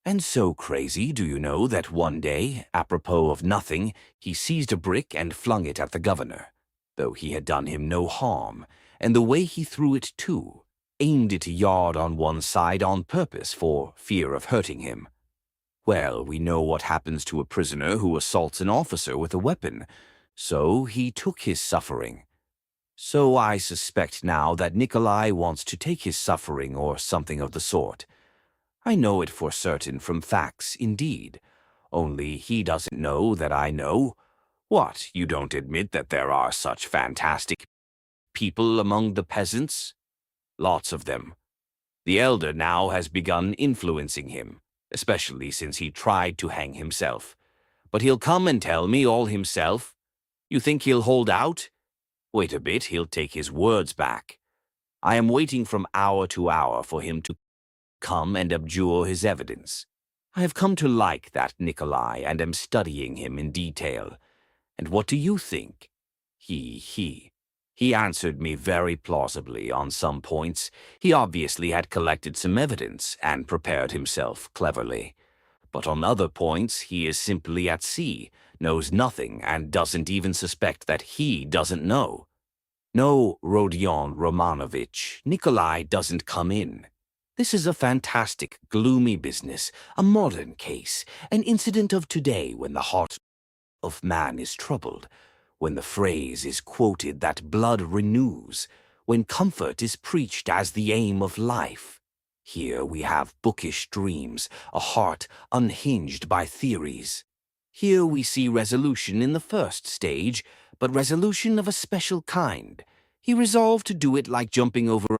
[SPEAKER 1] And so crazy, do you know, that one day, apropos of nothing, he seized a brick and flung it at the governor, though he had done him no harm, and the way he threw it, too, aimed it a yard on one side on purpose for fear of hurting him. Well, we know what happens to a prisoner who assaults an officer with a weapon, so he took his suffering. So I suspect now that Nikolai wants to take his suffering or something of the sort. I know it for certain from facts, indeed. Only he doesn't know that I know. What, you don't admit that there are such fantastic people among the peasants? Lots of them. The elder now has begun influencing him, especially since he tried to hang himself. But he'll come and tell me all himself. You think he'll hold out? Wait a bit, he'll take his words back. I am waiting from hour to hour for him to come and abjure his evidence. I have come to like that Nikolai and am studying him in detail. And what do you think? He answered me very plausibly on some points. He obviously had collected some evidence and prepared himself cleverly. But on other points he is simply at sea, knows nothing, and doesn't even suspect that he doesn't know. No, Rodion Romanovich, Nikolai doesn't come in. This is a fantastic, gloomy business, a modern case, an incident of today when the heart of man is troubled, when the phrase is quoted that blood renews, when comfort is preached as the aim of life. Here we have bookish dreams, a heart unhinged by theories. Here we see resolution in the first stage, but resolution of a special kind. He resolved to do it like jumping over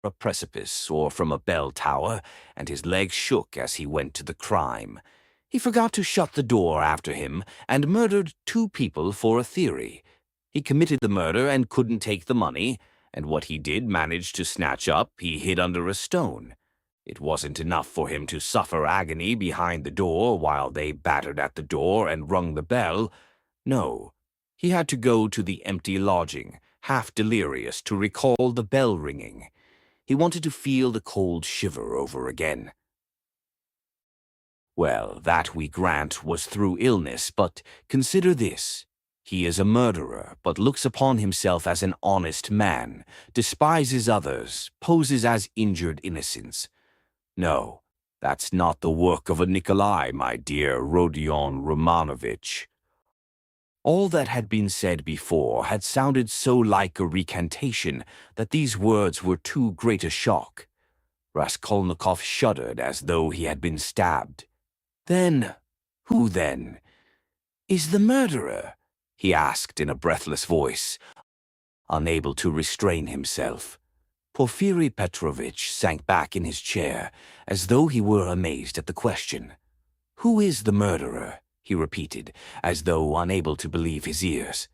[SPEAKER 1] a precipice or from a bell tower, and his legs shook as he went to the crime. He forgot to shut the door after him and murdered 2 people for a theory. He committed the murder and couldn't take the money, and what he did manage to snatch up he hid under a stone. It wasn't enough for him to suffer agony behind the door while they battered at the door and rung the bell. No, he had to go to the empty lodging, half delirious, to recall the bell ringing. He wanted to feel the cold shiver over again. Well, that we grant was through illness, but consider this. He is a murderer, but looks upon himself as an honest man, despises others, poses as injured innocence. No, that's not the work of a Nikolai, my dear Rodion Romanovich. All that had been said before had sounded so like a recantation that these words were too great a shock. Raskolnikov shuddered as though he had been stabbed. Then, who then is the murderer? He asked in a breathless voice, unable to restrain himself. Porfiry Petrovitch sank back in his chair, as though he were amazed at the question. Who is the murderer? He repeated, as though unable to believe his ears.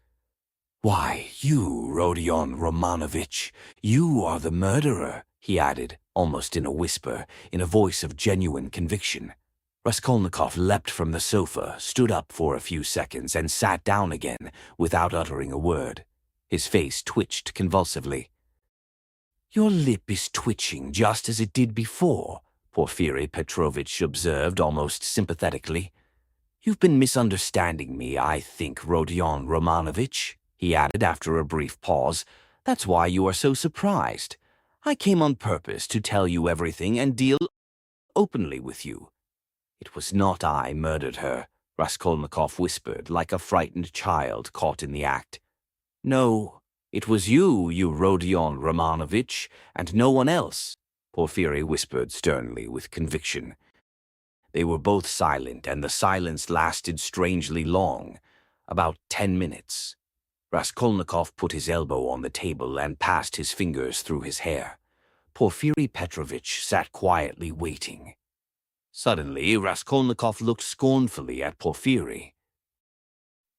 [SPEAKER 1] Why, you, Rodion Romanovich, you are the murderer, he added, almost in a whisper, in a voice of genuine conviction. Raskolnikov leapt from the sofa, stood up for a few seconds, and sat down again, without uttering a word. His face twitched convulsively. Your lip is twitching just as it did before, Porfiry Petrovitch observed almost sympathetically. "You've been misunderstanding me, I think, Rodion Romanovich," he added after a brief pause. "That's why you are so surprised. I came on purpose to tell you everything and deal openly with you." "It was not I murdered her," Raskolnikov whispered, like a frightened child caught in the act. "No, it was you, you Rodion Romanovich, and no one else," Porfiry whispered sternly with conviction. They were both silent, and the silence lasted strangely long, about 10 minutes. Raskolnikov put his elbow on the table and passed his fingers through his hair. Porfiry Petrovitch sat quietly waiting. Suddenly, Raskolnikov looked scornfully at Porfiry.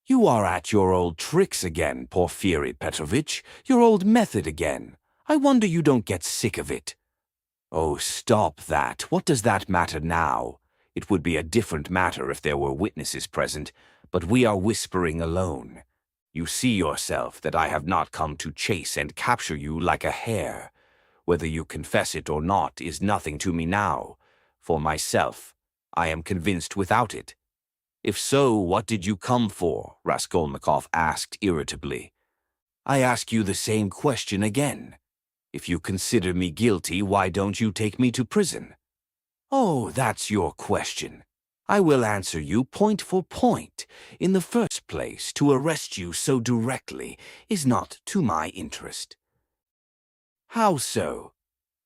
[SPEAKER 1] "You are at your old tricks again, Porfiry Petrovitch, your old method again. I wonder you don't get sick of it." "Oh, stop that. What does that matter now? It would be a different matter if there were witnesses present, but we are whispering alone. You see yourself that I have not come to chase and capture you like a hare. Whether you confess it or not is nothing to me now. For myself, I am convinced without it." "If so, what did you come for?" Raskolnikov asked irritably. "I ask you the same question again. If you consider me guilty, why don't you take me to prison?" "Oh, that's your question. I will answer you point for point. In the first place, to arrest you so directly is not to my interest." "How so?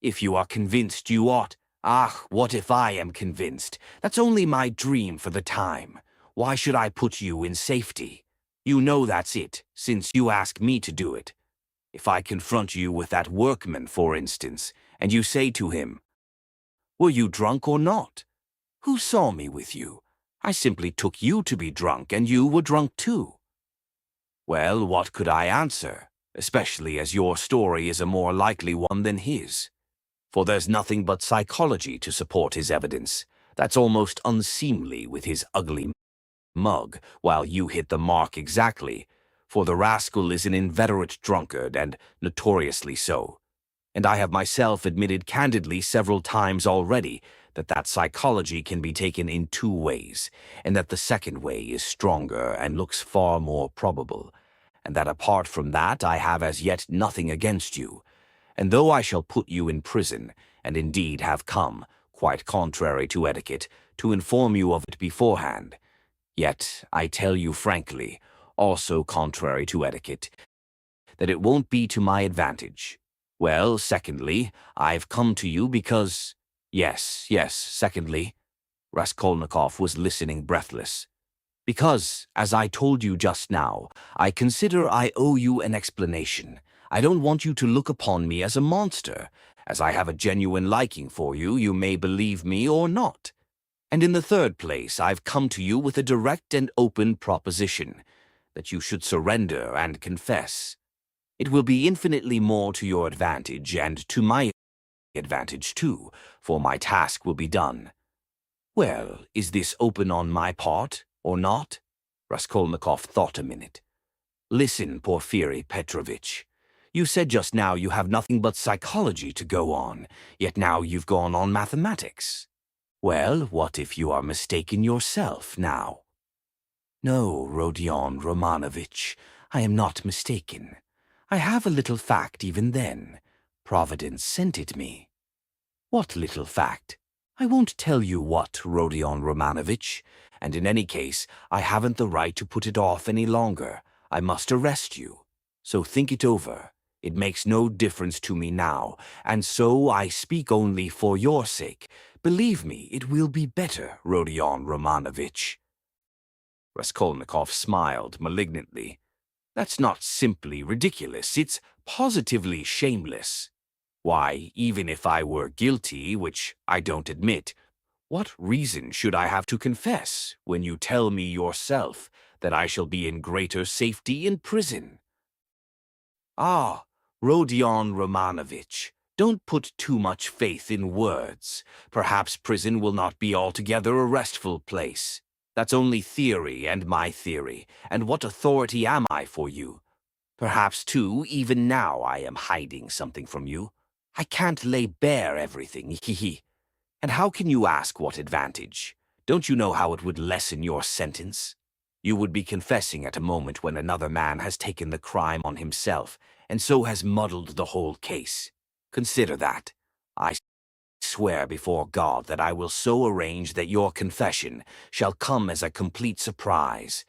[SPEAKER 1] If you are convinced you ought—" "Ah, what if I am convinced? That's only my dream for the time. Why should I put you in safety? You know that's it, since you ask me to do it. If I confront you with that workman, for instance, and you say to him, 'Were you drunk or not?' Who saw me with you? I simply took you to be drunk, and you were drunk too." "Well, what could I answer, especially as your story is a more likely one than his? For there's nothing but psychology to support his evidence. That's almost unseemly with his ugly mug, while you hit the mark exactly, for the rascal is an inveterate drunkard, and notoriously so. And I have myself admitted candidly several times already that psychology can be taken in two ways, and that the second way is stronger and looks far more probable, and that apart from that I have as yet nothing against you. And though I shall put you in prison, and indeed have come, quite contrary to etiquette, to inform you of it beforehand, yet I tell you frankly, also contrary to etiquette, that it won't be to my advantage. Well, secondly, I've come to you because— Yes, secondly— Raskolnikov was listening breathless. "Because, as I told you just now, I consider I owe you an explanation. I don't want you to look upon me as a monster. As I have a genuine liking for you, you may believe me or not. And in the third place, I've come to you with a direct and open proposition, that you should surrender and confess. It will be infinitely more to your advantage, and to my advantage too, for my task will be done." "Well, is this open on my part, or not?" Raskolnikov thought a minute. "Listen, Porfiry Petrovitch. You said just now you have nothing but psychology to go on, yet now you've gone on mathematics. Well, what if you are mistaken yourself now?" "No, Rodion Romanovich, I am not mistaken. I have a little fact even then. Providence sent it me." "What little fact?" "I won't tell you what, Rodion Romanovich, and in any case, I haven't the right to put it off any longer. I must arrest you. So think it over. It makes no difference to me now, and so I speak only for your sake. Believe me, it will be better, Rodion Romanovich." Raskolnikov smiled malignantly. "That's not simply ridiculous, it's positively shameless. Why, even if I were guilty, which I don't admit, what reason should I have to confess when you tell me yourself that I shall be in greater safety in prison?" "Ah, Rodion Romanovich, don't put too much faith in words. Perhaps prison will not be altogether a restful place. That's only theory and my theory, and what authority am I for you? Perhaps, too, even now I am hiding something from you. I can't lay bare everything, he. And how can you ask what advantage? Don't you know how it would lessen your sentence? You would be confessing at a moment when another man has taken the crime on himself, and so has muddled the whole case. Consider that. I swear before God that I will so arrange that your confession shall come as a complete surprise.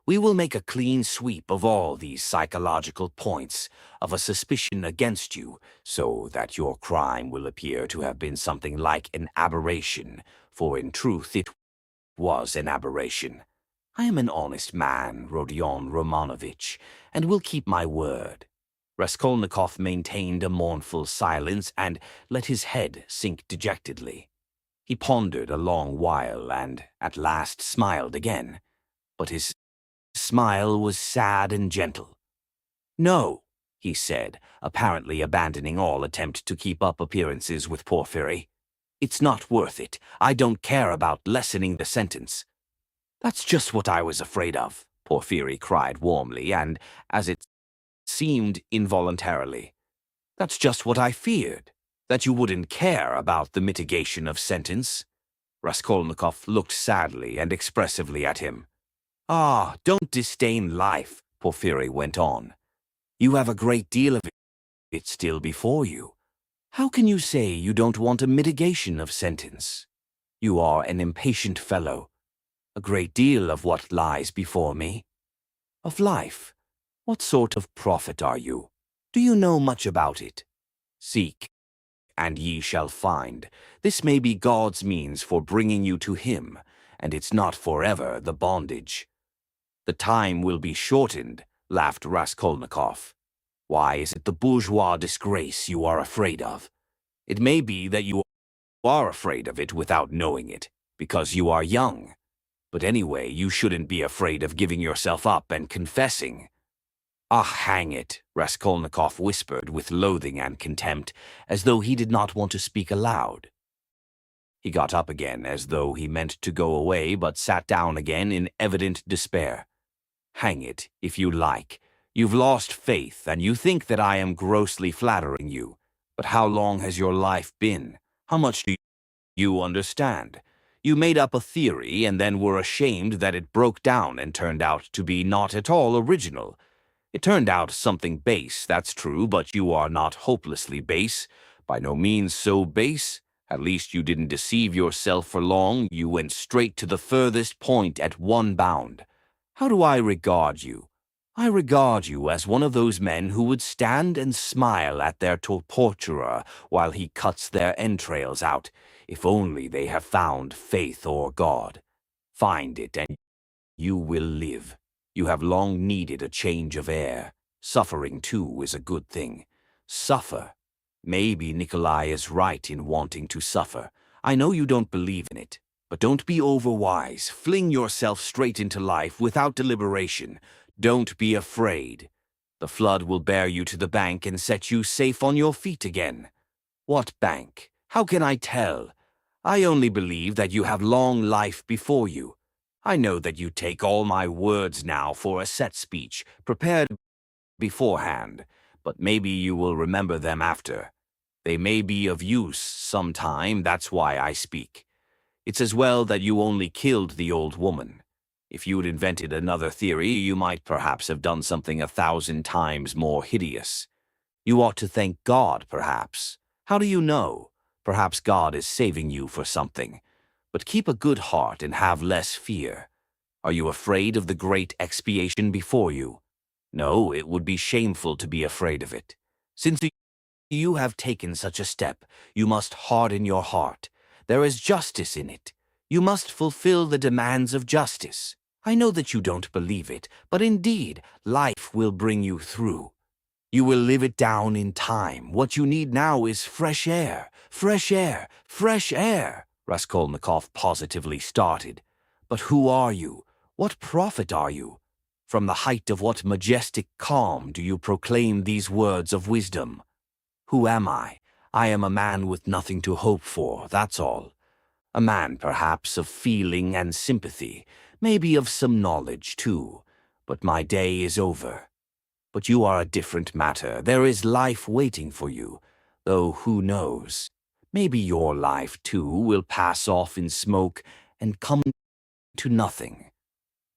[SPEAKER 1] We will make a clean sweep of all these psychological points of a suspicion against you, so that your crime will appear to have been something like an aberration, for in truth it was an aberration. I am an honest man, Rodion Romanovich, and will keep my word. Raskolnikov maintained a mournful silence and let his head sink dejectedly. He pondered a long while and at last smiled again, but his smile was sad and gentle. "No," he said, apparently abandoning all attempt to keep up appearances with Porfiry. "It's not worth it. I don't care about lessening the sentence." "That's just what I was afraid of," Porfiry cried warmly and, as it seemed, involuntarily. "That's just what I feared, that you wouldn't care about the mitigation of sentence." Raskolnikov looked sadly and expressively at him. "Ah, don't disdain life," Porfiry went on. "You have a great deal of it still before you. How can you say you don't want a mitigation of sentence? You are an impatient fellow. A great deal of what lies before me. Of life. What sort of prophet are you? Do you know much about it? Seek, and ye shall find. This may be God's means for bringing you to him, and it's not forever the bondage." "The time will be shortened," laughed Raskolnikov. "Why is it the bourgeois disgrace you are afraid of? It may be that you are afraid of it without knowing it, because you are young. But anyway, you shouldn't be afraid of giving yourself up and confessing." "Ah, hang it," Raskolnikov whispered with loathing and contempt, as though he did not want to speak aloud. He got up again as though he meant to go away, but sat down again in evident despair. "Hang it, if you like. You've lost faith, and you think that I am grossly flattering you. But how long has your life been? How much do you understand? You made up a theory and then were ashamed that it broke down and turned out to be not at all original. It turned out something base, that's true, but you are not hopelessly base. By no means so base. At least you didn't deceive yourself for long. You went straight to the furthest point at one bound. How do I regard you? I regard you as one of those men who would stand and smile at their torturer while he cuts their entrails out, if only they have found faith or God. Find it, and you will live. You have long needed a change of air. Suffering, too, is a good thing. Suffer. Maybe Nikolai is right in wanting to suffer. I know you don't believe in it. But don't be overwise. Fling yourself straight into life without deliberation. Don't be afraid. The flood will bear you to the bank and set you safe on your feet again. What bank? How can I tell? I only believe that you have long life before you. I know that you take all my words now for a set speech, prepared beforehand, but maybe you will remember them after. They may be of use some time, that's why I speak. It's as well that you only killed the old woman. If you'd invented another theory, you might perhaps have done something 1,000 times more hideous. You ought to thank God, perhaps. How do you know? Perhaps God is saving you for something. But keep a good heart and have less fear. Are you afraid of the great expiation before you? No, it would be shameful to be afraid of it. Since you have taken such a step, you must harden your heart. There is justice in it. You must fulfill the demands of justice. I know that you don't believe it, but indeed, life will bring you through. You will live it down in time. What you need now is fresh air, fresh air, fresh air. Raskolnikov positively started. But who are you? What prophet are you? From the height of what majestic calm do you proclaim these words of wisdom? Who am I? I am a man with nothing to hope for, that's all. A man, perhaps, of feeling and sympathy, maybe of some knowledge, too. But my day is over. But you are a different matter. There is life waiting for you, though who knows? Maybe your life, too, will pass off in smoke and come to nothing.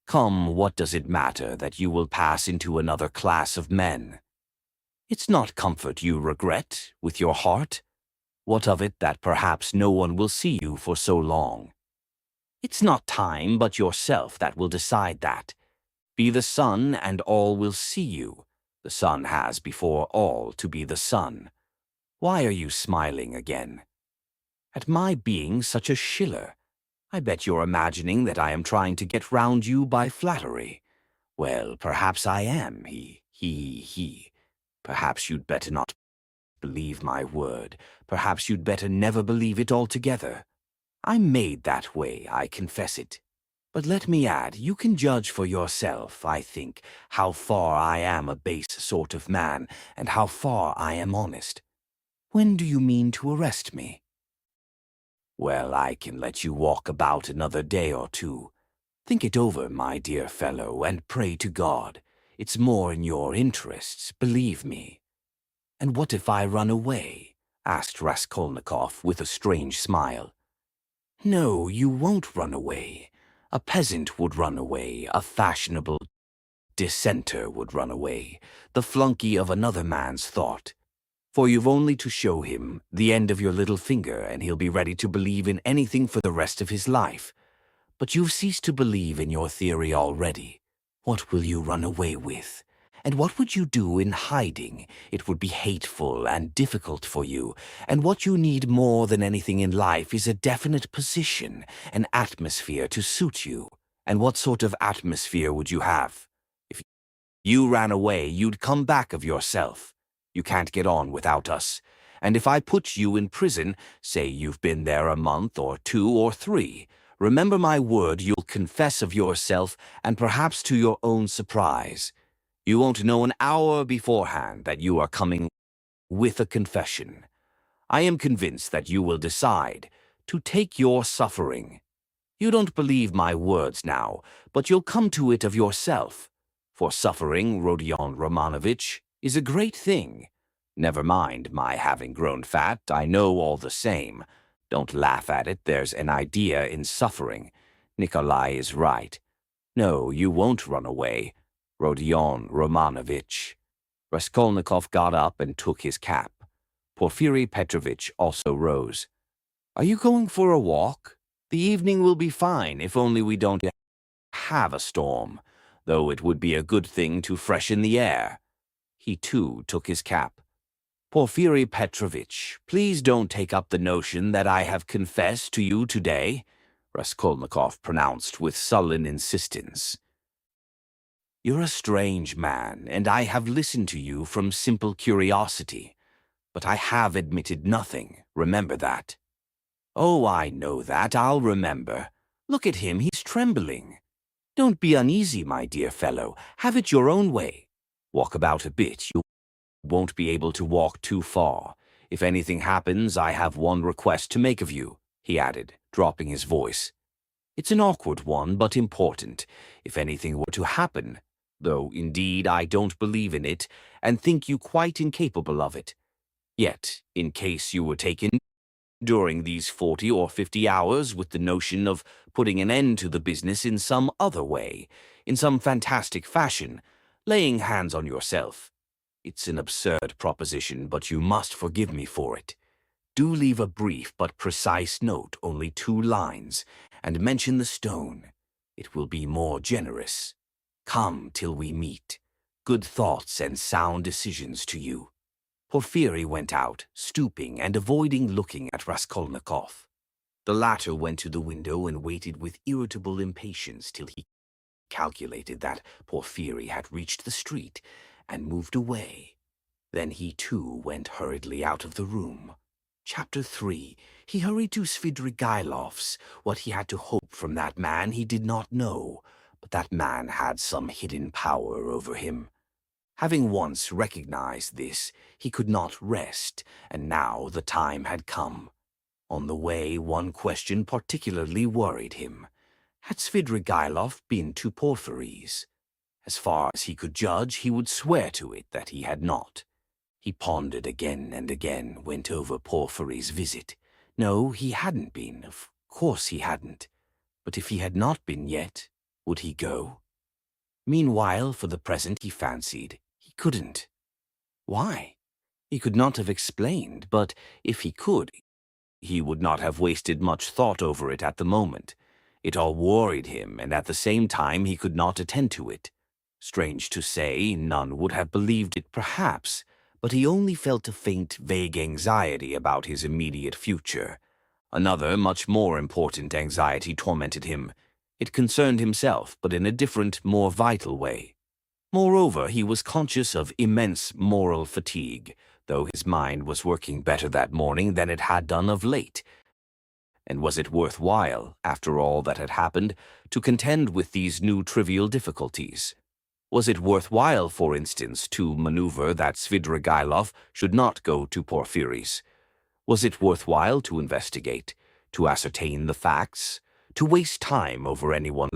[SPEAKER 1] Come, what does it matter that you will pass into another class of men? It's not comfort you regret with your heart. What of it that perhaps no one will see you for so long? It's not time but yourself that will decide that. Be the sun and all will see you. The sun has before all to be the sun. Why are you smiling again? At my being such a shiller? I bet you're imagining that I am trying to get round you by flattery. Well, perhaps I am, he. Perhaps you'd better not believe my word. Perhaps you'd better never believe it altogether. I'm made that way, I confess it. But let me add, you can judge for yourself, I think, how far I am a base sort of man, and how far I am honest. When do you mean to arrest me? Well, I can let you walk about another day or two. Think it over, my dear fellow, and pray to God. It's more in your interests, believe me. And what if I run away? Asked Raskolnikov with a strange smile. No, you won't run away. A peasant would run away, a fashionable dissenter would run away, the flunky of another man's thought. For you've only to show him the end of your little finger and he'll be ready to believe in anything for the rest of his life. But you've ceased to believe in your theory already. What will you run away with? And what would you do in hiding? It would be hateful and difficult for you, and what you need more than anything in life is a definite position, an atmosphere to suit you. And what sort of atmosphere would you have? If you ran away, you'd come back of yourself. You can't get on without us. And if I put you in prison, say you've been there a month or 2 or 3, remember my word, you'll confess of yourself, and perhaps to your own surprise. You won't know an hour beforehand that you are coming with a confession. I am convinced that you will decide to take your suffering. You don't believe my words now, but you'll come to it of yourself. For suffering, Rodion Romanovich, is a great thing. Never mind my having grown fat, I know all the same. Don't laugh at it, there's an idea in suffering. Nikolai is right. No, you won't run away, Rodion Romanovich. Raskolnikov got up and took his cap. Porfiry Petrovitch also rose. Are you going for a walk? The evening will be fine if only we don't have a storm, though it would be a good thing to freshen the air. He too took his cap. Porfiry Petrovitch, please don't take up the notion that I have confessed to you today, Raskolnikov pronounced with sullen insistence. You're a strange man, and I have listened to you from simple curiosity. But I have admitted nothing, remember that. Oh, I know that, I'll remember. Look at him, he's trembling. Don't be uneasy, my dear fellow, have it your own way. Walk about a bit, you won't be able to walk too far. If anything happens, I have one request to make of you, he added, dropping his voice. It's an awkward one, but important. If anything were to happen, though indeed I don't believe in it, and think you quite incapable of it. Yet, in case you were taken during these 40 or 50 hours with the notion of putting an end to the business in some other way, in some fantastic fashion, laying hands on yourself. It's an absurd proposition, but you must forgive me for it. Do leave a brief but precise note, only 2 lines, and mention the stone. It will be more generous. Come till we meet. Good thoughts and sound decisions to you. Porfiry went out, stooping and avoiding looking at Raskolnikov. The latter went to the window and waited with irritable impatience till he calculated that Porfiry had reached the street and moved away. Then he too went hurriedly out of the room. Chapter 3. He hurried to Svidrigailov's. What he had to hope from that man he did not know, but that man had some hidden power over him. Having once recognized this, he could not rest, and now the time had come. On the way, one question particularly worried him. Had Svidrigailov been to Porfiry's? As far as he could judge, he would swear to it that he had not. He pondered again and again, went over Porfiry's visit. No, he hadn't been. Of course he hadn't. But if he had not been yet, would he go? Meanwhile, for the present, he fancied he couldn't. Why? He could not have explained, but if he could, he would not have wasted much thought over it at the moment. It all worried him, and at the same time he could not attend to it. Strange to say, none would have believed it perhaps, but he only felt a faint, vague anxiety about his immediate future. Another, much more important anxiety tormented him. It concerned himself, but in a different, more vital way. Moreover, he was conscious of immense moral fatigue, though his mind was working better that morning than it had done of late. And was it worthwhile, after all that had happened, to contend with these new trivial difficulties? Was it worthwhile, for instance, to maneuver that Svidrigailov should not go to Porphyry's? Was it worthwhile to investigate, to ascertain the facts, to waste time over anyone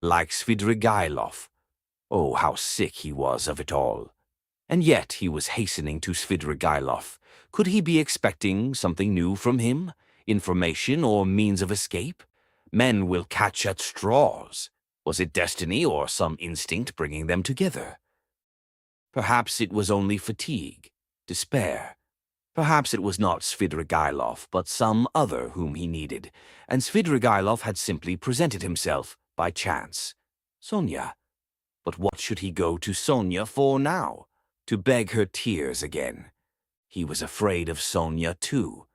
[SPEAKER 1] like Svidrigailov? Oh, how sick he was of it all. And yet he was hastening to Svidrigailov. Could he be expecting something new from him? Information or means of escape? Men will catch at straws. Was it destiny or some instinct bringing them together? Perhaps it was only fatigue, despair. Perhaps it was not Svidrigailov, but some other whom he needed, and Svidrigailov had simply presented himself by chance. Sonia. But what should he go to Sonia for now? To beg her tears again. He was afraid of Sonia too.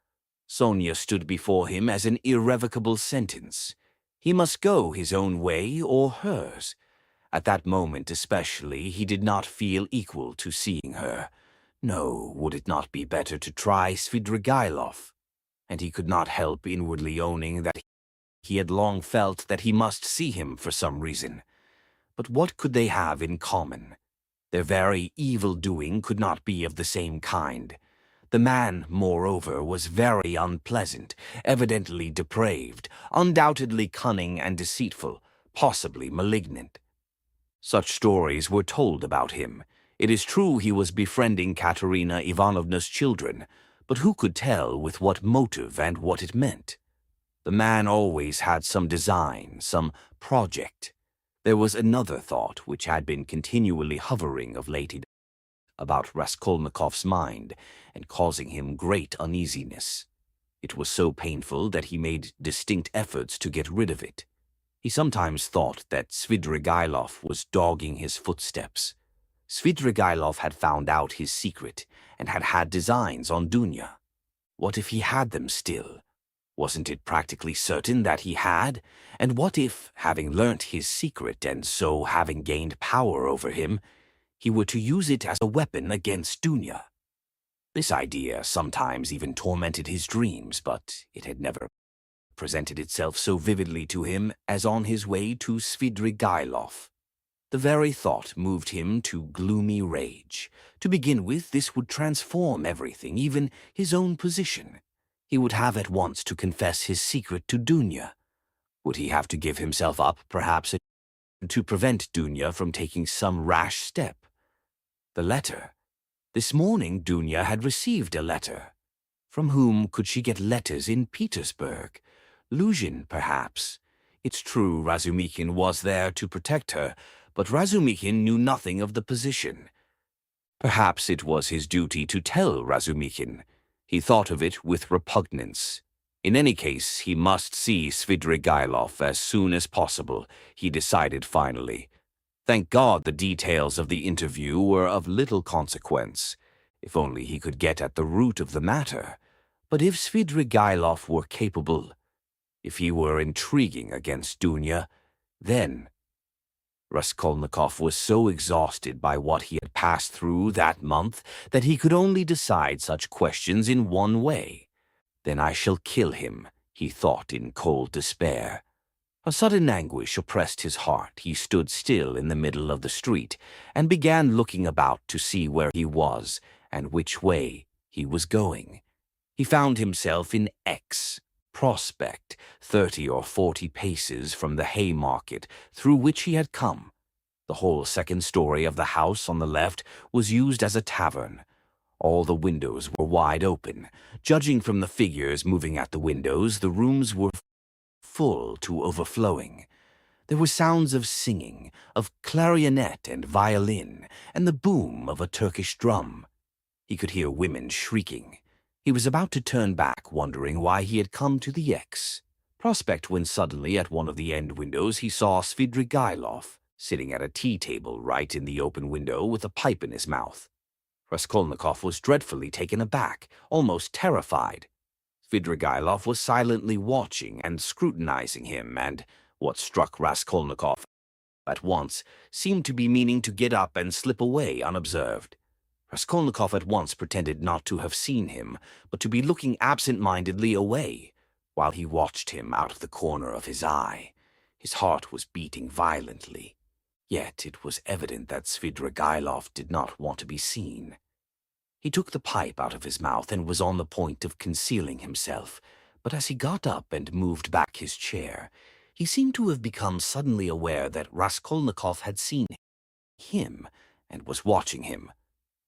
[SPEAKER 1] Sonia stood before him as an irrevocable sentence. He must go his own way or hers. At that moment especially, he did not feel equal to seeing her. No, would it not be better to try Svidrigailov? And he could not help inwardly owning that he had long felt that he must see him for some reason. But what could they have in common? Their very evil-doing could not be of the same kind. The man, moreover, was very unpleasant, evidently depraved, undoubtedly cunning and deceitful, possibly malignant. Such stories were told about him. It is true he was befriending Katerina Ivanovna's children, but who could tell with what motive and what it meant? The man always had some design, some project. There was another thought which had been continually hovering of late about Raskolnikov's mind and causing him great uneasiness. It was so painful that he made distinct efforts to get rid of it. He sometimes thought that Svidrigailov was dogging his footsteps. Svidrigailov had found out his secret and had had designs on Dunya. What if he had them still? Wasn't it practically certain that he had? And what if, having learnt his secret and so having gained power over him, he were to use it as a weapon against Dunya? This idea sometimes even tormented his dreams, but it had never presented itself so vividly to him as on his way to Svidrigailov. The very thought moved him to gloomy rage. To begin with, this would transform everything, even his own position. He would have at once to confess his secret to Dunya. Would he have to give himself up, perhaps, to prevent Dunya from taking some rash step? The letter. This morning Dunya had received a letter. From whom could she get letters in Petersburg? Luzhin, perhaps. It's true Razumihin was there to protect her, but Razumihin knew nothing of the position. Perhaps it was his duty to tell Razumihin. He thought of it with repugnance. In any case, he must see Svidrigailov as soon as possible, he decided finally. Thank God the details of the interview were of little consequence. If only he could get at the root of the matter. But if Svidrigailov were capable, if he were intriguing against Dunya, then... Raskolnikov was so exhausted by what he had passed through that month that he could only decide such questions in one way. Then I shall kill him, he thought in cold despair. A sudden anguish oppressed his heart. He stood still in the middle of the street and began looking about to see where he was and which way he was going. He found himself in X, Prospect, 30 or 40 paces from the Haymarket through which he had come. The whole second story of the house on the left was used as a tavern. All the windows were wide open. Judging from the figures moving at the windows, the rooms were full to overflowing. There were sounds of singing, of clarionet and violin, and the boom of a Turkish drum. He could hear women shrieking. He was about to turn back, wondering why he had come to the X Prospect, when suddenly at one of the end windows he saw Svidrigailov sitting at a tea table right in the open window with a pipe in his mouth. Raskolnikov was dreadfully taken aback, almost terrified. Svidrigailov was silently watching and scrutinizing him, and what struck Raskolnikov at once seemed to be meaning to get up and slip away unobserved. Raskolnikov at once pretended not to have seen him, but to be looking absent-mindedly away, while he watched him out of the corner of his eye. His heart was beating violently, yet it was evident that Svidrigailov did not want to be seen. He took the pipe out of his mouth and was on the point of concealing himself, but as he got up and moved back his chair, he seemed to have become suddenly aware that Raskolnikov had seen him and was watching him.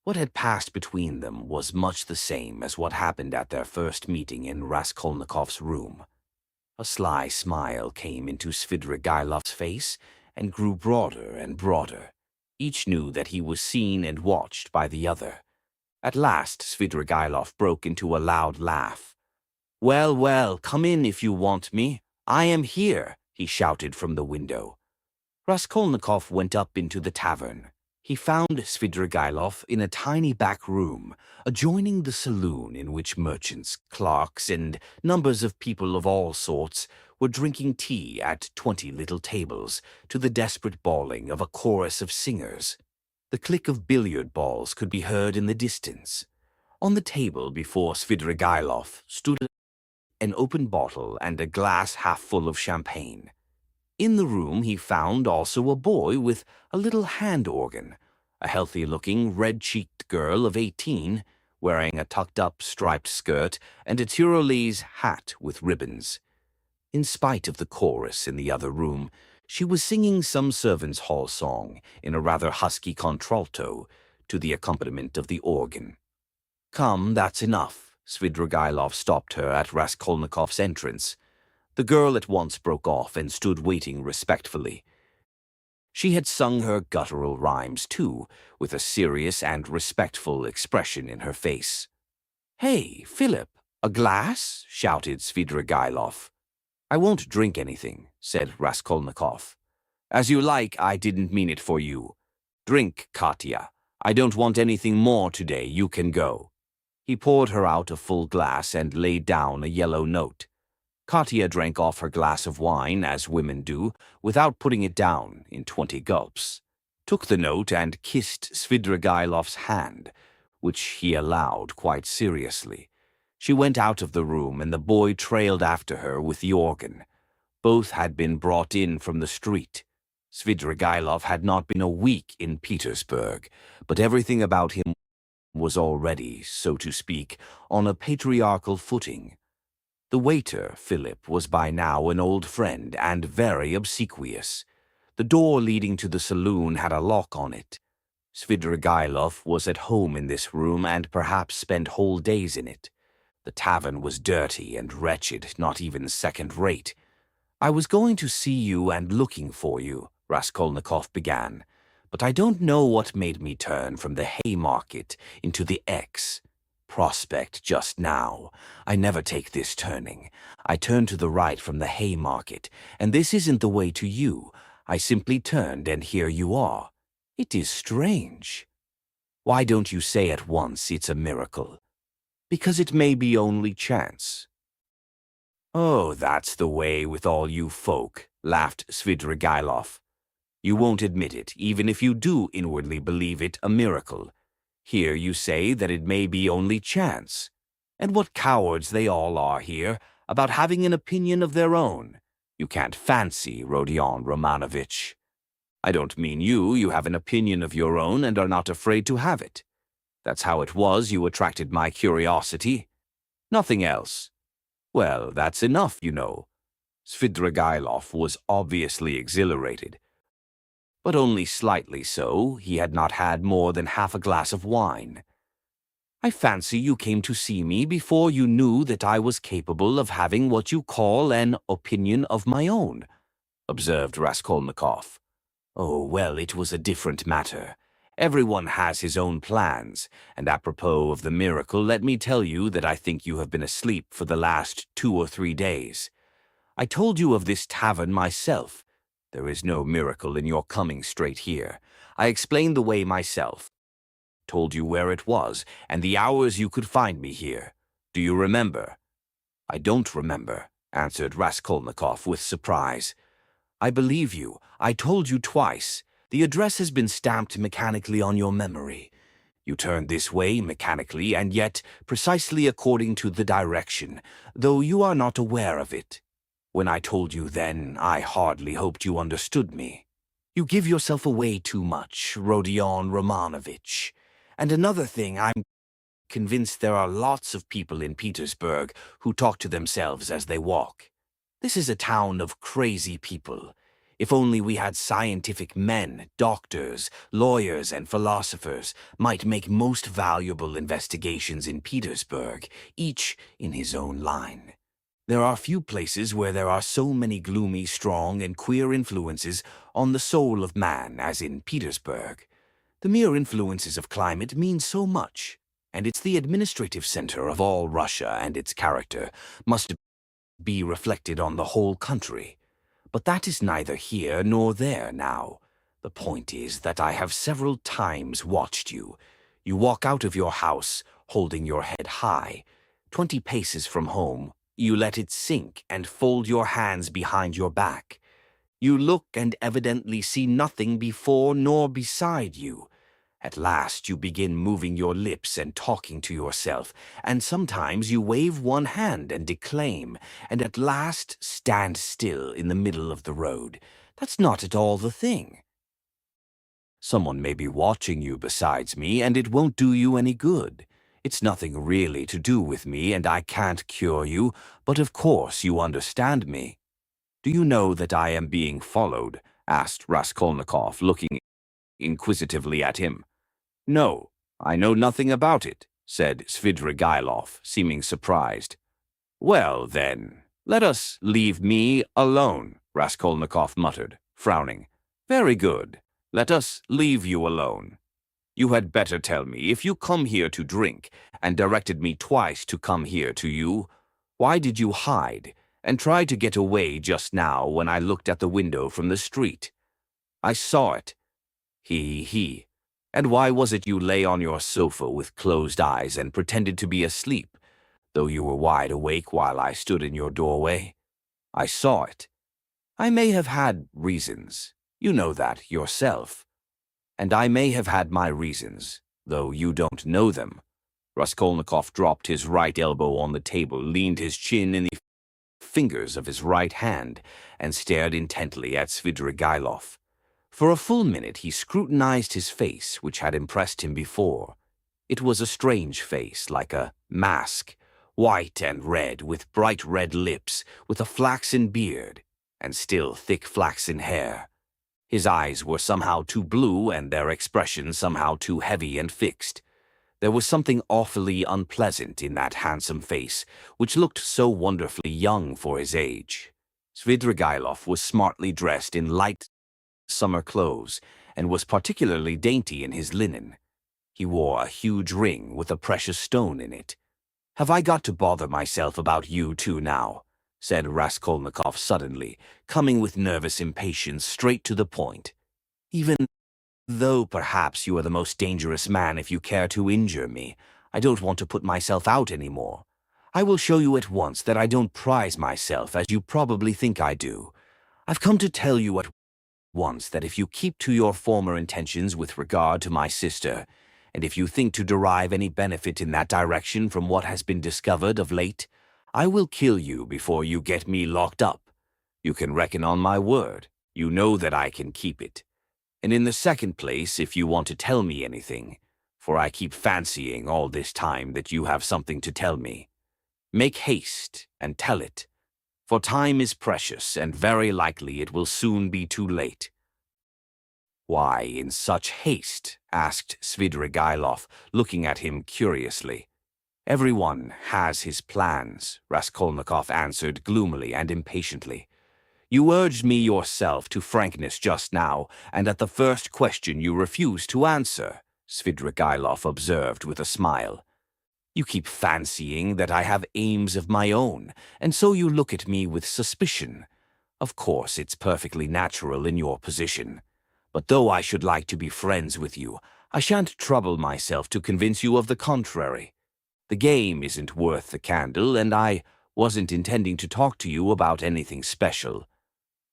[SPEAKER 1] What had passed between them was much the same as what happened at their first meeting in Raskolnikov's room. A sly smile came into Svidrigailov's face and grew broader and broader. Each knew that he was seen and watched by the other. At last Svidrigailov broke into a loud laugh. "Well, well, come in if you want me. I am here," he shouted from the window. Raskolnikov went up into the tavern. He found Svidrigailov in a tiny back room, adjoining the saloon in which merchants, clerks, and numbers of people of all sorts were drinking tea at 20 little tables to the desperate bawling of a chorus of singers. The click of billiard balls could be heard in the distance. On the table before Svidrigailov stood an open bottle and a glass half full of champagne. In the room he found also a boy with a little hand organ, a healthy-looking, red-cheeked girl of 18, wearing a tucked-up striped skirt and a Tyrolese hat with ribbons. In spite of the chorus in the other room, she was singing some servants' hall song in a rather husky contralto to the accompaniment of the organ. "Come, that's enough." Svidrigailov stopped her at Raskolnikov's entrance. The girl at once broke off and stood waiting respectfully. She had sung her guttural rhymes, too, with a serious and respectful expression in her face. "Hey, Philip, a glass?" shouted Svidrigailov. "I won't drink anything," said Raskolnikov. "As you like, I didn't mean it for you. Drink, Katya. I don't want anything more today. You can go." He poured her out a full glass and laid down a yellow note. Katya drank off her glass of wine, as women do, without putting it down in 20 gulps, took the note and kissed Svidrigailov's hand, which he allowed quite seriously. She went out of the room, and the boy trailed after her with the organ. Both had been brought in from the street. Svidrigailov had not been a week in Petersburg, but everything about him was already, so to speak, on a patriarchal footing. The waiter, Philip, was by now an old friend and very obsequious. The door leading to the saloon had a lock on it. Svidrigailov was at home in this room and perhaps spent whole days in it. The tavern was dirty and wretched, not even second-rate. "I was going to see you and looking for you," Raskolnikov began, "but I don't know what made me turn from the Haymarket into the X Prospect just now. I never take this turning. I turn to the right from the Haymarket, and this isn't the way to you. I simply turned, and here you are. It is strange. Why don't you say at once it's a miracle? Because it may be only chance." "Oh, that's the way with all you folk," laughed Svidrigailov. "You won't admit it, even if you do inwardly believe it a miracle. Here you say that it may be only chance. And what cowards they all are here about having an opinion of their own. You can't fancy, Rodion Romanovitch. I don't mean you. You have an opinion of your own and are not afraid to have it. That's how it was you attracted my curiosity. Nothing else. Well, that's enough, you know." Svidrigailov was obviously exhilarated, but only slightly so. He had not had more than half a glass of wine. I fancy you came to see me before you knew that I was capable of having what you call an opinion of my own," observed Raskolnikov. "Oh, well, it was a different matter. Everyone has his own plans, and apropos of the miracle, let me tell you that I think you have been asleep for the last 2 or 3 days. I told you of this tavern myself. There is no miracle in your coming straight here. I explained the way myself, told you where it was, and the hours you could find me here. Do you remember?" "I don't remember," answered Raskolnikov with surprise. "I believe you. I told you twice. The address has been stamped mechanically on your memory. You turned this way mechanically, and yet precisely according to the direction, though you are not aware of it. When I told you then, I hardly hoped you understood me. You give yourself away too much, Rodion Romanovich. And another thing, I'm convinced there are lots of people in Petersburg who talk to themselves as they walk. This is a town of crazy people. If only we had scientific men, doctors, lawyers, and philosophers might make most valuable investigations in Petersburg, each in his own line. There are few places where there are so many gloomy, strong, and queer influences on the soul of man as in Petersburg. The mere influences of climate mean so much, and it's the administrative center of all Russia, and its character must be reflected on the whole country. But that is neither here nor there now. The point is that I have several times watched you. You walk out of your house, holding your head high. 20 paces from home, you let it sink and fold your hands behind your back. You look and evidently see nothing before nor beside you. At last you begin moving your lips and talking to yourself, and sometimes you wave one hand and declaim, and at last stand still in the middle of the road. That's not at all the thing. Someone may be watching you besides me, and it won't do you any good. It's nothing really to do with me, and I can't cure you, but of course you understand me." "Do you know that I am being followed?" asked Raskolnikov, looking inquisitively at him. "No, I know nothing about it," said Svidrigailov, seeming surprised. "Well, then, let us leave me alone," Raskolnikov muttered, frowning. "Very good. Let us leave you alone. You had better tell me, if you come here to drink, and directed me twice to come here to you, why did you hide, and try to get away just now when I looked at the window from the street? I saw it. He. And why was it you lay on your sofa with closed eyes and pretended to be asleep, though you were wide awake while I stood in your doorway? I saw it. I may have had reasons. You know that yourself. And I may have had my reasons, though you don't know them." Raskolnikov dropped his right elbow on the table, leaned his chin in the fingers of his right hand, and stared intently at Svidrigailov. For a full minute he scrutinized his face, which had impressed him before. It was a strange face, like a mask, white and red, with bright red lips, with a flaxen beard, and still thick flaxen hair. His eyes were somehow too blue, and their expression somehow too heavy and fixed. There was something awfully unpleasant in that handsome face, which looked so wonderfully young for his age. Svidrigailov was smartly dressed in light summer clothes, and was particularly dainty in his linen. He wore a huge ring with a precious stone in it. "Have I got to bother myself about you two now?" said Raskolnikov suddenly, coming with nervous impatience straight to the point. "Even though perhaps you are the most dangerous man if you care to injure me, I don't want to put myself out any more. I will show you at once that I don't prize myself as you probably think I do. I've come to tell you at once that if you keep to your former intentions with regard to my sister, and if you think to derive any benefit in that direction from what has been discovered of late, I will kill you before you get me locked up. You can reckon on my word. You know that I can keep it. And in the second place, if you want to tell me anything, for I keep fancying all this time that you have something to tell me, make haste and tell it, for time is precious, and very likely it will soon be too late." Why in such haste? Asked Svidrigailov, looking at him curiously. Everyone has his plans, Raskolnikov answered gloomily and impatiently. You urged me yourself to frankness just now, and at the first question you refused to answer, Svidrigailov observed with a smile. You keep fancying that I have aims of my own, and so you look at me with suspicion. Of course, it's perfectly natural in your position. But though I should like to be friends with you, I shan't trouble myself to convince you of the contrary. The game isn't worth the candle, and I wasn't intending to talk to you about anything special.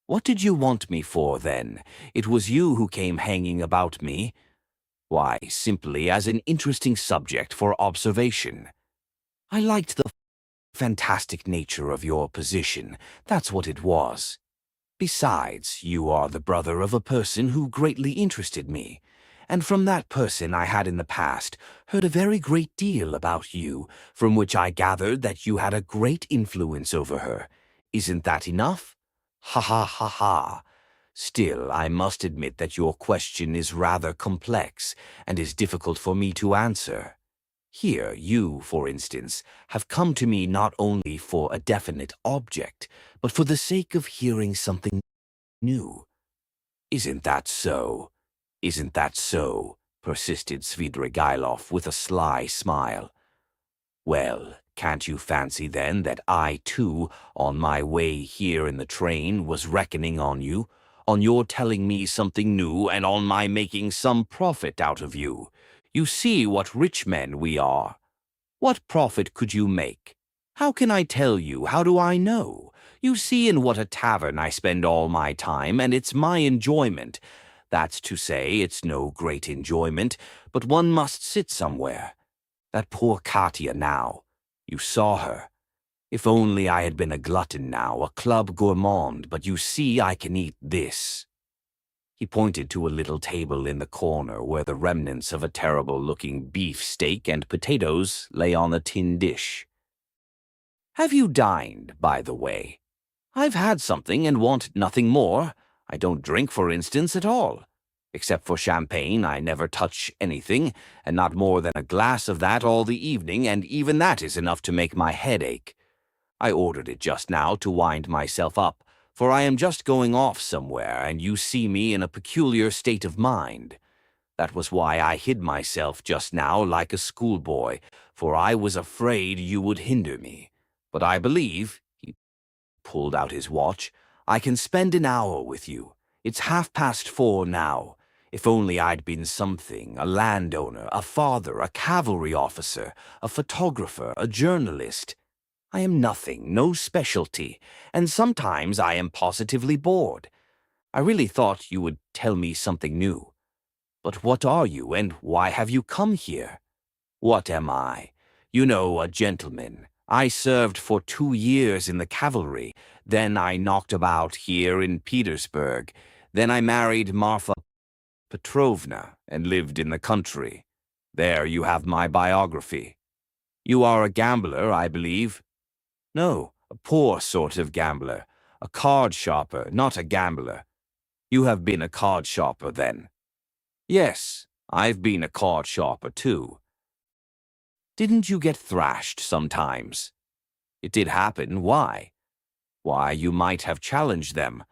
[SPEAKER 1] What did you want me for, then? It was you who came hanging about me. Why, simply as an interesting subject for observation. I liked the fantastic nature of your position, that's what it was. Besides, you are the brother of a person who greatly interested me, and from that person I had in the past heard a very great deal about you, from which I gathered that you had a great influence over her. Isn't that enough? Ha ha ha ha. Still, I must admit that your question is rather complex and is difficult for me to answer. Here, you, for instance, have come to me not only for a definite object, but for the sake of hearing something new. Isn't that so? Isn't that so? Persisted Svidrigailov with a sly smile. Well, can't you fancy then that I, too, on my way here in the train, was reckoning on you, on your telling me something new and on my making some profit out of you? You see what rich men we are. What profit could you make? How can I tell you? How do I know? You see in what a tavern I spend all my time, and it's my enjoyment. That's to say, it's no great enjoyment, but one must sit somewhere. That poor Katya now. You saw her. If only I had been a glutton now, a club gourmand, but you see I can eat this. He pointed to a little table in the corner where the remnants of a terrible-looking beef steak and potatoes lay on a tin dish. Have you dined, by the way? I've had something and want nothing more. I don't drink, for instance, at all. Except for champagne, I never touch anything, and not more than a glass of that all the evening, and even that is enough to make my head ache. I ordered it just now to wind myself up, for I am just going off somewhere, and you see me in a peculiar state of mind. That was why I hid myself just now like a schoolboy, for I was afraid you would hinder me. But I believe, he pulled out his watch, I can spend an hour with you. It's 4:30 now. If only I'd been something, a landowner, a father, a cavalry officer, a photographer, a journalist. I am nothing, no specialty, and sometimes I am positively bored. I really thought you would tell me something new. But what are you, and why have you come here? What am I? You know, a gentleman. I served for 2 years in the cavalry. Then I knocked about here in Petersburg. Then I married Marfa Petrovna and lived in the country. There you have my biography. You are a gambler, I believe. No, a poor sort of gambler. A card sharper, not a gambler. You have been a card sharper, then? Yes, I've been a card sharper, too. Didn't you get thrashed sometimes? It did happen. Why? Why, you might have challenged them.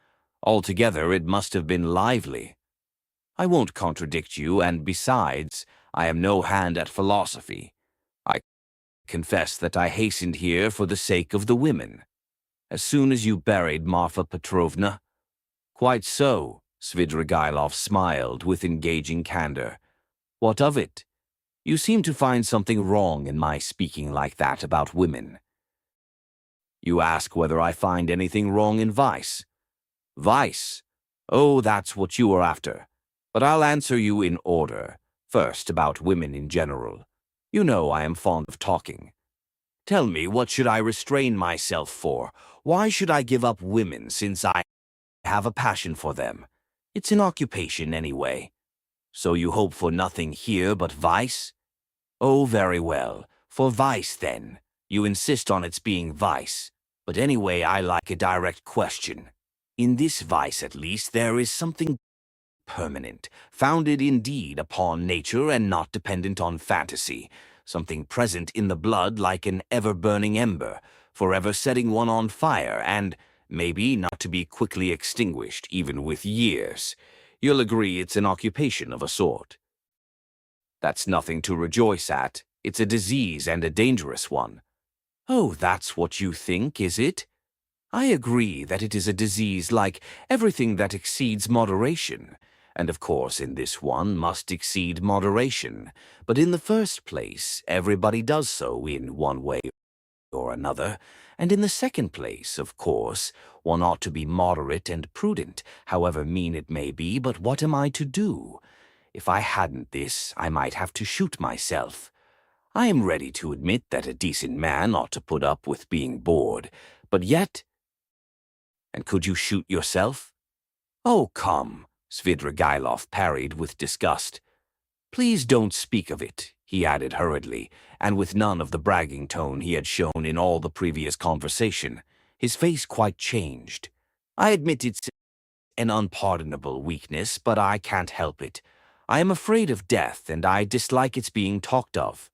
[SPEAKER 1] Altogether, it must have been lively. I won't contradict you, and besides, I am no hand at philosophy. I confess that I hastened here for the sake of the women. As soon as you buried Marfa Petrovna? Quite so, Svidrigailov smiled with engaging candor. What of it? You seem to find something wrong in my speaking like that about women. You ask whether I find anything wrong in vice. Vice? Oh, that's what you are after. But I'll answer you in order. First, about women in general. You know I am fond of talking. Tell me, what should I restrain myself for? Why should I give up women since I have a passion for them? It's an occupation anyway. So you hope for nothing here but vice? Oh, very well. For vice, then. You insist on its being vice. But anyway, I like a direct question. In this vice, at least, there is something permanent, founded indeed upon nature and not dependent on fantasy, something present in the blood like an ever-burning ember, forever setting one on fire and, maybe, not to be quickly extinguished, even with years. You'll agree it's an occupation of a sort. That's nothing to rejoice at. It's a disease and a dangerous one. Oh, that's what you think, is it? I agree that it is a disease like everything that exceeds moderation, and of course in this one must exceed moderation. But in the first place, everybody does so in one way or another, and in the second place, of course, one ought to be moderate and prudent, however mean it may be, but what am I to do? If I hadn't this, I might have to shoot myself. I am ready to admit that a decent man ought to put up with being bored, but yet— And could you shoot yourself? Oh, come, Svidrigailov parried with disgust. Please don't speak of it, he added hurriedly, and with none of the bragging tone he had shown in all the previous conversation. His face quite changed. I admit it's an unpardonable weakness, but I can't help it. I am afraid of death, and I dislike its being talked of.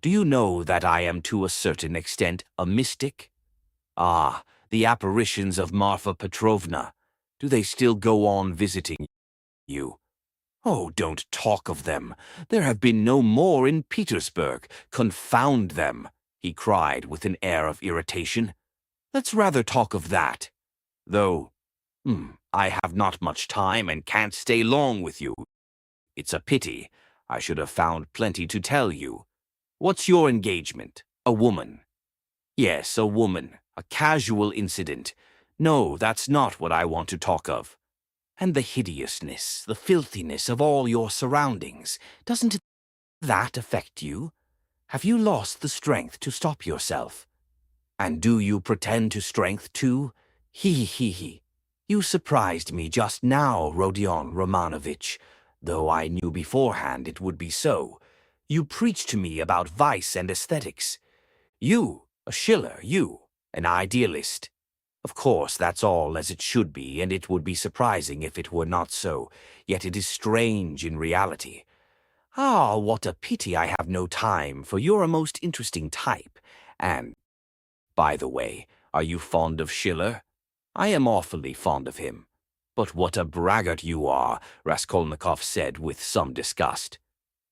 [SPEAKER 1] Do you know that I am to a certain extent a mystic? Ah, the apparitions of Marfa Petrovna. Do they still go on visiting you? Oh, don't talk of them. There have been no more in Petersburg. Confound them, he cried with an air of irritation. Let's rather talk of that. Though, I have not much time and can't stay long with you. It's a pity. I should have found plenty to tell you. What's your engagement? A woman? Yes, a woman. A casual incident. No, that's not what I want to talk of. And the hideousness, the filthiness of all your surroundings, doesn't that affect you? Have you lost the strength to stop yourself? And do you pretend to strength too? He. You surprised me just now, Rodion Romanovich, though I knew beforehand it would be so. You preached to me about vice and aesthetics. You, a Schiller, you, an idealist. Of course, that's all as it should be, and it would be surprising if it were not so, yet it is strange in reality. Ah, what a pity I have no time, for you're a most interesting type. And, by the way, are you fond of Schiller? I am awfully fond of him. But what a braggart you are, Raskolnikov said with some disgust.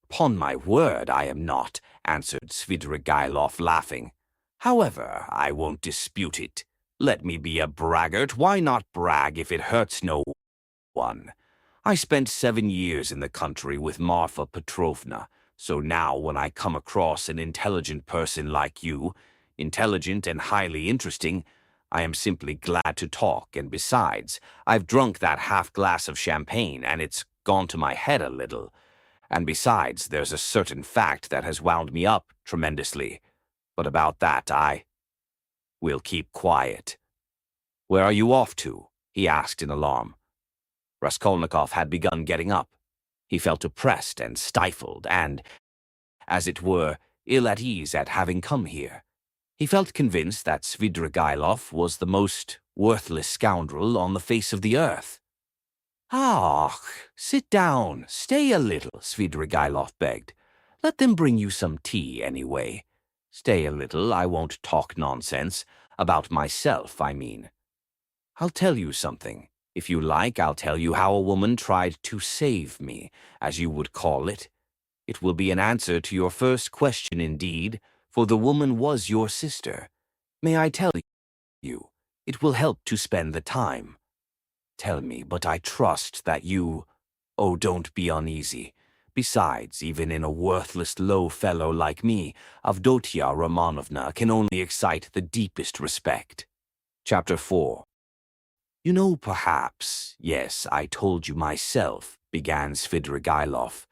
[SPEAKER 1] Upon my word, I am not, answered Svidrigailov, laughing. However, I won't dispute it. Let me be a braggart. Why not brag if it hurts no one? I spent 7 years in the country with Marfa Petrovna, so now when I come across an intelligent person like you, intelligent and highly interesting, I am simply glad to talk, and besides, I've drunk that half-glass of champagne, and it's gone to my head a little. And besides, there's a certain fact that has wound me up tremendously. But about that we'll keep quiet. Where are you off to? He asked in alarm. Raskolnikov had begun getting up. He felt oppressed and stifled and, as it were, ill at ease at having come here. He felt convinced that Svidrigailov was the most worthless scoundrel on the face of the earth. Ah, sit down, stay a little, Svidrigailov begged. Let them bring you some tea anyway. Stay a little, I won't talk nonsense. About myself, I mean. I'll tell you something. If you like, I'll tell you how a woman tried to save me, as you would call it. It will be an answer to your first question indeed, for the woman was your sister. May I tell you? It will help to spend the time. Tell me, but I trust that you— Oh, don't be uneasy. Besides, even in a worthless low fellow like me, Avdotia Romanovna can only excite the deepest respect. Chapter 4. You know, perhaps— Yes, I told you myself, began Svidrigailov,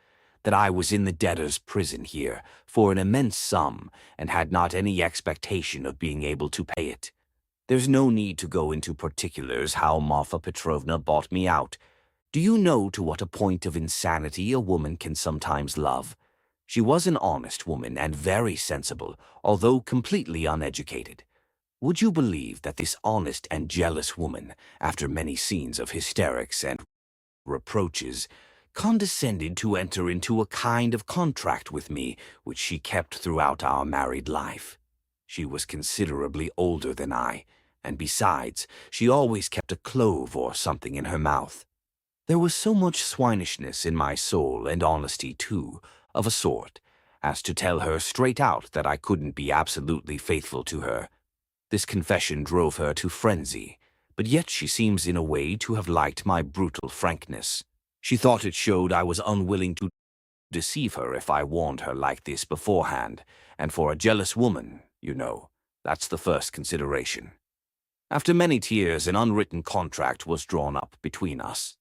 [SPEAKER 1] that I was in the debtor's prison here for an immense sum and had not any expectation of being able to pay it. There's no need to go into particulars how Marfa Petrovna bought me out. Do you know to what a point of insanity a woman can sometimes love? She was an honest woman and very sensible, although completely uneducated. Would you believe that this honest and jealous woman, after many scenes of hysterics and reproaches, condescended to enter into a kind of contract with me, which she kept throughout our married life. She was considerably older than I, and besides, she always kept a clove or something in her mouth. There was so much swinishness in my soul, and honesty too, of a sort, as to tell her straight out that I couldn't be absolutely faithful to her. This confession drove her to frenzy, but yet she seems in a way to have liked my brutal frankness. She thought it showed I was unwilling to deceive her if I warned her like this beforehand, and for a jealous woman, you know, that's the first consideration. After many tears, an unwritten contract was drawn up between us.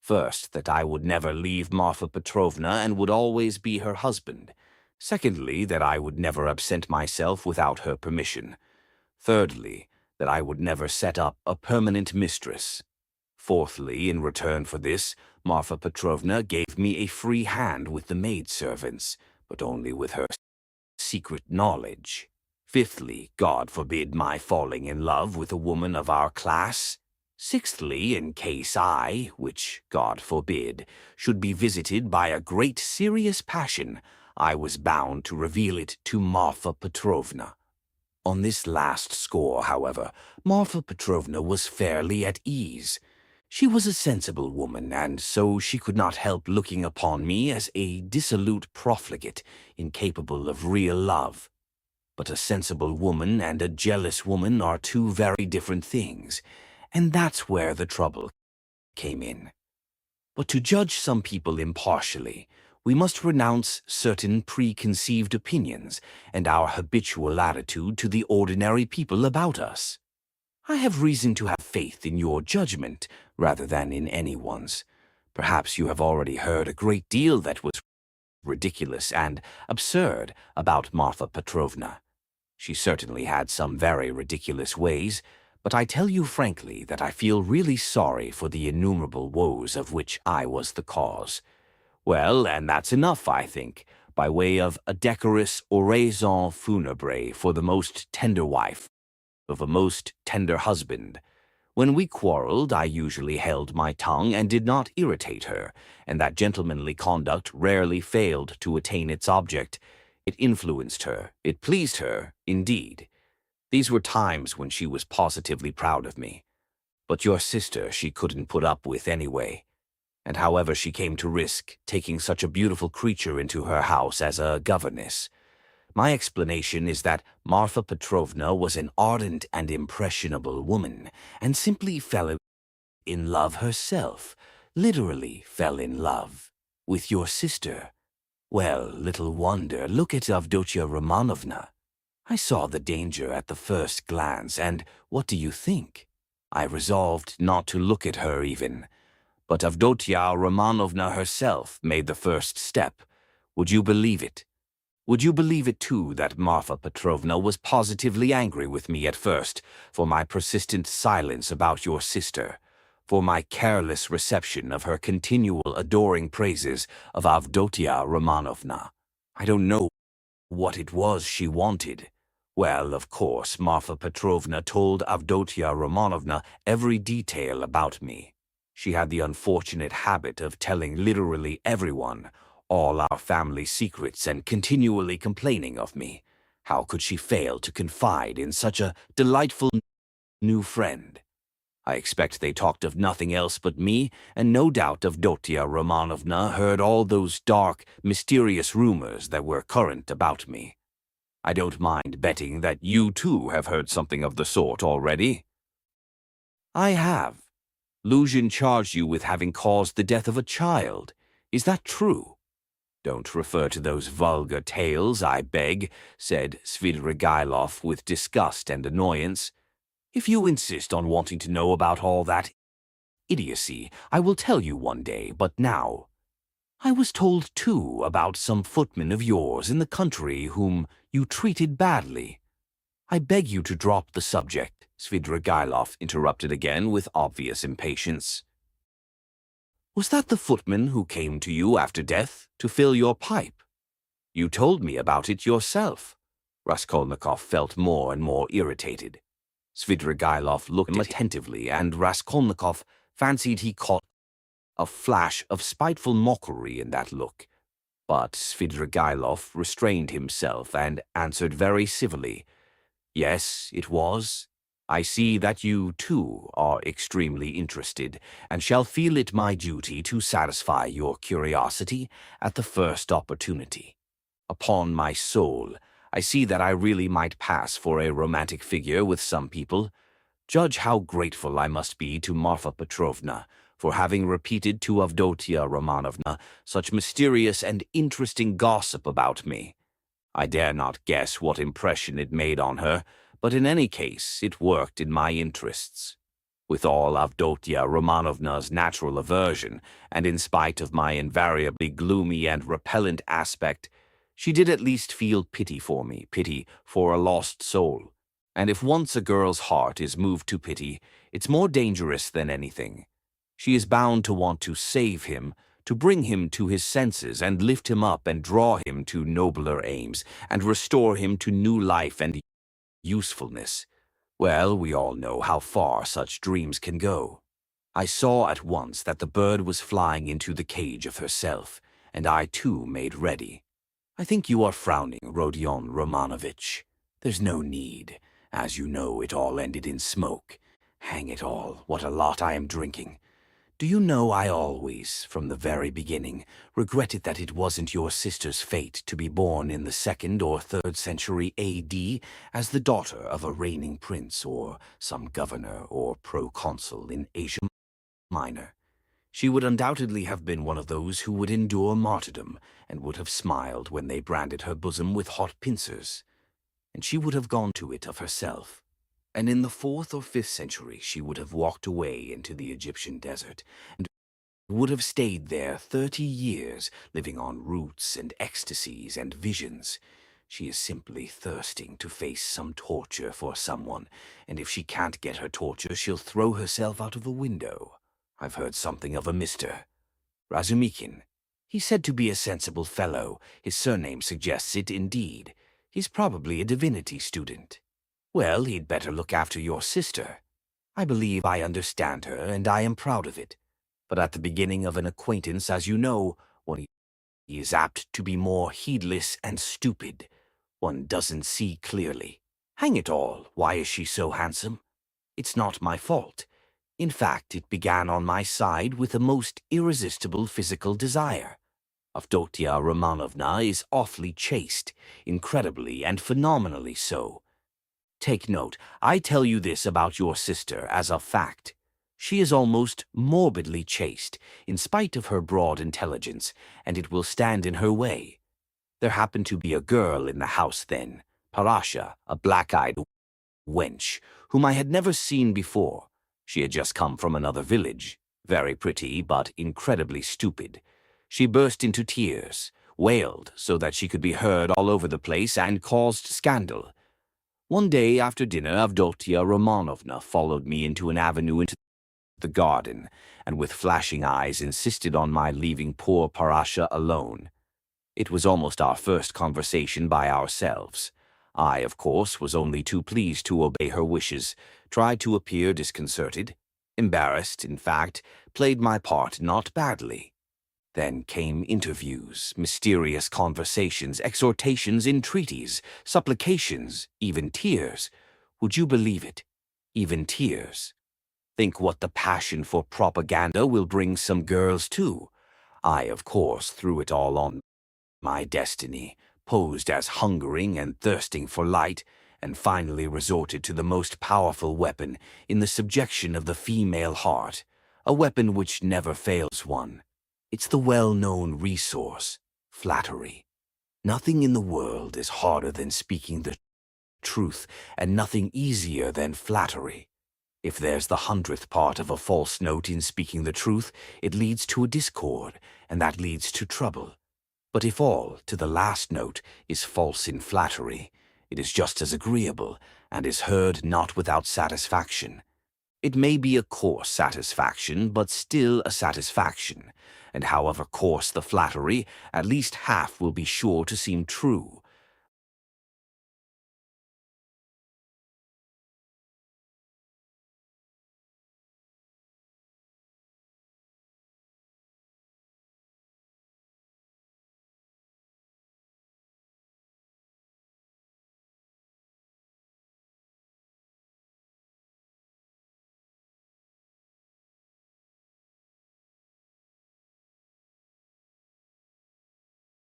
[SPEAKER 1] First, that I would never leave Marfa Petrovna and would always be her husband. Secondly, that I would never absent myself without her permission. Thirdly, that I would never set up a permanent mistress. Fourthly, in return for this, Marfa Petrovna gave me a free hand with the maidservants, but only with her secret knowledge. Fifthly, God forbid my falling in love with a woman of our class. Sixthly, in case I, which God forbid, should be visited by a great serious passion, I was bound to reveal it to Marfa Petrovna. On this last score, however, Marfa Petrovna was fairly at ease. She was a sensible woman, and so she could not help looking upon me as a dissolute profligate, incapable of real love. But a sensible woman and a jealous woman are two very different things, and that's where the trouble came in. But to judge some people impartially, we must renounce certain preconceived opinions and our habitual attitude to the ordinary people about us. I have reason to have faith in your judgment rather than in anyone's. Perhaps you have already heard a great deal that was ridiculous and absurd about Marfa Petrovna. She certainly had some very ridiculous ways, but I tell you frankly that I feel really sorry for the innumerable woes of which I was the cause. Well, and that's enough, I think, by way of a decorous oraison funèbre for the most tender wife of a most tender husband. When we quarreled, I usually held my tongue and did not irritate her, and that gentlemanly conduct rarely failed to attain its object. It influenced her, it pleased her, indeed. These were times when she was positively proud of me. But your sister she couldn't put up with anyway. And however she came to risk taking such a beautiful creature into her house as a governess. My explanation is that Marfa Petrovna was an ardent and impressionable woman, and simply fell in love herself, literally fell in love, with your sister. Well, little wonder, look at Avdotia Romanovna. I saw the danger at the first glance, and what do you think? I resolved not to look at her even. But Avdotia Romanovna herself made the first step. Would you believe it? Would you believe it, too, that Marfa Petrovna was positively angry with me at first for my persistent silence about your sister, for my careless reception of her continual adoring praises of Avdotia Romanovna? I don't know what it was she wanted. Well, of course, Marfa Petrovna told Avdotia Romanovna every detail about me. She had the unfortunate habit of telling literally everyone all our family secrets and continually complaining of me. How could she fail to confide in such a delightful new friend? I expect they talked of nothing else but me, and no doubt Avdotia Romanovna heard all those dark, mysterious rumors that were current about me. I don't mind betting that you too have heard something of the sort already. I have. Luzhin charged you with having caused the death of a child. Is that true? Don't refer to those vulgar tales, I beg, said Svidrigailov with disgust and annoyance. If you insist on wanting to know about all that idiocy, I will tell you one day, but now. I was told, too, about some footmen of yours in the country whom you treated badly. I beg you to drop the subject, Svidrigailov interrupted again with obvious impatience. Was that the footman who came to you after death to fill your pipe? You told me about it yourself. Raskolnikov felt more and more irritated. Svidrigailov looked at him attentively, and Raskolnikov fancied he caught a flash of spiteful mockery in that look. But Svidrigailov restrained himself and answered very civilly, "Yes, it was. I see that you, too, are extremely interested, and shall feel it my duty to satisfy your curiosity at the first opportunity. Upon my soul, I see that I really might pass for a romantic figure with some people. Judge how grateful I must be to Marfa Petrovna for having repeated to Avdotia Romanovna such mysterious and interesting gossip about me. I dare not guess what impression it made on her, but in any case it worked in my interests. With all Avdotia Romanovna's natural aversion, and in spite of my invariably gloomy and repellent aspect, she did at least feel pity for me, pity for a lost soul. And if once a girl's heart is moved to pity, it's more dangerous than anything. She is bound to want to save him, to bring him to his senses and lift him up and draw him to nobler aims and restore him to new life and usefulness. Well, we all know how far such dreams can go. I saw at once that the bird was flying into the cage of herself, and I too made ready. I think you are frowning, Rodion Romanovich. There's no need. As you know, it all ended in smoke. Hang it all, what a lot I am drinking. Do you know I always, from the very beginning, regretted that it wasn't your sister's fate to be born in the 2nd or 3rd century A.D. as the daughter of a reigning prince or some governor or proconsul in Asia Minor. She would undoubtedly have been one of those who would endure martyrdom and would have smiled when they branded her bosom with hot pincers. And she would have gone to it of herself. And in the 4th or 5th century she would have walked away into the Egyptian desert, and would have stayed there 30 years, living on roots and ecstasies and visions. She is simply thirsting to face some torture for someone, and if she can't get her torture, she'll throw herself out of a window. I've heard something of a Mr. Razumikin. He's said to be a sensible fellow. His surname suggests it indeed. He's probably a divinity student. Well, he'd better look after your sister. I believe I understand her, and I am proud of it. But at the beginning of an acquaintance, as you know, one is apt to be more heedless and stupid. One doesn't see clearly. Hang it all, why is she so handsome? It's not my fault. In fact, it began on my side with a most irresistible physical desire. Avdotia Romanovna is awfully chaste, incredibly and phenomenally so. Take note, I tell you this about your sister as a fact. She is almost morbidly chaste, in spite of her broad intelligence, and it will stand in her way. There happened to be a girl in the house then, Parasha, a black-eyed wench, whom I had never seen before. She had just come from another village, very pretty but incredibly stupid. She burst into tears, wailed so that she could be heard all over the place, and caused scandal. One day after dinner, Avdotia Romanovna followed me into an avenue into the garden, and with flashing eyes insisted on my leaving poor Parasha alone. It was almost our first conversation by ourselves. I, of course, was only too pleased to obey her wishes, tried to appear disconcerted, embarrassed, in fact, played my part not badly. Then came interviews, mysterious conversations, exhortations, entreaties, supplications, even tears. Would you believe it? Even tears. Think what the passion for propaganda will bring some girls too. I, of course, threw it all on my destiny, posed as hungering and thirsting for light, and finally resorted to the most powerful weapon in the subjection of the female heart, a weapon which never fails one. It's the well-known resource, flattery. Nothing in the world is harder than speaking the truth, and nothing easier than flattery. If there's the 100th part of a false note in speaking the truth, it leads to a discord, and that leads to trouble. But if all, to the last note, is false in flattery, it is just as agreeable, and is heard not without satisfaction. It may be a coarse satisfaction, but still a satisfaction, and however coarse the flattery, at least half will be sure to seem true,